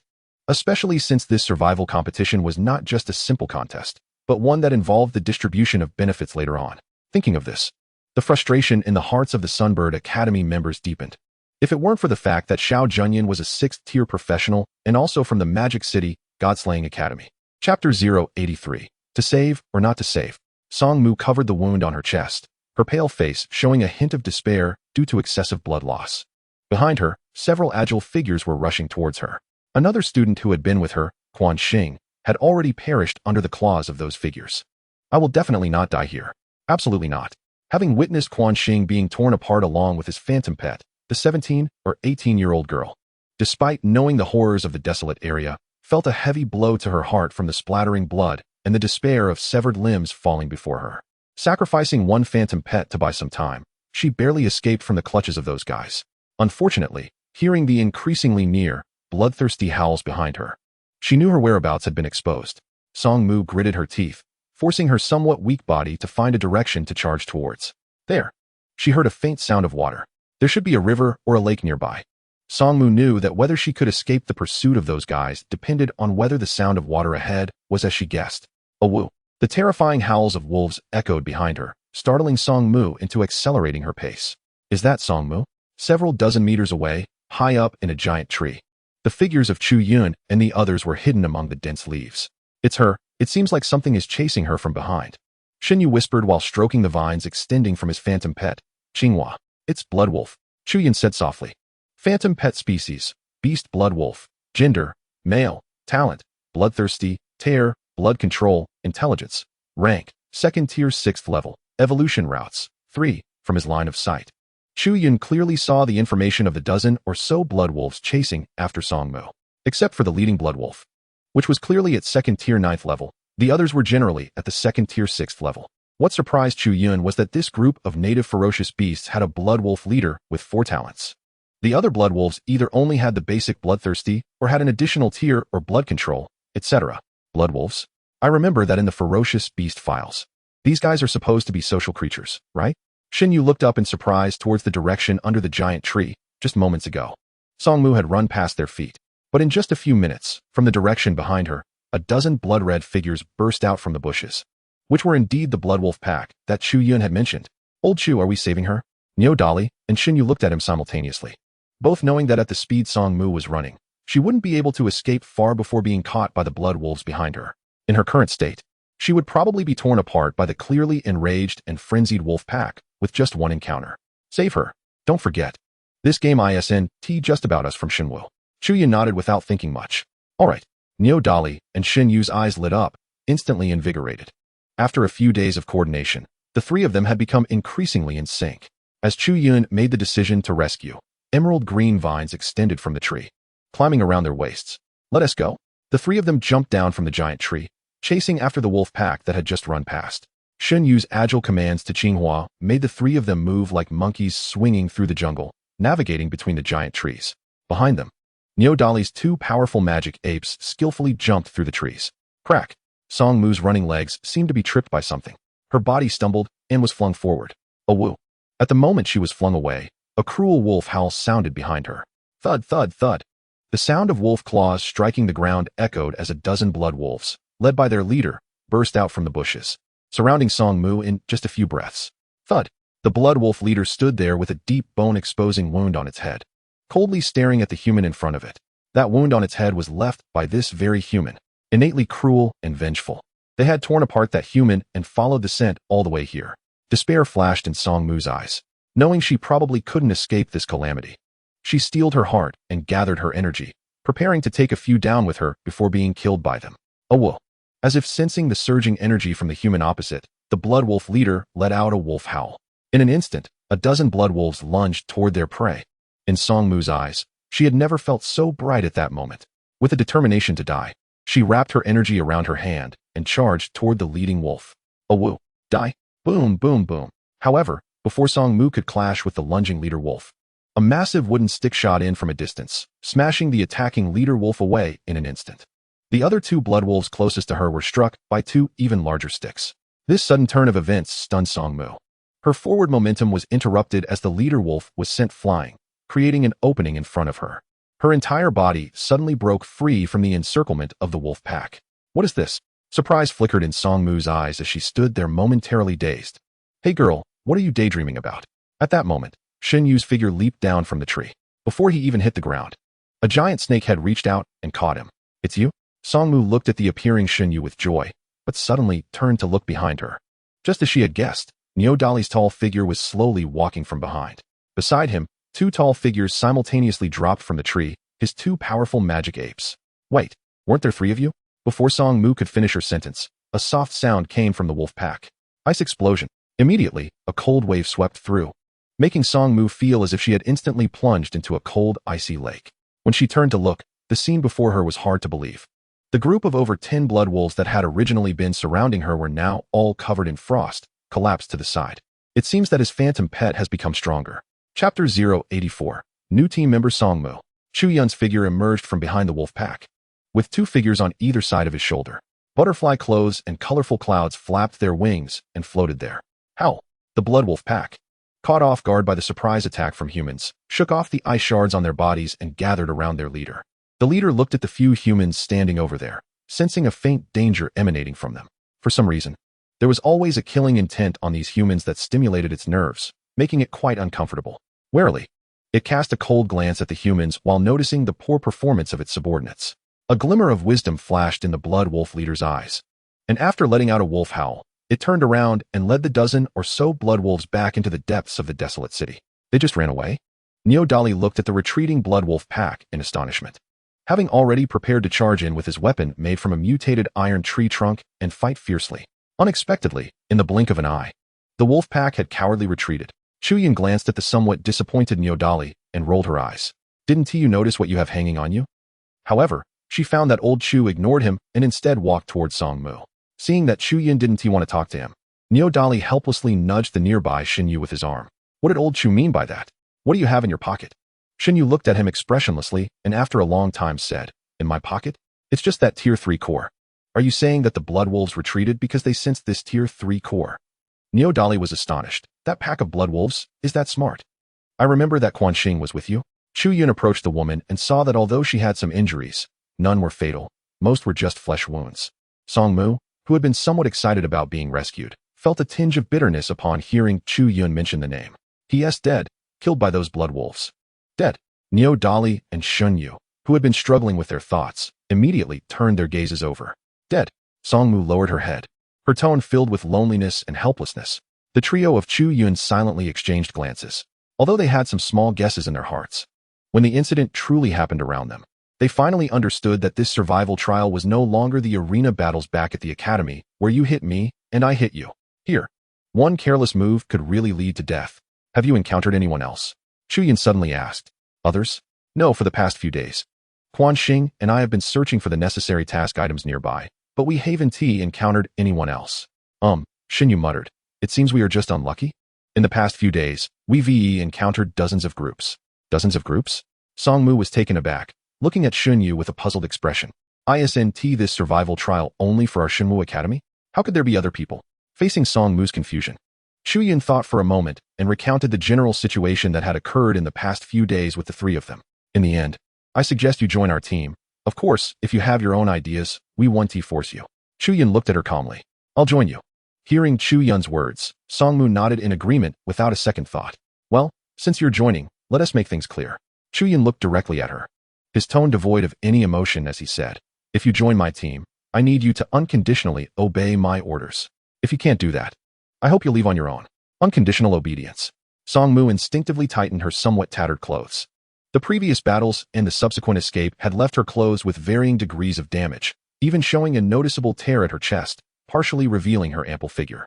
especially since this survival competition was not just a simple contest, but one that involved the distribution of benefits later on. Thinking of this, the frustration in the hearts of the Sunbird Academy members deepened. If it weren't for the fact that Chu Yun was a 6th-tier professional and also from the Magic City God-Slaying Academy. Chapter 083. To save or not to save. Song Mu covered the wound on her chest, her pale face showing a hint of despair due to excessive blood loss. Behind her, several agile figures were rushing towards her. Another student who had been with her, Quan Xing, had already perished under the claws of those figures. I will definitely not die here. Absolutely not. Having witnessed Quan Xing being torn apart along with his phantom pet, the 17 or 18-year-old girl, despite knowing the horrors of the desolate area, felt a heavy blow to her heart from the splattering blood and the despair of severed limbs falling before her. Sacrificing one phantom pet to buy some time, she barely escaped from the clutches of those guys. Unfortunately, hearing the increasingly near, bloodthirsty howls behind her, she knew her whereabouts had been exposed. Song Mu gritted her teeth, forcing her somewhat weak body to find a direction to charge towards. There. She heard a faint sound of water. There should be a river or a lake nearby. Song Mu knew that whether she could escape the pursuit of those guys depended on whether the sound of water ahead was as she guessed. A woo. The terrifying howls of wolves echoed behind her, startling Song Mu into accelerating her pace. Is that Song Mu? Several dozen meters away, high up in a giant tree. The figures of Chu Yun and the others were hidden among the dense leaves. It's her. It seems like something is chasing her from behind. Shin Yu whispered while stroking the vines extending from his phantom pet, Qinghua. It's blood wolf, Chu Yun said softly. Phantom pet species, beast blood wolf, gender, male, talent, bloodthirsty, tear, blood control, intelligence, rank, 2nd tier 6th level, evolution routes, 3, from his line of sight. Chu Yun clearly saw the information of the dozen or so blood wolves chasing after Song Mu. Except for the leading blood wolf, which was clearly at 2nd tier 9th level, the others were generally at the 2nd tier 6th level. What surprised Chu Yun was that this group of native ferocious beasts had a blood wolf leader with 4 talents. The other blood wolves either only had the basic bloodthirsty or had an additional tier or blood control, etc. Blood wolves? I remember that in the ferocious beast files. These guys are supposed to be social creatures, right? Shin Yu looked up in surprise towards the direction under the giant tree, just moments ago. Song Mu had run past their feet. But in just a few minutes, from the direction behind her, a dozen blood-red figures burst out from the bushes, which were indeed the blood wolf pack that Chu Yun had mentioned. Old Chu, are we saving her? Neo Dolly and Shin Yu looked at him simultaneously, both knowing that at the speed Song Mu was running, she wouldn't be able to escape far before being caught by the blood wolves behind her. In her current state, she would probably be torn apart by the clearly enraged and frenzied wolf pack with just one encounter. Save her. Don't forget. This game isn't just about us from Shinwu. Chu Yun nodded without thinking much. All right. Neo Dolly and Shin Yu's eyes lit up, instantly invigorated. After a few days of coordination, the three of them had become increasingly in sync. As Chu Yun made the decision to rescue, emerald green vines extended from the tree, climbing around their waists. Let us go. The three of them jumped down from the giant tree, chasing after the wolf pack that had just run past. Shin Yu's agile commands to Qinghua made the three of them move like monkeys swinging through the jungle, navigating between the giant trees. Behind them, Neo Dolly's 2 powerful magic apes skillfully jumped through the trees. Crack! Song Mu's running legs seemed to be tripped by something. Her body stumbled and was flung forward. A woo. At the moment she was flung away, a cruel wolf howl sounded behind her. Thud, thud, thud. The sound of wolf claws striking the ground echoed as a dozen blood wolves, led by their leader, burst out from the bushes, surrounding Song Mu in just a few breaths. Thud. The blood wolf leader stood there with a deep bone-exposing wound on its head, coldly staring at the human in front of it. That wound on its head was left by this very human, innately cruel and vengeful. They had torn apart that human and followed the scent all the way here. Despair flashed in Song Mu's eyes, knowing she probably couldn't escape this calamity. She steeled her heart and gathered her energy, preparing to take a few down with her before being killed by them. A woo. As if sensing the surging energy from the human opposite, the blood wolf leader let out a wolf howl. In an instant, a dozen blood wolves lunged toward their prey. In Song Mu's eyes, she had never felt so bright at that moment. With a determination to die, she wrapped her energy around her hand and charged toward the leading wolf. A woo. Die. Boom, boom, boom. However, before Song Mu could clash with the lunging leader wolf, a massive wooden stick shot in from a distance, smashing the attacking leader wolf away in an instant. The other two blood wolves closest to her were struck by two even larger sticks. This sudden turn of events stunned Songmu. Her forward momentum was interrupted as the leader wolf was sent flying, creating an opening in front of her. Her entire body suddenly broke free from the encirclement of the wolf pack. What is this? Surprise flickered in Songmu's eyes as she stood there momentarily dazed. Hey girl, what are you daydreaming about? At that moment, Chu Yun's figure leaped down from the tree. Before he even hit the ground, a giant snake head reached out and caught him. It's you? Songmu looked at the appearing Chu Yun with joy, but suddenly turned to look behind her. Just as she had guessed, Dali's tall figure was slowly walking from behind. Beside him, two tall figures simultaneously dropped from the tree, his two powerful magic apes. Wait, weren't there three of you? Before Songmu could finish her sentence, a soft sound came from the wolf pack. Ice explosion. Immediately, a cold wave swept through, making Songmu feel as if she had instantly plunged into a cold, icy lake. When she turned to look, the scene before her was hard to believe. The group of over 10 blood wolves that had originally been surrounding her were now all covered in frost, collapsed to the side. It seems that his phantom pet has become stronger. Chapter 084. New team member Songmu. Chu Yun's figure emerged from behind the wolf pack, with two figures on either side of his shoulder. Butterfly clothes and colorful clouds flapped their wings and floated there. Howl! The blood wolf pack, caught off guard by the surprise attack from humans, shook off the ice shards on their bodies and gathered around their leader. The leader looked at the few humans standing over there, sensing a faint danger emanating from them. For some reason, there was always a killing intent on these humans that stimulated its nerves, making it quite uncomfortable. Warily, it cast a cold glance at the humans while noticing the poor performance of its subordinates. A glimmer of wisdom flashed in the blood wolf leader's eyes, and after letting out a wolf howl, it turned around and led the dozen or so blood wolves back into the depths of the desolate city. They just ran away? Dali looked at the retreating blood wolf pack in astonishment. Having already prepared to charge in with his weapon made from a mutated iron tree trunk and fight fiercely. Unexpectedly, in the blink of an eye, the wolf pack had cowardly retreated. Chu Yun glanced at the somewhat disappointed Dali and rolled her eyes. Didn't you notice what you have hanging on you? However, she found that old Chu ignored him and instead walked towards Songmu. Seeing that Chu Yun didn't want to talk to him, Dali helplessly nudged the nearby Xinyu with his arm. What did old Chu mean by that? What do you have in your pocket? Xinyu looked at him expressionlessly and after a long time said, In my pocket? It's just that tier 3 core. Are you saying that the blood wolves retreated because they sensed this tier 3 core? Dali was astonished. That pack of blood wolves, is that smart? I remember that Quan Xing was with you. Chu Yun approached the woman and saw that although she had some injuries, none were fatal, most were just flesh wounds. Songmu, who had been somewhat excited about being rescued, felt a tinge of bitterness upon hearing Chu Yun mention the name. He.S. dead, killed by those blood wolves. Dead. Dali and Xinyu, who had been struggling with their thoughts, immediately turned their gazes over. Dead. Songmu lowered her head, her tone filled with loneliness and helplessness. The trio of Chu Yun silently exchanged glances, although they had some small guesses in their hearts. When the incident truly happened around them, they finally understood that this survival trial was no longer the arena battles back at the academy, where you hit me and I hit you. Here, one careless move could really lead to death. Have you encountered anyone else? Chu Yun suddenly asked. Others? No, for the past few days. Quan Xing and I have been searching for the necessary task items nearby, but we haven't encountered anyone else. Xinyu muttered. It seems we are just unlucky. In the past few days, we've encountered dozens of groups. Dozens of groups? Songmu was taken aback, looking at Xinyu with a puzzled expression. Isn't this survival trial only for our Shinwu Academy? How could there be other people? Facing Songmu's confusion, Chu Yun thought for a moment and recounted the general situation that had occurred in the past few days with the three of them. In the end, I suggest you join our team. Of course, if you have your own ideas, we won't force you. Chu Yun looked at her calmly. I'll join you. Hearing Chu Yun's words, Songmu nodded in agreement without a second thought. Well, since you're joining, let us make things clear. Chu Yun looked directly at her, his tone devoid of any emotion as he said, If you join my team, I need you to unconditionally obey my orders. If you can't do that, I hope you'll leave on your own. Unconditional obedience. Songmu instinctively tightened her somewhat tattered clothes. The previous battles and the subsequent escape had left her clothes with varying degrees of damage, even showing a noticeable tear at her chest, partially revealing her ample figure.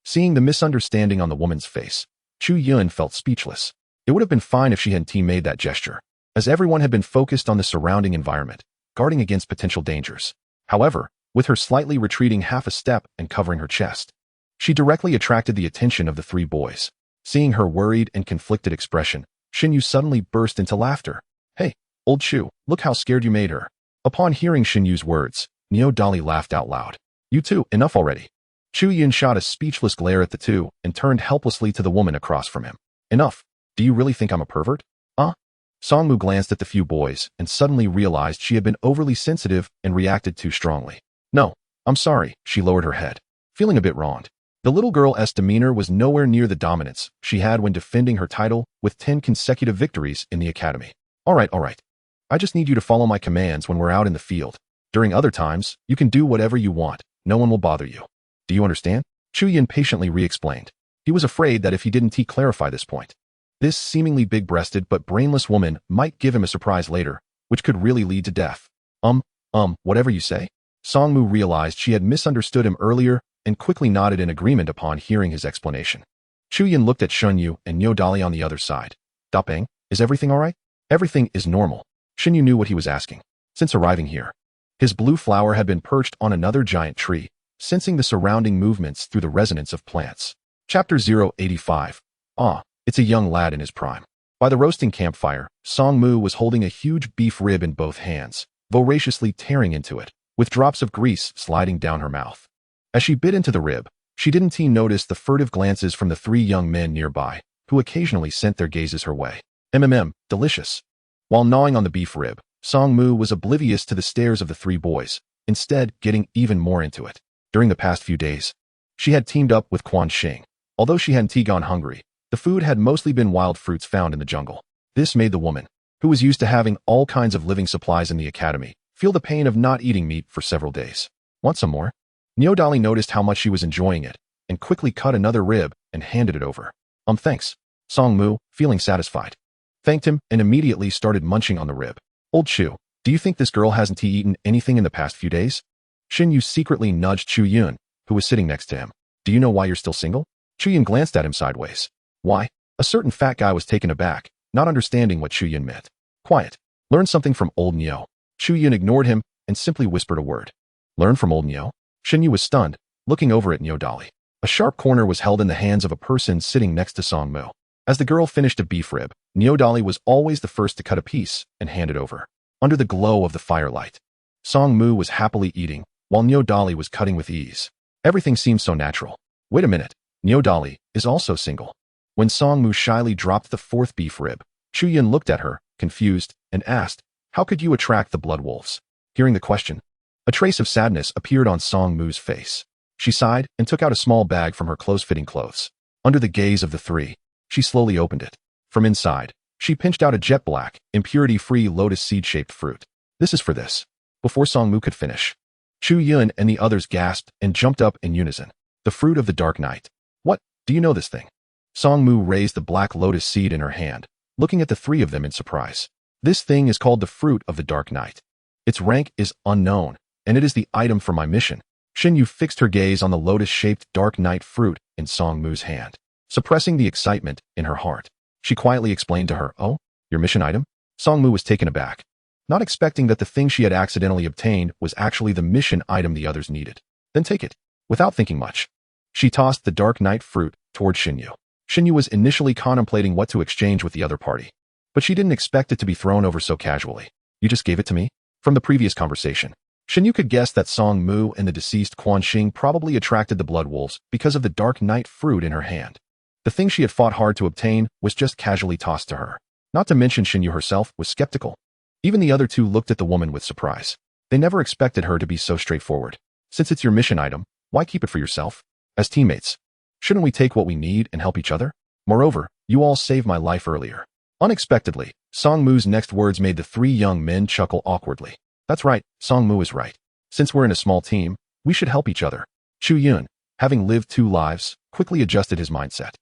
Seeing the misunderstanding on the woman's face, Chu Yun felt speechless. It would have been fine if she hadn't made that gesture, as everyone had been focused on the surrounding environment, guarding against potential dangers. However, with her slightly retreating half a step and covering her chest, she directly attracted the attention of the three boys. Seeing her worried and conflicted expression, Xinyu suddenly burst into laughter. Hey, old Chu, look how scared you made her. Upon hearing Xin Yu's words, Neo Dali laughed out loud. You two, enough already. Chu Yun shot a speechless glare at the two and turned helplessly to the woman across from him. Enough. Do you really think I'm a pervert? Songmu glanced at the few boys and suddenly realized she had been overly sensitive and reacted too strongly. No, I'm sorry, she lowered her head, feeling a bit wronged. The little girl's demeanor was nowhere near the dominance she had when defending her title with 10 consecutive victories in the academy. All right. I just need you to follow my commands when we're out in the field. During other times, you can do whatever you want. No one will bother you. Do you understand? Chu Yun patiently re-explained. He was afraid that if he didn't clarify this point, this seemingly big-breasted but brainless woman might give him a surprise later, which could really lead to death. Whatever you say? Songmu realized she had misunderstood him earlier and quickly nodded in agreement upon hearing his explanation. Chu Yun looked at Xin Yu and Niu Dali on the other side. Dapeng, is everything all right? Everything is normal. Xin Yu knew what he was asking. Since arriving here, his blue flower had been perched on another giant tree, sensing the surrounding movements through the resonance of plants. Chapter 085. It's a young lad in his prime. By the roasting campfire, Songmu was holding a huge beef rib in both hands, voraciously tearing into it, with drops of grease sliding down her mouth. As she bit into the rib, she didn't notice the furtive glances from the 3 young men nearby, who occasionally sent their gazes her way. Delicious. While gnawing on the beef rib, Songmu was oblivious to the stares of the 3 boys, instead getting even more into it. During the past few days, she had teamed up with Quan Xing. Although she hadn't gone hungry, the food had mostly been wild fruits found in the jungle. This made the woman, who was used to having all kinds of living supplies in the academy, feel the pain of not eating meat for several days. Want some more? Neo Dali noticed how much she was enjoying it, and quickly cut another rib and handed it over. Thanks. Songmu, feeling satisfied, thanked him and immediately started munching on the rib. Old Chu, do you think this girl hasn't eaten anything in the past few days? Xin Yu secretly nudged Chu Yun, who was sitting next to him. Do you know why you're still single? Chu Yun glanced at him sideways. Why? A certain fat guy was taken aback, not understanding what Chu Yun meant. Quiet. Learn something from old Neo. Chu Yun ignored him and simply whispered a word. Learn from old Neo? Xin Yu was stunned, looking over at Neo Dali. A sharp corner was held in the hands of a person sitting next to Songmu. As the girl finished a beef rib, Neo Dali was always the first to cut a piece and hand it over. Under the glow of the firelight, Songmu was happily eating, while Neo Dali was cutting with ease. Everything seemed so natural. Wait a minute, Neo Dali is also single. When Songmu shyly dropped the 4th beef rib, Chu Yun looked at her, confused, and asked, how could you attract the blood wolves? Hearing the question, a trace of sadness appeared on Songmu's face. She sighed and took out a small bag from her close-fitting clothes. Under the gaze of the 3, she slowly opened it. From inside, she pinched out a jet black, impurity-free lotus seed-shaped fruit. This is for this. Before Songmu could finish, Chu Yun and the others gasped and jumped up in unison. The fruit of the dark night. What? Do you know this thing? Songmu raised the black lotus seed in her hand, looking at the 3 of them in surprise. This thing is called the fruit of the dark night. Its rank is unknown, and it is the item for my mission. Xin Yu fixed her gaze on the lotus-shaped dark night fruit in Songmu's hand. Suppressing the excitement in her heart, she quietly explained to her, oh, your mission item? Songmu was taken aback, not expecting that the thing she had accidentally obtained was actually the mission item the others needed. Then take it. Without thinking much, she tossed the dark night fruit toward Xin Yu. Xin Yu was initially contemplating what to exchange with the other party, but she didn't expect it to be thrown over so casually. You just gave it to me? From the previous conversation, Xin Yu could guess that Songmu and the deceased Quan Xing probably attracted the blood wolves because of the dark night fruit in her hand. The thing she had fought hard to obtain was just casually tossed to her. Not to mention Xin Yu herself was skeptical. Even the other 2 looked at the woman with surprise. They never expected her to be so straightforward. Since it's your mission item, why keep it for yourself? As teammates, shouldn't we take what we need and help each other? Moreover, you all saved my life earlier. Unexpectedly, Songmu's next words made the 3 young men chuckle awkwardly. That's right, Songmu is right. Since we're in a small team, we should help each other. Chu Yun, having lived 2 lives, quickly adjusted his mindset.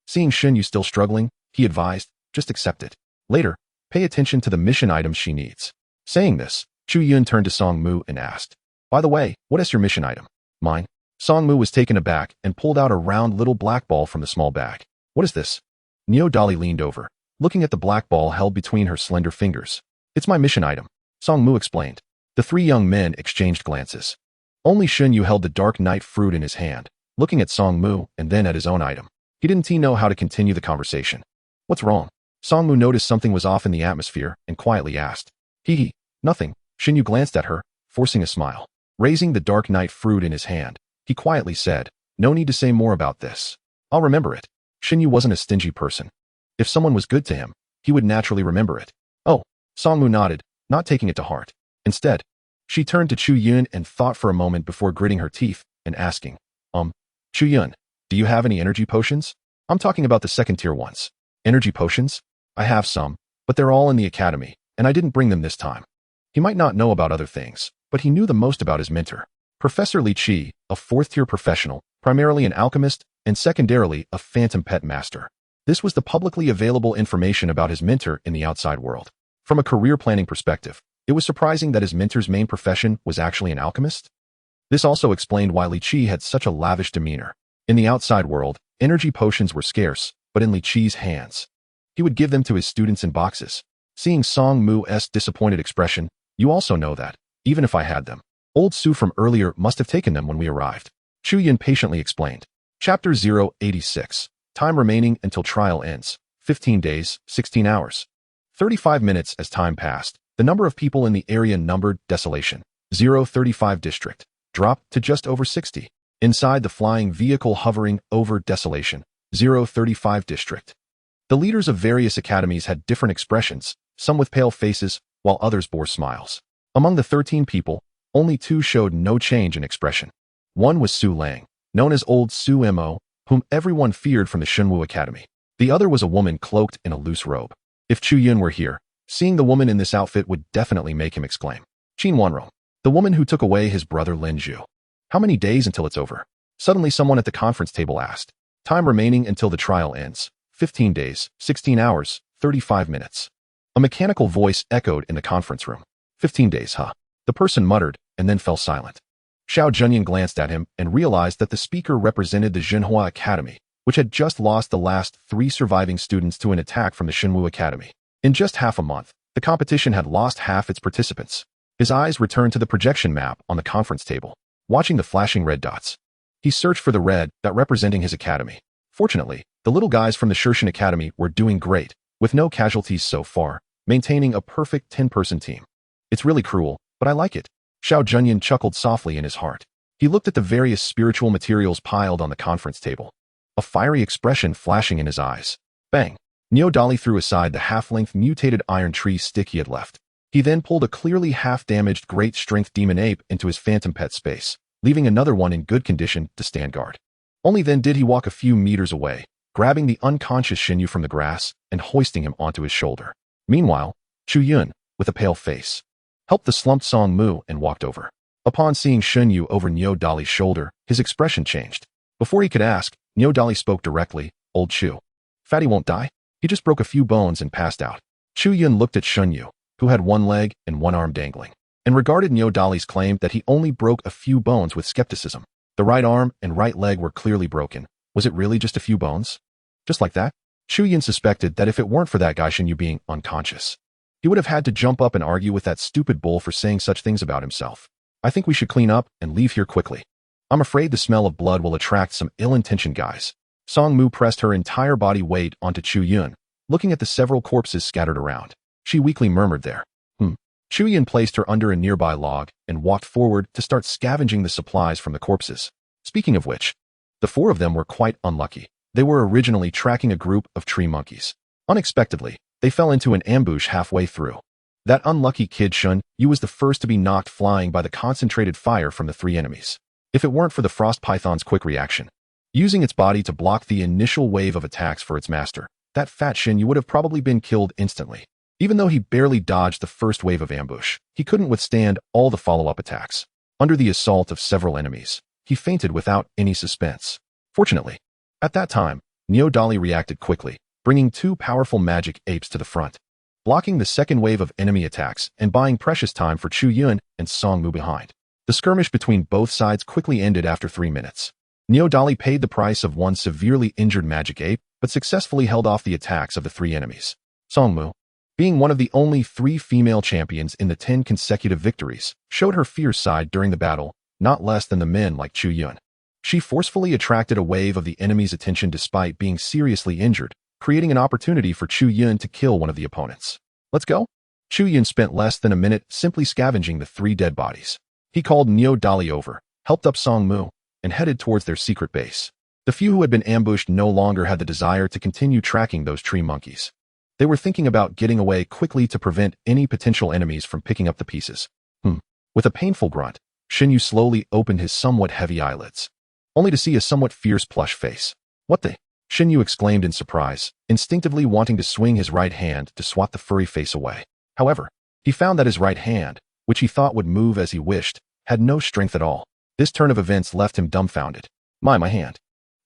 Seeing Xin Yu still struggling, he advised, just accept it. Later, pay attention to the mission items she needs. Saying this, Chu Yun turned to Songmu and asked, by the way, what is your mission item? Mine. Songmu was taken aback and pulled out a round little black ball from the small bag. What is this? Neo Dali leaned over, looking at the black ball held between her slender fingers. It's my mission item, Songmu explained. The 3 young men exchanged glances. Only Xin Yu held the dark night fruit in his hand, looking at Songmu and then at his own item. He didn't know how to continue the conversation. What's wrong? Songmu noticed something was off in the atmosphere and quietly asked. Nothing, Shin Yu glanced at her, forcing a smile. Raising the dark night fruit in his hand, he quietly said, "No need to say more about this. I'll remember it." Shin Yu wasn't a stingy person. If someone was good to him, he would naturally remember it. "Oh," Songmu nodded, not taking it to heart. Instead, she turned to Chu Yun and thought for a moment before gritting her teeth and asking, Chu Yun, do you have any energy potions? I'm talking about the second-tier ones. Energy potions? I have some, but they're all in the academy, and I didn't bring them this time." He might not know about other things, but he knew the most about his mentor. Professor Li Qi, a fourth-tier professional, primarily an alchemist, and secondarily a phantom pet master. This was the publicly available information about his mentor in the outside world. From a career planning perspective, it was surprising that his mentor's main profession was actually an alchemist. This also explained why Li Qi had such a lavish demeanor. In the outside world, energy potions were scarce, but in Li Qi's hands, he would give them to his students in boxes. Seeing Song Mu's disappointed expression, "You also know that, even if I had them, old Su from earlier must have taken them when we arrived." Chu Yun patiently explained. Chapter 086. Time remaining until trial ends. 15 days, 16 hours. 35 minutes as time passed. The number of people in the area numbered Desolation 035 district dropped to just over 60. Inside the flying vehicle hovering over Desolation 035 district. The leaders of various academies had different expressions, some with pale faces, while others bore smiles. Among the 13 people, only 2 showed no change in expression. One was Su Lang, known as Old Su Mo, whom everyone feared from the Shunwu Academy. The other was a woman cloaked in a loose robe. If Chu Yun were here, seeing the woman in this outfit would definitely make him exclaim. Qin Wanrong, the woman who took away his brother Lin Zhu. How many days until it's over? Suddenly someone at the conference table asked. Time remaining until the trial ends. 15 days, 16 hours, 35 minutes. A mechanical voice echoed in the conference room. 15 days, huh? The person muttered, and then fell silent. Xiao Junyan glanced at him and realized that the speaker represented the Jinhua Academy, which had just lost the last 3 surviving students to an attack from the Shinwu Academy. In just half a month, the competition had lost half its participants. His eyes returned to the projection map on the conference table, watching the flashing red dots. He searched for the red dot representing his academy. Fortunately, the little guys from the Shirshin Academy were doing great, with no casualties so far, maintaining a perfect 10-person team. It's really cruel, but I like it. Xiao Junyan chuckled softly in his heart. He looked at the various spiritual materials piled on the conference table, a fiery expression flashing in his eyes. Bang! Neo Dali threw aside the half-length mutated iron tree stick he had left. He then pulled a clearly half-damaged great-strength demon ape into his phantom pet space, leaving another one in good condition to stand guard. Only then did he walk a few meters away, grabbing the unconscious Shinyu from the grass and hoisting him onto his shoulder. Meanwhile, Chu Yun, with a pale face, helped the slumped Song Mu and walked over. Upon seeing Shinyu over Neo Dali's shoulder, his expression changed. Before he could ask, Neo Dali spoke directly. "Old Chu. Fatty won't die? He just broke a few bones and passed out." Chu Yun looked at Shinyu, who had one leg and one arm dangling, and regarded Neo Dali's claim that he only broke a few bones with skepticism. The right arm and right leg were clearly broken. Was it really just a few bones? Just like that? Chu Yun suspected that if it weren't for that guy Shinyu being unconscious, he would have had to jump up and argue with that stupid bull for saying such things about himself. "I think we should clean up and leave here quickly. I'm afraid the smell of blood will attract some ill-intentioned guys." Song Mu pressed her entire body weight onto Chu Yun, looking at the several corpses scattered around. She weakly murmured there. Chu Yun placed her under a nearby log and walked forward to start scavenging the supplies from the corpses. Speaking of which, the 4 of them were quite unlucky. They were originally tracking a group of tree monkeys. Unexpectedly, they fell into an ambush halfway through. That unlucky kid Shun Yu was the first to be knocked flying by the concentrated fire from the 3 enemies. If it weren't for the frost python's quick reaction, using its body to block the initial wave of attacks for its master, that fat Shin Yu would have probably been killed instantly. Even though he barely dodged the first wave of ambush, he couldn't withstand all the follow-up attacks. Under the assault of several enemies, he fainted without any suspense. Fortunately, at that time, Neo Dali reacted quickly, bringing 2 powerful magic apes to the front, blocking the second wave of enemy attacks and buying precious time for Chu Yun and Song Mu behind. The skirmish between both sides quickly ended after 3 minutes. Neo Dali paid the price of 1 severely injured magic ape, but successfully held off the attacks of the 3 enemies. Song Mu, being one of the only 3 female champions in the 10 consecutive victories, showed her fierce side during the battle, not less than the men like Chu Yun. She forcefully attracted a wave of the enemy's attention despite being seriously injured, creating an opportunity for Chu Yun to kill one of the opponents. "Let's go?" Chu Yun spent less than a minute simply scavenging the 3 dead bodies. He called Neo Dali over, helped up Song Mu, and headed towards their secret base. The few who had been ambushed no longer had the desire to continue tracking those tree monkeys. They were thinking about getting away quickly to prevent any potential enemies from picking up the pieces. With a painful grunt, Shin Yu slowly opened his somewhat heavy eyelids, only to see a somewhat fierce plush face. What the? Shin Yu exclaimed in surprise, instinctively wanting to swing his right hand to swat the furry face away. However, he found that his right hand, which he thought would move as he wished, had no strength at all. This turn of events left him dumbfounded. My hand.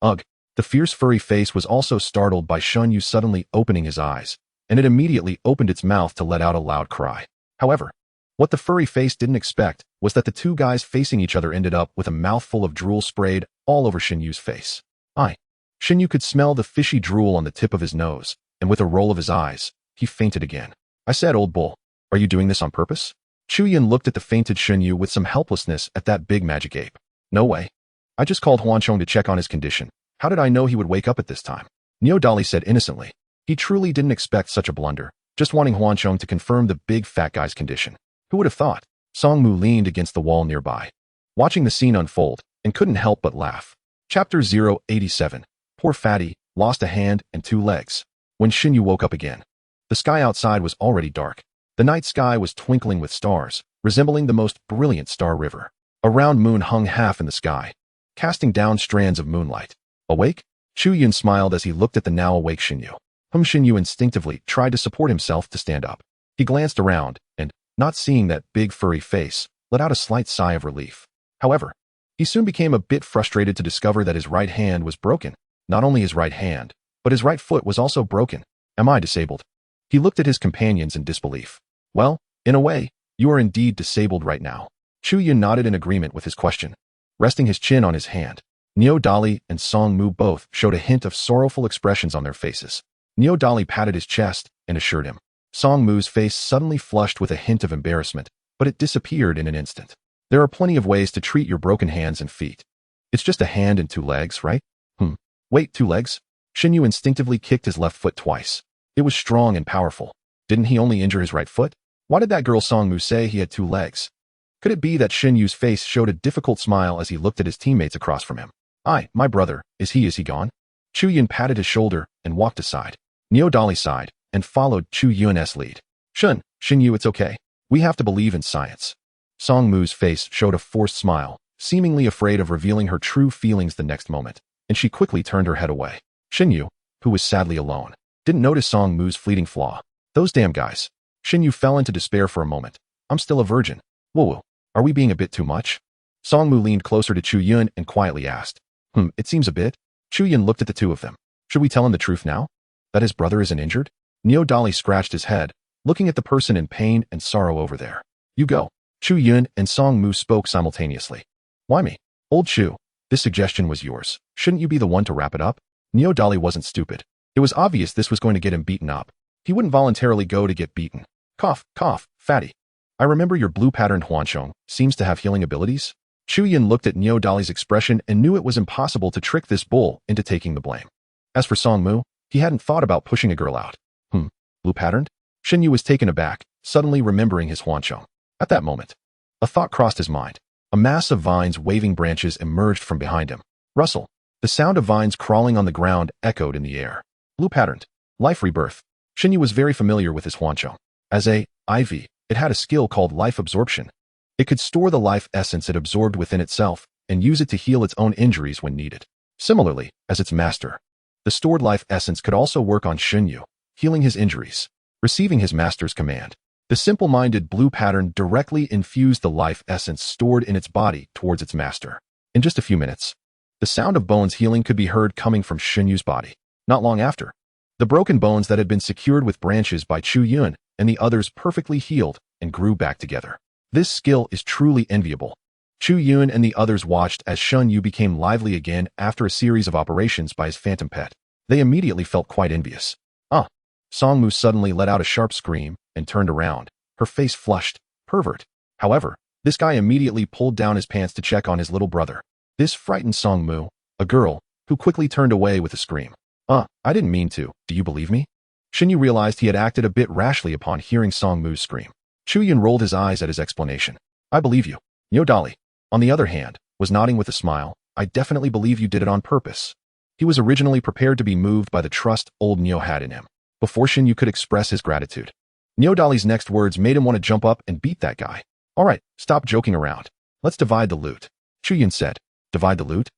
Ugh. The fierce furry face was also startled by Shin Yu suddenly opening his eyes, and it immediately opened its mouth to let out a loud cry. However, what the furry face didn't expect was that the 2 guys facing each other ended up with a mouthful of drool sprayed all over Shin Yu's face. Shin Yu could smell the fishy drool on the tip of his nose, and with a roll of his eyes, he fainted again. I said, old bull, are you doing this on purpose? Chu Yun looked at the fainted Shin Yu with some helplessness at that big magic ape. No way. I just called Huanchong to check on his condition. How did I know he would wake up at this time? Neo Dali said innocently. He truly didn't expect such a blunder, just wanting Huanchong to confirm the big fat guy's condition. Who would have thought? Song Mu leaned against the wall nearby, watching the scene unfold, and couldn't help but laugh. Chapter 087. Poor Fatty, lost a hand and 2 legs. When Shin Yu woke up again, the sky outside was already dark. The night sky was twinkling with stars, resembling the most brilliant star river. A round moon hung half in the sky, casting down strands of moonlight. Awake? Chu Yun smiled as he looked at the now awake Shin Yu. Shin Yu instinctively tried to support himself to stand up. He glanced around, and, not seeing that big furry face, let out a slight sigh of relief. However, he soon became a bit frustrated to discover that his right hand was broken. Not only his right hand, but his right foot was also broken. Am I disabled? He looked at his companions in disbelief. Well, in a way, you are indeed disabled right now. Chu Yun nodded in agreement with his question, resting his chin on his hand. Neo Dali and Song Mu both showed a hint of sorrowful expressions on their faces. Neo Dali patted his chest and assured him. Song Mu's face suddenly flushed with a hint of embarrassment, but it disappeared in an instant. There are plenty of ways to treat your broken hands and feet. It's just a hand and 2 legs, right? Wait, 2 legs? Shin Yu instinctively kicked his left foot twice. It was strong and powerful. Didn't he only injure his right foot? Why did that girl Song Mu say he had 2 legs? Could it be that Shin Yu's face showed a difficult smile as he looked at his teammates across from him? My brother, is he gone? Chu Yun patted his shoulder and walked aside. Neo Dali sighed and followed Chu Yun's lead. Shin Yu, it's okay. We have to believe in science. Song Mu's face showed a forced smile, seemingly afraid of revealing her true feelings the next moment, and she quickly turned her head away. Shin Yu, who was sadly alone, didn't notice Song Mu's fleeting flaw. Those damn guys. Shin Yu fell into despair for a moment. I'm still a virgin. Whoa, are we being a bit too much? Song Mu leaned closer to Chu Yun and quietly asked. It seems a bit. Chu Yun looked at the 2 of them. Should we tell him the truth now? That his brother isn't injured? Neo Dali scratched his head, looking at the person in pain and sorrow over there. You go. Chu Yun and Song Mu spoke simultaneously. Why me? Old Chu, this suggestion was yours. Shouldn't you be the one to wrap it up? Neo Dali wasn't stupid. It was obvious this was going to get him beaten up. He wouldn't voluntarily go to get beaten. Cough, Fatty. I remember your blue-patterned Huanchong seems to have healing abilities. Chu Yun looked at Neo Dali's expression and knew it was impossible to trick this bull into taking the blame. As for Song Mu, he hadn't thought about pushing a girl out. Blue-patterned? Shin Yu was taken aback, suddenly remembering his Huanchong. At that moment, a thought crossed his mind. A mass of vines waving branches emerged from behind him. Rustle. The sound of vines crawling on the ground echoed in the air. Blue-patterned. Life rebirth. Shin Yu was very familiar with his Huanchong. As a IV, it had a skill called life absorption. It could store the life essence it absorbed within itself and use it to heal its own injuries when needed. Similarly, as its master, the stored life essence could also work on Shin Yu, healing his injuries, receiving his master's command. The simple-minded blue pattern directly infused the life essence stored in its body towards its master. In just a few minutes, the sound of bones healing could be heard coming from Shin Yu's body. Not long after, the broken bones that had been secured with branches by Chu Yun and the others perfectly healed and grew back together. This skill is truly enviable. Chu Yun and the others watched as Shin Yu became lively again after a series of operations by his phantom pet. They immediately felt quite envious. Song Mu suddenly let out a sharp scream and turned around, her face flushed. Pervert. However, this guy immediately pulled down his pants to check on his little brother. This frightened Song Mu, a girl, who quickly turned away with a scream. I didn't mean to. Do you believe me? Yu realized he had acted a bit rashly upon hearing Song Mu's scream. Chu Yun rolled his eyes at his explanation. I believe you. Dali, on the other hand, was nodding with a smile. I definitely believe you did it on purpose. He was originally prepared to be moved by the trust old Nyo had in him, before Yu could express his gratitude. Dali's next words made him want to jump up and beat that guy. All right, stop joking around. Let's divide the loot. Chu Yun said. Divide the loot?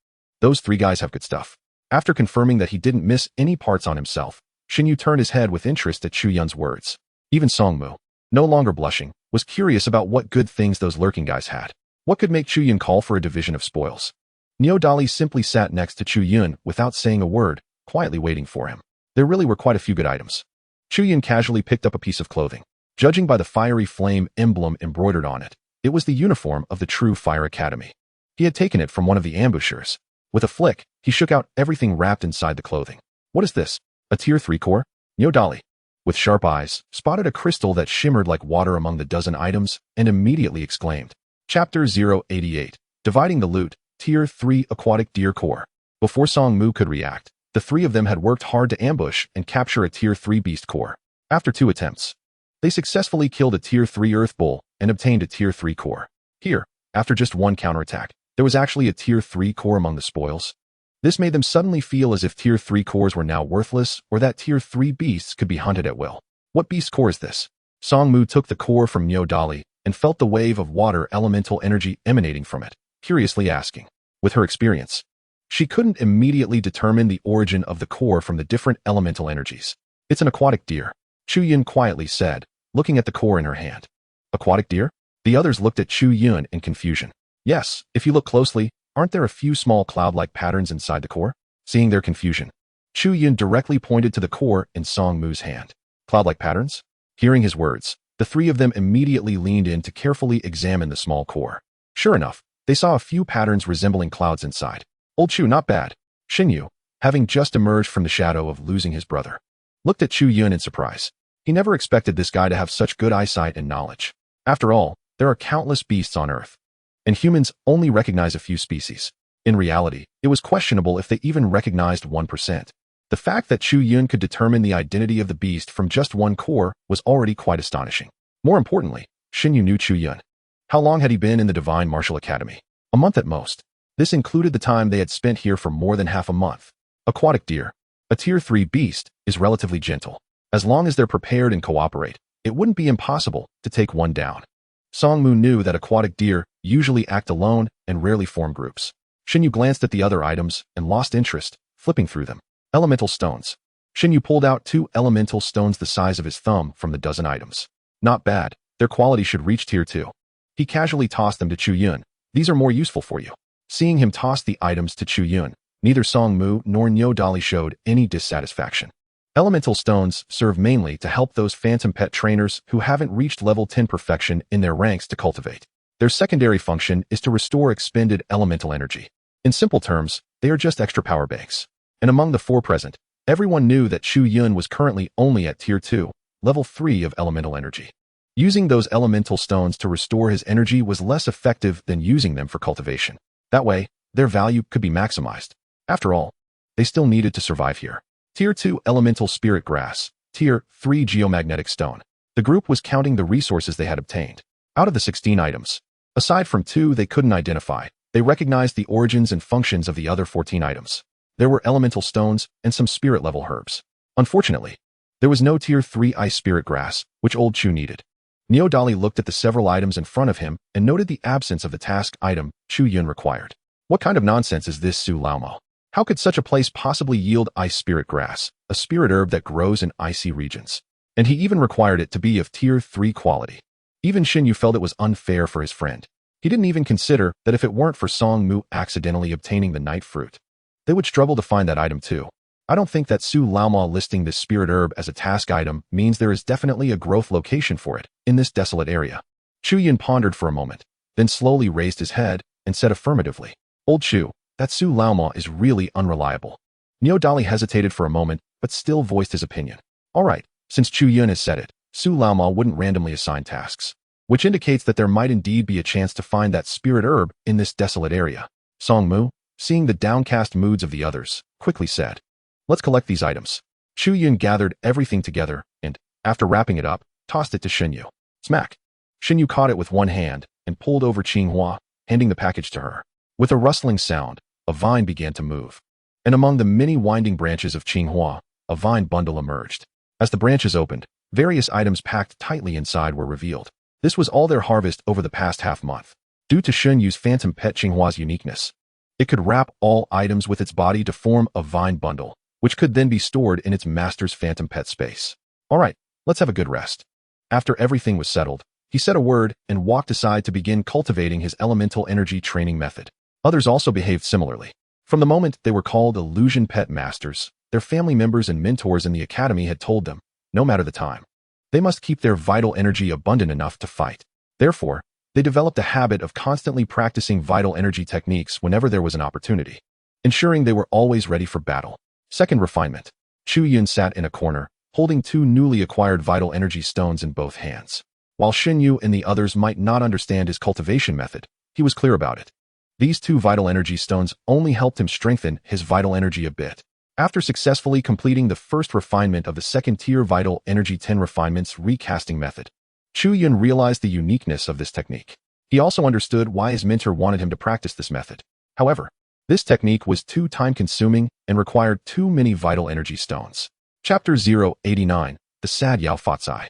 Those three guys have good stuff. After confirming that he didn't miss any parts on himself, Yu turned his head with interest at Chu Yun's words. Even Song Mu, no longer blushing, was curious about what good things those lurking guys had. What could make Chu Yun call for a division of spoils? Dali simply sat next to Chu Yun without saying a word, quietly waiting for him. There really were quite a few good items. Chu Yun casually picked up a piece of clothing. Judging by the fiery flame emblem embroidered on it, it was the uniform of the True Fire Academy. He had taken it from one of the ambushers. With a flick, he shook out everything wrapped inside the clothing. What is this? A tier 3 core? Dali, with sharp eyes, spotted a crystal that shimmered like water among the dozen items and immediately exclaimed. Chapter 088. Dividing the loot, Tier 3 Aquatic Deer Core. Before Song Mu could react, the three of them had worked hard to ambush and capture a Tier 3 Beast Core. After 2 attempts, they successfully killed a Tier 3 Earth Bull and obtained a Tier 3 Core. Here, after just one counterattack, there was actually a Tier 3 Core among the spoils. This made them suddenly feel as if Tier 3 cores were now worthless or that Tier 3 beasts could be hunted at will. What beast core is this? Song Mu took the core from Dali and felt the wave of water elemental energy emanating from it, curiously asking. With her experience, she couldn't immediately determine the origin of the core from the different elemental energies. It's an aquatic deer, Chu Yun quietly said, looking at the core in her hand. Aquatic deer? The others looked at Chu Yun in confusion. Yes, if you look closely, aren't there a few small cloud-like patterns inside the core? Seeing their confusion, Chu Yun directly pointed to the core in Song Mu's hand. Cloud-like patterns? Hearing his words, the three of them immediately leaned in to carefully examine the small core. Sure enough, they saw a few patterns resembling clouds inside. Old Chu, not bad. Yu, having just emerged from the shadow of losing his brother, looked at Chu Yun in surprise. He never expected this guy to have such good eyesight and knowledge. After all, there are countless beasts on Earth, and humans only recognize a few species. In reality, it was questionable if they even recognized 1%. The fact that Chu Yun could determine the identity of the beast from just one core was already quite astonishing. More importantly, Yu knew Chu Yun. How long had he been in the Divine Martial Academy? A month at most. This included the time they had spent here for more than half a month. Aquatic deer, a Tier 3 beast, is relatively gentle. As long as they're prepared and cooperate, it wouldn't be impossible to take one down. Song Mu knew that aquatic deer usually act alone and rarely form groups. Yu glanced at the other items and lost interest, flipping through them. Elemental stones. Yu pulled out 2 elemental stones the size of his thumb from the dozen items. Not bad, their quality should reach Tier 2. He casually tossed them to Chu Yun. These are more useful for you. Seeing him toss the items to Chu Yun, neither Song Mu nor Dali showed any dissatisfaction. Elemental stones serve mainly to help those phantom pet trainers who haven't reached level 10 perfection in their ranks to cultivate. Their secondary function is to restore expended elemental energy. In simple terms, they are just extra power banks. And among the 4 present, everyone knew that Chu Yun was currently only at Tier 2, level 3 of elemental energy. Using those elemental stones to restore his energy was less effective than using them for cultivation. That way, their value could be maximized. After all, they still needed to survive here. Tier 2 Elemental Spirit Grass, Tier 3 Geomagnetic Stone. The group was counting the resources they had obtained. Out of the 16 items, aside from 2 they couldn't identify, they recognized the origins and functions of the other 14 items. There were elemental stones and some spirit-level herbs. Unfortunately, there was no Tier 3 Ice Spirit Grass, which Old Chu needed. Dali looked at the several items in front of him and noted the absence of the task item Chu Yun required. What kind of nonsense is this, Su Laomo? How could such a place possibly yield Ice Spirit Grass, a spirit herb that grows in icy regions? And he even required it to be of Tier 3 quality. Even Yu felt it was unfair for his friend. He didn't even consider that if it weren't for Song Mu accidentally obtaining the night fruit, they would struggle to find that item too. I don't think that Su Laomo listing this spirit herb as a task item means there is definitely a growth location for it in this desolate area. Chu Yun pondered for a moment, then slowly raised his head and said affirmatively, Old Chu, that Su Laomo is really unreliable. Dali hesitated for a moment, but still voiced his opinion. All right, since Chu Yun has said it, Su Laomo wouldn't randomly assign tasks, which indicates that there might indeed be a chance to find that spirit herb in this desolate area. Song Mu, seeing the downcast moods of the others, quickly said, Let's collect these items. Chu Yun gathered everything together and, after wrapping it up, tossed it to Xinyu. Smack! Xinyu caught it with one hand and pulled over Qinghua, handing the package to her. With a rustling sound, a vine began to move. And among the many winding branches of Qinghua, a vine bundle emerged. As the branches opened, various items packed tightly inside were revealed. This was all their harvest over the past half-month. Due to Xinyu's phantom pet Qinghua's uniqueness, it could wrap all items with its body to form a vine bundle, which could then be stored in its master's phantom pet space. All right, let's have a good rest. After everything was settled, he said a word and walked aside to begin cultivating his elemental energy training method. Others also behaved similarly. From the moment they were called illusion pet masters, their family members and mentors in the academy had told them, no matter the time, they must keep their vital energy abundant enough to fight. Therefore, they developed a habit of constantly practicing vital energy techniques whenever there was an opportunity, ensuring they were always ready for battle. Second refinement. Chu Yun sat in a corner, holding two newly acquired vital energy stones in both hands. While Xinyu and the others might not understand his cultivation method, he was clear about it. These two vital energy stones only helped him strengthen his vital energy a bit. After successfully completing the first refinement of the second-tier vital energy 10 refinements recasting method, Chu Yun realized the uniqueness of this technique. He also understood why his mentor wanted him to practice this method. However, this technique was too time-consuming and required too many vital energy stones. Chapter 089, The Sad Yao Fatsai.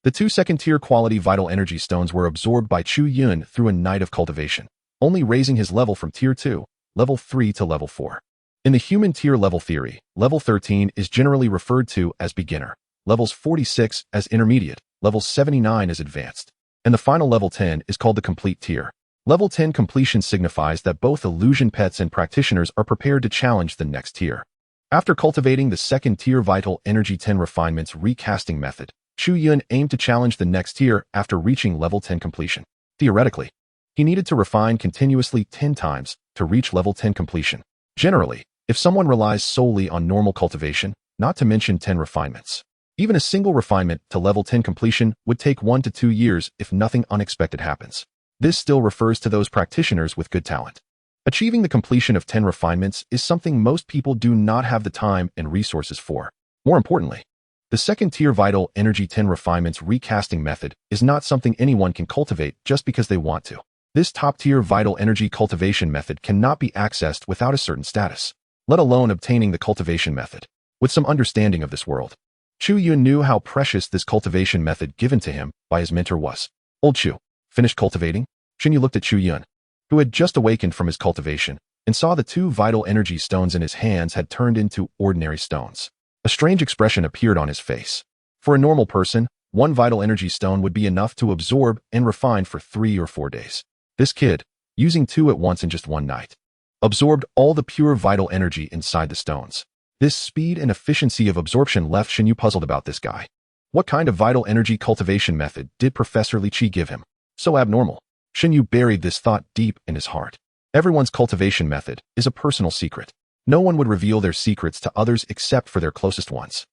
The two second-tier quality vital energy stones were absorbed by Chu Yun through a night of cultivation, only raising his level from Tier 2, Level 3 to Level 4. In the human tier level theory, Level 13 is generally referred to as beginner, Levels 46 as intermediate, Level 79 as advanced, and the final Level 10 is called the complete tier. Level 10 completion signifies that both illusion pets and practitioners are prepared to challenge the next tier. After cultivating the second-tier vital energy 10 refinements recasting method, Chu Yun aimed to challenge the next tier after reaching Level 10 completion. Theoretically, he needed to refine continuously 10 times to reach Level 10 completion. Generally, if someone relies solely on normal cultivation, not to mention 10 refinements, even a single refinement to Level 10 completion would take 1 to 2 years if nothing unexpected happens. This still refers to those practitioners with good talent. Achieving the completion of 10 refinements is something most people do not have the time and resources for. More importantly, the second-tier vital energy 10 refinements recasting method is not something anyone can cultivate just because they want to. This top-tier vital energy cultivation method cannot be accessed without a certain status, let alone obtaining the cultivation method. With some understanding of this world, Chu Yun knew how precious this cultivation method given to him by his mentor was. Old Chu, finished cultivating? Xinyu looked at Chu Yun, who had just awakened from his cultivation, and saw the two vital energy stones in his hands had turned into ordinary stones. A strange expression appeared on his face. For a normal person, one vital energy stone would be enough to absorb and refine for 3 or 4 days. This kid, using 2 at once in just one night, absorbed all the pure vital energy inside the stones. This speed and efficiency of absorption left Xinyu puzzled about this guy. What kind of vital energy cultivation method did Professor Li Qi give him? So abnormal. Xinyu buried this thought deep in his heart. Everyone's cultivation method is a personal secret. No one would reveal their secrets to others except for their closest ones.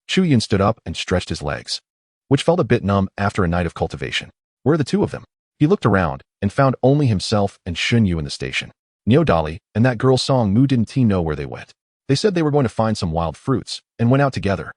Chu Yun stood up and stretched his legs, which felt a bit numb after a night of cultivation. Where are the two of them? He looked around and found only himself and Xinyu in the station. Neo Dali and that girl Song Mu didn't know where they went. They said they were going to find some wild fruits and went out together.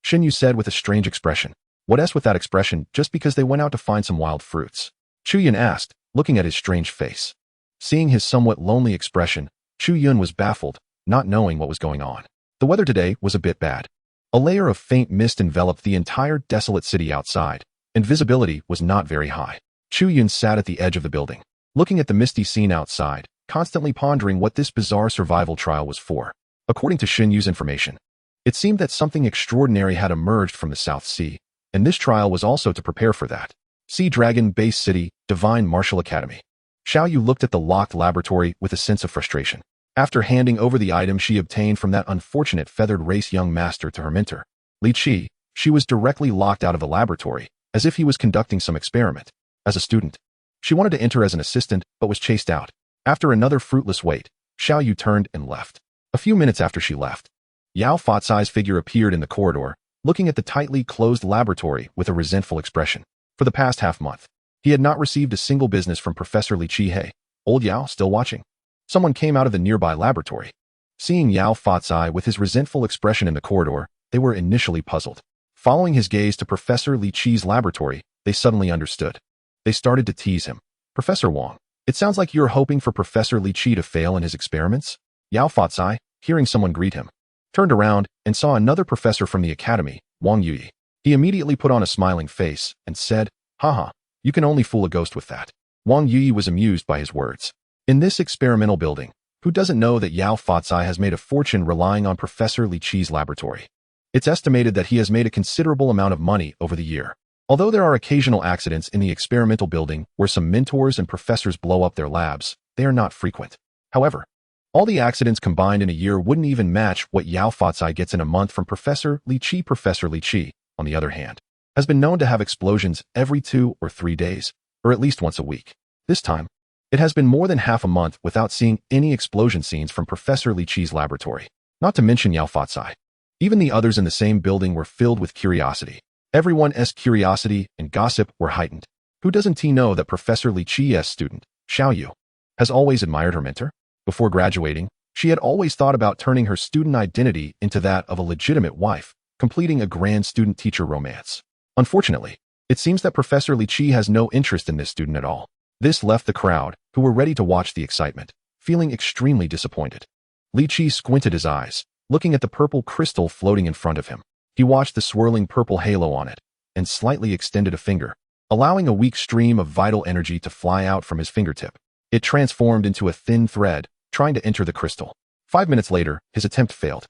Xinyu said with a strange expression. What s with that expression just because they went out to find some wild fruits? Chu Yun asked, looking at his strange face. Seeing his somewhat lonely expression, Chu Yun was baffled, not knowing what was going on. The weather today was a bit bad. A layer of faint mist enveloped the entire desolate city outside, and visibility was not very high. Chu Yun sat at the edge of the building, looking at the misty scene outside, constantly pondering what this bizarre survival trial was for. According to Xinyu's information, it seemed that something extraordinary had emerged from the South Sea, and this trial was also to prepare for that. Sea Dragon Base City, Divine Martial Academy. Xiao Yu looked at the locked laboratory with a sense of frustration. After handing over the item she obtained from that unfortunate feathered race young master to her mentor, Li Qi, she was directly locked out of the laboratory, as if he was conducting some experiment. As a student, she wanted to enter as an assistant, but was chased out. After another fruitless wait, Xiao Yu turned and left. A few minutes after she left, Yao Fatsai's figure appeared in the corridor, looking at the tightly closed laboratory with a resentful expression. For the past half-month, he had not received a single business from Professor Li Qi. Hey, old Yao, still watching? Someone came out of the nearby laboratory. Seeing Yao Fatsai with his resentful expression in the corridor, they were initially puzzled. Following his gaze to Professor Li Qi's laboratory, they suddenly understood. They started to tease him. Professor Wang, it sounds like you're hoping for Professor Li Qi to fail in his experiments? Yao Fatsai, hearing someone greet him, turned around and saw another professor from the academy, Wang Yuyi. He immediately put on a smiling face and said, "Haha, you can only fool a ghost with that." Wang Yuyi was amused by his words. In this experimental building, who doesn't know that Yao Fatsai has made a fortune relying on Professor Li Qi's laboratory? It's estimated that he has made a considerable amount of money over the year. Although there are occasional accidents in the experimental building where some mentors and professors blow up their labs, they are not frequent. However, all the accidents combined in a year wouldn't even match what Yao Fatsai gets in a month from Professor Li Qi. Professor Li Qi, on the other hand, has been known to have explosions every 2 or 3 days, or at least once a week. This time, it has been more than half a month without seeing any explosion scenes from Professor Li Qi's laboratory. Not to mention Yao Fatsai. Even the others in the same building were filled with curiosity. Everyone's curiosity and gossip were heightened. Who doesn't know that Professor Li Qi's student, Xiao Yu, has always admired her mentor? Before graduating, she had always thought about turning her student identity into that of a legitimate wife, completing a grand student-teacher romance. Unfortunately, it seems that Professor Li Qi has no interest in this student at all. This left the crowd, who were ready to watch the excitement, feeling extremely disappointed. Li Qi squinted his eyes, looking at the purple crystal floating in front of him. He watched the swirling purple halo on it, and slightly extended a finger, allowing a weak stream of vital energy to fly out from his fingertip. It transformed into a thin thread, trying to enter the crystal. 5 minutes later, his attempt failed.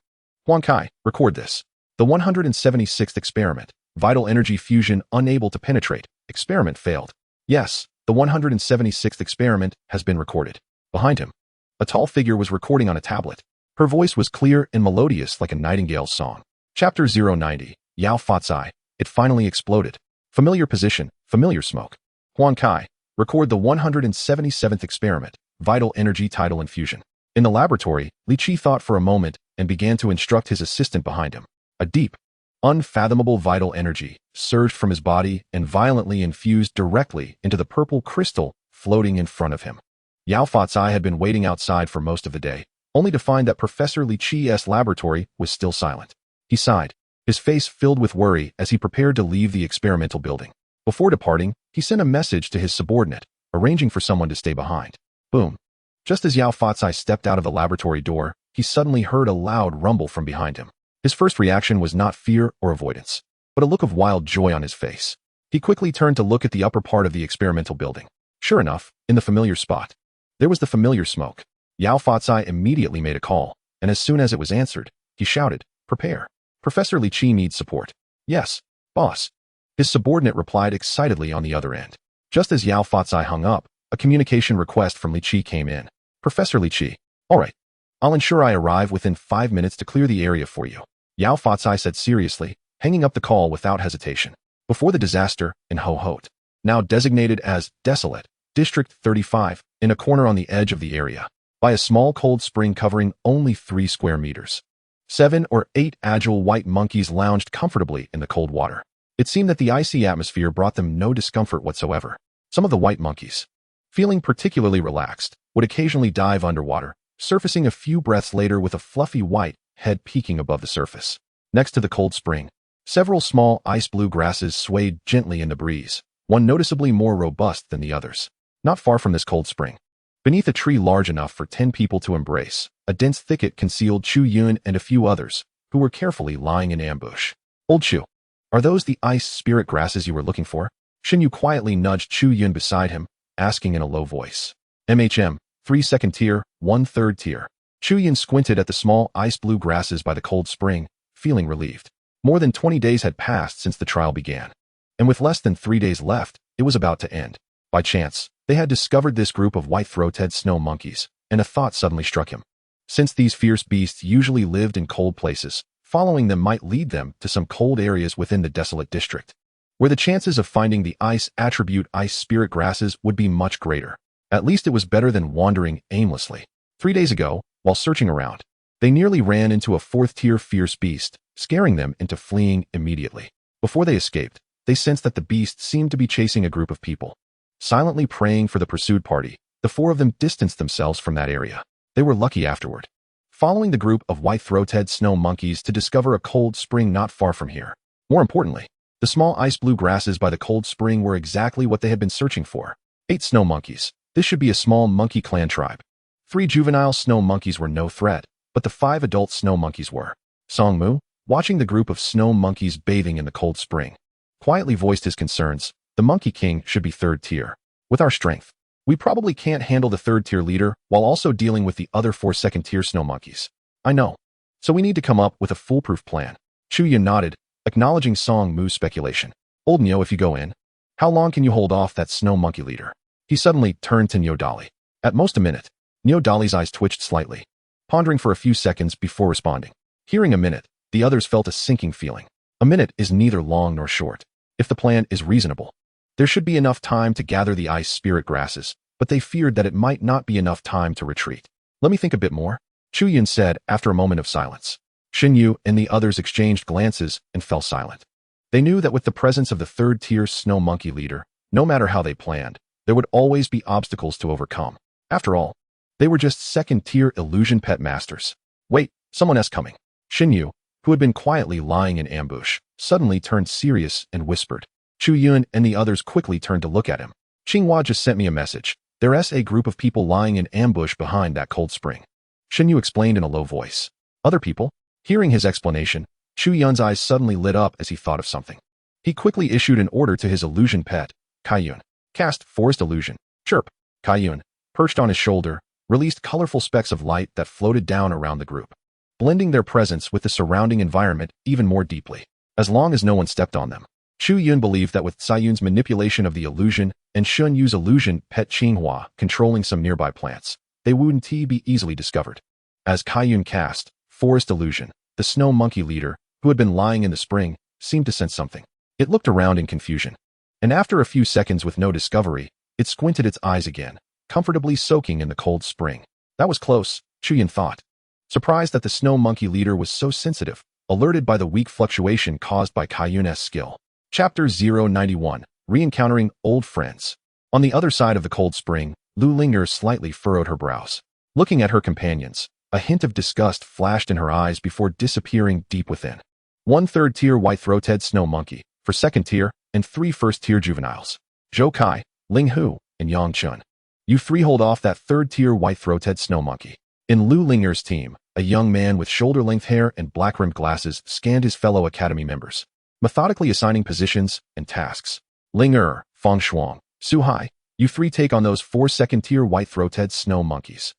Huang Kai, record this. The 176th experiment, vital energy fusion unable to penetrate, experiment failed. Yes, the 176th experiment has been recorded. Behind him, a tall figure was recording on a tablet. Her voice was clear and melodious like a nightingale's song. Chapter 090, Yao Fatsai, it finally exploded. Familiar position, familiar smoke. Huang Kai, record the 177th experiment, vital energy tidal infusion. In the laboratory, Li Qi thought for a moment and began to instruct his assistant behind him. A deep, unfathomable vital energy surged from his body and violently infused directly into the purple crystal floating in front of him. Yao Fatsai had been waiting outside for most of the day, only to find that Professor Li Qi's laboratory was still silent. He sighed, his face filled with worry as he prepared to leave the experimental building. Before departing, he sent a message to his subordinate, arranging for someone to stay behind. Boom. Just as Yao Fatsai stepped out of the laboratory door, he suddenly heard a loud rumble from behind him. His first reaction was not fear or avoidance, but a look of wild joy on his face. He quickly turned to look at the upper part of the experimental building. Sure enough, in the familiar spot, there was the familiar smoke. Yao Fatsai immediately made a call, and as soon as it was answered, he shouted, "Prepare. Professor Li Qi needs support." "Yes, boss." His subordinate replied excitedly on the other end. Just as Yao Fatsai hung up, a communication request from Li Qi came in. "Professor Li Qi, all right. I'll ensure I arrive within 5 minutes to clear the area for you," Yao Fatsai said seriously, hanging up the call without hesitation. Before the disaster, in Ho Hot, now designated as Desolate, District 35, in a corner on the edge of the area, by a small cold spring covering only 3 square meters. 7 or 8 agile white monkeys lounged comfortably in the cold water. It seemed that the icy atmosphere brought them no discomfort whatsoever. Some of the white monkeys, feeling particularly relaxed, would occasionally dive underwater, surfacing a few breaths later with a fluffy white head peeking above the surface. Next to the cold spring, several small ice-blue grasses swayed gently in the breeze, one noticeably more robust than the others. Not far from this cold spring, beneath a tree large enough for 10 people to embrace, a dense thicket concealed Chu Yun and a few others, who were carefully lying in ambush. "Old Chu, are those the ice spirit grasses you were looking for?" Shin Yu quietly nudged Chu Yun beside him, asking in a low voice. "MHM, 3 second tier, 1 third tier." Chu Yun squinted at the small ice-blue grasses by the cold spring, feeling relieved. More than 20 days had passed since the trial began, and with less than 3 days left, it was about to end. By chance, they had discovered this group of white-throated snow monkeys, and a thought suddenly struck him. Since these fierce beasts usually lived in cold places, following them might lead them to some cold areas within the desolate district, where the chances of finding the ice attribute ice spirit grasses would be much greater. At least it was better than wandering aimlessly. 3 days ago, while searching around, they nearly ran into a 4th-tier fierce beast, scaring them into fleeing immediately. Before they escaped, they sensed that the beast seemed to be chasing a group of people. Silently praying for the pursued party, the 4 of them distanced themselves from that area. They were lucky afterward. following the group of white-throated snow monkeys to discover a cold spring not far from here. More importantly, the small ice-blue grasses by the cold spring were exactly what they had been searching for. 8 snow monkeys. This should be a small monkey clan tribe. 3 juvenile snow monkeys were no threat, but the 5 adult snow monkeys were. Songmu, watching the group of snow monkeys bathing in the cold spring, quietly voiced his concerns. The Monkey King should be 3rd tier. With our strength, we probably can't handle the 3rd tier leader while also dealing with the other 4 2nd tier snow monkeys. I know. So we need to come up with a foolproof plan. Chu Yun nodded, acknowledging Songmu's speculation. Old Nyo, if you go in, how long can you hold off that snow monkey leader? He suddenly turned to Nyo Dali. At most a minute. Nyo Dali's eyes twitched slightly, pondering for a few seconds before responding. Hearing a minute, the others felt a sinking feeling. A minute is neither long nor short. If the plan is reasonable, there should be enough time to gather the ice spirit grasses, but they feared that it might not be enough time to retreat. Let me think a bit more, Chu Yun said after a moment of silence. Xin Yu and the others exchanged glances and fell silent. They knew that with the presence of the 3rd tier snow monkey leader, no matter how they planned, there would always be obstacles to overcome. After all, they were just 2nd tier illusion pet masters. Wait, someone else coming. Xin Yu, who had been quietly lying in ambush, suddenly turned serious and whispered. Chu Yun and the others quickly turned to look at him. Xinghua just sent me a message. There's a group of people lying in ambush behind that cold spring. Xin Yu explained in a low voice. Other people? Hearing his explanation, Chu Yun's eyes suddenly lit up as he thought of something. He quickly issued an order to his illusion pet, Kaiyun. Cast Forest Illusion. Chirp. Kaiyun, perched on his shoulder, released colorful specks of light that floated down around the group, blending their presence with the surrounding environment even more deeply, as long as no one stepped on them. Chu Yun believed that with Saiyun's manipulation of the illusion and Shun Yu's illusion pet Qinghua controlling some nearby plants, they wouldn't be easily discovered. As Kaiyun cast Forest Illusion, the snow monkey leader, who had been lying in the spring, seemed to sense something. It looked around in confusion, and after a few seconds with no discovery, it squinted its eyes again, comfortably soaking in the cold spring. That was close, Chu Yun thought. Surprised that the snow monkey leader was so sensitive, alerted by the weak fluctuation caused by Kaiyun's skill. Chapter 091, Re-encountering Old Friends. On the other side of the cold spring, Lu Linger slightly furrowed her brows. Looking at her companions, a hint of disgust flashed in her eyes before disappearing deep within. 1 3rd-tier white-throated snow monkey, for 2nd tier, and 3 1st-tier juveniles. Zhou Kai, Ling Hu, and Yang Chun. You 3 hold off that 3rd-tier white-throated snow monkey. In Lu Linger's team, a young man with shoulder-length hair and black-rimmed glasses scanned his fellow academy members, methodically assigning positions and tasks. Ling Er, Fang Shuang, Su Hai, you 3 take on those 4 2nd-tier white-throated snow monkeys.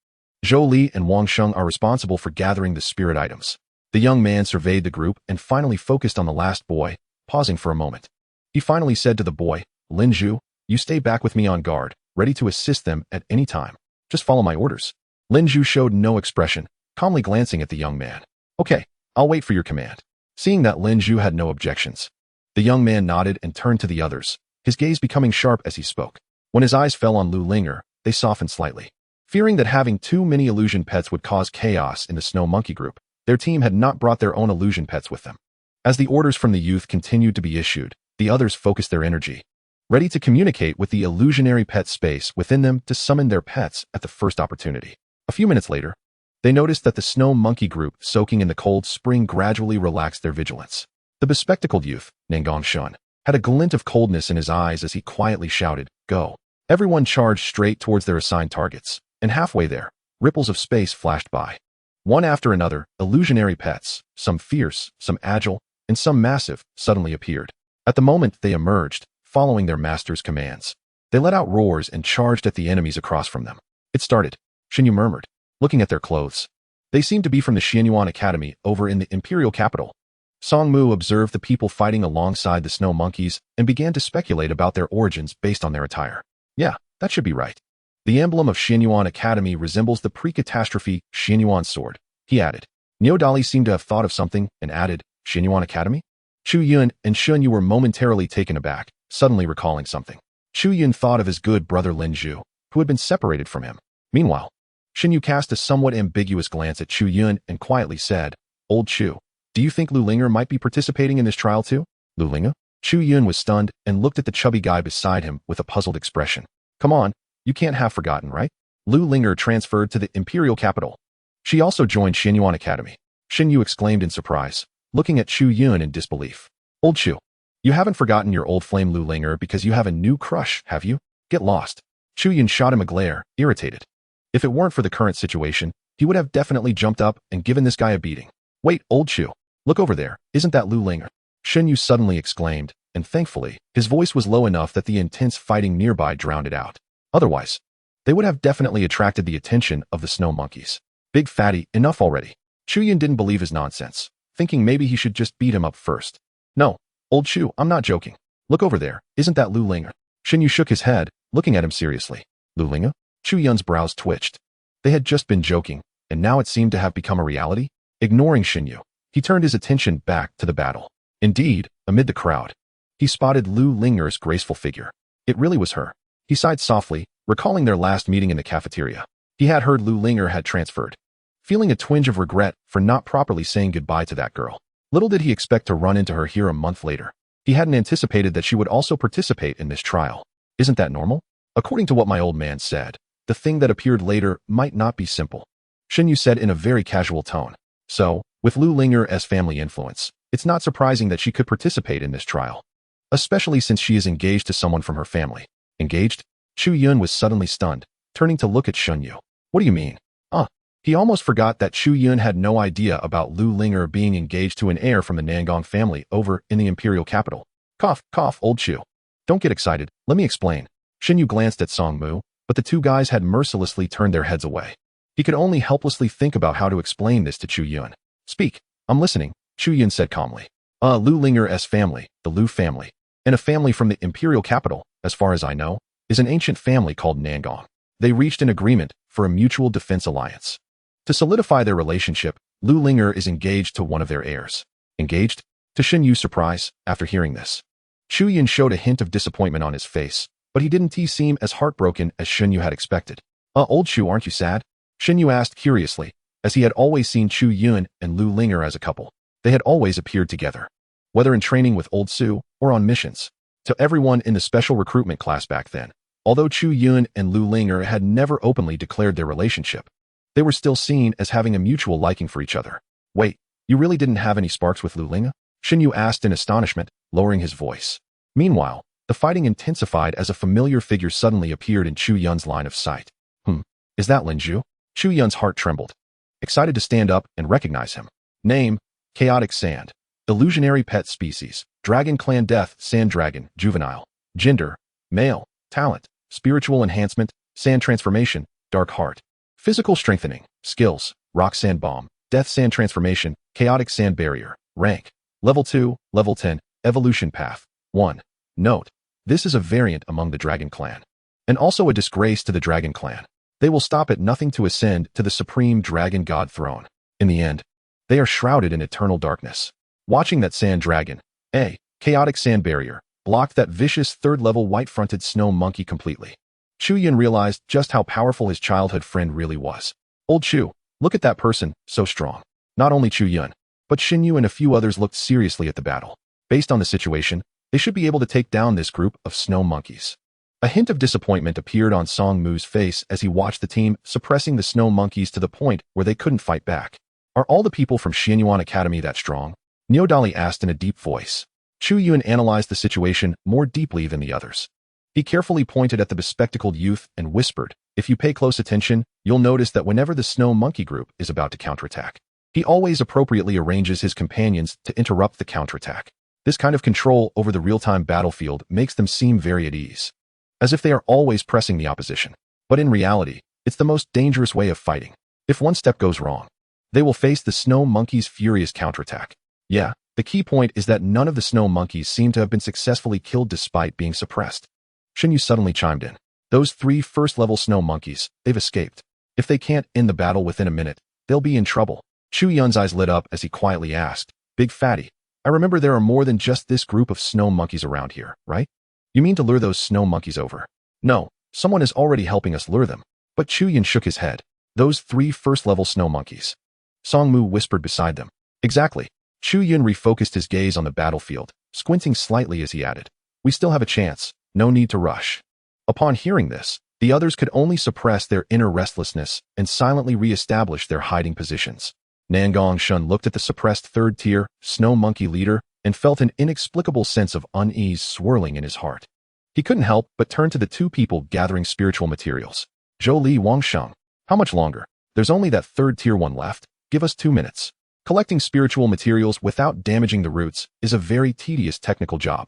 Zhou Li and Wang Sheng are responsible for gathering the spirit items. The young man surveyed the group and finally focused on the last boy, pausing for a moment. He finally said to the boy, Lin Zhu, you stay back with me on guard, ready to assist them at any time. Just follow my orders. Lin Zhu showed no expression, calmly glancing at the young man. Okay, I'll wait for your command. Seeing that Lin Zhu had no objections, the young man nodded and turned to the others, his gaze becoming sharp as he spoke. When his eyes fell on Lu Linger, they softened slightly. Fearing that having too many illusion pets would cause chaos in the snow monkey group, their team had not brought their own illusion pets with them. As the orders from the youth continued to be issued, the others focused their energy, ready to communicate with the illusionary pet space within them to summon their pets at the first opportunity. A few minutes later, they noticed that the snow monkey group soaking in the cold spring gradually relaxed their vigilance. The bespectacled youth, Nangong Shun, had a glint of coldness in his eyes as he quietly shouted, Go. Everyone charged straight towards their assigned targets, and halfway there, ripples of space flashed by. One after another, illusionary pets, some fierce, some agile, and some massive, suddenly appeared. At the moment they emerged, following their master's commands, they let out roars and charged at the enemies across from them. It started, Xinyu murmured, looking at their clothes. They seemed to be from the Xianyuan Academy over in the imperial capital. Songmu observed the people fighting alongside the snow monkeys and began to speculate about their origins based on their attire. Yeah, that should be right. The emblem of Xianyuan Academy resembles the pre-catastrophe Xianyuan sword, he added. Neodali seemed to have thought of something and added, Xianyuan Academy? Chu Yun and Shun Yu were momentarily taken aback, suddenly recalling something. Chu Yun thought of his good brother Lin Zhu, who had been separated from him. Meanwhile, Xin Yu cast a somewhat ambiguous glance at Chu Yun and quietly said, Old Chu, do you think Lu Linger might be participating in this trial too? Lu Linger? Chu Yun was stunned and looked at the chubby guy beside him with a puzzled expression. Come on, you can't have forgotten, right? Lu Linger transferred to the imperial capital. She also joined Xinyuan Academy. Xinyu exclaimed in surprise, looking at Chu Yun in disbelief. Old Chu, you haven't forgotten your old flame Lu Linger because you have a new crush, have you? Get lost. Chu Yun shot him a glare, irritated. If it weren't for the current situation, he would have definitely jumped up and given this guy a beating. Wait, Old Chu, look over there, isn't that Lu Linger? Xinyu suddenly exclaimed, and thankfully, his voice was low enough that the intense fighting nearby drowned it out. Otherwise, they would have definitely attracted the attention of the snow monkeys. Big fatty, enough already. Chu Yun didn't believe his nonsense, thinking maybe he should just beat him up first. No, Old Chu, I'm not joking. Look over there, isn't that Lu Linger? Xinyu shook his head, looking at him seriously. Lu Linger? Chu Yun's brows twitched. They had just been joking, and now it seemed to have become a reality. Ignoring Xinyu, he turned his attention back to the battle. Indeed, amid the crowd, he spotted Lu Linger's graceful figure. It really was her. He sighed softly, recalling their last meeting in the cafeteria. He had heard Lu Linger had transferred, feeling a twinge of regret for not properly saying goodbye to that girl. Little did he expect to run into her here a month later. He hadn't anticipated that she would also participate in this trial. Isn't that normal? According to what my old man said, the thing that appeared later might not be simple. Xinyu said in a very casual tone. So, with Lu Linger's family influence, it's not surprising that she could participate in this trial. Especially since she is engaged to someone from her family. Engaged? Chu Yun was suddenly stunned, turning to look at Xinyu. What do you mean? He almost forgot that Chu Yun had no idea about Lu Linger being engaged to an heir from the Nangong family over in the imperial capital. Cough, cough, Old Chu. Don't get excited, let me explain. Xinyu glanced at Song Mu, but the two guys had mercilessly turned their heads away. He could only helplessly think about how to explain this to Chu Yun. Speak, I'm listening, Chu Yun said calmly. Lu Linger's family, the Lu family, and a family from the imperial capital, as far as I know, is an ancient family called Nangong. They reached an agreement for a mutual defense alliance. To solidify their relationship, Lu Linger is engaged to one of their heirs. Engaged? To Xinyu's surprise, after hearing this, Chu Yun showed a hint of disappointment on his face, but he didn't seem as heartbroken as Xinyu had expected. Old Chu, aren't you sad? Xinyu asked curiously, as he had always seen Chu Yun and Lu Linger as a couple. They had always appeared together, whether in training with Old Su or on missions. To everyone in the special recruitment class back then, although Chu Yun and Lu Linger had never openly declared their relationship, they were still seen as having a mutual liking for each other. Wait, you really didn't have any sparks with Lu Linger? Xinyu asked in astonishment, lowering his voice. Meanwhile, the fighting intensified as a familiar figure suddenly appeared in Chu Yun's line of sight. Is that Lin Zhu? Chu Yun's heart trembled, excited to stand up and recognize him. Name, Chaotic Sand. Illusionary pet species, Dragon Clan Death, Sand Dragon, Juvenile. Gender, male. Talent, Spiritual Enhancement, Sand Transformation, Dark Heart. Physical Strengthening, Skills, Rock Sand Bomb, Death Sand Transformation, Chaotic Sand Barrier. Rank, Level 2, Level 10, Evolution Path. 1. Note, this is a variant among the Dragon Clan, and also a disgrace to the Dragon Clan. They will stop at nothing to ascend to the Supreme Dragon God Throne. In the end, they are shrouded in eternal darkness. Watching that Sand Dragon, Chaotic Sand Barrier, blocked that vicious third-level white-fronted snow monkey completely. Chu Yun realized just how powerful his childhood friend really was. Old Chu, look at that person, so strong. Not only Chu Yun, but Xinyu and a few others looked seriously at the battle. Based on the situation, they should be able to take down this group of snow monkeys. A hint of disappointment appeared on Song Mu's face as he watched the team suppressing the snow monkeys to the point where they couldn't fight back. Are all the people from Xinyuan Academy that strong? Niodali asked in a deep voice. Chu Yun analyzed the situation more deeply than the others. He carefully pointed at the bespectacled youth and whispered, if you pay close attention, you'll notice that whenever the snow monkey group is about to counterattack, he always appropriately arranges his companions to interrupt the counterattack. This kind of control over the real-time battlefield makes them seem very at ease, as if they are always pressing the opposition. But in reality, it's the most dangerous way of fighting. If one step goes wrong, they will face the snow monkey's furious counterattack. Yeah, the key point is that none of the snow monkeys seem to have been successfully killed despite being suppressed. Xinyu suddenly chimed in. Those 3 first-level snow monkeys, they've escaped. If they can't end the battle within a minute, they'll be in trouble. Chu Yun's eyes lit up as he quietly asked, Big Fatty, I remember there are more than just this group of snow monkeys around here, right? You mean to lure those snow monkeys over? No, someone is already helping us lure them. But Chu Yun shook his head. Those 3 first-level snow monkeys. Song Mu whispered beside them. Exactly. Chu Yun refocused his gaze on the battlefield, squinting slightly as he added, we still have a chance. No need to rush. Upon hearing this, The others could only suppress their inner restlessness and silently re-establish their hiding positions. Nangong Shun looked at the suppressed third-tier snow monkey leader and felt an inexplicable sense of unease swirling in his heart. He couldn't help but turn to the two people gathering spiritual materials. Zhou Li, Wangsheng. How much longer? There's only that third-tier one left. Give us 2 minutes. Collecting spiritual materials without damaging the roots is a very tedious technical job.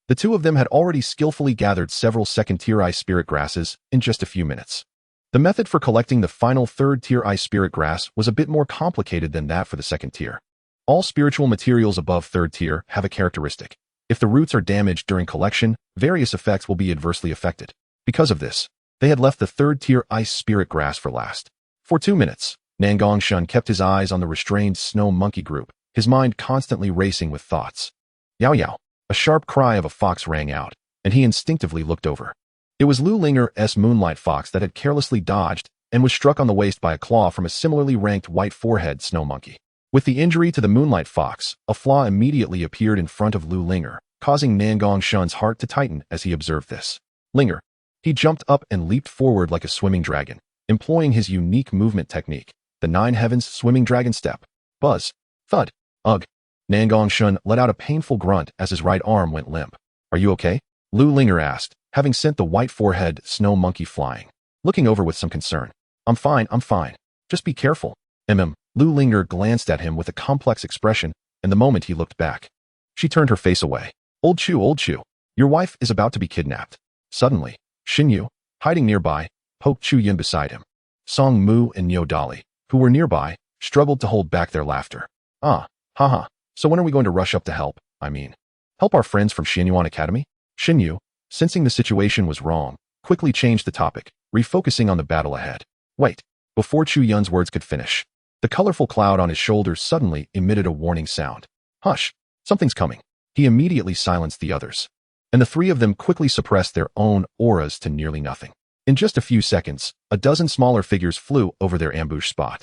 The two of them had already skillfully gathered several second-tier ice spirit grasses in just a few minutes. The method for collecting the final third-tier ice spirit grass was a bit more complicated than that for the second tier. All spiritual materials above third tier have a characteristic. If the roots are damaged during collection, various effects will be adversely affected. Because of this, they had left the third-tier ice spirit grass for last. For 2 minutes, Nangong Shun kept his eyes on the restrained snow monkey group, his mind constantly racing with thoughts. Yao yao! A sharp cry of a fox rang out, and he instinctively looked over. It was Lu Linger's moonlight fox that had carelessly dodged and was struck on the waist by a claw from a similarly ranked white forehead snow monkey. With the injury to the moonlight fox, a flaw immediately appeared in front of Lu Linger, causing Nangong Shun's heart to tighten as he observed this. Linger. He jumped up and leaped forward like a swimming dragon, employing his unique movement technique, the Nine Heavens swimming dragon step. Buzz. Thud. Ugh. Nangong Shun let out a painful grunt as his right arm went limp. Are you okay? Lu Linger asked, having sent the white forehead snow monkey flying. Looking over with some concern. I'm fine. Just be careful. Lu Linger glanced at him with a complex expression, and the moment he looked back, she turned her face away. Old Chu, your wife is about to be kidnapped. Suddenly, Xin Yu, hiding nearby, poked Chu Yun beside him. Song Mu and Nyo Dali, who were nearby, struggled to hold back their laughter. Haha, so when are we going to rush up to help? Help our friends from Xianyuan Academy? Xin Yu, sensing the situation was wrong, quickly changed the topic, refocusing on the battle ahead. Wait, before Chu Yun's words could finish, the colorful cloud on his shoulders suddenly emitted a warning sound. Hush, something's coming. He immediately silenced the others, and the three of them quickly suppressed their own auras to nearly nothing. In just a few seconds, a dozen smaller figures flew over their ambush spot.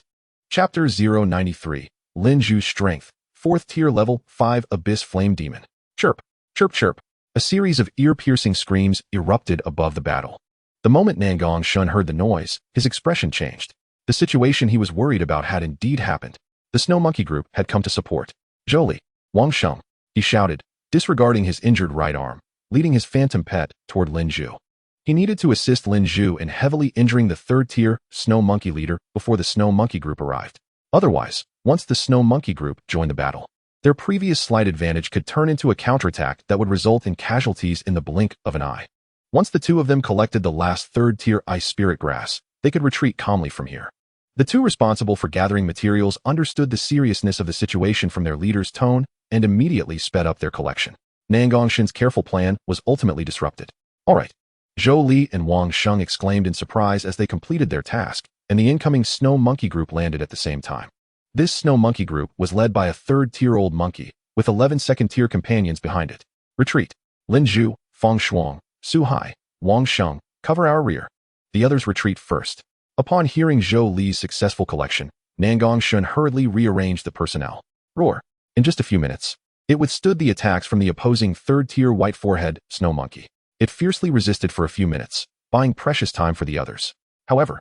Chapter 093, Lin Zhu's Strength, 4th tier level 5 Abyss Flame Demon. Chirp, chirp, chirp. A series of ear-piercing screams erupted above the battle. The moment Nangong Shun heard the noise, his expression changed. The situation he was worried about had indeed happened. The snow monkey group had come to support. Zhou Li, Wangsheng, he shouted, disregarding his injured right arm, leading his phantom pet toward Lin Zhu. He needed to assist Lin Zhu in heavily injuring the third-tier snow monkey leader before the snow monkey group arrived. Otherwise, once the snow monkey group joined the battle, their previous slight advantage could turn into a counterattack that would result in casualties in the blink of an eye. Once the two of them collected the last third-tier ice spirit grass, they could retreat calmly from here. The two responsible for gathering materials understood the seriousness of the situation from their leader's tone and immediately sped up their collection. Nangong Shun's careful plan was ultimately disrupted. All right. Zhou Li and Wang Sheng exclaimed in surprise as they completed their task, and the incoming snow monkey group landed at the same time. This snow monkey group was led by a third-tier old monkey, with 11 second-tier companions behind it. Retreat. Lin Zhu, Feng Shuang, Su Hai, Wang Sheng, cover our rear. The others retreat first. Upon hearing Zhou Li's successful collection, Nangong Shun hurriedly rearranged the personnel. Roar. In just a few minutes, it withstood the attacks from the opposing third-tier white forehead snow monkey. It fiercely resisted for a few minutes, buying precious time for the others. However,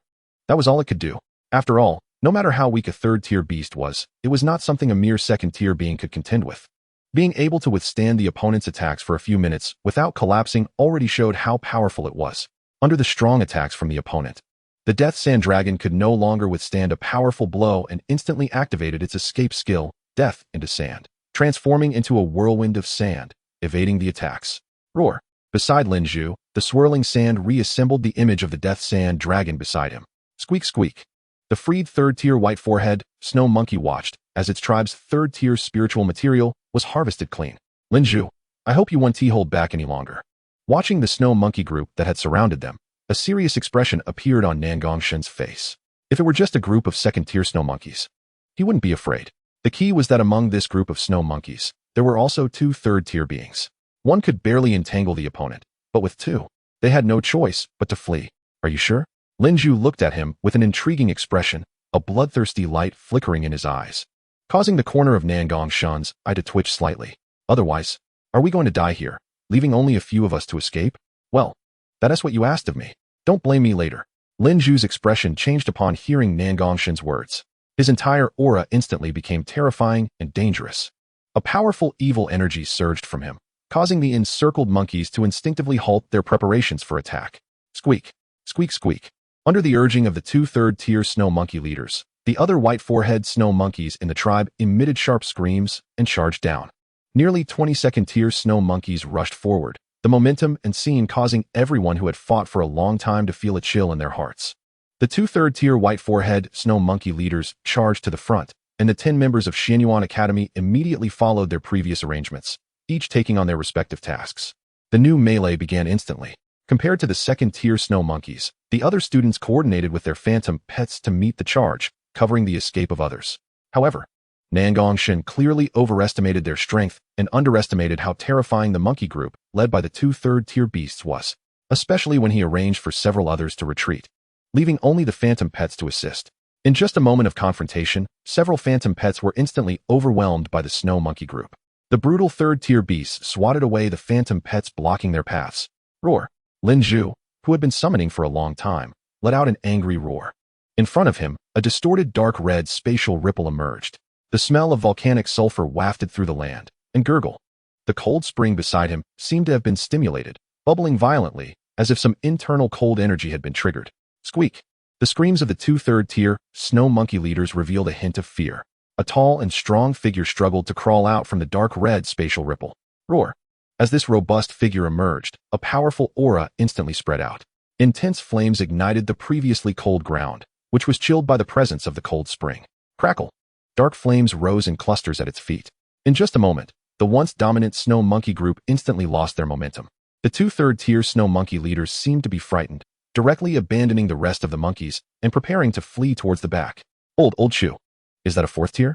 that was all it could do. After all, no matter how weak a third-tier beast was, it was not something a mere second-tier being could contend with. Being able to withstand the opponent's attacks for a few minutes without collapsing already showed how powerful it was. Under the strong attacks from the opponent, the Death Sand Dragon could no longer withstand a powerful blow and instantly activated its escape skill, Death into Sand, transforming into a whirlwind of sand, evading the attacks. Roar. Beside Lin Zhu, the swirling sand reassembled the image of the Death Sand Dragon beside him. Squeak, squeak. The freed third-tier white forehead snow monkey watched as its tribe's third-tier spiritual material was harvested clean. Lin Zhu, I hope you won't hold back any longer. Watching the snow monkey group that had surrounded them, a serious expression appeared on Nangong Shun's face. If it were just a group of second-tier snow monkeys, he wouldn't be afraid. The key was that among this group of snow monkeys, there were also 2 third-tier beings. One could barely entangle the opponent, but with 2, they had no choice but to flee. Are you sure? Lin Zhu looked at him with an intriguing expression, a bloodthirsty light flickering in his eyes, causing the corner of Nangong Shun's eye to twitch slightly. Otherwise, are we going to die here, leaving only a few of us to escape? Well, that is what you asked of me. Don't blame me later. Lin Zhu's expression changed upon hearing Nan Gongshan's words. His entire aura instantly became terrifying and dangerous. A powerful evil energy surged from him, causing the encircled monkeys to instinctively halt their preparations for attack. Squeak, squeak, squeak. Under the urging of the 2 third-tier snow monkey leaders, the other white-forehead snow monkeys in the tribe emitted sharp screams and charged down. Nearly 20 second-tier snow monkeys rushed forward, the momentum and scene causing everyone who had fought for a long time to feel a chill in their hearts. The 2 third-tier white-forehead snow monkey leaders charged to the front, and the 10 members of Xianyuan Academy immediately followed their previous arrangements, each taking on their respective tasks. The new melee began instantly. Compared to the second-tier snow monkeys, the other students coordinated with their phantom pets to meet the charge, covering the escape of others. However, Nan Gongshan clearly overestimated their strength and underestimated how terrifying the monkey group, led by the 2 third-tier beasts, was, especially when he arranged for several others to retreat, leaving only the phantom pets to assist. In just a moment of confrontation, several phantom pets were instantly overwhelmed by the snow monkey group. The brutal third-tier beasts swatted away the phantom pets blocking their paths. Roar! Lin Zhu, who had been summoning for a long time, let out an angry roar. In front of him, a distorted dark red spatial ripple emerged. The smell of volcanic sulfur wafted through the land, and gurgle. The cold spring beside him seemed to have been stimulated, bubbling violently, as if some internal cold energy had been triggered. Squeak! The screams of the 2 third-tier snow monkey leaders revealed a hint of fear. A tall and strong figure struggled to crawl out from the dark red spatial ripple. Roar! As this robust figure emerged, a powerful aura instantly spread out. Intense flames ignited the previously cold ground, which was chilled by the presence of the cold spring. Crackle! Dark flames rose in clusters at its feet. In just a moment, the once dominant snow monkey group instantly lost their momentum. The 2 third-tier snow monkey leaders seemed to be frightened, directly abandoning the rest of the monkeys and preparing to flee towards the back. Old Chu. Is that a 4th tier?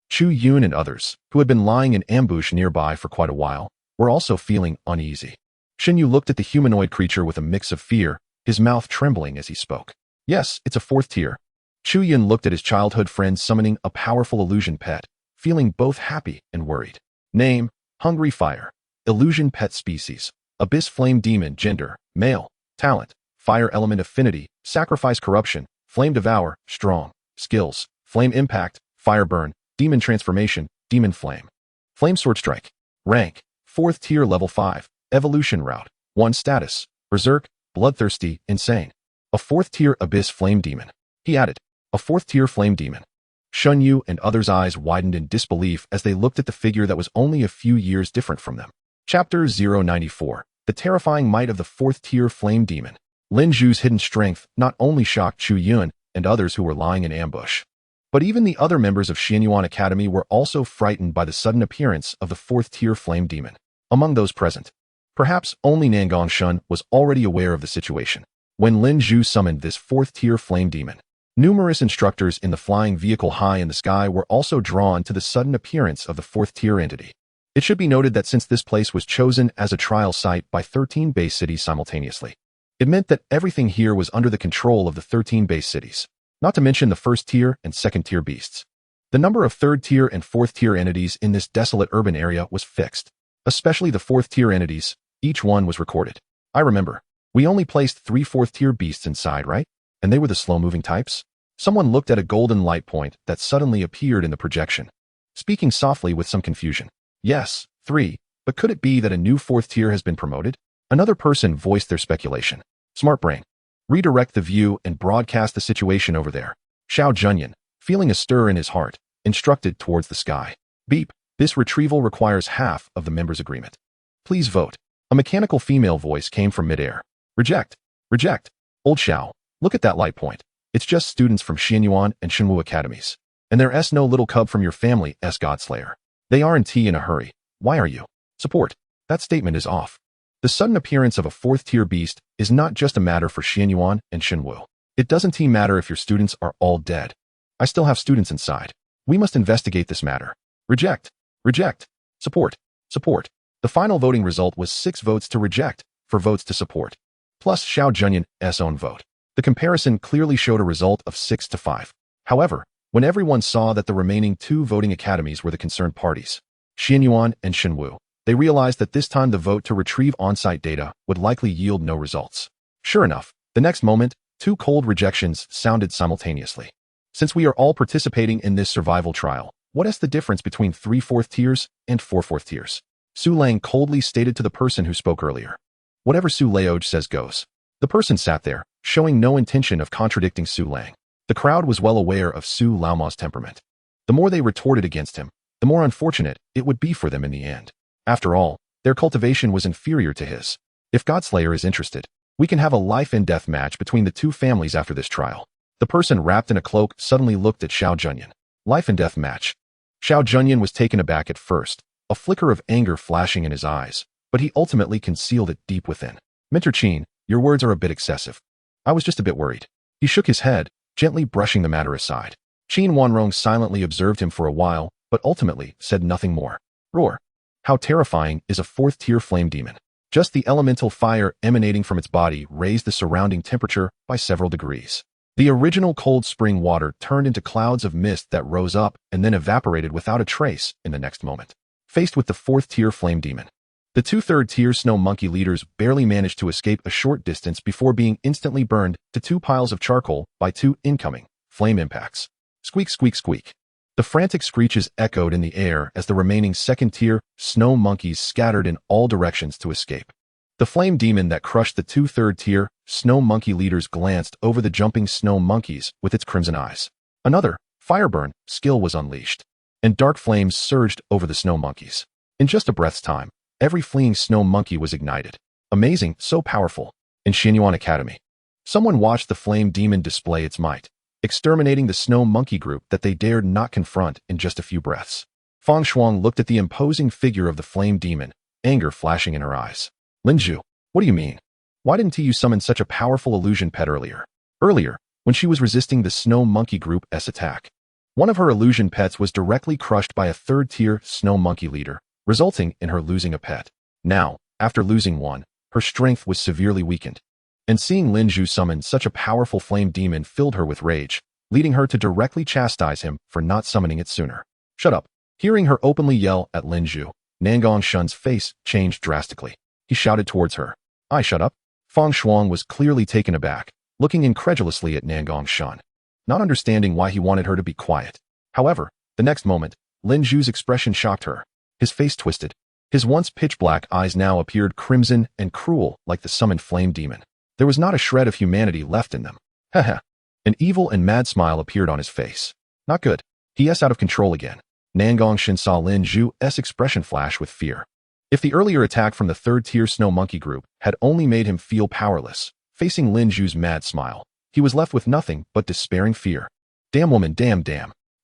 Chu Yun and others, who had been lying in ambush nearby for quite a while, were also feeling uneasy. Xinyu looked at the humanoid creature with a mix of fear, his mouth trembling as he spoke. Yes, it's a 4th tier. Chu Yun looked at his childhood friend summoning a powerful illusion pet, feeling both happy and worried. Name, Hungry Fire. Illusion pet species. Abyss Flame Demon gender, male. Talent, Fire Element Affinity, Sacrifice Corruption, Flame Devour, Strong. Skills, Flame Impact, Fire Burn, Demon Transformation, Demon Flame. Flame Sword Strike. Rank, 4th tier level 5, Evolution Route. 1 status, Berserk, Bloodthirsty, Insane. A 4th tier Abyss Flame Demon. He added, a 4th tier Flame Demon. Xinyu and others' eyes widened in disbelief as they looked at the figure that was only a few years different from them. Chapter 094. The Terrifying Might of the 4th tier Flame Demon. Lin Zhu's hidden strength not only shocked Chu Yun and others who were lying in ambush, but even the other members of Xianyuan Academy were also frightened by the sudden appearance of the 4th tier Flame Demon. Among those present, perhaps only Nan Gongshan was already aware of the situation. When Lin Zhu summoned this 4th tier Flame Demon, numerous instructors in the flying vehicle high in the sky were also drawn to the sudden appearance of the 4th tier entity. It should be noted that since this place was chosen as a trial site by 13 base cities simultaneously, it meant that everything here was under the control of the 13 base cities, not to mention the 1st tier and 2nd tier beasts. The number of 3rd tier and 4th tier entities in this desolate urban area was fixed, especially the 4th tier entities. Each one was recorded. I remember, we only placed 3 4th tier beasts inside, right? And they were the slow-moving types? Someone looked at a golden light point that suddenly appeared in the projection, speaking softly with some confusion. Yes, 3, but could it be that a new 4th tier has been promoted? Another person voiced their speculation. Smart brain. Redirect the view and broadcast the situation over there. Xiao Junyan, feeling a stir in his heart, instructed towards the sky. Beep. This retrieval requires half of the members' agreement. Please vote. A mechanical female voice came from midair. Reject. Reject. Old Xiao, look at that light point. It's just students from Xianyuan and Shenwu academies. And there's no little cub from your family, Godslayer. They aren't in a hurry. Why are you? Support. That statement is off. The sudden appearance of a 4th tier beast is not just a matter for Xianyuan and Shenwu. It doesn't matter if your students are all dead. I still have students inside. We must investigate this matter. Reject. Reject. Support. Support. The final voting result was 6 votes to reject, 4 votes to support, plus Xiao Junyan's own vote. The comparison clearly showed a result of 6 to 5. However, when everyone saw that the remaining 2 voting academies were the concerned parties, Xianyuan and Shenwu, they realized that this time the vote to retrieve on-site data would likely yield no results. Sure enough, The next moment, two cold rejections sounded simultaneously. Since we are all participating in this survival trial, what is the difference between 3/4 tiers and 4/4 tiers? Su Lang coldly stated to the person who spoke earlier. Whatever Su Laoj says goes. The person sat there, showing no intention of contradicting Su Lang. The crowd was well aware of Su Laoma's temperament. The more they retorted against him, the more unfortunate it would be for them in the end. After all, their cultivation was inferior to his. If Godslayer is interested, we can have a life-and-death match between the two families after this trial. The person wrapped in a cloak suddenly looked at Xiao Junyun. Life-and-death match. Xiao Junyun was taken aback at first, a flicker of anger flashing in his eyes, but he ultimately concealed it deep within. Minter Qin, your words are a bit excessive. I was just a bit worried. He shook his head, gently brushing the matter aside. Qin Wanrong silently observed him for a while, but ultimately said nothing more. Roar. How terrifying is a 4th-tier flame demon. Just the elemental fire emanating from its body raised the surrounding temperature by several degrees. The original cold spring water turned into clouds of mist that rose up and then evaporated without a trace in the next moment. Faced with the 4th-tier flame demon, the 2/3-tier snow monkey leaders barely managed to escape a short distance before being instantly burned to 2 piles of charcoal by 2 incoming flame impacts. Squeak, squeak, squeak. The frantic screeches echoed in the air as the remaining 2nd-tier snow monkeys scattered in all directions to escape. The flame demon that crushed the 2/3-tier snow monkey leaders glanced over the jumping snow monkeys with its crimson eyes. Another fireburn skill was unleashed, and dark flames surged over the snow monkeys. In just a breath's time, every fleeing snow monkey was ignited. Amazing, so powerful. In Xianyuan Academy, someone watched the flame demon display its might, exterminating the snow monkey group that they dared not confront in just a few breaths. Fang Shuang looked at the imposing figure of the flame demon, anger flashing in her eyes. Linju, what do you mean? Why didn't you summon such a powerful illusion pet earlier? Earlier, when she was resisting the snow monkey group's attack, one of her illusion pets was directly crushed by a 3rd-tier snow monkey leader, resulting in her losing a pet. Now, after losing one, her strength was severely weakened. And seeing Linju summon such a powerful flame demon filled her with rage, leading her to directly chastise him for not summoning it sooner. Shut up. Hearing her openly yell at Linju, Nangong Shun's face changed drastically. He shouted towards her. I shut up? Fang Shuang was clearly taken aback, looking incredulously at Nangong Shun, not understanding why he wanted her to be quiet. However, the next moment, Linju's expression shocked her. His face twisted. His once pitch-black eyes now appeared crimson and cruel like the summoned flame demon. There was not a shred of humanity left in them. Haha. An evil and mad smile appeared on his face. Not good. He is out of control again. Nangong Shin saw Lin Zhu's expression flash with fear. If the earlier attack from the 3rd-tier snow monkey group had only made him feel powerless, facing Lin Zhu's mad smile, he was left with nothing but despairing fear. Damn woman, damn.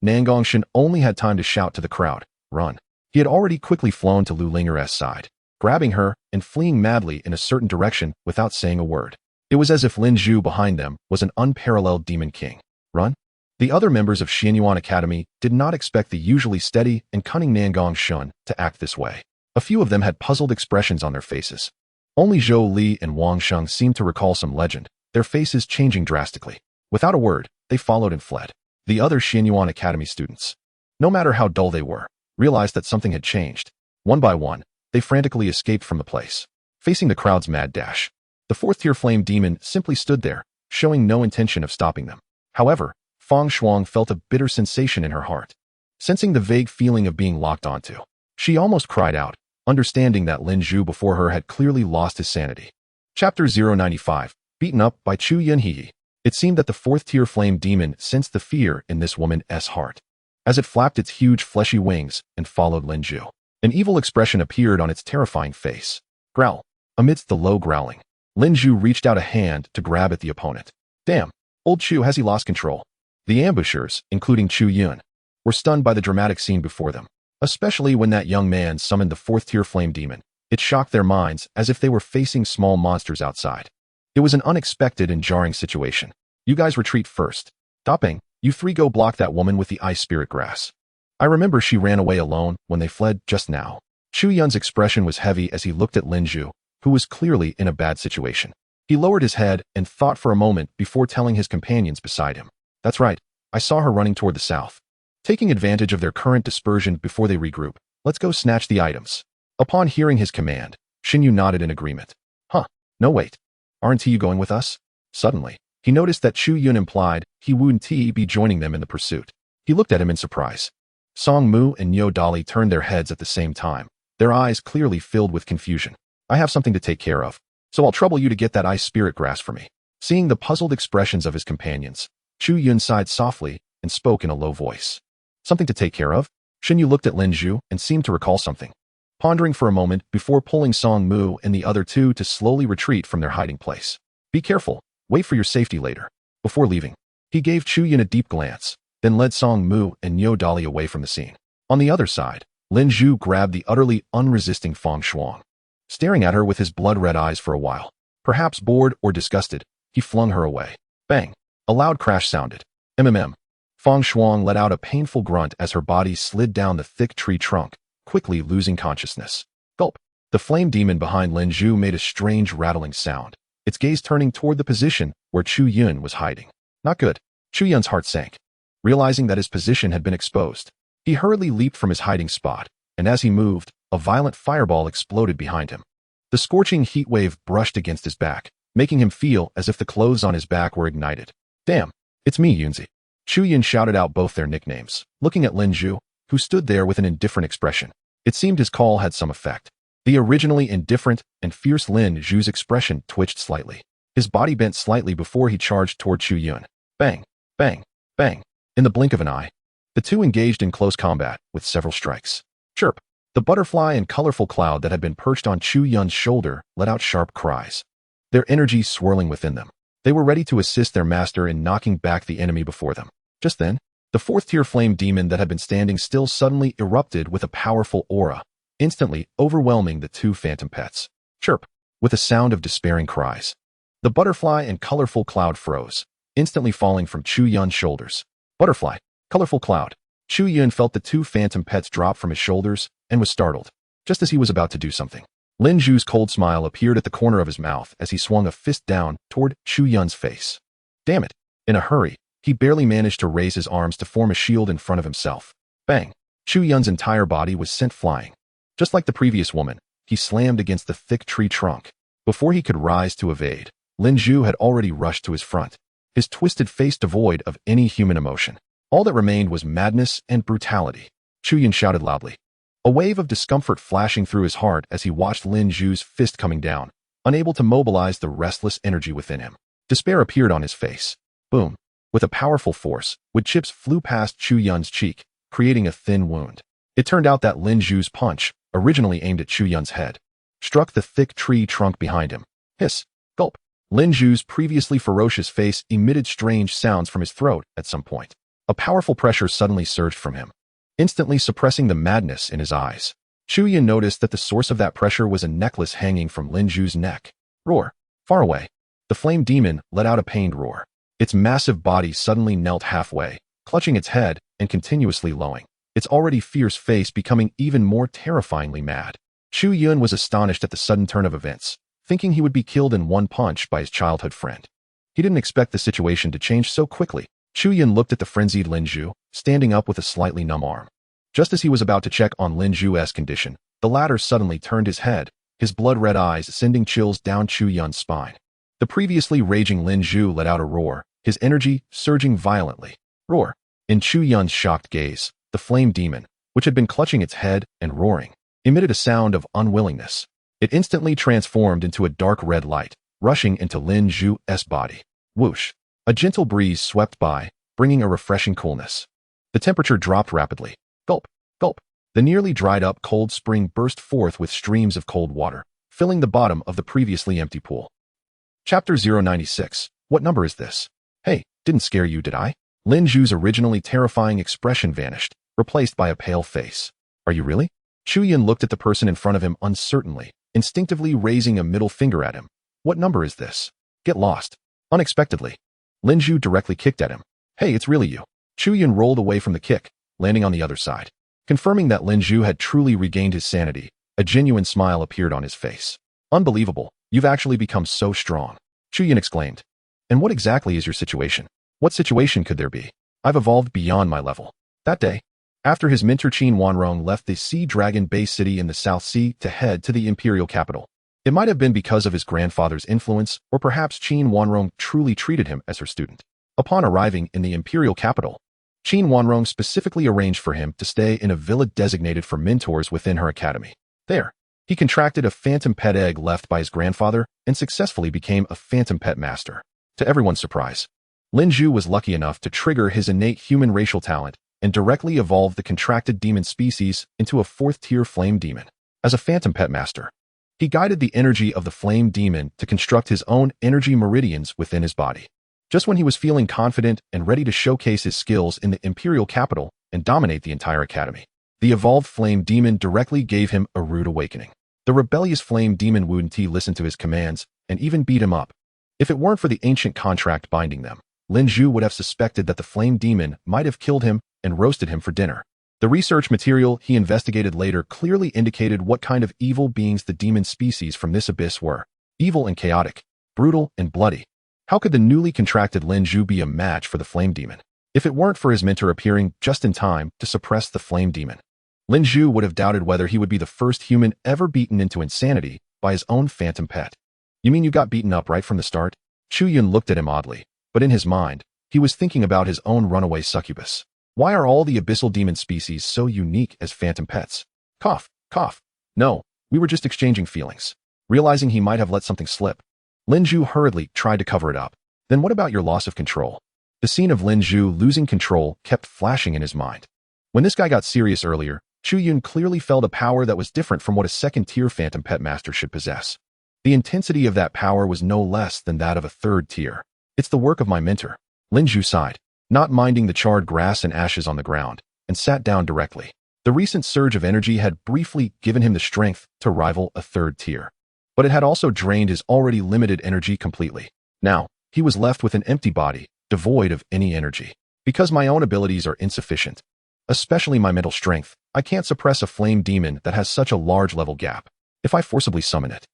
Nangong Shin only had time to shout to the crowd, run. He had already quickly flown to Lu Linger's side, grabbing her and fleeing madly in a certain direction without saying a word. It was as if Lin Zhu behind them was an unparalleled demon king. Run? The other members of Xianyuan Academy did not expect the usually steady and cunning Nangong Shun to act this way. A few of them had puzzled expressions on their faces. Only Zhou Li and Wang Sheng seemed to recall some legend, their faces changing drastically. Without a word, they followed and fled. The other Xianyuan Academy students, no matter how dull they were, realized that something had changed. One by one, they frantically escaped from the place, facing the crowd's mad dash. The 4th-tier flame demon simply stood there, showing no intention of stopping them. However, Fang Shuang felt a bitter sensation in her heart. Sensing the vague feeling of being locked onto, she almost cried out, understanding that Lin Zhu before her had clearly lost his sanity. Chapter 095, Beaten Up by Chu Yun. It seemed that the 4th-tier flame demon sensed the fear in this woman's heart, as it flapped its huge fleshy wings and followed Lin Zhu. An evil expression appeared on its terrifying face. Growl. Amidst the low growling, Lin Zhu reached out a hand to grab at the opponent. Damn, old Chu, has he lost control? The ambushers, including Chu Yun, were stunned by the dramatic scene before them, especially when that young man summoned the 4th-tier flame demon. It shocked their minds as if they were facing small monsters outside. It was an unexpected and jarring situation. You guys retreat first. Topping, you 3 go block that woman with the ice spirit grass. I remember she ran away alone when they fled just now. Chu Yun's expression was heavy as he looked at Lin Zhu, who was clearly in a bad situation. He lowered his head and thought for a moment before telling his companions beside him. That's right, I saw her running toward the south. Taking advantage of their current dispersion before they regroup, let's go snatch the items. Upon hearing his command, Xinyu nodded in agreement. Huh, no wait. Aren't you going with us? Suddenly, he noticed that Chu Yun implied he wouldn't be joining them in the pursuit. He looked at him in surprise. Song Mu and Nyo Dali turned their heads at the same time, their eyes clearly filled with confusion. I have something to take care of, so I'll trouble you to get that ice spirit grass for me. Seeing the puzzled expressions of his companions, Chu Yun sighed softly and spoke in a low voice. Something to take care of? Shin Yu looked at Lin Zhu and seemed to recall something, pondering for a moment before pulling Song Mu and the other two to slowly retreat from their hiding place. Be careful, wait for your safety later. Before leaving, he gave Chu Yun a deep glance, then led Song Mu and Nyo Dali away from the scene. On the other side, Lin Zhu grabbed the utterly unresisting Fang Shuang. Staring at her with his blood-red eyes for a while, perhaps bored or disgusted, he flung her away. Bang! A loud crash sounded. Fang Shuang let out a painful grunt as her body slid down the thick tree trunk, quickly losing consciousness. Gulp! The flame demon behind Lin Zhu made a strange rattling sound, its gaze turning toward the position where Chu Yun was hiding. Not good. Chu Yun's heart sank. Realizing that his position had been exposed, he hurriedly leaped from his hiding spot, and as he moved, a violent fireball exploded behind him. The scorching heat wave brushed against his back, making him feel as if the clothes on his back were ignited. Damn, it's me, Yunzi. Chu Yun shouted out both their nicknames, looking at Lin Zhu, who stood there with an indifferent expression. It seemed his call had some effect. The originally indifferent and fierce Lin Zhu's expression twitched slightly. His body bent slightly before he charged toward Chu Yun. Bang, bang, bang. In the blink of an eye, the two engaged in close combat with several strikes. Chirp! The butterfly and colorful cloud that had been perched on Chu Yun's shoulder let out sharp cries, their energy swirling within them. They were ready to assist their master in knocking back the enemy before them. Just then, the fourth-tier flame demon that had been standing still suddenly erupted with a powerful aura, instantly overwhelming the two phantom pets. Chirp! With a sound of despairing cries, the butterfly and colorful cloud froze, instantly falling from Chu Yun's shoulders. Butterfly, colorful cloud. Chu Yun felt the two phantom pets drop from his shoulders and was startled, just as he was about to do something. Lin Zhu's cold smile appeared at the corner of his mouth as he swung a fist down toward Chu Yun's face. Damn it! In a hurry, he barely managed to raise his arms to form a shield in front of himself. Bang! Chu Yun's entire body was sent flying. Just like the previous woman, he slammed against the thick tree trunk. Before he could rise to evade, Lin Zhu had already rushed to his front, his twisted face devoid of any human emotion. All that remained was madness and brutality. Chu Yun shouted loudly, a wave of discomfort flashing through his heart as he watched Lin Zhu's fist coming down, unable to mobilize the restless energy within him. Despair appeared on his face. Boom! With a powerful force, wood chips flew past Chu Yun's cheek, creating a thin wound. It turned out that Lin Zhu's punch, originally aimed at Chu Yun's head, struck the thick tree trunk behind him. Hiss! Gulp! Lin Zhu's previously ferocious face emitted strange sounds from his throat at some point. A powerful pressure suddenly surged from him, instantly suppressing the madness in his eyes. Chu Yun noticed that the source of that pressure was a necklace hanging from Lin Zhu's neck. Roar! Far away, the flame demon let out a pained roar. Its massive body suddenly knelt halfway, clutching its head and continuously lowing, its already fierce face becoming even more terrifyingly mad. Chu Yun was astonished at the sudden turn of events, thinking he would be killed in one punch by his childhood friend. He didn't expect the situation to change so quickly. Chu Yun looked at the frenzied Lin Zhu, standing up with a slightly numb arm. Just as he was about to check on Lin Zhu's condition, the latter suddenly turned his head, his blood-red eyes sending chills down Chu Yun's spine. The previously raging Lin Zhu let out a roar, his energy surging violently. Roar! In Chu Yun's shocked gaze, the flame demon, which had been clutching its head and roaring, emitted a sound of unwillingness. It instantly transformed into a dark red light, rushing into Lin Zhu's body. Whoosh! A gentle breeze swept by, bringing a refreshing coolness. The temperature dropped rapidly. Gulp! Gulp! The nearly dried-up cold spring burst forth with streams of cold water, filling the bottom of the previously empty pool. Chapter 096. What number is this? Hey, didn't scare you, did I? Lin Zhu's originally terrifying expression vanished, replaced by a pale face. Are you really? Chu Yun looked at the person in front of him uncertainly, instinctively raising a middle finger at him. What number is this? Get lost. Unexpectedly, Lin Zhu directly kicked at him. Hey, it's really you. Chu Yun rolled away from the kick, landing on the other side. Confirming that Lin Zhu had truly regained his sanity, a genuine smile appeared on his face. Unbelievable, you've actually become so strong. Chu Yun exclaimed. And what exactly is your situation? What situation could there be? I've evolved beyond my level. That day, after his mentor Qin Wanrong left the Sea Dragon Bay City in the South Sea to head to the imperial capital, It might have been because of his grandfather's influence, or perhaps Qin Wanrong truly treated him as her student. Upon arriving in the imperial capital, Qin Wanrong specifically arranged for him to stay in a villa designated for mentors within her academy. There, he contracted a phantom pet egg left by his grandfather and successfully became a phantom pet master. To everyone's surprise, Lin Zhu was lucky enough to trigger his innate human racial talent and directly evolve the contracted demon species into a fourth-tier flame demon. As a phantom pet master, he guided the energy of the flame demon to construct his own energy meridians within his body. Just when he was feeling confident and ready to showcase his skills in the imperial capital and dominate the entire academy, the evolved flame demon directly gave him a rude awakening. The rebellious flame demon Wu Ti listened to his commands and even beat him up. If it weren't for the ancient contract binding them, Lin Zhu would have suspected that the flame demon might have killed him and roasted him for dinner. The research material he investigated later clearly indicated what kind of evil beings the demon species from this abyss were. Evil and chaotic, brutal and bloody. How could the newly contracted Lin Zhu be a match for the flame demon? If it weren't for his mentor appearing just in time to suppress the flame demon, Lin Zhu would have doubted whether he would be the first human ever beaten into insanity by his own phantom pet. You mean you got beaten up right from the start? Chu Yun looked at him oddly, but in his mind, he was thinking about his own runaway succubus. Why are all the abyssal demon species so unique as phantom pets? Cough, cough. No, we were just exchanging feelings. Realizing he might have let something slip, Lin Zhu hurriedly tried to cover it up. Then what about your loss of control? The scene of Lin Zhu losing control kept flashing in his mind. When this guy got serious earlier, Chu Yun clearly felt a power that was different from what a second-tier phantom pet master should possess. The intensity of that power was no less than that of a third tier. It's the work of my mentor. Lin Zhu sighed, not minding the charred grass and ashes on the ground, and sat down directly. The recent surge of energy had briefly given him the strength to rival a third tier, but it had also drained his already limited energy completely. Now, he was left with an empty body, devoid of any energy. Because my own abilities are insufficient, especially my mental strength, I can't suppress a flame demon that has such a large level gap. If I forcibly summon it,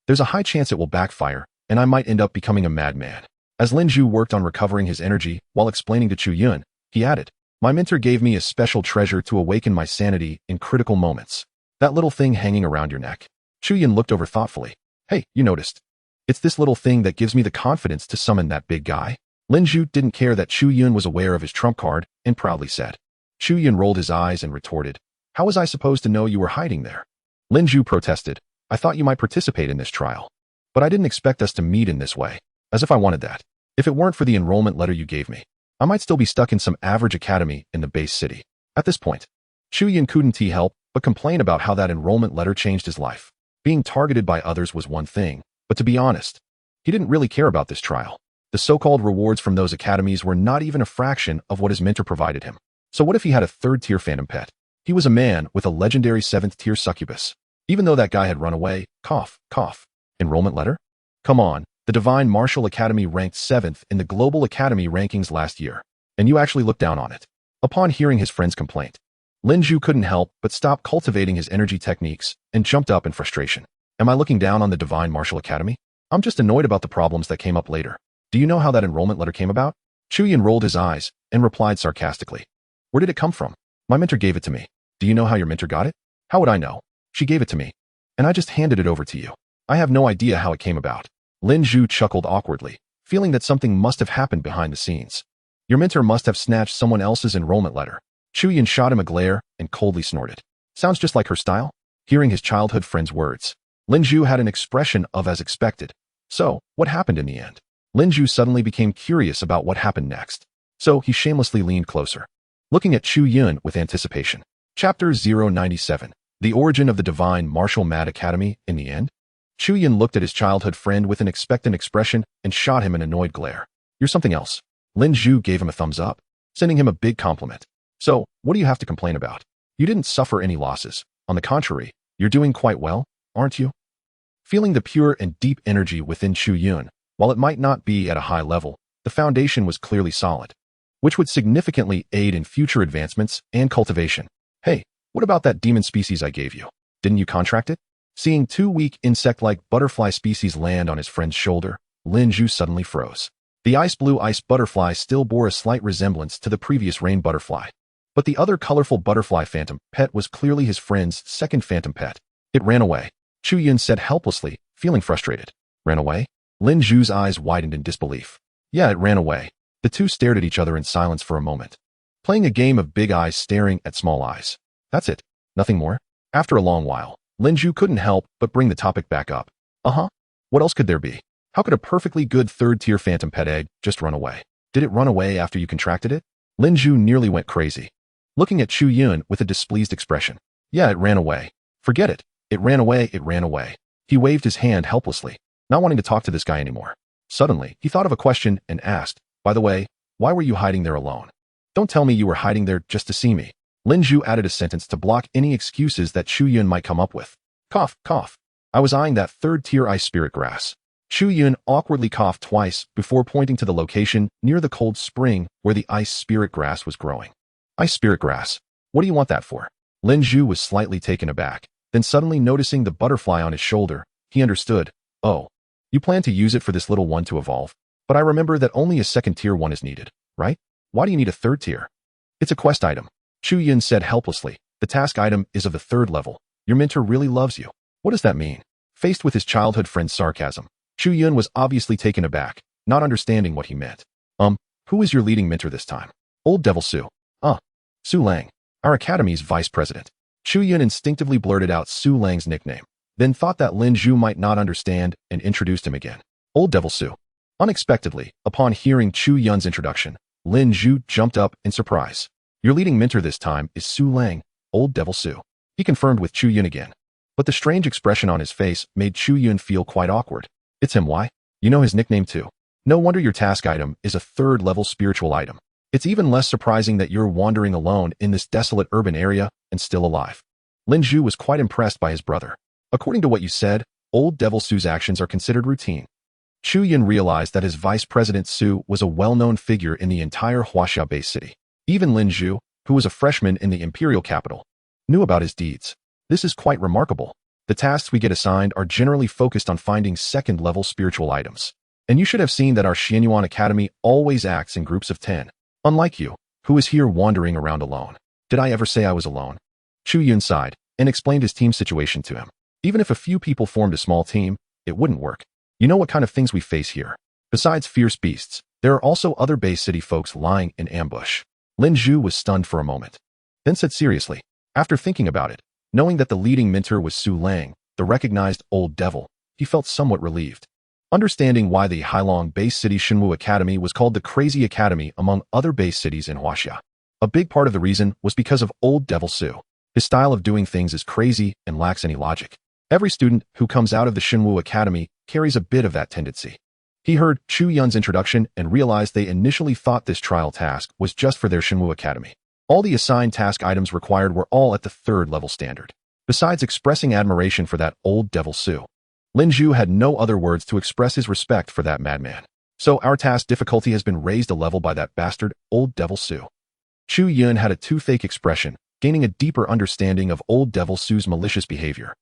there's a high chance it will backfire, and I might end up becoming a madman. As Lin Zhu worked on recovering his energy while explaining to Chu Yun, he added, my mentor gave me a special treasure to awaken my sanity in critical moments. That little thing hanging around your neck. Chu Yun looked over thoughtfully. Hey, you noticed. It's this little thing that gives me the confidence to summon that big guy. Lin Zhu didn't care that Chu Yun was aware of his trump card and proudly said. Chu Yun rolled his eyes and retorted, how was I supposed to know you were hiding there? Lin Zhu protested, I thought you might participate in this trial. But I didn't expect us to meet in this way. As if I wanted that. If it weren't for the enrollment letter you gave me, I might still be stuck in some average academy in the base city. At this point, Chu Yun couldn't help but complain about how that enrollment letter changed his life. Being targeted by others was one thing, but to be honest, he didn't really care about this trial. The so-called rewards from those academies were not even a fraction of what his mentor provided him. So what if he had a third-tier phantom pet? He was a man with a legendary seventh-tier succubus. Even though that guy had run away, cough, cough. Enrollment letter? Come on. The Divine Martial Academy ranked 7th in the Global Academy rankings last year, and you actually looked down on it. Upon hearing his friend's complaint, Lin Zhu couldn't help but stop cultivating his energy techniques and jumped up in frustration. Am I looking down on the Divine Martial Academy? I'm just annoyed about the problems that came up later. Do you know how that enrollment letter came about? Chu Yun rolled his eyes and replied sarcastically. Where did it come from? My mentor gave it to me. Do you know how your mentor got it? How would I know? She gave it to me, and I just handed it over to you. I have no idea how it came about. Lin Zhu chuckled awkwardly, feeling that something must have happened behind the scenes. Your mentor must have snatched someone else's enrollment letter. Chu Yun shot him a glare and coldly snorted. Sounds just like her style? Hearing his childhood friend's words, Lin Zhu had an expression of as expected. So, what happened in the end? Lin Zhu suddenly became curious about what happened next. So, he shamelessly leaned closer, looking at Chu Yun with anticipation. Chapter 097. The Origin of the Divine Martial Mad Academy in the End? Chu Yun looked at his childhood friend with an expectant expression and shot him an annoyed glare. You're something else. Lin Zhu gave him a thumbs up, sending him a big compliment. So, what do you have to complain about? You didn't suffer any losses. On the contrary, you're doing quite well, aren't you? Feeling the pure and deep energy within Chu Yun, while it might not be at a high level, the foundation was clearly solid, which would significantly aid in future advancements and cultivation. Hey, what about that demon species I gave you? Didn't you contract it? Seeing two weak insect-like butterfly species land on his friend's shoulder, Lin Zhu suddenly froze. The ice blue ice butterfly still bore a slight resemblance to the previous rain butterfly, but the other colorful butterfly phantom pet was clearly his friend's second phantom pet. It ran away. Chu Yun said helplessly, feeling frustrated. Ran away? Lin Zhu's eyes widened in disbelief. Yeah, it ran away. The two stared at each other in silence for a moment, playing a game of big eyes staring at small eyes. That's it. Nothing more? After a long while, Lin Zhu couldn't help but bring the topic back up. Uh-huh. What else could there be? How could a perfectly good third-tier phantom pet egg just run away? Did it run away after you contracted it? Lin Zhu nearly went crazy, looking at Chu Yun with a displeased expression. Yeah, it ran away. Forget it. It ran away, it ran away. He waved his hand helplessly, not wanting to talk to this guy anymore. Suddenly, he thought of a question and asked, by the way, why were you hiding there alone? Don't tell me you were hiding there just to see me. Lin Zhu added a sentence to block any excuses that Chu Yun might come up with. Cough, cough. I was eyeing that third-tier ice spirit grass. Chu Yun awkwardly coughed twice before pointing to the location near the cold spring where the ice spirit grass was growing. Ice spirit grass? What do you want that for? Lin Zhu was slightly taken aback, then suddenly noticing the butterfly on his shoulder, he understood. Oh, you plan to use it for this little one to evolve? But I remember that only a second-tier one is needed, right? Why do you need a third tier? It's a quest item. Chu Yun said helplessly. The task item is of the third level. Your mentor really loves you. What does that mean? Faced with his childhood friend's sarcasm, Chu Yun was obviously taken aback, not understanding what he meant. Who is your leading mentor this time? Old Devil Su. Su Lang, our academy's vice president. Chu Yun instinctively blurted out Su Lang's nickname, then thought that Lin Zhu might not understand and introduced him again. Old Devil Su. Unexpectedly, upon hearing Chu Yun's introduction, Lin Zhu jumped up in surprise. Your leading mentor this time is Su Lang, Old Devil Su. He confirmed with Chu Yun again. But the strange expression on his face made Chu Yun feel quite awkward. It's him, why? You know his nickname too. No wonder your task item is a third-level spiritual item. It's even less surprising that you're wandering alone in this desolate urban area and still alive. Lin Zhu was quite impressed by his brother. According to what you said, Old Devil Su's actions are considered routine. Chu Yun realized that his vice president Su was a well-known figure in the entire Huaxia-based city. Even Lin Zhu, who was a freshman in the imperial capital, knew about his deeds. This is quite remarkable. The tasks we get assigned are generally focused on finding second-level spiritual items. And you should have seen that our Xianyuan Academy always acts in groups of 10. Unlike you, who is here wandering around alone. Did I ever say I was alone? Chu Yun sighed and explained his team situation to him. Even if a few people formed a small team, it wouldn't work. You know what kind of things we face here. Besides fierce beasts, there are also other Bay City folks lying in ambush. Lin Zhu was stunned for a moment, then said seriously, after thinking about it, knowing that the leading mentor was Su Lang, the recognized old devil, he felt somewhat relieved. Understanding why the Hailong Bay City Shenwu Academy was called the Crazy Academy among other Bay cities in Huaxia. A big part of the reason was because of Old Devil Su. His style of doing things is crazy and lacks any logic. Every student who comes out of the Shenwu Academy carries a bit of that tendency. He heard Chu Yun's introduction and realized they initially thought this trial task was just for their Shenwu Academy. All the assigned task items required were all at the third level standard. Besides expressing admiration for that Old Devil Su, Lin Zhu had no other words to express his respect for that madman. So our task difficulty has been raised a level by that bastard, Old Devil Su. Chu Yun had a toothache expression, gaining a deeper understanding of Old Devil Su's malicious behavior.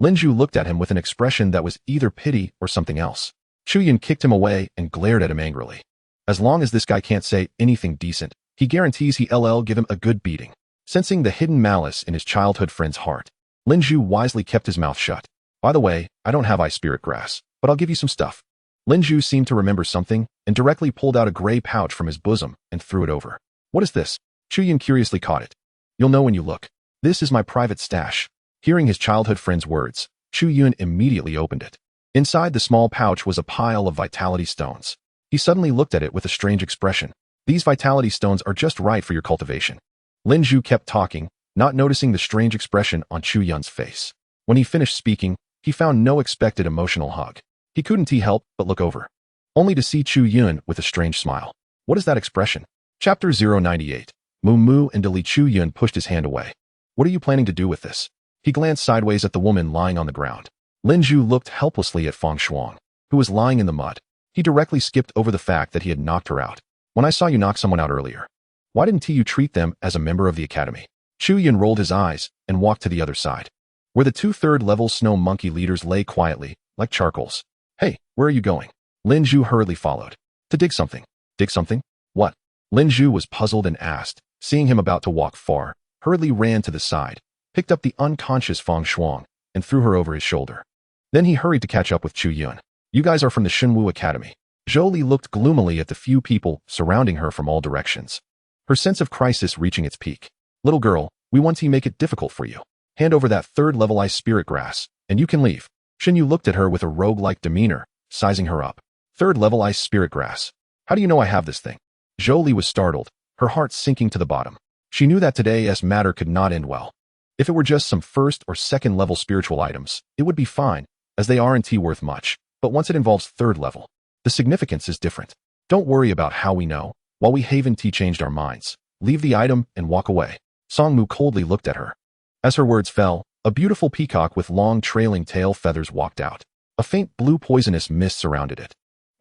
Lin Zhu looked at him with an expression that was either pity or something else. Chu Yun kicked him away and glared at him angrily. As long as this guy can't say anything decent, he guarantees he'll give him a good beating. Sensing the hidden malice in his childhood friend's heart, Lin Zhu wisely kept his mouth shut. By the way, I don't have ice spirit grass, but I'll give you some stuff. Lin Zhu seemed to remember something and directly pulled out a gray pouch from his bosom and threw it over. What is this? Chu Yun curiously caught it. You'll know when you look. This is my private stash. Hearing his childhood friend's words, Chu Yun immediately opened it. Inside the small pouch was a pile of vitality stones. He suddenly looked at it with a strange expression. These vitality stones are just right for your cultivation. Lin Zhu kept talking, not noticing the strange expression on Chu Yun's face. When he finished speaking, he found no expected emotional hug. He couldn't help but look over, only to see Chu Yun with a strange smile. What is that expression? Chapter 098. Moo Moo and Li. Chu Yun pushed his hand away. What are you planning to do with this? He glanced sideways at the woman lying on the ground. Lin Zhu looked helplessly at Fang Shuang, who was lying in the mud. He directly skipped over the fact that he had knocked her out. When I saw you knock someone out earlier, why didn't you treat them as a member of the academy? Chu Yun rolled his eyes and walked to the other side, where the two third-level snow monkey leaders lay quietly, like charcoals. Hey, where are you going? Lin Zhu hurriedly followed. To dig something. Dig something? What? Lin Zhu was puzzled and asked, seeing him about to walk far, hurriedly ran to the side, picked up the unconscious Fang Shuang, and threw her over his shoulder. Then he hurried to catch up with Chu Yun. You guys are from the Shinwu Academy. Zhou Li looked gloomily at the few people surrounding her from all directions, her sense of crisis reaching its peak. Little girl, we want to make it difficult for you. Hand over that third-level ice spirit grass, and you can leave. Xinyu looked at her with a rogue-like demeanor, sizing her up. Third-level ice spirit grass. How do you know I have this thing? Zhou Li was startled, her heart sinking to the bottom. She knew that today's matter could not end well. If it were just some first or second level spiritual items, it would be fine, as they aren't worth much. But once it involves third level, the significance is different. Don't worry about how we know. While we haven't changed our minds, leave the item and walk away. Songmu coldly looked at her. As her words fell, a beautiful peacock with long trailing tail feathers walked out. A faint blue poisonous mist surrounded it.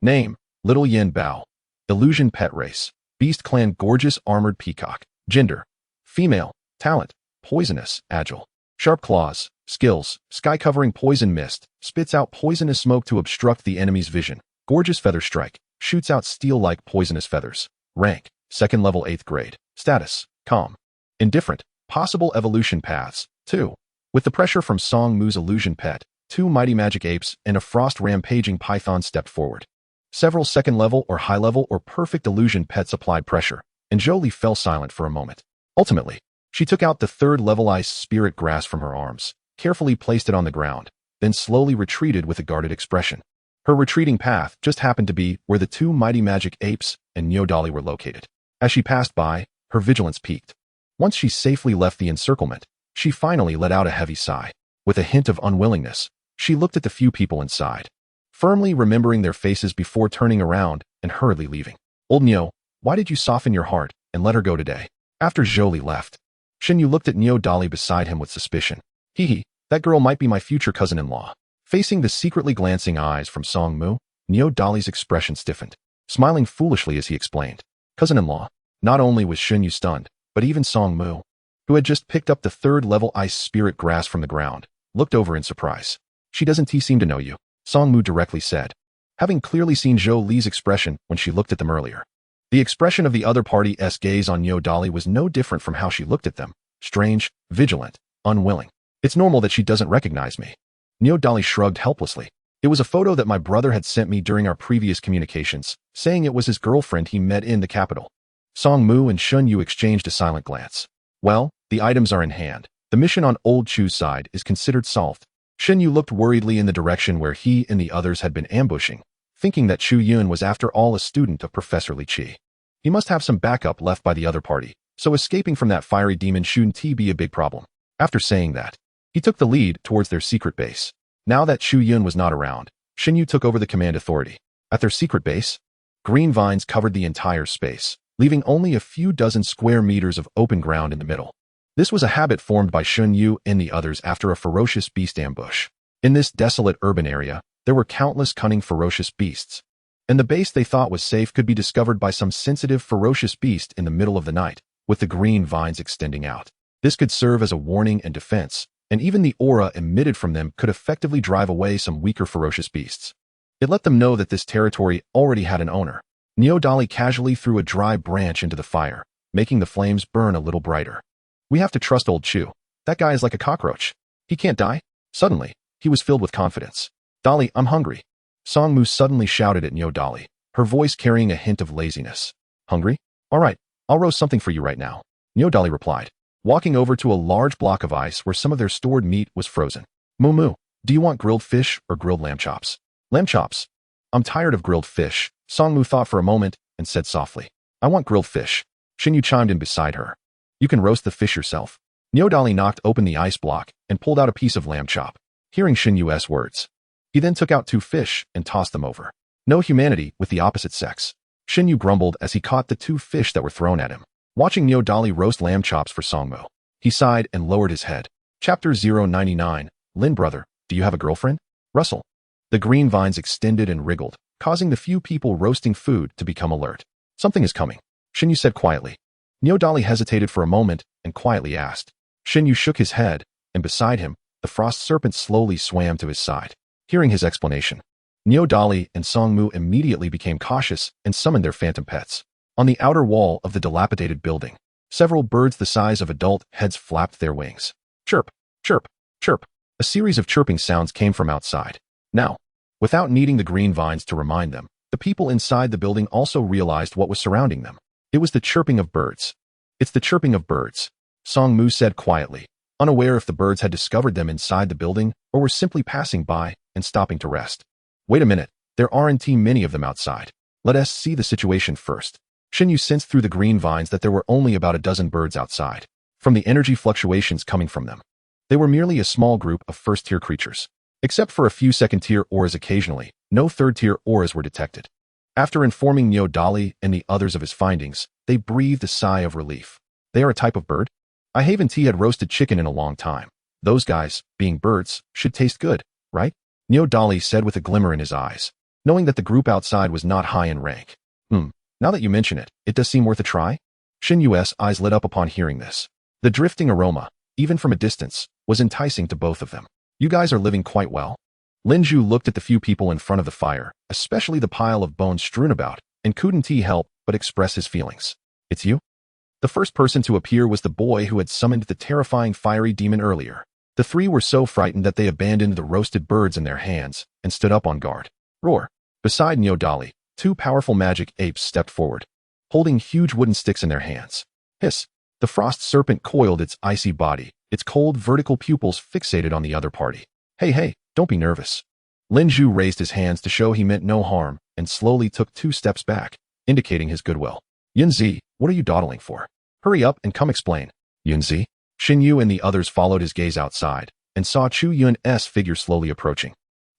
Name, Little Yin Bao. Illusion pet race. Beast clan gorgeous armored peacock. Gender, female. Talent, poisonous, agile. Sharp claws. Skills, sky covering poison mist. Spits out poisonous smoke to obstruct the enemy's vision. Gorgeous feather strike. Shoots out steel-like poisonous feathers. Rank, 2nd level 8th grade. Status, calm. Indifferent. Possible evolution paths, 2. With the pressure from Song Mu's illusion pet, 2 mighty magic apes and a frost rampaging python stepped forward. Several 2nd level or high level or perfect illusion pets applied pressure, and Zhou Li fell silent for a moment. Ultimately, she took out the 3rd level ice spirit grass from her arms, carefully placed it on the ground, then slowly retreated with a guarded expression. Her retreating path just happened to be where the 2 mighty magic apes and Niodali were located. As she passed by, her vigilance peaked. Once she safely left the encirclement, she finally let out a heavy sigh. With a hint of unwillingness, she looked at the few people inside, firmly remembering their faces before turning around and hurriedly leaving. Old Nio, why did you soften your heart and let her go today? After Zhou Li left, Xinyu looked at Niodali beside him with suspicion. Hee, that girl might be my future cousin-in-law. Facing the secretly glancing eyes from Song Mu, Niodali's expression stiffened, smiling foolishly as he explained. Cousin-in-law. Not only was Xinyu stunned, but even Song Mu, who had just picked up the 3rd level ice spirit grass from the ground, looked over in surprise. She doesn't seem to know you, Song Mu directly said, having clearly seen Zhou Li's expression when she looked at them earlier. The expression of the other party's gaze on Niodali was no different from how she looked at them, strange, vigilant, unwilling. It's normal that she doesn't recognize me. Niodali shrugged helplessly. It was a photo that my brother had sent me during our previous communications, saying it was his girlfriend he met in the capital. Song Mu and Shun Yu exchanged a silent glance. Well, the items are in hand. The mission on Old Chu's side is considered solved. Shun Yu looked worriedly in the direction where he and the others had been ambushing, thinking that Chu Yun was after all a student of Professor Li Qi. He must have some backup left by the other party, so escaping from that fiery demon shouldn't be a big problem. After saying that, he took the lead towards their secret base. Now that Chu Yun was not around, Xinyu took over the command authority. At their secret base, green vines covered the entire space, leaving only a few dozen square meters of open ground in the middle. This was a habit formed by Xun Yu and the others after a ferocious beast ambush. In this desolate urban area, there were countless cunning ferocious beasts, and the base they thought was safe could be discovered by some sensitive ferocious beast in the middle of the night, with the green vines extending out. This could serve as a warning and defense, and even the aura emitted from them could effectively drive away some weaker ferocious beasts. It let them know that this territory already had an owner. Niodali casually threw a dry branch into the fire, making the flames burn a little brighter. We have to trust old Chu. That guy is like a cockroach. He can't die. Suddenly, he was filled with confidence. Dali, I'm hungry. Song Mu suddenly shouted at Niodali, her voice carrying a hint of laziness. Hungry? All right, I'll roast something for you right now. Niodali replied, walking over to a large block of ice where some of their stored meat was frozen. Moo, do you want grilled fish or grilled lamb chops? Lamb chops. I'm tired of grilled fish. Song Mu thought for a moment and said softly, I want grilled fish. Xinyu chimed in beside her. You can roast the fish yourself. Niodali knocked open the ice block and pulled out a piece of lamb chop. Hearing Xinyu's words, he then took out 2 fish and tossed them over. No humanity with the opposite sex. Xinyu grumbled as he caught the 2 fish that were thrown at him. Watching Niodali roast lamb chops for Songmu, he sighed and lowered his head. Chapter 099, Lin brother, do you have a girlfriend? Rustle. The green vines extended and wriggled, causing the few people roasting food to become alert. Something is coming, Xinyu said quietly. Niodali hesitated for a moment and quietly asked. Xinyu shook his head, and beside him, the frost serpent slowly swam to his side. Hearing his explanation, Niodali and Songmu immediately became cautious and summoned their phantom pets. On the outer wall of the dilapidated building, several birds the size of adult heads flapped their wings. Chirp, chirp, chirp. A series of chirping sounds came from outside. Now, without needing the green vines to remind them, the people inside the building also realized what was surrounding them. It was the chirping of birds. It's the chirping of birds, Song Mu said quietly, unaware if the birds had discovered them inside the building or were simply passing by and stopping to rest. Wait a minute, there aren't many of them outside. Let us see the situation first. Shin Yu sensed through the green vines that there were only about a dozen birds outside, from the energy fluctuations coming from them. They were merely a small group of first-tier creatures. Except for a few second-tier auras occasionally, no third-tier auras were detected. After informing Nyo Dali and the others of his findings, they breathed a sigh of relief. They are a type of bird? I haven't had roasted chicken in a long time. Those guys, being birds, should taste good, right? Nyo Dali said with a glimmer in his eyes, knowing that the group outside was not high in rank. Now that you mention it, it does seem worth a try? Shin Yu's eyes lit up upon hearing this. The drifting aroma, even from a distance, was enticing to both of them. You guys are living quite well. Lin Zhu looked at the few people in front of the fire, especially the pile of bones strewn about, and couldn't help but express his feelings. It's you? The first person to appear was the boy who had summoned the terrifying fiery demon earlier. The three were so frightened that they abandoned the roasted birds in their hands and stood up on guard. Roar! Beside Nyo Dali, two powerful magic apes stepped forward, holding huge wooden sticks in their hands. Hiss! The frost serpent coiled its icy body, its cold vertical pupils fixated on the other party. Hey, don't be nervous. Lin Zhu raised his hands to show he meant no harm and slowly took 2 steps back, indicating his goodwill. Yunzi, what are you dawdling for? Hurry up and come explain. Yunzi? Xin Yu and the others followed his gaze outside and saw Chu Yun's figure slowly approaching.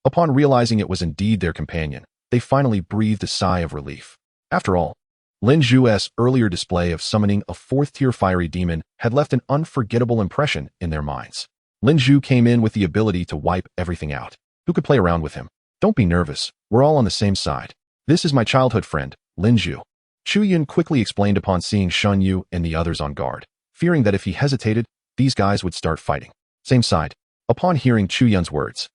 Upon realizing it was indeed their companion, they finally breathed a sigh of relief. After all, Lin Zhu's earlier display of summoning a 4th-tier fiery demon had left an unforgettable impression in their minds. Lin Zhu came in with the ability to wipe everything out. Who could play around with him? Don't be nervous, we're all on the same side. This is my childhood friend, Lin Zhu. Chu Yun quickly explained upon seeing Shun Yu and the others on guard, fearing that if he hesitated, these guys would start fighting. Same side. Upon hearing Chu Yun's words,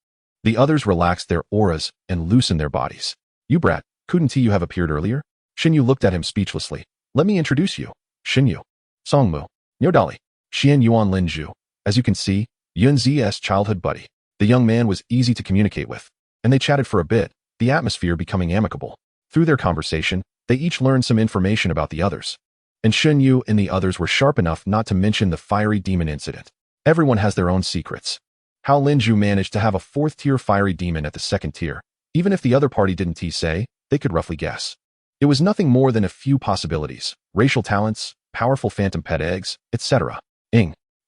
the others relaxed their auras and loosened their bodies. You brat, couldn't you have appeared earlier? Xin Yu looked at him speechlessly. Let me introduce you. Xin Yu. Songmu. Nyo Dali. Xian Yuan Lin Zhu. As you can see, Yunzi's childhood buddy. The young man was easy to communicate with, and they chatted for a bit, the atmosphere becoming amicable. Through their conversation, they each learned some information about the others. And Xin Yu and the others were sharp enough not to mention the fiery demon incident. Everyone has their own secrets. How Lin Zhu managed to have a 4th-tier fiery demon at the 2nd tier, even if the other party didn't say, they could roughly guess. It was nothing more than a few possibilities, racial talents, powerful phantom pet eggs, etc.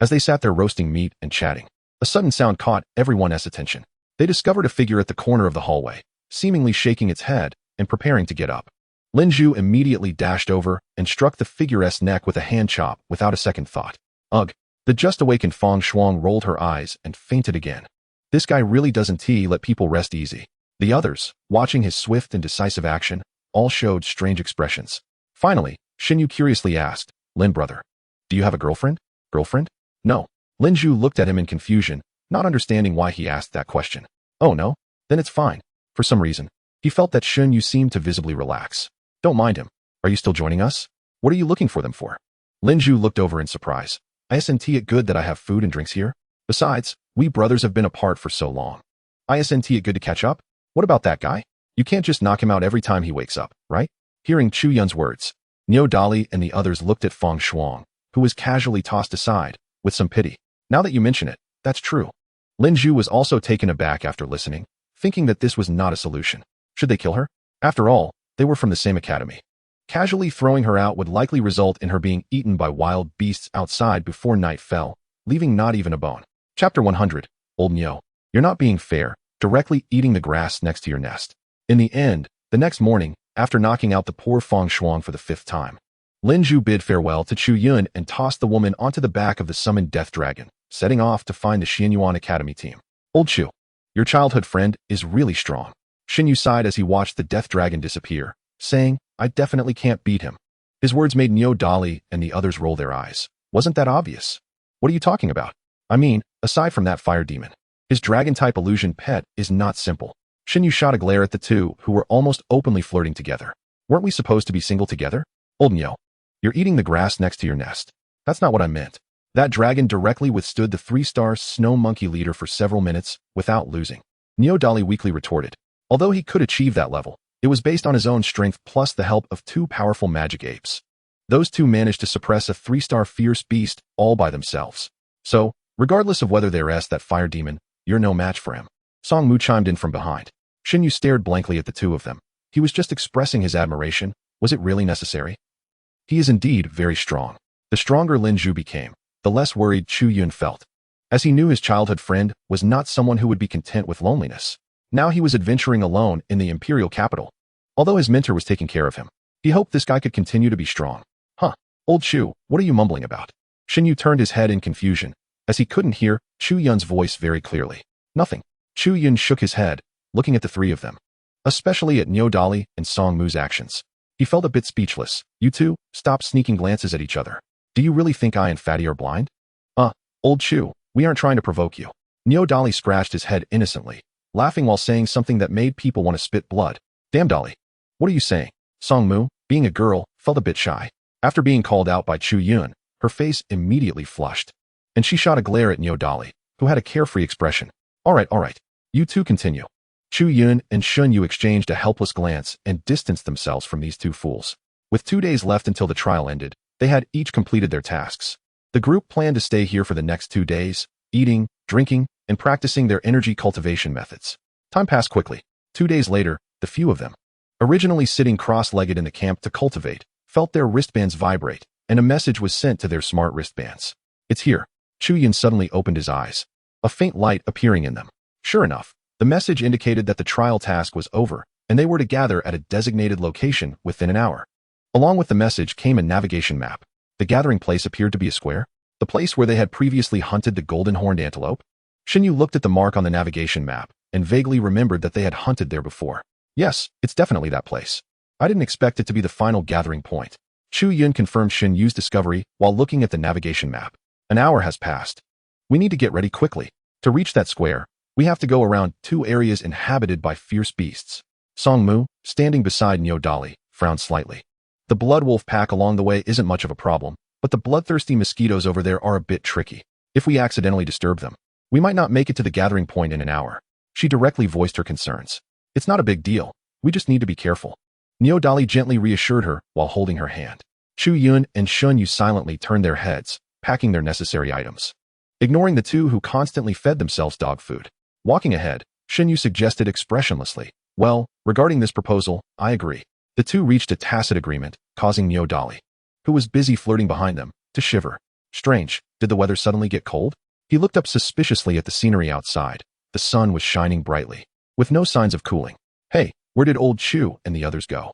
As they sat there roasting meat and chatting, a sudden sound caught everyone's attention. They discovered a figure at the corner of the hallway, seemingly shaking its head and preparing to get up. Lin Zhu immediately dashed over and struck the figure's neck with a hand chop without a second thought. Ugh! The just-awakened Fang Shuang rolled her eyes and fainted again. This guy really doesn't let people rest easy. The others, watching his swift and decisive action, all showed strange expressions. Finally, Xin Yu curiously asked, Lin brother, do you have a girlfriend? Girlfriend? No. Lin Zhu looked at him in confusion, not understanding why he asked that question. Oh no? Then it's fine. For some reason, he felt that Xin Yu seemed to visibly relax. Don't mind him. Are you still joining us? What are you looking for them for? Lin Zhu looked over in surprise. Isn't it good that I have food and drinks here? Besides, we brothers have been apart for so long. Isn't it good to catch up? What about that guy? You can't just knock him out every time he wakes up, right? Hearing Chu Yun's words, Nyo Dali and the others looked at Fang Shuang, who was casually tossed aside, with some pity. Now that you mention it, that's true. Lin Zhu was also taken aback after listening, thinking that this was not a solution. Should they kill her? After all, they were from the same academy. Casually throwing her out would likely result in her being eaten by wild beasts outside before night fell, leaving not even a bone. Chapter 100. Old Nyo. You're not being fair, directly eating the grass next to your nest. In the end, the next morning, after knocking out the poor Fang Shuang for the 5th time, Lin Zhu bid farewell to Chu Yun and tossed the woman onto the back of the summoned death dragon, setting off to find the Xianyuan Academy team. Old Chu, your childhood friend is really strong. Xin Yu sighed as he watched the death dragon disappear, saying, I definitely can't beat him. His words made Nyo Dali and the others roll their eyes. Wasn't that obvious? What are you talking about? I mean, aside from that fire demon, his dragon-type illusion pet is not simple. Xin Yu shot a glare at the two who were almost openly flirting together. Weren't we supposed to be single together? Old Nyo, you're eating the grass next to your nest. That's not what I meant. That dragon directly withstood the 3-star snow monkey leader for several minutes without losing. Neodali weakly retorted. Although he could achieve that level, it was based on his own strength plus the help of 2 powerful magic apes. Those 2 managed to suppress a 3-star fierce beast all by themselves. So, regardless of whether they're that fire demon, you're no match for him. Song Mu chimed in from behind. Shin Yu stared blankly at the 2 of them. He was just expressing his admiration. Was it really necessary? He is indeed very strong. The stronger Lin Zhu became, the less worried Chu Yun felt, as he knew his childhood friend was not someone who would be content with loneliness. Now he was adventuring alone in the imperial capital. Although his mentor was taking care of him, he hoped this guy could continue to be strong. Huh, old Chu, what are you mumbling about? Shin Yu turned his head in confusion, as he couldn't hear Chu Yun's voice very clearly. Nothing. Chu Yun shook his head, looking at the 3 of them, especially at Neodali and Song Mu's actions. He felt a bit speechless. You 2, stop sneaking glances at each other. Do you really think I and Fatty are blind? Old Chu, we aren't trying to provoke you. Neodali scratched his head innocently, laughing while saying something that made people want to spit blood. Damn Dolly. What are you saying? Song Mu, being a girl, felt a bit shy. After being called out by Chu Yun, her face immediately flushed, and she shot a glare at Neodali, who had a carefree expression. All right. You 2 continue. Chu Yun and Shun Yu exchanged a helpless glance and distanced themselves from these 2 fools. With 2 days left until the trial ended, they had each completed their tasks. The group planned to stay here for the next 2 days, eating, drinking, and practicing their energy cultivation methods. Time passed quickly. 2 days later, the few of them, originally sitting cross-legged in the camp to cultivate, felt their wristbands vibrate, and a message was sent to their smart wristbands. It's here. Chu Yun suddenly opened his eyes, a faint light appearing in them. Sure enough, the message indicated that the trial task was over, and they were to gather at a designated location within an hour. Along with the message came a navigation map. The gathering place appeared to be a square, the place where they had previously hunted the golden horned antelope. Shin Yu looked at the mark on the navigation map and vaguely remembered that they had hunted there before. Yes, it's definitely that place. I didn't expect it to be the final gathering point. Chu Yun confirmed Shin Yu's discovery while looking at the navigation map. An hour has passed. We need to get ready quickly. To reach that square, we have to go around 2 areas inhabited by fierce beasts. Song Mu, standing beside Neodali, frowned slightly. The blood wolf pack along the way isn't much of a problem, but the bloodthirsty mosquitoes over there are a bit tricky. If we accidentally disturb them, we might not make it to the gathering point in an hour. She directly voiced her concerns. It's not a big deal. We just need to be careful. Neodali gently reassured her while holding her hand. Chu Yun and Shun Yu silently turned their heads, packing their necessary items, ignoring the 2 who constantly fed themselves dog food. Walking ahead, Shin Yu suggested expressionlessly, well, regarding this proposal, I agree. The 2 reached a tacit agreement, causing Neodali, who was busy flirting behind them, to shiver. Strange, did the weather suddenly get cold? He looked up suspiciously at the scenery outside. The sun was shining brightly, with no signs of cooling. Hey, where did old Chu and the others go?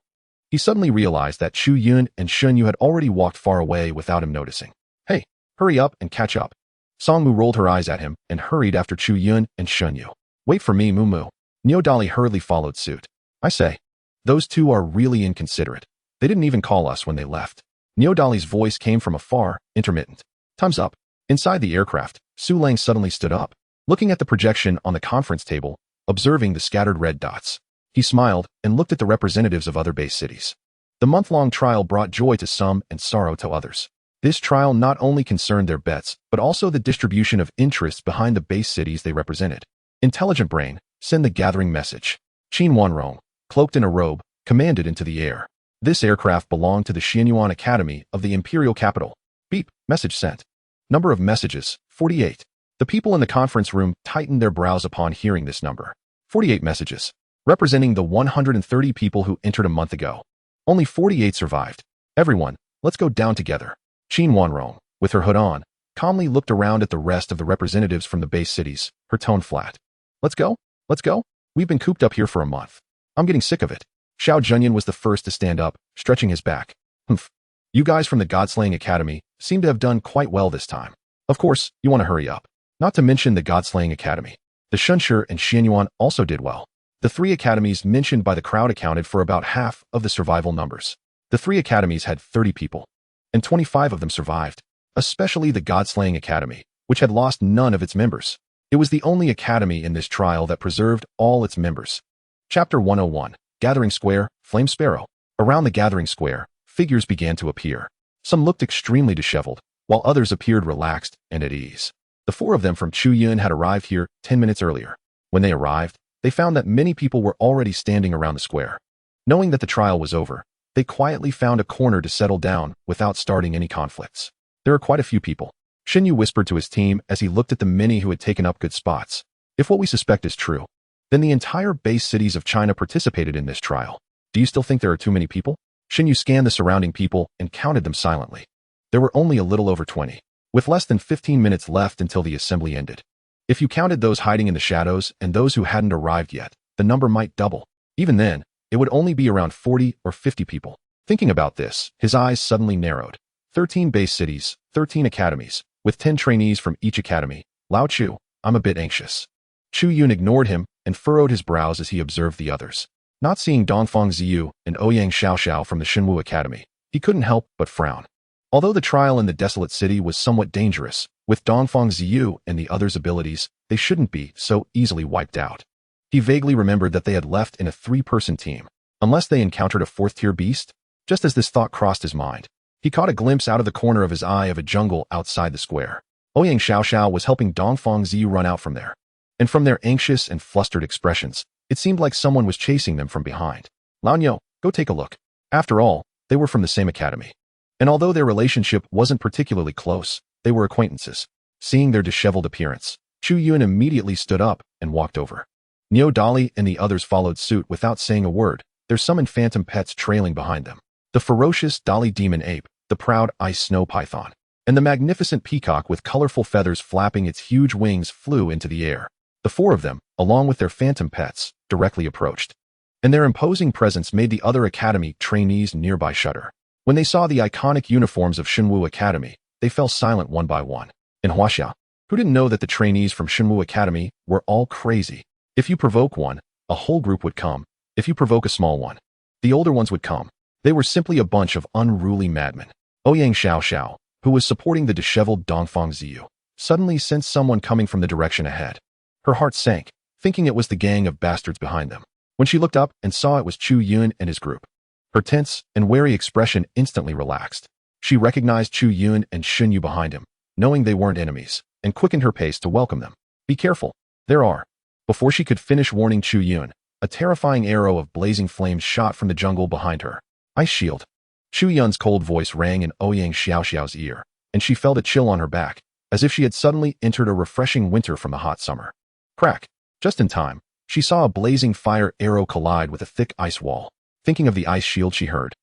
He suddenly realized that Chu Yun and Shun Yu had already walked far away without him noticing. Hey, hurry up and catch up. Song Mu rolled her eyes at him and hurried after Chu Yun and Shun Yu. Wait for me, Mu. Neodali hurriedly followed suit. I say, those 2 are really inconsiderate. They didn't even call us when they left. Neodali's voice came from afar, intermittent. Time's up. Inside the aircraft, Su Lang suddenly stood up, looking at the projection on the conference table, observing the scattered red dots. He smiled and looked at the representatives of other base cities. The month-long trial brought joy to some and sorrow to others. This trial not only concerned their bets, but also the distribution of interests behind the base cities they represented. Intelligent Brain, send the gathering message. Qin Wanrong, cloaked in a robe, commanded into the air. This aircraft belonged to the Xianyuan Academy of the Imperial Capital. Beep, message sent. Number of messages, 48. The people in the conference room tightened their brows upon hearing this number. 48 messages, representing the 130 people who entered a month ago. Only 48 survived. Everyone, let's go down together. Qin Wanrong, with her hood on, calmly looked around at the rest of the representatives from the base cities, her tone flat. Let's go? We've been cooped up here for a month. I'm getting sick of it. Xiao Junyan was the first to stand up, stretching his back. Humph. You guys from the Godslaying Academy seem to have done quite well this time. Of course, you want to hurry up. Not to mention the Godslaying Academy. The Shunshi and Xianyuan also did well. The 3 academies mentioned by the crowd accounted for about half of the survival numbers. The 3 academies had 30 people, and 25 of them survived, especially the Godslaying Academy, which had lost none of its members. It was the only academy in this trial that preserved all its members. Chapter 101, Gathering Square, Flame Sparrow. Around the Gathering Square, figures began to appear. Some looked extremely disheveled, while others appeared relaxed and at ease. The four of them from Chu Yun had arrived here 10 minutes earlier. When they arrived, they found that many people were already standing around the square. Knowing that the trial was over, they quietly found a corner to settle down without starting any conflicts. There are quite a few people. Xin Yu whispered to his team as he looked at the many who had taken up good spots. If what we suspect is true, then the entire base cities of China participated in this trial. Do you still think there are too many people? Xin Yu scanned the surrounding people and counted them silently. There were only a little over 20, with less than 15 minutes left until the assembly ended. If you counted those hiding in the shadows and those who hadn't arrived yet, the number might double. Even then, it would only be around 40 or 50 people. Thinking about this, his eyes suddenly narrowed. 13 base cities, 13 academies, with 10 trainees from each academy. Lao Chu, I'm a bit anxious. Chu Yun ignored him and furrowed his brows as he observed the others. Not seeing Dongfang Ziyu and Ouyang Xiaoxiao from the Xinwu Academy, he couldn't help but frown. Although the trial in the desolate city was somewhat dangerous, with Dongfang Ziyu and the others' abilities, they shouldn't be so easily wiped out. He vaguely remembered that they had left in a 3-person team, unless they encountered a 4th-tier beast. Just as this thought crossed his mind, he caught a glimpse out of the corner of his eye of a jungle outside the square. Ouyang Xiaoxiao was helping Dongfang Ziyu run out from there. And from their anxious and flustered expressions, it seemed like someone was chasing them from behind. Lanyo, go take a look. After all, they were from the same academy. And although their relationship wasn't particularly close, they were acquaintances. Seeing their disheveled appearance, Chu Yun immediately stood up and walked over. Neo Dali and the others followed suit without saying a word, their summoned phantom pets trailing behind them. The ferocious Dali demon ape, the proud ice snow python, and the magnificent peacock with colorful feathers flapping its huge wings flew into the air. The four of them, along with their phantom pets, directly approached. And their imposing presence made the other academy trainees nearby shudder. When they saw the iconic uniforms of Xinwu Academy, they fell silent one by one. In Huaxia, who didn't know that the trainees from Xinwu Academy were all crazy? If you provoke one, a whole group would come. If you provoke a small one, the older ones would come. They were simply a bunch of unruly madmen. Ouyang Xiaoxiao, who was supporting the disheveled Dongfang Ziyu, suddenly sensed someone coming from the direction ahead. Her heart sank, thinking it was the gang of bastards behind them. When she looked up and saw it was Chu Yun and his group, her tense and wary expression instantly relaxed. She recognized Chu Yun and Xin Yu behind him, knowing they weren't enemies, and quickened her pace to welcome them. Be careful, there are. Before she could finish warning Chu Yun, a terrifying arrow of blazing flames shot from the jungle behind her. Ice shield. Chu Yun's cold voice rang in Ouyang Xiaoxiao's ear, and she felt a chill on her back, as if she had suddenly entered a refreshing winter from the hot summer. Crack. Just in time, she saw a blazing fire arrow collide with a thick ice wall. Thinking of the ice shield she heard,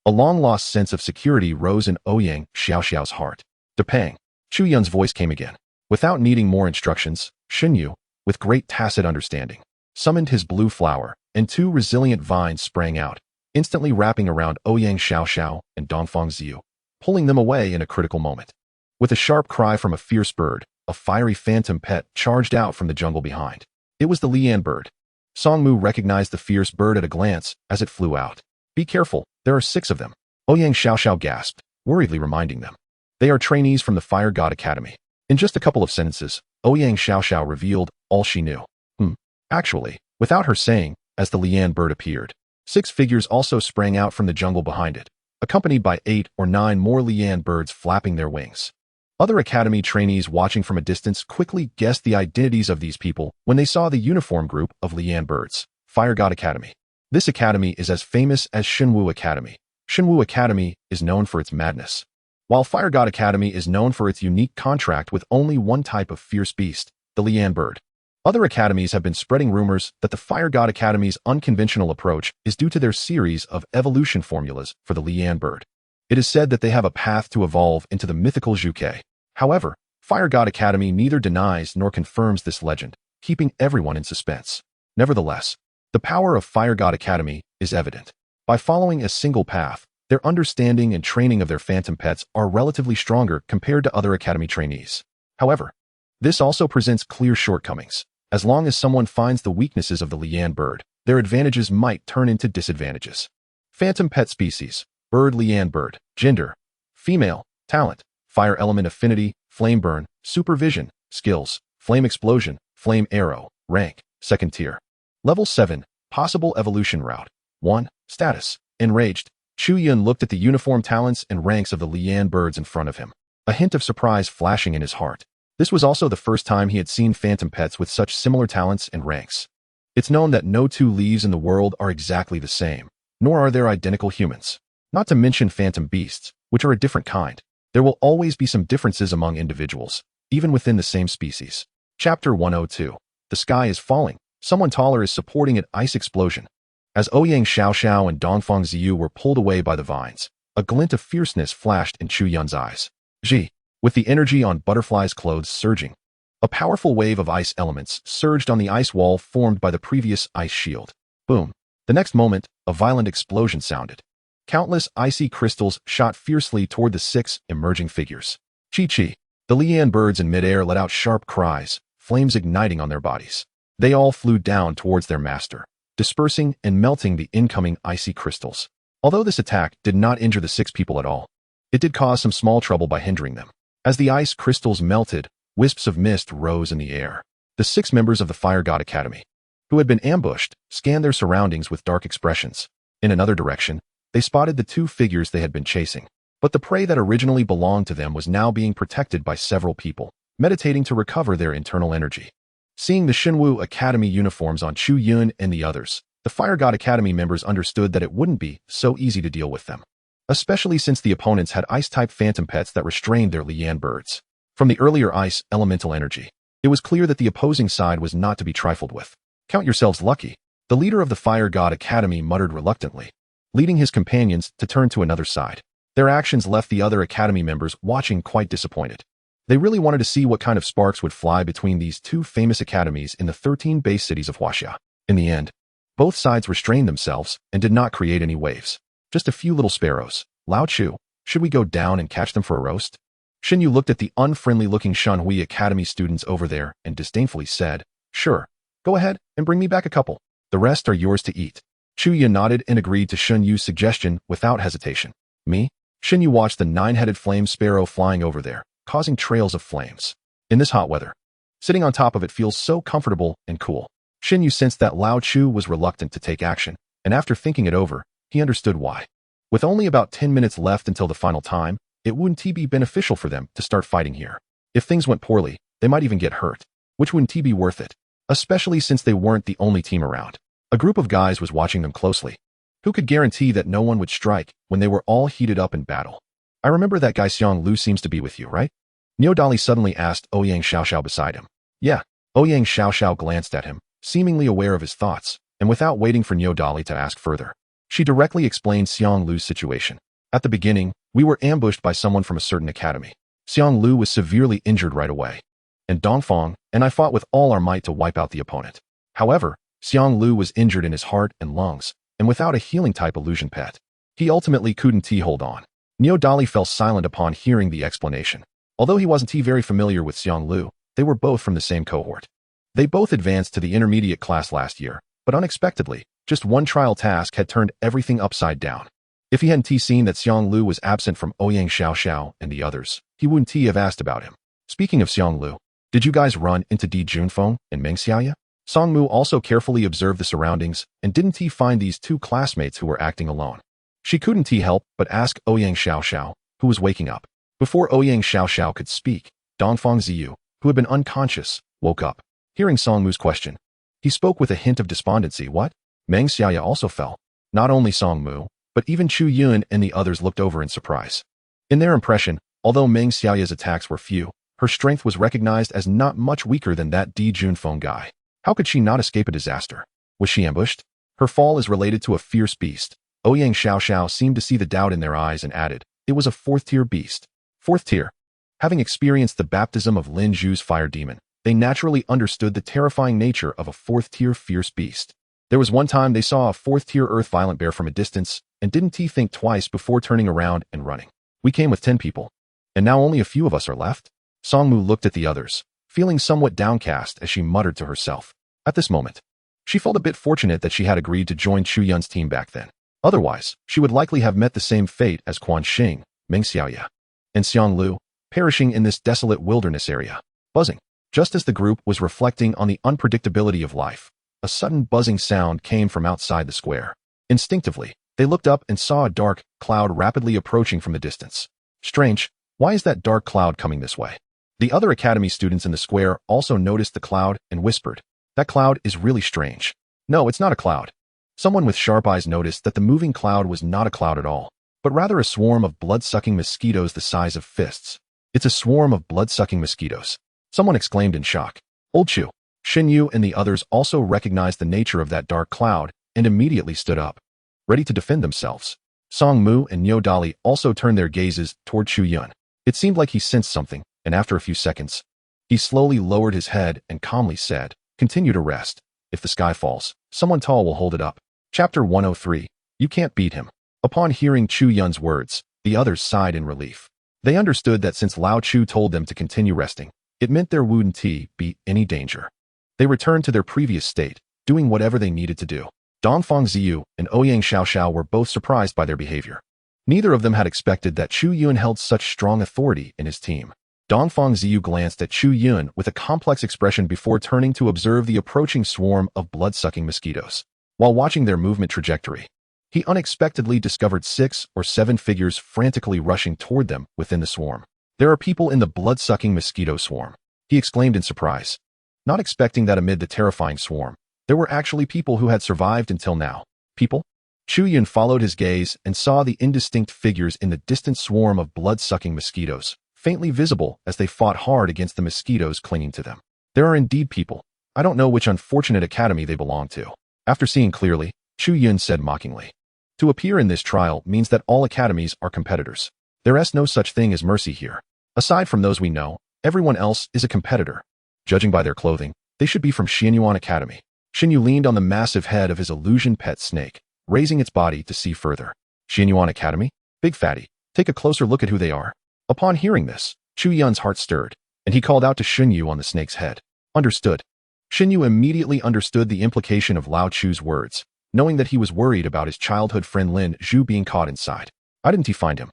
a long-lost sense of security rose in Ouyang Xiaoxiao's heart. Depang. Chu Yun's voice came again. Without needing more instructions, Xin Yu, with great tacit understanding, summoned his blue flower, and 2 resilient vines sprang out, instantly wrapping around Ouyang Xiaoxiao and Dongfang Ziyu, pulling them away in a critical moment. With a sharp cry from a fierce bird, a fiery phantom pet charged out from the jungle behind. It was the Lian bird. Songmu recognized the fierce bird at a glance as it flew out. Be careful, there are 6 of them. Ouyang Xiaoxiao gasped, worriedly reminding them. They are trainees from the Fire God Academy. In just a couple of sentences, Ouyang Xiaoxiao revealed all she knew. Actually, without her saying, as the Lian bird appeared, 6 figures also sprang out from the jungle behind it, accompanied by 8 or 9 more Lian birds flapping their wings. Other academy trainees watching from a distance quickly guessed the identities of these people when they saw the uniform group of Lian birds, Fire God Academy. This academy is as famous as Xinwu Academy. Xinwu Academy is known for its madness, while Fire God Academy is known for its unique contract with only one type of fierce beast, the Lian bird. Other academies have been spreading rumors that the Fire God Academy's unconventional approach is due to their series of evolution formulas for the Lian bird. It is said that they have a path to evolve into the mythical Zhuke. However, Fire God Academy neither denies nor confirms this legend, keeping everyone in suspense. Nevertheless, the power of Fire God Academy is evident. By following a single path, their understanding and training of their phantom pets are relatively stronger compared to other academy trainees. However, this also presents clear shortcomings. As long as someone finds the weaknesses of the Lian bird, their advantages might turn into disadvantages. Phantom pet species, bird Lian bird, gender, female, talent, fire element affinity, flame burn, supervision, skills, flame explosion, flame arrow, rank, 2nd tier. Level 7, possible evolution route. 1, status, enraged. Chu Yun looked at the uniform talents and ranks of the Lian birds in front of him. a hint of surprise flashing in his heart. This was also the first time he had seen phantom pets with such similar talents and ranks. It's known that no two leaves in the world are exactly the same, nor are there identical humans. Not to mention phantom beasts, which are a different kind. There will always be some differences among individuals, even within the same species. Chapter 102. The sky is falling. Someone taller is supporting an ice explosion. As Ouyang Xiaoxiao and Dongfang Ziyu were pulled away by the vines, a glint of fierceness flashed in Chu Yun's eyes. Ji, with the energy on Butterfly's clothes surging, a powerful wave of ice elements surged on the ice wall formed by the previous ice shield. Boom. The next moment, a violent explosion sounded. Countless icy crystals shot fiercely toward the 6 emerging figures. Chi-chi. The Lian birds in midair let out sharp cries, flames igniting on their bodies. They all flew down towards their master, dispersing and melting the incoming icy crystals. Although this attack did not injure the 6 people at all, it did cause some small trouble by hindering them. As the ice crystals melted, wisps of mist rose in the air. The 6 members of the Fire God Academy, who had been ambushed, scanned their surroundings with dark expressions. In another direction, they spotted the 2 figures they had been chasing. But the prey that originally belonged to them was now being protected by several people, meditating to recover their internal energy. Seeing the Shinwu Academy uniforms on Chu Yun and the others, the Fire God Academy members understood that it wouldn't be so easy to deal with them, especially since the opponents had ice-type phantom pets that restrained their Lian birds. From the earlier ice elemental energy, it was clear that the opposing side was not to be trifled with. Count yourselves lucky, the leader of the Fire God Academy muttered reluctantly, leading his companions to turn to another side. Their actions left the other Academy members watching quite disappointed. They really wanted to see what kind of sparks would fly between these 2 famous academies in the 13 base cities of Huaxia. In the end, both sides restrained themselves and did not create any waves. Just a few little sparrows. Lao Chu, should we go down and catch them for a roast? Xin Yu looked at the unfriendly-looking Shanhui Academy students over there and disdainfully said, "Sure, go ahead and bring me back a couple. The rest are yours to eat." Chu Yun nodded and agreed to Xin Yu's suggestion without hesitation. Me? Xin Yu watched the 9-headed flame sparrow flying over there, causing trails of flames. In this hot weather, sitting on top of it feels so comfortable and cool. Xin Yu sensed that Lao Chu was reluctant to take action, and after thinking it over, he understood why. With only about 10 minutes left until the final time, it wouldn't be beneficial for them to start fighting here. If things went poorly, they might even get hurt, which wouldn't be worth it, especially since they weren't the only team around. A group of guys was watching them closely. Who could guarantee that no one would strike when they were all heated up in battle? I remember that guy Xiang Lu seems to be with you, right? Niu Dali suddenly asked Ouyang Xiaoxiao beside him. Yeah. Ouyang Xiaoxiao glanced at him, seemingly aware of his thoughts, and without waiting for Niu Dali to ask further, she directly explained Xiang Lu's situation. At the beginning, we were ambushed by someone from a certain academy. Xiang Lu was severely injured right away, and Dongfang and I fought with all our might to wipe out the opponent. However, Xiang Lu was injured in his heart and lungs, and without a healing-type illusion pet, he ultimately couldn't hold on. Niu Dali fell silent upon hearing the explanation. Although he wasn't very familiar with Xiang Lu, they were both from the same cohort. They both advanced to the intermediate class last year, but unexpectedly, just one trial task had turned everything upside down. If he hadn't seen that Xiang Lu was absent from Ouyang Xiaoxiao and the others, he wouldn't have asked about him. Speaking of Xiang Lu, did you guys run into Di Junfeng and Meng Xiaoya? Song Mu also carefully observed the surroundings and didn't find these 2 classmates who were acting alone. She couldn't help but ask Ouyang Xiaoxiao, who was waking up. Before Ouyang Xiaoxiao could speak, Dongfang Ziyu, who had been unconscious, woke up. Hearing Song Mu's question, he spoke with a hint of despondency. What? Meng Xiaoya also fell. Not only Song Mu, but even Chu Yun and the others looked over in surprise. In their impression, although Meng Xiaoya's attacks were few, her strength was recognized as not much weaker than that Di Junfeng guy. How could she not escape a disaster? Was she ambushed? Her fall is related to a fierce beast. Ouyang Xiaoxiao seemed to see the doubt in their eyes and added, it was a 4th-tier beast. 4th tier. Having experienced the baptism of Lin Zhu's fire demon, they naturally understood the terrifying nature of a 4th-tier fierce beast. There was one time they saw a 4th-tier earth violent bear from a distance and didn't think twice before turning around and running. We came with 10 people, and now only a few of us are left? Song Mu looked at the others, feeling somewhat downcast as she muttered to herself. At this moment, she felt a bit fortunate that she had agreed to join Chu Yun's team back then. Otherwise, she would likely have met the same fate as Quan Xing, Meng Xiaoya, and Xiang Lu, perishing in this desolate wilderness area. Buzzing. Just as the group was reflecting on the unpredictability of life, a sudden buzzing sound came from outside the square. Instinctively, they looked up and saw a dark cloud rapidly approaching from the distance. Strange, Why is that dark cloud coming this way? The other academy students in the square also noticed the cloud and whispered, "That cloud is really strange." "No, it's not a cloud." Someone with sharp eyes noticed that the moving cloud was not a cloud at all, but rather a swarm of blood-sucking mosquitoes the size of fists. "It's a swarm of blood-sucking mosquitoes," someone exclaimed in shock. Old Chu, Xin Yu, and the others also recognized the nature of that dark cloud and immediately stood up, ready to defend themselves. Song Mu and Nyo Dali also turned their gazes toward Chu Yun. It seemed like he sensed something, and after a few seconds, he slowly lowered his head and calmly said, "Continue to rest. If the sky falls, someone tall will hold it up." Chapter 103. You can't beat him. Upon hearing Chu Yun's words, the others sighed in relief. They understood that since Lao Chu told them to continue resting, it meant there wouldn't be any danger. They returned to their previous state, doing whatever they needed to do. Dongfang Ziyu and Ouyang Xiaoxiao were both surprised by their behavior. Neither of them had expected that Chu Yun held such strong authority in his team. Dongfang Ziyu glanced at Chu Yun with a complex expression before turning to observe the approaching swarm of blood-sucking mosquitoes. While watching their movement trajectory, he unexpectedly discovered 6 or 7 figures frantically rushing toward them within the swarm. "There are people in the blood-sucking mosquito swarm," he exclaimed in surprise, not expecting that amid the terrifying swarm, there were actually people who had survived until now. People? Chu Yun followed his gaze and saw the indistinct figures in the distant swarm of blood-sucking mosquitoes, faintly visible as they fought hard against the mosquitoes clinging to them. There are indeed people. I don't know which unfortunate academy they belong to. After seeing clearly, Chu Yun said mockingly, "To appear in this trial means that all academies are competitors. There is no such thing as mercy here. Aside from those we know, everyone else is a competitor. Judging by their clothing, they should be from Xianyuan Academy." Xinyu leaned on the massive head of his illusion pet snake, raising its body to see further. "Xianyuan Academy? Big fatty, take a closer look at who they are." Upon hearing this, Chu Yun's heart stirred, and he called out to Xinyu on the snake's head. "Understood." Xinyu immediately understood the implication of Lao Chu's words, knowing that he was worried about his childhood friend Lin Zhu being caught inside. Why didn't he find him?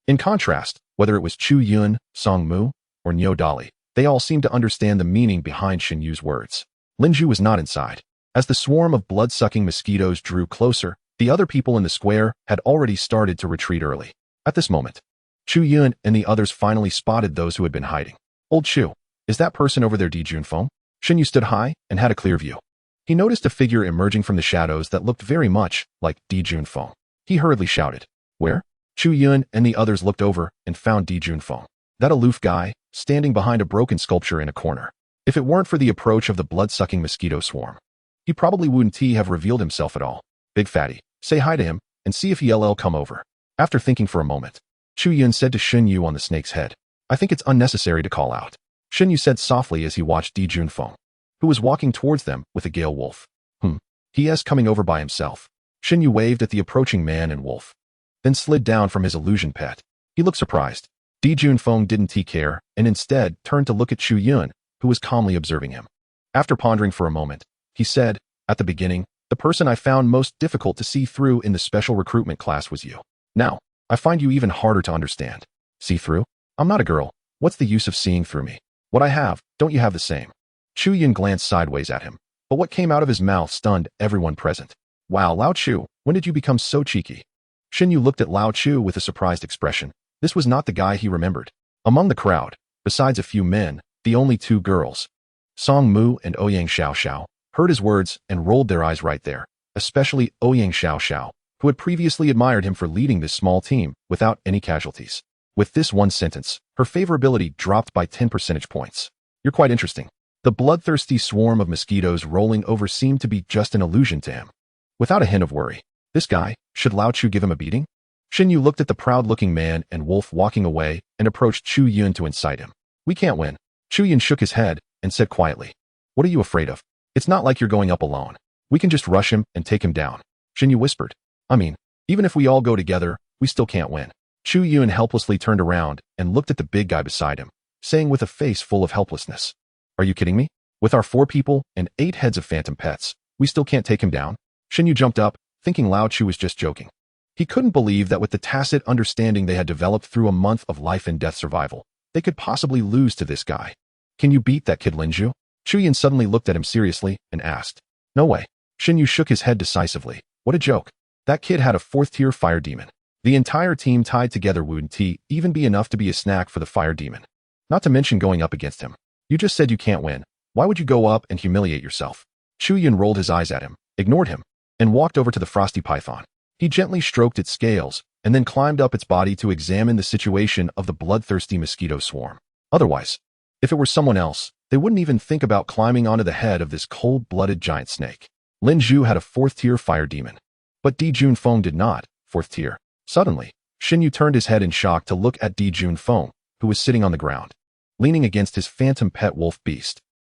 In contrast, whether it was Chu Yun, Song Mu, or Nyo Dali, they all seemed to understand the meaning behind Xinyu's words. Lin Zhu was not inside. As the swarm of blood-sucking mosquitoes drew closer, the other people in the square had already started to retreat early. At this moment, Chu Yun and the others finally spotted those who had been hiding. "Old Chu, is that person over there Dijun Feng?" Xinyu stood high and had a clear view. He noticed a figure emerging from the shadows that looked very much like Dijun Feng. He hurriedly shouted, "Where?" Chu Yun and the others looked over and found Dijun Feng, that aloof guy, standing behind a broken sculpture in a corner. If it weren't for the approach of the blood-sucking mosquito swarm, he probably wouldn't have revealed himself at all. "Big fatty, say hi to him and see if he'll come over." After thinking for a moment, Chu Yun said to Xinyu on the snake's head, "I think it's unnecessary to call out." Xinyu said softly as he watched Dijun Feng, who was walking towards them with a gale wolf. He is coming over by himself." Xinyu waved at the approaching man and wolf, then slid down from his illusion pet. He looked surprised. Dijun Feng didn't care and instead turned to look at Chu Yun, who was calmly observing him. After pondering for a moment, he said, "At the beginning, the person I found most difficult to see through in the special recruitment class was you. Now, I find you even harder to understand." "See through? I'm not a girl. What's the use of seeing through me? What I have, don't you have the same?" Chu Yun glanced sideways at him, but what came out of his mouth stunned everyone present. "Wow, Lao Chu, when did you become so cheeky?" Xinyu looked at Lao Chu with a surprised expression. This was not the guy he remembered. Among the crowd, besides a few men, the only 2 girls, Song Mu and Ouyang Xiaoxiao, heard his words and rolled their eyes right there, especially Ouyang Xiaoxiao, who had previously admired him for leading this small team without any casualties. With this one sentence, her favorability dropped by 10 percentage points. "You're quite interesting." The bloodthirsty swarm of mosquitoes rolling over seemed to be just an illusion to him. Without a hint of worry, "This guy, should Lao Chu give him a beating?" Xinyu looked at the proud-looking man and wolf walking away and approached Chu Yun to incite him. "We can't win." Chu Yun shook his head and said quietly, "What are you afraid of? It's not like you're going up alone. We can just rush him and take him down." Xinyu whispered, "I mean, even if we all go together, we still can't win." Chu Yun helplessly turned around and looked at the big guy beside him, saying with a face full of helplessness, "Are you kidding me? With our 4 people and 8 heads of phantom pets, we still can't take him down?" Xinyu jumped up, thinking Lao Chu was just joking. He couldn't believe that with the tacit understanding they had developed through a month of life and death survival, they could possibly lose to this guy. "Can you beat that kid Lin Zhu?" Chu Yun suddenly looked at him seriously and asked. "No way." Xinyu shook his head decisively. "What a joke. That kid had a 4th-tier fire demon. The entire team tied together wouldn't even be enough to be a snack for the fire demon. Not to mention going up against him. You just said you can't win. Why would you go up and humiliate yourself? Chu Yun rolled his eyes at him, ignored him, and walked over to the frosty python. He gently stroked its scales, and then climbed up its body to examine the situation of the bloodthirsty mosquito swarm. Otherwise, if it were someone else, they wouldn't even think about climbing onto the head of this cold-blooded giant snake. Lin Zhu had a 4th-tier fire demon, but Di Junfeng did not, 4th tier. Suddenly, Xin Yu turned his head in shock to look at Di Junfeng, who was sitting on the ground, leaning against his phantom pet wolf beast.